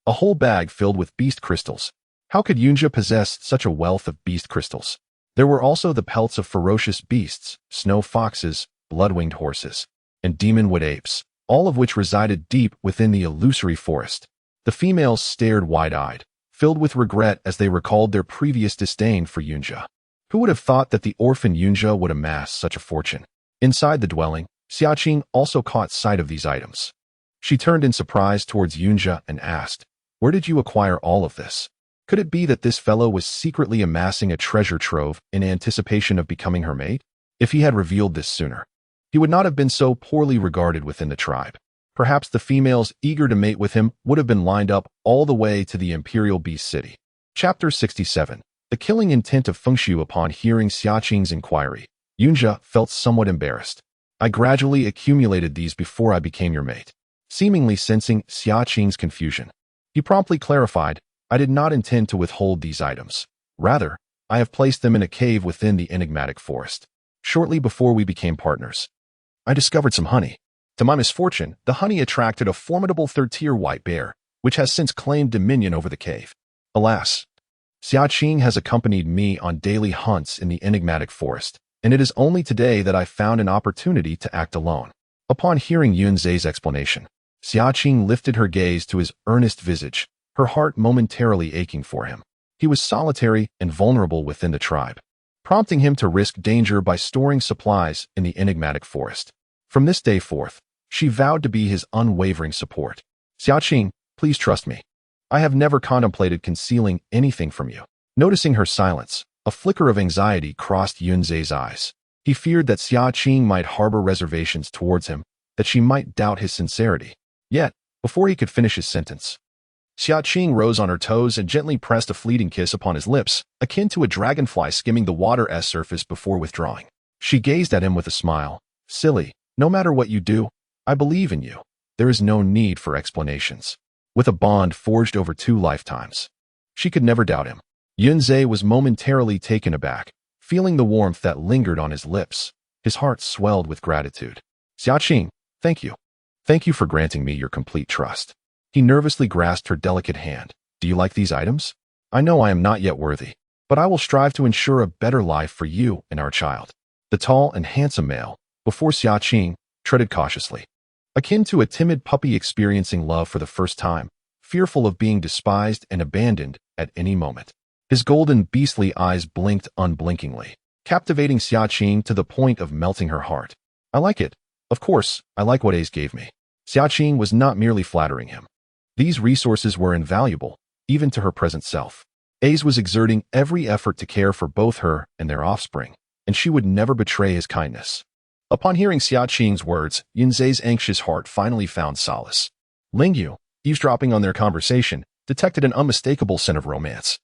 A whole bag filled with beast crystals. How could Yunja possess such a wealth of beast crystals? There were also the pelts of ferocious beasts, snow foxes, blood-winged horses, and demon-wood apes, all of which resided deep within the illusory forest. The females stared wide-eyed, filled with regret as they recalled their previous disdain for Yunja. Who would have thought that the orphan Yunja would amass such a fortune? Inside the dwelling, Xia Qing also caught sight of these items. She turned in surprise towards Yunja and asked, Where did you acquire all of this? Could it be that this fellow was secretly amassing a treasure trove in anticipation of becoming her mate? If he had revealed this sooner, he would not have been so poorly regarded within the tribe. Perhaps the females eager to mate with him would have been lined up all the way to the Imperial Beast City. Chapter 67. The killing intent of Fengshu. Upon hearing Xia Qing's inquiry, Yunjia felt somewhat embarrassed. I gradually accumulated these before I became your mate. Seemingly sensing Xia Qing's confusion, he promptly clarified, I did not intend to withhold these items. Rather, I have placed them in a cave within the enigmatic forest. Shortly before we became partners, I discovered some honey. To my misfortune, the honey attracted a formidable third-tier white bear, which has since claimed dominion over the cave. Alas, Xia Qing has accompanied me on daily hunts in the enigmatic forest, and it is only today that I found an opportunity to act alone. Upon hearing Yunzai's explanation, Xia Qing lifted her gaze to his earnest visage, her heart momentarily aching for him. He was solitary and vulnerable within the tribe, prompting him to risk danger by storing supplies in the enigmatic forest. From this day forth, she vowed to be his unwavering support. Xia Qing, please trust me. I have never contemplated concealing anything from you. Noticing her silence, a flicker of anxiety crossed Yunzai's eyes. He feared that Xia Qing might harbor reservations towards him, that she might doubt his sincerity. Yet, before he could finish his sentence, Xia Qing rose on her toes and gently pressed a fleeting kiss upon his lips, akin to a dragonfly skimming the water's surface before withdrawing. She gazed at him with a smile. Silly, no matter what you do, I believe in you. There is no need for explanations. With a bond forged over 2 lifetimes, she could never doubt him. Yunzai was momentarily taken aback, feeling the warmth that lingered on his lips. His heart swelled with gratitude. Xia Qing, thank you. Thank you for granting me your complete trust. He nervously grasped her delicate hand. Do you like these items? I know I am not yet worthy, but I will strive to ensure a better life for you and our child. The tall and handsome male, before Xia Qing, treaded cautiously, akin to a timid puppy experiencing love for the first time, fearful of being despised and abandoned at any moment. His golden, beastly eyes blinked unblinkingly, captivating Xia Qing to the point of melting her heart. I like it. Of course, I like what Ace gave me. Xia Qing was not merely flattering him. These resources were invaluable, even to her present self. Ace was exerting every effort to care for both her and their offspring, and she would never betray his kindness. Upon hearing Xia Qing's words, Yunzai's anxious heart finally found solace. Ling Yu, eavesdropping on their conversation, detected an unmistakable scent of romance,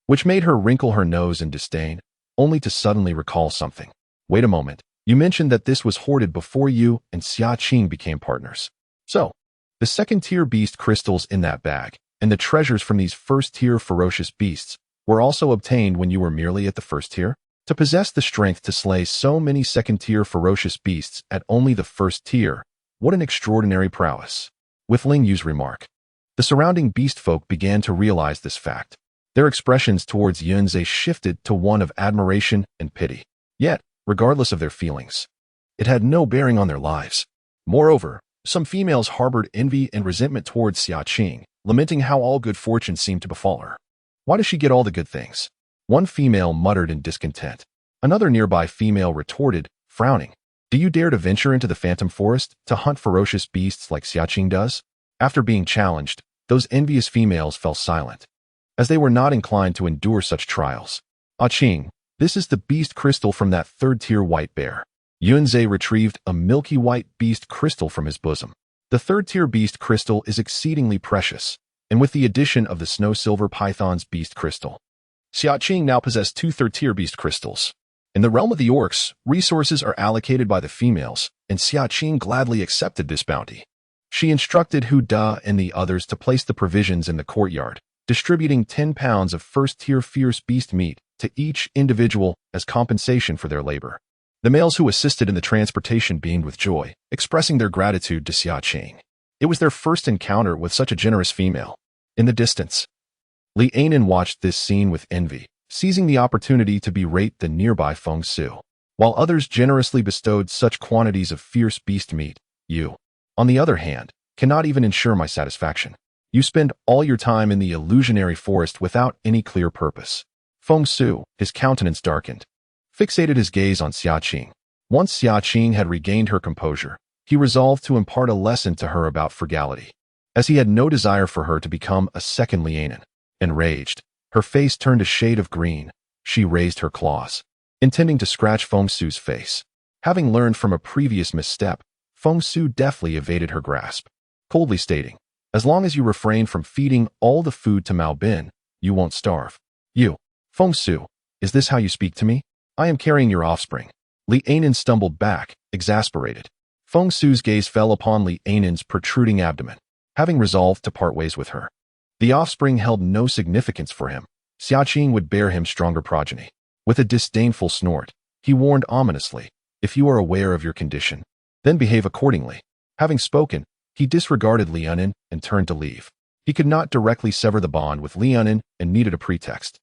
which made her wrinkle her nose in disdain, only to suddenly recall something. Wait a moment, you mentioned that this was hoarded before you and Xia Qing became partners. So, the second-tier beast crystals in that bag, and the treasures from these first-tier ferocious beasts, were also obtained when you were merely at the first tier? To possess the strength to slay so many second-tier ferocious beasts at only the first tier, what an extraordinary prowess. With Ling Yu's remark, the surrounding beast folk began to realize this fact. Their expressions towards Yunzai shifted to one of admiration and pity. Yet, regardless of their feelings, it had no bearing on their lives. Moreover, some females harbored envy and resentment towards Xia Qing, lamenting how all good fortune seemed to befall her. Why does she get all the good things? One female muttered in discontent. Another nearby female retorted, frowning. Do you dare to venture into the phantom forest to hunt ferocious beasts like Xia Qing does? After being challenged, those envious females fell silent, as they were not inclined to endure such trials. Ah Qing, this is the beast crystal from that third-tier white bear. Yunzai retrieved a milky white beast crystal from his bosom. The third-tier beast crystal is exceedingly precious, and with the addition of the snow-silver python's beast crystal, Xia Qing now possessed 2 third-tier beast crystals. In the realm of the orcs, resources are allocated by the females, and Xia Qing gladly accepted this bounty. She instructed Hu Da and the others to place the provisions in the courtyard, distributing 10 pounds of first-tier fierce beast meat to each individual as compensation for their labor. The males who assisted in the transportation beamed with joy, expressing their gratitude to Xia Qing. It was their first encounter with such a generous female. In the distance, Li Ainan watched this scene with envy, seizing the opportunity to berate the nearby Fengshu. While others generously bestowed such quantities of fierce beast meat, you, on the other hand, cannot even ensure my satisfaction. You spend all your time in the illusionary forest without any clear purpose. Fengshu, his countenance darkened, fixated his gaze on Xia Qing. Once Xia Qing had regained her composure, he resolved to impart a lesson to her about frugality. As he had no desire for her to become a second Li Ainan. Enraged, her face turned a shade of green. She raised her claws, intending to scratch Fengshu's face. Having learned from a previous misstep, Fengshu deftly evaded her grasp, coldly stating, as long as you refrain from feeding all the food to Mao Bin, you won't starve. You. Feng Su, is this how you speak to me? I am carrying your offspring. Li Anan stumbled back, exasperated. Feng Su's gaze fell upon Li Anan's protruding abdomen, having resolved to part ways with her. The offspring held no significance for him. Xia Qing would bear him stronger progeny. With a disdainful snort, he warned ominously, if you are aware of your condition, then behave accordingly. Having spoken, he disregarded Li Anan and turned to leave. He could not directly sever the bond with Li Anan and needed a pretext.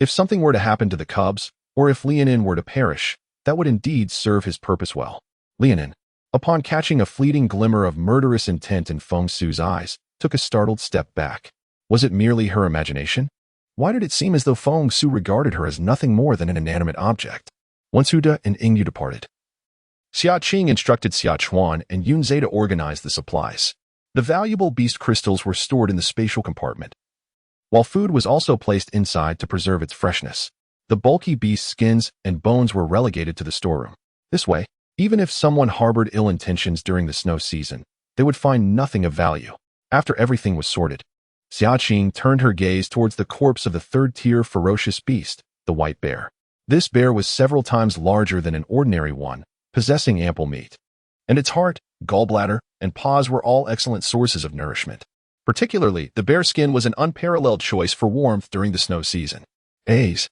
If something were to happen to the cubs, or if Li Anan were to perish, that would indeed serve his purpose well. Li Anan, upon catching a fleeting glimmer of murderous intent in Feng Su's eyes, took a startled step back. Was it merely her imagination? Why did it seem as though Feng Su regarded her as nothing more than an inanimate object? Once Huda and Yingyu departed, Xia Qing instructed Xia Chuan and Yunzhe to organize the supplies. The valuable beast crystals were stored in the spatial compartment, while food was also placed inside to preserve its freshness. The bulky beast skins and bones were relegated to the storeroom. This way, even if someone harbored ill intentions during the snow season, they would find nothing of value. After everything was sorted, Xia Qing turned her gaze towards the corpse of the third-tier ferocious beast, the white bear. This bear was several times larger than an ordinary one, possessing ample meat. And its heart, gallbladder, and paws were all excellent sources of nourishment. Particularly, the bear skin was an unparalleled choice for warmth during the snow season. A's.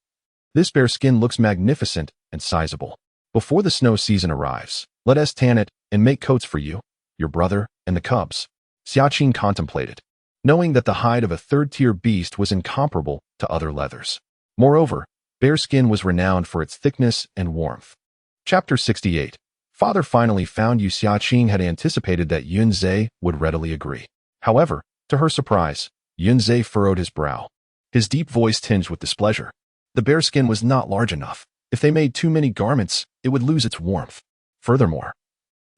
This bear skin looks magnificent and sizable. Before the snow season arrives, let us tan it and make coats for you, your brother, and the cubs. Xia Qing contemplated, knowing that the hide of a third-tier beast was incomparable to other leathers. Moreover, bear skin was renowned for its thickness and warmth. Chapter 68. Father finally found you. Xia Qing had anticipated that Yunzhe would readily agree. However, to her surprise, Yunzhe furrowed his brow, his deep voice tinged with displeasure. The bear skin was not large enough. If they made too many garments, it would lose its warmth. Furthermore,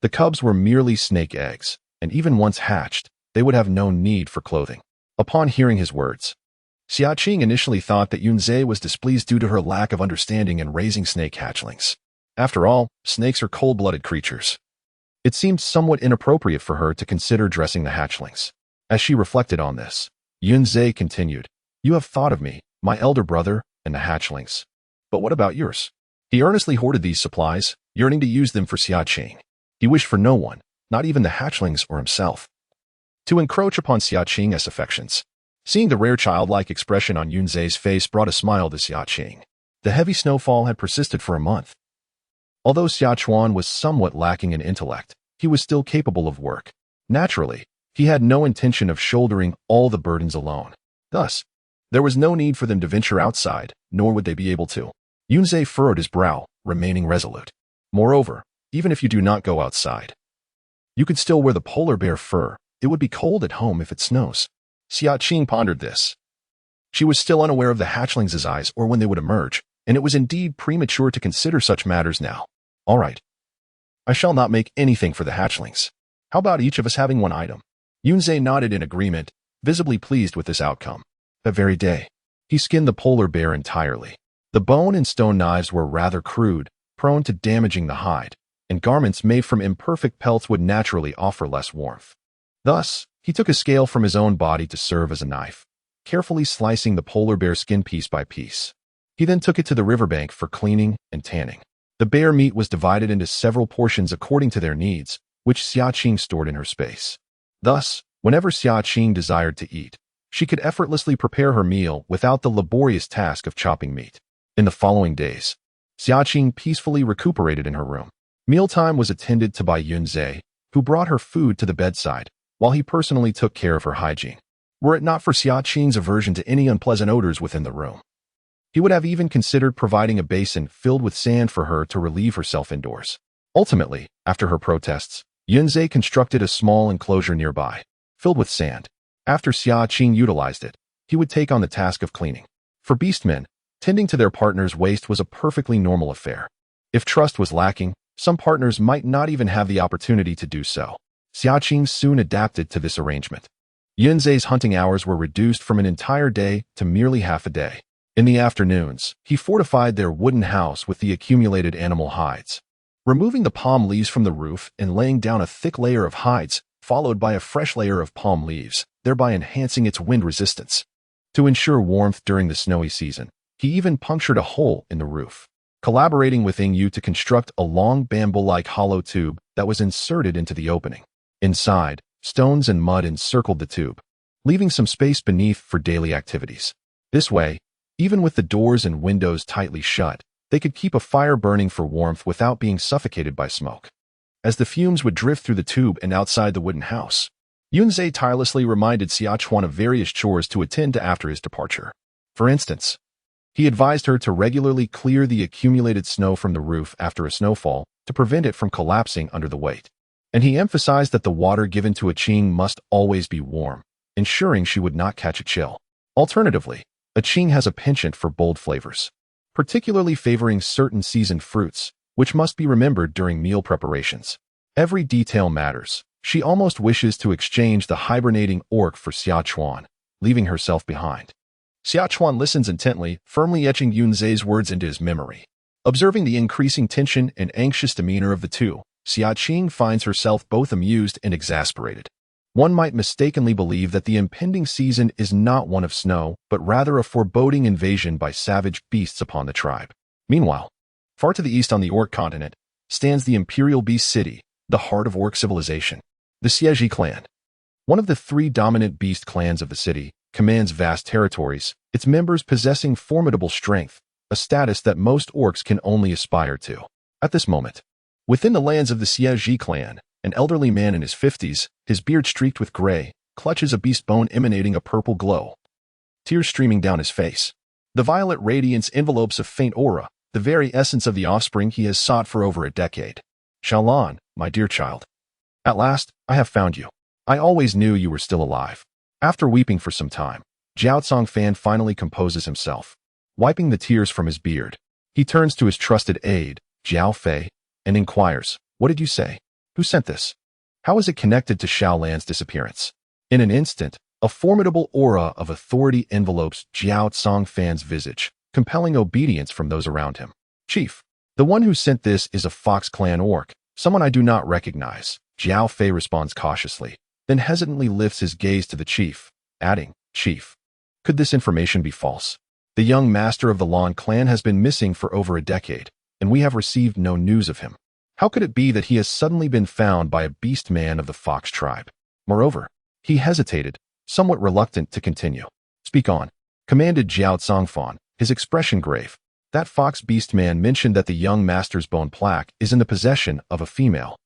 the cubs were merely snake eggs, and even once hatched, they would have no need for clothing. Upon hearing his words, Xia Qing initially thought that Yunzhe was displeased due to her lack of understanding in raising snake hatchlings. After all, snakes are cold-blooded creatures. It seemed somewhat inappropriate for her to consider dressing the hatchlings. As she reflected on this, Yunzhe continued, "You have thought of me, my elder brother, and the hatchlings. But what about yours?" He earnestly hoarded these supplies, yearning to use them for Xia Qing. He wished for no one, not even the hatchlings or himself, to encroach upon Xia Qing's affections. Seeing the rare childlike expression on Yunzhe's face brought a smile to Xia Qing. The heavy snowfall had persisted for a month. Although Xia Chuan was somewhat lacking in intellect, he was still capable of work. Naturally, he had no intention of shouldering all the burdens alone. Thus, there was no need for them to venture outside, nor would they be able to. Yunzhe furrowed his brow, remaining resolute. Moreover, even if you do not go outside, you could still wear the polar bear fur. It would be cold at home if it snows. Xia Qing pondered this. She was still unaware of the hatchlings' eyes or when they would emerge, and it was indeed premature to consider such matters now. All right. I shall not make anything for the hatchlings. How about each of us having one item? Yunzhe nodded in agreement, visibly pleased with this outcome. That very day, he skinned the polar bear entirely. The bone and stone knives were rather crude, prone to damaging the hide, and garments made from imperfect pelts would naturally offer less warmth. Thus, he took a scale from his own body to serve as a knife, carefully slicing the polar bear skin piece by piece. He then took it to the riverbank for cleaning and tanning. The bear meat was divided into several portions according to their needs, which Xia Qing stored in her space. Thus, whenever Xia Qing desired to eat, she could effortlessly prepare her meal without the laborious task of chopping meat. In the following days, Xia Qing peacefully recuperated in her room. Mealtime was attended to by Yunzhe, who brought her food to the bedside, while he personally took care of her hygiene. Were it not for Xia Qing's aversion to any unpleasant odors within the room, he would have even considered providing a basin filled with sand for her to relieve herself indoors. Ultimately, after her protests, Yunzhe constructed a small enclosure nearby, filled with sand. After Xia Qing utilized it, he would take on the task of cleaning. For beastmen, tending to their partner's waste was a perfectly normal affair. If trust was lacking, some partners might not even have the opportunity to do so. Xia Qing soon adapted to this arrangement. Yunzhe's hunting hours were reduced from an entire day to merely half a day. In the afternoons, he fortified their wooden house with the accumulated animal hides, removing the palm leaves from the roof and laying down a thick layer of hides, followed by a fresh layer of palm leaves, thereby enhancing its wind resistance. To ensure warmth during the snowy season, He even punctured a hole in the roof, collaborating with Yu to construct a long bamboo-like hollow tube that was inserted into the opening. Inside, stones and mud encircled the tube, leaving some space beneath for daily activities. This way, even with the doors and windows tightly shut, they could keep a fire burning for warmth without being suffocated by smoke. As the fumes would drift through the tube and outside the wooden house, Yunzhe tirelessly reminded Xia Qing of various chores to attend to after his departure. For instance, he advised her to regularly clear the accumulated snow from the roof after a snowfall to prevent it from collapsing under the weight. And he emphasized that the water given to a Qing must always be warm, ensuring she would not catch a chill. Alternatively, a Qing has a penchant for bold flavors, particularly favoring certain seasoned fruits, which must be remembered during meal preparations. Every detail matters. She almost wishes to exchange the hibernating orc for Xia Qing, leaving herself behind. Xia Qing listens intently, firmly etching Yunzhe's words into his memory. Observing the increasing tension and anxious demeanor of the two, Xia Qing finds herself both amused and exasperated. One might mistakenly believe that the impending season is not one of snow, but rather a foreboding invasion by savage beasts upon the tribe. Meanwhile, far to the east on the Orc continent, stands the Imperial Beast City, the heart of Orc civilization. The Xia Qing clan, one of the three dominant beast clans of the city, commands vast territories, its members possessing formidable strength, a status that most orcs can only aspire to. At this moment, within the lands of the Xia Qing clan, an elderly man in his 50s, his beard streaked with gray, clutches a beast bone emanating a purple glow, tears streaming down his face. The violet radiance envelopes a faint aura, the very essence of the offspring he has sought for over a decade. Xiaolan, my dear child. At last, I have found you. I always knew you were still alive. After weeping for some time, Jiao Fan finally composes himself. Wiping the tears from his beard, he turns to his trusted aide, Jiao Fei, and inquires, "What did you say? Who sent this? How is it connected to Xiaolan's disappearance?" In an instant, a formidable aura of authority envelopes Jiao Fan's visage, compelling obedience from those around him. "Chief, the one who sent this is a Fox clan orc, someone I do not recognize." Jiao Fei responds cautiously, then hesitantly lifts his gaze to the chief, adding, "Chief, could this information be false? The young master of the Lan clan has been missing for over a decade, and we have received no news of him. How could it be that he has suddenly been found by a beast man of the Fox tribe?" Moreover, he hesitated, somewhat reluctant to continue. "Speak on," commanded Jiao Fan, his expression grave. "That Fox beast man mentioned that the young master's bone plaque is in the possession of a female.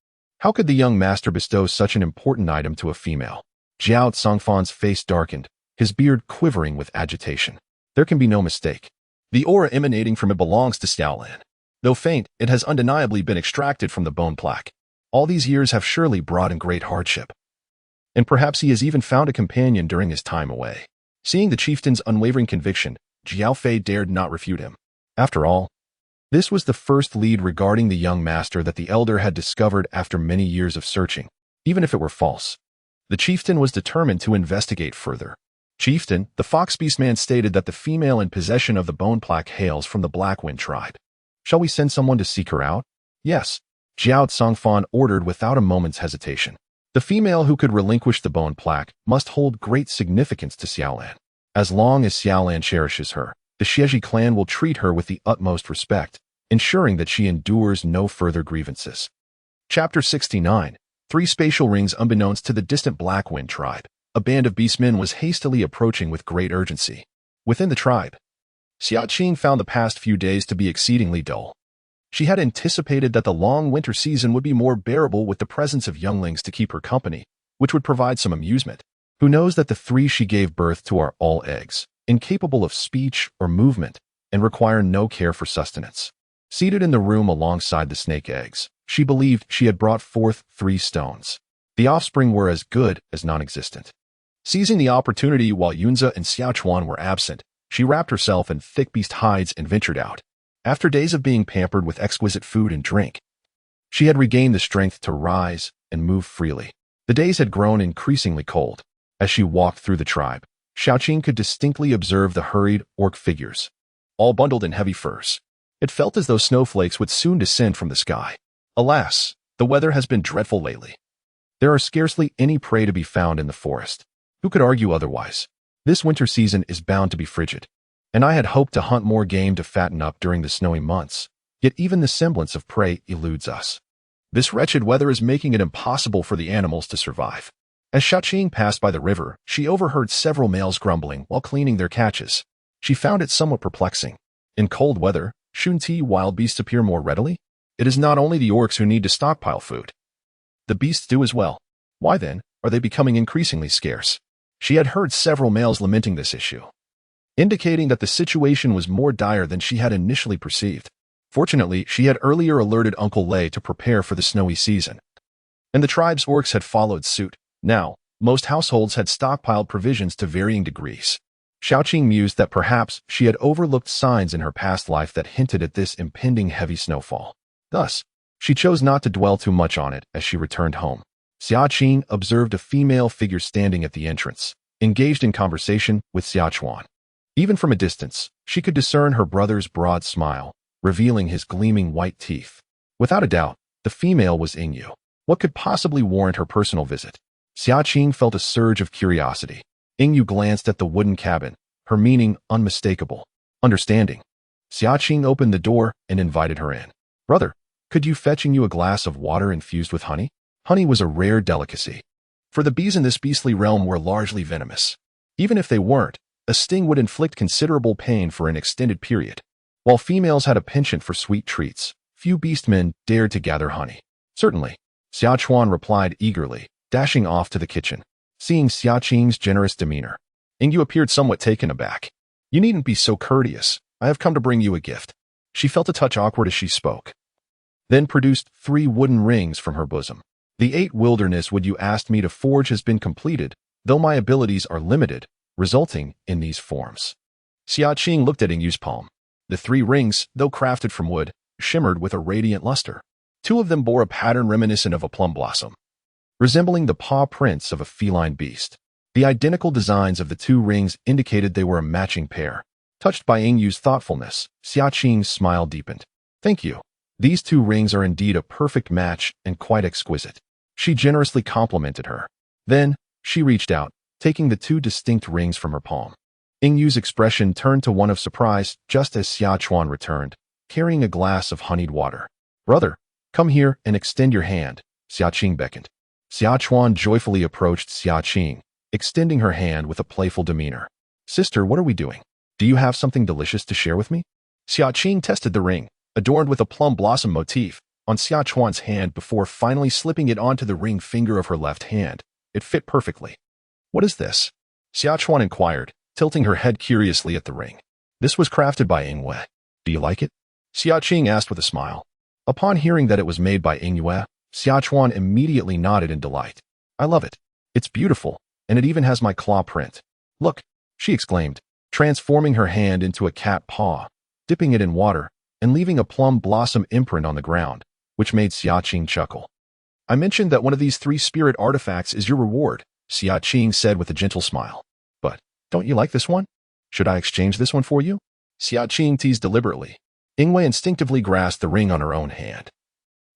How could the young master bestow such an important item to a female?" Jiao Fan's face darkened, his beard quivering with agitation. There can be no mistake. The aura emanating from it belongs to Xiaolan. Though faint, it has undeniably been extracted from the bone plaque. All these years have surely brought in great hardship. And perhaps he has even found a companion during his time away. Seeing the chieftain's unwavering conviction, Jiao Fei dared not refute him. After all, this was the first lead regarding the young master that the elder had discovered after many years of searching, even if it were false. The chieftain was determined to investigate further. "Chieftain, the Fox Beastman stated that the female in possession of the bone plaque hails from the Blackwind tribe. Shall we send someone to seek her out?" "Yes," Jiao Fan ordered without a moment's hesitation. The female who could relinquish the bone plaque must hold great significance to Xiaolan. As long as Xiaolan cherishes her, the Xia Qing clan will treat her with the utmost respect, ensuring that she endures no further grievances. Chapter 69. 3 spatial rings. Unbeknownst to the distant Blackwind tribe, a band of beastmen was hastily approaching with great urgency. Within the tribe, Xia Qing found the past few days to be exceedingly dull. She had anticipated that the long winter season would be more bearable with the presence of younglings to keep her company, which would provide some amusement. Who knows that the 3 she gave birth to are all eggs, incapable of speech or movement, and require no care for sustenance. Seated in the room alongside the snake eggs, she believed she had brought forth 3 stones. The offspring were as good as non-existent. Seizing the opportunity while Yunze and Xia Qing were absent, she wrapped herself in thick beast hides and ventured out. After days of being pampered with exquisite food and drink, she had regained the strength to rise and move freely. The days had grown increasingly cold. As she walked through the tribe, Xia Qing could distinctly observe the hurried orc figures, all bundled in heavy furs. It felt as though snowflakes would soon descend from the sky. Alas, the weather has been dreadful lately. There are scarcely any prey to be found in the forest. Who could argue otherwise? This winter season is bound to be frigid. and I had hoped to hunt more game to fatten up during the snowy months, yet even the semblance of prey eludes us. This wretched weather is making it impossible for the animals to survive. As Xia Qing passed by the river, she overheard several males grumbling while cleaning their catches. She found it somewhat perplexing. In cold weather, shouldn't wild beasts appear more readily? It is not only the orcs who need to stockpile food. The beasts do as well. Why then are they becoming increasingly scarce? She had heard several males lamenting this issue, indicating that the situation was more dire than she had initially perceived. Fortunately, she had earlier alerted Uncle Lei to prepare for the snowy season, and the tribe's orcs had followed suit. Now, most households had stockpiled provisions to varying degrees. Xia Qing mused that perhaps she had overlooked signs in her past life that hinted at this impending heavy snowfall. Thus, she chose not to dwell too much on it as she returned home. Xia Qing observed a female figure standing at the entrance, engaged in conversation with Xia Chuan. Even from a distance, she could discern her brother's broad smile, revealing his gleaming white teeth. Without a doubt, the female was Yingyu. What could possibly warrant her personal visit? Xia Qing felt a surge of curiosity. Yingyu glanced at the wooden cabin, her meaning unmistakable. Understanding. Xia Qing opened the door and invited her in. Brother, could you fetch Yingyu a glass of water infused with honey? Honey was a rare delicacy, for the bees in this beastly realm were largely venomous. Even if they weren't, a sting would inflict considerable pain for an extended period. While females had a penchant for sweet treats, few beastmen dared to gather honey. Certainly, Xia Chuan replied eagerly, dashing off to the kitchen. Seeing Xia Qing's generous demeanor, Yingyu appeared somewhat taken aback. You needn't be so courteous. I have come to bring you a gift. She felt a touch awkward as she spoke, then produced 3 wooden rings from her bosom. The 8 wilderness wood you asked me to forge has been completed, though my abilities are limited, resulting in these forms. Xia Qing looked at Yingyu's palm. The 3 rings, though crafted from wood, shimmered with a radiant luster. 2 of them bore a pattern reminiscent of a plum blossom, resembling the paw prints of a feline beast. The identical designs of the 2 rings indicated they were a matching pair. Touched by Yingyu's thoughtfulness, Xia Qing's smile deepened. Thank you. These 2 rings are indeed a perfect match and quite exquisite. She generously complimented her. Then, she reached out, taking the 2 distinct rings from her palm. Yingyu's expression turned to one of surprise just as Xia Chuan returned, carrying a glass of honeyed water. Brother, come here and extend your hand, Xia Qing beckoned. Xia Chuan joyfully approached Xia Qing, extending her hand with a playful demeanor. Sister, what are we doing? Do you have something delicious to share with me? Xia Qing tested the ring, adorned with a plum blossom motif, on Xia Chuan's hand before finally slipping it onto the ring finger of her left hand. It fit perfectly. What is this? Xia Chuan inquired, tilting her head curiously at the ring. This was crafted by Yingyu. Do you like it? Xia Qing asked with a smile. Upon hearing that it was made by Yingyu, Xia Chuan immediately nodded in delight. I love it. It's beautiful, and it even has my claw print. Look, she exclaimed, transforming her hand into a cat paw, dipping it in water, and leaving a plum blossom imprint on the ground, which made Xia Qing chuckle. I mentioned that one of these 3 spirit artifacts is your reward, Xia Qing said with a gentle smile. But, don't you like this one? Should I exchange this one for you? Xia Qing teased deliberately. Yingyu instinctively grasped the ring on her own hand,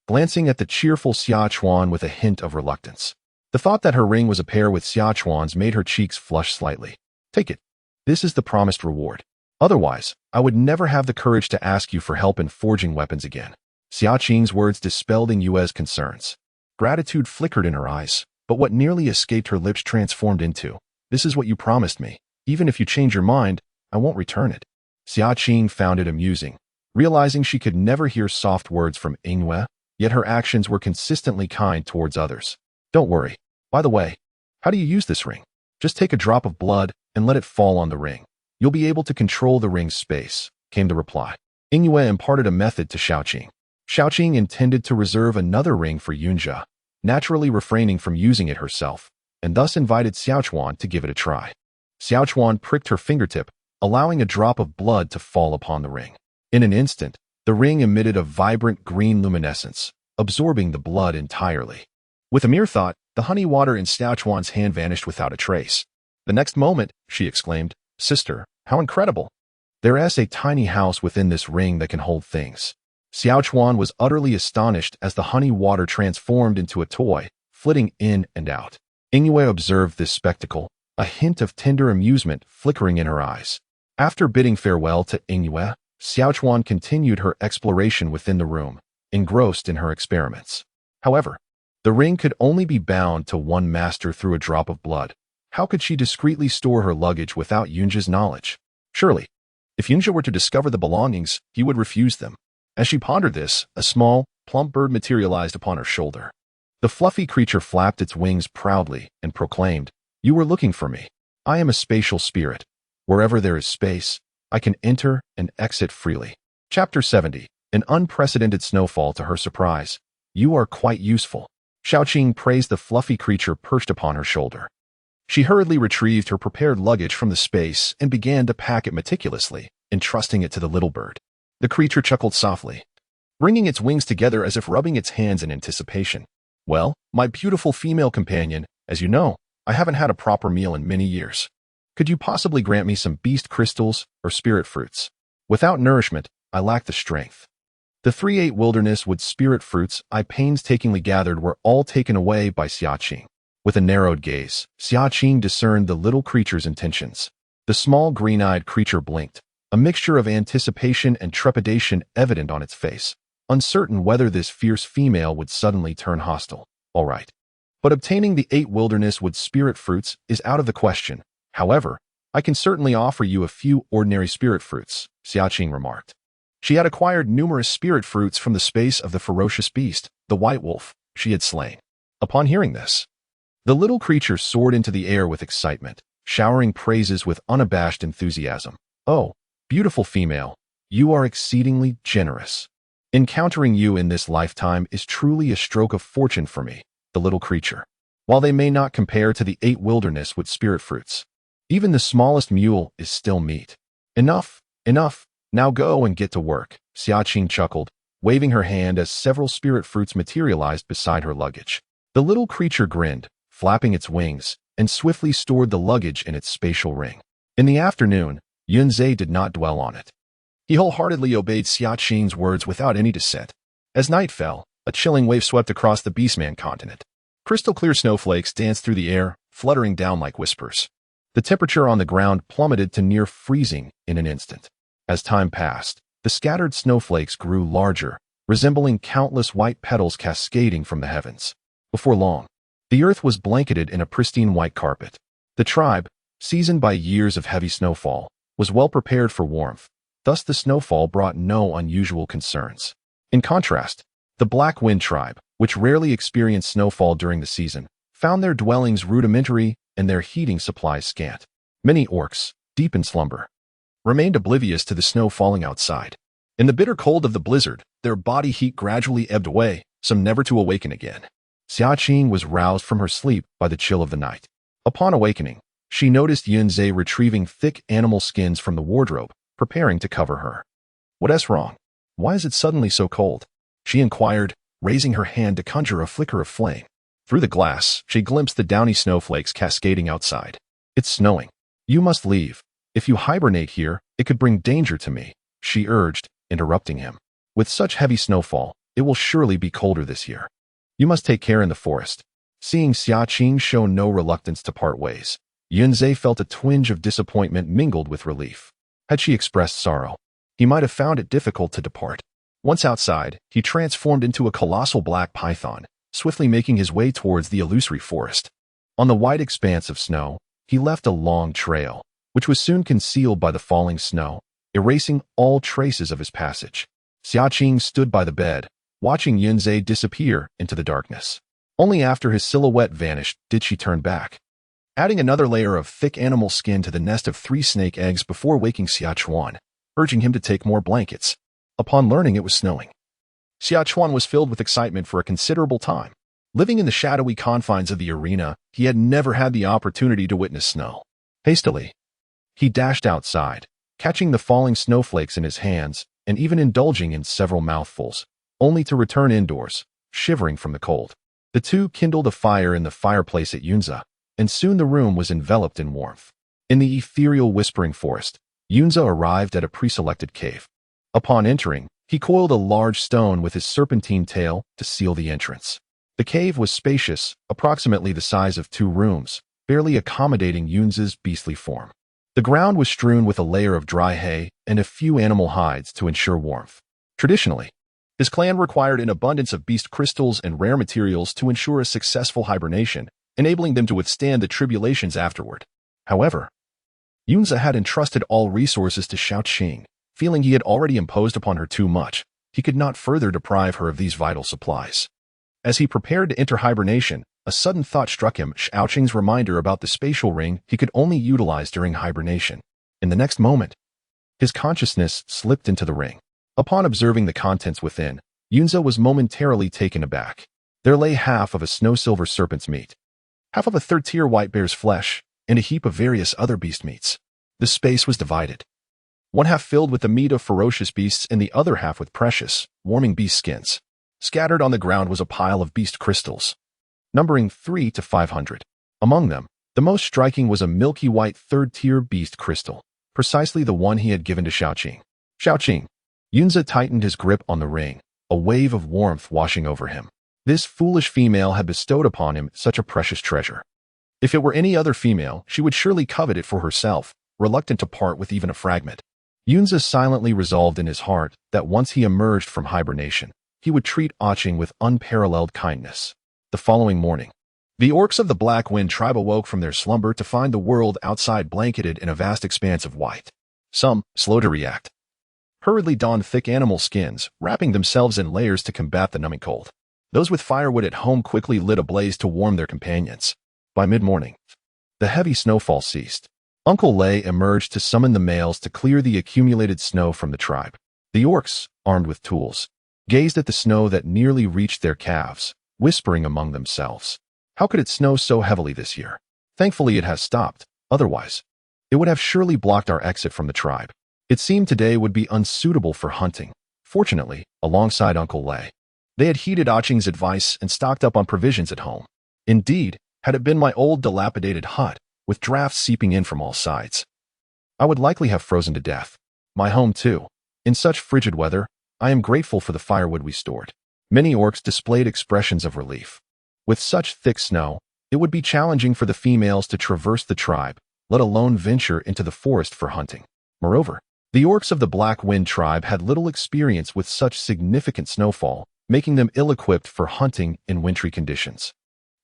glancing at the cheerful Xia Chuan with a hint of reluctance. The thought that her ring was a pair with Xia Chuan's made her cheeks flush slightly. Take it. This is the promised reward. Otherwise, I would never have the courage to ask you for help in forging weapons again. Xia Qing's words dispelled Yinyue's concerns. Gratitude flickered in her eyes, but what nearly escaped her lips transformed into, this is what you promised me. Even if you change your mind, I won't return it. Xia Qing found it amusing, realizing she could never hear soft words from Yingyu, yet her actions were consistently kind towards others. Don't worry. By the way, how do you use this ring? Just take a drop of blood and let it fall on the ring. You'll be able to control the ring's space, came the reply. Yingyu imparted a method to Xia Qing. Xia Qing intended to reserve another ring for Yunjia, naturally refraining from using it herself, and thus invited Xiao Chuan to give it a try. Xiao Chuan pricked her fingertip, allowing a drop of blood to fall upon the ring. In an instant, the ring emitted a vibrant green luminescence, absorbing the blood entirely. With a mere thought, the honey water in Xiao Chuan's hand vanished without a trace. The next moment, she exclaimed, Sister, how incredible! There is a tiny house within this ring that can hold things. Xiao Chuan was utterly astonished as the honey water transformed into a toy, flitting in and out. Yingyu observed this spectacle, a hint of tender amusement flickering in her eyes. After bidding farewell to Yue, Xia Qing continued her exploration within the room, engrossed in her experiments. However, the ring could only be bound to one master through a drop of blood. How could she discreetly store her luggage without Yunja's knowledge? Surely, if Yunja were to discover the belongings, he would refuse them. As she pondered this, a small, plump bird materialized upon her shoulder. The fluffy creature flapped its wings proudly and proclaimed, "You were looking for me. I am a spatial spirit. Wherever there is space, I can enter and exit freely." Chapter 70. An unprecedented snowfall. To her surprise, "You are quite useful." Xia Qing praised the fluffy creature perched upon her shoulder. She hurriedly retrieved her prepared luggage from the space and began to pack it meticulously, entrusting it to the little bird. The creature chuckled softly, bringing its wings together as if rubbing its hands in anticipation. "Well, my beautiful female companion, as you know, I haven't had a proper meal in many years. Could you possibly grant me some beast crystals or spirit fruits? Without nourishment, I lack the strength." The 3 wilderness wood spirit fruits I painstakingly gathered were all taken away by Xia Qing. With a narrowed gaze, Xia Qing discerned the little creature's intentions. The small green-eyed creature blinked, a mixture of anticipation and trepidation evident on its face, uncertain whether this fierce female would suddenly turn hostile. "All right. But obtaining the 8 wilderness wood spirit fruits is out of the question. However, I can certainly offer you a few ordinary spirit fruits," Xia Qing remarked. She had acquired numerous spirit fruits from the space of the ferocious beast, the white wolf, she had slain. Upon hearing this, the little creature soared into the air with excitement, showering praises with unabashed enthusiasm. "Oh, beautiful female, you are exceedingly generous. Encountering you in this lifetime is truly a stroke of fortune for me," the little creature. "While they may not compare to the 8 wilderness with spirit fruits, even the smallest mule is still meat." "Enough, enough. Now go and get to work," Xia Qing chuckled, waving her hand as several spirit fruits materialized beside her luggage. The little creature grinned, flapping its wings, and swiftly stored the luggage in its spatial ring. In the afternoon, Yunzhe did not dwell on it. He wholeheartedly obeyed Xia Qing's words without any dissent. As night fell, a chilling wave swept across the Beastman continent. Crystal-clear snowflakes danced through the air, fluttering down like whispers. The temperature on the ground plummeted to near freezing in an instant. As time passed, the scattered snowflakes grew larger, resembling countless white petals cascading from the heavens. Before long, the earth was blanketed in a pristine white carpet. The tribe, seasoned by years of heavy snowfall, was well prepared for warmth. Thus the snowfall brought no unusual concerns. In contrast, the Black Wind tribe, which rarely experienced snowfall during the season, found their dwellings rudimentary and their heating supplies scant. Many orcs, deep in slumber, remained oblivious to the snow falling outside. In the bitter cold of the blizzard, their body heat gradually ebbed away, some never to awaken again. Xia Qing was roused from her sleep by the chill of the night. Upon awakening, she noticed Yunzhe retrieving thick animal skins from the wardrobe, preparing to cover her. "What's wrong? Why is it suddenly so cold?" she inquired, raising her hand to conjure a flicker of flame. Through the glass, she glimpsed the downy snowflakes cascading outside. "It's snowing. You must leave. If you hibernate here, it could bring danger to me," she urged, interrupting him. "With such heavy snowfall, it will surely be colder this year. You must take care in the forest." Seeing Xia Qing show no reluctance to part ways, Yunzhe felt a twinge of disappointment mingled with relief. Had she expressed sorrow, he might have found it difficult to depart. Once outside, he transformed into a colossal black python, swiftly making his way towards the illusory forest. On the wide expanse of snow, he left a long trail, which was soon concealed by the falling snow, erasing all traces of his passage. Xia Qing stood by the bed, watching Yunzhe disappear into the darkness. Only after his silhouette vanished did she turn back, adding another layer of thick animal skin to the nest of 3 snake eggs before waking Xia Qing, urging him to take more blankets. Upon learning it was snowing, Xia Qing was filled with excitement for a considerable time. Living in the shadowy confines of the arena, he had never had the opportunity to witness snow. Hastily, he dashed outside, catching the falling snowflakes in his hands and even indulging in several mouthfuls, only to return indoors, shivering from the cold. The two kindled a fire in the fireplace at Yunza, and soon the room was enveloped in warmth. In the ethereal whispering forest, Yunza arrived at a preselected cave. Upon entering, he coiled a large stone with his serpentine tail to seal the entrance. The cave was spacious, approximately the size of 2 rooms, barely accommodating Yunza's beastly form. The ground was strewn with a layer of dry hay and a few animal hides to ensure warmth. Traditionally, his clan required an abundance of beast crystals and rare materials to ensure a successful hibernation, enabling them to withstand the tribulations afterward. However, Yunza had entrusted all resources to Xia Qing. Feeling he had already imposed upon her too much, he could not further deprive her of these vital supplies. As he prepared to enter hibernation, a sudden thought struck him, Xia Qing's reminder about the spatial ring he could only utilize during hibernation. In the next moment, his consciousness slipped into the ring. Upon observing the contents within, Yunza was momentarily taken aback. There lay half of a snow-silver serpent's meat, half of a third-tier white bear's flesh, and a heap of various other beast meats. The space was divided. One half filled with the meat of ferocious beasts and the other half with precious, warming beast skins. Scattered on the ground was a pile of beast crystals, numbering 300 to 500. Among them, the most striking was a milky white third-tier beast crystal, precisely the one he had given to Xia Qing. Xia Qing. Yunza tightened his grip on the ring, a wave of warmth washing over him. This foolish female had bestowed upon him such a precious treasure. If it were any other female, she would surely covet it for herself, reluctant to part with even a fragment. Yunza silently resolved in his heart that once he emerged from hibernation, he would treat Qing with unparalleled kindness. The following morning, the orcs of the Black Wind tribe awoke from their slumber to find the world outside blanketed in a vast expanse of white. Some, slow to react, hurriedly donned thick animal skins, wrapping themselves in layers to combat the numbing cold. Those with firewood at home quickly lit a blaze to warm their companions. By mid-morning, the heavy snowfall ceased. Uncle Lei emerged to summon the males to clear the accumulated snow from the tribe. The orcs, armed with tools, gazed at the snow that nearly reached their calves, whispering among themselves. How could it snow so heavily this year? Thankfully it has stopped, otherwise, it would have surely blocked our exit from the tribe. It seemed today would be unsuitable for hunting. Fortunately, alongside Uncle Lei, they had heeded Qing's advice and stocked up on provisions at home. Indeed, had it been my old dilapidated hut, with drafts seeping in from all sides, I would likely have frozen to death. My home, too. In such frigid weather, I am grateful for the firewood we stored. Many orcs displayed expressions of relief. With such thick snow, it would be challenging for the females to traverse the tribe, let alone venture into the forest for hunting. Moreover, the orcs of the Black Wind tribe had little experience with such significant snowfall, making them ill-equipped for hunting in wintry conditions.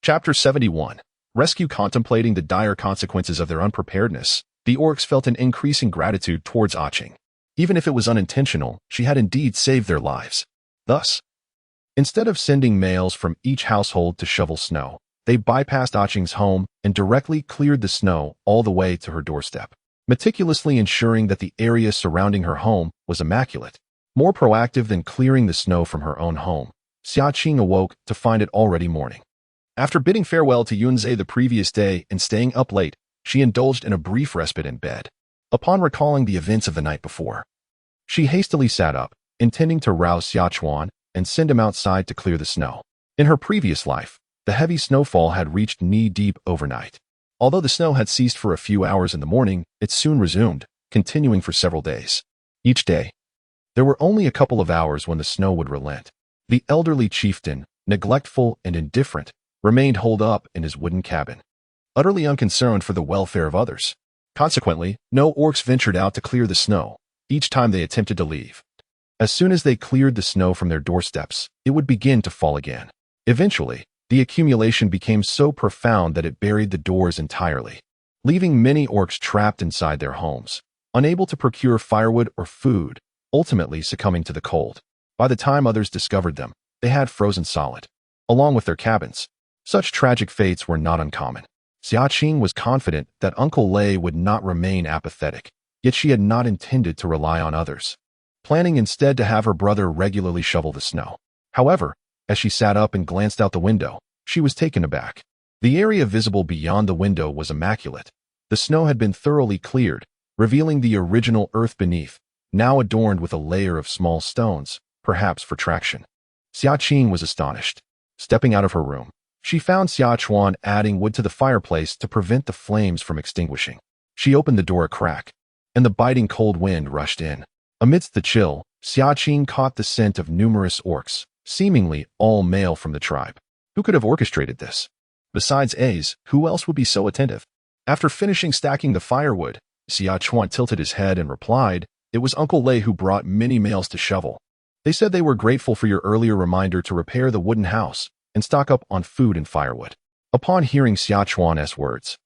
Chapter 71. Rescue. Contemplating the dire consequences of their unpreparedness, the orcs felt an increasing gratitude towards Qing. Even if it was unintentional, she had indeed saved their lives. Thus, instead of sending males from each household to shovel snow, they bypassed Qing's home and directly cleared the snow all the way to her doorstep, meticulously ensuring that the area surrounding her home was immaculate. More proactive than clearing the snow from her own home, Xia Qing awoke to find it already morning. After bidding farewell to Yunze the previous day and staying up late, she indulged in a brief respite in bed. Upon recalling the events of the night before, she hastily sat up, intending to rouse Xia Chuan and send him outside to clear the snow. In her previous life, the heavy snowfall had reached knee-deep overnight. Although the snow had ceased for a few hours in the morning, it soon resumed, continuing for several days. Each day, there were only a couple of hours when the snow would relent. The elderly chieftain, neglectful and indifferent, remained holed up in his wooden cabin, utterly unconcerned for the welfare of others. Consequently, no orcs ventured out to clear the snow, each time they attempted to leave. As soon as they cleared the snow from their doorsteps, it would begin to fall again. Eventually, the accumulation became so profound that it buried the doors entirely, leaving many orcs trapped inside their homes, unable to procure firewood or food, ultimately succumbing to the cold. By the time others discovered them, they had frozen solid, along with their cabins. Such tragic fates were not uncommon. Xia Qing was confident that Uncle Lei would not remain apathetic, yet she had not intended to rely on others, planning instead to have her brother regularly shovel the snow. However, as she sat up and glanced out the window, she was taken aback. The area visible beyond the window was immaculate. The snow had been thoroughly cleared, revealing the original earth beneath, now adorned with a layer of small stones, perhaps for traction. Xia Qing was astonished. Stepping out of her room, she found Xia Chuan adding wood to the fireplace to prevent the flames from extinguishing. She opened the door a crack, and the biting cold wind rushed in. Amidst the chill, Xia Qing caught the scent of numerous orcs, seemingly all male from the tribe. Who could have orchestrated this? Besides A's, who else would be so attentive? After finishing stacking the firewood, Xia Qing tilted his head and replied, "It was Uncle Lei who brought many males to shovel. They said they were grateful for your earlier reminder to repair the wooden house and stock up on food and firewood." Upon hearing Xia Qing's words,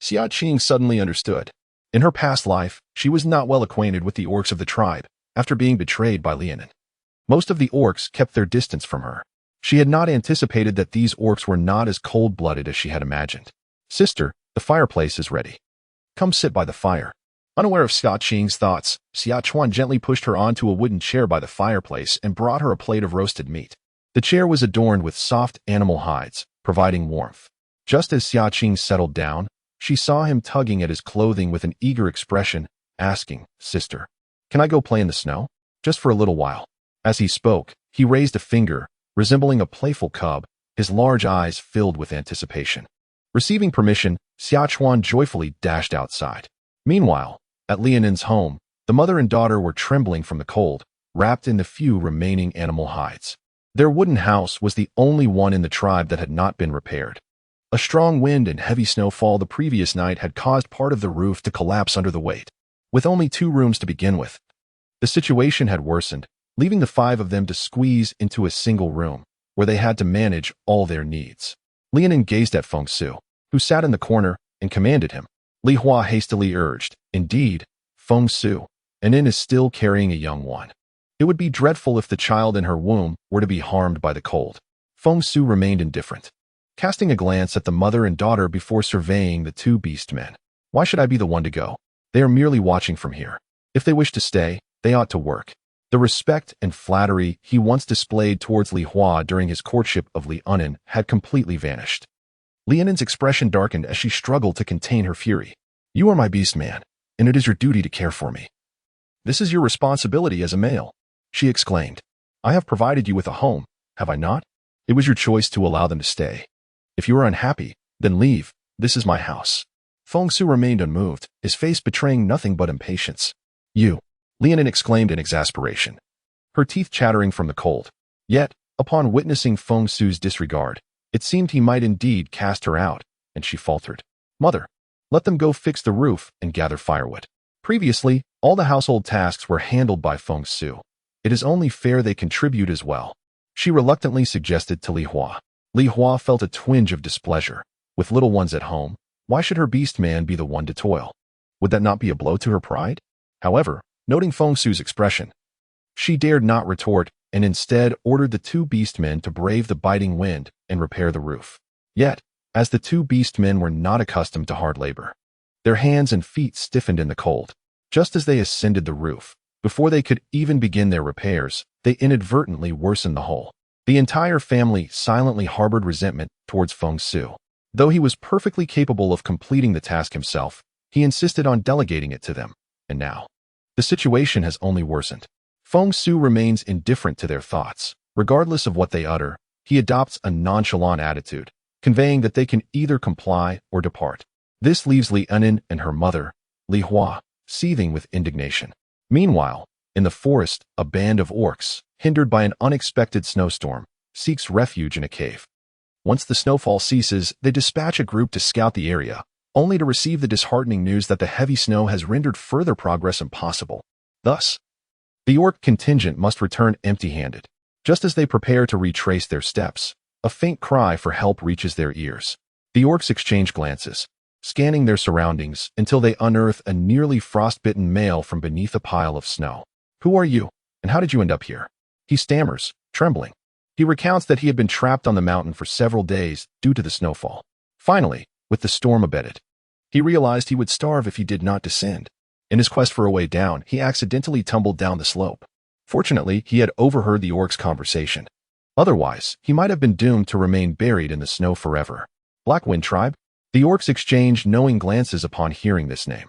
Xia Qing suddenly understood. In her past life, she was not well acquainted with the orcs of the tribe after being betrayed by Lianin. Most of the orcs kept their distance from her. She had not anticipated that these orcs were not as cold-blooded as she had imagined. "Sister, the fireplace is ready. Come sit by the fire." Unaware of Xia Qing's thoughts, Xia Qing gently pushed her onto a wooden chair by the fireplace and brought her a plate of roasted meat. The chair was adorned with soft animal hides, providing warmth. Just as Xia Qing settled down, she saw him tugging at his clothing with an eager expression, asking, "Sister, can I go play in the snow? Just for a little while." As he spoke, he raised a finger, resembling a playful cub, his large eyes filled with anticipation. Receiving permission, Xia Qing joyfully dashed outside. Meanwhile, at Lianin's home, the mother and daughter were trembling from the cold, wrapped in the few remaining animal hides. Their wooden house was the only one in the tribe that had not been repaired. A strong wind and heavy snowfall the previous night had caused part of the roof to collapse under the weight. With only 2 rooms to begin with, the situation had worsened, leaving the 5 of them to squeeze into a single room, where they had to manage all their needs. Lianin gazed at Feng Su, who sat in the corner, and commanded him. Li Hua hastily urged, "Indeed, Feng Su, an inn is still carrying a young one. It would be dreadful if the child in her womb were to be harmed by the cold." Feng Su remained indifferent, casting a glance at the mother and daughter before surveying the 2 beast men. "Why should I be the one to go? They are merely watching from here. If they wish to stay, they ought to work." The respect and flattery he once displayed towards Li Hua during his courtship of Li Unin had completely vanished. Lianin's expression darkened as she struggled to contain her fury. "You are my beast man, and it is your duty to care for me. This is your responsibility as a male," she exclaimed. "I have provided you with a home, have I not? It was your choice to allow them to stay. If you are unhappy, then leave. This is my house." Feng Su remained unmoved, his face betraying nothing but impatience. "You," Lianin exclaimed in exasperation, her teeth chattering from the cold. Yet, upon witnessing Feng Su's disregard, it seemed he might indeed cast her out, and she faltered. "Mother, let them go fix the roof and gather firewood." Previously, all the household tasks were handled by Feng Su. It is only fair they contribute as well, she reluctantly suggested to Li Hua. Li Hua felt a twinge of displeasure. With little ones at home, why should her beast man be the one to toil? Would that not be a blow to her pride? However, noting Feng Su's expression, she dared not retort and instead ordered the 2 beast men to brave the biting wind and repair the roof. Yet, as the 2 beast men were not accustomed to hard labor, their hands and feet stiffened in the cold. Just as they ascended the roof, before they could even begin their repairs, they inadvertently worsened the hole. The entire family silently harbored resentment towards Feng Su. Though he was perfectly capable of completing the task himself, he insisted on delegating it to them, and now, the situation has only worsened. Feng Su remains indifferent to their thoughts. Regardless of what they utter, he adopts a nonchalant attitude, conveying that they can either comply or depart. This leaves Li Unin and her mother, Li Hua, seething with indignation. Meanwhile, in the forest, a band of orcs, hindered by an unexpected snowstorm, seeks refuge in a cave. Once the snowfall ceases, they dispatch a group to scout the area, only to receive the disheartening news that the heavy snow has rendered further progress impossible. Thus, the orc contingent must return empty-handed. Just as they prepare to retrace their steps, a faint cry for help reaches their ears. The orcs exchange glances, scanning their surroundings until they unearth a nearly frostbitten male from beneath a pile of snow. "Who are you, and how did you end up here?" he stammers, trembling. He recounts that he had been trapped on the mountain for several days due to the snowfall. Finally, with the storm abated, he realized he would starve if he did not descend. In his quest for a way down, he accidentally tumbled down the slope. Fortunately, he had overheard the orcs' conversation. Otherwise, he might have been doomed to remain buried in the snow forever. Blackwind tribe? The orcs exchange knowing glances upon hearing this name.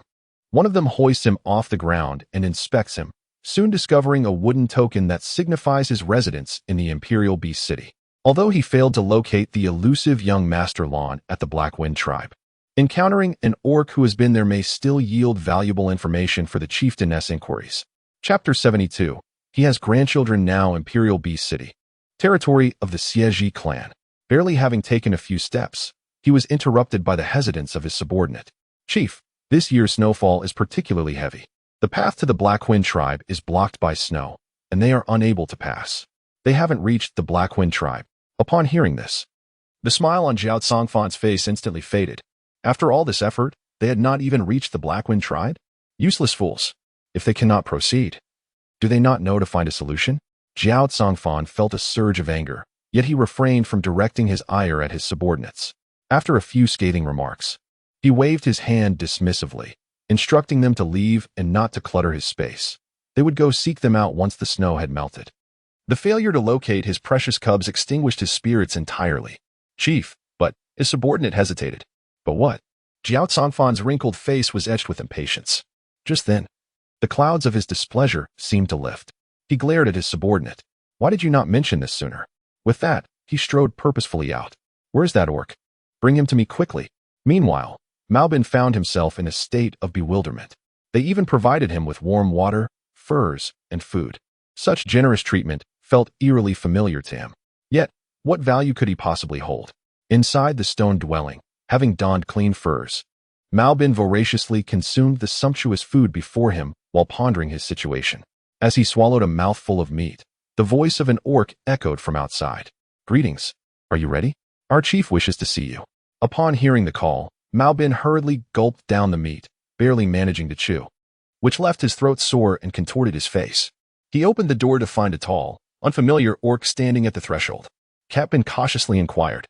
One of them hoists him off the ground and inspects him, soon discovering a wooden token that signifies his residence in the Imperial Beast City. Although he failed to locate the elusive young Master Lawn at the Blackwind tribe, encountering an orc who has been there may still yield valuable information for the chieftainess inquiries. Chapter 72. He has grandchildren now. Imperial Beast City, territory of the Xia Qing clan. Barely having taken a few steps, he was interrupted by the hesitance of his subordinate. "Chief, This year's snowfall is particularly heavy. The path to the Blackwind tribe is blocked by snow, and they are unable to pass. They haven't reached the Blackwind tribe. Upon hearing this, the smile on Zhao Songfan's face instantly faded. After all this effort, they had not even reached the Blackwind tribe? Useless fools. If they cannot proceed, do they not know to find a solution? Zhao Songfan felt a surge of anger, yet he refrained from directing his ire at his subordinates. After a few scathing remarks, he waved his hand dismissively, instructing them to leave and not to clutter his space. They would go seek them out once the snow had melted. The failure to locate his precious cubs extinguished his spirits entirely. Chief, but his subordinate hesitated. But what? Zhao Songfan's wrinkled face was etched with impatience. Just then, the clouds of his displeasure seemed to lift. He glared at his subordinate. Why did you not mention this sooner? With that, he strode purposefully out. Where's that orc? Bring him to me quickly. Meanwhile, Malbin found himself in a state of bewilderment. They even provided him with warm water, furs, and food. Such generous treatment felt eerily familiar to him. Yet, what value could he possibly hold? Inside the stone dwelling, having donned clean furs, Malbin voraciously consumed the sumptuous food before him while pondering his situation. As he swallowed a mouthful of meat, the voice of an orc echoed from outside. Greetings. Are you ready? Our chief wishes to see you. Upon hearing the call, Malbin hurriedly gulped down the meat, barely managing to chew, which left his throat sore and contorted his face. He opened the door to find a tall, unfamiliar orc standing at the threshold. Captain cautiously inquired,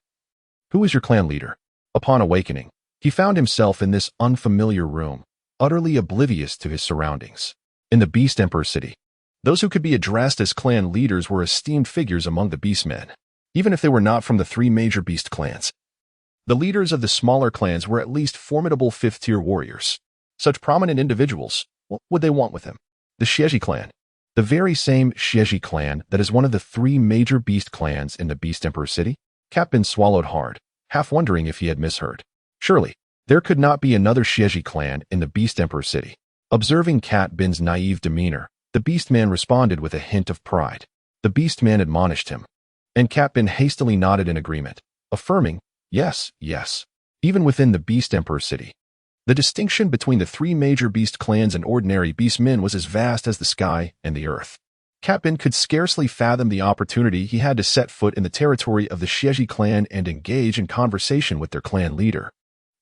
"Who is your clan leader?" Upon awakening, he found himself in this unfamiliar room, utterly oblivious to his surroundings. In the Beast Emperor city, those who could be addressed as clan leaders were esteemed figures among the beastmen, even if they were not from the three major beast clans. The leaders of the smaller clans were at least formidable fifth-tier warriors. Such prominent individuals, what would they want with him? The Xia clan, the very same Xia clan that is one of the three major beast clans in the Beast Emperor city? Captain swallowed hard, half wondering if he had misheard. Surely, there could not be another Xia clan in the Beast Emperor city. Observing Cat Bin's naive demeanor, the Beastman responded with a hint of pride. The Beastman admonished him, and Cat Bin hastily nodded in agreement, affirming, yes, yes. Even within the Beast Emperor city, the distinction between the three major beast clans and ordinary beastmen was as vast as the sky and the earth. Cat Bin could scarcely fathom the opportunity he had to set foot in the territory of the Xia clan and engage in conversation with their clan leader.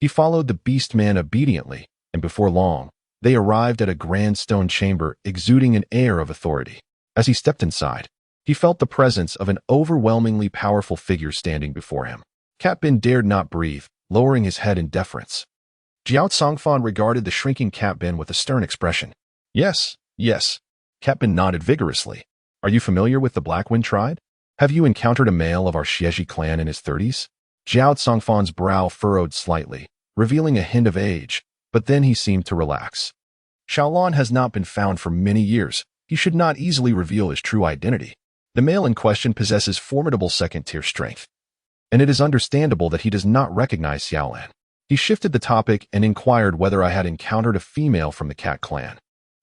He followed the Beastman obediently, and before long, they arrived at a grand stone chamber exuding an air of authority. As he stepped inside, he felt the presence of an overwhelmingly powerful figure standing before him. Cat Bin dared not breathe, lowering his head in deference. Zhao Songfan regarded the shrinking Cat Bin with a stern expression. Yes, yes. Cat Bin nodded vigorously. Are you familiar with the Blackwind tribe? Have you encountered a male of our Xia clan in his 30s? Zhao Songfan's brow furrowed slightly, revealing a hint of age, but then he seemed to relax. Xiaolan has not been found for many years. He should not easily reveal his true identity. The male in question possesses formidable second-tier strength, and it is understandable that he does not recognize Xiaolan. He shifted the topic and inquired whether I had encountered a female from the Cat clan,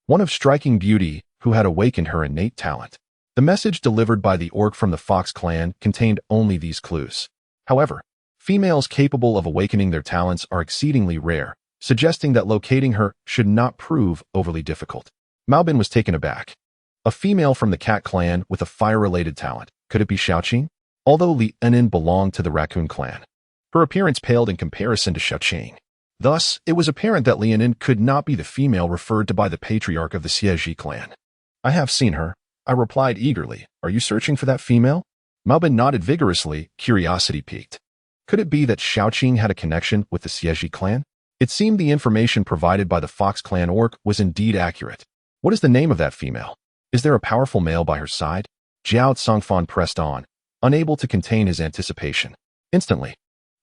one of striking beauty who had awakened her innate talent. The message delivered by the orc from the Fox clan contained only these clues. However, females capable of awakening their talents are exceedingly rare, suggesting that locating her should not prove overly difficult. Malbin was taken aback. A female from the Cat clan with a fire-related talent. Could it be Xia Qing? Although Li Enin belonged to the Raccoon clan, her appearance paled in comparison to Xia Qing. Thus, it was apparent that Li Enin could not be the female referred to by the patriarch of the Xia clan. I have seen her, I replied eagerly. Are you searching for that female? Malbin nodded vigorously, curiosity piqued. Could it be that Xia Qing had a connection with the Xia clan? It seemed the information provided by the Fox clan orc was indeed accurate. What is the name of that female? Is there a powerful male by her side? Zhao Songfan pressed on, unable to contain his anticipation. Instantly,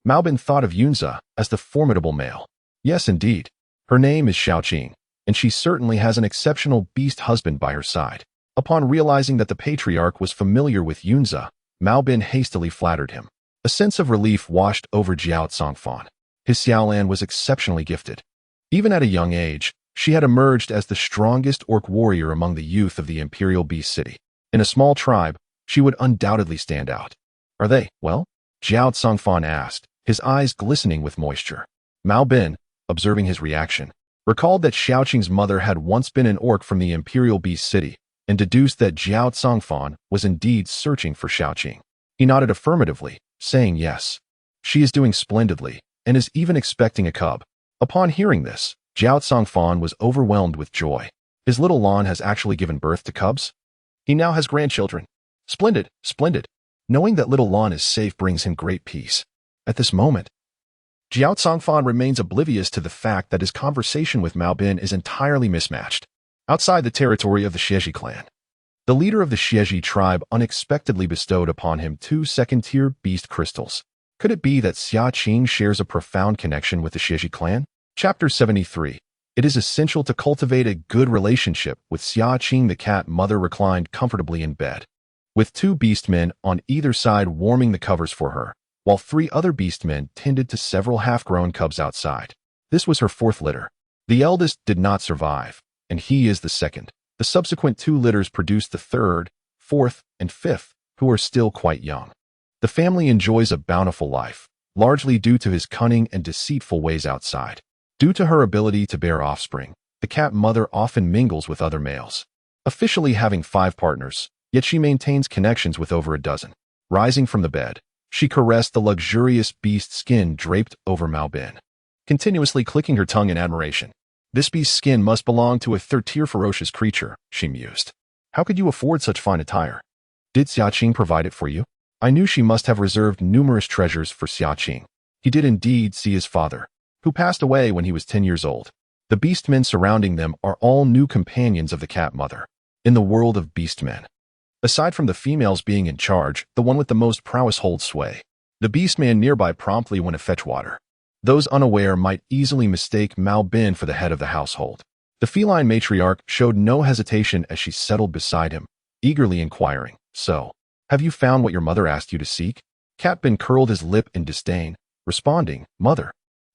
Malbin thought of Yunza as the formidable male. Yes, indeed. Her name is Xia Qing, and she certainly has an exceptional beast husband by her side. Upon realizing that the patriarch was familiar with Yunza, Malbin hastily flattered him. A sense of relief washed over Zhao Songfan. His Xiaolan was exceptionally gifted. Even at a young age, she had emerged as the strongest orc warrior among the youth of the Imperial Beast City. In a small tribe, she would undoubtedly stand out. Are they, well? Zhao Songfan asked, his eyes glistening with moisture. Malbin, observing his reaction, recalled that Xia Qing's mother had once been an orc from the Imperial Beast City, and deduced that Jiao Congfan was indeed searching for Xia Qing. He nodded affirmatively, saying yes. She is doing splendidly, and is even expecting a cub. Upon hearing this, Jiao Congfan was overwhelmed with joy. His little Lan has actually given birth to cubs? He now has grandchildren. Splendid, splendid. Knowing that little Lan is safe brings him great peace. At this moment, Jiao Congfan remains oblivious to the fact that his conversation with Mao Bin is entirely mismatched. Outside the territory of the Xieji clan, the leader of the Xieji tribe unexpectedly bestowed upon him 2 second-tier beast crystals. Could it be that Xia Qing shares a profound connection with the Xieji clan? Chapter 73. It is essential to cultivate a good relationship with Xia Qing. The cat mother reclined comfortably in bed, with 2 beastmen on either side warming the covers for her, while 3 other beastmen tended to several half-grown cubs outside. This was her 4th litter. The eldest did not survive, and he is the second. The subsequent 2 litters produced the 3rd, 4th, and 5th, who are still quite young. The family enjoys a bountiful life, largely due to his cunning and deceitful ways outside. Due to her ability to bear offspring, the cat mother often mingles with other males, officially having 5 partners, yet she maintains connections with over a dozen. Rising from the bed, she caressed the luxurious beast skin draped over Mao Bin, continuously clicking her tongue in admiration. This beast's skin must belong to a 3rd-tier ferocious creature, she mused. How could you afford such fine attire? Did Xia Qing provide it for you? I knew she must have reserved numerous treasures for Xia Qing. He did indeed see his father, who passed away when he was 10 years old. The beastmen surrounding them are all new companions of the cat mother. In the world of beastmen, aside from the females being in charge, the one with the most prowess holds sway. The beastman nearby promptly went to fetch water. Those unaware might easily mistake Mao Bin for the head of the household. The feline matriarch showed no hesitation as she settled beside him, eagerly inquiring, "So, have you found what your mother asked you to seek?" Cat Bin curled his lip in disdain, responding, "Mother,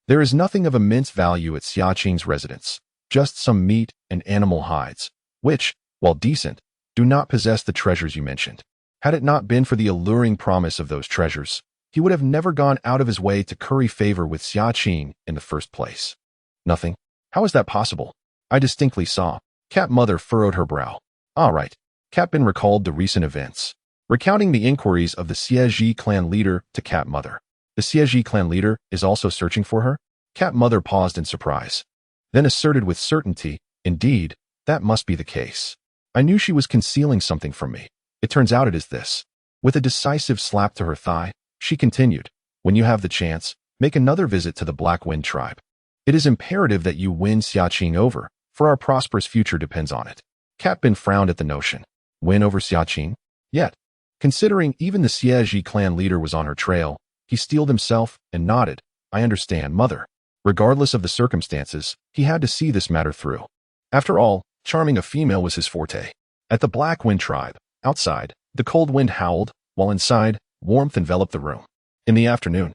there is nothing of immense value at Xia Qing's residence, just some meat and animal hides, which, while decent, do not possess the treasures you mentioned. Had it not been for the alluring promise of those treasures, he would have never gone out of his way to curry favor with Xia Qing in the first place." "Nothing? How is that possible? I distinctly saw." Cat Mother furrowed her brow. "All right." Cat Bin recalled the recent events, recounting the inquiries of the Xieji clan leader to Cat Mother. "The Xieji clan leader is also searching for her?" Cat Mother paused in surprise, then asserted with certainty, "Indeed, that must be the case. I knew she was concealing something from me. It turns out it is this." With a decisive slap to her thigh, she continued, "When you have the chance, make another visit to the Black Wind tribe. It is imperative that you win Xia Qing over, for our prosperous future depends on it." Cat Bin frowned at the notion. Win over Xia Qing? Yet, considering even the Xieji clan leader was on her trail, he steeled himself and nodded. "I understand, Mother." Regardless of the circumstances, he had to see this matter through. After all, charming a female was his forte. At the Black Wind tribe, outside, the cold wind howled, while inside, warmth enveloped the room. In the afternoon,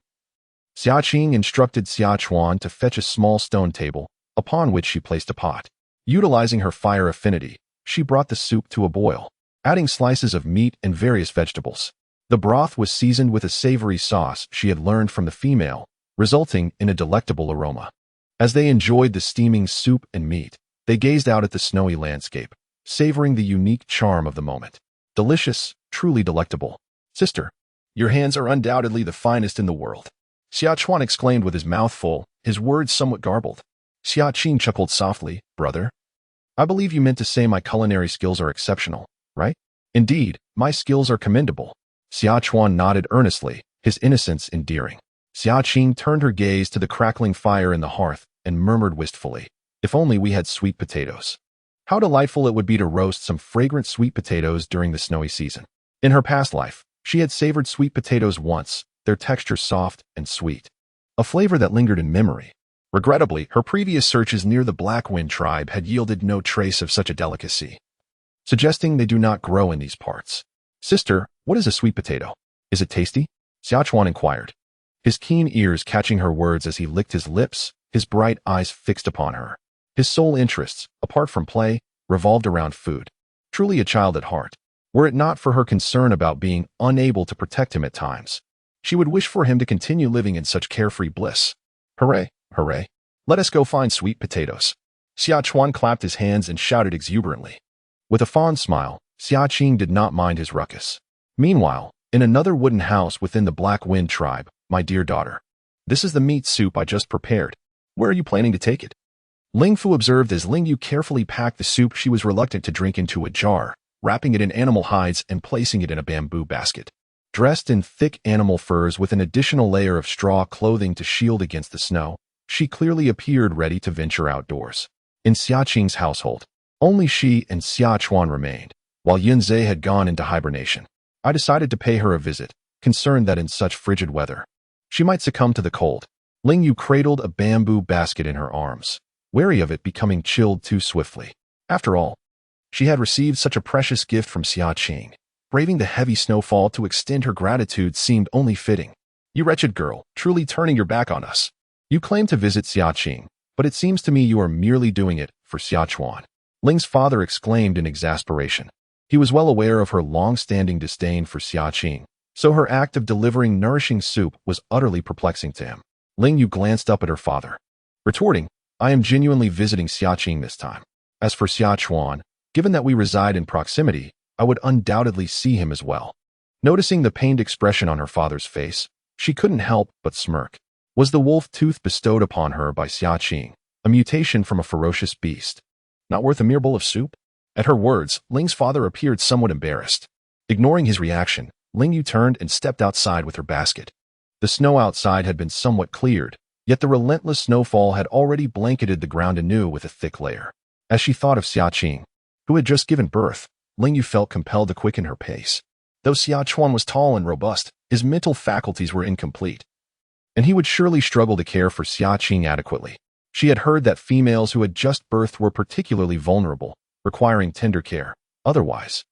Xia Qing instructed Xia Chuan to fetch a small stone table, upon which she placed a pot. Utilizing her fire affinity, she brought the soup to a boil, adding slices of meat and various vegetables. The broth was seasoned with a savory sauce she had learned from the female, resulting in a delectable aroma. As they enjoyed the steaming soup and meat, they gazed out at the snowy landscape, savoring the unique charm of the moment. "Delicious, truly delectable. Sister, your hands are undoubtedly the finest in the world." Xia Chuan exclaimed with his mouth full, his words somewhat garbled. Xia Qing chuckled softly, "Brother, I believe you meant to say my culinary skills are exceptional, right?" "Indeed, my skills are commendable." Xia Chuan nodded earnestly, his innocence endearing. Xia Qing turned her gaze to the crackling fire in the hearth and murmured wistfully, "If only we had sweet potatoes. How delightful it would be to roast some fragrant sweet potatoes during the snowy season." In her past life, she had savored sweet potatoes once, their texture soft and sweet, a flavor that lingered in memory. Regrettably, her previous searches near the Black Wind tribe had yielded no trace of such a delicacy, suggesting they do not grow in these parts. "Sister, what is a sweet potato? Is it tasty?" Xia Chuan inquired, his keen ears catching her words as he licked his lips, his bright eyes fixed upon her. His sole interests, apart from play, revolved around food. Truly a child at heart. Were it not for her concern about being unable to protect him at times, she would wish for him to continue living in such carefree bliss. "Hooray, hooray. Let us go find sweet potatoes." Xia Chuan clapped his hands and shouted exuberantly. With a fond smile, Xia Qing did not mind his ruckus. Meanwhile, in another wooden house within the Black Wind tribe, my dear daughter. This is the meat soup I just prepared. Where are you planning to take it? Ling Fu observed as Ling Yu carefully packed the soup she was reluctant to drink into a jar, wrapping it in animal hides and placing it in a bamboo basket. Dressed in thick animal furs with an additional layer of straw clothing to shield against the snow, she clearly appeared ready to venture outdoors. In Xia Qing's household, only she and Xia Chuan remained, while Yunzhe had gone into hibernation. I decided to pay her a visit, concerned that in such frigid weather, she might succumb to the cold. Ling Yu cradled a bamboo basket in her arms, wary of it becoming chilled too swiftly. After all, she had received such a precious gift from Xia Qing. Braving the heavy snowfall to extend her gratitude seemed only fitting. You wretched girl, truly turning your back on us. You claim to visit Xia Qing, but it seems to me you are merely doing it for Xia Chuan. Ling's father exclaimed in exasperation. He was well aware of her long-standing disdain for Xia Qing, so her act of delivering nourishing soup was utterly perplexing to him. Ling Yu glanced up at her father, retorting, I am genuinely visiting Xia Qing this time. As for Xia Chuan, given that we reside in proximity, I would undoubtedly see him as well. Noticing the pained expression on her father's face, she couldn't help but smirk. Was the wolf tooth bestowed upon her by Xia Qing a mutation from a ferocious beast? Not worth a mere bowl of soup? At her words, Ling's father appeared somewhat embarrassed. Ignoring his reaction, Ling Yu turned and stepped outside with her basket. The snow outside had been somewhat cleared, yet the relentless snowfall had already blanketed the ground anew with a thick layer. As she thought of Xia Qing, who had just given birth, Ling Yu felt compelled to quicken her pace. Though Xia Chuan was tall and robust, his mental faculties were incomplete, and he would surely struggle to care for Xia Qing adequately. She had heard that females who had just birthed were particularly vulnerable, requiring tender care. Otherwise,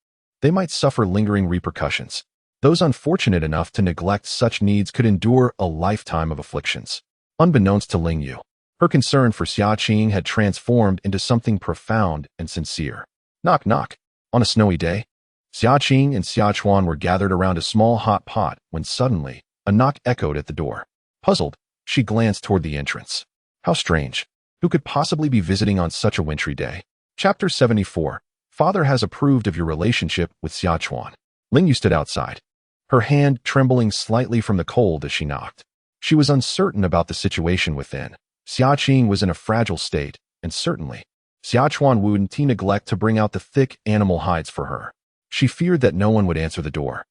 they might suffer lingering repercussions. Those unfortunate enough to neglect such needs could endure a lifetime of afflictions. Unbeknownst to Ling Yu, her concern for Xia Qing had transformed into something profound and sincere. Knock, knock. On a snowy day, Xia Qing and Xia Chuan were gathered around a small hot pot when suddenly, a knock echoed at the door. Puzzled, she glanced toward the entrance. How strange. Who could possibly be visiting on such a wintry day? Chapter 74. Father has approved of your relationship with Xia Chuan. Ling Yu stood outside, her hand trembling slightly from the cold as she knocked. She was uncertain about the situation within. Xia Qing was in a fragile state, and certainly, Xia Chuan wouldn't neglect to bring out the thick animal hides for her. She feared that no one would answer the door,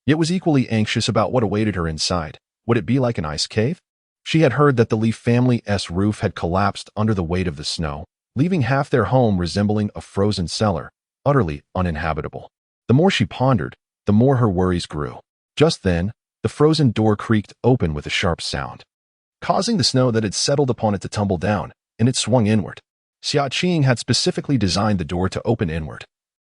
yet was equally anxious about what awaited her inside. Would it be like an ice cave? She had heard that the Li family's roof had collapsed under the weight of the snow, leaving half their home resembling a frozen cellar, utterly uninhabitable. The more she pondered, the more her worries grew. Just then, the frozen door creaked open with a sharp sound, causing the snow that had settled upon it to tumble down, and it swung inward. Xia Qing had specifically designed the door to open inward,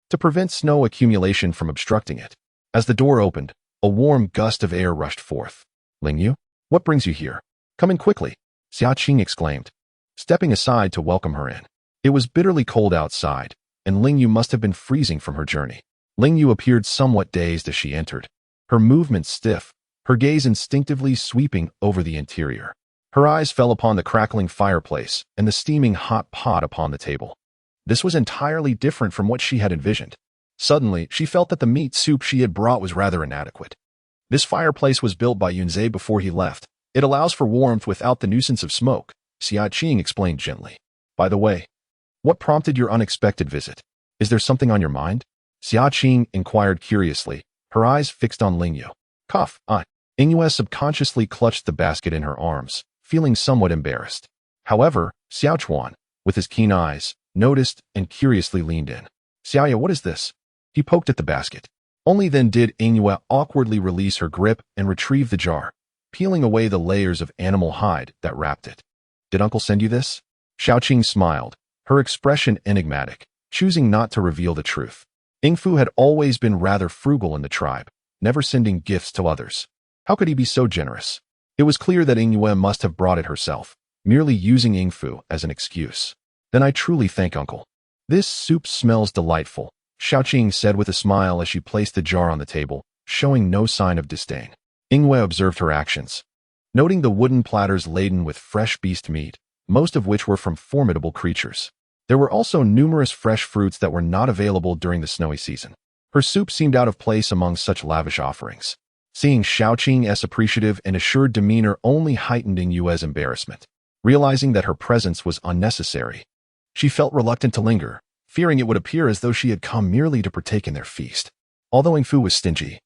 to prevent snow accumulation from obstructing it. As the door opened, a warm gust of air rushed forth. Ling Yu, what brings you here? Come in quickly, Xia Qing exclaimed, stepping aside to welcome her in. It was bitterly cold outside, and Ling Yu must have been freezing from her journey. Ling Yu appeared somewhat dazed as she entered, her movements stiff, her gaze instinctively sweeping over the interior. Her eyes fell upon the crackling fireplace and the steaming hot pot upon the table. This was entirely different from what she had envisioned. Suddenly, she felt that the meat soup she had brought was rather inadequate. This fireplace was built by Yunzhe before he left. It allows for warmth without the nuisance of smoke, Xia Qing explained gently. By the way, what prompted your unexpected visit? Is there something on your mind? Xia Qing inquired curiously, her eyes fixed on Ling Yu. Cough, Ling Yu subconsciously clutched the basket in her arms, feeling somewhat embarrassed. However, Xiao Chuan, with his keen eyes, noticed and curiously leaned in. Xiaoya, what is this? He poked at the basket. Only then did Ling Yu awkwardly release her grip and retrieve the jar, peeling away the layers of animal hide that wrapped it. Did Uncle send you this? Xiaoqing smiled, her expression enigmatic, choosing not to reveal the truth. Yingfu had always been rather frugal in the tribe, never sending gifts to others. How could he be so generous? It was clear that Yingyu must have brought it herself, merely using Yingfu as an excuse. Then I truly thank Uncle. This soup smells delightful, Xiaoqing said with a smile as she placed the jar on the table, showing no sign of disdain. Yingwei observed her actions, noting the wooden platters laden with fresh beast meat, most of which were from formidable creatures. There were also numerous fresh fruits that were not available during the snowy season. Her soup seemed out of place among such lavish offerings. Seeing Xia Qing's appreciative and assured demeanor only heightened Yue's embarrassment. Realizing that her presence was unnecessary, she felt reluctant to linger, fearing it would appear as though she had come merely to partake in their feast. Although Yingfu was stingy,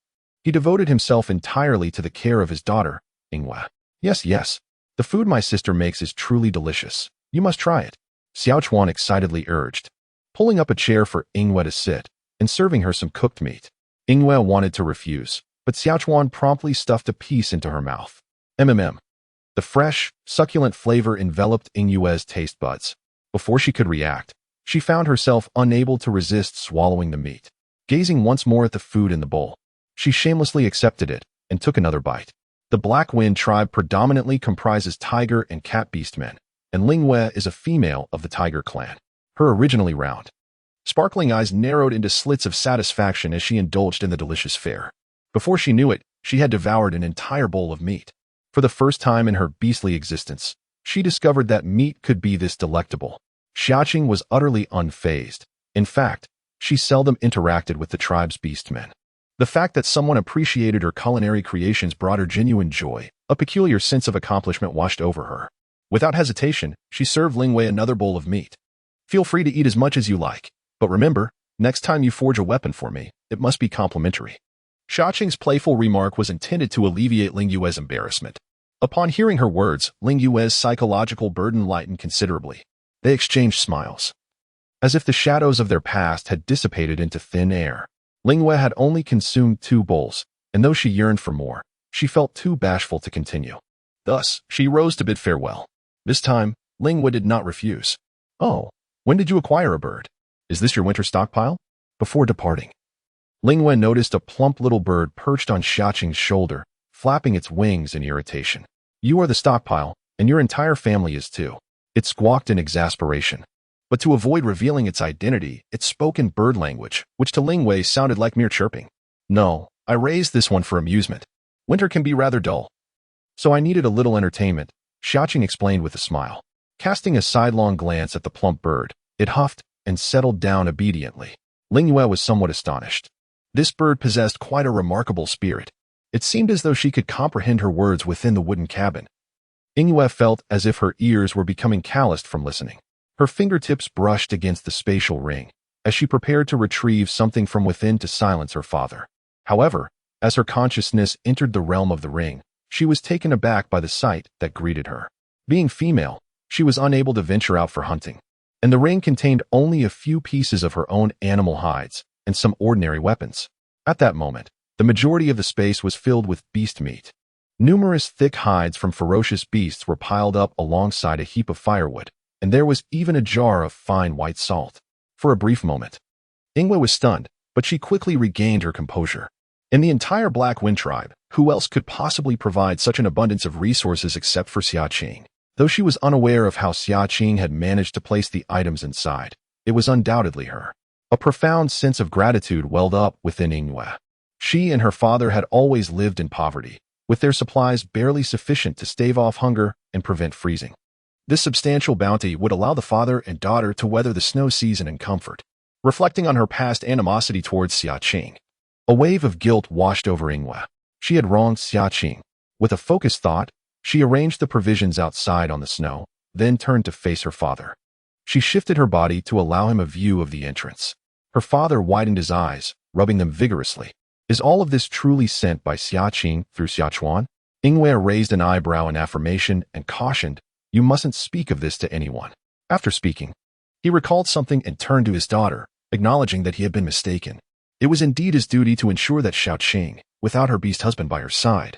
he devoted himself entirely to the care of his daughter, Yingwe. Yes, the food my sister makes is truly delicious. You must try it, Xiaochuan excitedly urged, pulling up a chair for Yingwe to sit and serving her some cooked meat. Yingwe wanted to refuse, but Xiaochuan promptly stuffed a piece into her mouth. The fresh, succulent flavor enveloped Yingwe's taste buds. Before she could react, she found herself unable to resist swallowing the meat. Gazing once more at the food in the bowl, she shamelessly accepted it and took another bite. The Black Wind tribe predominantly comprises tiger and cat beastmen, and Lingwe is a female of the tiger clan. Her originally round, sparkling eyes narrowed into slits of satisfaction as she indulged in the delicious fare. Before she knew it, she had devoured an entire bowl of meat. For the first time in her beastly existence, she discovered that meat could be this delectable. Xia Qing was utterly unfazed. In fact, she seldom interacted with the tribe's beastmen. The fact that someone appreciated her culinary creations brought her genuine joy. A peculiar sense of accomplishment washed over her. Without hesitation, she served Lingwei another bowl of meat. Feel free to eat as much as you like, but remember, next time you forge a weapon for me, it must be complimentary. Xia Qing's playful remark was intended to alleviate Ling Yue's embarrassment. Upon hearing her words, Ling Yue's psychological burden lightened considerably. They exchanged smiles, as if the shadows of their past had dissipated into thin air. Lingwei had only consumed 2 bowls, and though she yearned for more, she felt too bashful to continue. Thus, she rose to bid farewell. This time, Lingwei did not refuse. Oh, when did you acquire a bird? Is this your winter stockpile? Before departing, Lingwei noticed a plump little bird perched on Xia Qing's shoulder, flapping its wings in irritation. You are the stockpile, and your entire family is too. It squawked in exasperation. But to avoid revealing its identity, it spoke in bird language, which to Lingwei sounded like mere chirping. No, I raised this one for amusement. Winter can be rather dull, so I needed a little entertainment, Xia Qing explained with a smile. Casting a sidelong glance at the plump bird, it huffed and settled down obediently. Lingwei was somewhat astonished. This bird possessed quite a remarkable spirit. It seemed as though she could comprehend her words within the wooden cabin. Yingwe felt as if her ears were becoming calloused from listening. Her fingertips brushed against the spatial ring, as she prepared to retrieve something from within to silence her father. However, as her consciousness entered the realm of the ring, she was taken aback by the sight that greeted her. Being female, she was unable to venture out for hunting, and the ring contained only a few pieces of her own animal hides and some ordinary weapons. At that moment, the majority of the space was filled with beast meat. Numerous thick hides from ferocious beasts were piled up alongside a heap of firewood, and there was even a jar of fine white salt. For a brief moment, Yingwei was stunned, but she quickly regained her composure. In the entire Black Wind tribe, who else could possibly provide such an abundance of resources except for Xia Qing? Though she was unaware of how Xia Qing had managed to place the items inside, it was undoubtedly her. A profound sense of gratitude welled up within Yingwei. She and her father had always lived in poverty, with their supplies barely sufficient to stave off hunger and prevent freezing. This substantial bounty would allow the father and daughter to weather the snow season in comfort. Reflecting on her past animosity towards Xia Qing, a wave of guilt washed over Yingwei. She had wronged Xia Qing. With a focused thought, she arranged the provisions outside on the snow, then turned to face her father. She shifted her body to allow him a view of the entrance. Her father widened his eyes, rubbing them vigorously. Is all of this truly sent by Xia Qing through Xiaochuan? Yingwei raised an eyebrow in affirmation and cautioned, you mustn't speak of this to anyone. After speaking, he recalled something and turned to his daughter, acknowledging that he had been mistaken. It was indeed his duty to ensure that Xia Qing, without her beast husband by her side,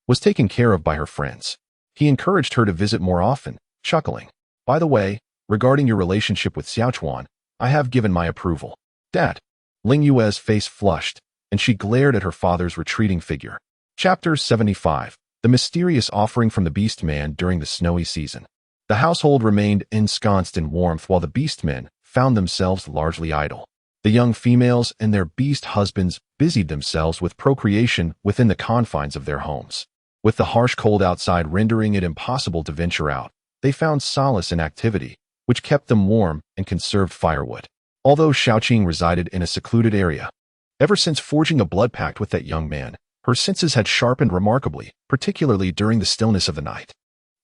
was taken care of by her friends. He encouraged her to visit more often, chuckling. By the way, regarding your relationship with Xiaochuan, I have given my approval. Dad. Ling Yue's face flushed, and she glared at her father's retreating figure. Chapter 75. The mysterious offering from the beast man during the snowy season. The household remained ensconced in warmth while the beast men found themselves largely idle. The young females and their beast husbands busied themselves with procreation within the confines of their homes. With the harsh cold outside rendering it impossible to venture out, they found solace in activity, which kept them warm and conserved firewood. Although Xia Qing resided in a secluded area, ever since forging a blood pact with that young man, her senses had sharpened remarkably, particularly during the stillness of the night.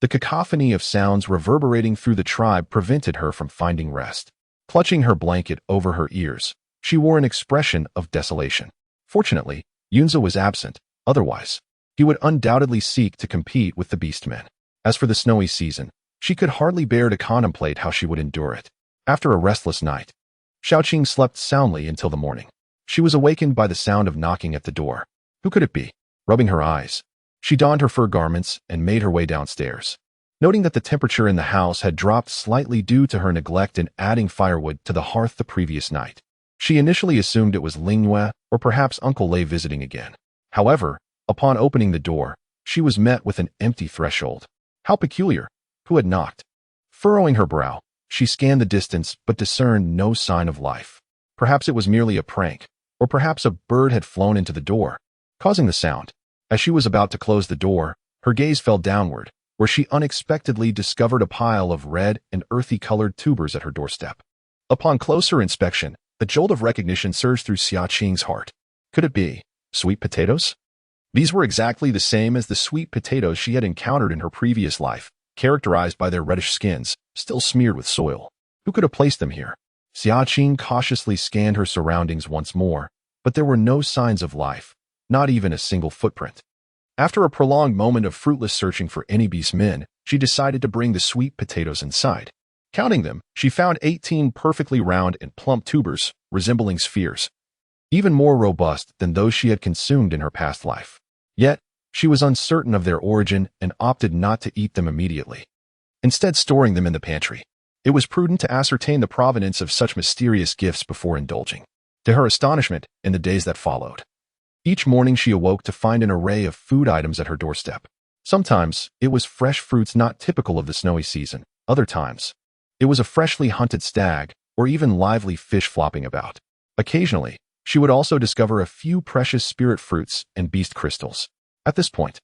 The cacophony of sounds reverberating through the tribe prevented her from finding rest. Clutching her blanket over her ears, she wore an expression of desolation. Fortunately, Yunza was absent, otherwise, he would undoubtedly seek to compete with the beastmen. As for the snowy season, she could hardly bear to contemplate how she would endure it. After a restless night, Xia Qing slept soundly until the morning. She was awakened by the sound of knocking at the door. Who could it be? Rubbing her eyes, she donned her fur garments and made her way downstairs. Noting that the temperature in the house had dropped slightly due to her neglect in adding firewood to the hearth the previous night, she initially assumed it was Lingyue or perhaps Uncle Lei visiting again. However, upon opening the door, she was met with an empty threshold. How peculiar! Who had knocked? Furrowing her brow, she scanned the distance but discerned no sign of life. Perhaps it was merely a prank, or perhaps a bird had flown into the door, causing the sound. As she was about to close the door, her gaze fell downward, where she unexpectedly discovered a pile of red and earthy-colored tubers at her doorstep. Upon closer inspection, a jolt of recognition surged through Xia Qing's heart. Could it be sweet potatoes? These were exactly the same as the sweet potatoes she had encountered in her previous life, characterized by their reddish skins, still smeared with soil. Who could have placed them here? Xia Qing cautiously scanned her surroundings once more, but there were no signs of life, not even a single footprint. After a prolonged moment of fruitless searching for any beastmen, she decided to bring the sweet potatoes inside. Counting them, she found 18 perfectly round and plump tubers, resembling spheres, even more robust than those she had consumed in her past life. Yet, she was uncertain of their origin and opted not to eat them immediately, instead storing them in the pantry. It was prudent to ascertain the provenance of such mysterious gifts before indulging. To her astonishment, in the days that followed, each morning she awoke to find an array of food items at her doorstep. Sometimes, it was fresh fruits not typical of the snowy season. Other times, it was a freshly hunted stag, or even lively fish flopping about. Occasionally, she would also discover a few precious spirit fruits and beast crystals. At this point,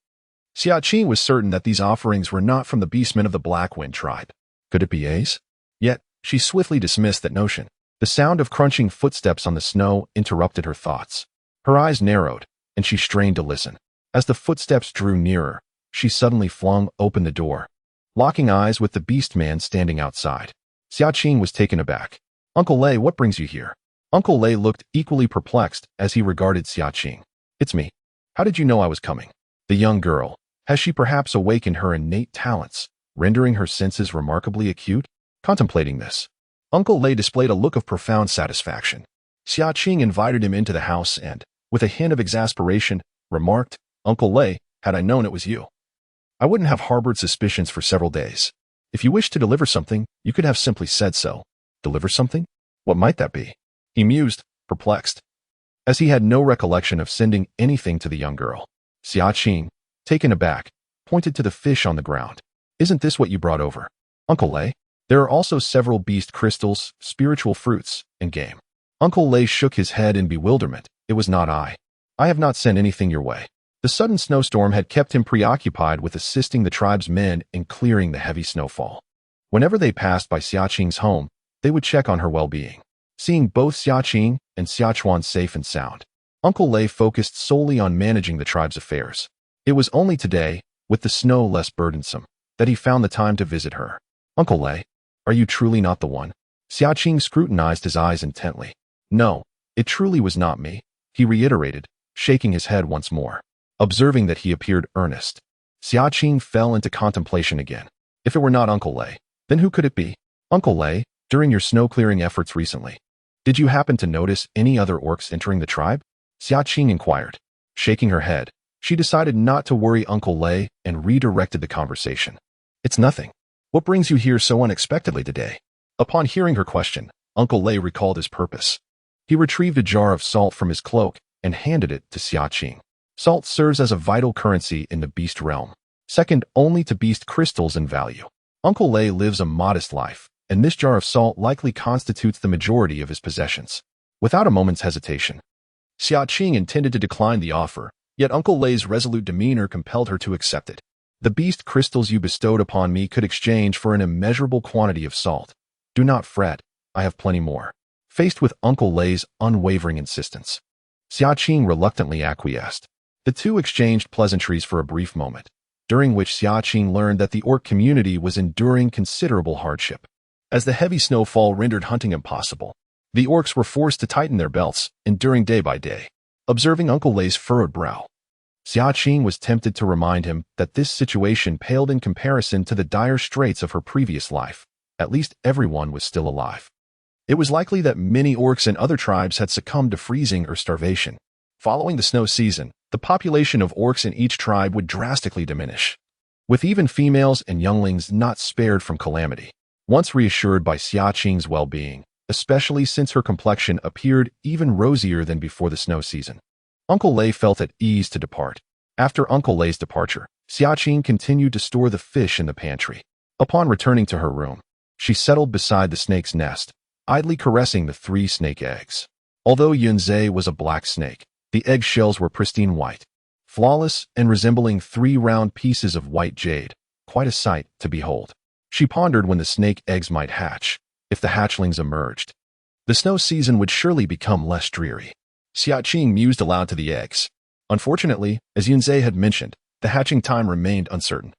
Xia Qing was certain that these offerings were not from the beastmen of the Black Wind tribe. Could it be A's? Yet, she swiftly dismissed that notion. The sound of crunching footsteps on the snow interrupted her thoughts. Her eyes narrowed, and she strained to listen. As the footsteps drew nearer, she suddenly flung open the door, locking eyes with the beast man standing outside. Xia Qing was taken aback. Uncle Lei, what brings you here? Uncle Lei looked equally perplexed as he regarded Xia Qing. It's me. How did you know I was coming? The young girl. Has she perhaps awakened her innate talents, rendering her senses remarkably acute? Contemplating this, Uncle Lei displayed a look of profound satisfaction. Xia Qing invited him into the house and, with a hint of exasperation, remarked, Uncle Lei, had I known it was you, I wouldn't have harbored suspicions for several days. If you wish to deliver something, you could have simply said so. Deliver something? What might that be? He mused, perplexed, as he had no recollection of sending anything to the young girl. Xia Qing, taken aback, pointed to the fish on the ground. Isn't this what you brought over? Uncle Lei, there are also several beast crystals, spiritual fruits, and game. Uncle Lei shook his head in bewilderment. It was not I. I have not sent anything your way. The sudden snowstorm had kept him preoccupied with assisting the tribe's men in clearing the heavy snowfall. Whenever they passed by Xia Qing's home, they would check on her well-being. Seeing both Xia Qing and Xia Chuan safe and sound, Uncle Lei focused solely on managing the tribe's affairs. It was only today, with the snow less burdensome, that he found the time to visit her. Uncle Lei, are you truly not the one? Xia Qing scrutinized his eyes intently. No, it truly was not me, he reiterated, shaking his head once more. Observing that he appeared earnest, Xia Qing fell into contemplation again. If it were not Uncle Lei, then who could it be? Uncle Lei, during your snow-clearing efforts recently, did you happen to notice any other orcs entering the tribe? Xia Qing inquired. Shaking her head, she decided not to worry Uncle Lei and redirected the conversation. It's nothing. What brings you here so unexpectedly today? Upon hearing her question, Uncle Lei recalled his purpose. He retrieved a jar of salt from his cloak and handed it to Xia Qing. Salt serves as a vital currency in the beast realm, second only to beast crystals in value. Uncle Lei lives a modest life, and this jar of salt likely constitutes the majority of his possessions. Without a moment's hesitation, Xia Qing intended to decline the offer, yet Uncle Lei's resolute demeanor compelled her to accept it. The beast crystals you bestowed upon me could exchange for an immeasurable quantity of salt. Do not fret, I have plenty more. Faced with Uncle Lei's unwavering insistence, Xia Qing reluctantly acquiesced. The two exchanged pleasantries for a brief moment, during which Xia Qing learned that the orc community was enduring considerable hardship. As the heavy snowfall rendered hunting impossible, the orcs were forced to tighten their belts, enduring day by day. Observing Uncle Lei's furrowed brow, Xia Qing was tempted to remind him that this situation paled in comparison to the dire straits of her previous life. At least everyone was still alive. It was likely that many orcs and other tribes had succumbed to freezing or starvation. Following the snow season, the population of orcs in each tribe would drastically diminish, with even females and younglings not spared from calamity. Once reassured by Xia Qing's well-being, especially since her complexion appeared even rosier than before the snow season, Uncle Lei felt at ease to depart. After Uncle Lei's departure, Xia Qing continued to store the fish in the pantry. Upon returning to her room, she settled beside the snake's nest, idly caressing the 3 snake eggs. Although Yunzhe was a black snake, the egg shells were pristine white, flawless and resembling 3 round pieces of white jade, quite a sight to behold. She pondered when the snake eggs might hatch. If the hatchlings emerged, the snow season would surely become less dreary. Xia Qing mused aloud to the eggs. Unfortunately, as Yunzhe had mentioned, the hatching time remained uncertain,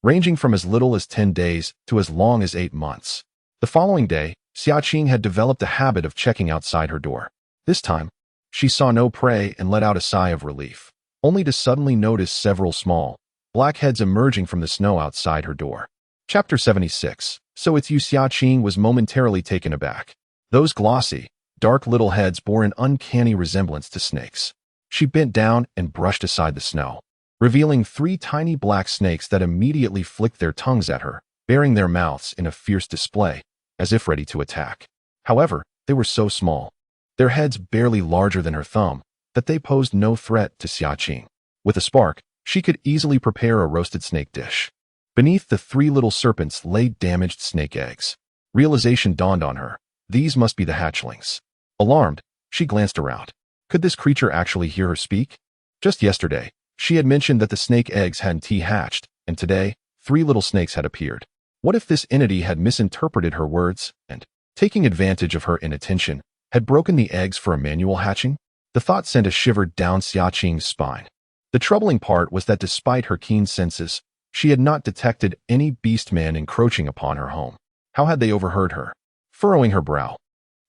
ranging from as little as 10 days to as long as 8 months. The following day, Xia Qing had developed a habit of checking outside her door. This time, she saw no prey and let out a sigh of relief, only to suddenly notice several small, black heads emerging from the snow outside her door. Chapter 76. So it's you. Xia Qing was momentarily taken aback. Those glossy, dark little heads bore an uncanny resemblance to snakes. She bent down and brushed aside the snow, revealing 3 tiny black snakes that immediately flicked their tongues at her, baring their mouths in a fierce display, as if ready to attack. However, they were so small, their heads barely larger than her thumb, that they posed no threat to Xia Qing. With a spark, she could easily prepare a roasted snake dish. Beneath the 3 little serpents lay damaged snake eggs. Realization dawned on her. These must be the hatchlings. Alarmed, she glanced around. Could this creature actually hear her speak? Just yesterday, she had mentioned that the snake eggs hadn't hatched, and today, 3 little snakes had appeared. What if this entity had misinterpreted her words and, taking advantage of her inattention, had broken the eggs for a manual hatching? The thought sent a shiver down Xia Qing's spine. The troubling part was that despite her keen senses, she had not detected any beastman encroaching upon her home. How had they overheard her? Furrowing her brow,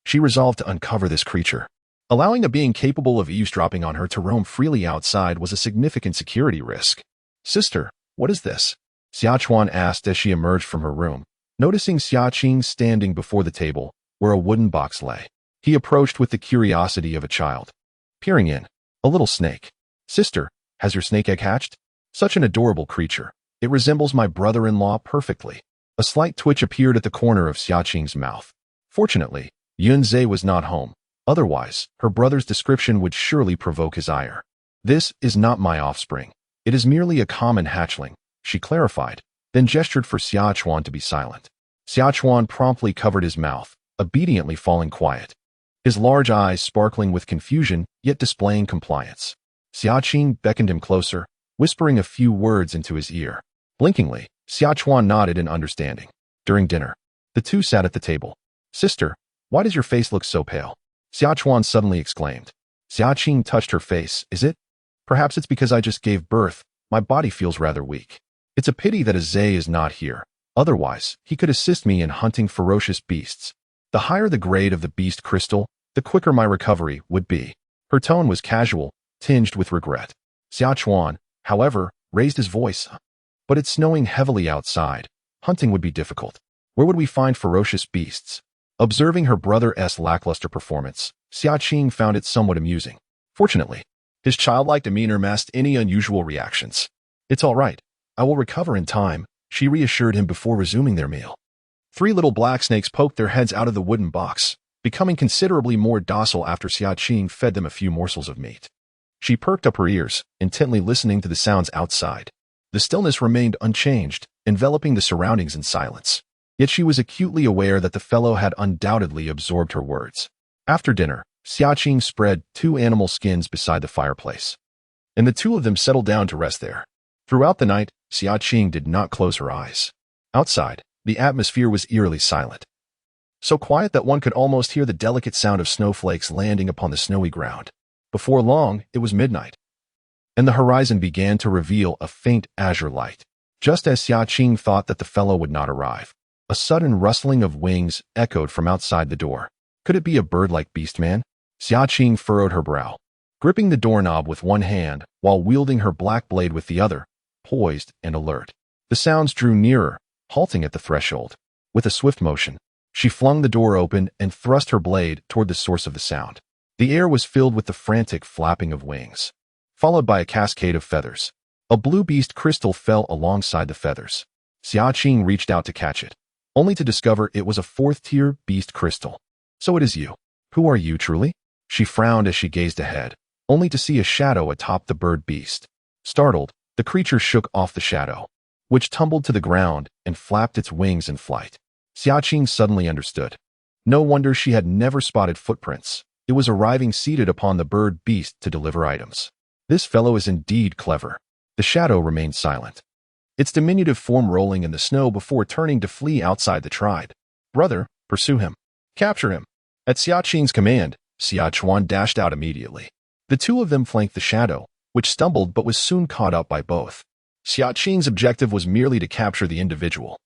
she resolved to uncover this creature. Allowing a being capable of eavesdropping on her to roam freely outside was a significant security risk. Sister, what is this? Xia Chuan asked as she emerged from her room, noticing Xia Qing standing before the table, where a wooden box lay. He approached with the curiosity of a child. Peering in, a little snake. Sister, has your snake egg hatched? Such an adorable creature. It resembles my brother-in-law perfectly. A slight twitch appeared at the corner of Xia Qing's mouth. Fortunately, Yunzhe was not home. Otherwise, her brother's description would surely provoke his ire. This is not my offspring. It is merely a common hatchling, she clarified, then gestured for Xia Chuan to be silent. Xia Chuan promptly covered his mouth, obediently falling quiet, his large eyes sparkling with confusion yet displaying compliance. Xia Qing beckoned him closer, whispering a few words into his ear. Blinkingly, Xia Chuan nodded in understanding. During dinner, the two sat at the table. Sister, why does your face look so pale? Xia Chuan suddenly exclaimed. Xia Qing touched her face. Is it? Perhaps it's because I just gave birth. My body feels rather weak. It's a pity that Azay is not here. Otherwise, he could assist me in hunting ferocious beasts. The higher the grade of the beast crystal, the quicker my recovery would be. Her tone was casual, tinged with regret. Xia Chuan, however, raised his voice. But it's snowing heavily outside. Hunting would be difficult. Where would we find ferocious beasts? Observing her brother's lackluster performance, Xia Qing found it somewhat amusing. Fortunately, his childlike demeanor masked any unusual reactions. It's all right. I will recover in time, she reassured him before resuming their meal. 3 little black snakes poked their heads out of the wooden box, becoming considerably more docile after Xia Qing fed them a few morsels of meat. She perked up her ears, intently listening to the sounds outside. The stillness remained unchanged, enveloping the surroundings in silence. Yet she was acutely aware that the fellow had undoubtedly absorbed her words. After dinner, Xia Qing spread 2 animal skins beside the fireplace, and the 2 of them settled down to rest there. Throughout the night, Xia Qing did not close her eyes. Outside, the atmosphere was eerily silent. so quiet that one could almost hear the delicate sound of snowflakes landing upon the snowy ground. Before long, it was midnight, and the horizon began to reveal a faint azure light. Just as Xia Qing thought that the fellow would not arrive, a sudden rustling of wings echoed from outside the door. Could it be a bird-like beast-man? Xia Qing furrowed her brow, gripping the doorknob with one hand while wielding her black blade with the other, poised and alert. The sounds drew nearer, halting at the threshold. With a swift motion, she flung the door open and thrust her blade toward the source of the sound. The air was filled with the frantic flapping of wings, followed by a cascade of feathers. A blue beast crystal fell alongside the feathers. Xia Qing reached out to catch it, only to discover it was a fourth-tier beast crystal. So it is you. Who are you, truly? She frowned as she gazed ahead, only to see a shadow atop the bird beast. Startled, the creature shook off the shadow, which tumbled to the ground and flapped its wings in flight. Xia Qing suddenly understood. No wonder she had never spotted footprints. It was arriving seated upon the bird beast to deliver items. This fellow is indeed clever. The shadow remained silent, its diminutive form rolling in the snow before turning to flee outside the tribe. Brother, pursue him. Capture him. At Xia Qing's command, Xia Chuan dashed out immediately. The two of them flanked the shadow, which stumbled but was soon caught up by both. Xia Qing's objective was merely to capture the individual.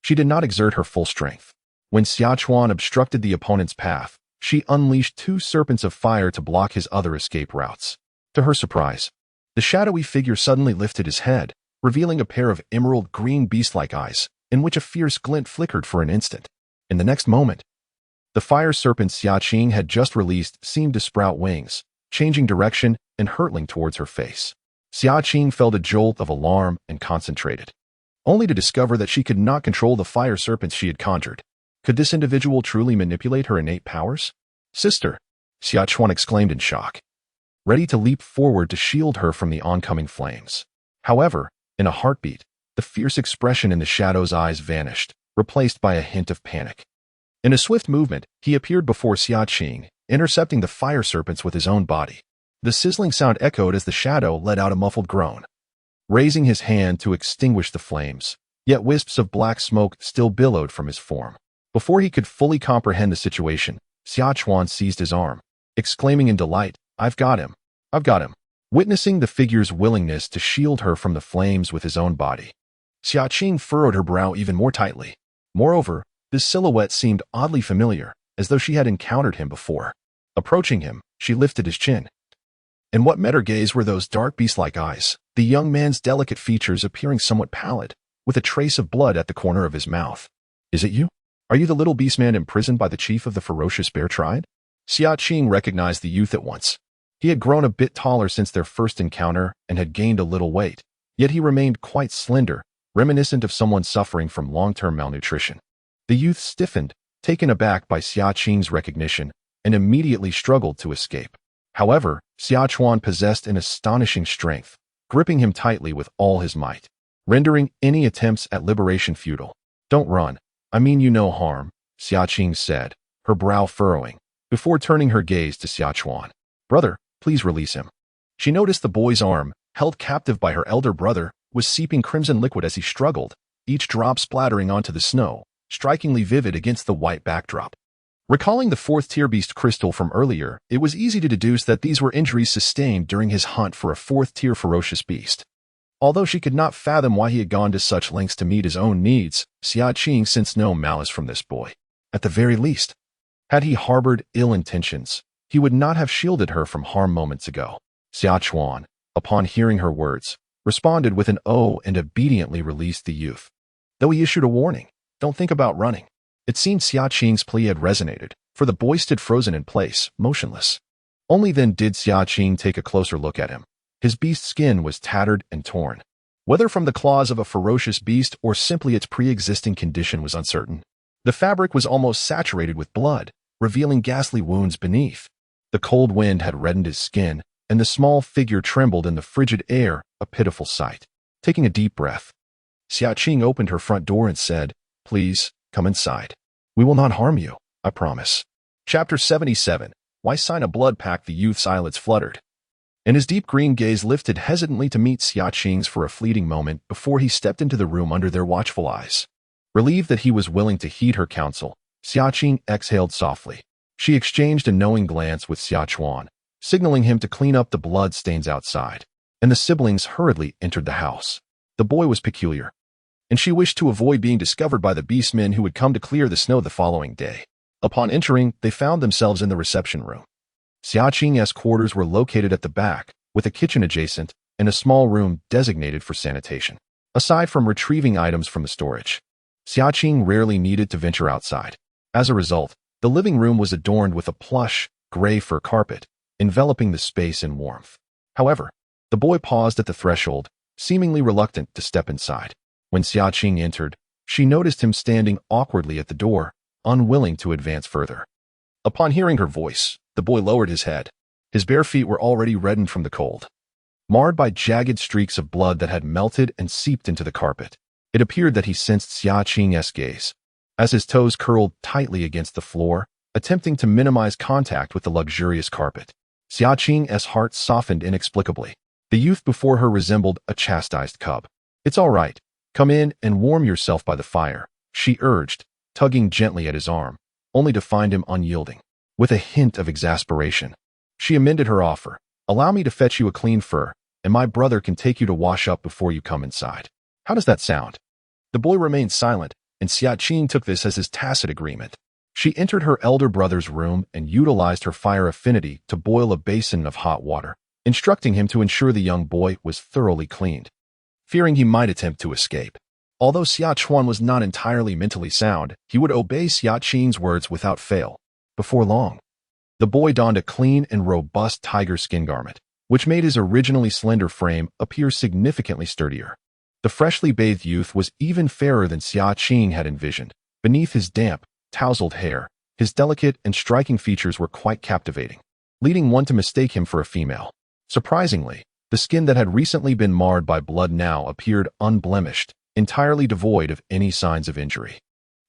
She did not exert her full strength. When Xia Chuan obstructed the opponent's path, she unleashed two serpents of fire to block his other escape routes. To her surprise, the shadowy figure suddenly lifted his head, revealing a pair of emerald-green beast-like eyes, in which a fierce glint flickered for an instant. In the next moment, the fire serpent Xia Qing had just released seemed to sprout wings, changing direction and hurtling towards her face. Xia Qing felt a jolt of alarm and concentrated, only to discover that she could not control the fire serpents she had conjured. Could this individual truly manipulate her innate powers? Sister, Xia Chuan exclaimed in shock, ready to leap forward to shield her from the oncoming flames. However, in a heartbeat, the fierce expression in the shadow's eyes vanished, replaced by a hint of panic. In a swift movement, he appeared before Xia Qing, intercepting the fire serpents with his own body. The sizzling sound echoed as the shadow let out a muffled groan, raising his hand to extinguish the flames, yet wisps of black smoke still billowed from his form. Before he could fully comprehend the situation, Xia Chuan seized his arm, exclaiming in delight, "I've got him! I've got him!" Witnessing the figure's willingness to shield her from the flames with his own body, Xia Qing furrowed her brow even more tightly. Moreover, this silhouette seemed oddly familiar, as though she had encountered him before. Approaching him, she lifted his chin. And what met her gaze were those dark beast-like eyes, the young man's delicate features appearing somewhat pallid, with a trace of blood at the corner of his mouth. "Is it you? Are you the little beast-man imprisoned by the chief of the ferocious bear tribe?" Xia Qing recognized the youth at once. He had grown a bit taller since their first encounter and had gained a little weight, yet he remained quite slender, reminiscent of someone suffering from long-term malnutrition. The youth stiffened, taken aback by Xia Qing's recognition, and immediately struggled to escape. However, Xia Chuan possessed an astonishing strength, gripping him tightly with all his might, rendering any attempts at liberation futile. "Don't run. I mean you no harm," Xia Qing said, her brow furrowing, before turning her gaze to Xia Chuan. "Brother, please release him." She noticed the boy's arm, held captive by her elder brother, was seeping crimson liquid as he struggled, each drop splattering onto the snow, strikingly vivid against the white backdrop. Recalling the fourth-tier beast crystal from earlier, it was easy to deduce that these were injuries sustained during his hunt for a fourth-tier ferocious beast. Although she could not fathom why he had gone to such lengths to meet his own needs, Xia Qing sensed no malice from this boy. At the very least, had he harbored ill intentions, he would not have shielded her from harm moments ago. Xia Chuan, upon hearing her words, responded with an "oh" and obediently released the youth. Though he issued a warning, "Don't think about running." It seemed Xia Qing's plea had resonated, for the boy stood frozen in place, motionless. Only then did Xia Qing take a closer look at him. His beast skin was tattered and torn. Whether from the claws of a ferocious beast or simply its pre-existing condition was uncertain. The fabric was almost saturated with blood, revealing ghastly wounds beneath. The cold wind had reddened his skin, and the small figure trembled in the frigid air, a pitiful sight. Taking a deep breath, Xia Qing opened her front door and said, "Please, come inside. We will not harm you, I promise." Chapter 77. Why sign a blood pact? The youth's eyelids fluttered, and his deep green gaze lifted hesitantly to meet Xia Qing's for a fleeting moment before he stepped into the room under their watchful eyes. Relieved that he was willing to heed her counsel, Xia Qing exhaled softly. She exchanged a knowing glance with Xia Chuan, signaling him to clean up the blood stains outside, and the siblings hurriedly entered the house. The boy was peculiar, and she wished to avoid being discovered by the beastmen who would come to clear the snow the following day. Upon entering, they found themselves in the reception room. Xia Qing's quarters were located at the back, with a kitchen adjacent and a small room designated for sanitation. Aside from retrieving items from the storage, Xia Qing rarely needed to venture outside. As a result, the living room was adorned with a plush, gray fur carpet, enveloping the space in warmth. However, the boy paused at the threshold, seemingly reluctant to step inside. When Xia Qing entered, she noticed him standing awkwardly at the door, unwilling to advance further. Upon hearing her voice, the boy lowered his head. His bare feet were already reddened from the cold, marred by jagged streaks of blood that had melted and seeped into the carpet. It appeared that he sensed Xia Qing's gaze, as his toes curled tightly against the floor, attempting to minimize contact with the luxurious carpet. Xia Qing's heart softened inexplicably. The youth before her resembled a chastised cub. "It's all right. Come in and warm yourself by the fire," she urged, tugging gently at his arm, only to find him unyielding. With a hint of exasperation, she amended her offer. "Allow me to fetch you a clean fur, and my brother can take you to wash up before you come inside. How does that sound?" The boy remained silent, and Xia Qing took this as his tacit agreement. She entered her elder brother's room and utilized her fire affinity to boil a basin of hot water, instructing him to ensure the young boy was thoroughly cleaned, fearing he might attempt to escape. Although Xia Chuan was not entirely mentally sound, he would obey Xia Qing's words without fail. Before long, the boy donned a clean and robust tiger skin garment, which made his originally slender frame appear significantly sturdier. The freshly bathed youth was even fairer than Xia Qing had envisioned. Beneath his damp, tousled hair, his delicate and striking features were quite captivating, leading one to mistake him for a female. Surprisingly, the skin that had recently been marred by blood now appeared unblemished, entirely devoid of any signs of injury.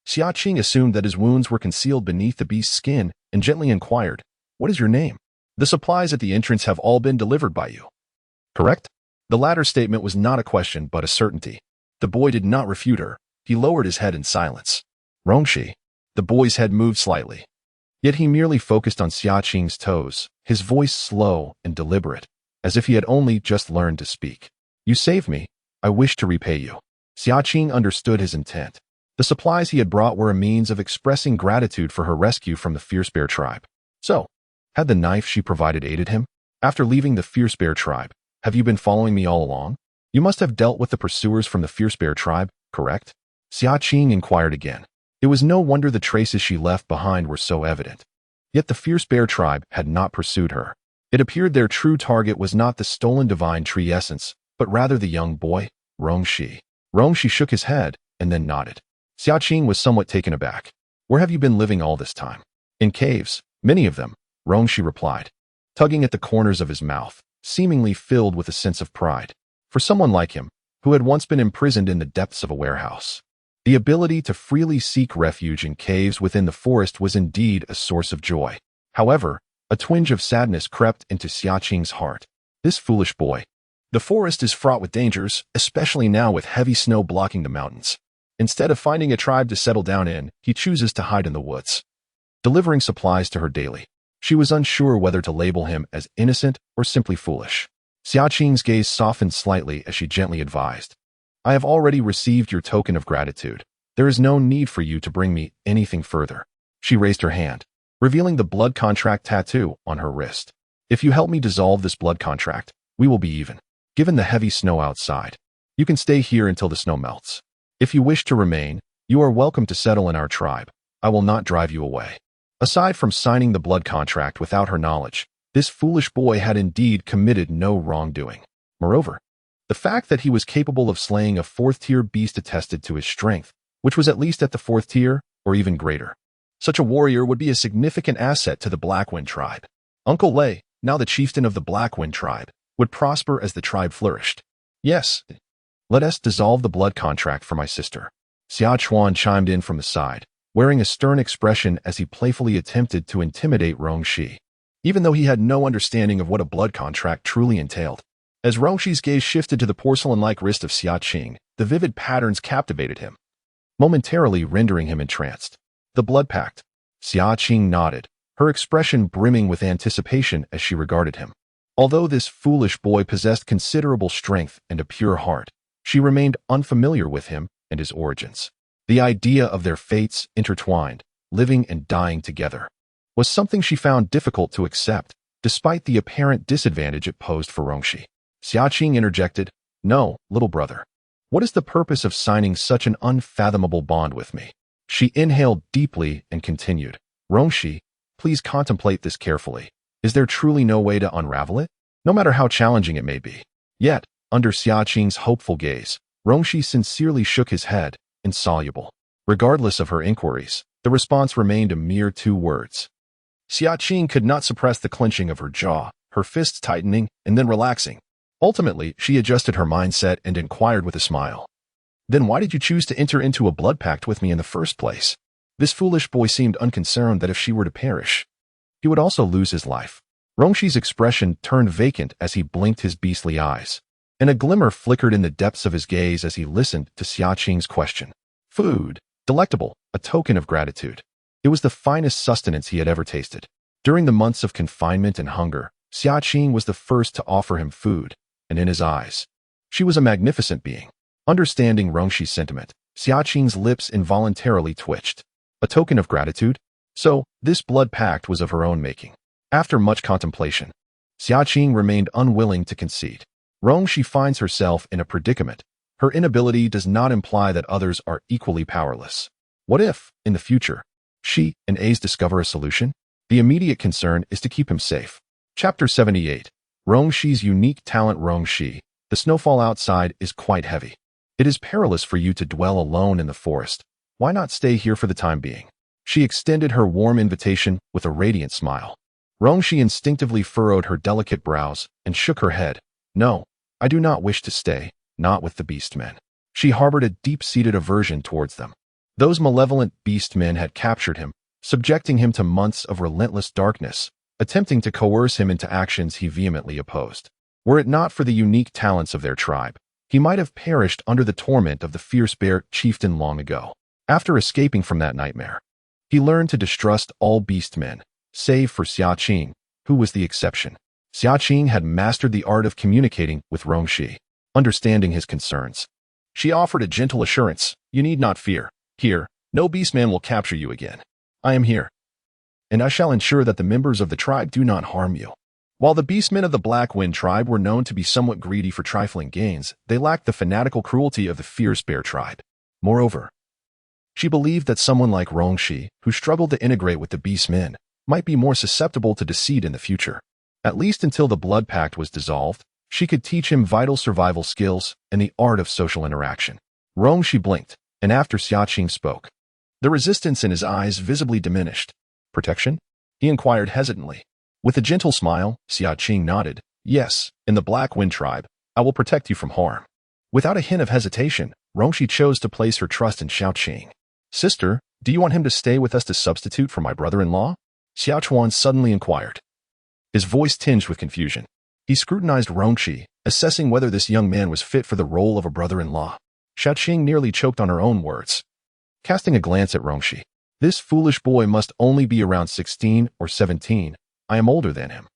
Xia Qing assumed that his wounds were concealed beneath the beast's skin and gently inquired, "What is your name? The supplies at the entrance have all been delivered by you, correct?" The latter statement was not a question but a certainty. The boy did not refute her. He lowered his head in silence. "Rongshi." The boy's head moved slightly. Yet he merely focused on Xia Qing's toes, his voice slow and deliberate, as if he had only just learned to speak. "You saved me. I wish to repay you." Xia Qing understood his intent. The supplies he had brought were a means of expressing gratitude for her rescue from the Fierce Bear tribe. So, had the knife she provided aided him? "After leaving the Fierce Bear tribe, have you been following me all along? You must have dealt with the pursuers from the Fierce Bear tribe, correct?" Xia Qing inquired again. It was no wonder the traces she left behind were so evident. Yet the Fierce Bear tribe had not pursued her. It appeared their true target was not the stolen divine tree essence, but rather the young boy, Rongshi. Rongshi shook his head and then nodded. Xia Qing was somewhat taken aback. "Where have you been living all this time?" "In caves, many of them," Rongshi replied, tugging at the corners of his mouth, seemingly filled with a sense of pride. For someone like him, who had once been imprisoned in the depths of a warehouse, the ability to freely seek refuge in caves within the forest was indeed a source of joy. However, a twinge of sadness crept into Xia Qing's heart. This foolish boy. The forest is fraught with dangers, especially now with heavy snow blocking the mountains. Instead of finding a tribe to settle down in, he chooses to hide in the woods, delivering supplies to her daily. She was unsure whether to label him as innocent or simply foolish. Xia Qing's gaze softened slightly as she gently advised, "I have already received your token of gratitude. There is no need for you to bring me anything further." She raised her hand, revealing the blood contract tattoo on her wrist. "If you help me dissolve this blood contract, we will be even. Given the heavy snow outside, you can stay here until the snow melts. If you wish to remain, you are welcome to settle in our tribe. I will not drive you away." Aside from signing the blood contract without her knowledge, this foolish boy had indeed committed no wrongdoing. Moreover, the fact that he was capable of slaying a fourth-tier beast attested to his strength, which was at least at the fourth tier, or even greater. Such a warrior would be a significant asset to the Blackwind tribe. Uncle Lei, now the chieftain of the Blackwind tribe, would prosper as the tribe flourished. "Yes, let us dissolve the blood contract for my sister." Xia Chuan chimed in from the side, wearing a stern expression as he playfully attempted to intimidate Rongshi, even though he had no understanding of what a blood contract truly entailed. As Rongshi's gaze shifted to the porcelain-like wrist of Xia Qing, the vivid patterns captivated him, momentarily rendering him entranced. The blood pact. Xia Qing nodded, her expression brimming with anticipation as she regarded him. Although this foolish boy possessed considerable strength and a pure heart, she remained unfamiliar with him and his origins. The idea of their fates intertwined, living and dying together, was something she found difficult to accept, despite the apparent disadvantage it posed for Rongxi. Xia Qing interjected, "No, little brother. What is the purpose of signing such an unfathomable bond with me?" She inhaled deeply and continued, "Rongxi, please contemplate this carefully. Is there truly no way to unravel it? No matter how challenging it may be." Yet, under Xia Qing's hopeful gaze, Rongxi sincerely shook his head, insoluble. Regardless of her inquiries, the response remained a mere 2 words. Xia Qing could not suppress the clenching of her jaw, her fists tightening and then relaxing. Ultimately, she adjusted her mindset and inquired with a smile, "Then why did you choose to enter into a blood pact with me in the first place?" This foolish boy seemed unconcerned that if she were to perish, he would also lose his life. Rongxi's expression turned vacant as he blinked his beastly eyes, and a glimmer flickered in the depths of his gaze as he listened to Xia Qing's question. Food, delectable, a token of gratitude. It was the finest sustenance he had ever tasted. During the months of confinement and hunger, Xia Qing was the first to offer him food, and in his eyes, she was a magnificent being. Understanding Rongxi's sentiment, Xia Qing's lips involuntarily twitched. A token of gratitude? So, this blood pact was of her own making. After much contemplation, Xia Qing remained unwilling to concede. Rongxi finds herself in a predicament. Her inability does not imply that others are equally powerless. What if, in the future, she and Ace discover a solution? The immediate concern is to keep him safe. Chapter 78. Rongxi's unique talent. Rongxi, the snowfall outside is quite heavy. It is perilous for you to dwell alone in the forest. Why not stay here for the time being? She extended her warm invitation with a radiant smile. Rongxi instinctively furrowed her delicate brows and shook her head. "No, I do not wish to stay, not with the beastmen." She harbored a deep-seated aversion towards them. Those malevolent beastmen had captured him, subjecting him to months of relentless darkness, attempting to coerce him into actions he vehemently opposed. Were it not for the unique talents of their tribe, he might have perished under the torment of the fierce bear chieftain long ago. After escaping from that nightmare, he learned to distrust all beastmen, save for Xia Qing, who was the exception. Xia Qing had mastered the art of communicating with Rongxi, understanding his concerns. She offered a gentle assurance, "You need not fear. Here, no beastman will capture you again. I am here, and I shall ensure that the members of the tribe do not harm you." While the beastmen of the Black Wind tribe were known to be somewhat greedy for trifling gains, they lacked the fanatical cruelty of the fierce bear tribe. Moreover, she believed that someone like Rongxi, who struggled to integrate with the beastmen, might be more susceptible to deceit in the future. At least until the blood pact was dissolved, she could teach him vital survival skills and the art of social interaction. Rongxi blinked, and after Xia Qing spoke, the resistance in his eyes visibly diminished. "Protection?" he inquired hesitantly. With a gentle smile, Xia Qing nodded. "Yes, in the Black Wind tribe, I will protect you from harm." Without a hint of hesitation, Rongxi chose to place her trust in Xia Qing. "Sister, do you want him to stay with us to substitute for my brother-in-law?" Xiao Chuan suddenly inquired, his voice tinged with confusion. He scrutinized Rongxi, assessing whether this young man was fit for the role of a brother-in-law. Xia Qing nearly choked on her own words. Casting a glance at Rongxi, "This foolish boy must only be around 16 or 17. I am older than him.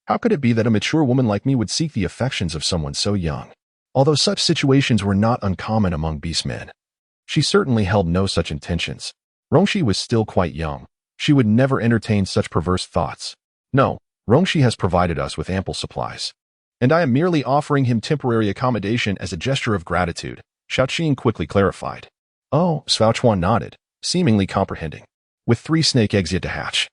How could it be that a mature woman like me would seek the affections of someone so young?" Although such situations were not uncommon among beastmen, she certainly held no such intentions. Rongxi was still quite young. She would never entertain such perverse thoughts. "No, Rongxi has provided us with ample supplies, and I am merely offering him temporary accommodation as a gesture of gratitude," Xia Qing quickly clarified. "Oh," Xiao Chuan nodded, seemingly comprehending. With 3 snake eggs yet to hatch,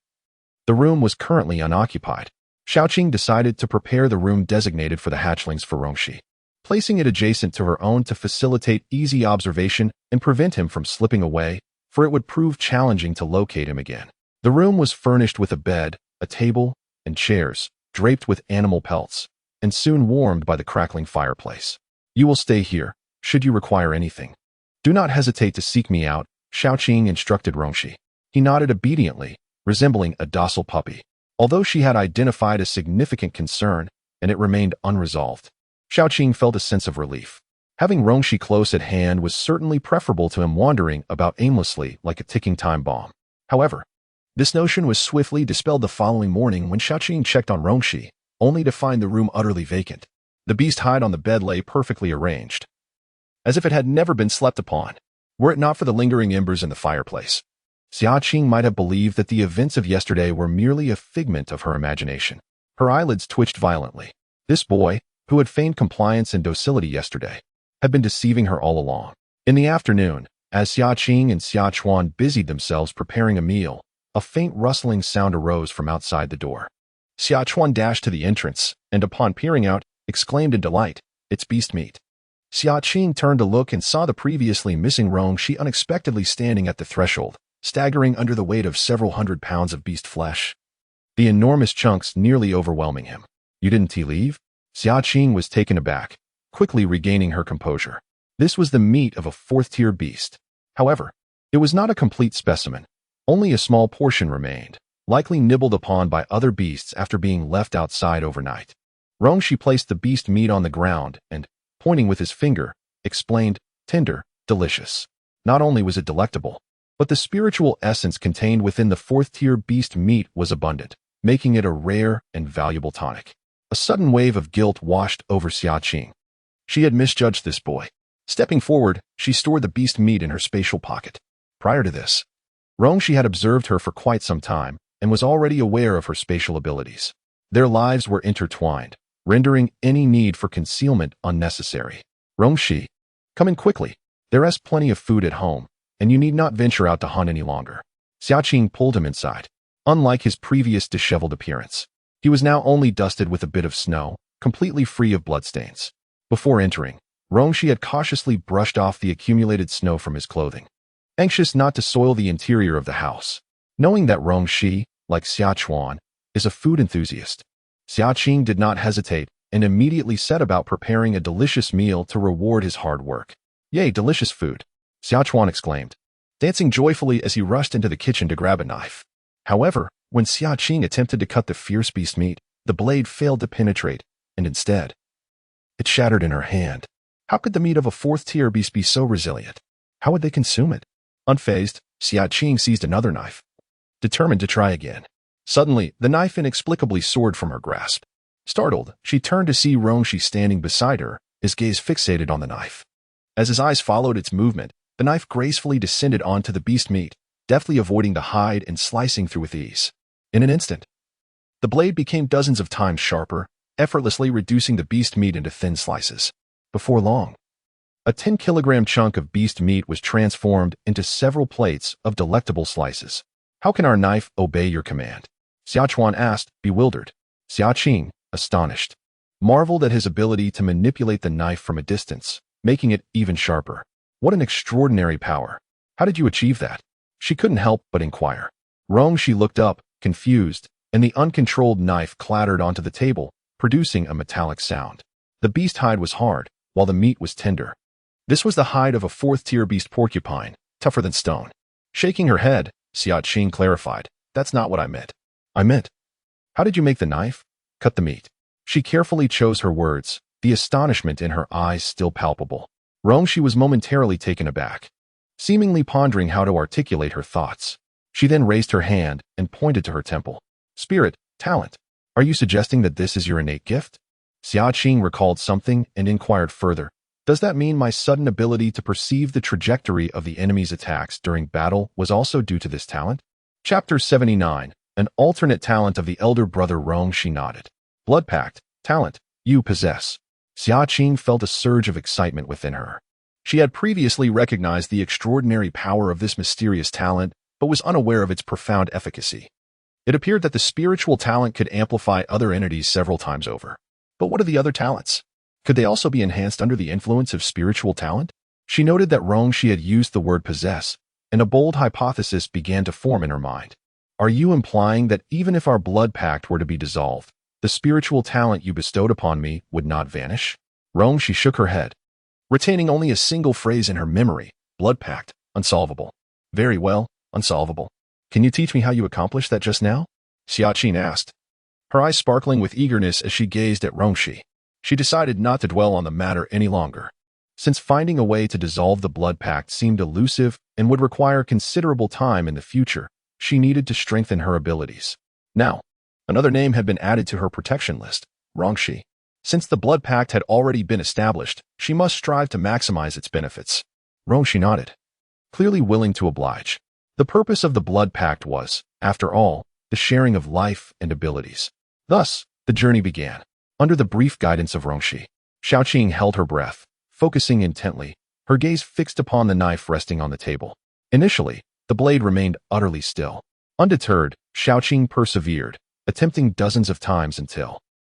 the room was currently unoccupied. Xiao Qing decided to prepare the room designated for the hatchlings for Rongxi, placing it adjacent to her own to facilitate easy observation and prevent him from slipping away, for it would prove challenging to locate him again. The room was furnished with a bed, a table, and chairs, draped with animal pelts, and soon warmed by the crackling fireplace. "You will stay here, should you require anything. Do not hesitate to seek me out," Xiao Qing instructed Rongxi. He nodded obediently, resembling a docile puppy. Although she had identified a significant concern, and it remained unresolved, Xiao Qing felt a sense of relief. Having Rongxi close at hand was certainly preferable to him wandering about aimlessly like a ticking time bomb. However, this notion was swiftly dispelled the following morning when Xia Qing checked on Rongxi, only to find the room utterly vacant. The beast hide on the bed lay perfectly arranged, as if it had never been slept upon, were it not for the lingering embers in the fireplace. Xia Qing might have believed that the events of yesterday were merely a figment of her imagination. Her eyelids twitched violently. This boy, who had feigned compliance and docility yesterday, had been deceiving her all along. In the afternoon, as Xia Qing and Xia Chuan busied themselves preparing a meal, a faint rustling sound arose from outside the door. Xia Chuan dashed to the entrance, and upon peering out, exclaimed in delight, "It's beast meat." Xia Qing turned to look and saw the previously missing Rongxi unexpectedly standing at the threshold, staggering under the weight of several 100 pounds of beast flesh, the enormous chunks nearly overwhelming him. "You didn't leave?" Xia Qing was taken aback, quickly regaining her composure. This was the meat of a fourth-tier beast. However, it was not a complete specimen. Only a small portion remained, likely nibbled upon by other beasts after being left outside overnight. Rongxi placed the beast meat on the ground and, pointing with his finger, explained, "Tender, delicious." Not only was it delectable, but the spiritual essence contained within the fourth-tier beast meat was abundant, making it a rare and valuable tonic. A sudden wave of guilt washed over Xia Qing. She had misjudged this boy. Stepping forward, she stored the beast meat in her spatial pocket. Prior to this, Rongxi had observed her for quite some time and was already aware of her spatial abilities. Their lives were intertwined, rendering any need for concealment unnecessary. "Rongxi, come in quickly. There is plenty of food at home, and you need not venture out to hunt any longer." Xia Qing pulled him inside. Unlike his previous disheveled appearance, he was now only dusted with a bit of snow, completely free of bloodstains. Before entering, Rongxi had cautiously brushed off the accumulated snow from his clothing, anxious not to soil the interior of the house. Knowing that Rongxi, like Xia Chuan, is a food enthusiast, Xia Qing did not hesitate and immediately set about preparing a delicious meal to reward his hard work. "Yay, delicious food!" Xia Chuan exclaimed, dancing joyfully as he rushed into the kitchen to grab a knife. However, when Xia Qing attempted to cut the fierce beast meat, the blade failed to penetrate, and instead, it shattered in her hand. How could the meat of a fourth-tier beast be so resilient? How would they consume it? Unfazed, Xia Qing seized another knife, determined to try again. Suddenly, the knife inexplicably soared from her grasp. Startled, she turned to see Rongxi standing beside her, his gaze fixated on the knife. As his eyes followed its movement, the knife gracefully descended onto the beast meat, deftly avoiding the hide and slicing through with ease. In an instant, the blade became dozens of times sharper, effortlessly reducing the beast meat into thin slices. Before long, a 10-kilogram chunk of beast meat was transformed into several plates of delectable slices. "How can our knife obey your command?" Xia Chuan asked, bewildered. Xia Qing, astonished, marveled at his ability to manipulate the knife from a distance, making it even sharper. What an extraordinary power. How did you achieve that? She couldn't help but inquire. Rongxi looked up, confused, and the uncontrolled knife clattered onto the table, producing a metallic sound. The beast hide was hard, while the meat was tender. This was the hide of a fourth-tier beast porcupine, tougher than stone. Shaking her head, Xia Qing clarified, "That's not what I meant. I meant, how did you make the knife? Cut the meat." She carefully chose her words, the astonishment in her eyes still palpable. Rongxi was momentarily taken aback, seemingly pondering how to articulate her thoughts. She then raised her hand and pointed to her temple. "Spirit, talent. Are you suggesting that this is your innate gift?" Xia Qing recalled something and inquired further. "Does that mean my sudden ability to perceive the trajectory of the enemy's attacks during battle was also due to this talent?" Chapter 79, an alternate talent of the elder brother Rongxi nodded. "Blood pact, talent, you possess." Xia Qing felt a surge of excitement within her. She had previously recognized the extraordinary power of this mysterious talent, but was unaware of its profound efficacy. It appeared that the spiritual talent could amplify other entities several times over. But what are the other talents? Could they also be enhanced under the influence of spiritual talent? She noted that Rongxi had used the word possess, and a bold hypothesis began to form in her mind. "Are you implying that even if our blood pact were to be dissolved, the spiritual talent you bestowed upon me would not vanish?" Rongxi shook her head, retaining only a single phrase in her memory: blood pact, unsolvable. "Very well, unsolvable. Can you teach me how you accomplished that just now?" Xia Qing asked, her eyes sparkling with eagerness as she gazed at Rongxi. She decided not to dwell on the matter any longer, since finding a way to dissolve the blood pact seemed elusive and would require considerable time in the future. she needed to strengthen her abilities. Now, another name had been added to her protection list, Rongxi. Since the blood pact had already been established, she must strive to maximize its benefits. Rongxi nodded, clearly willing to oblige. The purpose of the blood pact was, after all, the sharing of life and abilities. Thus, the journey began. Under the brief guidance of Rongxi, Xia Qing held her breath, focusing intently, her gaze fixed upon the knife resting on the table. Initially, the blade remained utterly still. Undeterred, Xia Qing persevered, attempting dozens of times until,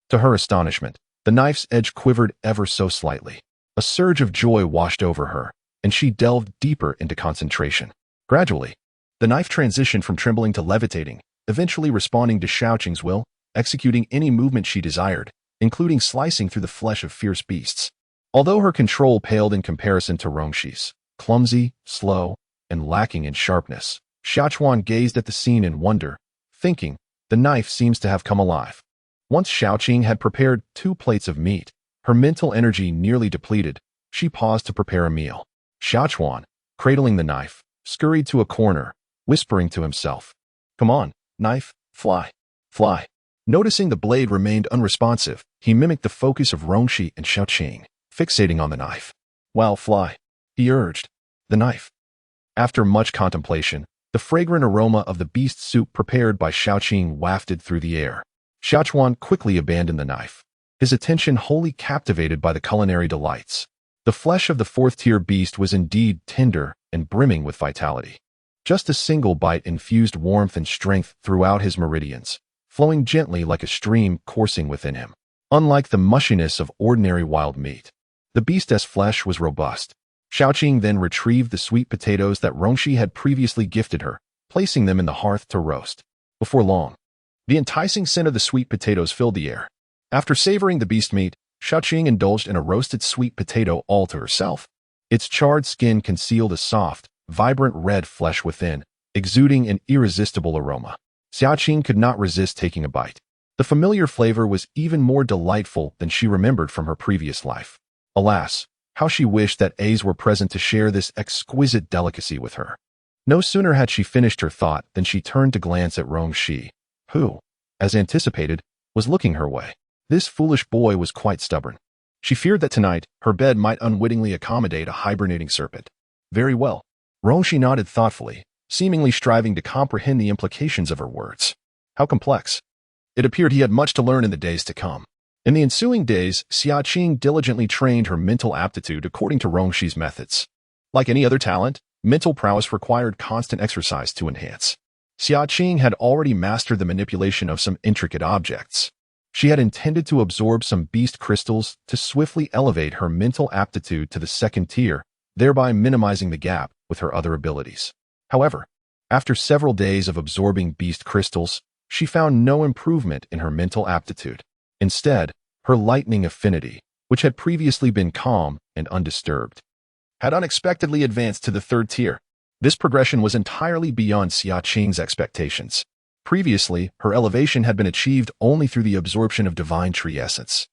to her astonishment, the knife's edge quivered ever so slightly. A surge of joy washed over her, and she delved deeper into concentration. Gradually, the knife transitioned from trembling to levitating, eventually responding to Xia Qing's will, executing any movement she desired, including slicing through the flesh of fierce beasts. Although her control paled in comparison to Rongxi's, clumsy, slow, and lacking in sharpness, Xiaochuan gazed at the scene in wonder, thinking, the knife seems to have come alive. Once Xia Qing had prepared 2 plates of meat, her mental energy nearly depleted, she paused to prepare a meal. Xiaochuan, cradling the knife, scurried to a corner, whispering to himself, "Come on, knife, fly, fly." Noticing the blade remained unresponsive, he mimicked the focus of Rongxi and Xia Qing, fixating on the knife. "Well, fly," he urged. The knife. After much contemplation, the fragrant aroma of the beast soup prepared by Xia Qing wafted through the air. Xiaochuan quickly abandoned the knife, his attention wholly captivated by the culinary delights. The flesh of the 4th-tier beast was indeed tender and brimming with vitality. Just a single bite infused warmth and strength throughout his meridians, flowing gently like a stream coursing within him. Unlike the mushiness of ordinary wild meat, the beast's flesh was robust. Xia Qing then retrieved the sweet potatoes that Rongxi had previously gifted her, placing them in the hearth to roast. Before long, the enticing scent of the sweet potatoes filled the air. After savoring the beast meat, Xia Qing indulged in a roasted sweet potato all to herself. Its charred skin concealed a soft, vibrant red flesh within, exuding an irresistible aroma. Xia Qing could not resist taking a bite. The familiar flavor was even more delightful than she remembered from her previous life. Alas, how she wished that A's were present to share this exquisite delicacy with her. No sooner had she finished her thought than she turned to glance at Rongxi, who, as anticipated, was looking her way. This foolish boy was quite stubborn. She feared that tonight, her bed might unwittingly accommodate a hibernating serpent. Very well. Rongxi nodded thoughtfully, seemingly striving to comprehend the implications of her words. How complex. It appeared he had much to learn in the days to come. In the ensuing days, Xia Qing diligently trained her mental aptitude according to Rongxi's methods. Like any other talent, mental prowess required constant exercise to enhance. Xia Qing had already mastered the manipulation of some intricate objects. She had intended to absorb some beast crystals to swiftly elevate her mental aptitude to the 2nd tier, thereby minimizing the gap with her other abilities. However, after several days of absorbing beast crystals, she found no improvement in her mental aptitude. Instead, her lightning affinity, which had previously been calm and undisturbed, had unexpectedly advanced to the 3rd tier. This progression was entirely beyond Xia Qing's expectations. Previously, her elevation had been achieved only through the absorption of divine tree essence.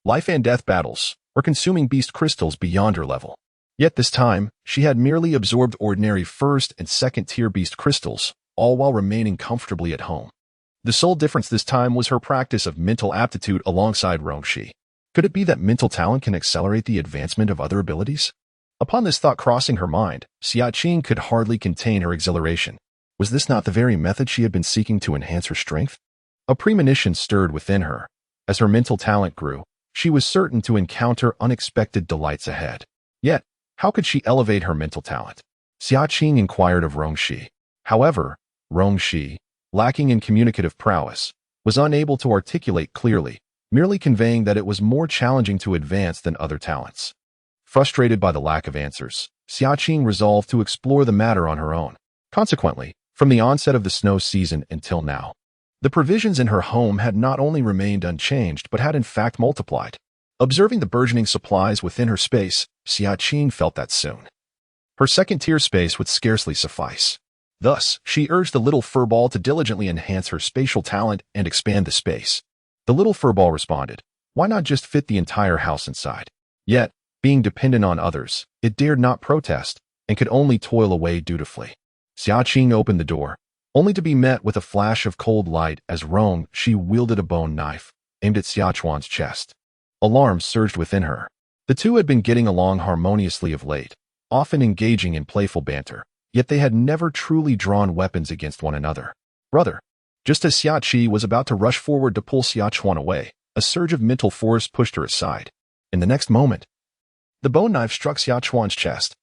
Life and death battles, or consuming beast crystals beyond her level. Yet this time, she had merely absorbed ordinary 1st and 2nd tier beast crystals, all while remaining comfortably at home. The sole difference this time was her practice of mental aptitude alongside Rongxi. Could it be that mental talent can accelerate the advancement of other abilities? Upon this thought crossing her mind, Xia Qing could hardly contain her exhilaration. Was this not the very method she had been seeking to enhance her strength? A premonition stirred within her. As her mental talent grew, she was certain to encounter unexpected delights ahead. Yet, how could she elevate her mental talent? Xia Qing inquired of Rongxi. However, Rongxi, lacking in communicative prowess, was unable to articulate clearly, merely conveying that it was more challenging to advance than other talents. Frustrated by the lack of answers, Xia Qing resolved to explore the matter on her own. Consequently, from the onset of the snow season until now, the provisions in her home had not only remained unchanged but had in fact multiplied. Observing the burgeoning supplies within her space, Xia Qing felt that soon her 2nd tier space would scarcely suffice. Thus, she urged the little furball to diligently enhance her spatial talent and expand the space. The little furball responded, "Why not just fit the entire house inside?" Yet, being dependent on others, it dared not protest and could only toil away dutifully. Xia Qing opened the door, only to be met with a flash of cold light as She wielded a bone knife, aimed at Xia Qing's chest. Alarm surged within her. The two had been getting along harmoniously of late, often engaging in playful banter, yet they had never truly drawn weapons against one another. Brother! Just as Xia Qi was about to rush forward to pull Xia Qing away, a surge of mental force pushed her aside. In the next moment, the bone knife struck Xia Qing's chest.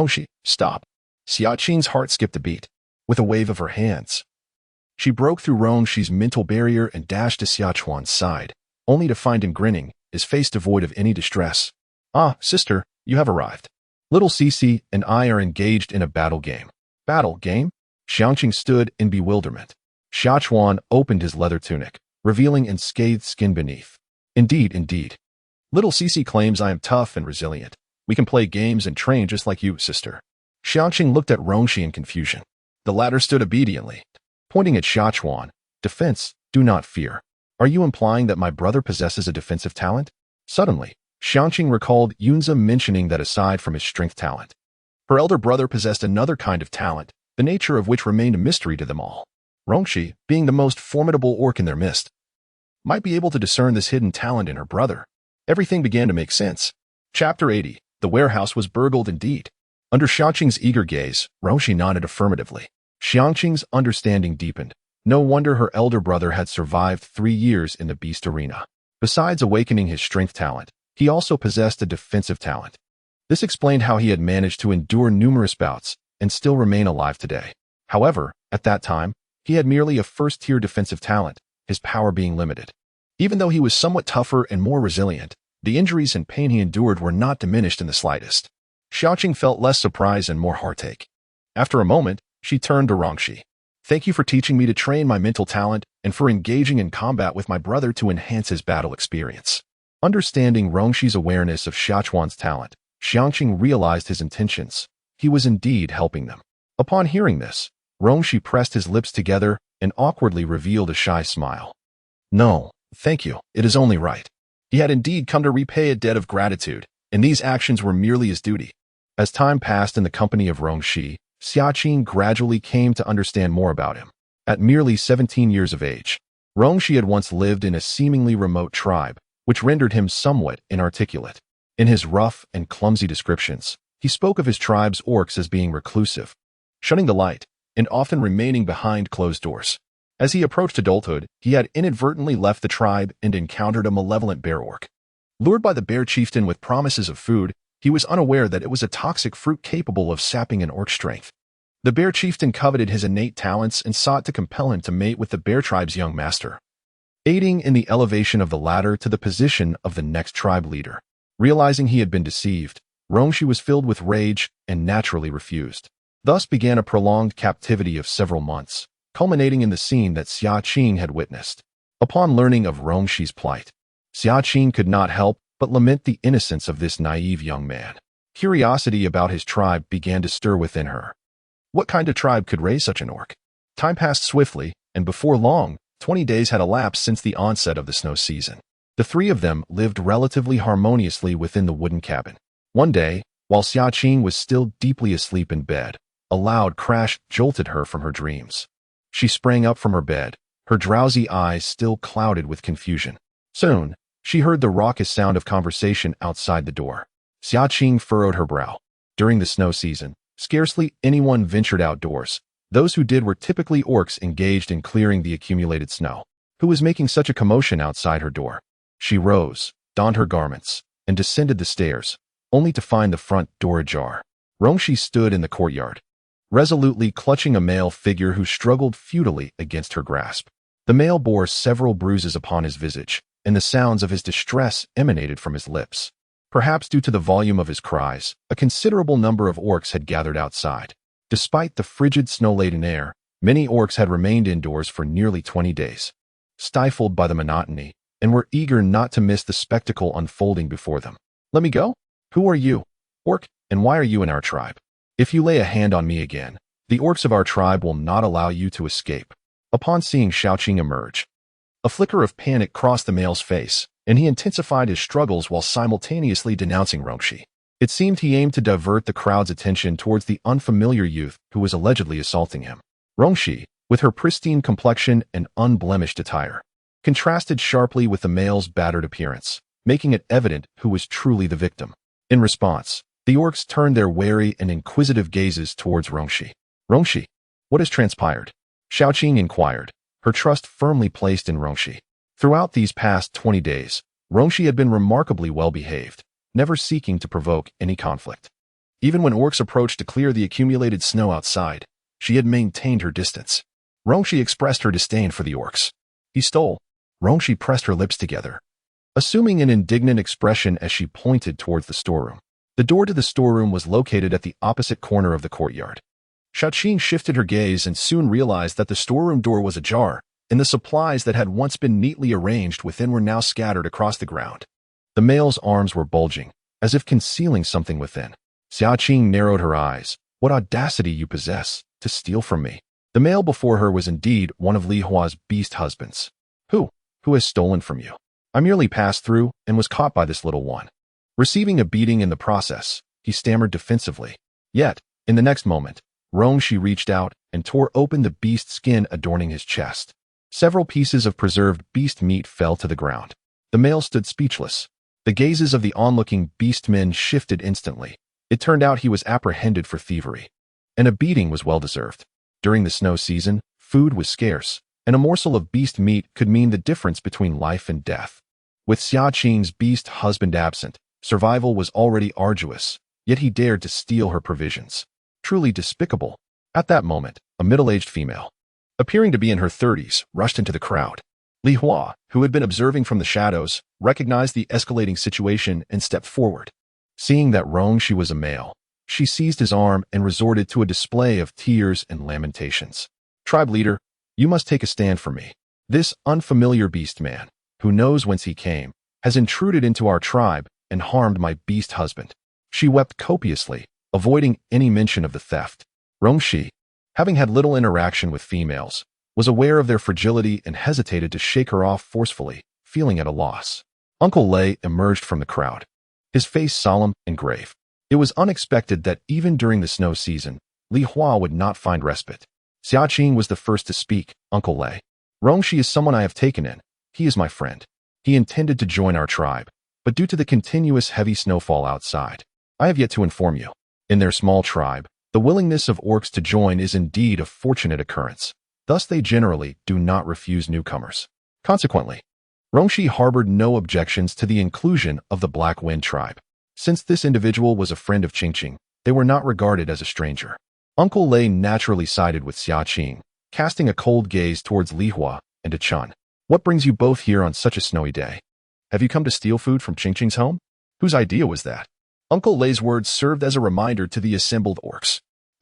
Shi, stop! Xia Qing's heart skipped a beat. With a wave of her hands, she broke through Shi's mental barrier and dashed to Xia Qing's side, only to find him grinning, his face devoid of any distress. Ah, sister, you have arrived. Little Cici and I are engaged in a battle game. Battle game? Xiangqing stood in bewilderment. Xia Qing opened his leather tunic, revealing unscathed skin beneath. Indeed. Little Cici claims I am tough and resilient. We can play games and train just like you, sister. Xiangqing looked at Shi in confusion. The latter stood obediently, pointing at Xia Qing. Defense, do not fear. Are you implying that my brother possesses a defensive talent? Suddenly, Xiangqing recalled Yunzi mentioning that aside from his strength talent, her elder brother possessed another kind of talent, the nature of which remained a mystery to them all. Shi, being the most formidable orc in their midst, might be able to discern this hidden talent in her brother. Everything began to make sense. Chapter 80. The warehouse was burgled indeed. Under Xiangqing's eager gaze, Shi nodded affirmatively. Xiangqing's understanding deepened. No wonder her elder brother had survived 3 years in the beast arena. Besides awakening his strength talent, he also possessed a defensive talent. This explained how he had managed to endure numerous bouts and still remain alive today. However, at that time, he had merely a first-tier defensive talent, his power being limited. Even though he was somewhat tougher and more resilient, the injuries and pain he endured were not diminished in the slightest. Xiangqing felt less surprise and more heartache. After a moment, she turned to Shi. Thank you for teaching me to train my mental talent and for engaging in combat with my brother to enhance his battle experience. Understanding Shi's awareness of Xia Qing's talent, Xiangqing realized his intentions. He was indeed helping them. Upon hearing this, Shi pressed his lips together and awkwardly revealed a shy smile. No, thank you, it is only right. He had indeed come to repay a debt of gratitude, and these actions were merely his duty. As time passed in the company of Shi, Xia Qing gradually came to understand more about him. At merely 17 years of age, Shi had once lived in a seemingly remote tribe, which rendered him somewhat inarticulate. In his rough and clumsy descriptions, he spoke of his tribe's orcs as being reclusive, shunning the light, and often remaining behind closed doors. As he approached adulthood, he had inadvertently left the tribe and encountered a malevolent bear orc. Lured by the bear chieftain with promises of food, he was unaware that it was a toxic fruit capable of sapping an orc's strength. The bear chieftain coveted his innate talents and sought to compel him to mate with the bear tribe's young master, aiding in the elevation of the latter to the position of the next tribe leader. Realizing he had been deceived, Shi was filled with rage and naturally refused. Thus began a prolonged captivity of several months, culminating in the scene that Xia Qing had witnessed. Upon learning of Shi's plight, Xia Qing could not help but lament the innocence of this naive young man. Curiosity about his tribe began to stir within her. What kind of tribe could raise such an orc? Time passed swiftly, and before long, 20 days had elapsed since the onset of the snow season. The three of them lived relatively harmoniously within the wooden cabin. One day, while Xia Qing was still deeply asleep in bed, a loud crash jolted her from her dreams. She sprang up from her bed, her drowsy eyes still clouded with confusion. Soon, she heard the raucous sound of conversation outside the door. Xia Qing furrowed her brow. During the snow season, scarcely anyone ventured outdoors. Those who did were typically orcs engaged in clearing the accumulated snow. Who was making such a commotion outside her door? She rose, donned her garments, and descended the stairs, only to find the front door ajar. Shi stood in the courtyard, resolutely clutching a male figure who struggled futilely against her grasp. The male bore several bruises upon his visage, and the sounds of his distress emanated from his lips. Perhaps due to the volume of his cries, a considerable number of orcs had gathered outside. Despite the frigid snow-laden air, many orcs had remained indoors for nearly 20 days, stifled by the monotony, and were eager not to miss the spectacle unfolding before them. Let me go? Who are you, orc, and why are you in our tribe? If you lay a hand on me again, the orcs of our tribe will not allow you to escape. Upon seeing Xia Qing emerge, a flicker of panic crossed the male's face, and he intensified his struggles while simultaneously denouncing Shi. It seemed he aimed to divert the crowd's attention towards the unfamiliar youth who was allegedly assaulting him. Shi, with her pristine complexion and unblemished attire, contrasted sharply with the male's battered appearance, making it evident who was truly the victim. In response, the orcs turned their wary and inquisitive gazes towards Rongshi. Rongshi, what has transpired? Xia Qing inquired, her trust firmly placed in Rongshi. Throughout these past 20 days, Rongshi had been remarkably well-behaved, never seeking to provoke any conflict. Even when orcs approached to clear the accumulated snow outside, she had maintained her distance. Rongshi expressed her disdain for the orcs. He stole. Rongshi pressed her lips together, assuming an indignant expression as she pointed towards the storeroom. The door to the storeroom was located at the opposite corner of the courtyard. Xia Qing shifted her gaze and soon realized that the storeroom door was ajar, and the supplies that had once been neatly arranged within were now scattered across the ground. The male's arms were bulging, as if concealing something within. Xia Qing narrowed her eyes. What audacity you possess, to steal from me. The male before her was indeed one of Li Hua's beast husbands. Who has stolen from you? I merely passed through and was caught by this little one. Receiving a beating in the process, he stammered defensively. Yet, in the next moment, Rongshi reached out and tore open the beast skin adorning his chest. Several pieces of preserved beast meat fell to the ground. The male stood speechless. The gazes of the onlooking beastmen shifted instantly. It turned out he was apprehended for thievery. And a beating was well-deserved. During the snow season, food was scarce, and a morsel of beast meat could mean the difference between life and death. With Xia Qing's beast husband absent, survival was already arduous, yet he dared to steal her provisions. Truly despicable. At that moment, a middle-aged female, appearing to be in her 30s, rushed into the crowd. Li Hua, who had been observing from the shadows, recognized the escalating situation and stepped forward. Seeing that Rongshi was a male, she seized his arm and resorted to a display of tears and lamentations. Tribe leader, you must take a stand for me. This unfamiliar beast man, who knows whence he came, has intruded into our tribe and harmed my beast husband. She wept copiously, avoiding any mention of the theft. Rongshi, having had little interaction with females, was aware of their fragility and hesitated to shake her off forcefully, feeling at a loss. Uncle Lei emerged from the crowd, his face solemn and grave. It was unexpected that even during the snow season, Li Hua would not find respite. Xia Qing was the first to speak. Uncle Lei, Rongshi is someone I have taken in. He is my friend. He intended to join our tribe, but due to the continuous heavy snowfall outside, I have yet to inform you. In their small tribe, the willingness of orcs to join is indeed a fortunate occurrence. Thus they generally do not refuse newcomers. Consequently, Rongshi harbored no objections to the inclusion of the Black Wind tribe. Since this individual was a friend of Qing, they were not regarded as a stranger. Uncle Lei naturally sided with Xia Qing, casting a cold gaze towards Li Hua and Chun. What brings you both here on such a snowy day? Have you come to steal food from Qing's home? Whose idea was that? Uncle Lei's words served as a reminder to the assembled orcs.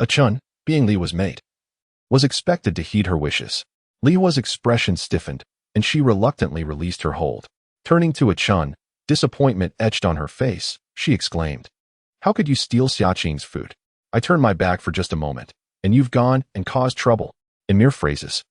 Chun, being Li Hua's mate, was expected to heed her wishes. Li Hua's expression stiffened, and she reluctantly released her hold. Turning to Chun, disappointment etched on her face, she exclaimed, "How could you steal Xia Qing's food? I turned my back for just a moment, and you've gone and caused trouble." In mere phrases,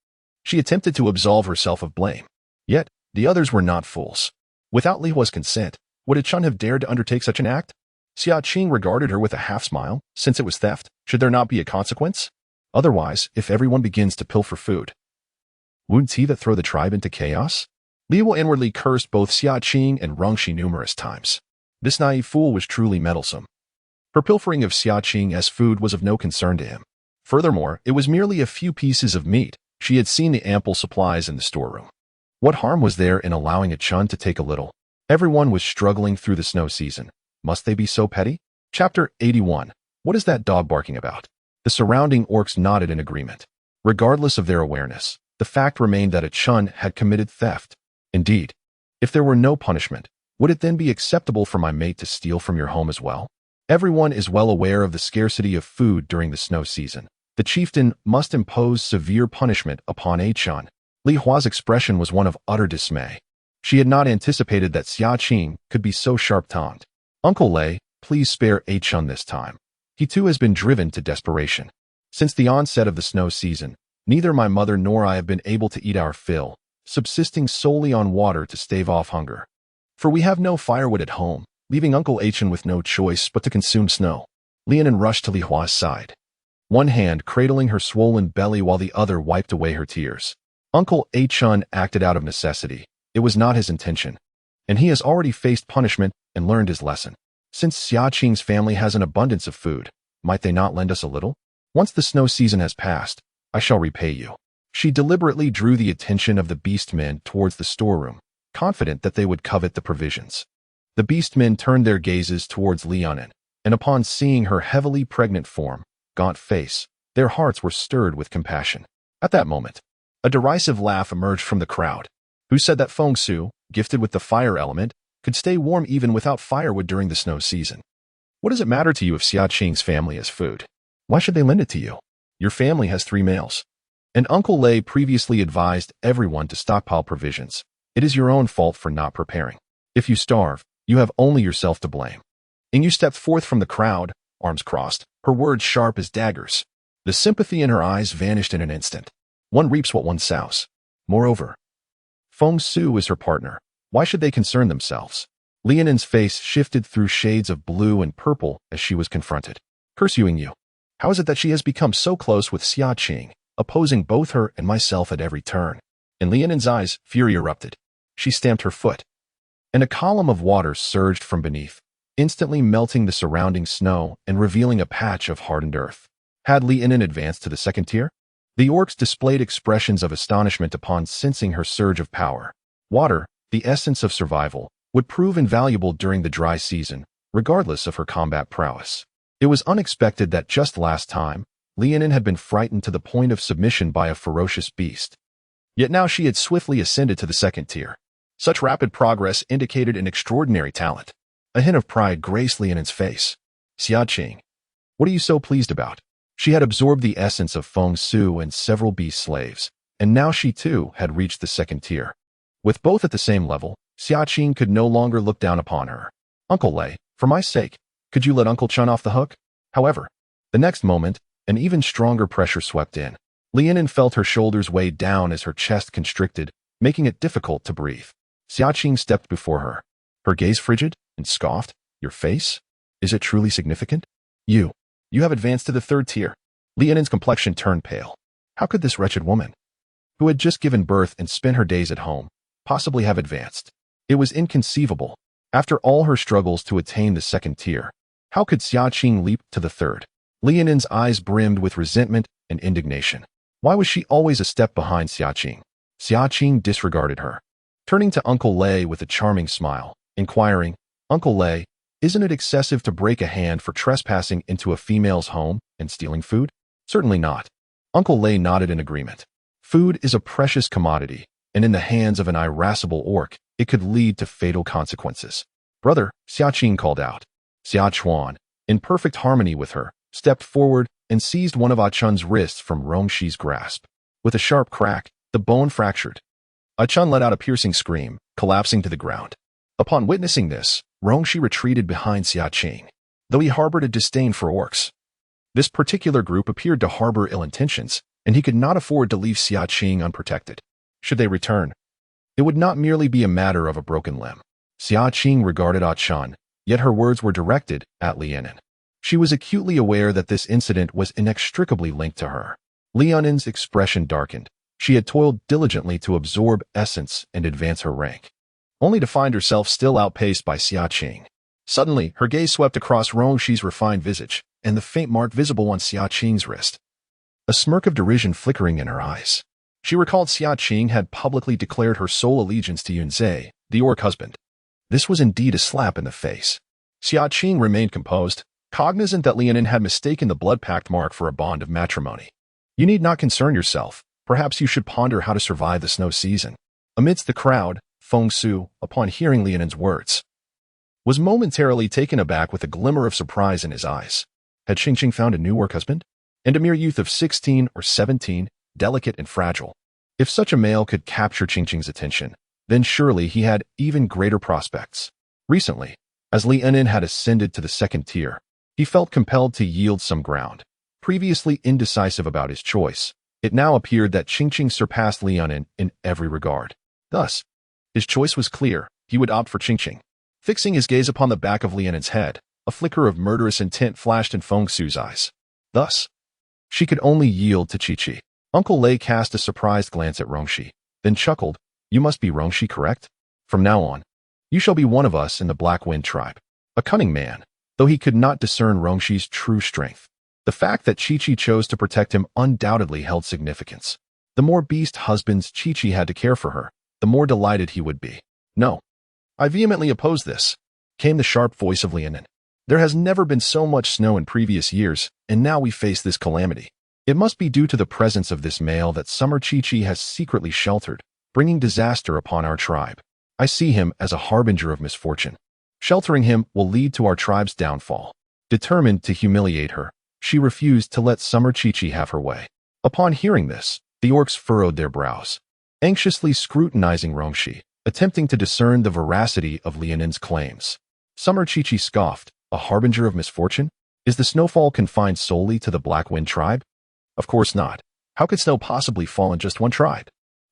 she attempted to absolve herself of blame. Yet, the others were not fools. Without Li Hua's consent, would Chun have dared to undertake such an act? Xia Qing regarded her with a half-smile. Since it was theft, should there not be a consequence? Otherwise, if everyone begins to pilfer food, wouldn't he that throw the tribe into chaos? Li Hua inwardly cursed both Xia Qing and Rongshi numerous times. This naive fool was truly meddlesome. Her pilfering of Xia Qing's food was of no concern to him. Furthermore, it was merely a few pieces of meat. She had seen the ample supplies in the storeroom. What harm was there in allowing Chun to take a little? Everyone was struggling through the snow season. Must they be so petty? Chapter 81. What is that dog barking about? The surrounding orcs nodded in agreement. Regardless of their awareness, the fact remained that Chun had committed theft. Indeed, if there were no punishment, would it then be acceptable for my mate to steal from your home as well? Everyone is well aware of the scarcity of food during the snow season. The chieftain must impose severe punishment upon Chun. Li Hua's expression was one of utter dismay. She had not anticipated that Xia Qing could be so sharp-tongued. Uncle Lei, please spare Chun this time. He too has been driven to desperation. Since the onset of the snow season, neither my mother nor I have been able to eat our fill, subsisting solely on water to stave off hunger. For we have no firewood at home, leaving Uncle Chun with no choice but to consume snow. Lianan rushed to Li Hua's side. one hand cradling her swollen belly while the other wiped away her tears. Uncle A-chun acted out of necessity. It was not his intention, and he has already faced punishment and learned his lesson. Since Xia Qing's family has an abundance of food, might they not lend us a little? Once the snow season has passed, I shall repay you. She deliberately drew the attention of the beastmen towards the storeroom, confident that they would covet the provisions. The beastmen turned their gazes towards Liaonin, and upon seeing her heavily pregnant form, gaunt face, their hearts were stirred with compassion. At that moment, a derisive laugh emerged from the crowd. Who said that Feng Su, gifted with the fire element, could stay warm even without firewood during the snow season? What does it matter to you if Xia Qing's family has food? Why should they lend it to you? Your family has 3 males. And Uncle Lei previously advised everyone to stockpile provisions. It is your own fault for not preparing. If you starve, you have only yourself to blame. And you stepped forth from the crowd, arms crossed, her words sharp as daggers. The sympathy in her eyes vanished in an instant. One reaps what one sows. Moreover, Feng Su is her partner. Why should they concern themselves? Liaonin's face shifted through shades of blue and purple as she was confronted. Pursuing you. How is it that she has become so close with Xia Qing, opposing both her and myself at every turn? In Liaonin's eyes, fury erupted. She stamped her foot, and a column of water surged from beneath, instantly melting the surrounding snow and revealing a patch of hardened earth. Had Liaonin advanced to the second tier? The orcs displayed expressions of astonishment upon sensing her surge of power. Water, the essence of survival, would prove invaluable during the dry season, regardless of her combat prowess. It was unexpected that just last time, Liaonin had been frightened to the point of submission by a ferocious beast. Yet now she had swiftly ascended to the second tier. Such rapid progress indicated an extraordinary talent. A hint of pride graced Liaonin's face. Xia Qing, what are you so pleased about? She had absorbed the essence of Feng Su and several beast slaves, and now she too had reached the second tier. With both at the same level, Xia Qing could no longer look down upon her. Uncle Lei, for my sake, could you let Uncle Chun off the hook? However, the next moment, an even stronger pressure swept in. Liaonin felt her shoulders weigh down as her chest constricted, making it difficult to breathe. Xia Qing stepped before her, her gaze frigid, and scoffed. Your face? Is it truly significant? You have advanced to the third tier. Liaonin's complexion turned pale. How could this wretched woman, who had just given birth and spent her days at home, possibly have advanced? It was inconceivable. After all her struggles to attain the second tier, how could Xia Qing leap to the third? Liaonin's eyes brimmed with resentment and indignation. Why was she always a step behind Xia Qing? Xia Qing disregarded her, turning to Uncle Lei with a charming smile, inquiring, Uncle Lei, isn't it excessive to break a hand for trespassing into a female's home and stealing food? Certainly not. Uncle Lei nodded in agreement. Food is a precious commodity, and in the hands of an irascible orc, it could lead to fatal consequences. Brother, Xia Qing called out. Xia Chuan, in perfect harmony with her, stepped forward and seized one of Ah-chun's wrists from Rongshi's grasp. With a sharp crack, the bone fractured. Ah-chun let out a piercing scream, collapsing to the ground. Upon witnessing this, Rongshi retreated behind Xia Qing, though he harbored a disdain for orcs. This particular group appeared to harbor ill intentions, and he could not afford to leave Xia Qing unprotected. Should they return, it would not merely be a matter of a broken limb. Xia Qing regarded Ah-chun, yet her words were directed at Liaonin. She was acutely aware that this incident was inextricably linked to her. Liaonin's expression darkened. She had toiled diligently to absorb essence and advance her rank, only to find herself still outpaced by Xia Qing. Suddenly, her gaze swept across Rongshi's refined visage, and the faint mark visible on Xia Qing's wrist. A smirk of derision flickering in her eyes. She recalled Xia Qing had publicly declared her sole allegiance to Yunzhe, the orc husband. This was indeed a slap in the face. Xia Qing remained composed, cognizant that Liaonin had mistaken the blood pact mark for a bond of matrimony. You need not concern yourself. Perhaps you should ponder how to survive the snow season. Amidst the crowd, Feng Su, upon hearing Liaonin's words, was momentarily taken aback with a glimmer of surprise in his eyes. Had Qing found a new work husband? And a mere youth of 16 or 17, delicate and fragile. If such a male could capture Qing's attention, then surely he had even greater prospects. Recently, as Liaonin had ascended to the second tier, he felt compelled to yield some ground. Previously indecisive about his choice, it now appeared that Qing surpassed Liaonin in every regard. Thus, his choice was clear. He would opt for Qing. Fixing his gaze upon the back of Liaonin's head, a flicker of murderous intent flashed in Feng Su's eyes. Thus, She could only yield to Qi. Uncle Lei cast a surprised glance at Rongxi, then chuckled, "You must be Rongxi, correct? From now on, you shall be one of us in the Black Wind tribe." A cunning man, though he could not discern Rongxi's true strength. The fact that Qi chose to protect him undoubtedly held significance. The more beast husbands Qi had to care for her, the more delighted he would be. "No, I vehemently oppose this," came the sharp voice of Lianin. "There has never been so much snow in previous years, and now we face this calamity. It must be due to the presence of this male that Summer Qi has secretly sheltered, bringing disaster upon our tribe. I see him as a harbinger of misfortune. Sheltering him will lead to our tribe's downfall." Determined to humiliate her, she refused to let Summer Qi have her way. Upon hearing this, the orcs furrowed their brows, anxiously scrutinizing Rongxi, attempting to discern the veracity of Lianin's claims. Summer Qi scoffed, "A harbinger of misfortune? Is the snowfall confined solely to the Black Wind tribe? Of course not. How could snow possibly fall in just one tribe?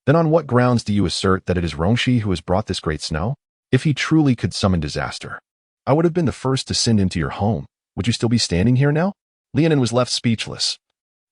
Then on what grounds do you assert that it is Rongxi who has brought this great snow? If he truly could summon disaster, I would have been the first to send him to your home. Would you still be standing here now?" Lianin was left speechless,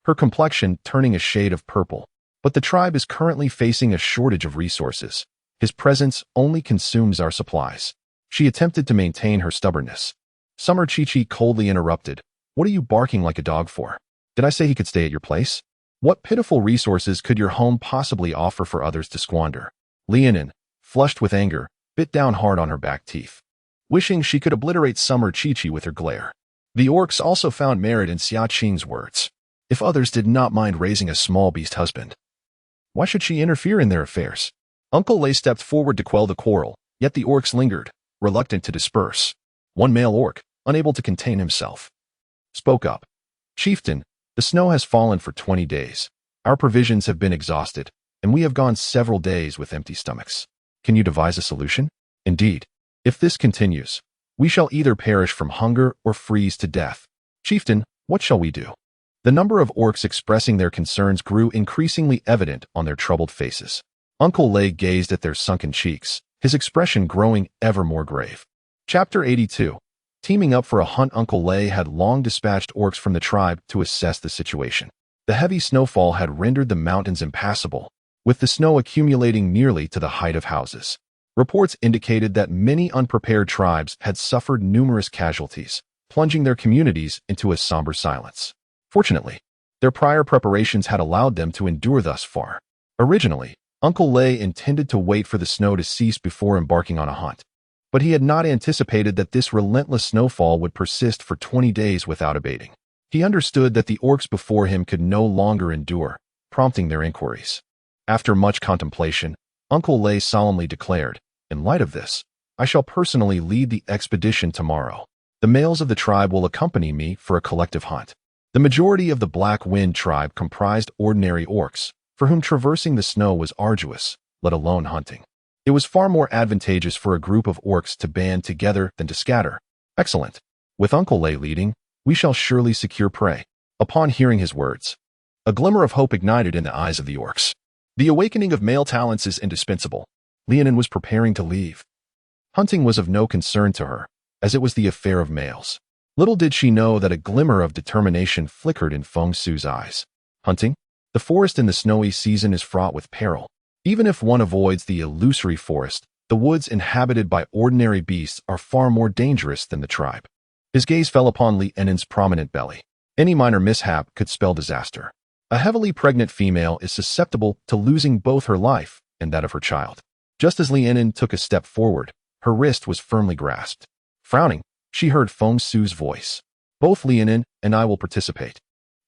her complexion turning a shade of purple. "But the tribe is currently facing a shortage of resources. His presence only consumes our supplies." She attempted to maintain her stubbornness. Summer Qi coldly interrupted, "What are you barking like a dog for? Did I say he could stay at your place? What pitiful resources could your home possibly offer for others to squander?" Lianin, flushed with anger, bit down hard on her back teeth, wishing she could obliterate Summer Qi with her glare. The orcs also found merit in Xia Qing's words. If others did not mind raising a small beast husband, why should she interfere in their affairs? Uncle Lei stepped forward to quell the quarrel, yet the orcs lingered, reluctant to disperse. One male orc, unable to contain himself, spoke up. "Chieftain, the snow has fallen for 20 days. Our provisions have been exhausted, and we have gone several days with empty stomachs. Can you devise a solution? Indeed, if this continues, we shall either perish from hunger or freeze to death. Chieftain, what shall we do?" The number of orcs expressing their concerns grew increasingly evident on their troubled faces. Uncle Lei gazed at their sunken cheeks, his expression growing ever more grave. Chapter 82. Teaming up for a hunt. Uncle Lei had long dispatched orcs from the tribe to assess the situation. The heavy snowfall had rendered the mountains impassable, with the snow accumulating nearly to the height of houses. Reports indicated that many unprepared tribes had suffered numerous casualties, plunging their communities into a somber silence. Fortunately, their prior preparations had allowed them to endure thus far. Originally, Uncle Lei intended to wait for the snow to cease before embarking on a hunt, but he had not anticipated that this relentless snowfall would persist for 20 days without abating. He understood that the orcs before him could no longer endure, prompting their inquiries. After much contemplation, Uncle Lei solemnly declared, "In light of this, I shall personally lead the expedition tomorrow. The males of the tribe will accompany me for a collective hunt." The majority of the Black Wind tribe comprised ordinary orcs, for whom traversing the snow was arduous, let alone hunting. It was far more advantageous for a group of orcs to band together than to scatter. "Excellent. With Uncle Lei leading, we shall surely secure prey." Upon hearing his words, a glimmer of hope ignited in the eyes of the orcs. The awakening of male talents is indispensable. Lianin was preparing to leave. Hunting was of no concern to her, as it was the affair of males. Little did she know that a glimmer of determination flickered in Feng Su's eyes. Hunting? The forest in the snowy season is fraught with peril. Even if one avoids the illusory forest, the woods inhabited by ordinary beasts are far more dangerous than the tribe. His gaze fell upon Lianin's prominent belly. Any minor mishap could spell disaster. A heavily pregnant female is susceptible to losing both her life and that of her child. Just as Lianin took a step forward, her wrist was firmly grasped. Frowning, she heard Feng Su's voice. "Both Lianin and I will participate."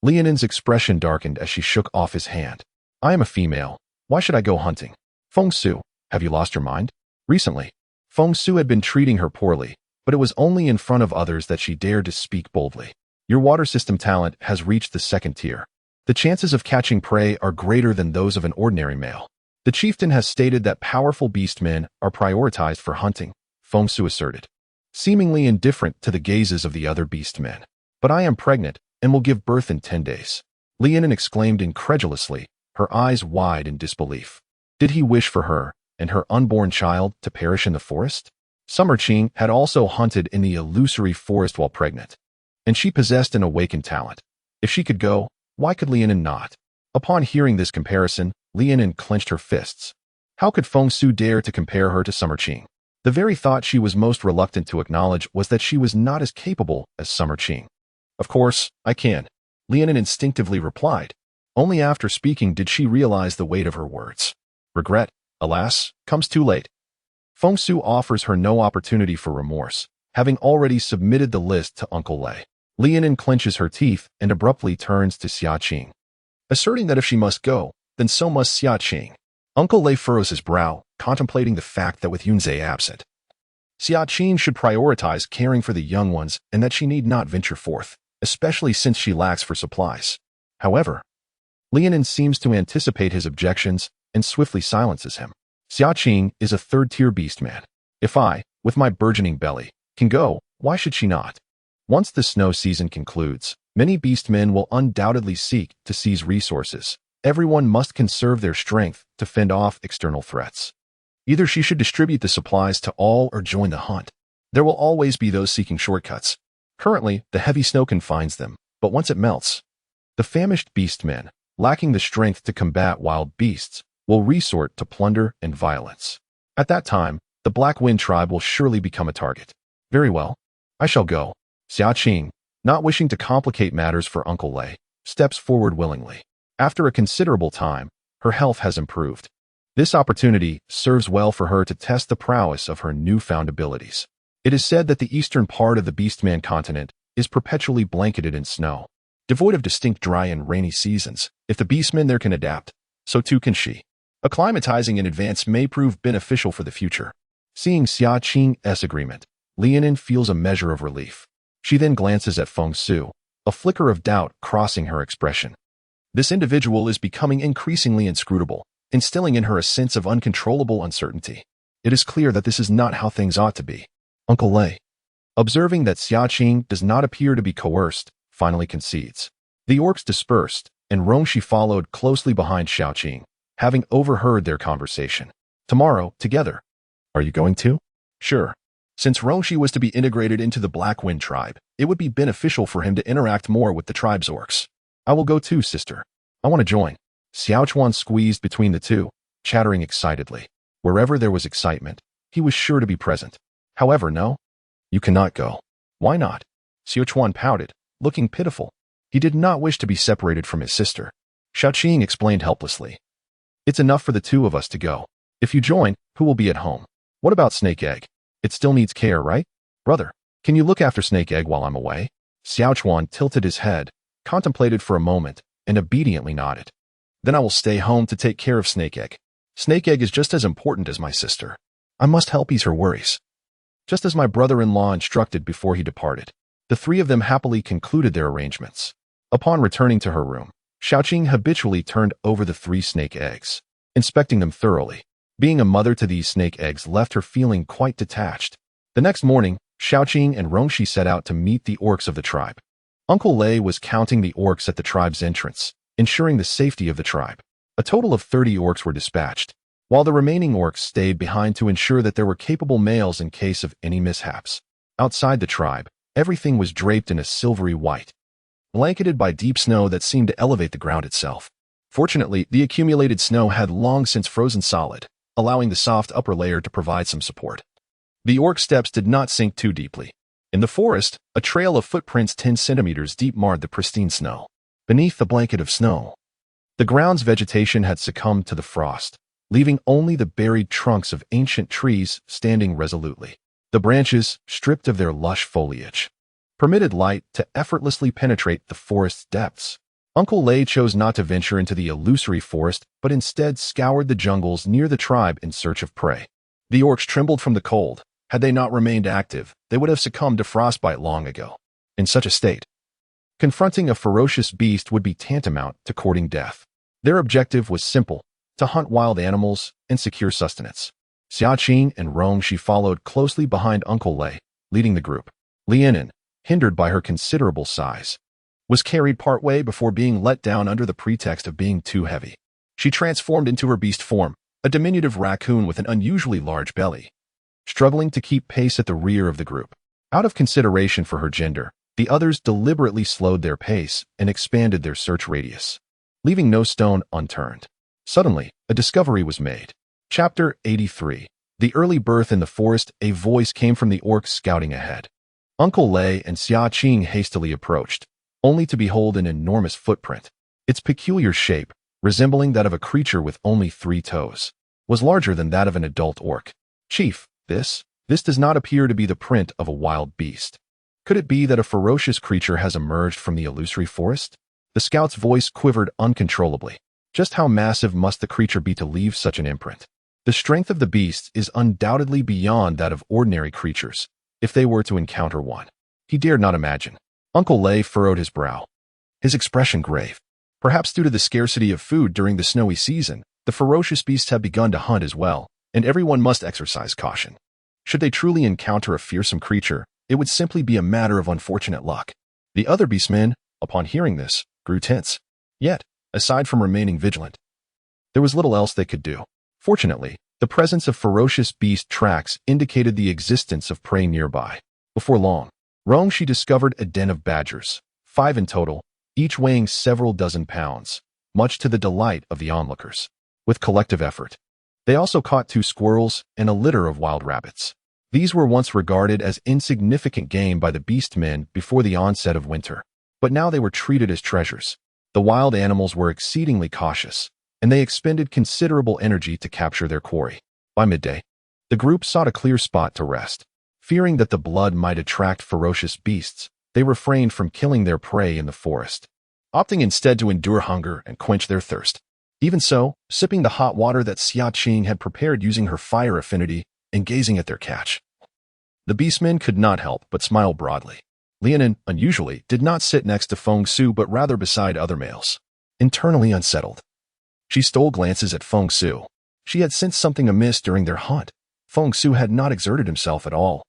Lianin's expression darkened as she shook off his hand. "I am a female. Why should I go hunting? Feng Su, have you lost your mind?" Recently, Feng Su had been treating her poorly, but it was only in front of others that she dared to speak boldly. "Your water system talent has reached the 2nd tier. The chances of catching prey are greater than those of an ordinary male. The chieftain has stated that powerful beastmen are prioritized for hunting," Feng Su asserted, seemingly indifferent to the gazes of the other beastmen. "But I am pregnant and will give birth in 10 days. Lianin exclaimed incredulously, her eyes wide in disbelief. Did he wish for her and her unborn child to perish in the forest? Summer Qing had also hunted in the illusory forest while pregnant, and she possessed an awakened talent. If she could go, Why could Lianin not? Upon hearing this comparison, Lianin clenched her fists. How could Feng Su dare to compare her to Summer Qing? The very thought she was most reluctant to acknowledge was that she was not as capable as Summer Qing. Of course, I can, Lianin instinctively replied. Only after speaking did she realize the weight of her words. Regret, alas, comes too late. Feng Su offers her no opportunity for remorse, having already submitted the list to Uncle Lei. Lianin clenches her teeth and abruptly turns to Xia Qing, asserting that if she must go, then so must Xia Qing. Uncle Lei furrows his brow, contemplating the fact that with Yunzhe absent, Xia Qing should prioritize caring for the young ones and that she need not venture forth, especially since she lacks for supplies. However, Lianin seems to anticipate his objections and swiftly silences him. Xia Qing is a third-tier beastman. If I, with my burgeoning belly, can go, why should she not? Once the snow season concludes, many beastmen will undoubtedly seek to seize resources. Everyone must conserve their strength to fend off external threats. Either she should distribute the supplies to all or join the hunt. There will always be those seeking shortcuts. Currently, the heavy snow confines them, but once it melts, the famished beastmen, lacking the strength to combat wild beasts, will resort to plunder and violence. At that time, the Black Wind tribe will surely become a target. Very well, I shall go. Xia Qing, not wishing to complicate matters for Uncle Lei, steps forward willingly. After a considerable time, her health has improved. This opportunity serves well for her to test the prowess of her newfound abilities. It is said that the eastern part of the Beastman continent is perpetually blanketed in snow. Devoid of distinct dry and rainy seasons, if the beastmen there can adapt, so too can she. Acclimatizing in advance may prove beneficial for the future. Seeing Xia Qing's agreement, Lianin feels a measure of relief. She then glances at Feng Su, a flicker of doubt crossing her expression. This individual is becoming increasingly inscrutable, instilling in her a sense of uncontrollable uncertainty. It is clear that this is not how things ought to be. Uncle Lei, observing that Xia Qing does not appear to be coerced, finally concedes. The orcs dispersed, and Rongxi followed closely behind Xiao Qing, having overheard their conversation. Tomorrow, together. Are you going to? Sure. Since Rongxi was to be integrated into the Black Wind tribe, it would be beneficial for him to interact more with the tribe's orcs. I will go too, sister. I want to join. Xiao Chuan squeezed between the two, chattering excitedly. Wherever there was excitement, he was sure to be present. However, no. You cannot go. Why not? Xiao Chuan pouted, looking pitiful. He did not wish to be separated from his sister. Xiao Qing explained helplessly. It's enough for the two of us to go. If you join, who will be at home? What about Snake Egg? It still needs care, right? Brother, can you look after Snake Egg while I'm away? Xiao Chuan tilted his head, contemplated for a moment, and obediently nodded. Then I will stay home to take care of Snake Egg. Snake Egg is just as important as my sister. I must help ease her worries. Just as my brother-in-law instructed before he departed, the three of them happily concluded their arrangements. Upon returning to her room, Xiao Qing habitually turned over the 3 snake eggs, inspecting them thoroughly. Being a mother to these snake eggs left her feeling quite detached. The next morning, Xiao Qing and Rongxi set out to meet the orcs of the tribe. Uncle Lei was counting the orcs at the tribe's entrance, ensuring the safety of the tribe. A total of 30 orcs were dispatched, while the remaining orcs stayed behind to ensure that there were capable males in case of any mishaps. Outside the tribe, everything was draped in a silvery white, blanketed by deep snow that seemed to elevate the ground itself. Fortunately, the accumulated snow had long since frozen solid, allowing the soft upper layer to provide some support. The orc steps did not sink too deeply. In the forest, a trail of footprints 10 centimeters deep marred the pristine snow. Beneath the blanket of snow, the ground's vegetation had succumbed to the frost, leaving only the buried trunks of ancient trees standing resolutely. The branches, stripped of their lush foliage, permitted light to effortlessly penetrate the forest's depths. Uncle Lei chose not to venture into the illusory forest, but instead scoured the jungles near the tribe in search of prey. The orcs trembled from the cold. Had they not remained active, they would have succumbed to frostbite long ago. In such a state, confronting a ferocious beast would be tantamount to courting death. Their objective was simple: to hunt wild animals and secure sustenance. Xia Qing and Rongxi followed closely behind Uncle Lei, leading the group. Lianin, hindered by her considerable size, was carried partway before being let down under the pretext of being too heavy. She transformed into her beast form, a diminutive raccoon with an unusually large belly, struggling to keep pace at the rear of the group. Out of consideration for her gender, The others deliberately slowed their pace and expanded their search radius, leaving no stone unturned. Suddenly, a discovery was made. Chapter 83. The early birth in the forest. A voice came from the orcs scouting ahead. Uncle Lei and Xia Qing hastily approached, only to behold an enormous footprint. Its peculiar shape, resembling that of a creature with only 3 toes, was larger than that of an adult orc. Chief, this does not appear to be the print of a wild beast. Could it be that a ferocious creature has emerged from the illusory forest? The scout's voice quivered uncontrollably. Just how massive must the creature be to leave such an imprint? The strength of the beast is undoubtedly beyond that of ordinary creatures, if they were to encounter one. He dared not imagine. Uncle Lei furrowed his brow, his expression grave. Perhaps due to the scarcity of food during the snowy season, the ferocious beasts have begun to hunt as well, and everyone must exercise caution. Should they truly encounter a fearsome creature, it would simply be a matter of unfortunate luck. The other beastmen, upon hearing this, grew tense. Yet, aside from remaining vigilant, there was little else they could do. Fortunately, the presence of ferocious beast tracks indicated the existence of prey nearby. Before long, Rongshi discovered a den of badgers, 5 in total, each weighing several dozen pounds, much to the delight of the onlookers. With collective effort, they also caught 2 squirrels and a litter of wild rabbits. These were once regarded as insignificant game by the beastmen before the onset of winter, but now they were treated as treasures. The wild animals were exceedingly cautious, and they expended considerable energy to capture their quarry. By midday, the group sought a clear spot to rest. Fearing that the blood might attract ferocious beasts, they refrained from killing their prey in the forest, opting instead to endure hunger and quench their thirst. Even so, sipping the hot water that Xia Qing had prepared using her fire affinity and gazing at their catch, the beastmen could not help but smile broadly. Lianin, unusually, did not sit next to Feng Su but rather beside other males. Internally unsettled, she stole glances at Feng Su. She had sensed something amiss during their hunt. Feng Su had not exerted himself at all,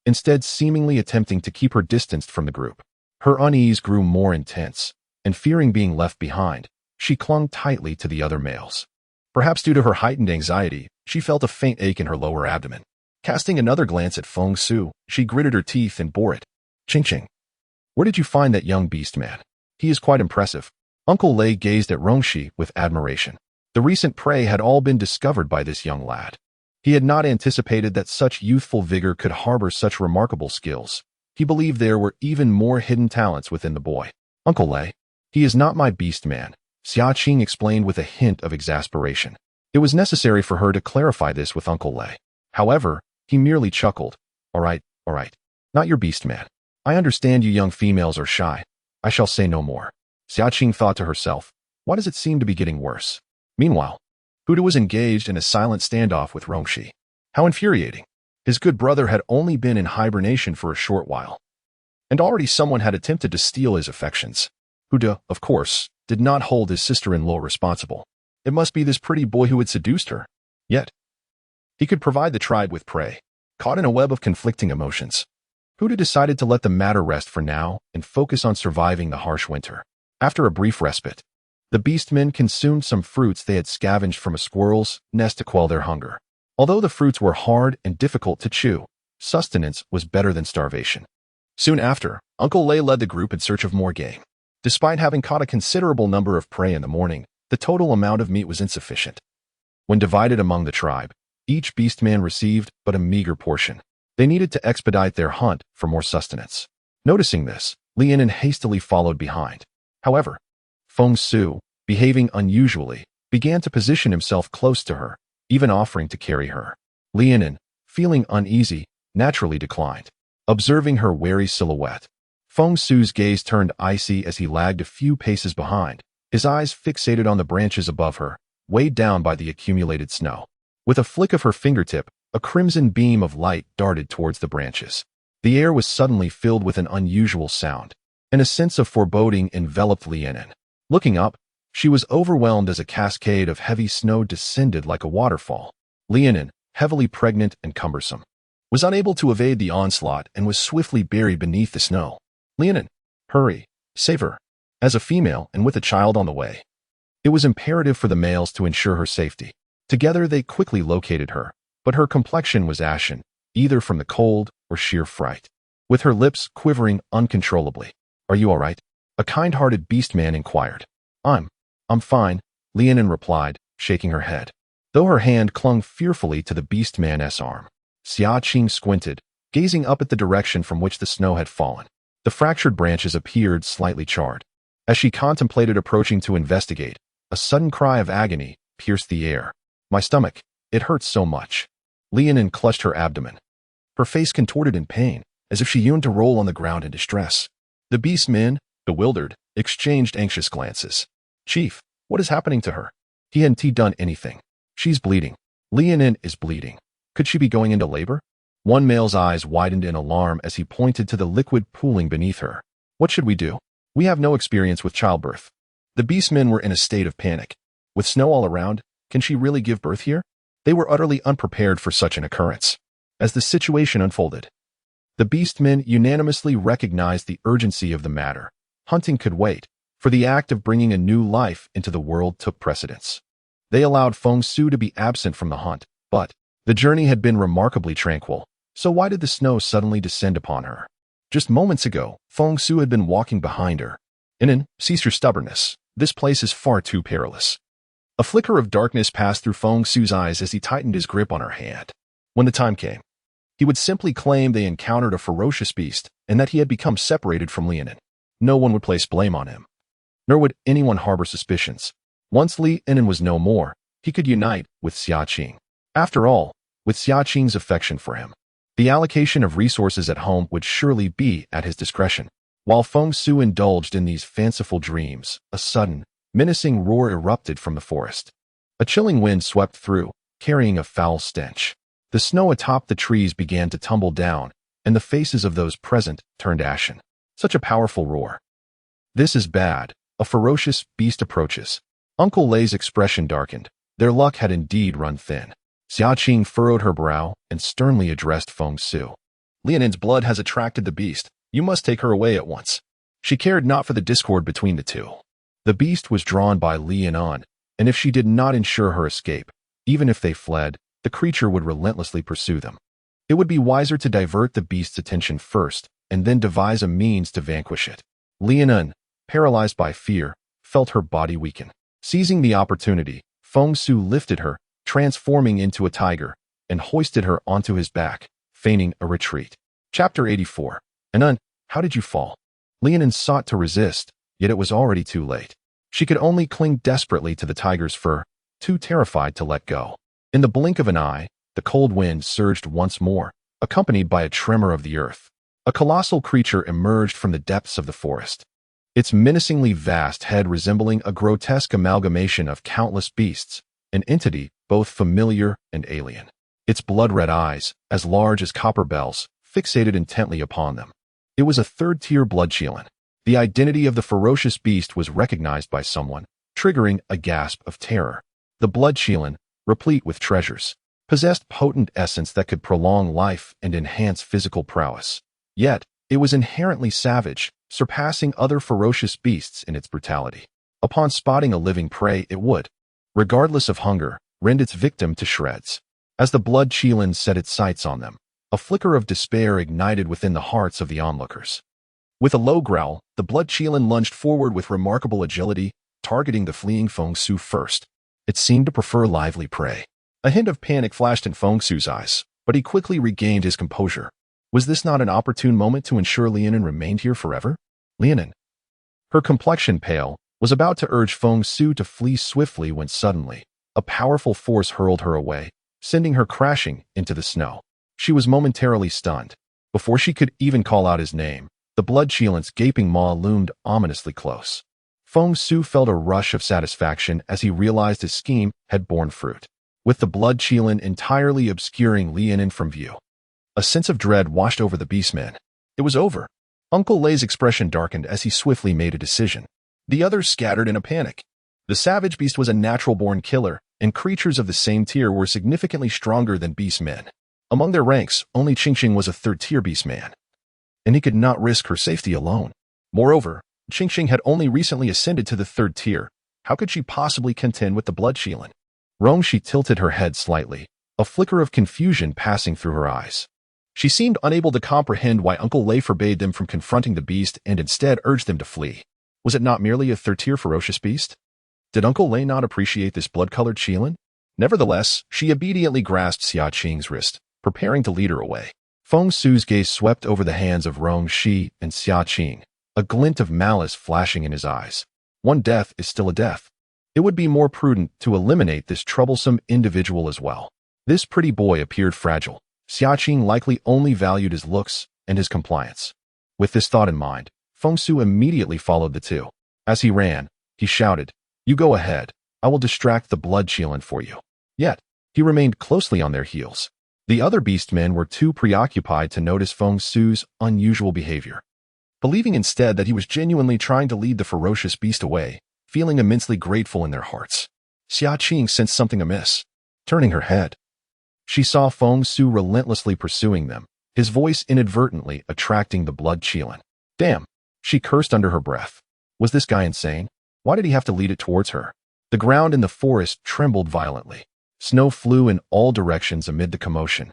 instead seemingly attempting to keep her distanced from the group. Her unease grew more intense, and fearing being left behind, she clung tightly to the other males. Perhaps due to her heightened anxiety, she felt a faint ache in her lower abdomen. Casting another glance at Feng Su, she gritted her teeth and bore it. Ching Ching. Where did you find that young beast man? He is quite impressive. Uncle Lei gazed at Rongshi with admiration. The recent prey had all been discovered by this young lad. He had not anticipated that such youthful vigor could harbor such remarkable skills. He believed there were even more hidden talents within the boy. Uncle Lei, he is not my beast man, Xia Qing explained with a hint of exasperation. It was necessary for her to clarify this with Uncle Lei. However, he merely chuckled. All right, not your beast man. I understand you young females are shy. I shall say no more. Xia Qing thought to herself, why does it seem to be getting worse? Meanwhile, Huda was engaged in a silent standoff with Rongshi. How infuriating. His good brother had only been in hibernation for a short while, and already someone had attempted to steal his affections. Huda, of course, did not hold his sister-in-law responsible. It must be this pretty boy who had seduced her. Yet, he could provide the tribe with prey. Caught in a web of conflicting emotions, Huda decided to let the matter rest for now and focus on surviving the harsh winter. After a brief respite, the beastmen consumed some fruits they had scavenged from a squirrel's nest to quell their hunger. Although the fruits were hard and difficult to chew, sustenance was better than starvation. Soon after, Uncle Lei led the group in search of more game. Despite having caught a considerable number of prey in the morning, the total amount of meat was insufficient. When divided among the tribe, each beastman received but a meager portion. They needed to expedite their hunt for more sustenance. Noticing this, Lianin hastily followed behind. However, Feng Su, behaving unusually, began to position himself close to her, even offering to carry her. Lianin, feeling uneasy, naturally declined. Observing her wary silhouette, Feng Su's gaze turned icy as he lagged a few paces behind, his eyes fixated on the branches above her, weighed down by the accumulated snow. With a flick of her fingertip, a crimson beam of light darted towards the branches. The air was suddenly filled with an unusual sound, and a sense of foreboding enveloped Lianin. Looking up, she was overwhelmed as a cascade of heavy snow descended like a waterfall. Lianin, heavily pregnant and cumbersome, was unable to evade the onslaught and was swiftly buried beneath the snow. Lianin, hurry, save her. As a female and with a child on the way, it was imperative for the males to ensure her safety. Together they quickly located her, but her complexion was ashen, either from the cold or sheer fright. with her lips quivering uncontrollably. "Are you all right?" a kind-hearted beast-man inquired. I'm fine," Lianin replied, shaking her head, though her hand clung fearfully to the beast-man's arm. Xia Qing squinted, gazing up at the direction from which the snow had fallen. The fractured branches appeared slightly charred. As she contemplated approaching to investigate, a sudden cry of agony pierced the air. "My stomach, it hurts so much." Lianin clutched her abdomen. Her face contorted in pain, as if she yearned to roll on the ground in distress. The beastmen, bewildered, exchanged anxious glances. "Chief, what is happening to her?" Hadn't he done anything? "She's bleeding. Lianin is bleeding. Could she be going into labor?" One male's eyes widened in alarm as he pointed to the liquid pooling beneath her. "What should we do? We have no experience with childbirth." The beastmen were in a state of panic. With snow all around, can she really give birth here? They were utterly unprepared for such an occurrence. As the situation unfolded, the beastmen unanimously recognized the urgency of the matter. Hunting could wait, for the act of bringing a new life into the world took precedence. They allowed Feng Su to be absent from the hunt, but the journey had been remarkably tranquil, so why did the snow suddenly descend upon her? Just moments ago, Feng Su had been walking behind her. "Inen, cease your stubbornness. This place is far too perilous." A flicker of darkness passed through Feng Su's eyes as he tightened his grip on her hand. When the time came, he would simply claim they encountered a ferocious beast and that he had become separated from Lianin. No one would place blame on him, nor would anyone harbor suspicions. Once Lianin was no more, he could unite with Xia Qing. After all, with Xia Qing's affection for him, the allocation of resources at home would surely be at his discretion. While Feng Su indulged in these fanciful dreams, a sudden, menacing roar erupted from the forest. A chilling wind swept through, carrying a foul stench. The snow atop the trees began to tumble down, and the faces of those present turned ashen. Such a powerful roar. "This is bad. A ferocious beast approaches." Uncle Lei's expression darkened. Their luck had indeed run thin. Xia Qing furrowed her brow and sternly addressed Feng Su. "Lianin's blood has attracted the beast. You must take her away at once." She cared not for the discord between the two. The beast was drawn by Lianin, and if she did not ensure her escape, even if they fled, the creature would relentlessly pursue them. It would be wiser to divert the beast's attention first, and then devise a means to vanquish it. Lianin, paralyzed by fear, felt her body weaken. Seizing the opportunity, Feng Su lifted her, transforming into a tiger, and hoisted her onto his back, feigning a retreat. Chapter 84. "Anun, how did you fall?" Lianin sought to resist, yet it was already too late. She could only cling desperately to the tiger's fur, too terrified to let go. In the blink of an eye, the cold wind surged once more, accompanied by a tremor of the earth. A colossal creature emerged from the depths of the forest. Its menacingly vast head resembling a grotesque amalgamation of countless beasts, an entity both familiar and alien. Its blood-red eyes, as large as copper bells, fixated intently upon them. It was a third-tier bloodchelan. The identity of the ferocious beast was recognized by someone, triggering a gasp of terror. The bloodchelan, replete with treasures, possessed potent essence that could prolong life and enhance physical prowess. Yet, it was inherently savage, surpassing other ferocious beasts in its brutality. Upon spotting a living prey, it would, regardless of hunger, rend its victim to shreds. As the bloodchelan set its sights on them, a flicker of despair ignited within the hearts of the onlookers. With a low growl, the bloodchelan lunged forward with remarkable agility, targeting the fleeing Feng Su first. It seemed to prefer lively prey. A hint of panic flashed in Feng Su's eyes, but he quickly regained his composure. Was this not an opportune moment to ensure Lianin remained here forever? Lianin, her complexion pale, was about to urge Feng Su to flee swiftly when suddenly, a powerful force hurled her away, sending her crashing into the snow. She was momentarily stunned. Before she could even call out his name, the bloodchelan's gaping maw loomed ominously close. Feng Su felt a rush of satisfaction as he realized his scheme had borne fruit. With the bloodchelan entirely obscuring Lianin from view, a sense of dread washed over the beastman. It was over. Uncle Lei's expression darkened as he swiftly made a decision. The others scattered in a panic. The savage beast was a natural-born killer, and creatures of the same tier were significantly stronger than beastmen. Among their ranks, only Qingqing was a third-tier beastman, and he could not risk her safety alone. Moreover, Qingqing had only recently ascended to the third tier. How could she possibly contend with the bloodchelan? She tilted her head slightly, a flicker of confusion passing through her eyes. She seemed unable to comprehend why Uncle Lei forbade them from confronting the beast and instead urged them to flee. Was it not merely a third-tier ferocious beast? Did Uncle Lei not appreciate this blood-colored Qilin? Nevertheless, she obediently grasped Xia Qing's wrist, preparing to lead her away. Feng Su's gaze swept over the hands of Rong Shi and Xia Qing, a glint of malice flashing in his eyes. One death is still a death. It would be more prudent to eliminate this troublesome individual as well. This pretty boy appeared fragile. Xia Qing likely only valued his looks and his compliance. With this thought in mind, Feng Su immediately followed the two. As he ran, he shouted, "You go ahead. I will distract the blood Qilin for you." Yet, he remained closely on their heels. The other beastmen were too preoccupied to notice Feng Su's unusual behavior. Believing instead that he was genuinely trying to lead the ferocious beast away, feeling immensely grateful in their hearts, Xia Qing sensed something amiss. Turning her head, she saw Feng Su relentlessly pursuing them, his voice inadvertently attracting the blood Qilin. Damn, she cursed under her breath. Was this guy insane? Why did he have to lead it towards her? The ground in the forest trembled violently. Snow flew in all directions amid the commotion.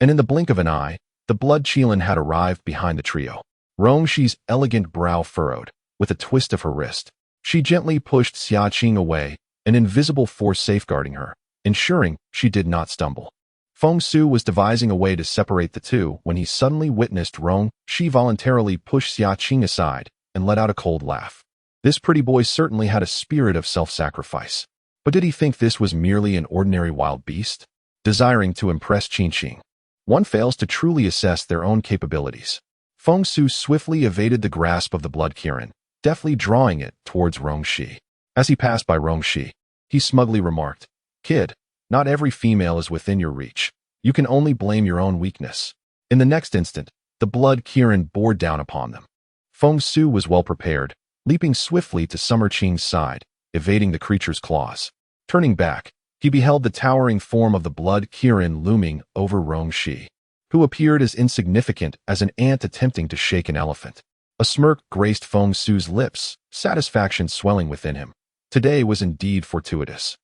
And in the blink of an eye, the blood Qilin had arrived behind the trio. Rong Shi's elegant brow furrowed, with a twist of her wrist. She gently pushed Xia Qing away, an invisible force safeguarding her, ensuring she did not stumble. Feng Su was devising a way to separate the two when he suddenly witnessed Rong Shi voluntarily push Xia Qing aside and let out a cold laugh. This pretty boy certainly had a spirit of self-sacrifice. But did he think this was merely an ordinary wild beast? Desiring to impress Qing, one fails to truly assess their own capabilities. Feng Su swiftly evaded the grasp of the blood Qilin, deftly drawing it towards Rong Shi. As he passed by Rong Shi, he smugly remarked, "Kid, not every female is within your reach. You can only blame your own weakness." In the next instant, the blood Qilin bore down upon them. Feng Su was well prepared, leaping swiftly to Summer Qing's side, evading the creature's claws. Turning back, he beheld the towering form of the blood Qilin looming over Rong Shi, who appeared as insignificant as an ant attempting to shake an elephant. A smirk graced Feng Su's lips, satisfaction swelling within him. Today was indeed fortuitous.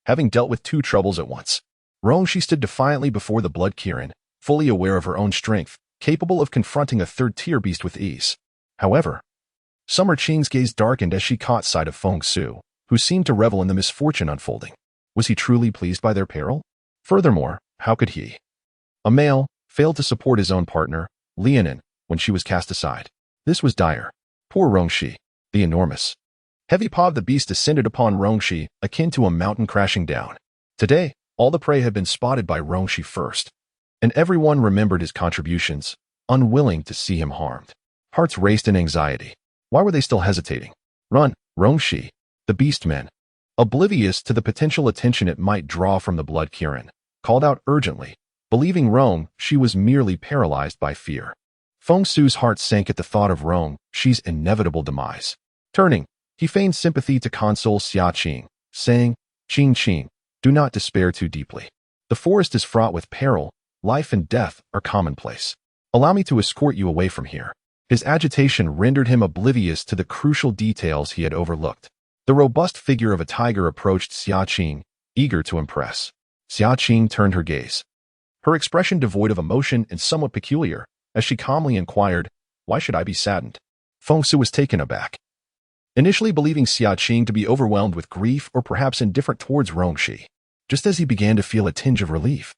Having dealt with two troubles at once, Rong Shi stood defiantly before the blood Qilin, fully aware of her own strength, capable of confronting a third-tier beast with ease. However, Summer Qing's gaze darkened as she caught sight of Feng Su, who seemed to revel in the misfortune unfolding. Was he truly pleased by their peril? Furthermore, how could he, a male, fail to support his own partner, Lianin, when she was cast aside? This was dire. Poor Rong Shi. The enormous, heavy paw of the beast descended upon Rong Shi, akin to a mountain crashing down. Today, all the prey had been spotted by Rong Shi first, and everyone remembered his contributions, unwilling to see him harmed. Hearts raced in anxiety. Why were they still hesitating? Run, Rong Shi. The beastmen, oblivious to the potential attention it might draw from the blood Qilin, called out urgently, believing Rong Shi was merely paralyzed by fear. Feng Su's heart sank at the thought of Rong Shi's inevitable demise. Turning, he feigned sympathy to console Xia Qing, saying, Qing, do not despair too deeply. The forest is fraught with peril, life and death are commonplace. Allow me to escort you away from here. His agitation rendered him oblivious to the crucial details he had overlooked. The robust figure of a tiger approached Xia Qing, eager to impress. Xia Qing turned her gaze, her expression devoid of emotion and somewhat peculiar, as she calmly inquired, "Why should I be saddened?" Feng Su was taken aback, initially believing Xia Qing to be overwhelmed with grief or perhaps indifferent towards Rong Shi. Just as he began to feel a tinge of relief,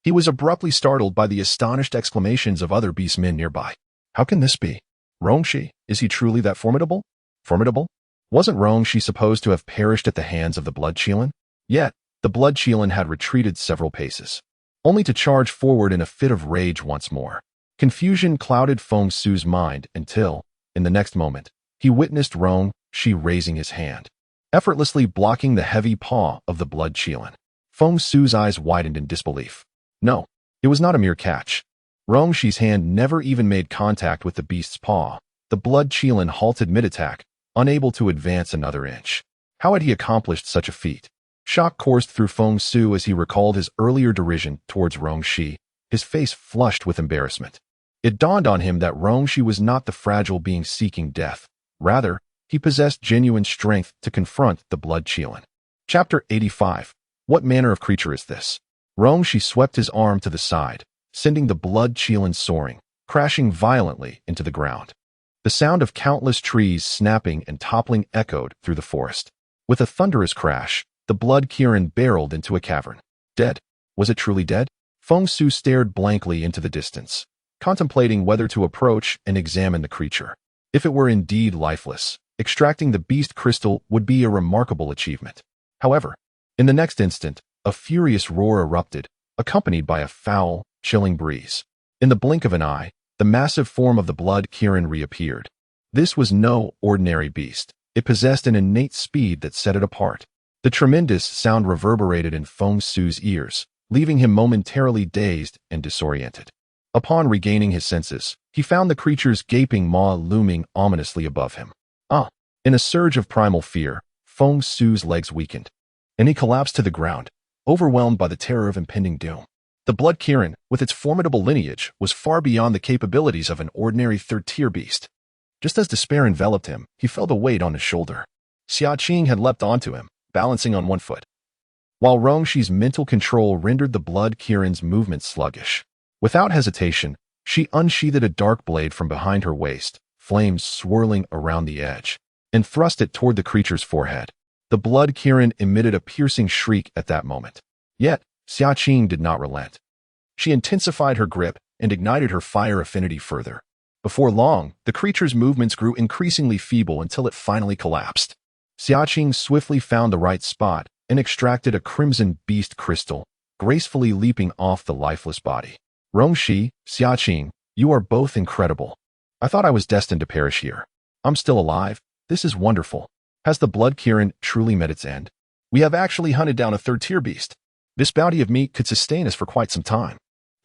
he was abruptly startled by the astonished exclamations of other beastmen nearby. How can this be? Rong Shi, is he truly that formidable? Formidable? Wasn't Rong Shi supposed to have perished at the hands of the blood Qilin? Yet, the blood Qilin had retreated several paces, only to charge forward in a fit of rage once more. Confusion clouded Feng Su's mind until, in the next moment, he witnessed Rong Shi raising his hand, effortlessly blocking the heavy paw of the blood Qilin. Feng Su's eyes widened in disbelief. No, it was not a mere catch. Rong Shi's hand never even made contact with the beast's paw. The blood Qilin halted mid-attack, unable to advance another inch. How had he accomplished such a feat? Shock coursed through Feng Su as he recalled his earlier derision towards Rong Shi, his face flushed with embarrassment. It dawned on him that Rong Shi was not the fragile being seeking death. Rather, he possessed genuine strength to confront the blood Qilin. Chapter 85. What manner of creature is this? Rong Shi swept his arm to the side, sending the blood chelan soaring, crashing violently into the ground. The sound of countless trees snapping and toppling echoed through the forest. With a thunderous crash, the blood Kirin barreled into a cavern. Dead. Was it truly dead? Feng Su stared blankly into the distance, contemplating whether to approach and examine the creature. If it were indeed lifeless, extracting the beast crystal would be a remarkable achievement. However, in the next instant, a furious roar erupted, accompanied by a foul, chilling breeze. In the blink of an eye, the massive form of the blood Kirin reappeared. This was no ordinary beast. It possessed an innate speed that set it apart. The tremendous sound reverberated in Feng Su's ears, leaving him momentarily dazed and disoriented. Upon regaining his senses, he found the creature's gaping maw looming ominously above him. In a surge of primal fear, Feng Su's legs weakened, and he collapsed to the ground, overwhelmed by the terror of impending doom. The blood Kirin, with its formidable lineage, was far beyond the capabilities of an ordinary third-tier beast. Just as despair enveloped him, he felt a weight on his shoulder. Xia Qing had leapt onto him, balancing on one foot, while Rongshi's mental control rendered the blood Kirin's movements sluggish. Without hesitation, she unsheathed a dark blade from behind her waist, flames swirling around the edge, and thrust it toward the creature's forehead. The blood Kirin emitted a piercing shriek at that moment. Yet, Xia Qing did not relent. She intensified her grip and ignited her fire affinity further. Before long, the creature's movements grew increasingly feeble until it finally collapsed. Xia Qing swiftly found the right spot and extracted a crimson beast crystal, gracefully leaping off the lifeless body. Rongshi, Xia Qing, you are both incredible. I thought I was destined to perish here. I'm still alive. This is wonderful. Has the blood Kirin truly met its end? We have actually hunted down a third-tier beast. This bounty of meat could sustain us for quite some time.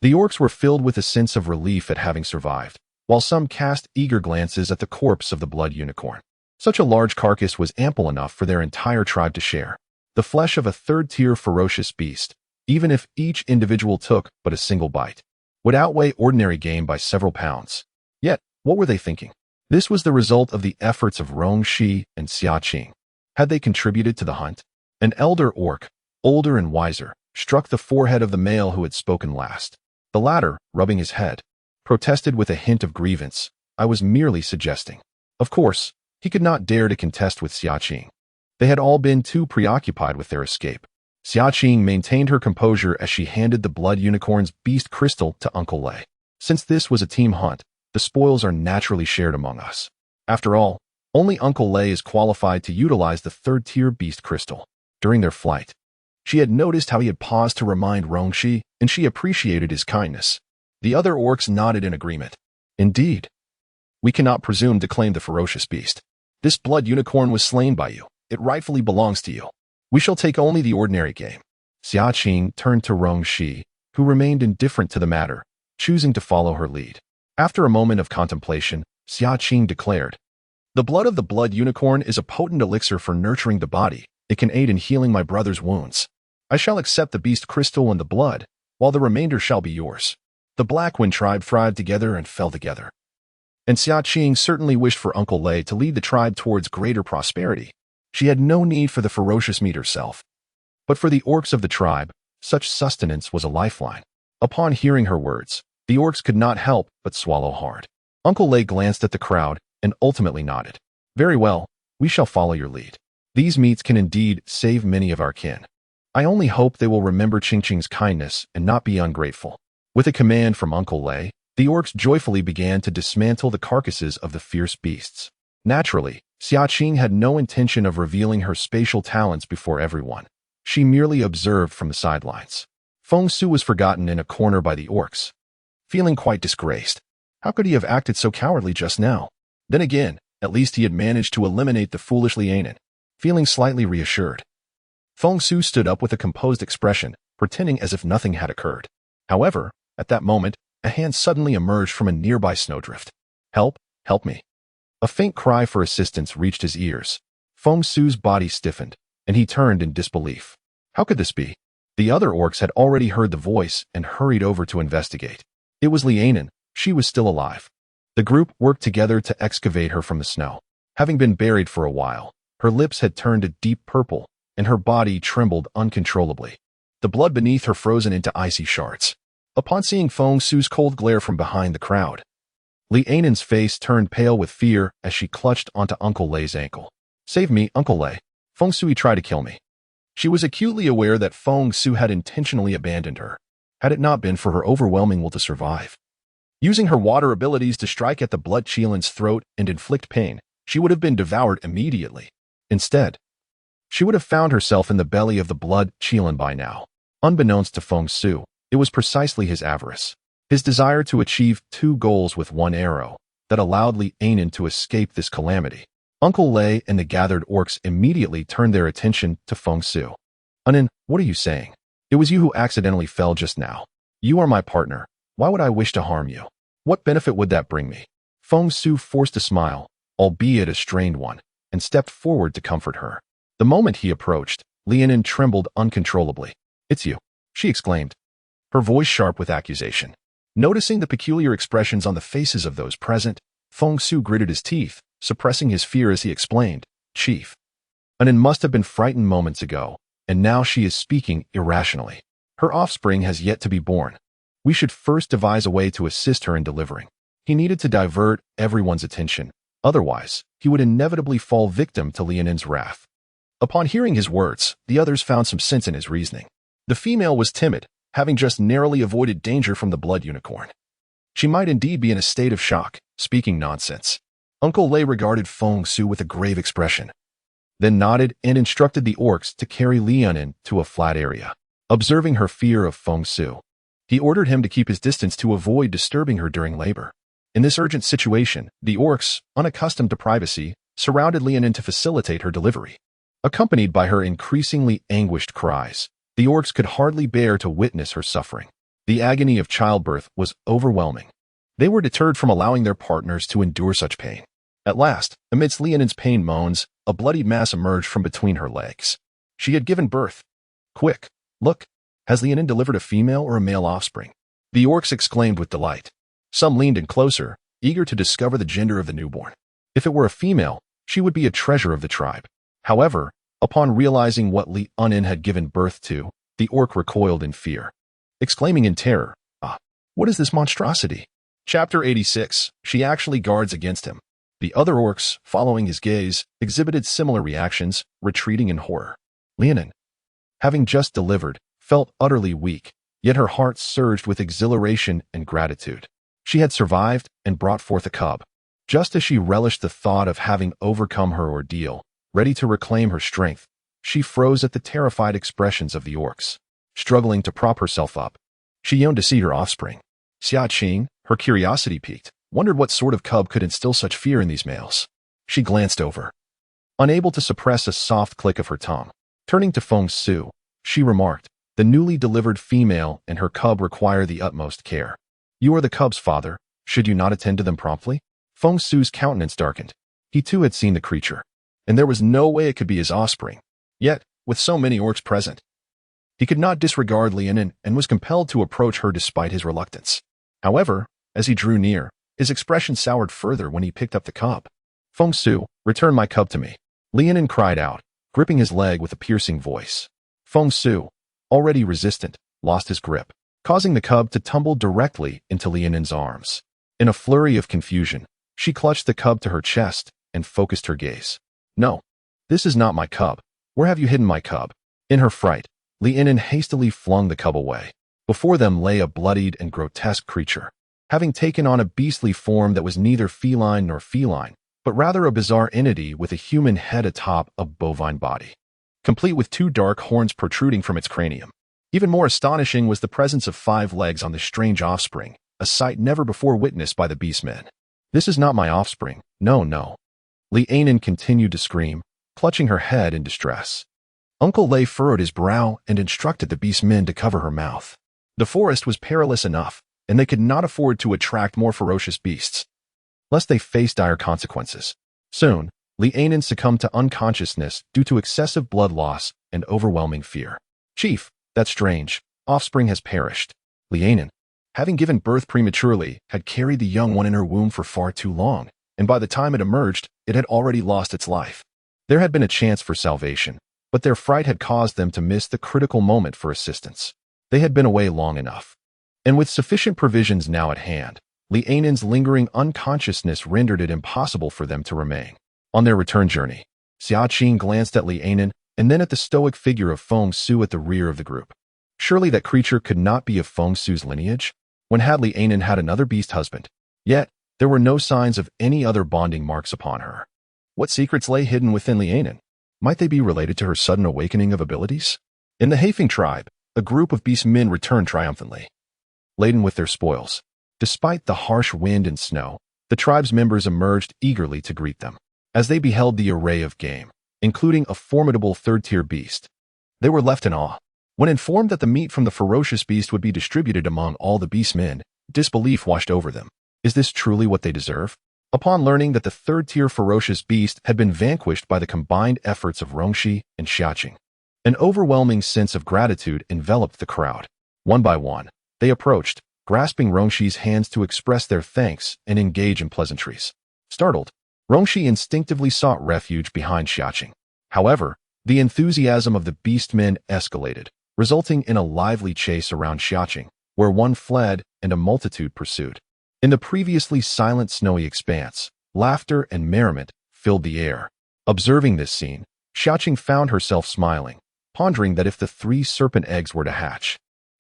The orcs were filled with a sense of relief at having survived, while some cast eager glances at the corpse of the blood unicorn. Such a large carcass was ample enough for their entire tribe to share. The flesh of a third-tier ferocious beast, even if each individual took but a single bite, would outweigh ordinary game by several pounds. Yet, what were they thinking? This was the result of the efforts of Rongshi and Xia Qing. Had they contributed to the hunt? An elder orc, older and wiser, struck the forehead of the male who had spoken last. The latter, rubbing his head, protested with a hint of grievance. I was merely suggesting. Of course, he could not dare to contest with Xia Qing. They had all been too preoccupied with their escape. Xia Qing maintained her composure as she handed the blood unicorn's beast crystal to Uncle Lei. Since this was a team hunt, the spoils are naturally shared among us. After all, only Uncle Lei is qualified to utilize the third-tier beast crystal. During their flight, she had noticed how he had paused to remind Rongshi, and she appreciated his kindness. The other orcs nodded in agreement. Indeed. We cannot presume to claim the ferocious beast. This blood unicorn was slain by you. It rightfully belongs to you. We shall take only the ordinary game. Xia Qing turned to Rongshi, who remained indifferent to the matter, choosing to follow her lead. After a moment of contemplation, Xia Qing declared, the blood of the blood unicorn is a potent elixir for nurturing the body. It can aid in healing my brother's wounds. I shall accept the beast crystal and the blood, while the remainder shall be yours. The Blackwind tribe thrived together and fell together. And Xia Qing certainly wished for Uncle Lei to lead the tribe towards greater prosperity. She had no need for the ferocious meat herself. But for the orcs of the tribe, such sustenance was a lifeline. Upon hearing her words, the orcs could not help but swallow hard. Uncle Lei glanced at the crowd and ultimately nodded. Very well, we shall follow your lead. These meats can indeed save many of our kin. I only hope they will remember Qingqing's kindness and not be ungrateful. With a command from Uncle Lei, the orcs joyfully began to dismantle the carcasses of the fierce beasts. Naturally, Xia Qing had no intention of revealing her spatial talents before everyone. She merely observed from the sidelines. Feng Su was forgotten in a corner by the orcs, feeling quite disgraced. How could he have acted so cowardly just now? Then again, at least he had managed to eliminate the foolish Lianen. Feeling slightly reassured, Feng Su stood up with a composed expression, pretending as if nothing had occurred. However, at that moment, a hand suddenly emerged from a nearby snowdrift. Help, help me. A faint cry for assistance reached his ears. Feng Su's body stiffened, and he turned in disbelief. How could this be? The other orcs had already heard the voice and hurried over to investigate. It was Lianen. She was still alive. The group worked together to excavate her from the snow. Having been buried for a while, her lips had turned a deep purple, and her body trembled uncontrollably. The blood beneath her frozen into icy shards. upon seeing Feng Su's cold glare from behind the crowd. Li Ainan's face turned pale with fear as she clutched onto Uncle Lei's ankle. "Save me, Uncle Lei. Feng Sui tried to kill me." She was acutely aware that Feng Su had intentionally abandoned her, had it not been for her overwhelming will to survive. Using her water abilities to strike at the blood Qilin's throat and inflict pain, she would have been devoured immediately. Instead, she would have found herself in the belly of the blood Qilin by now. Unbeknownst to Feng Su, it was precisely his avarice, his desire to achieve two goals with one arrow, that allowed Li Ainan to escape this calamity. Uncle Lei and the gathered orcs immediately turned their attention to Feng Su. "Anin, what are you saying? It was you who accidentally fell just now. You are my partner. Why would I wish to harm you? What benefit would that bring me?" Feng Su forced a smile, albeit a strained one, and stepped forward to comfort her. The moment he approached, Li Ainan trembled uncontrollably. "It's you," she exclaimed, her voice sharp with accusation. Noticing the peculiar expressions on the faces of those present, Feng Su gritted his teeth, suppressing his fear as he explained, "Chief, Anin must have been frightened moments ago, and now she is speaking irrationally. Her offspring has yet to be born. We should first devise a way to assist her in delivering." He needed to divert everyone's attention, otherwise he would inevitably fall victim to Li Ainan's wrath. Upon hearing his words, the others found some sense in his reasoning. The female was timid, having just narrowly avoided danger from the blood unicorn. She might indeed be in a state of shock, speaking nonsense. Uncle Lei regarded Feng Su with a grave expression, then nodded and instructed the orcs to carry Li Ainan to a flat area. Observing her fear of Feng Su, he ordered him to keep his distance to avoid disturbing her during labor. In this urgent situation, the orcs, unaccustomed to privacy, surrounded Li Ainan to facilitate her delivery. Accompanied by her increasingly anguished cries, the orcs could hardly bear to witness her suffering. The agony of childbirth was overwhelming. They were deterred from allowing their partners to endure such pain. At last, amidst Li Ainan's pain moans, a bloodied mass emerged from between her legs. She had given birth. "Quick, look, has Li Ainan delivered a female or a male offspring?" The orcs exclaimed with delight. Some leaned in closer, eager to discover the gender of the newborn. If it were a female, she would be a treasure of the tribe. However, upon realizing what Li Ainan had given birth to, the orc recoiled in fear, exclaiming in terror, "Ah, what is this monstrosity?" Chapter 86. She actually guards against him. The other orcs, following his gaze, exhibited similar reactions, retreating in horror. Li Ainan, having just delivered, felt utterly weak, yet her heart surged with exhilaration and gratitude. She had survived and brought forth a cub. Just as she relished the thought of having overcome her ordeal, ready to reclaim her strength, she froze at the terrified expressions of the orcs. Struggling to prop herself up, she yearned to see her offspring. Xia Qing, her curiosity piqued, wondered what sort of cub could instill such fear in these males. She glanced over, unable to suppress a soft click of her tongue. Turning to Feng Su, she remarked, "The newly delivered female and her cub require the utmost care. You are the cub's father, should you not attend to them promptly?" Feng Su's countenance darkened. He too had seen the creature, and there was no way it could be his offspring. Yet, with so many orcs present, he could not disregard Li Ainan and was compelled to approach her despite his reluctance. However, as he drew near, his expression soured further when he picked up the cub. "Feng Su, return my cub to me," Li Ainan cried out, gripping his leg with a piercing voice. Feng Su, already resistant, lost his grip, causing the cub to tumble directly into Li Ainan's arms. In a flurry of confusion, she clutched the cub to her chest and focused her gaze. "No, this is not my cub. Where have you hidden my cub?" In her fright, Li Ainan hastily flung the cub away. Before them lay a bloodied and grotesque creature, having taken on a beastly form that was neither feline nor feline, but rather a bizarre entity with a human head atop a bovine body, complete with two dark horns protruding from its cranium. Even more astonishing was the presence of 5 legs on this strange offspring, a sight never before witnessed by the beastmen. "This is not my offspring. No, no." Li Ainan continued to scream, clutching her head in distress. Uncle Lei furrowed his brow and instructed the beastmen to cover her mouth. The forest was perilous enough, and they could not afford to attract more ferocious beasts, lest they face dire consequences. Soon, Li Ainan succumbed to unconsciousness due to excessive blood loss and overwhelming fear. "Chief, that's strange. Offspring has perished." Li Ainan, having given birth prematurely, had carried the young one in her womb for far too long, and by the time it emerged, it had already lost its life. There had been a chance for salvation, but their fright had caused them to miss the critical moment for assistance. They had been away long enough. And with sufficient provisions now at hand, Lianen's lingering unconsciousness rendered it impossible for them to remain. On their return journey, Xia Qing glanced at Lianen and then at the stoic figure of Feng Su at the rear of the group. Surely that creature could not be of Feng Su's lineage? When had Lianen had another beast husband? Yet, there were no signs of any other bonding marks upon her. What secrets lay hidden within Lianen? Might they be related to her sudden awakening of abilities? In the Haifeng tribe, a group of beast men returned triumphantly, laden with their spoils. Despite the harsh wind and snow, the tribe's members emerged eagerly to greet them. As they beheld the array of game, including a formidable third-tier beast, they were left in awe. When informed that the meat from the ferocious beast would be distributed among all the beastmen, disbelief washed over them. Is this truly what they deserve? Upon learning that the third-tier ferocious beast had been vanquished by the combined efforts of Rongxi and Xia Qing, an overwhelming sense of gratitude enveloped the crowd. One by one, they approached, grasping Rongxi's hands to express their thanks and engage in pleasantries. Startled, Rongxi instinctively sought refuge behind Xia Qing. However, the enthusiasm of the beastmen escalated, resulting in a lively chase around Xia Qing, where one fled and a multitude pursued. In the previously silent snowy expanse, laughter and merriment filled the air. Observing this scene, Xia Qing found herself smiling, pondering that if the 3 serpent eggs were to hatch,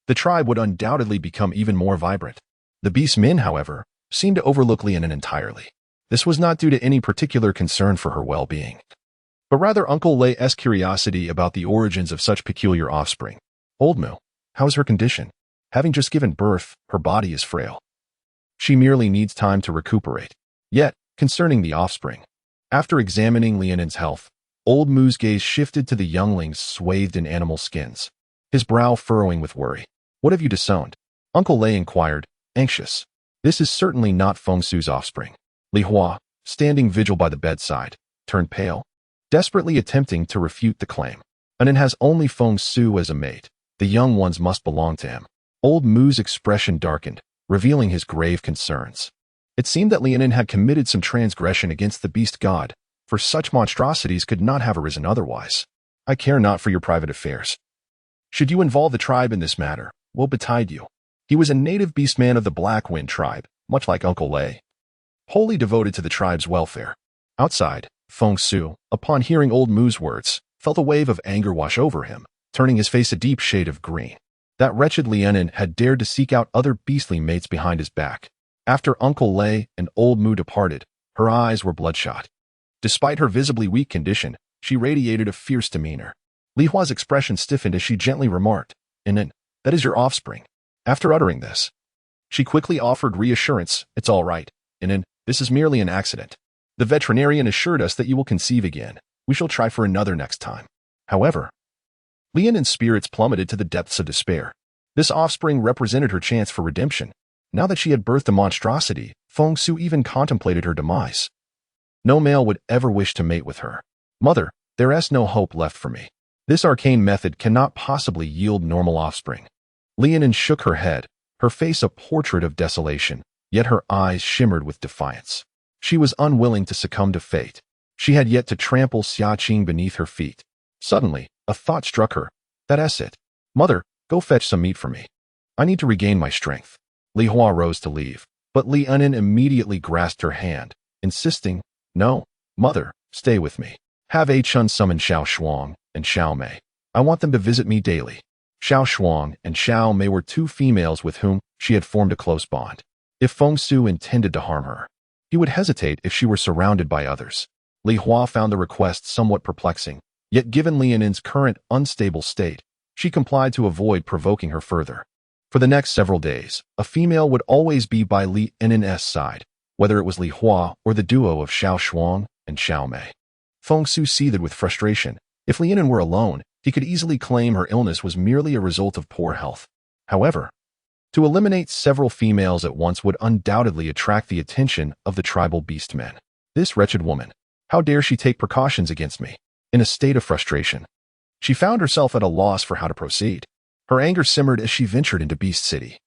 the tribe would undoubtedly become even more vibrant. The beastmen, however, seemed to overlook Lianen entirely. This was not due to any particular concern for her well-being, but rather Uncle Lei's curiosity about the origins of such peculiar offspring. Old Mu, how is her condition? Having just given birth, her body is frail. She merely needs time to recuperate. Yet, concerning the offspring, after examining Lianen's health, Old Mu's gaze shifted to the younglings swathed in animal skins, his brow furrowing with worry. What have you disowned? Uncle Lei inquired, anxious. This is certainly not Feng Su's offspring. Li Hua, standing vigil by the bedside, turned pale, desperately attempting to refute the claim. Lianen has only Feng Su as a mate. The young ones must belong to him. Old Mu's expression darkened, revealing his grave concerns. It seemed that Lianen had committed some transgression against the beast god, for such monstrosities could not have arisen otherwise. I care not for your private affairs. Should you involve the tribe in this matter, woe betide you. He was a native beastman of the Black Wind tribe, much like Uncle Lei, wholly devoted to the tribe's welfare. Outside, Feng Su, upon hearing Old Mu's words, felt a wave of anger wash over him, turning his face a deep shade of green. That wretched Lianen had dared to seek out other beastly mates behind his back. After Uncle Lei and Old Mu departed, her eyes were bloodshot. Despite her visibly weak condition, she radiated a fierce demeanor. Li Hua's expression stiffened as she gently remarked, Lianen, that is your offspring. After uttering this, she quickly offered reassurance. It's all right, Lianen, this is merely an accident. The veterinarian assured us that you will conceive again. We shall try for another next time. However, Lianen's spirits plummeted to the depths of despair. This offspring represented her chance for redemption. Now that she had birthed a monstrosity, Feng Su even contemplated her demise. No male would ever wish to mate with her. Mother, there is no hope left for me. This arcane method cannot possibly yield normal offspring. Lianen shook her head, her face a portrait of desolation, yet her eyes shimmered with defiance. She was unwilling to succumb to fate. She had yet to trample Xia Qing beneath her feet. Suddenly, a thought struck her. That's it. Mother, go fetch some meat for me. I need to regain my strength. Li Hua rose to leave, but Lianen immediately grasped her hand, insisting, No, mother, stay with me. Have A Chun summon Xiao Shuang and Xiao Mei. I want them to visit me daily. Xiao Shuang and Xiao Mei were 2 females with whom she had formed a close bond. If Feng Su intended to harm her, he would hesitate if she were surrounded by others. Li Hua found the request somewhat perplexing, yet given Lianen's current unstable state, she complied to avoid provoking her further. For the next several days, a female would always be by Lianen's side, whether it was Li Hua or the duo of Xiao Shuang and Xiao Mei. Feng Su seethed with frustration. If Lianen were alone, he could easily claim her illness was merely a result of poor health. However, to eliminate several females at once would undoubtedly attract the attention of the tribal beastmen. This wretched woman, how dare she take precautions against me? In a state of frustration, she found herself at a loss for how to proceed. Her anger simmered as she ventured into Beast City,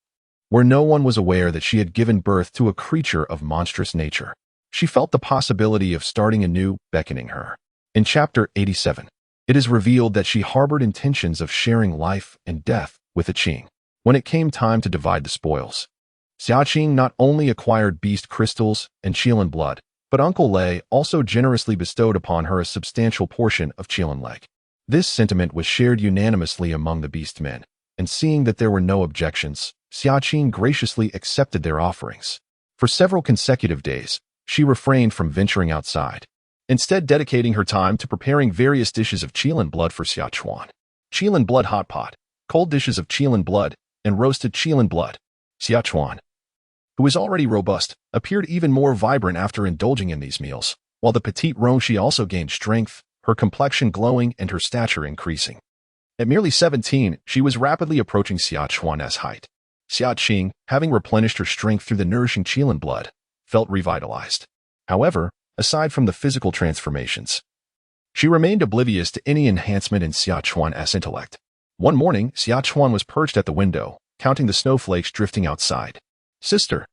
where no one was aware that she had given birth to a creature of monstrous nature. She felt the possibility of starting anew beckoning her. In Chapter 87, it is revealed that she harbored intentions of sharing life and death with a Qing. When it came time to divide the spoils, Xia Qing not only acquired beast crystals and Qilin blood, but Uncle Lei also generously bestowed upon her a substantial portion of Qilin leg. This sentiment was shared unanimously among the beast men, and seeing that there were no objections, Xia Qing graciously accepted their offerings. For several consecutive days, she refrained from venturing outside, instead dedicating her time to preparing various dishes of Qilin blood for Xia Chuan. Qilin blood hot pot, cold dishes of Qilin blood, and roasted Qilin blood. Xia Chuan, who was already robust, appeared even more vibrant after indulging in these meals, while the petite Rongxi also gained strength, her complexion glowing and her stature increasing. At merely 17, she was rapidly approaching Xia Chuan's height. Xia Qing, having replenished her strength through the nourishing Qilin blood, felt revitalized. However, aside from the physical transformations, she remained oblivious to any enhancement in Xia Chuan's intellect. One morning, Xia Chuan was perched at the window, counting the snowflakes drifting outside. "Sister,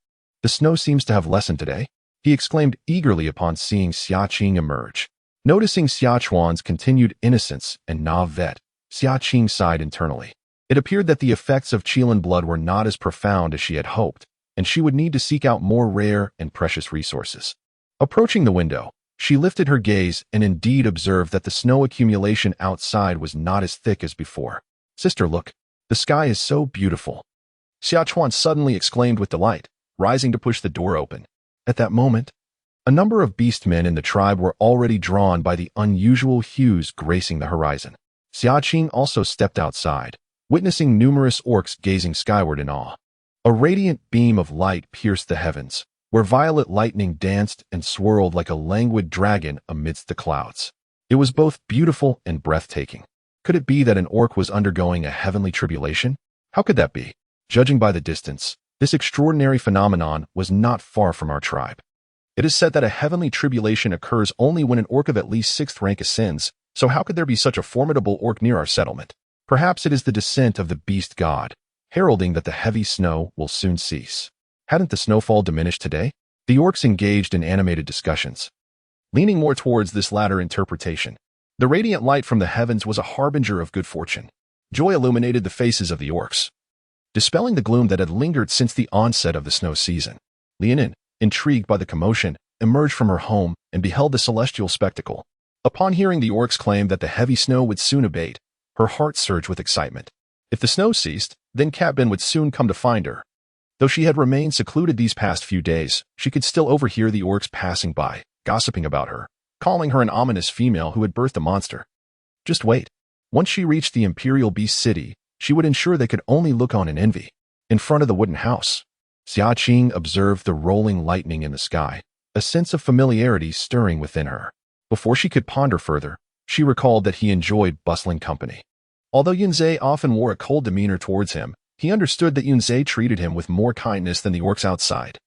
the snow seems to have lessened today," he exclaimed eagerly upon seeing Xia Qing emerge. Noticing Xia Chuan's continued innocence and naivete, Xia Qing sighed internally. It appeared that the effects of Qilin blood were not as profound as she had hoped, and she would need to seek out more rare and precious resources. Approaching the window, she lifted her gaze and indeed observed that the snow accumulation outside was not as thick as before. "Sister, look, the sky is so beautiful," Xia Chuan suddenly exclaimed with delight, rising to push the door open. At that moment, a number of beast men in the tribe were already drawn by the unusual hues gracing the horizon. Xia Qing also stepped outside, witnessing numerous orcs gazing skyward in awe. A radiant beam of light pierced the heavens, where violet lightning danced and swirled like a languid dragon amidst the clouds. It was both beautiful and breathtaking. Could it be that an orc was undergoing a heavenly tribulation? How could that be? Judging by the distance, this extraordinary phenomenon was not far from our tribe. It is said that a heavenly tribulation occurs only when an orc of at least 6th rank ascends, so how could there be such a formidable orc near our settlement? Perhaps it is the descent of the beast god, heralding that the heavy snow will soon cease. Hadn't the snowfall diminished today? The orcs engaged in animated discussions, leaning more towards this latter interpretation. The radiant light from the heavens was a harbinger of good fortune. Joy illuminated the faces of the orcs, dispelling the gloom that had lingered since the onset of the snow season. Lianin, intrigued by the commotion, emerged from her home and beheld the celestial spectacle. Upon hearing the orcs claim that the heavy snow would soon abate, her heart surged with excitement. If the snow ceased, then Catbin would soon come to find her. Though she had remained secluded these past few days, she could still overhear the orcs passing by, gossiping about her, calling her an ominous female who had birthed a monster. Just wait. Once she reached the Imperial Beast City, she would ensure they could only look on in envy. In front of the wooden house, Xia Qing observed the rolling lightning in the sky, a sense of familiarity stirring within her. Before she could ponder further, she recalled that he enjoyed bustling company. Although Yunzhe often wore a cold demeanor towards him, he understood that Yunzhe treated him with more kindness than the orcs outside.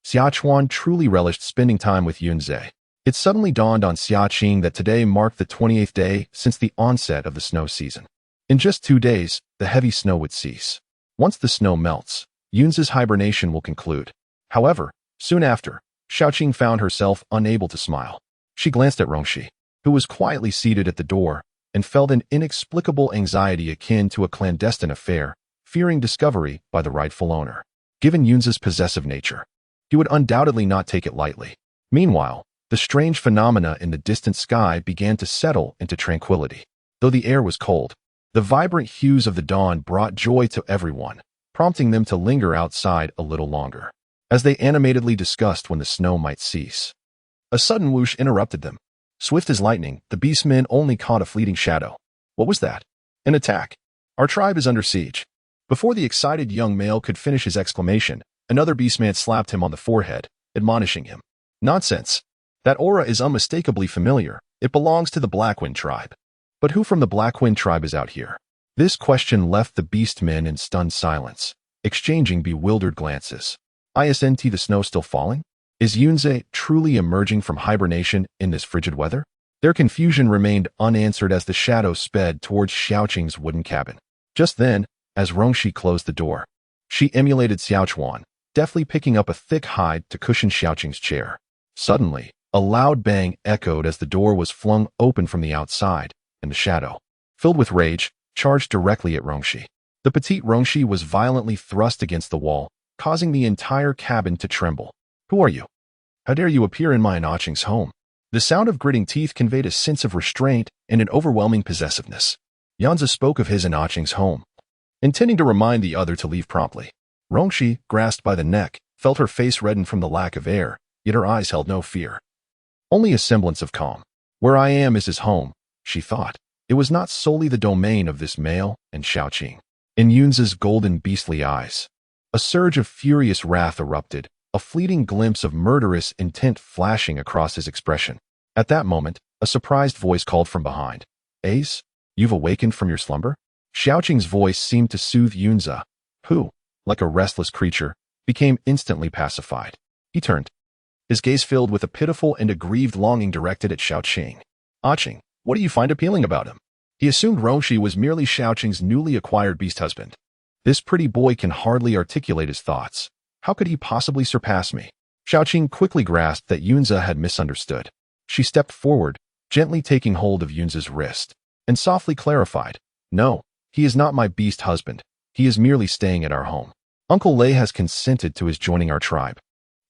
Xia Chuan truly relished spending time with Yunzhe. It suddenly dawned on Xia Qing that today marked the 28th day since the onset of the snow season. In just 2 days, the heavy snow would cease. Once the snow melts, Yunzhe's hibernation will conclude. However, soon after, Xia Qing found herself unable to smile. She glanced at Rongxi, who was quietly seated at the door, and felt an inexplicable anxiety akin to a clandestine affair, fearing discovery by the rightful owner. Given Yunzhe's possessive nature, he would undoubtedly not take it lightly. Meanwhile, the strange phenomena in the distant sky began to settle into tranquility. Though the air was cold, the vibrant hues of the dawn brought joy to everyone, prompting them to linger outside a little longer. As they animatedly discussed when the snow might cease, a sudden whoosh interrupted them. Swift as lightning, the beastmen only caught a fleeting shadow. What was that? An attack. Our tribe is under siege. Before the excited young male could finish his exclamation, another beastman slapped him on the forehead, admonishing him. Nonsense. That aura is unmistakably familiar. It belongs to the Blackwind tribe. But who from the Blackwind tribe is out here? This question left the beastmen in stunned silence, exchanging bewildered glances. Isn't the snow still falling? Is Yunzhe truly emerging from hibernation in this frigid weather? Their confusion remained unanswered as the shadow sped towards Xia Qing's wooden cabin. Just then, as Rongxi closed the door, she emulated Xiao Chuan, deftly picking up a thick hide to cushion Xia Qing's chair. Suddenly, a loud bang echoed as the door was flung open from the outside, and the shadow, filled with rage, charged directly at Rongxi. The petite Rongshi was violently thrust against the wall, causing the entire cabin to tremble. Who are you? How dare you appear in my Anaching's home? The sound of gritting teeth conveyed a sense of restraint and an overwhelming possessiveness. Yanzi spoke of his Anaching's home, intending to remind the other to leave promptly. Rongshi, grasped by the neck, felt her face redden from the lack of air, yet her eyes held no fear. Only a semblance of calm. Where I am is his home, she thought. It was not solely the domain of this male and Xia Qing. In Yunzi's golden beastly eyes, a surge of furious wrath erupted, a fleeting glimpse of murderous intent flashing across his expression. At that moment, a surprised voice called from behind. Ace, you've awakened from your slumber? Xia Qing's voice seemed to soothe Yunzi, who, like a restless creature, became instantly pacified. He turned, his gaze filled with a pitiful and aggrieved longing directed at Xia Qing. Ah Qing, what do you find appealing about him? He assumed Rongshi was merely Xia Qing's newly acquired beast husband. This pretty boy can hardly articulate his thoughts. How could he possibly surpass me? Xia Qing quickly grasped that Yunzi had misunderstood. She stepped forward, gently taking hold of Yunzi's wrist, and softly clarified, no, he is not my beast husband. He is merely staying at our home. Uncle Lei has consented to his joining our tribe.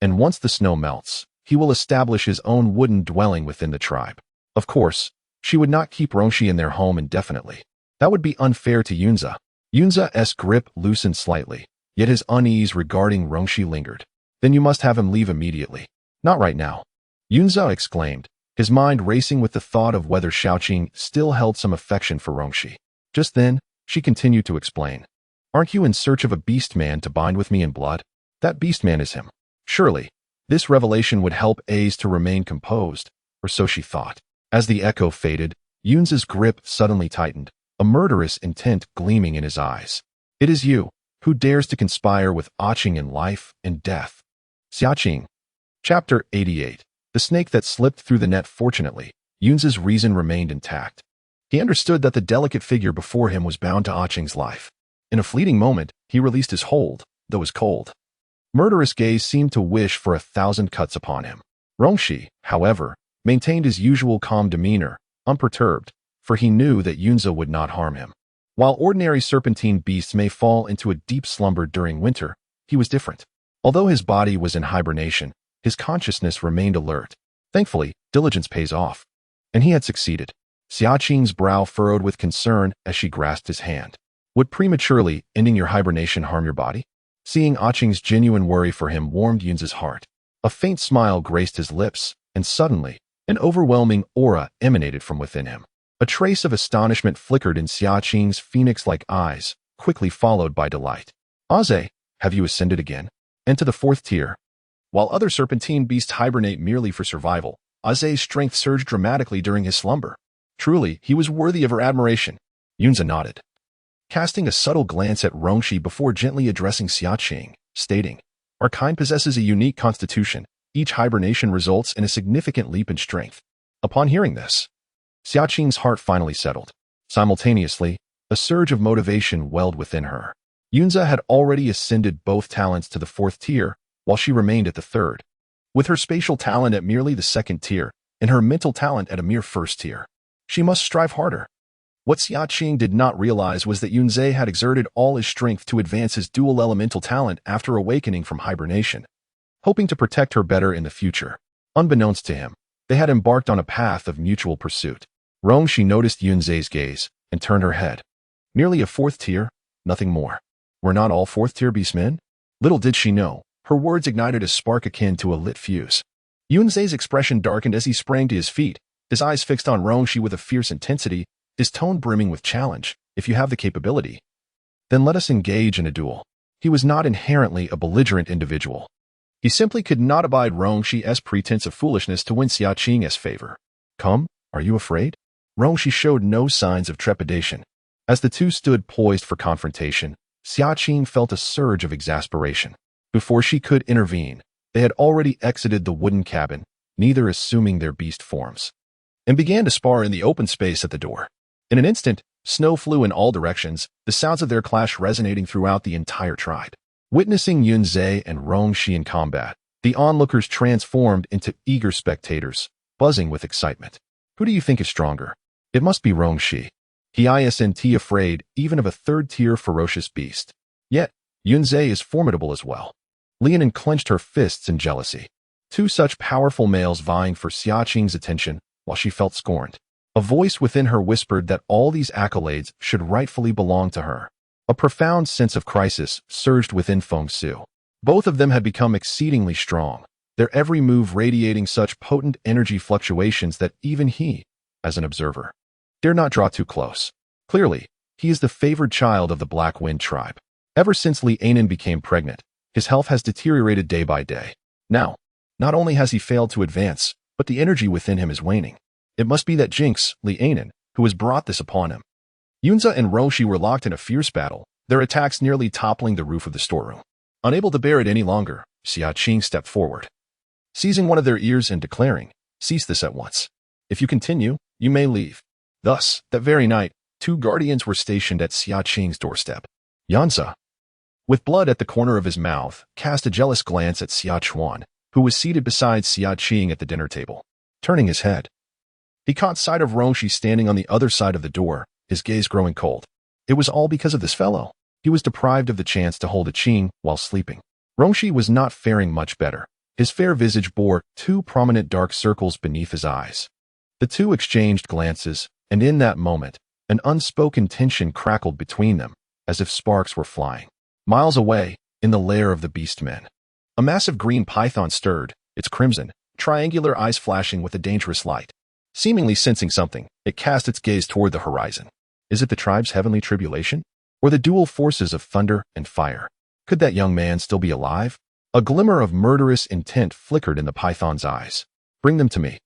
And once the snow melts, he will establish his own wooden dwelling within the tribe. Of course, she would not keep Rongshi in their home indefinitely. That would be unfair to Yunzi. Yunzi's grip loosened slightly, yet his unease regarding Rongshi lingered. Then you must have him leave immediately. Not right now, Yunzi exclaimed, his mind racing with the thought of whether Xia Qing still held some affection for Rongshi. Just then, she continued to explain. Aren't you in search of a beast man to bind with me in blood? That beast man is him. Surely, this revelation would help Ace to remain composed, or so she thought. As the echo faded, Yunzi's grip suddenly tightened, a murderous intent gleaming in his eyes. It is you, who dares to conspire with Ah Qing in life and death. Xia Qing. Chapter 88. The snake that slipped through the net. Fortunately, Yunzi's reason remained intact. He understood that the delicate figure before him was bound to Ah Qing's life. In a fleeting moment, he released his hold, though his cold, murderous gaze seemed to wish for 1,000 cuts upon him. Rongshi, however, maintained his usual calm demeanor, unperturbed, for he knew that Yunzi would not harm him. While ordinary serpentine beasts may fall into a deep slumber during winter, he was different. Although his body was in hibernation, his consciousness remained alert. Thankfully, diligence pays off. And he had succeeded. Xia Qing's brow furrowed with concern as she grasped his hand. Would prematurely ending your hibernation harm your body? Seeing Ah Qing's genuine worry for him warmed Yunzi's heart. A faint smile graced his lips, and suddenly, an overwhelming aura emanated from within him. A trace of astonishment flickered in Xia Qing's phoenix-like eyes, quickly followed by delight. Aze, have you ascended again? And to the 4th tier? While other serpentine beasts hibernate merely for survival, Aze's strength surged dramatically during his slumber. Truly, he was worthy of her admiration. Yunzi nodded, casting a subtle glance at Rongshi before gently addressing Xia Qing, stating, our kind possesses a unique constitution. Each hibernation results in a significant leap in strength. Upon hearing this, Xia Qing's heart finally settled. Simultaneously, a surge of motivation welled within her. Yunzi had already ascended both talents to the 4th tier, while she remained at the 3rd. With her spatial talent at merely the 2nd tier, and her mental talent at a mere 1st tier, she must strive harder. What Xia Qing did not realize was that Yunzi had exerted all his strength to advance his dual elemental talent after awakening from hibernation, hoping to protect her better in the future. Unbeknownst to him, they had embarked on a path of mutual pursuit. Rongshi noticed Yunzi's gaze and turned her head. Merely a 4th tier, nothing more. Were not all 4th tier beastmen? Little did she know, her words ignited a spark akin to a lit fuse. Yunzi's expression darkened as he sprang to his feet, his eyes fixed on Rongshi with a fierce intensity, his tone brimming with challenge. If you have the capability, then let us engage in a duel. He was not inherently a belligerent individual. He simply could not abide Rongshi's pretense of foolishness to win Xia Qing's favor. Come, are you afraid? Rongshi showed no signs of trepidation. As the two stood poised for confrontation, Xia Qing felt a surge of exasperation. Before she could intervene, they had already exited the wooden cabin, neither assuming their beast forms, and began to spar in the open space at the door. In an instant, snow flew in all directions, the sounds of their clash resonating throughout the entire tribe. Witnessing Yunzi and Rongshi in combat, the onlookers transformed into eager spectators, buzzing with excitement. Who do you think is stronger? It must be Rongshi. He isn't afraid even of a third-tier ferocious beast. Yet, Yunzhe is formidable as well. Lianan clenched her fists in jealousy. Two such powerful males vying for Xia Qing's attention while she felt scorned. A voice within her whispered that all these accolades should rightfully belong to her. A profound sense of crisis surged within Feng Su. Both of them had become exceedingly strong, their every move radiating such potent energy fluctuations that even he, as an observer, dare not draw too close. Clearly, he is the favored child of the Black Wind tribe. Ever since Lianan became pregnant, his health has deteriorated day by day. Now, not only has he failed to advance, but the energy within him is waning. It must be that Jinx, Lianan, who has brought this upon him. Yunza and Roshi were locked in a fierce battle, their attacks nearly toppling the roof of the storeroom. Unable to bear it any longer, Xia Qing stepped forward, seizing one of their ears and declaring, "Cease this at once. If you continue, you may leave." Thus, that very night, two guardians were stationed at Xia Qing's doorstep. Yanza, with blood at the corner of his mouth, cast a jealous glance at Xia Chuan, who was seated beside Xia Qing at the dinner table. Turning his head, he caught sight of Roshi standing on the other side of the door, his gaze growing cold. It was all because of this fellow. He was deprived of the chance to hold a Qing while sleeping. Roshi was not faring much better. His fair visage bore two prominent dark circles beneath his eyes. The two exchanged glances, and in that moment, an unspoken tension crackled between them, as if sparks were flying. Miles away, in the lair of the beastmen, a massive green python stirred, its crimson, triangular eyes flashing with a dangerous light. Seemingly sensing something, it cast its gaze toward the horizon. Is it the tribe's heavenly tribulation? Or the dual forces of thunder and fire? Could that young man still be alive? A glimmer of murderous intent flickered in the python's eyes. Bring them to me.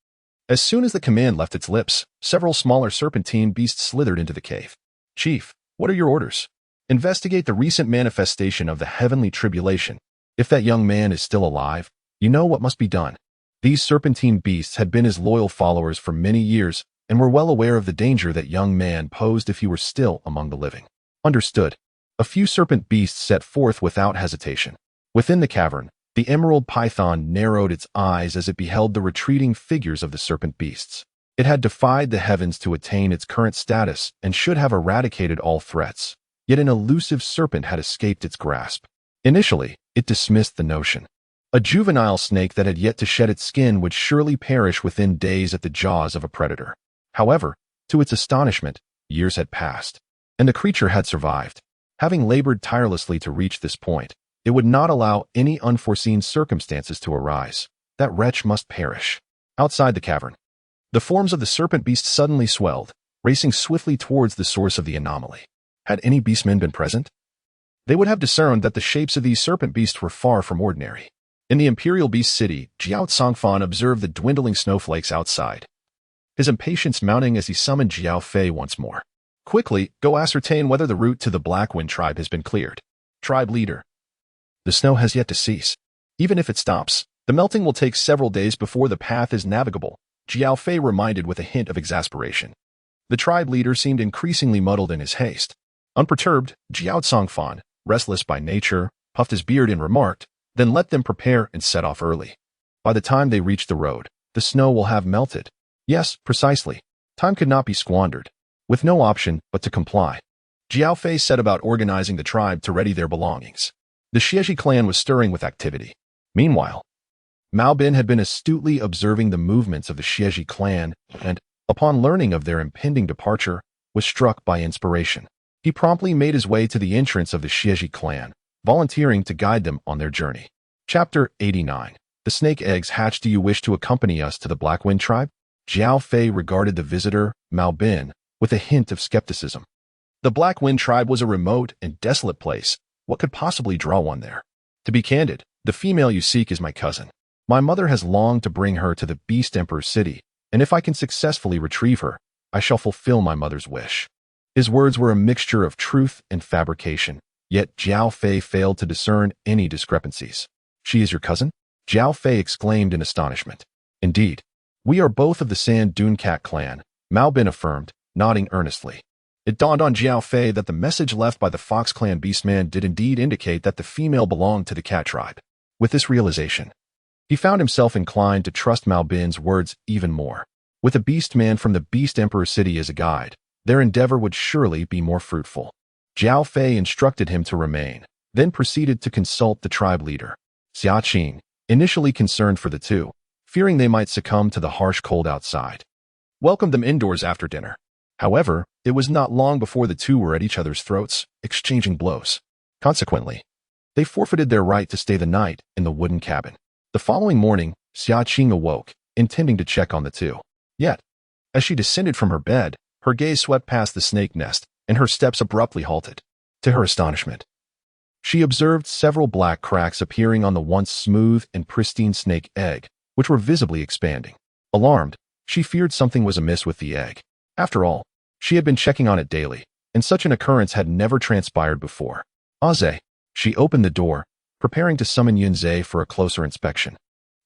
As soon as the command left its lips, several smaller serpentine beasts slithered into the cave. Chief, what are your orders? Investigate the recent manifestation of the heavenly tribulation. If that young man is still alive, you know what must be done. These serpentine beasts had been his loyal followers for many years and were well aware of the danger that young man posed if he were still among the living. Understood. A few serpent beasts set forth without hesitation. Within the cavern, the emerald python narrowed its eyes as it beheld the retreating figures of the serpent beasts. It had defied the heavens to attain its current status and should have eradicated all threats. Yet an elusive serpent had escaped its grasp. Initially, it dismissed the notion. A juvenile snake that had yet to shed its skin would surely perish within days at the jaws of a predator. However, to its astonishment, years had passed, and the creature had survived. Having labored tirelessly to reach this point, it would not allow any unforeseen circumstances to arise. That wretch must perish. Outside the cavern, the forms of the serpent beast suddenly swelled, racing swiftly towards the source of the anomaly. Had any beastmen been present, they would have discerned that the shapes of these serpent beasts were far from ordinary. In the Imperial Beast City, Jiao Tsongfan observed the dwindling snowflakes outside, his impatience mounting as he summoned Jiao Fei once more. Quickly, go ascertain whether the route to the Black Wind tribe has been cleared. Tribe leader. The snow has yet to cease. Even if it stops, the melting will take several days before the path is navigable, Jiao Fei reminded with a hint of exasperation. The tribe leader seemed increasingly muddled in his haste. Unperturbed, Jiao Tsongfan, restless by nature, puffed his beard and remarked, then let them prepare and set off early. By the time they reach the road, the snow will have melted. Yes, precisely. Time could not be squandered. With no option but to comply, Jiao Fei set about organizing the tribe to ready their belongings. The Xia clan was stirring with activity. Meanwhile, Mao Bin had been astutely observing the movements of the Xia clan and, upon learning of their impending departure, was struck by inspiration. He promptly made his way to the entrance of the Xia clan, volunteering to guide them on their journey. Chapter 89. The snake eggs hatch. Do you wish to accompany us to the Black Wind tribe? Jiao Fei regarded the visitor, Mao Bin, with a hint of skepticism. The Black Wind tribe was a remote and desolate place. What could possibly draw one there? To be candid, the female you seek is my cousin. My mother has longed to bring her to the Beast Emperor's city, and if I can successfully retrieve her, I shall fulfill my mother's wish. His words were a mixture of truth and fabrication, yet Jiao Fei failed to discern any discrepancies. She is your cousin? Jiao Fei exclaimed in astonishment. Indeed. We are both of the Sand Dune Cat clan, Mao Bin affirmed, nodding earnestly. It dawned on Jiao Fei that the message left by the Fox Clan beastman did indeed indicate that the female belonged to the cat tribe. With this realization, he found himself inclined to trust Mao Bin's words even more. With a beastman from the Beast Emperor city as a guide, their endeavor would surely be more fruitful. Jiao Fei instructed him to remain, then proceeded to consult the tribe leader, Xia Qing, initially concerned for the two, fearing they might succumb to the harsh cold outside. Welcomed them indoors after dinner. However, it was not long before the two were at each other's throats, exchanging blows. Consequently, they forfeited their right to stay the night in the wooden cabin. The following morning, Xia Qing awoke, intending to check on the two. Yet, as she descended from her bed, her gaze swept past the snake nest, and her steps abruptly halted. To her astonishment, she observed several black cracks appearing on the once smooth and pristine snake egg, which were visibly expanding. Alarmed, she feared something was amiss with the egg. After all, she had been checking on it daily, and such an occurrence had never transpired before. Aze, she opened the door, preparing to summon Yunze for a closer inspection.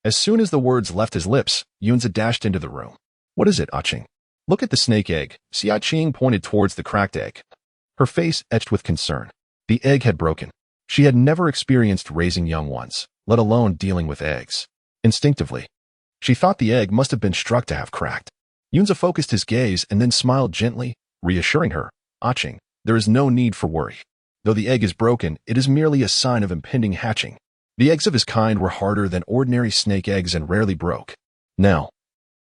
As soon as the words left his lips, Yunze dashed into the room. What is it, Qing? Look at the snake egg. Xia Qing pointed towards the cracked egg, her face etched with concern. The egg had broken. She had never experienced raising young ones, let alone dealing with eggs. Instinctively, she thought the egg must have been struck to have cracked. Yunze focused his gaze and then smiled gently, reassuring her, Qing, there is no need for worry. Though the egg is broken, it is merely a sign of impending hatching. The eggs of his kind were harder than ordinary snake eggs and rarely broke. Now,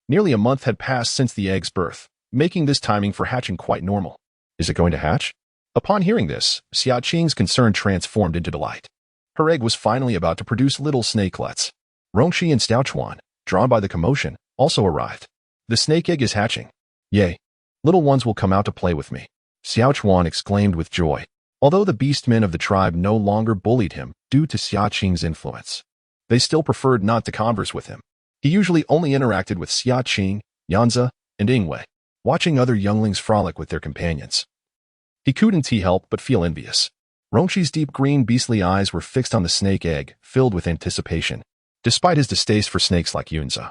nearly a month had passed since the egg's birth, making this timing for hatching quite normal. Is it going to hatch? Upon hearing this, Xia Qing's concern transformed into delight. Her egg was finally about to produce little snakelets. Rongxi and Staochuan, drawn by the commotion, also arrived. The snake egg is hatching. Yay! Little ones will come out to play with me. Xiaochuan exclaimed with joy. Although the beastmen of the tribe no longer bullied him due to Xia Qing's influence, they still preferred not to converse with him. He usually only interacted with Xia Qing, Yanzi, and Ingwei, watching other younglings frolic with their companions. He couldn't help but feel envious. Rongxi's deep green beastly eyes were fixed on the snake egg, filled with anticipation. Despite his distaste for snakes like Yunze,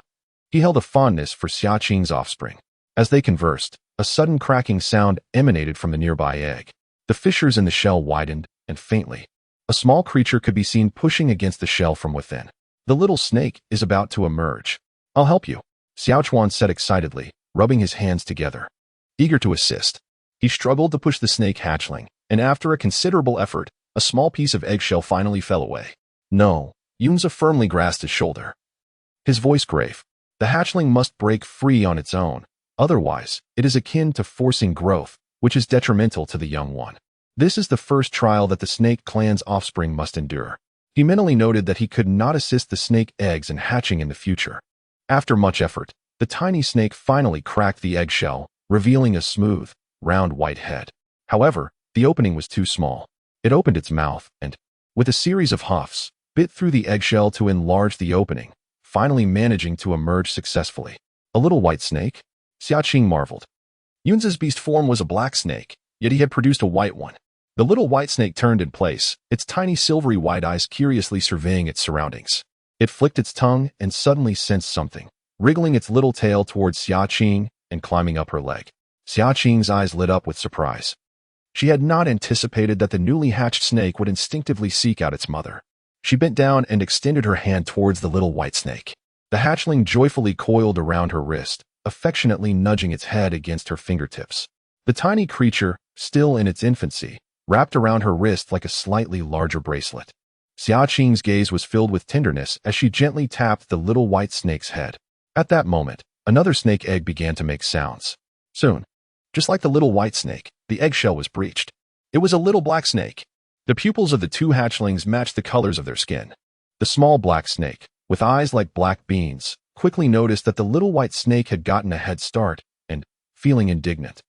he held a fondness for Xia Qing's offspring. As they conversed, a sudden cracking sound emanated from the nearby egg. The fissures in the shell widened, and faintly, a small creature could be seen pushing against the shell from within. The little snake is about to emerge. I'll help you, Xiaochuan said excitedly, rubbing his hands together. Eager to assist, he struggled to push the snake hatchling, and after a considerable effort, a small piece of eggshell finally fell away. No, Yunze firmly grasped his shoulder. His voice grave. The hatchling must break free on its own. Otherwise, it is akin to forcing growth, which is detrimental to the young one. This is the first trial that the snake clan's offspring must endure. He mentally noted that he could not assist the snake eggs in hatching in the future. After much effort, the tiny snake finally cracked the eggshell, revealing a smooth, round white head. However, the opening was too small. It opened its mouth and, with a series of huffs, bit through the eggshell to enlarge the opening, finally managing to emerge successfully. A little white snake? Xia Qing marveled. Yunze's beast form was a black snake, yet he had produced a white one. The little white snake turned in place, its tiny silvery white eyes curiously surveying its surroundings. It flicked its tongue and suddenly sensed something, wriggling its little tail towards Xia Qing and climbing up her leg. Xia Qing's eyes lit up with surprise. She had not anticipated that the newly hatched snake would instinctively seek out its mother. She bent down and extended her hand towards the little white snake. The hatchling joyfully coiled around her wrist, affectionately nudging its head against her fingertips. The tiny creature, still in its infancy, wrapped around her wrist like a slightly larger bracelet. Xia Qing's gaze was filled with tenderness as she gently tapped the little white snake's head. At that moment, another snake egg began to make sounds. Soon, just like the little white snake, the eggshell was breached. It was a little black snake. The pupils of the two hatchlings matched the colors of their skin. The small black snake, with eyes like black beans, quickly noticed that the little white snake had gotten a head start and, feeling indignant,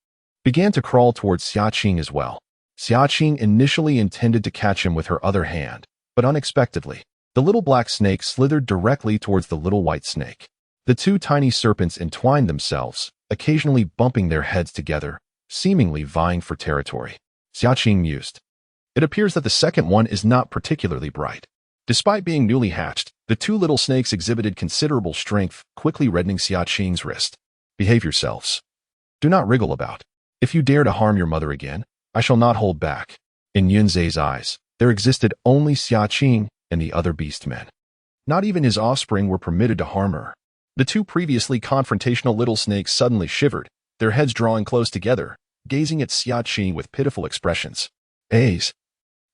began to crawl towards Xia Qing as well. Xia Qing initially intended to catch him with her other hand, but unexpectedly, the little black snake slithered directly towards the little white snake. The two tiny serpents entwined themselves, occasionally bumping their heads together, seemingly vying for territory. Xia Qing mused. It appears that the second one is not particularly bright. Despite being newly hatched, the two little snakes exhibited considerable strength, quickly reddening Xia Qing's wrist. Behave yourselves. Do not wriggle about. If you dare to harm your mother again, I shall not hold back. In Yunze's eyes, there existed only Xia Qing and the other beastmen. Not even his offspring were permitted to harm her. The two previously confrontational little snakes suddenly shivered, their heads drawing close together, gazing at Xia Qing with pitiful expressions. A's.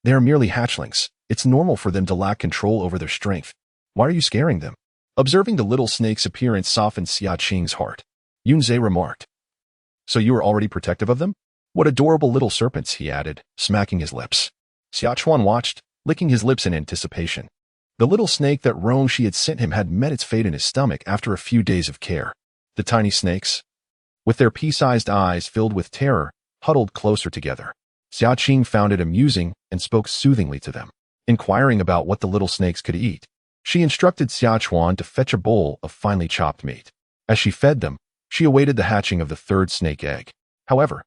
They are merely hatchlings. It's normal for them to lack control over their strength. Why are you scaring them? Observing the little snake's appearance softened Xia Qing's heart. Yunze remarked. So you are already protective of them? What adorable little serpents, he added, smacking his lips. Xia Chuan watched, licking his lips in anticipation. The little snake that Rong she had sent him had met its fate in his stomach after a few days of care. The tiny snakes, with their pea-sized eyes filled with terror, huddled closer together. Xia Qing found it amusing and spoke soothingly to them, inquiring about what the little snakes could eat. She instructed Xia Chuan to fetch a bowl of finely chopped meat. As she fed them, she awaited the hatching of the third snake egg. However,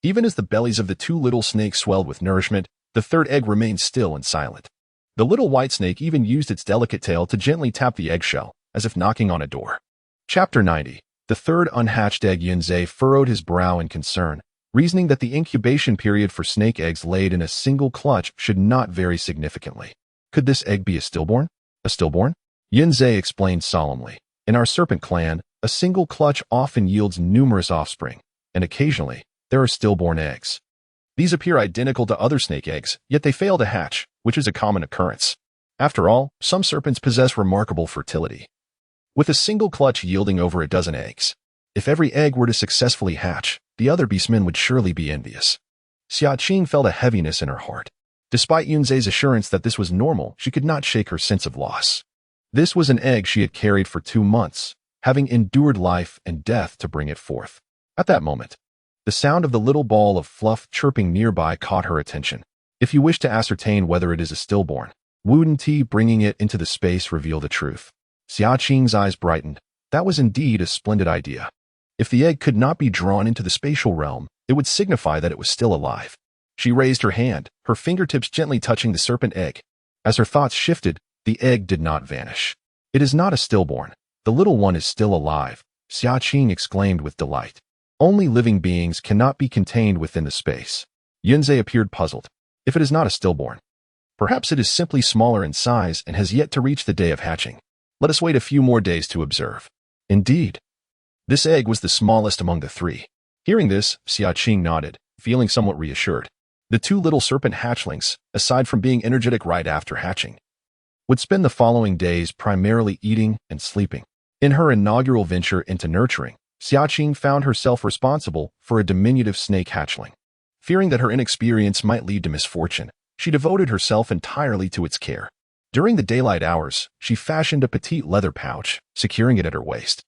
even as the bellies of the two little snakes swelled with nourishment, the third egg remained still and silent. The little white snake even used its delicate tail to gently tap the eggshell, as if knocking on a door. Chapter 90. The third unhatched egg. Yunze furrowed his brow in concern, reasoning that the incubation period for snake eggs laid in a single clutch should not vary significantly. Could this egg be a stillborn? A stillborn? Yunze explained solemnly. In our serpent clan, a single clutch often yields numerous offspring, and occasionally, there are stillborn eggs. These appear identical to other snake eggs, yet they fail to hatch, which is a common occurrence. After all, some serpents possess remarkable fertility, with a single clutch yielding over a dozen eggs. If every egg were to successfully hatch, the other beastmen would surely be envious. Xia Qing felt a heaviness in her heart. Despite Yunze's assurance that this was normal, she could not shake her sense of loss. This was an egg she had carried for 2 months, having endured life and death to bring it forth. At that moment, the sound of the little ball of fluff chirping nearby caught her attention. If you wish to ascertain whether it is a stillborn, Wooden Tea bringing it into the space reveal the truth. Xia Qing's eyes brightened. That was indeed a splendid idea. If the egg could not be drawn into the spatial realm, it would signify that it was still alive. She raised her hand, her fingertips gently touching the serpent egg. As her thoughts shifted, the egg did not vanish. It is not a stillborn. The little one is still alive, Xia Qing exclaimed with delight. Only living beings cannot be contained within the space. Yunze appeared puzzled. If it is not a stillborn, perhaps it is simply smaller in size and has yet to reach the day of hatching. Let us wait a few more days to observe. Indeed, this egg was the smallest among the 3. Hearing this, Xia Qing nodded, feeling somewhat reassured. The 2 little serpent hatchlings, aside from being energetic right after hatching, would spend the following days primarily eating and sleeping. In her inaugural venture into nurturing, Xia Qing found herself responsible for a diminutive snake hatchling. Fearing that her inexperience might lead to misfortune, she devoted herself entirely to its care. During the daylight hours, she fashioned a petite leather pouch, securing it at her waist,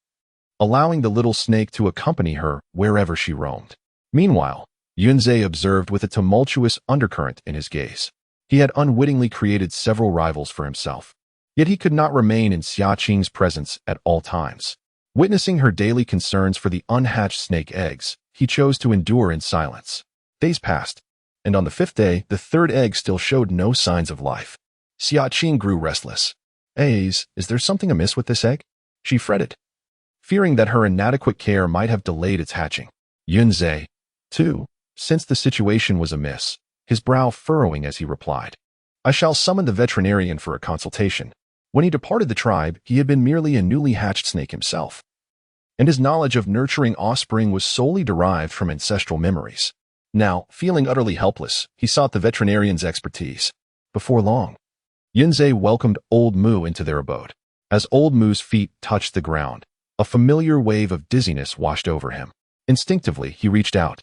allowing the little snake to accompany her wherever she roamed. Meanwhile, Yunze observed with a tumultuous undercurrent in his gaze. He had unwittingly created several rivals for himself, yet he could not remain in Xia Qing's presence at all times. Witnessing her daily concerns for the unhatched snake eggs, he chose to endure in silence. Days passed, and on the 5th day, the third egg still showed no signs of life. Xia Qing grew restless. Is there something amiss with this egg? She fretted, fearing that her inadequate care might have delayed its hatching. Yunze, too, sensed the situation was amiss, his brow furrowing as he replied, I shall summon the veterinarian for a consultation. When he departed the tribe, he had been merely a newly hatched snake himself, and his knowledge of nurturing offspring was solely derived from ancestral memories. Now, feeling utterly helpless, he sought the veterinarian's expertise. Before long, Yunze welcomed Old Mu into their abode. As Old Mu's feet touched the ground, a familiar wave of dizziness washed over him. Instinctively, he reached out,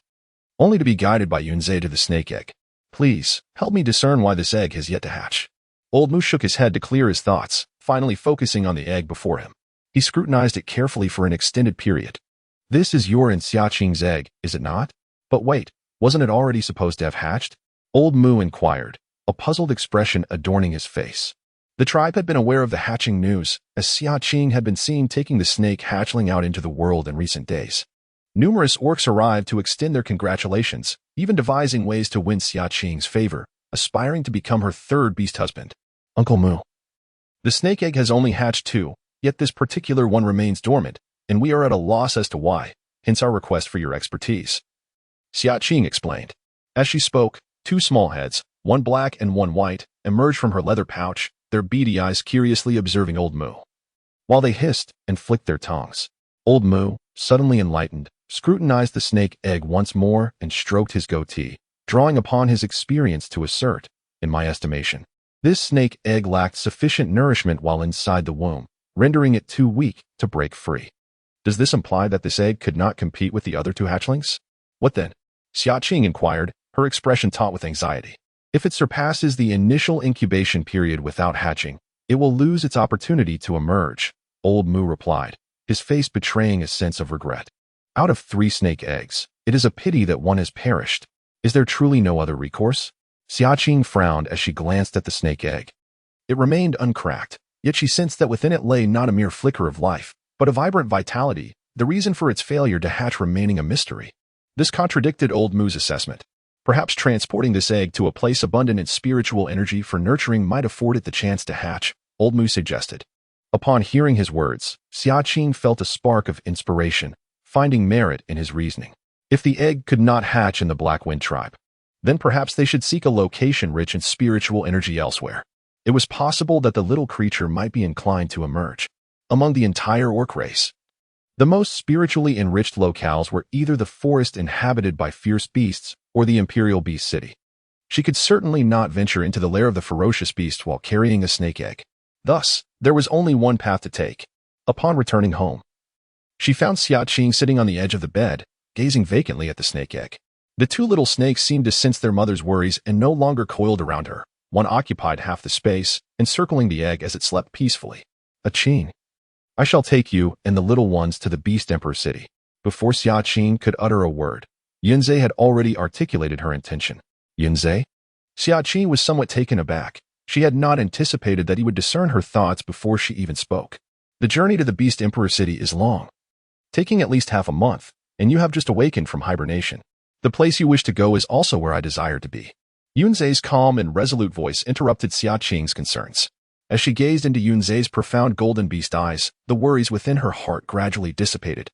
only to be guided by Yunze to the snake egg. Please, help me discern why this egg has yet to hatch. Old Mu shook his head to clear his thoughts, finally focusing on the egg before him. He scrutinized it carefully for an extended period. This is your and Xia Qing's egg, is it not? But wait, wasn't it already supposed to have hatched? Old Mu inquired, a puzzled expression adorning his face. The tribe had been aware of the hatching news, as Xia Qing had been seen taking the snake hatchling out into the world in recent days. Numerous orcs arrived to extend their congratulations, even devising ways to win Xia Qing's favor, aspiring to become her third beast husband. Uncle Mu. The snake egg has only hatched 2, yet this particular one remains dormant, and we are at a loss as to why, hence our request for your expertise. Xia Qing explained. As she spoke, 2 small heads, one black and one white, emerged from her leather pouch, their beady eyes curiously observing Old Mu. While they hissed and flicked their tongues, Old Mu, suddenly enlightened, scrutinized the snake egg once more and stroked his goatee, drawing upon his experience to assert, in my estimation, this snake egg lacked sufficient nourishment while inside the womb, rendering it too weak to break free. Does this imply that this egg could not compete with the other two hatchlings? What then? Xia Qing inquired, her expression taut with anxiety. If it surpasses the initial incubation period without hatching, it will lose its opportunity to emerge, Old Mu replied, his face betraying a sense of regret. Out of 3 snake eggs, it is a pity that one has perished. Is there truly no other recourse? Xia Qing frowned as she glanced at the snake egg. It remained uncracked, yet she sensed that within it lay not a mere flicker of life, but a vibrant vitality, the reason for its failure to hatch remaining a mystery. This contradicted Old Mu's assessment. Perhaps transporting this egg to a place abundant in spiritual energy for nurturing might afford it the chance to hatch, Old Mu suggested. Upon hearing his words, Xia Qing felt a spark of inspiration, finding merit in his reasoning. If the egg could not hatch in the Black Wind tribe, then perhaps they should seek a location rich in spiritual energy elsewhere. It was possible that the little creature might be inclined to emerge among the entire orc race. The most spiritually enriched locales were either the forest inhabited by fierce beasts or the Imperial Beast City. She could certainly not venture into the lair of the ferocious beast while carrying a snake egg. Thus, there was only one path to take. Upon returning home, she found Xia Qing sitting on the edge of the bed, gazing vacantly at the snake egg. The 2 little snakes seemed to sense their mother's worries and no longer coiled around her. One occupied half the space, encircling the egg as it slept peacefully. Qing, I shall take you and the little ones to the Beast Emperor City. Before Xia Qing could utter a word, Yunze had already articulated her intention. Yunze? Xia Qing was somewhat taken aback. She had not anticipated that he would discern her thoughts before she even spoke. The journey to the Beast Emperor City is long, taking at least half a month, and you have just awakened from hibernation. The place you wish to go is also where I desire to be. Yunze's calm and resolute voice interrupted Xia Qing's concerns. As she gazed into Yunze's profound golden beast eyes, the worries within her heart gradually dissipated.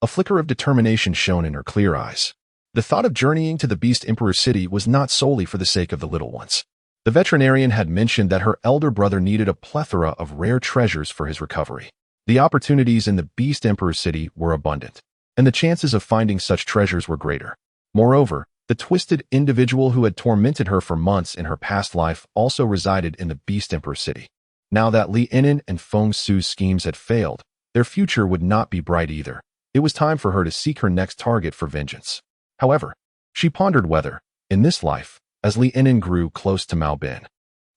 A flicker of determination shone in her clear eyes. The thought of journeying to the Beast Emperor City was not solely for the sake of the little ones. The veterinarian had mentioned that her elder brother needed a plethora of rare treasures for his recovery. The opportunities in the Beast Emperor City were abundant, and the chances of finding such treasures were greater. Moreover, the twisted individual who had tormented her for months in her past life also resided in the Beast Emperor City. Now that Li Inan and Feng Su's schemes had failed, their future would not be bright either. It was time for her to seek her next target for vengeance. However, she pondered whether, in this life, as Li Inan grew close to Mao Bin,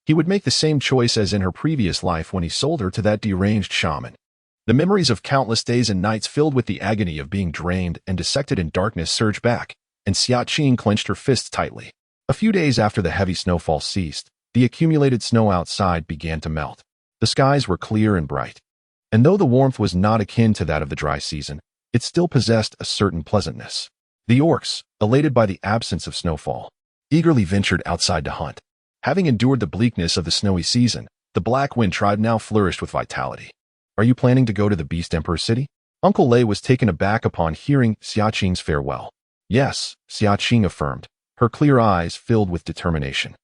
he would make the same choice as in her previous life when he sold her to that deranged shaman. The memories of countless days and nights filled with the agony of being drained and dissected in darkness surged back, and Xia Qing clenched her fists tightly. A few days after the heavy snowfall ceased, the accumulated snow outside began to melt. The skies were clear and bright, and though the warmth was not akin to that of the dry season, it still possessed a certain pleasantness. The orcs, elated by the absence of snowfall, eagerly ventured outside to hunt. Having endured the bleakness of the snowy season, the Black Wind tribe now flourished with vitality. Are you planning to go to the Beast Emperor City? Uncle Lei was taken aback upon hearing Xia Qing's farewell. Yes, Xia Qing affirmed, her clear eyes filled with determination.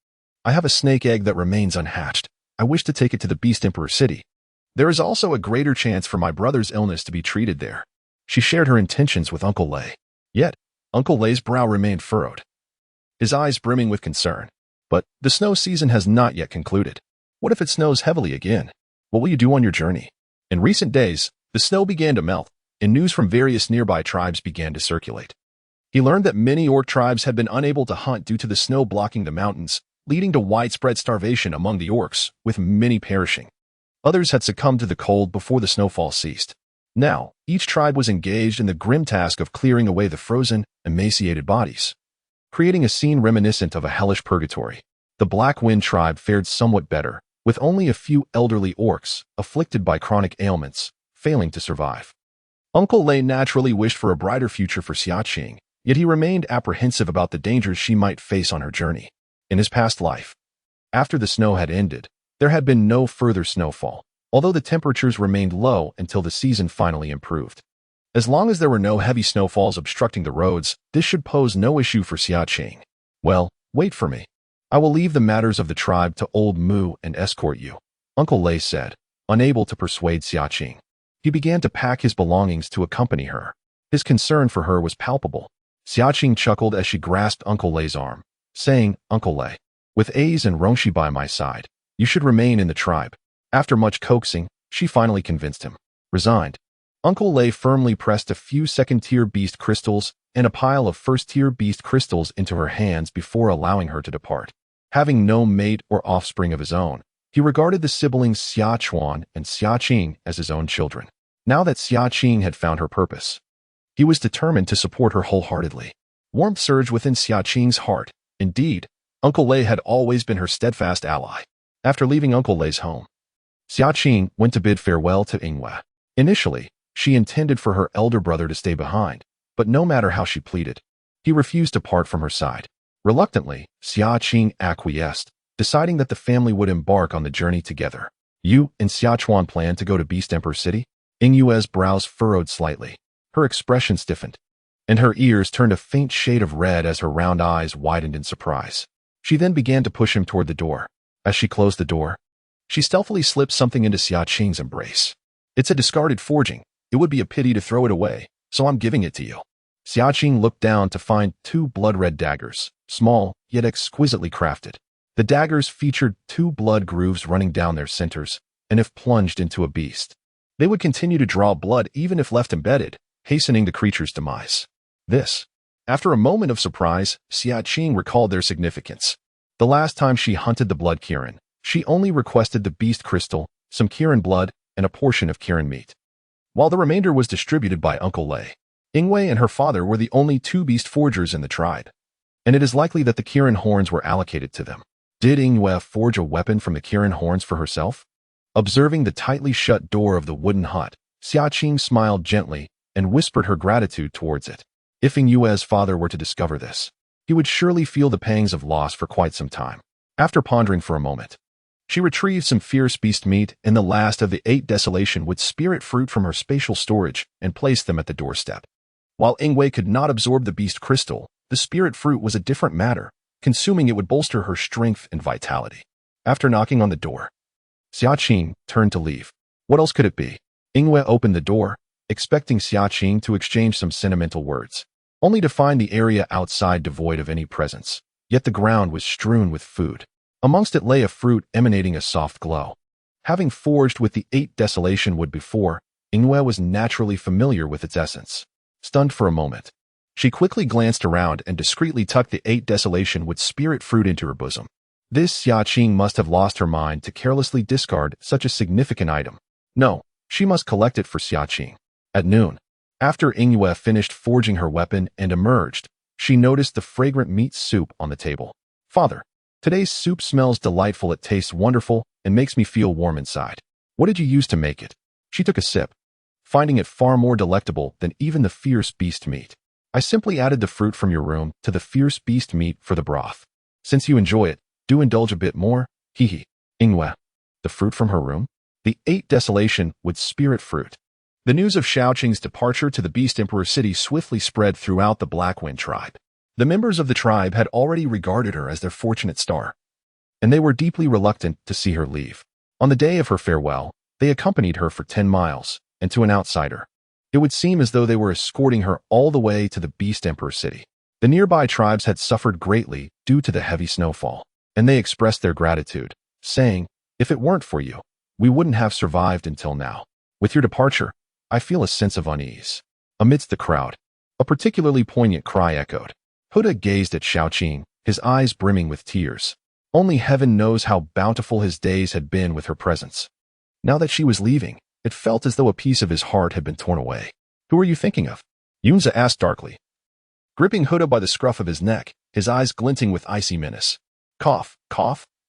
I have a snake egg that remains unhatched. I wish to take it to the Beast Emperor City. There is also a greater chance for my brother's illness to be treated there. She shared her intentions with Uncle Lei. Yet, Uncle Lei's brow remained furrowed, his eyes brimming with concern. But the snow season has not yet concluded. What if it snows heavily again? What will you do on your journey? In recent days, the snow began to melt, and news from various nearby tribes began to circulate. He learned that many orc tribes had been unable to hunt due to the snow blocking the mountains, leading to widespread starvation among the orcs, with many perishing. Others had succumbed to the cold before the snowfall ceased. Now, each tribe was engaged in the grim task of clearing away the frozen, emaciated bodies, creating a scene reminiscent of a hellish purgatory. The Black Wind tribe fared somewhat better, with only a few elderly orcs, afflicted by chronic ailments, failing to survive. Uncle Lei naturally wished for a brighter future for Xia Qing, yet he remained apprehensive about the dangers she might face on her journey. In his past life, after the snow had ended, there had been no further snowfall, although the temperatures remained low until the season finally improved. As long as there were no heavy snowfalls obstructing the roads, this should pose no issue for Xia Qing. Well, wait for me. I will leave the matters of the tribe to Old Mu and escort you, Uncle Lei said, unable to persuade Xia Qing. He began to pack his belongings to accompany her. His concern for her was palpable. Xia Qing chuckled as she grasped Uncle Lei's arm, saying, "Uncle Lei, with A's and Rongxi by my side, you should remain in the tribe." After much coaxing, she finally convinced him. Resigned, Uncle Lei firmly pressed a few second-tier beast crystals and a pile of first-tier beast crystals into her hands before allowing her to depart. Having no mate or offspring of his own, he regarded the siblings Xia Chuan and Xia Qing as his own children. Now that Xia Qing had found her purpose, he was determined to support her wholeheartedly. Warmth surged within Xia Qing's heart. Indeed, Uncle Lei had always been her steadfast ally. After leaving Uncle Lei's home, Xia Qing went to bid farewell to Yingwe. Initially, she intended for her elder brother to stay behind, but no matter how she pleaded, he refused to part from her side. Reluctantly, Xia Qing acquiesced, deciding that the family would embark on the journey together. "You and Xia Chuan plan to go to Beast Emperor City?" Yingwe's brows furrowed slightly. Her expression stiffened, and her ears turned a faint shade of red as her round eyes widened in surprise. She then began to push him toward the door. As she closed the door, she stealthily slipped something into Xia Qing's embrace. "It's a discarded forging. It would be a pity to throw it away, so I'm giving it to you." Xia Qing looked down to find two blood-red daggers, small yet exquisitely crafted. The daggers featured two blood grooves running down their centers, and if plunged into a beast, they would continue to draw blood even if left embedded, hastening the creature's demise. After a moment of surprise, Xia Qing recalled their significance. The last time she hunted the blood Kirin, she only requested the beast crystal, some Kirin blood, and a portion of Kirin meat, while the remainder was distributed by Uncle Lei. Yingwe and her father were the only two beast forgers in the tribe, and it is likely that the Kirin horns were allocated to them. Did Yingwe forge a weapon from the Kirin horns for herself? Observing the tightly shut door of the wooden hut, Xia Qing smiled gently and whispered her gratitude towards it. If Yingwe's father were to discover this, he would surely feel the pangs of loss for quite some time. After pondering for a moment, she retrieved some fierce beast meat and the last of the 8 desolation with spirit fruit from her spatial storage and placed them at the doorstep. While Yingwe could not absorb the beast crystal, the spirit fruit was a different matter. Consuming it would bolster her strength and vitality. After knocking on the door, Xia Qing turned to leave. What else could it be? Yingwe opened the door, expecting Xia Qing to exchange some sentimental words, only to find the area outside devoid of any presence. Yet the ground was strewn with food. Amongst it lay a fruit emanating a soft glow. Having forged with the 8 desolation wood before, Yingwe was naturally familiar with its essence. Stunned for a moment, she quickly glanced around and discreetly tucked the 8 desolation wood spirit fruit into her bosom. This Xia Qing must have lost her mind to carelessly discard such a significant item. No, she must collect it for Xia Qing. At noon, after Yingwe finished forging her weapon and emerged, she noticed the fragrant meat soup on the table. "Father, today's soup smells delightful. It tastes wonderful and makes me feel warm inside. What did you use to make it?" She took a sip, finding it far more delectable than even the fierce beast meat. "I simply added the fruit from your room to the fierce beast meat for the broth. Since you enjoy it, do indulge a bit more." Hee. Yingwe. The fruit from her room? The 8 desolation with spirit fruit. The news of Xia Qing's departure to the Beast Emperor City swiftly spread throughout the Blackwind tribe. The members of the tribe had already regarded her as their fortunate star, and they were deeply reluctant to see her leave. On the day of her farewell, they accompanied her for 10 miles, and to an outsider, it would seem as though they were escorting her all the way to the Beast Emperor City. The nearby tribes had suffered greatly due to the heavy snowfall, and they expressed their gratitude, saying, "If it weren't for you, we wouldn't have survived until now. With your departure, I feel a sense of unease." Amidst the crowd, a particularly poignant cry echoed. Huda gazed at Xia Qing, his eyes brimming with tears. Only heaven knows how bountiful his days had been with her presence. Now that she was leaving, it felt as though a piece of his heart had been torn away. "Who are you thinking of?" Yunza asked darkly, gripping Huda by the scruff of his neck, his eyes glinting with icy menace. Cough.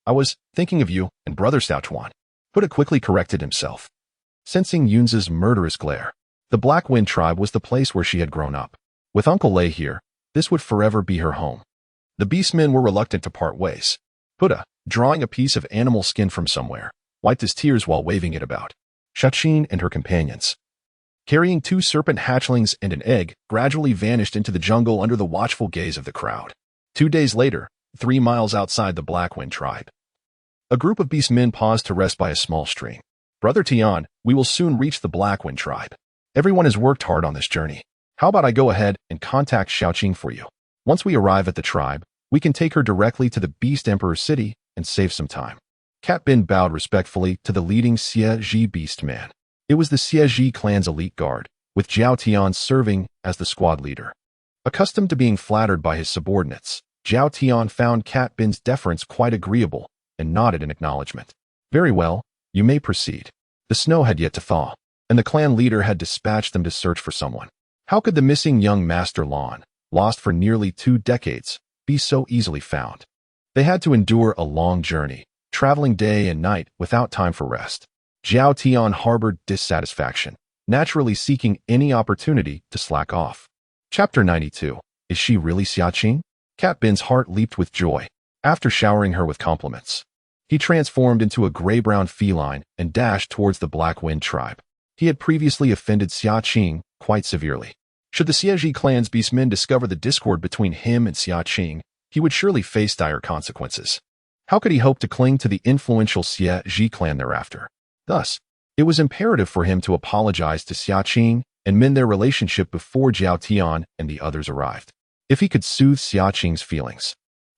"I was thinking of you and Brother Xiaochuan." Huda quickly corrected himself, sensing Yunza's murderous glare. The Blackwind tribe was the place where she had grown up. With Uncle Lei here, this would forever be her home. The beastmen were reluctant to part ways. Huda, drawing a piece of animal skin from somewhere, wiped his tears while waving it about. Xia Qing and her companions, carrying 2 serpent hatchlings and an egg, gradually vanished into the jungle under the watchful gaze of the crowd. 2 days later, 3 miles outside the Blackwind tribe, a group of beastmen paused to rest by a small stream. "Brother Tian, we will soon reach the Blackwind tribe. Everyone has worked hard on this journey. How about I go ahead and contact Xia Qing for you? Once we arrive at the tribe, we can take her directly to the Beast Emperor city and save some time. Cat Bin bowed respectfully to the leading Xia Ji beast man. It was the Xia Ji clan's elite guard, with Zhao Tian serving as the squad leader. Accustomed to being flattered by his subordinates, Zhao Tian found Cat Bin's deference quite agreeable and nodded in acknowledgement. Very well, you may proceed. The snow had yet to thaw, and the clan leader had dispatched them to search for someone. How could the missing young Master Lan, lost for nearly 2 decades, be so easily found? They had to endure a long journey, traveling day and night without time for rest. Zhao Tian harbored dissatisfaction, naturally seeking any opportunity to slack off. Chapter 92. Is she really Xia Qing? Cat Bin's heart leaped with joy. After showering her with compliments, he transformed into a gray-brown feline and dashed towards the Black Wind tribe. He had previously offended Xia Qing quite severely. Should the Xia Ji clan's beastmen discover the discord between him and Xia Qing, he would surely face dire consequences. How could he hope to cling to the influential Xia Ji clan thereafter? Thus, it was imperative for him to apologize to Xia Qing and mend their relationship before Zhao Tian and the others arrived. If he could soothe Xia Qing's feelings,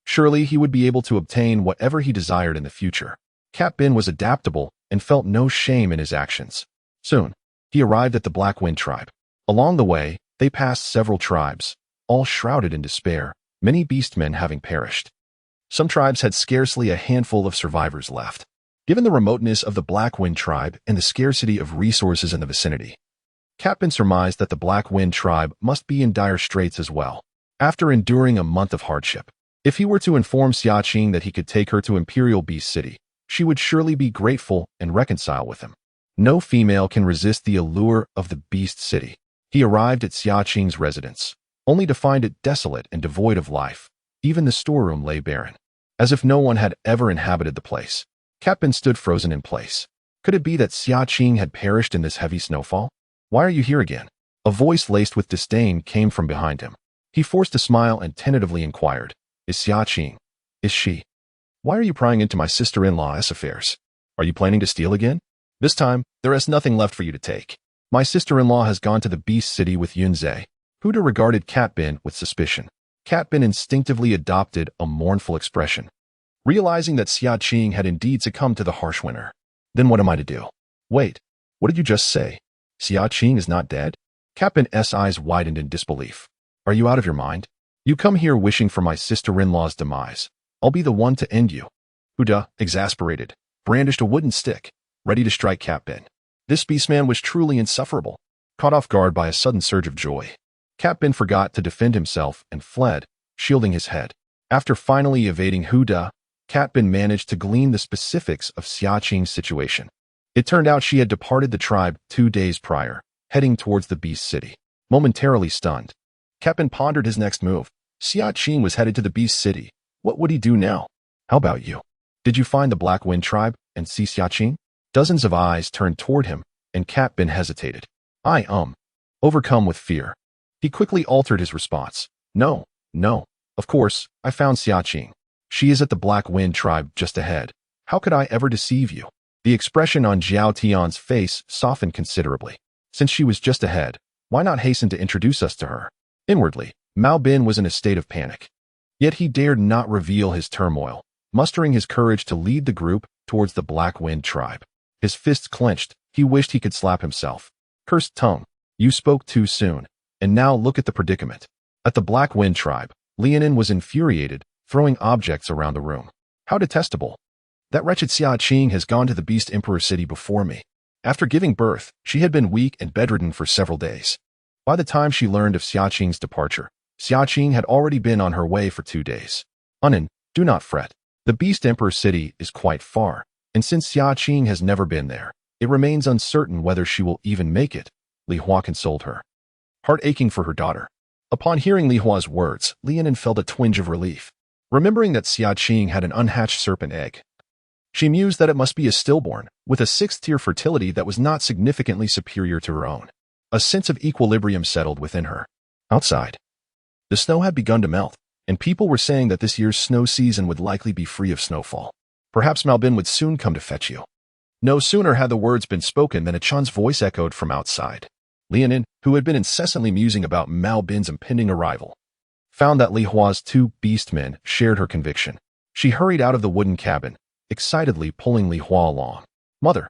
surely he would be able to obtain whatever he desired in the future. Cat Bin was adaptable and felt no shame in his actions. Soon, he arrived at the Black Wind tribe. Along the way, they passed several tribes, all shrouded in despair, many beastmen having perished. Some tribes had scarcely a handful of survivors left. Given the remoteness of the Black Wind tribe and the scarcity of resources in the vicinity, Cat Bin surmised that the Black Wind tribe must be in dire straits as well. After enduring a month of hardship, if he were to inform Xia Qing that he could take her to Imperial Beast City, she would surely be grateful and reconcile with him. No female can resist the allure of the Beast City. He arrived at Xia Qing's residence, only to find it desolate and devoid of life. Even the storeroom lay barren, as if no one had ever inhabited the place. Cat Bin stood frozen in place. Could it be that Xia Qing had perished in this heavy snowfall? Why are you here again? A voice laced with disdain came from behind him. He forced a smile and tentatively inquired, Is Xia Qing? Is she? Why are you prying into my sister-in-law's affairs? Are you planning to steal again? This time, there is nothing left for you to take. My sister-in-law has gone to the Beast City with Yunze. Huda regarded Cat Bin with suspicion. Cat Bin instinctively adopted a mournful expression, realizing that Xia Qing had indeed succumbed to the harsh winter. Then what am I to do? Wait, what did you just say? Xia Qing is not dead? Cat Bin's eyes widened in disbelief. Are you out of your mind? You come here wishing for my sister-in-law's demise. I'll be the one to end you. Huda, exasperated, brandished a wooden stick, ready to strike Cat Bin. This beastman was truly insufferable. Caught off guard by a sudden surge of joy, Cat Bin forgot to defend himself and fled, shielding his head. After finally evading Huda, Cat Bin managed to glean the specifics of Xia Qing's situation. It turned out she had departed the tribe 2 days prior, heading towards the Beast City. Momentarily stunned, Cat Bin pondered his next move. Xia Qing was headed to the Beast City. What would he do now? How about you? Did you find the Black Wind tribe and see Xia Qing? Dozens of eyes turned toward him, and Cat Bin hesitated. Overcome with fear. He quickly altered his response. No, of course, I found Xia Qing. She is at the Black Wind tribe just ahead. How could I ever deceive you? The expression on Zhao Tian's face softened considerably. Since she was just ahead, why not hasten to introduce us to her? Inwardly, Mao Bin was in a state of panic. Yet he dared not reveal his turmoil, mustering his courage to lead the group towards the Black Wind tribe. His fists clenched, he wished he could slap himself. Cursed tongue, you spoke too soon, and now look at the predicament. At the Black Wind tribe, Lianin was infuriated, throwing objects around the room. How detestable. That wretched Xia Qing has gone to the Beast Emperor city before me. After giving birth, she had been weak and bedridden for several days. By the time she learned of Xia Qing's departure, Xia Qing had already been on her way for 2 days. Unin, do not fret. The Beast Emperor city is quite far, and since Xia Qing has never been there, it remains uncertain whether she will even make it, Li Hua consoled her, heart aching for her daughter. Upon hearing Li Hua's words, Lianin felt a twinge of relief. Remembering that Xia Qing had an unhatched serpent egg, she mused that it must be a stillborn, with a 6th-tier fertility that was not significantly superior to her own. A sense of equilibrium settled within her. Outside, the snow had begun to melt, and people were saying that this year's snow season would likely be free of snowfall. Perhaps Malbin would soon come to fetch you. No sooner had the words been spoken than a Chun's voice echoed from outside. Lianin, who had been incessantly musing about Mao Bin's impending arrival, found that Li Hua's two beastmen shared her conviction. She hurried out of the wooden cabin, excitedly pulling Li Hua along. "Mother,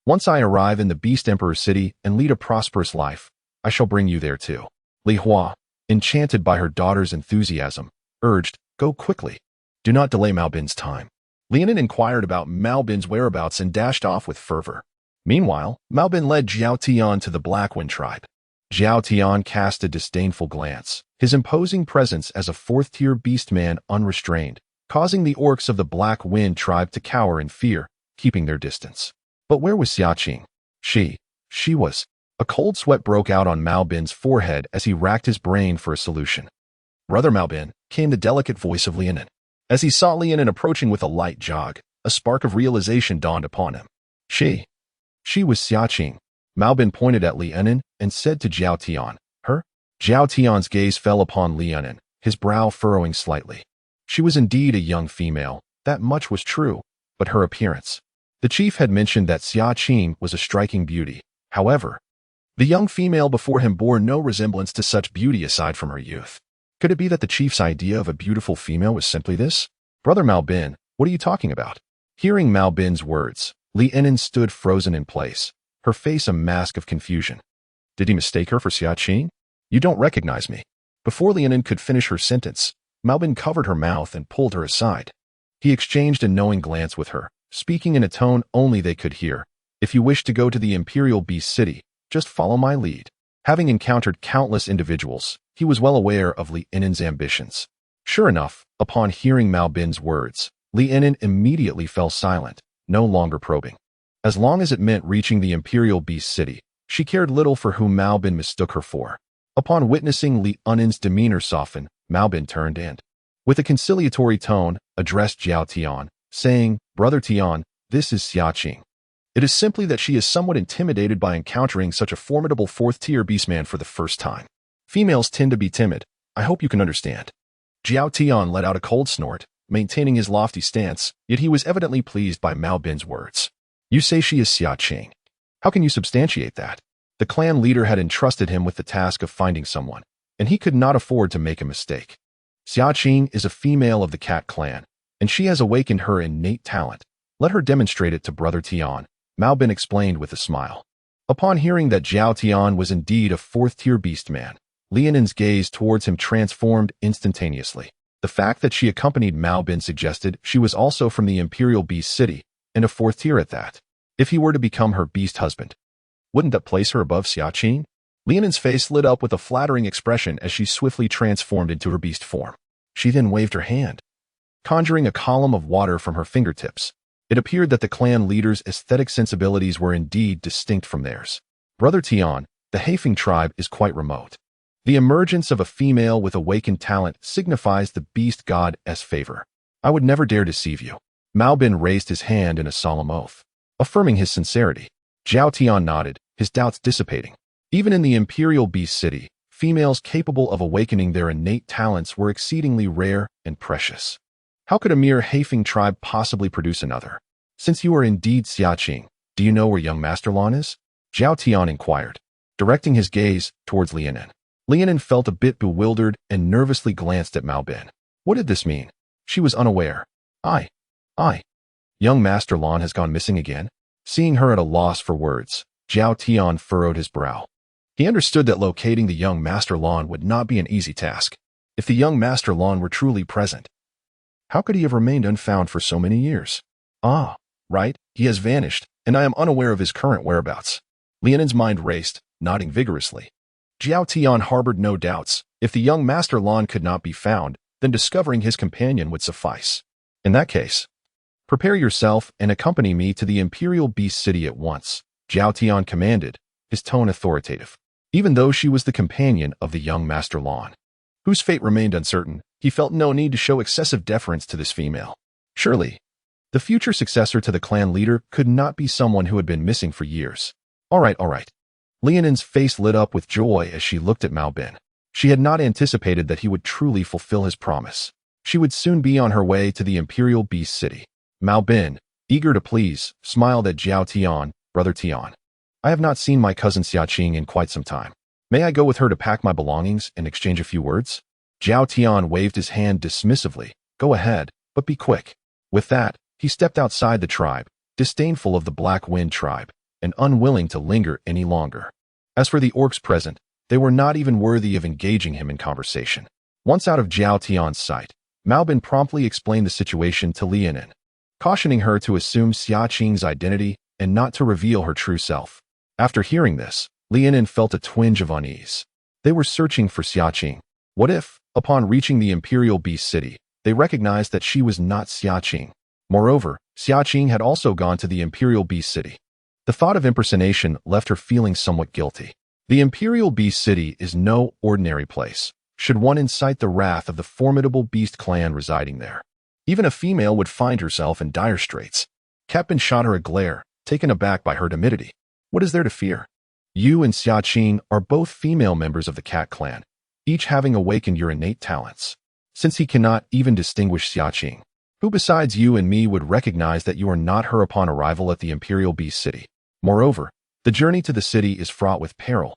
once I arrive in the Beast Emperor city and lead a prosperous life, I shall bring you there too." Li Hua, enchanted by her daughter's enthusiasm, urged, "Go quickly. Do not delay Mao Bin's time." Lianin inquired about Mao Bin's whereabouts and dashed off with fervor. Meanwhile, Mao Bin led Zhao Tian to the Black Wind tribe. Zhao Tian cast a disdainful glance, his imposing presence as a fourth-tier beastman unrestrained, causing the orcs of the Black Wind tribe to cower in fear, keeping their distance. But where was Xia Qing? She was. A cold sweat broke out on Mao Bin's forehead as he racked his brain for a solution. "Brother Mao Bin," came the delicate voice of Lianin. As he saw Lianin approaching with a light jog, a spark of realization dawned upon him. She was Xia Qing. Mao Bin pointed at Lianin and said to Zhao Tian, "Her?" Zhao Tian's gaze fell upon Lianin, his brow furrowing slightly. She was indeed a young female, that much was true, but her appearance. The chief had mentioned that Xia Qing was a striking beauty. However, the young female before him bore no resemblance to such beauty aside from her youth. Could it be that the chief's idea of a beautiful female was simply this? "Brother Mao Bin, what are you talking about?" Hearing Mao Bin's words, Lianin stood frozen in place, her face a mask of confusion. Did he mistake her for Xia Qing? "You don't recognize me." Before Lianin could finish her sentence, Mao Bin covered her mouth and pulled her aside. He exchanged a knowing glance with her, speaking in a tone only they could hear. "If you wish to go to the Imperial Beast City, just follow my lead." Having encountered countless individuals, he was well aware of Lianin's ambitions. Sure enough, upon hearing Mao Bin's words, Lianin immediately fell silent, no longer probing. As long as it meant reaching the Imperial Beast City, she cared little for whom Mao Bin mistook her for. Upon witnessing Lianin's demeanor soften, Mao Bin turned and, with a conciliatory tone, addressed Zhao Tian, saying, "Brother Tian, this is Xia Qing. It is simply that she is somewhat intimidated by encountering such a formidable fourth-tier beastman for the first time. Females tend to be timid. I hope you can understand." Zhao Tian let out a cold snort, maintaining his lofty stance, yet he was evidently pleased by Mao Bin's words. "You say she is Xia Qing. How can you substantiate that?" The clan leader had entrusted him with the task of finding someone, and he could not afford to make a mistake. "Xia Qing is a female of the Cat clan, and she has awakened her innate talent. Let her demonstrate it to Brother Tian," Mao Bin explained with a smile. Upon hearing that Zhao Tian was indeed a fourth-tier beastman, Lianin's gaze towards him transformed instantaneously. The fact that she accompanied Mao Bin suggested she was also from the Imperial Beast City, and a fourth tier at that. If he were to become her beast husband, wouldn't that place her above Xia Qing? Lianin's face lit up with a flattering expression as she swiftly transformed into her beast form. She then waved her hand, conjuring a column of water from her fingertips. It appeared that the clan leader's aesthetic sensibilities were indeed distinct from theirs. "Brother Tian, the Haifeng tribe is quite remote. The emergence of a female with awakened talent signifies the beast god's favor. I would never dare deceive you." Mao Bin raised his hand in a solemn oath, affirming his sincerity. Zhao Tian nodded, his doubts dissipating. Even in the Imperial Beast City, females capable of awakening their innate talents were exceedingly rare and precious. How could a mere Haifeng tribe possibly produce another? "Since you are indeed Xia Qing, do you know where young Master Lan is?" Zhao Tian inquired, directing his gaze towards Lianin. Lianin felt a bit bewildered and nervously glanced at Mao Bin. What did this mean? She was unaware. I. Young Master Lan has gone missing again? Seeing her at a loss for words, Zhao Tian furrowed his brow. He understood that locating the young Master Lan would not be an easy task. If the young Master Lan were truly present, how could he have remained unfound for so many years? Right, he has vanished, and I am unaware of his current whereabouts. Lianin's mind raced, nodding vigorously. Zhao Tian harbored no doubts. If the young Master Lan could not be found, then discovering his companion would suffice. In that case, prepare yourself and accompany me to the Imperial Beast City at once, Zhao Tian commanded, his tone authoritative. Even though she was the companion of the young Master Lan, whose fate remained uncertain, he felt no need to show excessive deference to this female. Surely, the future successor to the clan leader could not be someone who had been missing for years. All right. Lianin's face lit up with joy as she looked at Mao Bin. She had not anticipated that he would truly fulfill his promise. She would soon be on her way to the Imperial Beast City. Mao Bin, eager to please, smiled at Zhao Tian, Brother Tian. I have not seen my cousin Xia Qing in quite some time. May I go with her to pack my belongings and exchange a few words? Zhao Tian waved his hand dismissively. Go ahead, but be quick. With that, he stepped outside the tribe, disdainful of the Black Wind tribe, and unwilling to linger any longer. As for the orcs present, they were not even worthy of engaging him in conversation. Once out of Zhao Tian's sight, Mao Bin promptly explained the situation to Li Yinan, cautioning her to assume Xia Qing's identity and not to reveal her true self. After hearing this, Li Yinan felt a twinge of unease. They were searching for Xia Qing. What if, upon reaching the Imperial Beast City, they recognized that she was not Xia Qing? Moreover, Xia Qing had also gone to the Imperial Beast City. The thought of impersonation left her feeling somewhat guilty. The Imperial Beast City is no ordinary place, should one incite the wrath of the formidable beast clan residing there. Even a female would find herself in dire straits. Captain shot her a glare, taken aback by her timidity. What is there to fear? You and Xia Qing are both female members of the Cat clan, each having awakened your innate talents. Since he cannot even distinguish Xia Qing, who besides you and me would recognize that you are not her upon arrival at the Imperial Beast City? Moreover, the journey to the city is fraught with peril.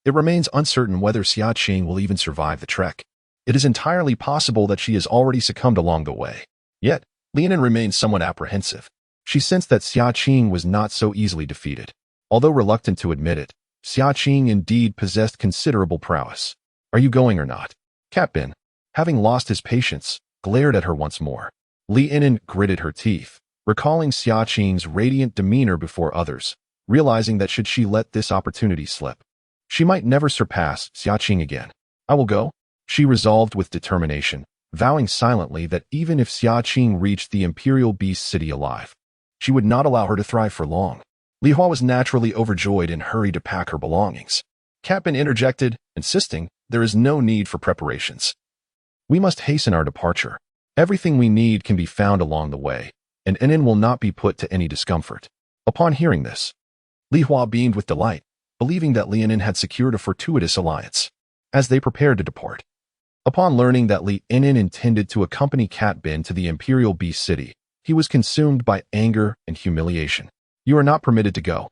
It remains uncertain whether Xia Qing will even survive the trek. It is entirely possible that she has already succumbed along the way. Yet, Li Yinan remained somewhat apprehensive. She sensed that Xia Qing was not so easily defeated. Although reluctant to admit it, Xia Qing indeed possessed considerable prowess. Are you going or not? Captain, having lost his patience, glared at her once more. Li Yinan gritted her teeth, recalling Xia Qing's radiant demeanor before others, realizing that should she let this opportunity slip, she might never surpass Xia Qing again. I will go, she resolved with determination, vowing silently that even if Xia Qing reached the Imperial Beast City alive, she would not allow her to thrive for long. Li Hua was naturally overjoyed and hurried to pack her belongings. Captain interjected, insisting there is no need for preparations. We must hasten our departure. Everything we need can be found along the way, and Inen will not be put to any discomfort. Upon hearing this, Li Hua beamed with delight, believing that Li Yinan had secured a fortuitous alliance. As they prepared to depart, upon learning that Li Yinan intended to accompany Cat Bin to the Imperial Beast City, he was consumed by anger and humiliation. You are not permitted to go.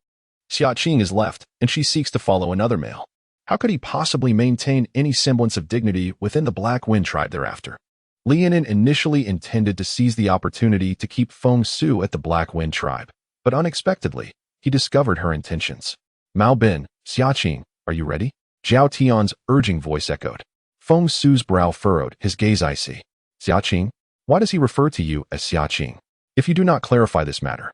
Xia Qing is left, and she seeks to follow another male. How could he possibly maintain any semblance of dignity within the Black Wind tribe thereafter? Li Yinan initially intended to seize the opportunity to keep Feng Su at the Black Wind tribe, but unexpectedly, he discovered her intentions. Mao Bin, Xia Qing, are you ready? Zhao Tian's urging voice echoed. Feng Su's brow furrowed, his gaze icy. Xia Qing? Why does he refer to you as Xia Qing? If you do not clarify this matter,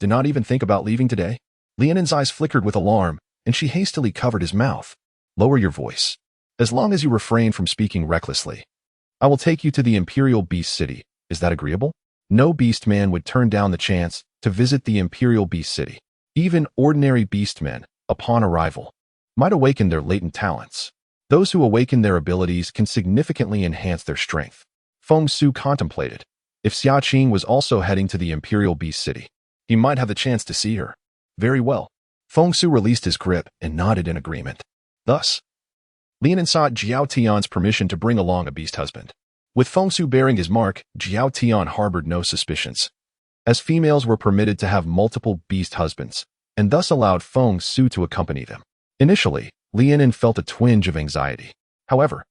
do not even think about leaving today? Li Yinan's eyes flickered with alarm, and she hastily covered his mouth. Lower your voice. As long as you refrain from speaking recklessly, I will take you to the Imperial Beast City. Is that agreeable? No beastman would turn down the chance to visit the Imperial Beast City. Even ordinary beastmen, upon arrival, might awaken their latent talents. Those who awaken their abilities can significantly enhance their strength. Feng Su contemplated. If Xia Qing was also heading to the Imperial Beast City, he might have the chance to see her. Very well. Feng Su released his grip and nodded in agreement. Thus, Li Yinan sought Zhao Tian's permission to bring along a beast husband. With Feng Su bearing his mark, Zhao Tian harbored no suspicions, as females were permitted to have multiple beast husbands, and thus allowed Feng Su to accompany them. Initially, Li Yinan felt a twinge of anxiety. However,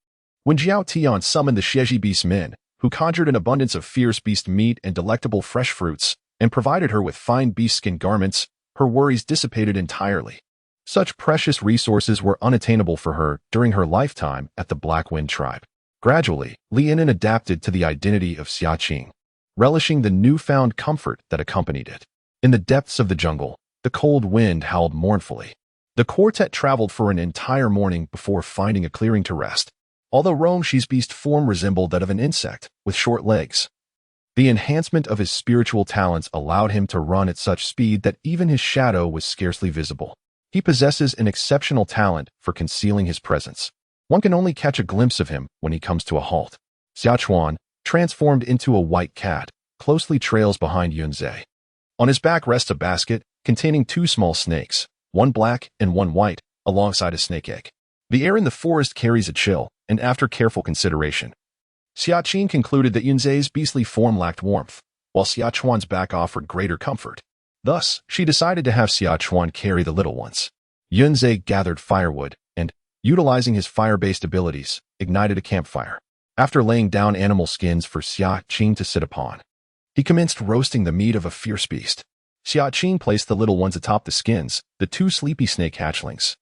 when Zhao Tian summoned the Xieji beast men, who conjured an abundance of fierce beast meat and delectable fresh fruits, and provided her with fine beast skin garments, her worries dissipated entirely. Such precious resources were unattainable for her during her lifetime at the Black Wind tribe. Gradually, Li Yinan adapted to the identity of Xia Qing, relishing the newfound comfort that accompanied it. In the depths of the jungle, the cold wind howled mournfully. The quartet traveled for an entire morning before finding a clearing to rest. Although Rongxi's beast form resembled that of an insect, with short legs, the enhancement of his spiritual talents allowed him to run at such speed that even his shadow was scarcely visible. He possesses an exceptional talent for concealing his presence. One can only catch a glimpse of him when he comes to a halt. Xia Chuan, transformed into a white cat, closely trails behind Yunzhe. On his back rests a basket containing two small snakes, one black and one white, alongside a snake egg. The air in the forest carries a chill, and after careful consideration, Xia Qing concluded that Yunzhe's beastly form lacked warmth, while Xia Chuan's back offered greater comfort. Thus, she decided to have Xia Qing carry the little ones. Yunzhe gathered firewood and, utilizing his fire-based abilities, ignited a campfire. After laying down animal skins for Xia Qing to sit upon, he commenced roasting the meat of a fierce beast. Xia Qing placed the little ones atop the skins, the two sleepy snake hatchlings.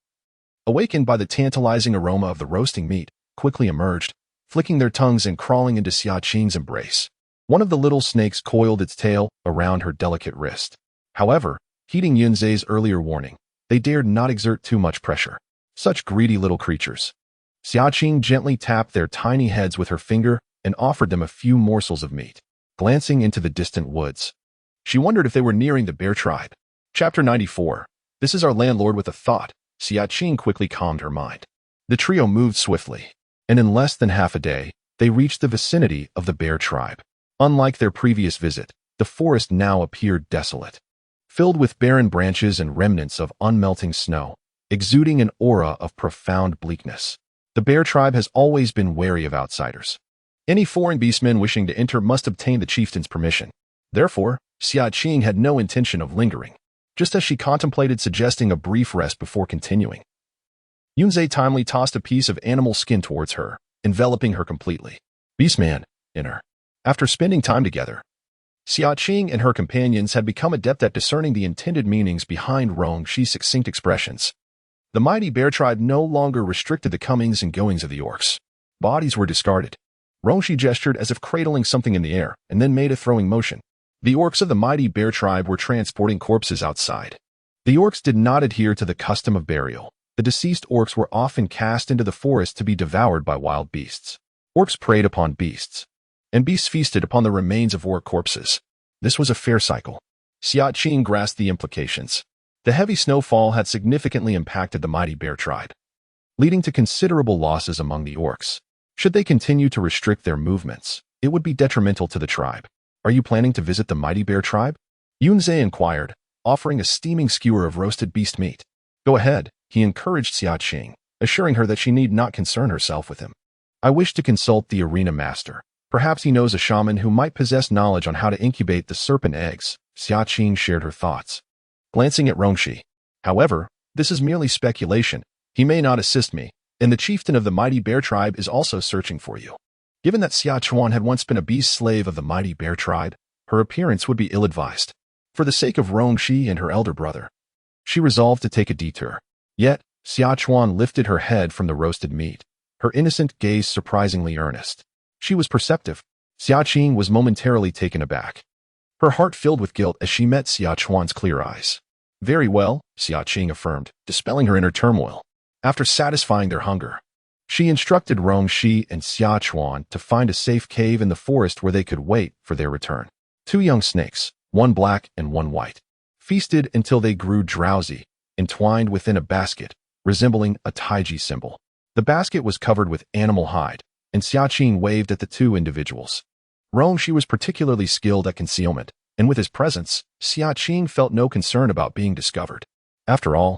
Awakened by the tantalizing aroma of the roasting meat, quickly emerged, flicking their tongues and crawling into Xia Qing's embrace. One of the little snakes coiled its tail around her delicate wrist. However, heeding Yunzhe's earlier warning, they dared not exert too much pressure. Such greedy little creatures. Xia Qing gently tapped their tiny heads with her finger and offered them a few morsels of meat. Glancing into the distant woods, she wondered if they were nearing the bear tribe. Chapter 94. This is our landlord with a thought. Xia Qing quickly calmed her mind. The trio moved swiftly, and in less than half a day, they reached the vicinity of the bear tribe. Unlike their previous visit, the forest now appeared desolate, filled with barren branches and remnants of unmelting snow, exuding an aura of profound bleakness. The bear tribe has always been wary of outsiders. Any foreign beastmen wishing to enter must obtain the chieftain's permission. Therefore, Xia Qing had no intention of lingering, just as she contemplated suggesting a brief rest before continuing. Yunzhe timely tossed a piece of animal skin towards her, enveloping her completely. Beastman, enter. After spending time together, Xia Qing and her companions had become adept at discerning the intended meanings behind Rongxi's succinct expressions. The mighty bear tribe no longer restricted the comings and goings of the orcs. Bodies were discarded. Rongxi gestured as if cradling something in the air, and then made a throwing motion. The orcs of the mighty bear tribe were transporting corpses outside. The orcs did not adhere to the custom of burial. The deceased orcs were often cast into the forest to be devoured by wild beasts. Orcs preyed upon beasts, and beasts feasted upon the remains of orc corpses. This was a fair cycle. Xia Qing grasped the implications. The heavy snowfall had significantly impacted the mighty bear tribe, leading to considerable losses among the orcs. Should they continue to restrict their movements, it would be detrimental to the tribe. Are you planning to visit the mighty bear tribe? Yunzhe inquired, offering a steaming skewer of roasted beast meat. Go ahead, he encouraged Xia Qing, assuring her that she need not concern herself with him. I wish to consult the arena master. Perhaps he knows a shaman who might possess knowledge on how to incubate the serpent eggs. Xia Qing shared her thoughts, glancing at Rongxi. However, this is merely speculation. He may not assist me, and the chieftain of the mighty bear tribe is also searching for you. Given that Xia Qing had once been a beast slave of the mighty bear tribe, her appearance would be ill-advised. For the sake of Rongxi and her elder brother, she resolved to take a detour. Yet, Xia Qing lifted her head from the roasted meat, her innocent gaze surprisingly earnest. She was perceptive. Xia Qing was momentarily taken aback, her heart filled with guilt as she met Xia Qing's clear eyes. Very well, Xia Qing affirmed, dispelling her inner turmoil. After satisfying their hunger, she instructed Rongxi and Xia Qing to find a safe cave in the forest where they could wait for their return. Two young snakes, one black and one white, feasted until they grew drowsy, entwined within a basket, resembling a taiji symbol. The basket was covered with animal hide, and Xia Qing waved at the two individuals. Rongxi was particularly skilled at concealment, and with his presence, Xia Qing felt no concern about being discovered. After all,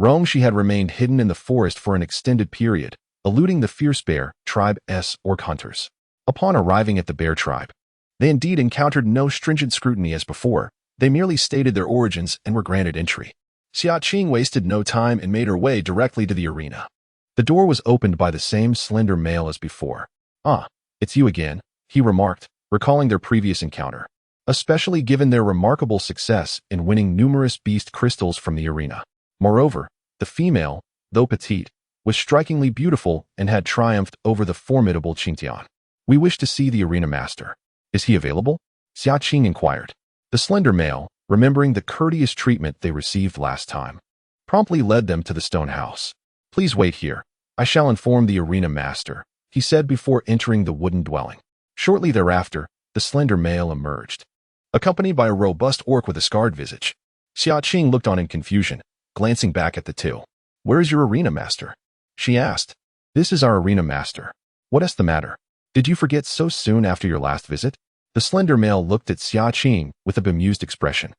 Rongxi had remained hidden in the forest for an extended period, eluding the fierce bear tribe's orc hunters. Upon arriving at the bear tribe, they indeed encountered no stringent scrutiny as before. They merely stated their origins and were granted entry. Xia Qing wasted no time and made her way directly to the arena. The door was opened by the same slender male as before. Ah, it's you again, he remarked, recalling their previous encounter, especially given their remarkable success in winning numerous beast crystals from the arena. Moreover, the female, though petite, was strikingly beautiful and had triumphed over the formidable Qingtian. We wish to see the arena master. Is he available? Xia Qing inquired. The slender male, remembering the courteous treatment they received last time, promptly led them to the stone house. Please wait here. I shall inform the arena master, he said before entering the wooden dwelling. Shortly thereafter, the slender male emerged, accompanied by a robust orc with a scarred visage. Xia Qing looked on in confusion, glancing back at the two. Where is your arena master? She asked. This is our arena master. What is the matter? Did you forget so soon after your last visit? The slender male looked at Xia Qing with a bemused expression.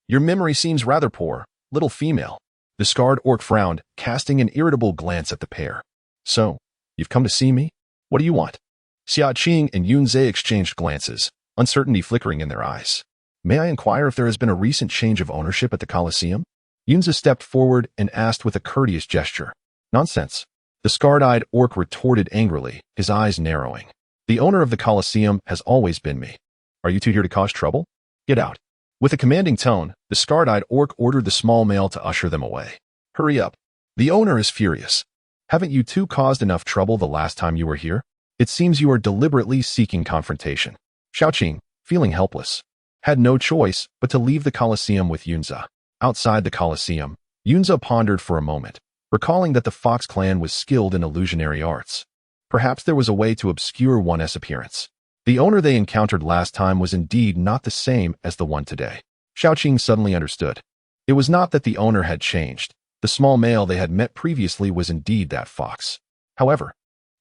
Your memory seems rather poor, little female. The scarred orc frowned, casting an irritable glance at the pair. So, you've come to see me? What do you want? Xia Qing and Yunzhe exchanged glances, uncertainty flickering in their eyes. May I inquire if there has been a recent change of ownership at the Colosseum? Yunza stepped forward and asked with a courteous gesture. Nonsense. The scarred-eyed orc retorted angrily, his eyes narrowing. The owner of the Colosseum has always been me. Are you two here to cause trouble? Get out. With a commanding tone, the scarred-eyed orc ordered the small male to usher them away. Hurry up. The owner is furious. Haven't you two caused enough trouble the last time you were here? It seems you are deliberately seeking confrontation. Xia Qing, feeling helpless, had no choice but to leave the Colosseum with Yunza. Outside the Colosseum, Yunza pondered for a moment, recalling that the Fox clan was skilled in illusionary arts. Perhaps there was a way to obscure one's appearance. The owner they encountered last time was indeed not the same as the one today. Xia Qing suddenly understood. It was not that the owner had changed. The small male they had met previously was indeed that fox. However,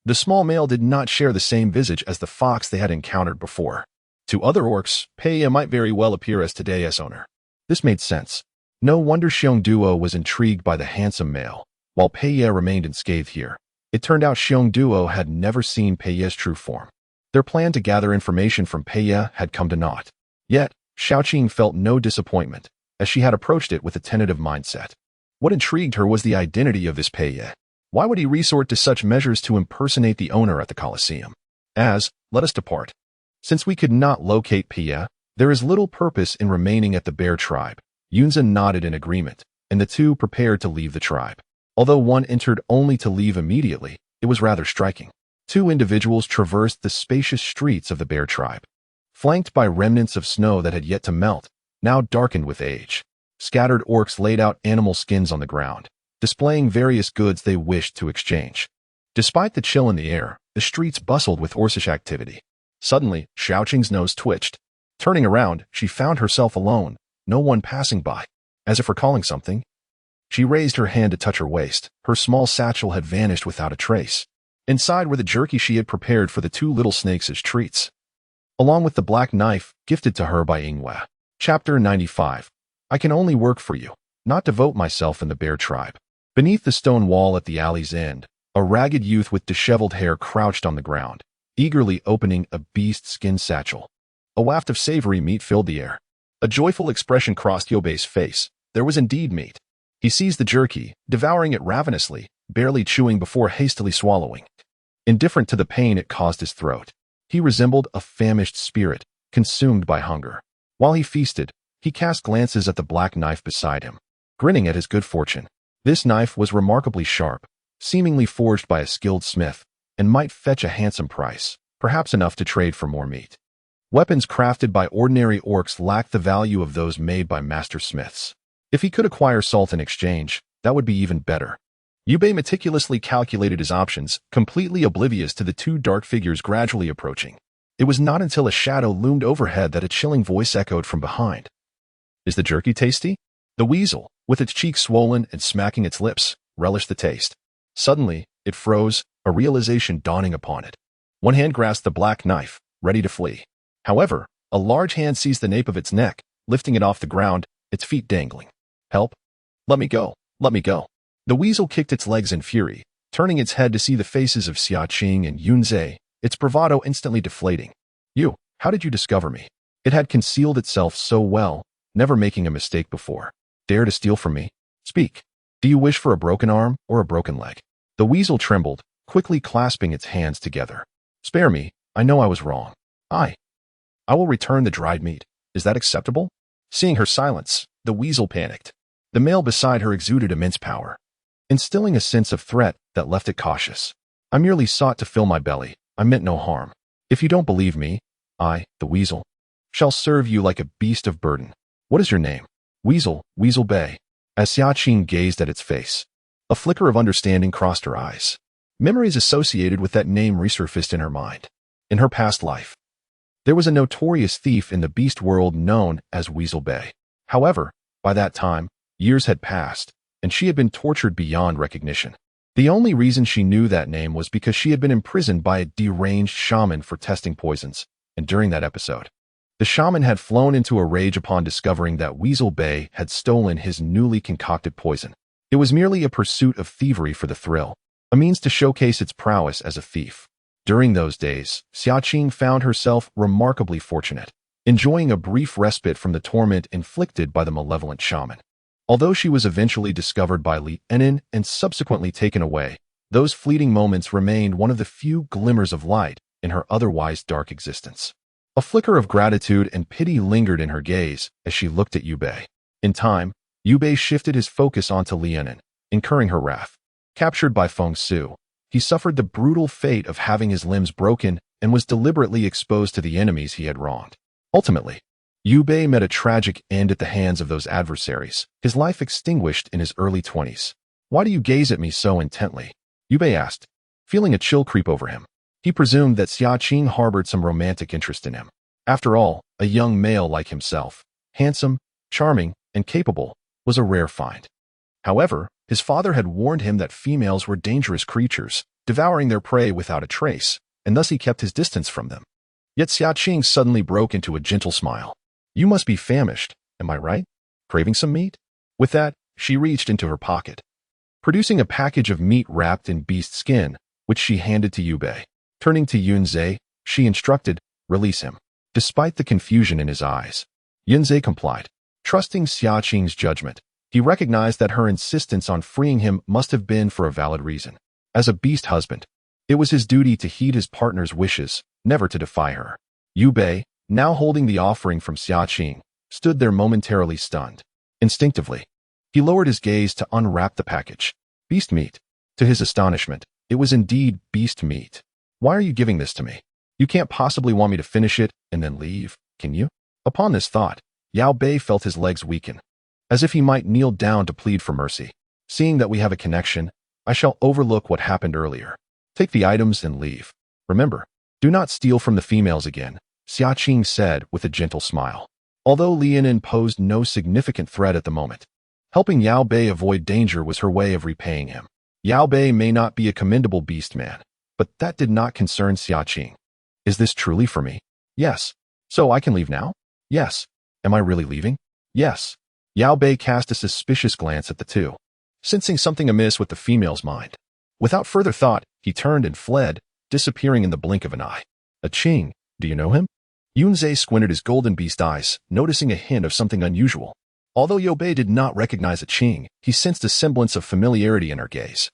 the small male did not share the same visage as the fox they had encountered before. To other orcs, Peiya might very well appear as today's owner. This made sense. No wonder Xiong Duo was intrigued by the handsome male, while Peiya remained unscathed here. It turned out Xiong Duo had never seen Peiya's true form. Their plan to gather information from Peiya had come to naught. Yet, Xia Qing felt no disappointment, as she had approached it with a tentative mindset. What intrigued her was the identity of this Peiya. Why would he resort to such measures to impersonate the owner at the Colosseum? Let us depart. Since we could not locate Peiya, there is little purpose in remaining at the bear tribe. Yunza nodded in agreement, and the two prepared to leave the tribe. Although one entered only to leave immediately, it was rather striking. Two individuals traversed the spacious streets of the bear tribe, flanked by remnants of snow that had yet to melt, now darkened with age. Scattered orcs laid out animal skins on the ground, displaying various goods they wished to exchange. Despite the chill in the air, the streets bustled with orcish activity. Suddenly, Xia Qing's nose twitched. Turning around, she found herself alone, no one passing by. As if recalling something, she raised her hand to touch her waist. Her small satchel had vanished without a trace. Inside were the jerky she had prepared for the two little snakes as treats, along with the black knife gifted to her by Yingwe. Chapter 95. I can only work for you, not devote myself in the bear tribe. Beneath the stone wall at the alley's end, a ragged youth with disheveled hair crouched on the ground, eagerly opening a beast skin satchel. A waft of savory meat filled the air. A joyful expression crossed Yobei's face. There was indeed meat. He seized the jerky, devouring it ravenously, barely chewing before hastily swallowing. Indifferent to the pain it caused his throat, he resembled a famished spirit, consumed by hunger. While he feasted, he cast glances at the black knife beside him, grinning at his good fortune. This knife was remarkably sharp, seemingly forged by a skilled smith, and might fetch a handsome price, perhaps enough to trade for more meat. Weapons crafted by ordinary orcs lacked the value of those made by master smiths. If he could acquire salt in exchange, that would be even better. Yubei meticulously calculated his options, completely oblivious to the two dark figures gradually approaching. It was not until a shadow loomed overhead that a chilling voice echoed from behind. Is the jerky tasty? The weasel, with its cheeks swollen and smacking its lips, relished the taste. Suddenly, it froze, a realization dawning upon it. One hand grasped the black knife, ready to flee. However, a large hand seized the nape of its neck, lifting it off the ground, its feet dangling. Help! Let me go! Let me go! The weasel kicked its legs in fury, turning its head to see the faces of Xia Qing and Yunze, its bravado instantly deflating. You, how did you discover me? It had concealed itself so well, never making a mistake before. Dare to steal from me? Speak. Do you wish for a broken arm or a broken leg? The weasel trembled, quickly clasping its hands together. Spare me, I know I was wrong. I will return the dried meat. Is that acceptable? Seeing her silence, the weasel panicked. The male beside her exuded immense power, instilling a sense of threat that left it cautious. I merely sought to fill my belly. I meant no harm. If you don't believe me, I, the weasel, shall serve you like a beast of burden. What is your name? Weasel, Weasel Bay. As Xia Qing gazed at its face, a flicker of understanding crossed her eyes. Memories associated with that name resurfaced in her mind. In her past life, there was a notorious thief in the beast world known as Weasel Bay. However, by that time, years had passed, and she had been tortured beyond recognition. The only reason she knew that name was because she had been imprisoned by a deranged shaman for testing poisons, and during that episode, the shaman had flown into a rage upon discovering that Weasel Bay had stolen his newly concocted poison. It was merely a pursuit of thievery for the thrill, a means to showcase its prowess as a thief. During those days, Xia Qing found herself remarkably fortunate. enjoying a brief respite from the torment inflicted by the malevolent shaman. Although she was eventually discovered by Li Enin and subsequently taken away, those fleeting moments remained one of the few glimmers of light in her otherwise dark existence. A flicker of gratitude and pity lingered in her gaze as she looked at Yu Bei. In time, Yu Bei shifted his focus onto Li Enin, incurring her wrath. Captured by Feng Su, he suffered the brutal fate of having his limbs broken and was deliberately exposed to the enemies he had wronged. Ultimately, Yu Bei met a tragic end at the hands of those adversaries, his life extinguished in his early 20s. "Why do you gaze at me so intently?" Yu Bei asked, feeling a chill creep over him. He presumed that Xia Qing harbored some romantic interest in him. After all, a young male like himself, handsome, charming, and capable, was a rare find. However, his father had warned him that females were dangerous creatures, devouring their prey without a trace, and thus he kept his distance from them. Yet Xia Qing suddenly broke into a gentle smile. "You must be famished, am I right? Craving some meat?" With that, she reached into her pocket, producing a package of meat wrapped in beast skin, which she handed to Yu Bei. Turning to Yunzhe, she instructed, "Release him." Despite the confusion in his eyes, Yunzhe complied. Trusting Xia Qing's judgment, he recognized that her insistence on freeing him must have been for a valid reason. As a beast husband, it was his duty to heed his partner's wishes, never to defy her. Yu Bei, now holding the offering from Xia Qing, stood there momentarily stunned. Instinctively, he lowered his gaze to unwrap the package. Beast meat. To his astonishment, it was indeed beast meat. "Why are you giving this to me? You can't possibly want me to finish it and then leave, can you?" Upon this thought, Yao Bei felt his legs weaken, as if he might kneel down to plead for mercy. "Seeing that we have a connection, I shall overlook what happened earlier. Take the items and leave. Remember, do not steal from the females again," Xia Qing said with a gentle smile. Although Li Enin posed no significant threat at the moment, helping Yao Bei avoid danger was her way of repaying him. Yao Bei may not be a commendable beast man, but that did not concern Xia Qing. "Is this truly for me?" "Yes." "So I can leave now?" "Yes." "Am I really leaving?" "Yes." Yao Bei cast a suspicious glance at the two, sensing something amiss with the female's mind. Without further thought, he turned and fled, disappearing in the blink of an eye. "A Qing, do you know him?" Yunzhe squinted his golden beast eyes, noticing a hint of something unusual. Although Yao Bei did not recognize a Qing, he sensed a semblance of familiarity in her gaze.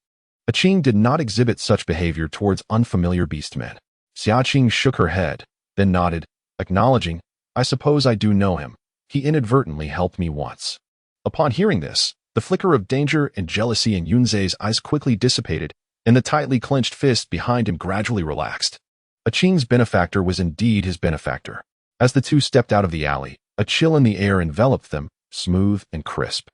A Qing did not exhibit such behavior towards unfamiliar beastmen. Xia Qing shook her head, then nodded, acknowledging, "I suppose I do know him. He inadvertently helped me once." Upon hearing this, the flicker of danger and jealousy in Yunzhe's eyes quickly dissipated, and the tightly clenched fist behind him gradually relaxed. A Qing's benefactor was indeed his benefactor. As the two stepped out of the alley, a chill in the air enveloped them, smooth and crisp.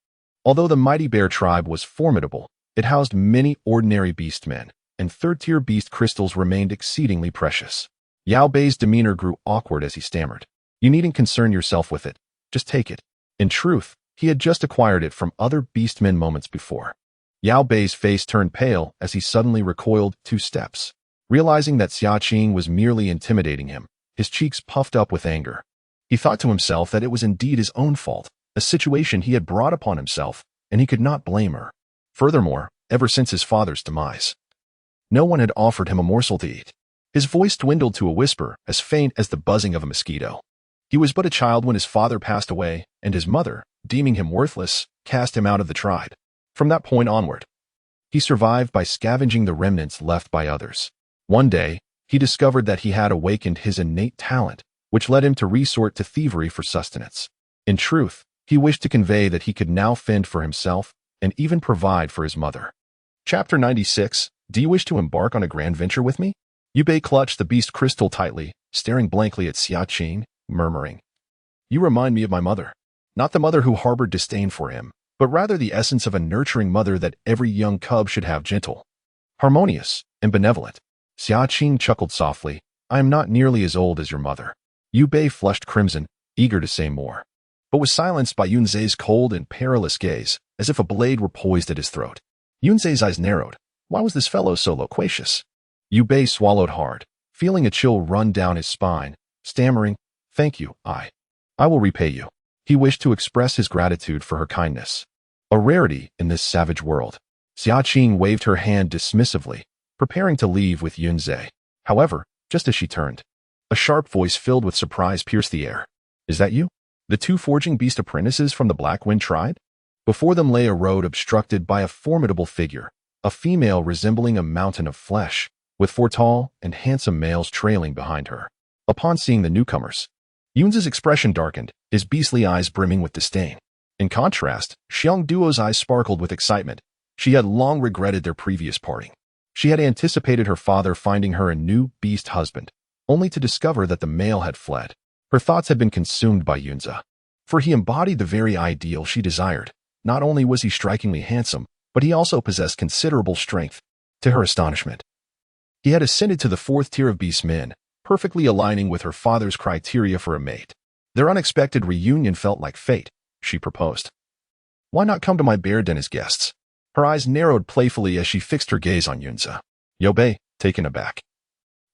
Although the mighty bear tribe was formidable, it housed many ordinary beastmen, and third-tier beast crystals remained exceedingly precious. Yao Bei's demeanor grew awkward as he stammered. "You needn't concern yourself with it. Just take it." In truth, he had just acquired it from other beastmen moments before. Yao Bei's face turned pale as he suddenly recoiled 2 steps. Realizing that Xia Qing was merely intimidating him, his cheeks puffed up with anger. He thought to himself that it was indeed his own fault, a situation he had brought upon himself, and he could not blame her. Furthermore, ever since his father's demise, no one had offered him a morsel to eat. His voice dwindled to a whisper, as faint as the buzzing of a mosquito. He was but a child when his father passed away, and his mother, deeming him worthless, cast him out of the tribe. From that point onward, he survived by scavenging the remnants left by others. One day, he discovered that he had awakened his innate talent, which led him to resort to thievery for sustenance. In truth, he wished to convey that he could now fend for himself and even provide for his mother. Chapter 96. Do you wish to embark on a grand venture with me? Yu Bei clutched the beast crystal tightly, staring blankly at Xia Qing, murmuring, "You remind me of my mother. Not the mother who harbored disdain for him, but rather the essence of a nurturing mother that every young cub should have, gentle, harmonious, and benevolent." Xia Qing chuckled softly. "I am not nearly as old as your mother." Yu Bei flushed crimson, eager to say more, but was silenced by Yunzhe's cold and perilous gaze, as if a blade were poised at his throat. Yunzhe's eyes narrowed. Why was this fellow so loquacious? Yu Bei swallowed hard, feeling a chill run down his spine, stammering, "Thank you, I will repay you." He wished to express his gratitude for her kindness, a rarity in this savage world. Xia Qing waved her hand dismissively, preparing to leave with Yunzhe. However, just as she turned, a sharp voice filled with surprise pierced the air. Is that you? The two forging beast apprentices from the Black Wind tribe? Before them lay a road obstructed by a formidable figure, a female resembling a mountain of flesh, with four tall and handsome males trailing behind her. Upon seeing the newcomers, Yunza's expression darkened, his beastly eyes brimming with disdain. In contrast, Xiang Duo's eyes sparkled with excitement. She had long regretted their previous parting. She had anticipated her father finding her a new beast husband, only to discover that the male had fled. Her thoughts had been consumed by Yunza, for he embodied the very ideal she desired. Not only was he strikingly handsome, but he also possessed considerable strength. To her astonishment, he had ascended to the 4th tier of beast men, perfectly aligning with her father's criteria for a mate. Their unexpected reunion felt like fate. She proposed. Why not come to my bear den as guests? Her eyes narrowed playfully as she fixed her gaze on Yunza. Liu Bei, taken aback,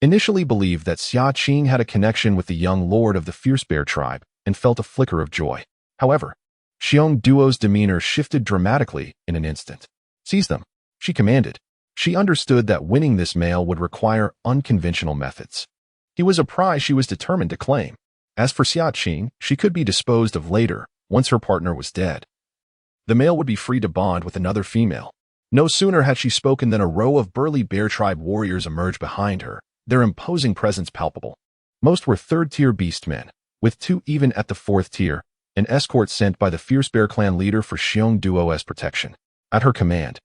initially believed that Xia Qing had a connection with the young lord of the Fierce Bear tribe and felt a flicker of joy. However, Xiang Duo's demeanor shifted dramatically in an instant. Seize them, she commanded. She understood that winning this male would require unconventional methods. He was a prize she was determined to claim. As for Xia Qing, she could be disposed of later, once her partner was dead. The male would be free to bond with another female. No sooner had she spoken than a row of burly bear tribe warriors emerged behind her, their imposing presence palpable. Most were 3rd-tier beastmen, with 2 even at the 4th tier, an escort sent by the Fierce Bear clan leader for Xiang Duo's protection. At her command,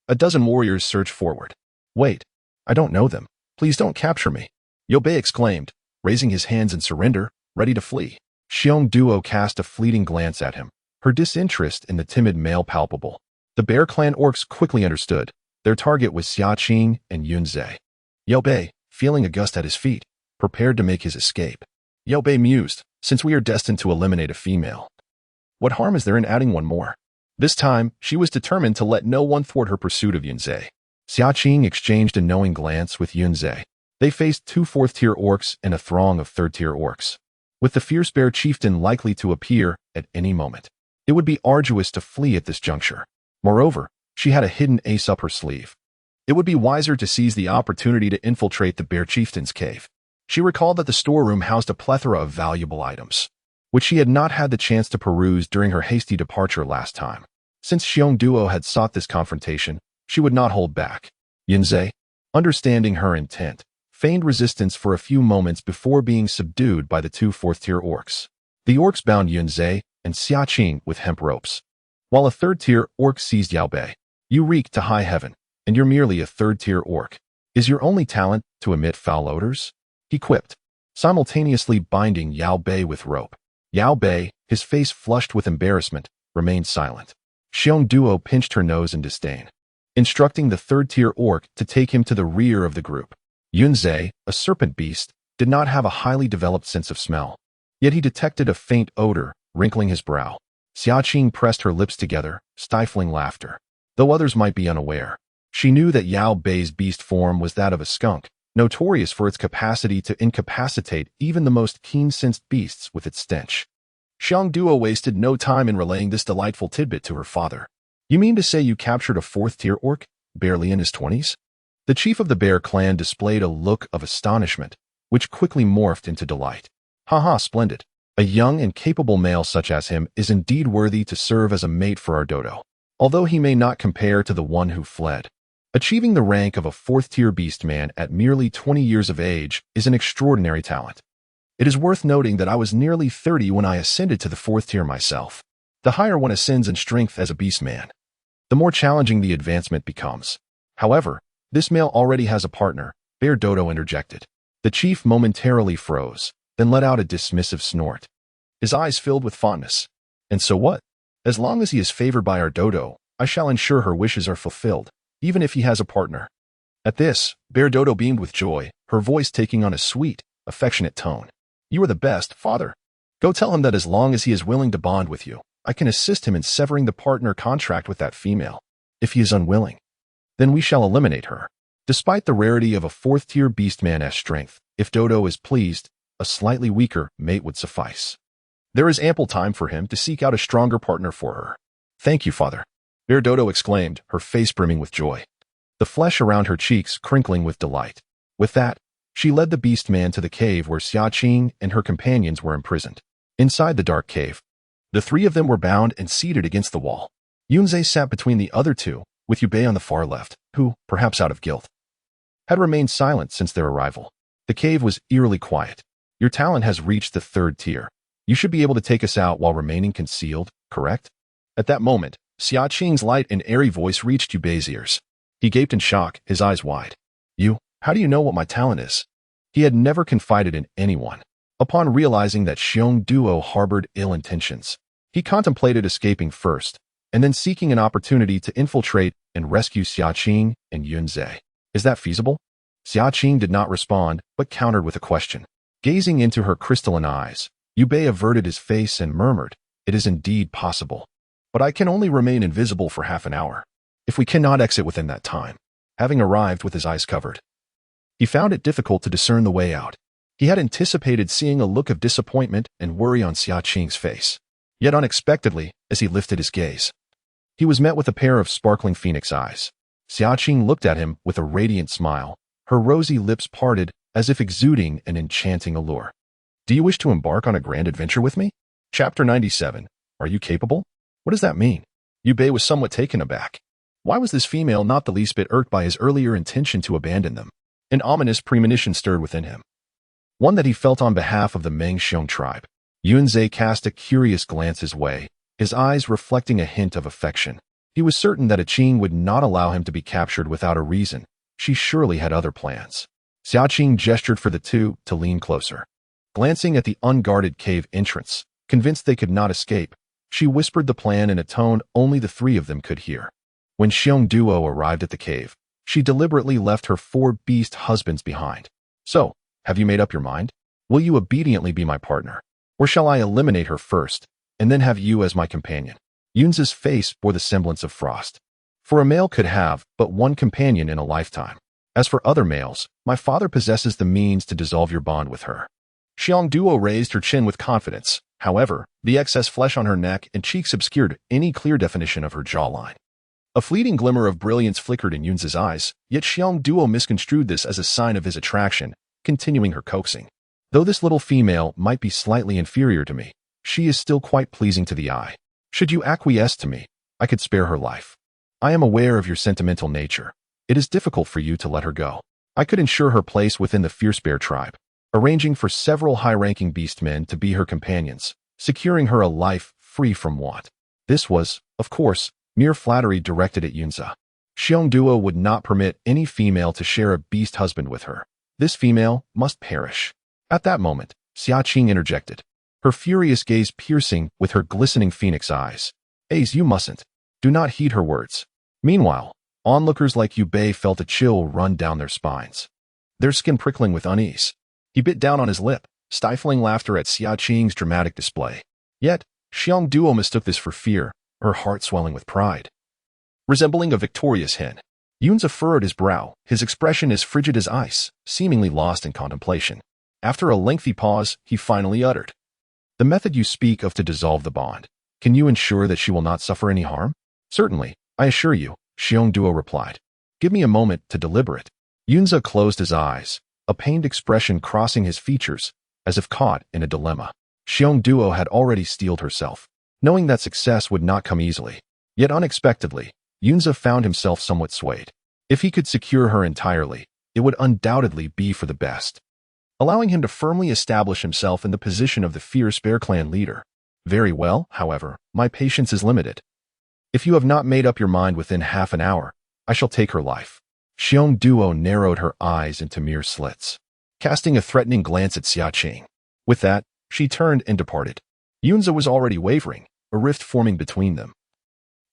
a dozen warriors surged forward. Wait, I don't know them. Please don't capture me, Liu Bei exclaimed, raising his hands in surrender, ready to flee. Xiang Duo cast a fleeting glance at him, her disinterest in the timid male palpable. The Bear Clan orcs quickly understood. Their target was Xia Qing and Yunze. Liu Bei, feeling aghast at his feet, prepared to make his escape. Liu Bei mused, since we are destined to eliminate a female, what harm is there in adding one more? This time, she was determined to let no one thwart her pursuit of Yunze. Xia Qing exchanged a knowing glance with Yunze. They faced 2 4th-tier orcs and a throng of 3rd-tier orcs, with the Fierce Bear chieftain likely to appear at any moment. It would be arduous to flee at this juncture. Moreover, she had a hidden ace up her sleeve. It would be wiser to seize the opportunity to infiltrate the bear chieftain's cave. She recalled that the storeroom housed a plethora of valuable items, which she had not had the chance to peruse during her hasty departure last time. Since Xiang Duo had sought this confrontation, she would not hold back. Yunze, understanding her intent, feigned resistance for a few moments before being subdued by the 2 4th-tier orcs. The orcs bound Yunze and Xia Qing with hemp ropes, while a 3rd-tier orc seized Liu Bei. You reek to high heaven, and you're merely a 3rd-tier orc. Is your only talent to emit foul odors? He quipped, simultaneously binding Liu Bei with rope. Liu Bei, his face flushed with embarrassment, remained silent. Xiang Duo pinched her nose in disdain, instructing the 3rd-tier orc to take him to the rear of the group. Yunze, a serpent beast, did not have a highly developed sense of smell, yet he detected a faint odor, wrinkling his brow. Xia Qing pressed her lips together, stifling laughter. Though others might be unaware, she knew that Liu Bei's beast form was that of a skunk, notorious for its capacity to incapacitate even the most keen-sensed beasts with its stench. Xiang Duo wasted no time in relaying this delightful tidbit to her father. You mean to say you captured a 4th-tier orc, barely in his 20s? The chief of the bear clan displayed a look of astonishment, which quickly morphed into delight. Haha, splendid. A young and capable male such as him is indeed worthy to serve as a mate for our dodo, although he may not compare to the one who fled. Achieving the rank of a 4th-tier beastman at merely 20 years of age is an extraordinary talent. It is worth noting that I was nearly 30 when I ascended to the 4th tier myself. The higher one ascends in strength as a beastman, the more challenging the advancement becomes. However, this male already has a partner, Bear Dodo interjected. The chief momentarily froze, then let out a dismissive snort. His eyes filled with fondness. And so what? As long as he is favored by our dodo, I shall ensure her wishes are fulfilled, even if he has a partner. At this, Bear Dodo beamed with joy, her voice taking on a sweet, affectionate tone. You are the best, father. Go tell him that as long as he is willing to bond with you, I can assist him in severing the partner contract with that female. If he is unwilling, then we shall eliminate her. Despite the rarity of a 4th-tier beastman's strength, if Dodo is pleased, a slightly weaker mate would suffice. There is ample time for him to seek out a stronger partner for her. Thank you, father. Bear Dodo exclaimed, her face brimming with joy, the flesh around her cheeks crinkling with delight. With that, she led the beastman to the cave where Xia Qing and her companions were imprisoned. Inside the dark cave, the three of them were bound and seated against the wall. Yunze sat between the other two, with Yubei on the far left, who, perhaps out of guilt, had remained silent since their arrival. The cave was eerily quiet. Your talent has reached the 3rd tier. You should be able to take us out while remaining concealed, correct? At that moment, Xia Qing's light and airy voice reached Yubei's ears. He gaped in shock, his eyes wide. How do you know what my talent is? He had never confided in anyone. Upon realizing that Xiong Duo harbored ill intentions, he contemplated escaping first, and then seeking an opportunity to infiltrate and rescue Xia Qing and Yunze. Is that feasible? Xia Qing did not respond, but countered with a question. Gazing into her crystalline eyes, Yubei averted his face and murmured, "It is indeed possible. But I can only remain invisible for half an hour. If we cannot exit within that time." Having arrived with his eyes covered, he found it difficult to discern the way out. He had anticipated seeing a look of disappointment and worry on Xia Qing's face. Yet unexpectedly, as he lifted his gaze, he was met with a pair of sparkling phoenix eyes. Xia Qing looked at him with a radiant smile, her rosy lips parted as if exuding an enchanting allure. "Do you wish to embark on a grand adventure with me?" Chapter 97. Are you capable? What does that mean? Yubei was somewhat taken aback. Why was this female not the least bit irked by his earlier intention to abandon them? An ominous premonition stirred within him, one that he felt on behalf of the Mengxiong tribe. Yunze cast a curious glance his way, his eyes reflecting a hint of affection. He was certain that a Qing would not allow him to be captured without a reason. She surely had other plans. Xia Qing gestured for the two to lean closer. Glancing at the unguarded cave entrance, convinced they could not escape, she whispered the plan in a tone only the three of them could hear. When Xiong Duo arrived at the cave, she deliberately left her 4 beast husbands behind. "So, have you made up your mind? Will you obediently be my partner? Or shall I eliminate her first, and then have you as my companion?" Yunze's face bore the semblance of frost. For a male could have but one companion in a lifetime. As for other males, my father possesses the means to dissolve your bond with her. Xiong Duo raised her chin with confidence. However, the excess flesh on her neck and cheeks obscured any clear definition of her jawline. A fleeting glimmer of brilliance flickered in Yunze's eyes, yet Xiong Duo misconstrued this as a sign of his attraction, continuing her coaxing. "Though this little female might be slightly inferior to me, she is still quite pleasing to the eye. Should you acquiesce to me, I could spare her life. I am aware of your sentimental nature. It is difficult for you to let her go. I could ensure her place within the Fierce Bear tribe, arranging for several high-ranking beastmen to be her companions, securing her a life free from want." This was, of course, mere flattery directed at Yunze. Xiong Duo would not permit any female to share a beast husband with her. This female must perish. At that moment, Xia Qing interjected, her furious gaze piercing with her glistening phoenix eyes. "Ace, you mustn't. Do not heed her words." Meanwhile, onlookers like Yubei felt a chill run down their spines, their skin prickling with unease. He bit down on his lip, stifling laughter at Xia Qing's dramatic display. Yet, Xiong Duo mistook this for fear, her heart swelling with pride. Resembling a victorious hen, Yunze furrowed his brow, his expression as frigid as ice, seemingly lost in contemplation. After a lengthy pause, he finally uttered, "The method you speak of to dissolve the bond, can you ensure that she will not suffer any harm?" "Certainly, I assure you," Xiong Duo replied. "Give me a moment to deliberate." Yunze closed his eyes, a pained expression crossing his features, as if caught in a dilemma. Xiong Duo had already steeled herself, knowing that success would not come easily. Yet unexpectedly, Yunze found himself somewhat swayed. If he could secure her entirely, it would undoubtedly be for the best, allowing him to firmly establish himself in the position of the Fierce Bear Clan leader. "Very well, however, my patience is limited. If you have not made up your mind within half an hour, I shall take her life." Xiong Duo narrowed her eyes into mere slits, casting a threatening glance at Xia Qing. With that, she turned and departed. Yunze was already wavering, a rift forming between them,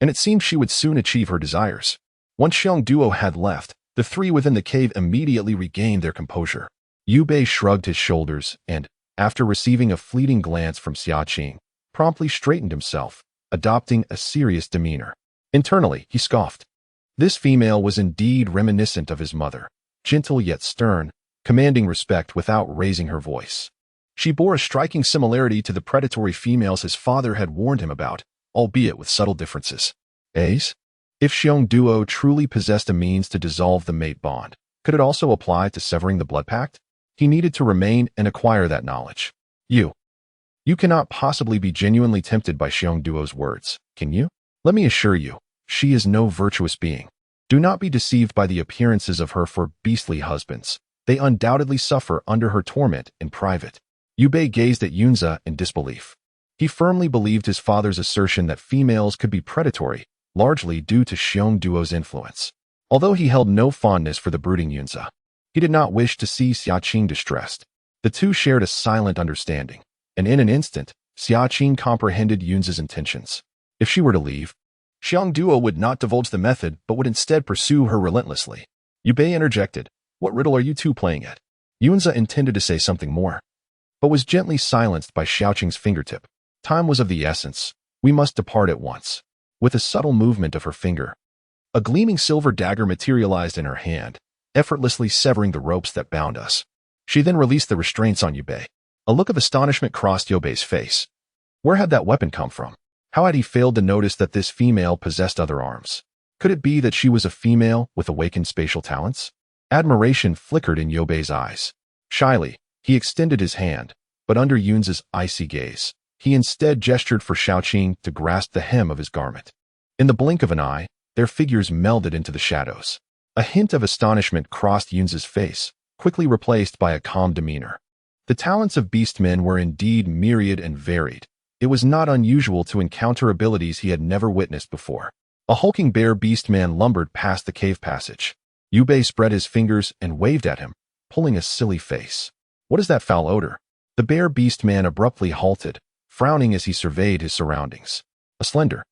and it seemed she would soon achieve her desires. Once Xiong Duo had left, the three within the cave immediately regained their composure. Yubei shrugged his shoulders and, after receiving a fleeting glance from Xia Qing, promptly straightened himself, adopting a serious demeanor. Internally, he scoffed. This female was indeed reminiscent of his mother, gentle yet stern, commanding respect without raising her voice. She bore a striking similarity to the predatory females his father had warned him about, albeit with subtle differences. Ace? If Xiong Duo truly possessed a means to dissolve the mate bond, could it also apply to severing the blood pact? He needed to remain and acquire that knowledge. You cannot possibly be genuinely tempted by Xiong Duo's words, can you? Let me assure you, she is no virtuous being. Do not be deceived by the appearances of her for beastly husbands. They undoubtedly suffer under her torment in private. Yu Bei gazed at Yunze in disbelief. He firmly believed his father's assertion that females could be predatory, largely due to Xiong Duo's influence. Although he held no fondness for the brooding Yunze, he did not wish to see Xia Qing distressed. The two shared a silent understanding, and in an instant, Xia Qing comprehended Yunze's intentions. If she were to leave, Xiong Duo would not divulge the method but would instead pursue her relentlessly. Yu Bei interjected, "What riddle are you two playing at?" Yunze intended to say something more, but was gently silenced by Xiao Qing's fingertip. Time was of the essence. We must depart at once. With a subtle movement of her finger, a gleaming silver dagger materialized in her hand, effortlessly severing the ropes that bound us. She then released the restraints on Yu Bei. A look of astonishment crossed Yu Bei's face. Where had that weapon come from? How had he failed to notice that this female possessed other arms? Could it be that she was a female with awakened spatial talents? Admiration flickered in Yu Bei's eyes. Shyly, he extended his hand, but under Yunze's icy gaze, he instead gestured for Xiao Qing to grasp the hem of his garment. In the blink of an eye, their figures melded into the shadows. A hint of astonishment crossed Yunze's face, quickly replaced by a calm demeanor. The talents of beastmen were indeed myriad and varied. It was not unusual to encounter abilities he had never witnessed before. A hulking bear beastman lumbered past the cave passage. Yu Bei spread his fingers and waved at him, pulling a silly face. What is that foul odor? The bear beastman abruptly halted, frowning as he surveyed his surroundings. A slender,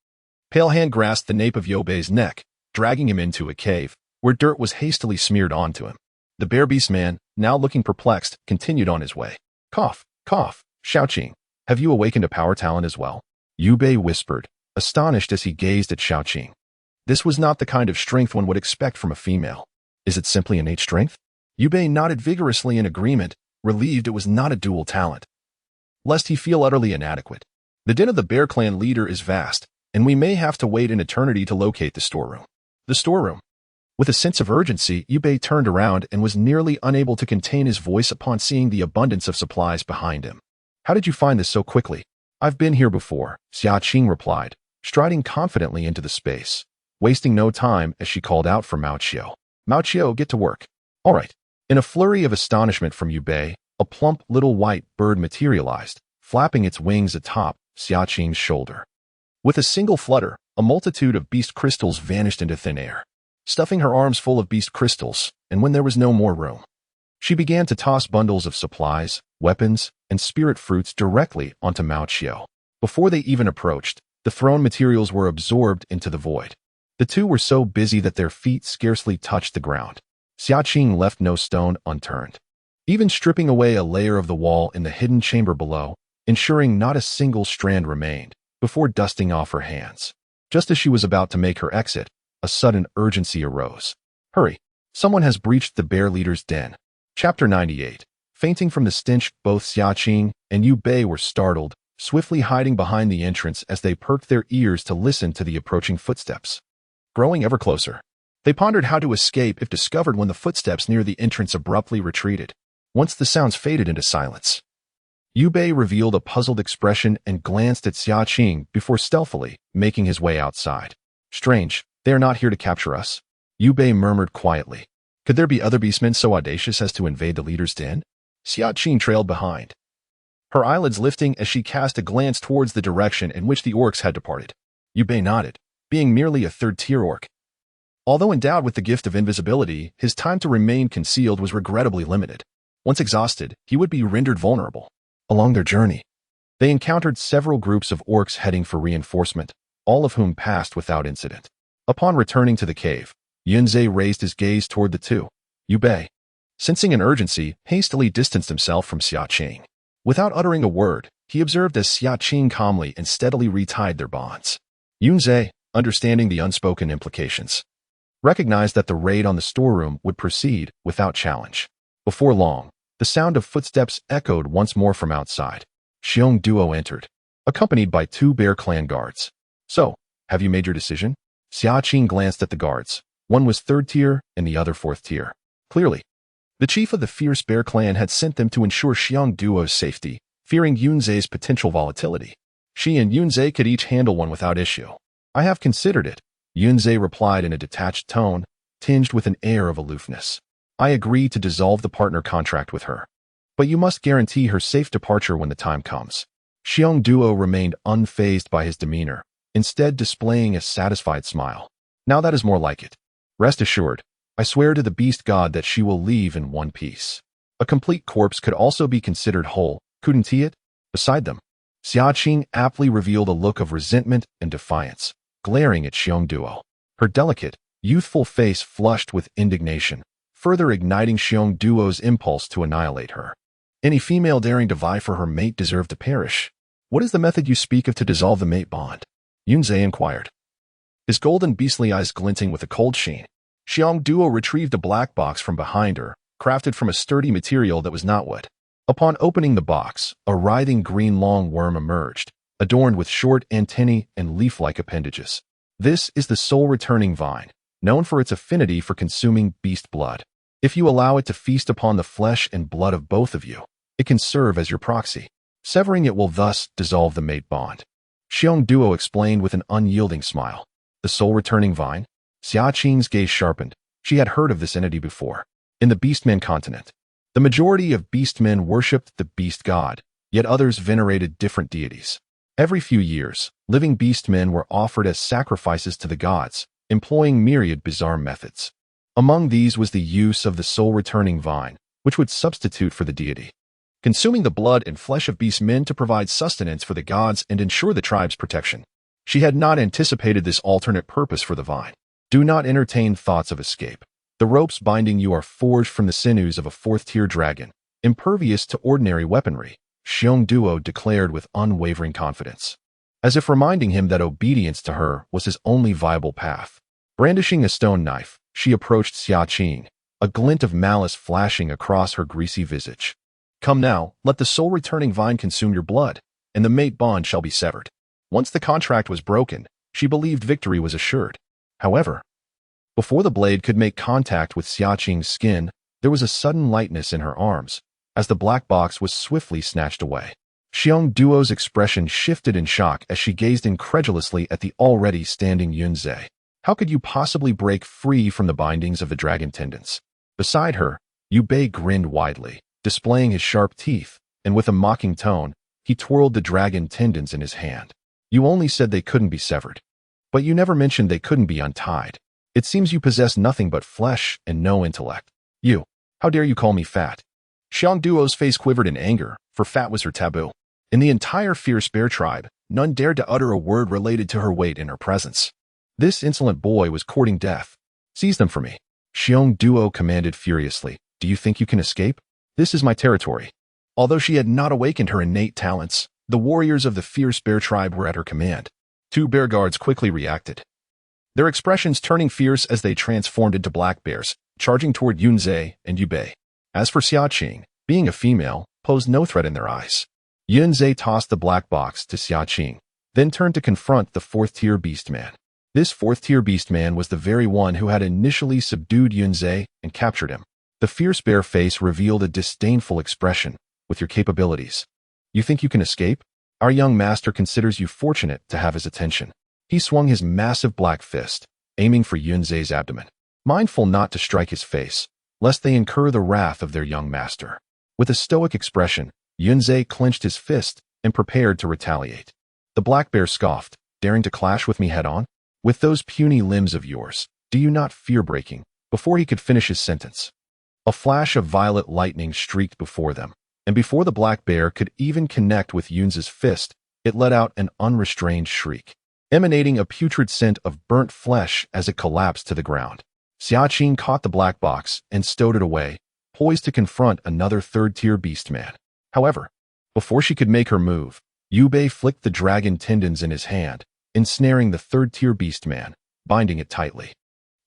pale hand grasped the nape of Yu Bei's neck, dragging him into a cave, where dirt was hastily smeared onto him. The bear beastman, now looking perplexed, continued on his way. Cough, cough, Xiao Qing, have you awakened a power talent as well? Yu Bei whispered, astonished as he gazed at Xiao Qing. This was not the kind of strength one would expect from a female. Is it simply innate strength? Yu Bei nodded vigorously in agreement, relieved it was not a dual talent, lest he feel utterly inadequate. The den of the Bear Clan leader is vast, and we may have to wait an eternity to locate the storeroom. The storeroom. With a sense of urgency, Yu Bei turned around and was nearly unable to contain his voice upon seeing the abundance of supplies behind him. How did you find this so quickly? I've been here before, Xia Qing replied, striding confidently into the space, wasting no time as she called out for Mao Qiu. Mao Qiu, get to work. All right. In a flurry of astonishment from Yu Bei, a plump little white bird materialized, flapping its wings atop Xia Qing's shoulder. With a single flutter, a multitude of beast crystals vanished into thin air, stuffing her arms full of beast crystals, and when there was no more room, she began to toss bundles of supplies, weapons, and spirit fruits directly onto Mao Qiu. Before they even approached, the thrown materials were absorbed into the void. The two were so busy that their feet scarcely touched the ground. Xia Qing left no stone unturned, even stripping away a layer of the wall in the hidden chamber below, ensuring not a single strand remained, before dusting off her hands. Just as she was about to make her exit, a sudden urgency arose. Hurry! Someone has breached the bear leader's den. Chapter 98. Fainting from the stench, both Xia Qing and Yu Bei were startled, swiftly hiding behind the entrance as they perked their ears to listen to the approaching footsteps. Growing ever closer, they pondered how to escape if discovered when the footsteps near the entrance abruptly retreated. Once the sounds faded into silence, Yu Bei revealed a puzzled expression and glanced at Xia Qing before stealthily making his way outside. Strange, they are not here to capture us, Yu Bei murmured quietly. Could there be other beastmen so audacious as to invade the leader's den? Xia Qing trailed behind, her eyelids lifting as she cast a glance towards the direction in which the orcs had departed. Yu Bei nodded, being merely a third-tier orc. Although endowed with the gift of invisibility, his time to remain concealed was regrettably limited. Once exhausted, he would be rendered vulnerable. Along their journey, they encountered several groups of orcs heading for reinforcement, all of whom passed without incident. Upon returning to the cave, Yunze raised his gaze toward the two. Yu Bei, sensing an urgency, hastily distanced himself from Xia Qing. Without uttering a word, he observed as Xia Qing calmly and steadily retied their bonds. Yunze, understanding the unspoken implications, recognized that the raid on the storeroom would proceed without challenge. Before long, the sound of footsteps echoed once more from outside. Xiong Duo entered, accompanied by two Bear Clan guards. So, have you made your decision? Xia Qing glanced at the guards. One was third tier and the other fourth tier. Clearly, the chief of the fierce Bear Clan had sent them to ensure Xiong Duo's safety, fearing Yunzhe's potential volatility. She and Yunzhe could each handle one without issue. I have considered it, Yunzhe replied in a detached tone, tinged with an air of aloofness. I agree to dissolve the partner contract with her. But you must guarantee her safe departure when the time comes. Xiong Duo remained unfazed by his demeanor, instead displaying a satisfied smile. Now that is more like it. Rest assured, I swear to the beast god that she will leave in one piece. A complete corpse could also be considered whole, couldn't he it? Beside them, Xia Qing aptly revealed a look of resentment and defiance, glaring at Xiong Duo. Her delicate, youthful face flushed with indignation, further igniting Xiong Duo's impulse to annihilate her. Any female daring to vie for her mate deserved to perish. What is the method you speak of to dissolve the mate bond? Yunzhe inquired, his golden beastly eyes glinting with a cold sheen. Xiong Duo retrieved a black box from behind her, crafted from a sturdy material that was not wood. Upon opening the box, a writhing green long worm emerged, adorned with short antennae and leaf-like appendages. This is the soul-returning vine, known for its affinity for consuming beast blood. If you allow it to feast upon the flesh and blood of both of you, it can serve as your proxy. Severing it will thus dissolve the mate bond. Xiong Duo explained with an unyielding smile. The soul-returning vine? Xia Qing's gaze sharpened. She had heard of this entity before. In the Beastmen continent, the majority of beastmen worshipped the beast god, yet others venerated different deities. Every few years, living beastmen were offered as sacrifices to the gods, employing myriad bizarre methods. Among these was the use of the soul-returning vine, which would substitute for the deity, consuming the blood and flesh of beastmen to provide sustenance for the gods and ensure the tribe's protection. She had not anticipated this alternate purpose for the vine. Do not entertain thoughts of escape. The ropes binding you are forged from the sinews of a fourth-tier dragon, impervious to ordinary weaponry, Xiong Duo declared with unwavering confidence, as if reminding him that obedience to her was his only viable path. Brandishing a stone knife, she approached Xia Qing, a glint of malice flashing across her greasy visage. Come now, let the soul-returning vine consume your blood, and the mate bond shall be severed. Once the contract was broken, she believed victory was assured. However, before the blade could make contact with Xia Qing's skin, there was a sudden lightness in her arms, as the black box was swiftly snatched away. Xiong Duo's expression shifted in shock as she gazed incredulously at the already standing Yunzhe. How could you possibly break free from the bindings of the dragon tendons? Beside her, Yu Bei grinned widely, displaying his sharp teeth, and with a mocking tone, he twirled the dragon tendons in his hand. You only said they couldn't be severed, but you never mentioned they couldn't be untied. It seems you possess nothing but flesh and no intellect. You, how dare you call me fat? Xiong Duo's face quivered in anger, for fat was her taboo. In the entire fierce bear tribe, none dared to utter a word related to her weight in her presence. This insolent boy was courting death. Seize them for me. Xiong Duo commanded furiously. Do you think you can escape? This is my territory. Although she had not awakened her innate talents, the warriors of the fierce bear tribe were at her command. Two bear guards quickly reacted, their expressions turning fierce as they transformed into black bears, charging toward Yunzhe and Yu Bei. As for Xia Qing, being a female, posed no threat in their eyes. Yunzhe tossed the black box to Xia Qing, then turned to confront the fourth-tier beastman. This fourth-tier beastman was the very one who had initially subdued Yunzhe and captured him. The fierce bear face revealed a disdainful expression. With your capabilities, you think you can escape? Our young master considers you fortunate to have his attention. He swung his massive black fist, aiming for Yunzhe's abdomen, mindful not to strike his face, lest they incur the wrath of their young master. With a stoic expression, Yunzhe clenched his fist and prepared to retaliate. The black bear scoffed, daring to clash with me head-on? With those puny limbs of yours, do you not fear breaking? Before he could finish his sentence, a flash of violet lightning streaked before them, and before the black bear could even connect with Yunzhe's fist, it let out an unrestrained shriek, emanating a putrid scent of burnt flesh as it collapsed to the ground. Xia Qing caught the black box and stowed it away, poised to confront another third-tier beastman. However, before she could make her move, Yu Bei flicked the dragon tendons in his hand, ensnaring the third-tier beastman, binding it tightly.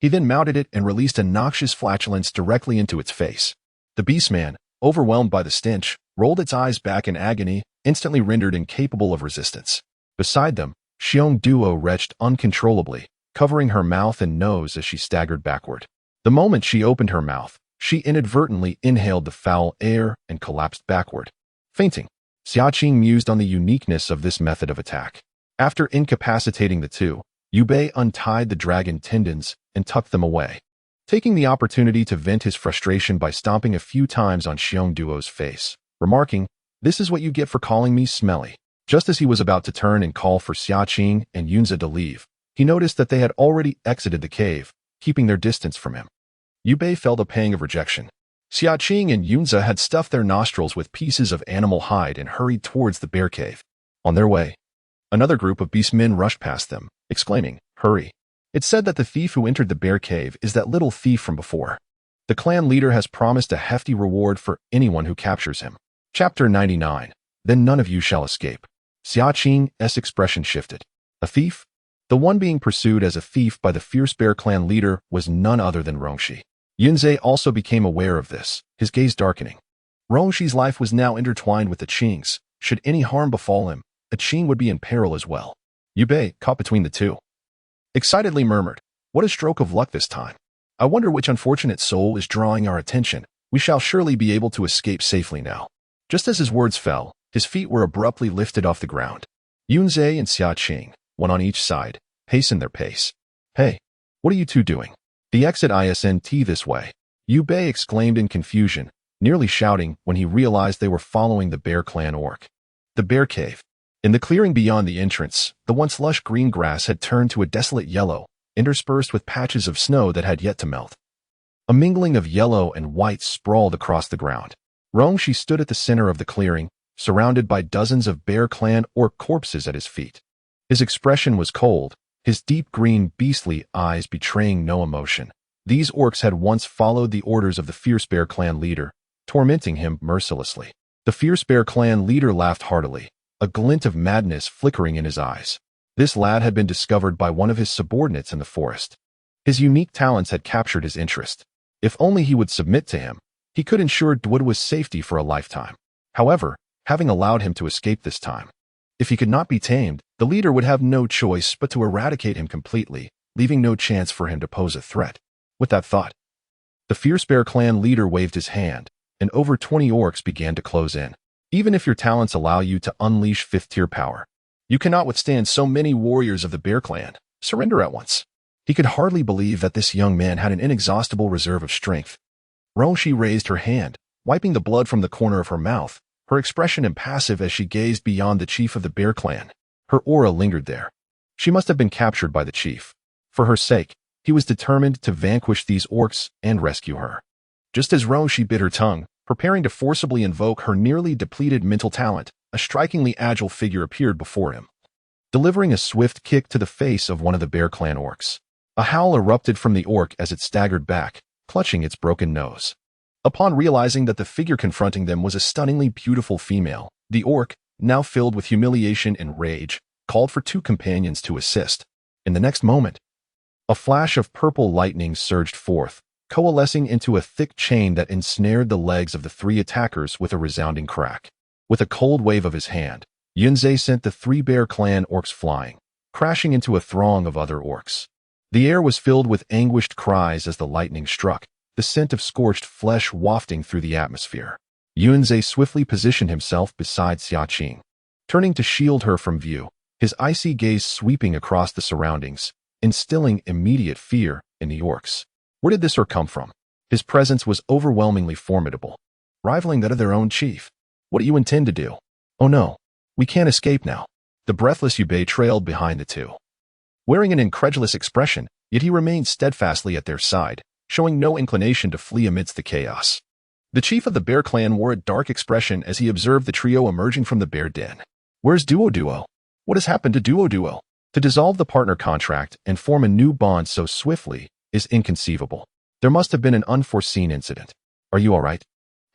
He then mounted it and released a noxious flatulence directly into its face. The beastman, overwhelmed by the stench, rolled its eyes back in agony, instantly rendered incapable of resistance. Beside them, Xiong Duo retched uncontrollably, covering her mouth and nose as she staggered backward. The moment she opened her mouth, she inadvertently inhaled the foul air and collapsed backward, fainting. Xia Qing mused on the uniqueness of this method of attack. After incapacitating the two, Yubei untied the dragon tendons and tucked them away, taking the opportunity to vent his frustration by stomping a few times on Xiong Duo's face, remarking, "This is what you get for calling me smelly." Just as he was about to turn and call for Xia Qing and Yunze to leave, he noticed that they had already exited the cave, keeping their distance from him. Yubei felt a pang of rejection. Xia Qing and Yunze had stuffed their nostrils with pieces of animal hide and hurried towards the bear cave. On their way, another group of beastmen rushed past them, exclaiming, "Hurry. It's said that the thief who entered the bear cave is that little thief from before. The clan leader has promised a hefty reward for anyone who captures him." Chapter 99. Then none of you shall escape. Xia Qing's expression shifted. A thief? The one being pursued as a thief by the fierce bear clan leader was none other than Rongxi. Yunze also became aware of this, his gaze darkening. Rongxi's life was now intertwined with the Qing's. Should any harm befall him, a Qing would be in peril as well. Yubei, caught between the two, excitedly murmured, "What a stroke of luck this time. I wonder which unfortunate soul is drawing our attention. We shall surely be able to escape safely now." Just as his words fell, his feet were abruptly lifted off the ground. Yunze and Xia Qing, one on each side, hastened their pace. "Hey, what are you two doing? The exit isn't this way," Yubei exclaimed in confusion, nearly shouting when he realized they were following the bear clan orc. The bear cave. In the clearing beyond the entrance, the once lush green grass had turned to a desolate yellow, interspersed with patches of snow that had yet to melt. A mingling of yellow and white sprawled across the ground. Rongxi stood at the center of the clearing, surrounded by dozens of bear clan orc corpses at his feet. His expression was cold, his deep green beastly eyes betraying no emotion. These orcs had once followed the orders of the fierce bear clan leader, tormenting him mercilessly. The fierce bear clan leader laughed heartily, a glint of madness flickering in his eyes. This lad had been discovered by one of his subordinates in the forest. His unique talents had captured his interest. If only he would submit to him, he could ensure Duoduo's safety for a lifetime. However, having allowed him to escape this time, if he could not be tamed, the leader would have no choice but to eradicate him completely, leaving no chance for him to pose a threat. With that thought, the fierce bear clan leader waved his hand, and over 20 orcs began to close in. Even if your talents allow you to unleash 5th-tier power, you cannot withstand so many warriors of the bear clan. Surrender at once. He could hardly believe that this young man had an inexhaustible reserve of strength. Rongxi raised her hand, wiping the blood from the corner of her mouth, her expression impassive as she gazed beyond the chief of the bear clan. Her aura lingered there. She must have been captured by the chief. For her sake, he was determined to vanquish these orcs and rescue her. Just as Rongxi bit her tongue, preparing to forcibly invoke her nearly depleted mental talent, a strikingly agile figure appeared before him, delivering a swift kick to the face of one of the bear clan orcs. A howl erupted from the orc as it staggered back, clutching its broken nose. Upon realizing that the figure confronting them was a stunningly beautiful female, the orc, now filled with humiliation and rage, called for 2 companions to assist. In the next moment, a flash of purple lightning surged forth, coalescing into a thick chain that ensnared the legs of the 3 attackers with a resounding crack. With a cold wave of his hand, Yunze sent the 3 bear clan orcs flying, crashing into a throng of other orcs. The air was filled with anguished cries as the lightning struck, the scent of scorched flesh wafting through the atmosphere. Yunze swiftly positioned himself beside Xia Qing, turning to shield her from view, his icy gaze sweeping across the surroundings, instilling immediate fear in the orcs. Where did this orc come from? His presence was overwhelmingly formidable, rivaling that of their own chief. "What do you intend to do?" "Oh no, we can't escape now." The breathless Yubei trailed behind the two, wearing an incredulous expression, yet he remained steadfastly at their side, showing no inclination to flee amidst the chaos. The chief of the bear clan wore a dark expression as he observed the trio emerging from the bear den. "Where's Duo? What has happened to Duo? To dissolve the partner contract and form a new bond so swiftly is inconceivable. There must have been an unforeseen incident. Are you all right?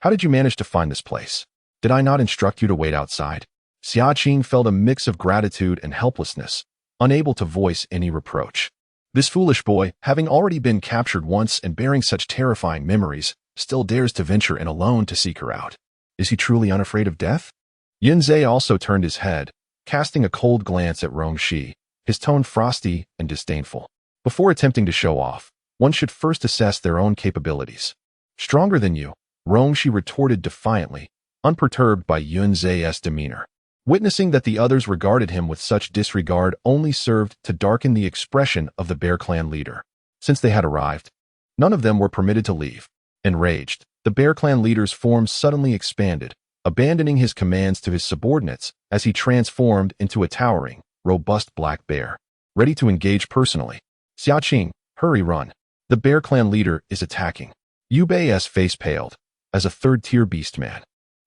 How did you manage to find this place? Did I not instruct you to wait outside?" Xia Qing felt a mix of gratitude and helplessness, unable to voice any reproach. This foolish boy, having already been captured once and bearing such terrifying memories, still dares to venture in alone to seek her out. Is he truly unafraid of death? Yunze also turned his head, casting a cold glance at Rongxi, his tone frosty and disdainful. Before attempting to show off, one should first assess their own capabilities. "Stronger than you," Rongxi retorted defiantly, unperturbed by Yunzhe's demeanor. Witnessing that the others regarded him with such disregard only served to darken the expression of the Bear Clan leader. Since they had arrived, none of them were permitted to leave. Enraged, the Bear Clan leader's form suddenly expanded, abandoning his commands to his subordinates as he transformed into a towering, robust black bear, ready to engage personally. Xia Qing, hurry, run. The Bear Clan leader is attacking. Yu Bei's face paled, as a third-tier beastman.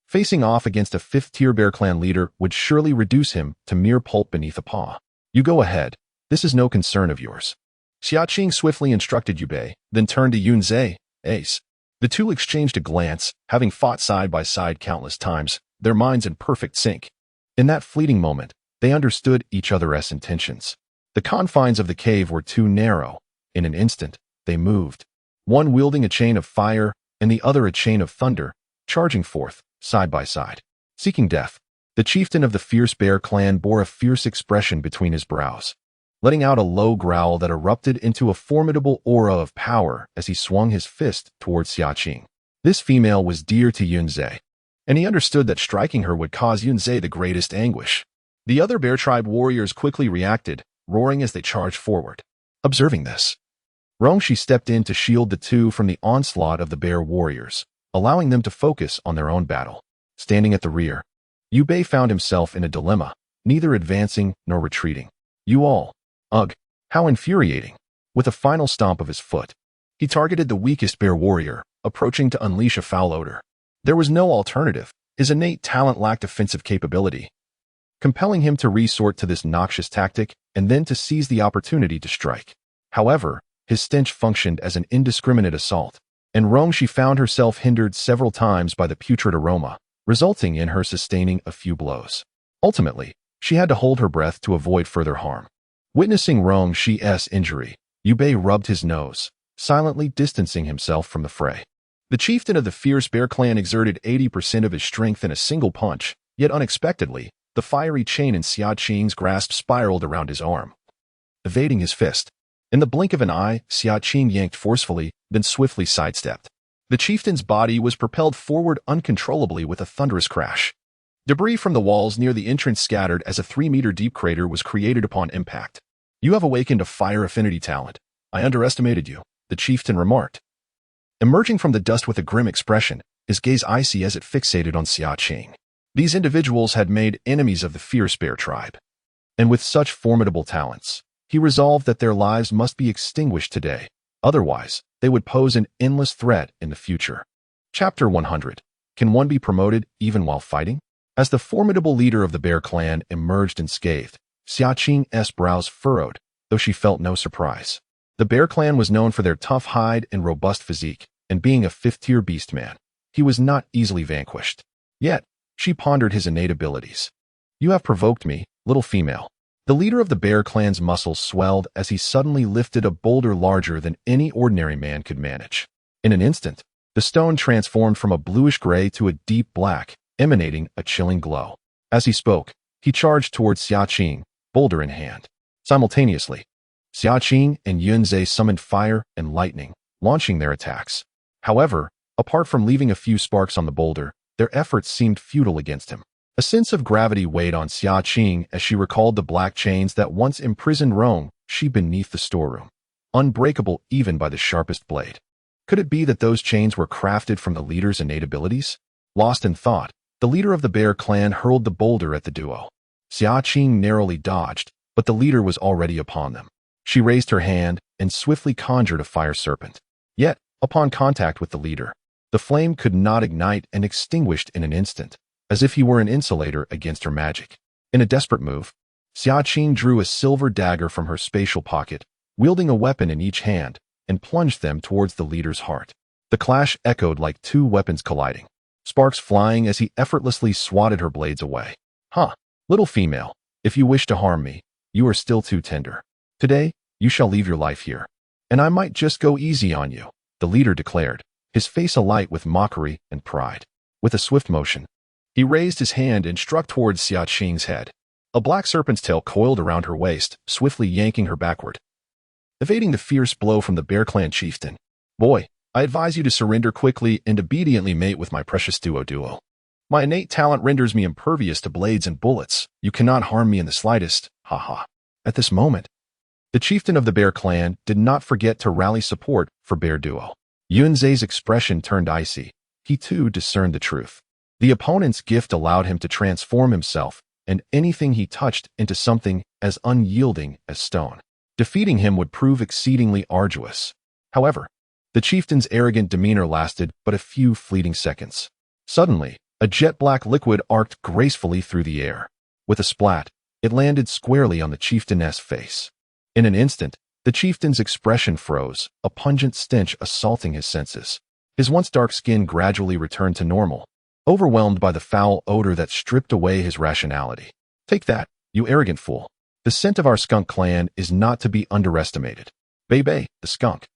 Facing off against a fifth-tier Bear Clan leader would surely reduce him to mere pulp beneath a paw. You go ahead. This is no concern of yours. Xia Qing swiftly instructed Yu Bei, then turned to Yunzhe, Ace. The two exchanged a glance, having fought side by side countless times, their minds in perfect sync. In that fleeting moment, they understood each other's intentions. The confines of the cave were too narrow. In an instant, they moved. One wielding a chain of fire, and the other a chain of thunder, charging forth, side by side. Seeking death, the chieftain of the fierce Bear Clan bore a fierce expression between his brows, letting out a low growl that erupted into a formidable aura of power as he swung his fist towards Xia Qing. This female was dear to Yunzhe, and he understood that striking her would cause Yunzhe the greatest anguish. The other Bear Tribe warriors quickly reacted, roaring as they charged forward. Observing this, Rongshi stepped in to shield the two from the onslaught of the bear warriors, allowing them to focus on their own battle. Standing at the rear, Yu Bei found himself in a dilemma, neither advancing nor retreating. You all. Ugh, how infuriating. With a final stomp of his foot, he targeted the weakest bear warrior, approaching to unleash a foul odor. There was no alternative. His innate talent lacked offensive capability, compelling him to resort to this noxious tactic and then to seize the opportunity to strike. However, his stench functioned as an indiscriminate assault, and Rongshi found herself hindered several times by the putrid aroma, resulting in her sustaining a few blows. Ultimately, she had to hold her breath to avoid further harm. Witnessing Rongshi's injury, Yu Bei rubbed his nose, silently distancing himself from the fray. The chieftain of the fierce Bear Clan exerted 80% of his strength in a single punch, yet unexpectedly, the fiery chain in Xia Qing's grasp spiraled around his arm, evading his fist. In the blink of an eye, Xia Qing yanked forcefully, then swiftly sidestepped. The chieftain's body was propelled forward uncontrollably with a thunderous crash. Debris from the walls near the entrance scattered as a 3-meter-deep crater was created upon impact. You have awakened a fire affinity talent. I underestimated you, the chieftain remarked. Emerging from the dust with a grim expression, his gaze icy as it fixated on Xia Qing. These individuals had made enemies of the fierce bear tribe. And with such formidable talents, he resolved that their lives must be extinguished today. Otherwise, they would pose an endless threat in the future. Chapter 100. Can one be promoted even while fighting? As the formidable leader of the Bear Clan emerged unscathed, Xia Qing's brows furrowed, though she felt no surprise. The Bear Clan was known for their tough hide and robust physique, and being a fifth-tier beastman, he was not easily vanquished. Yet, she pondered his innate abilities. You have provoked me, little female. The leader of the Bear Clan's muscles swelled as he suddenly lifted a boulder larger than any ordinary man could manage. In an instant, the stone transformed from a bluish-gray to a deep black, emanating a chilling glow. As he spoke, he charged towards Xia Qing, boulder in hand. Simultaneously, Xia Qing and Yunzhe summoned fire and lightning, launching their attacks. However, apart from leaving a few sparks on the boulder, their efforts seemed futile against him. A sense of gravity weighed on Xia Qing as she recalled the black chains that once imprisoned Rongshi beneath the storeroom, unbreakable even by the sharpest blade. Could it be that those chains were crafted from the leader's innate abilities? Lost in thought, the leader of the Bear Clan hurled the boulder at the duo. Xia Qing narrowly dodged, but the leader was already upon them. She raised her hand and swiftly conjured a fire serpent. Yet, upon contact with the leader, the flame could not ignite and extinguished in an instant, as if he were an insulator against her magic. In a desperate move, Xia Qing drew a silver dagger from her spatial pocket, wielding a weapon in each hand, and plunged them towards the leader's heart. The clash echoed like two weapons colliding, sparks flying as he effortlessly swatted her blades away. Little female, if you wish to harm me, you are still too tender. Today, you shall leave your life here, and I might just go easy on you, the leader declared, his face alight with mockery and pride. With a swift motion, he raised his hand and struck towards Xia Qing's head. A black serpent's tail coiled around her waist, swiftly yanking her backward, evading the fierce blow from the Bear Clan chieftain. Boy, I advise you to surrender quickly and obediently mate with my precious duo. My innate talent renders me impervious to blades and bullets. You cannot harm me in the slightest. Ha ha. At this moment, the chieftain of the bear clan did not forget to rally support for Bear Duo. Yunzei's expression turned icy. He too discerned the truth. The opponent's gift allowed him to transform himself and anything he touched into something as unyielding as stone. Defeating him would prove exceedingly arduous. However, the chieftain's arrogant demeanor lasted but a few fleeting seconds. Suddenly, a jet-black liquid arced gracefully through the air. With a splat, it landed squarely on the chieftain's face. In an instant, the chieftain's expression froze, a pungent stench assaulting his senses. His once dark skin gradually returned to normal, overwhelmed by the foul odor that stripped away his rationality. Take that, you arrogant fool. The scent of our skunk clan is not to be underestimated. Bei, the skunk,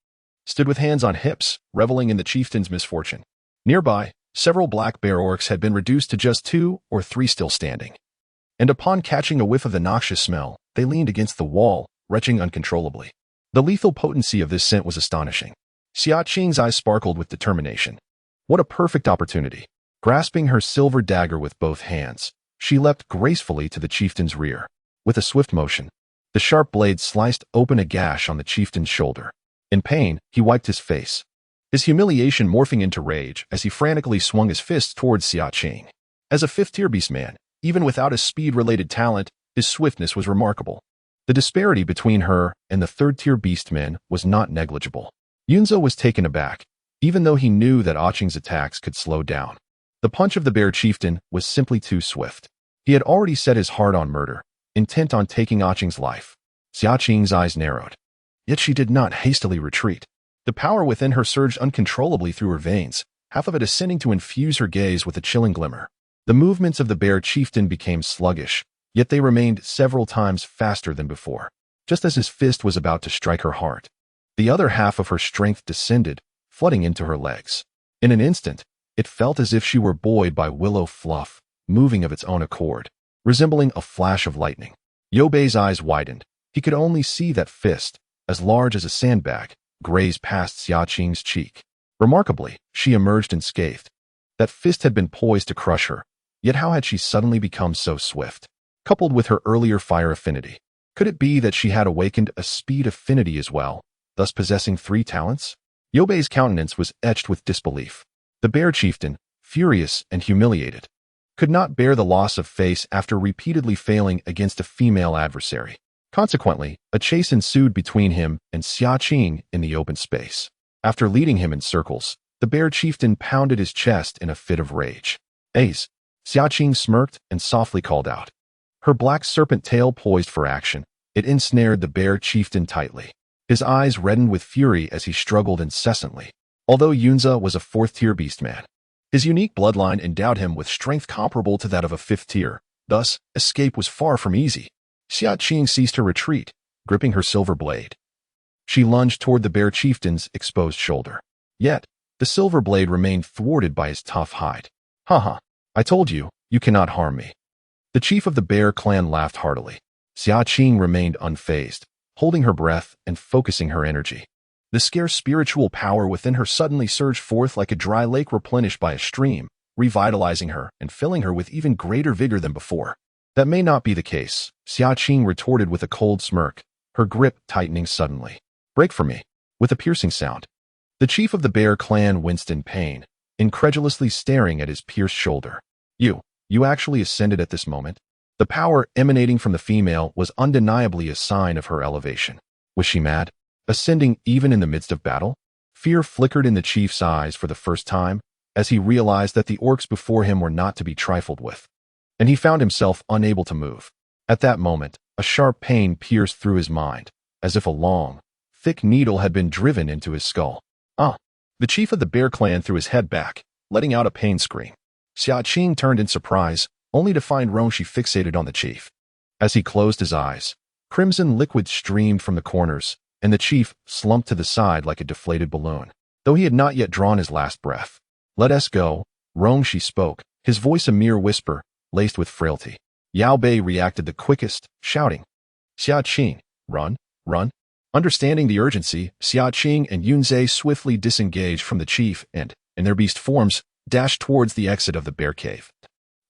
stood with hands on hips, reveling in the chieftain's misfortune. Nearby, several black bear orcs had been reduced to just 2 or 3 still standing. And upon catching a whiff of the noxious smell, they leaned against the wall, retching uncontrollably. The lethal potency of this scent was astonishing. Xia Qing's eyes sparkled with determination. What a perfect opportunity. Grasping her silver dagger with both hands, she leapt gracefully to the chieftain's rear. With a swift motion, the sharp blade sliced open a gash on the chieftain's shoulder. In pain, he wiped his face, his humiliation morphing into rage as he frantically swung his fists towards Xia Qing. As a 5th-tier beastman, even without his speed-related talent, his swiftness was remarkable. The disparity between her and the 3rd-tier beastmen was not negligible. Yunzhou was taken aback, even though he knew that Qing's attacks could slow down. The punch of the bear chieftain was simply too swift. He had already set his heart on murder, intent on taking Qing's life. Xia Qing's eyes narrowed. Yet she did not hastily retreat. The power within her surged uncontrollably through her veins, half of it ascending to infuse her gaze with a chilling glimmer. The movements of the bear chieftain became sluggish, yet they remained several times faster than before. Just as his fist was about to strike her heart, the other half of her strength descended, flooding into her legs. In an instant, it felt as if she were buoyed by willow fluff, moving of its own accord, resembling a flash of lightning. Liu Bei's eyes widened. He could only see that fist, as large as a sandbag, graze past Xia Qing's cheek. Remarkably, she emerged unscathed. That fist had been poised to crush her, yet how had she suddenly become so swift? Coupled with her earlier fire affinity, could it be that she had awakened a speed affinity as well, thus possessing 3 talents? Liu Bei's countenance was etched with disbelief. The bear chieftain, furious and humiliated, could not bear the loss of face after repeatedly failing against a female adversary. Consequently, a chase ensued between him and Xia Qing in the open space. After leading him in circles, the bear chieftain pounded his chest in a fit of rage. Ace, Xia Qing smirked and softly called out. Her black serpent tail poised for action, it ensnared the bear chieftain tightly. His eyes reddened with fury as he struggled incessantly. Although Yunzhou was a 4th-tier beastman, his unique bloodline endowed him with strength comparable to that of a 5th tier. Thus, escape was far from easy. Xia Qing ceased her retreat, gripping her silver blade. She lunged toward the bear chieftain's exposed shoulder. Yet, the silver blade remained thwarted by his tough hide. Haha, I told you, you cannot harm me. The chief of the bear clan laughed heartily. Xia Qing remained unfazed, holding her breath and focusing her energy. The scarce spiritual power within her suddenly surged forth like a dry lake replenished by a stream, revitalizing her and filling her with even greater vigor than before. That may not be the case, Xia Qing retorted with a cold smirk, her grip tightening suddenly. Break from me. With a piercing sound. The chief of the bear clan winced in pain, incredulously staring at his pierced shoulder. You actually ascended at this moment? The power emanating from the female was undeniably a sign of her elevation. Was she mad? Ascending even in the midst of battle? Fear flickered in the chief's eyes for the first time, as he realized that the orcs before him were not to be trifled with. And he found himself unable to move. At that moment, a sharp pain pierced through his mind, as if a long, thick needle had been driven into his skull. The chief of the bear clan threw his head back, letting out a pain scream. Xia Qing turned in surprise, only to find Rongshi fixated on the chief. As he closed his eyes, crimson liquid streamed from the corners, and the chief slumped to the side like a deflated balloon, though he had not yet drawn his last breath. Let us go, Rongshi spoke, his voice a mere whisper, laced with frailty. Liu Bei reacted the quickest, shouting, Xia Qing, run, run. Understanding the urgency, Xia Qing and Yunzei swiftly disengaged from the chief and, in their beast forms, dashed towards the exit of the bear cave.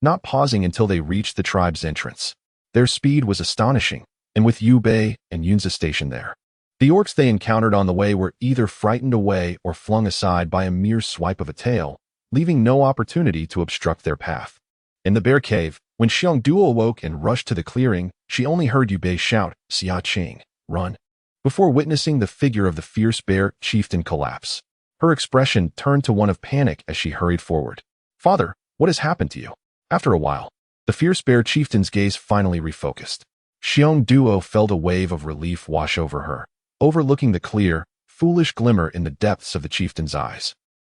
not pausing until they reached the tribe's entrance. Their speed was astonishing, and with Yu Bei and Yunza stationed there, the orcs they encountered on the way were either frightened away or flung aside by a mere swipe of a tail, leaving no opportunity to obstruct their path. In the bear cave, when Xiong Duo awoke and rushed to the clearing, she only heard Yu Bei shout, "Xia Qing, run," before witnessing the figure of the fierce bear chieftain collapse. Her expression turned to one of panic as she hurried forward. "Father, what has happened to you?" After a while, the fierce bear chieftain's gaze finally refocused. Xiong Duo felt a wave of relief wash over her, overlooking the clear, foolish glimmer in the depths of the chieftain's eyes.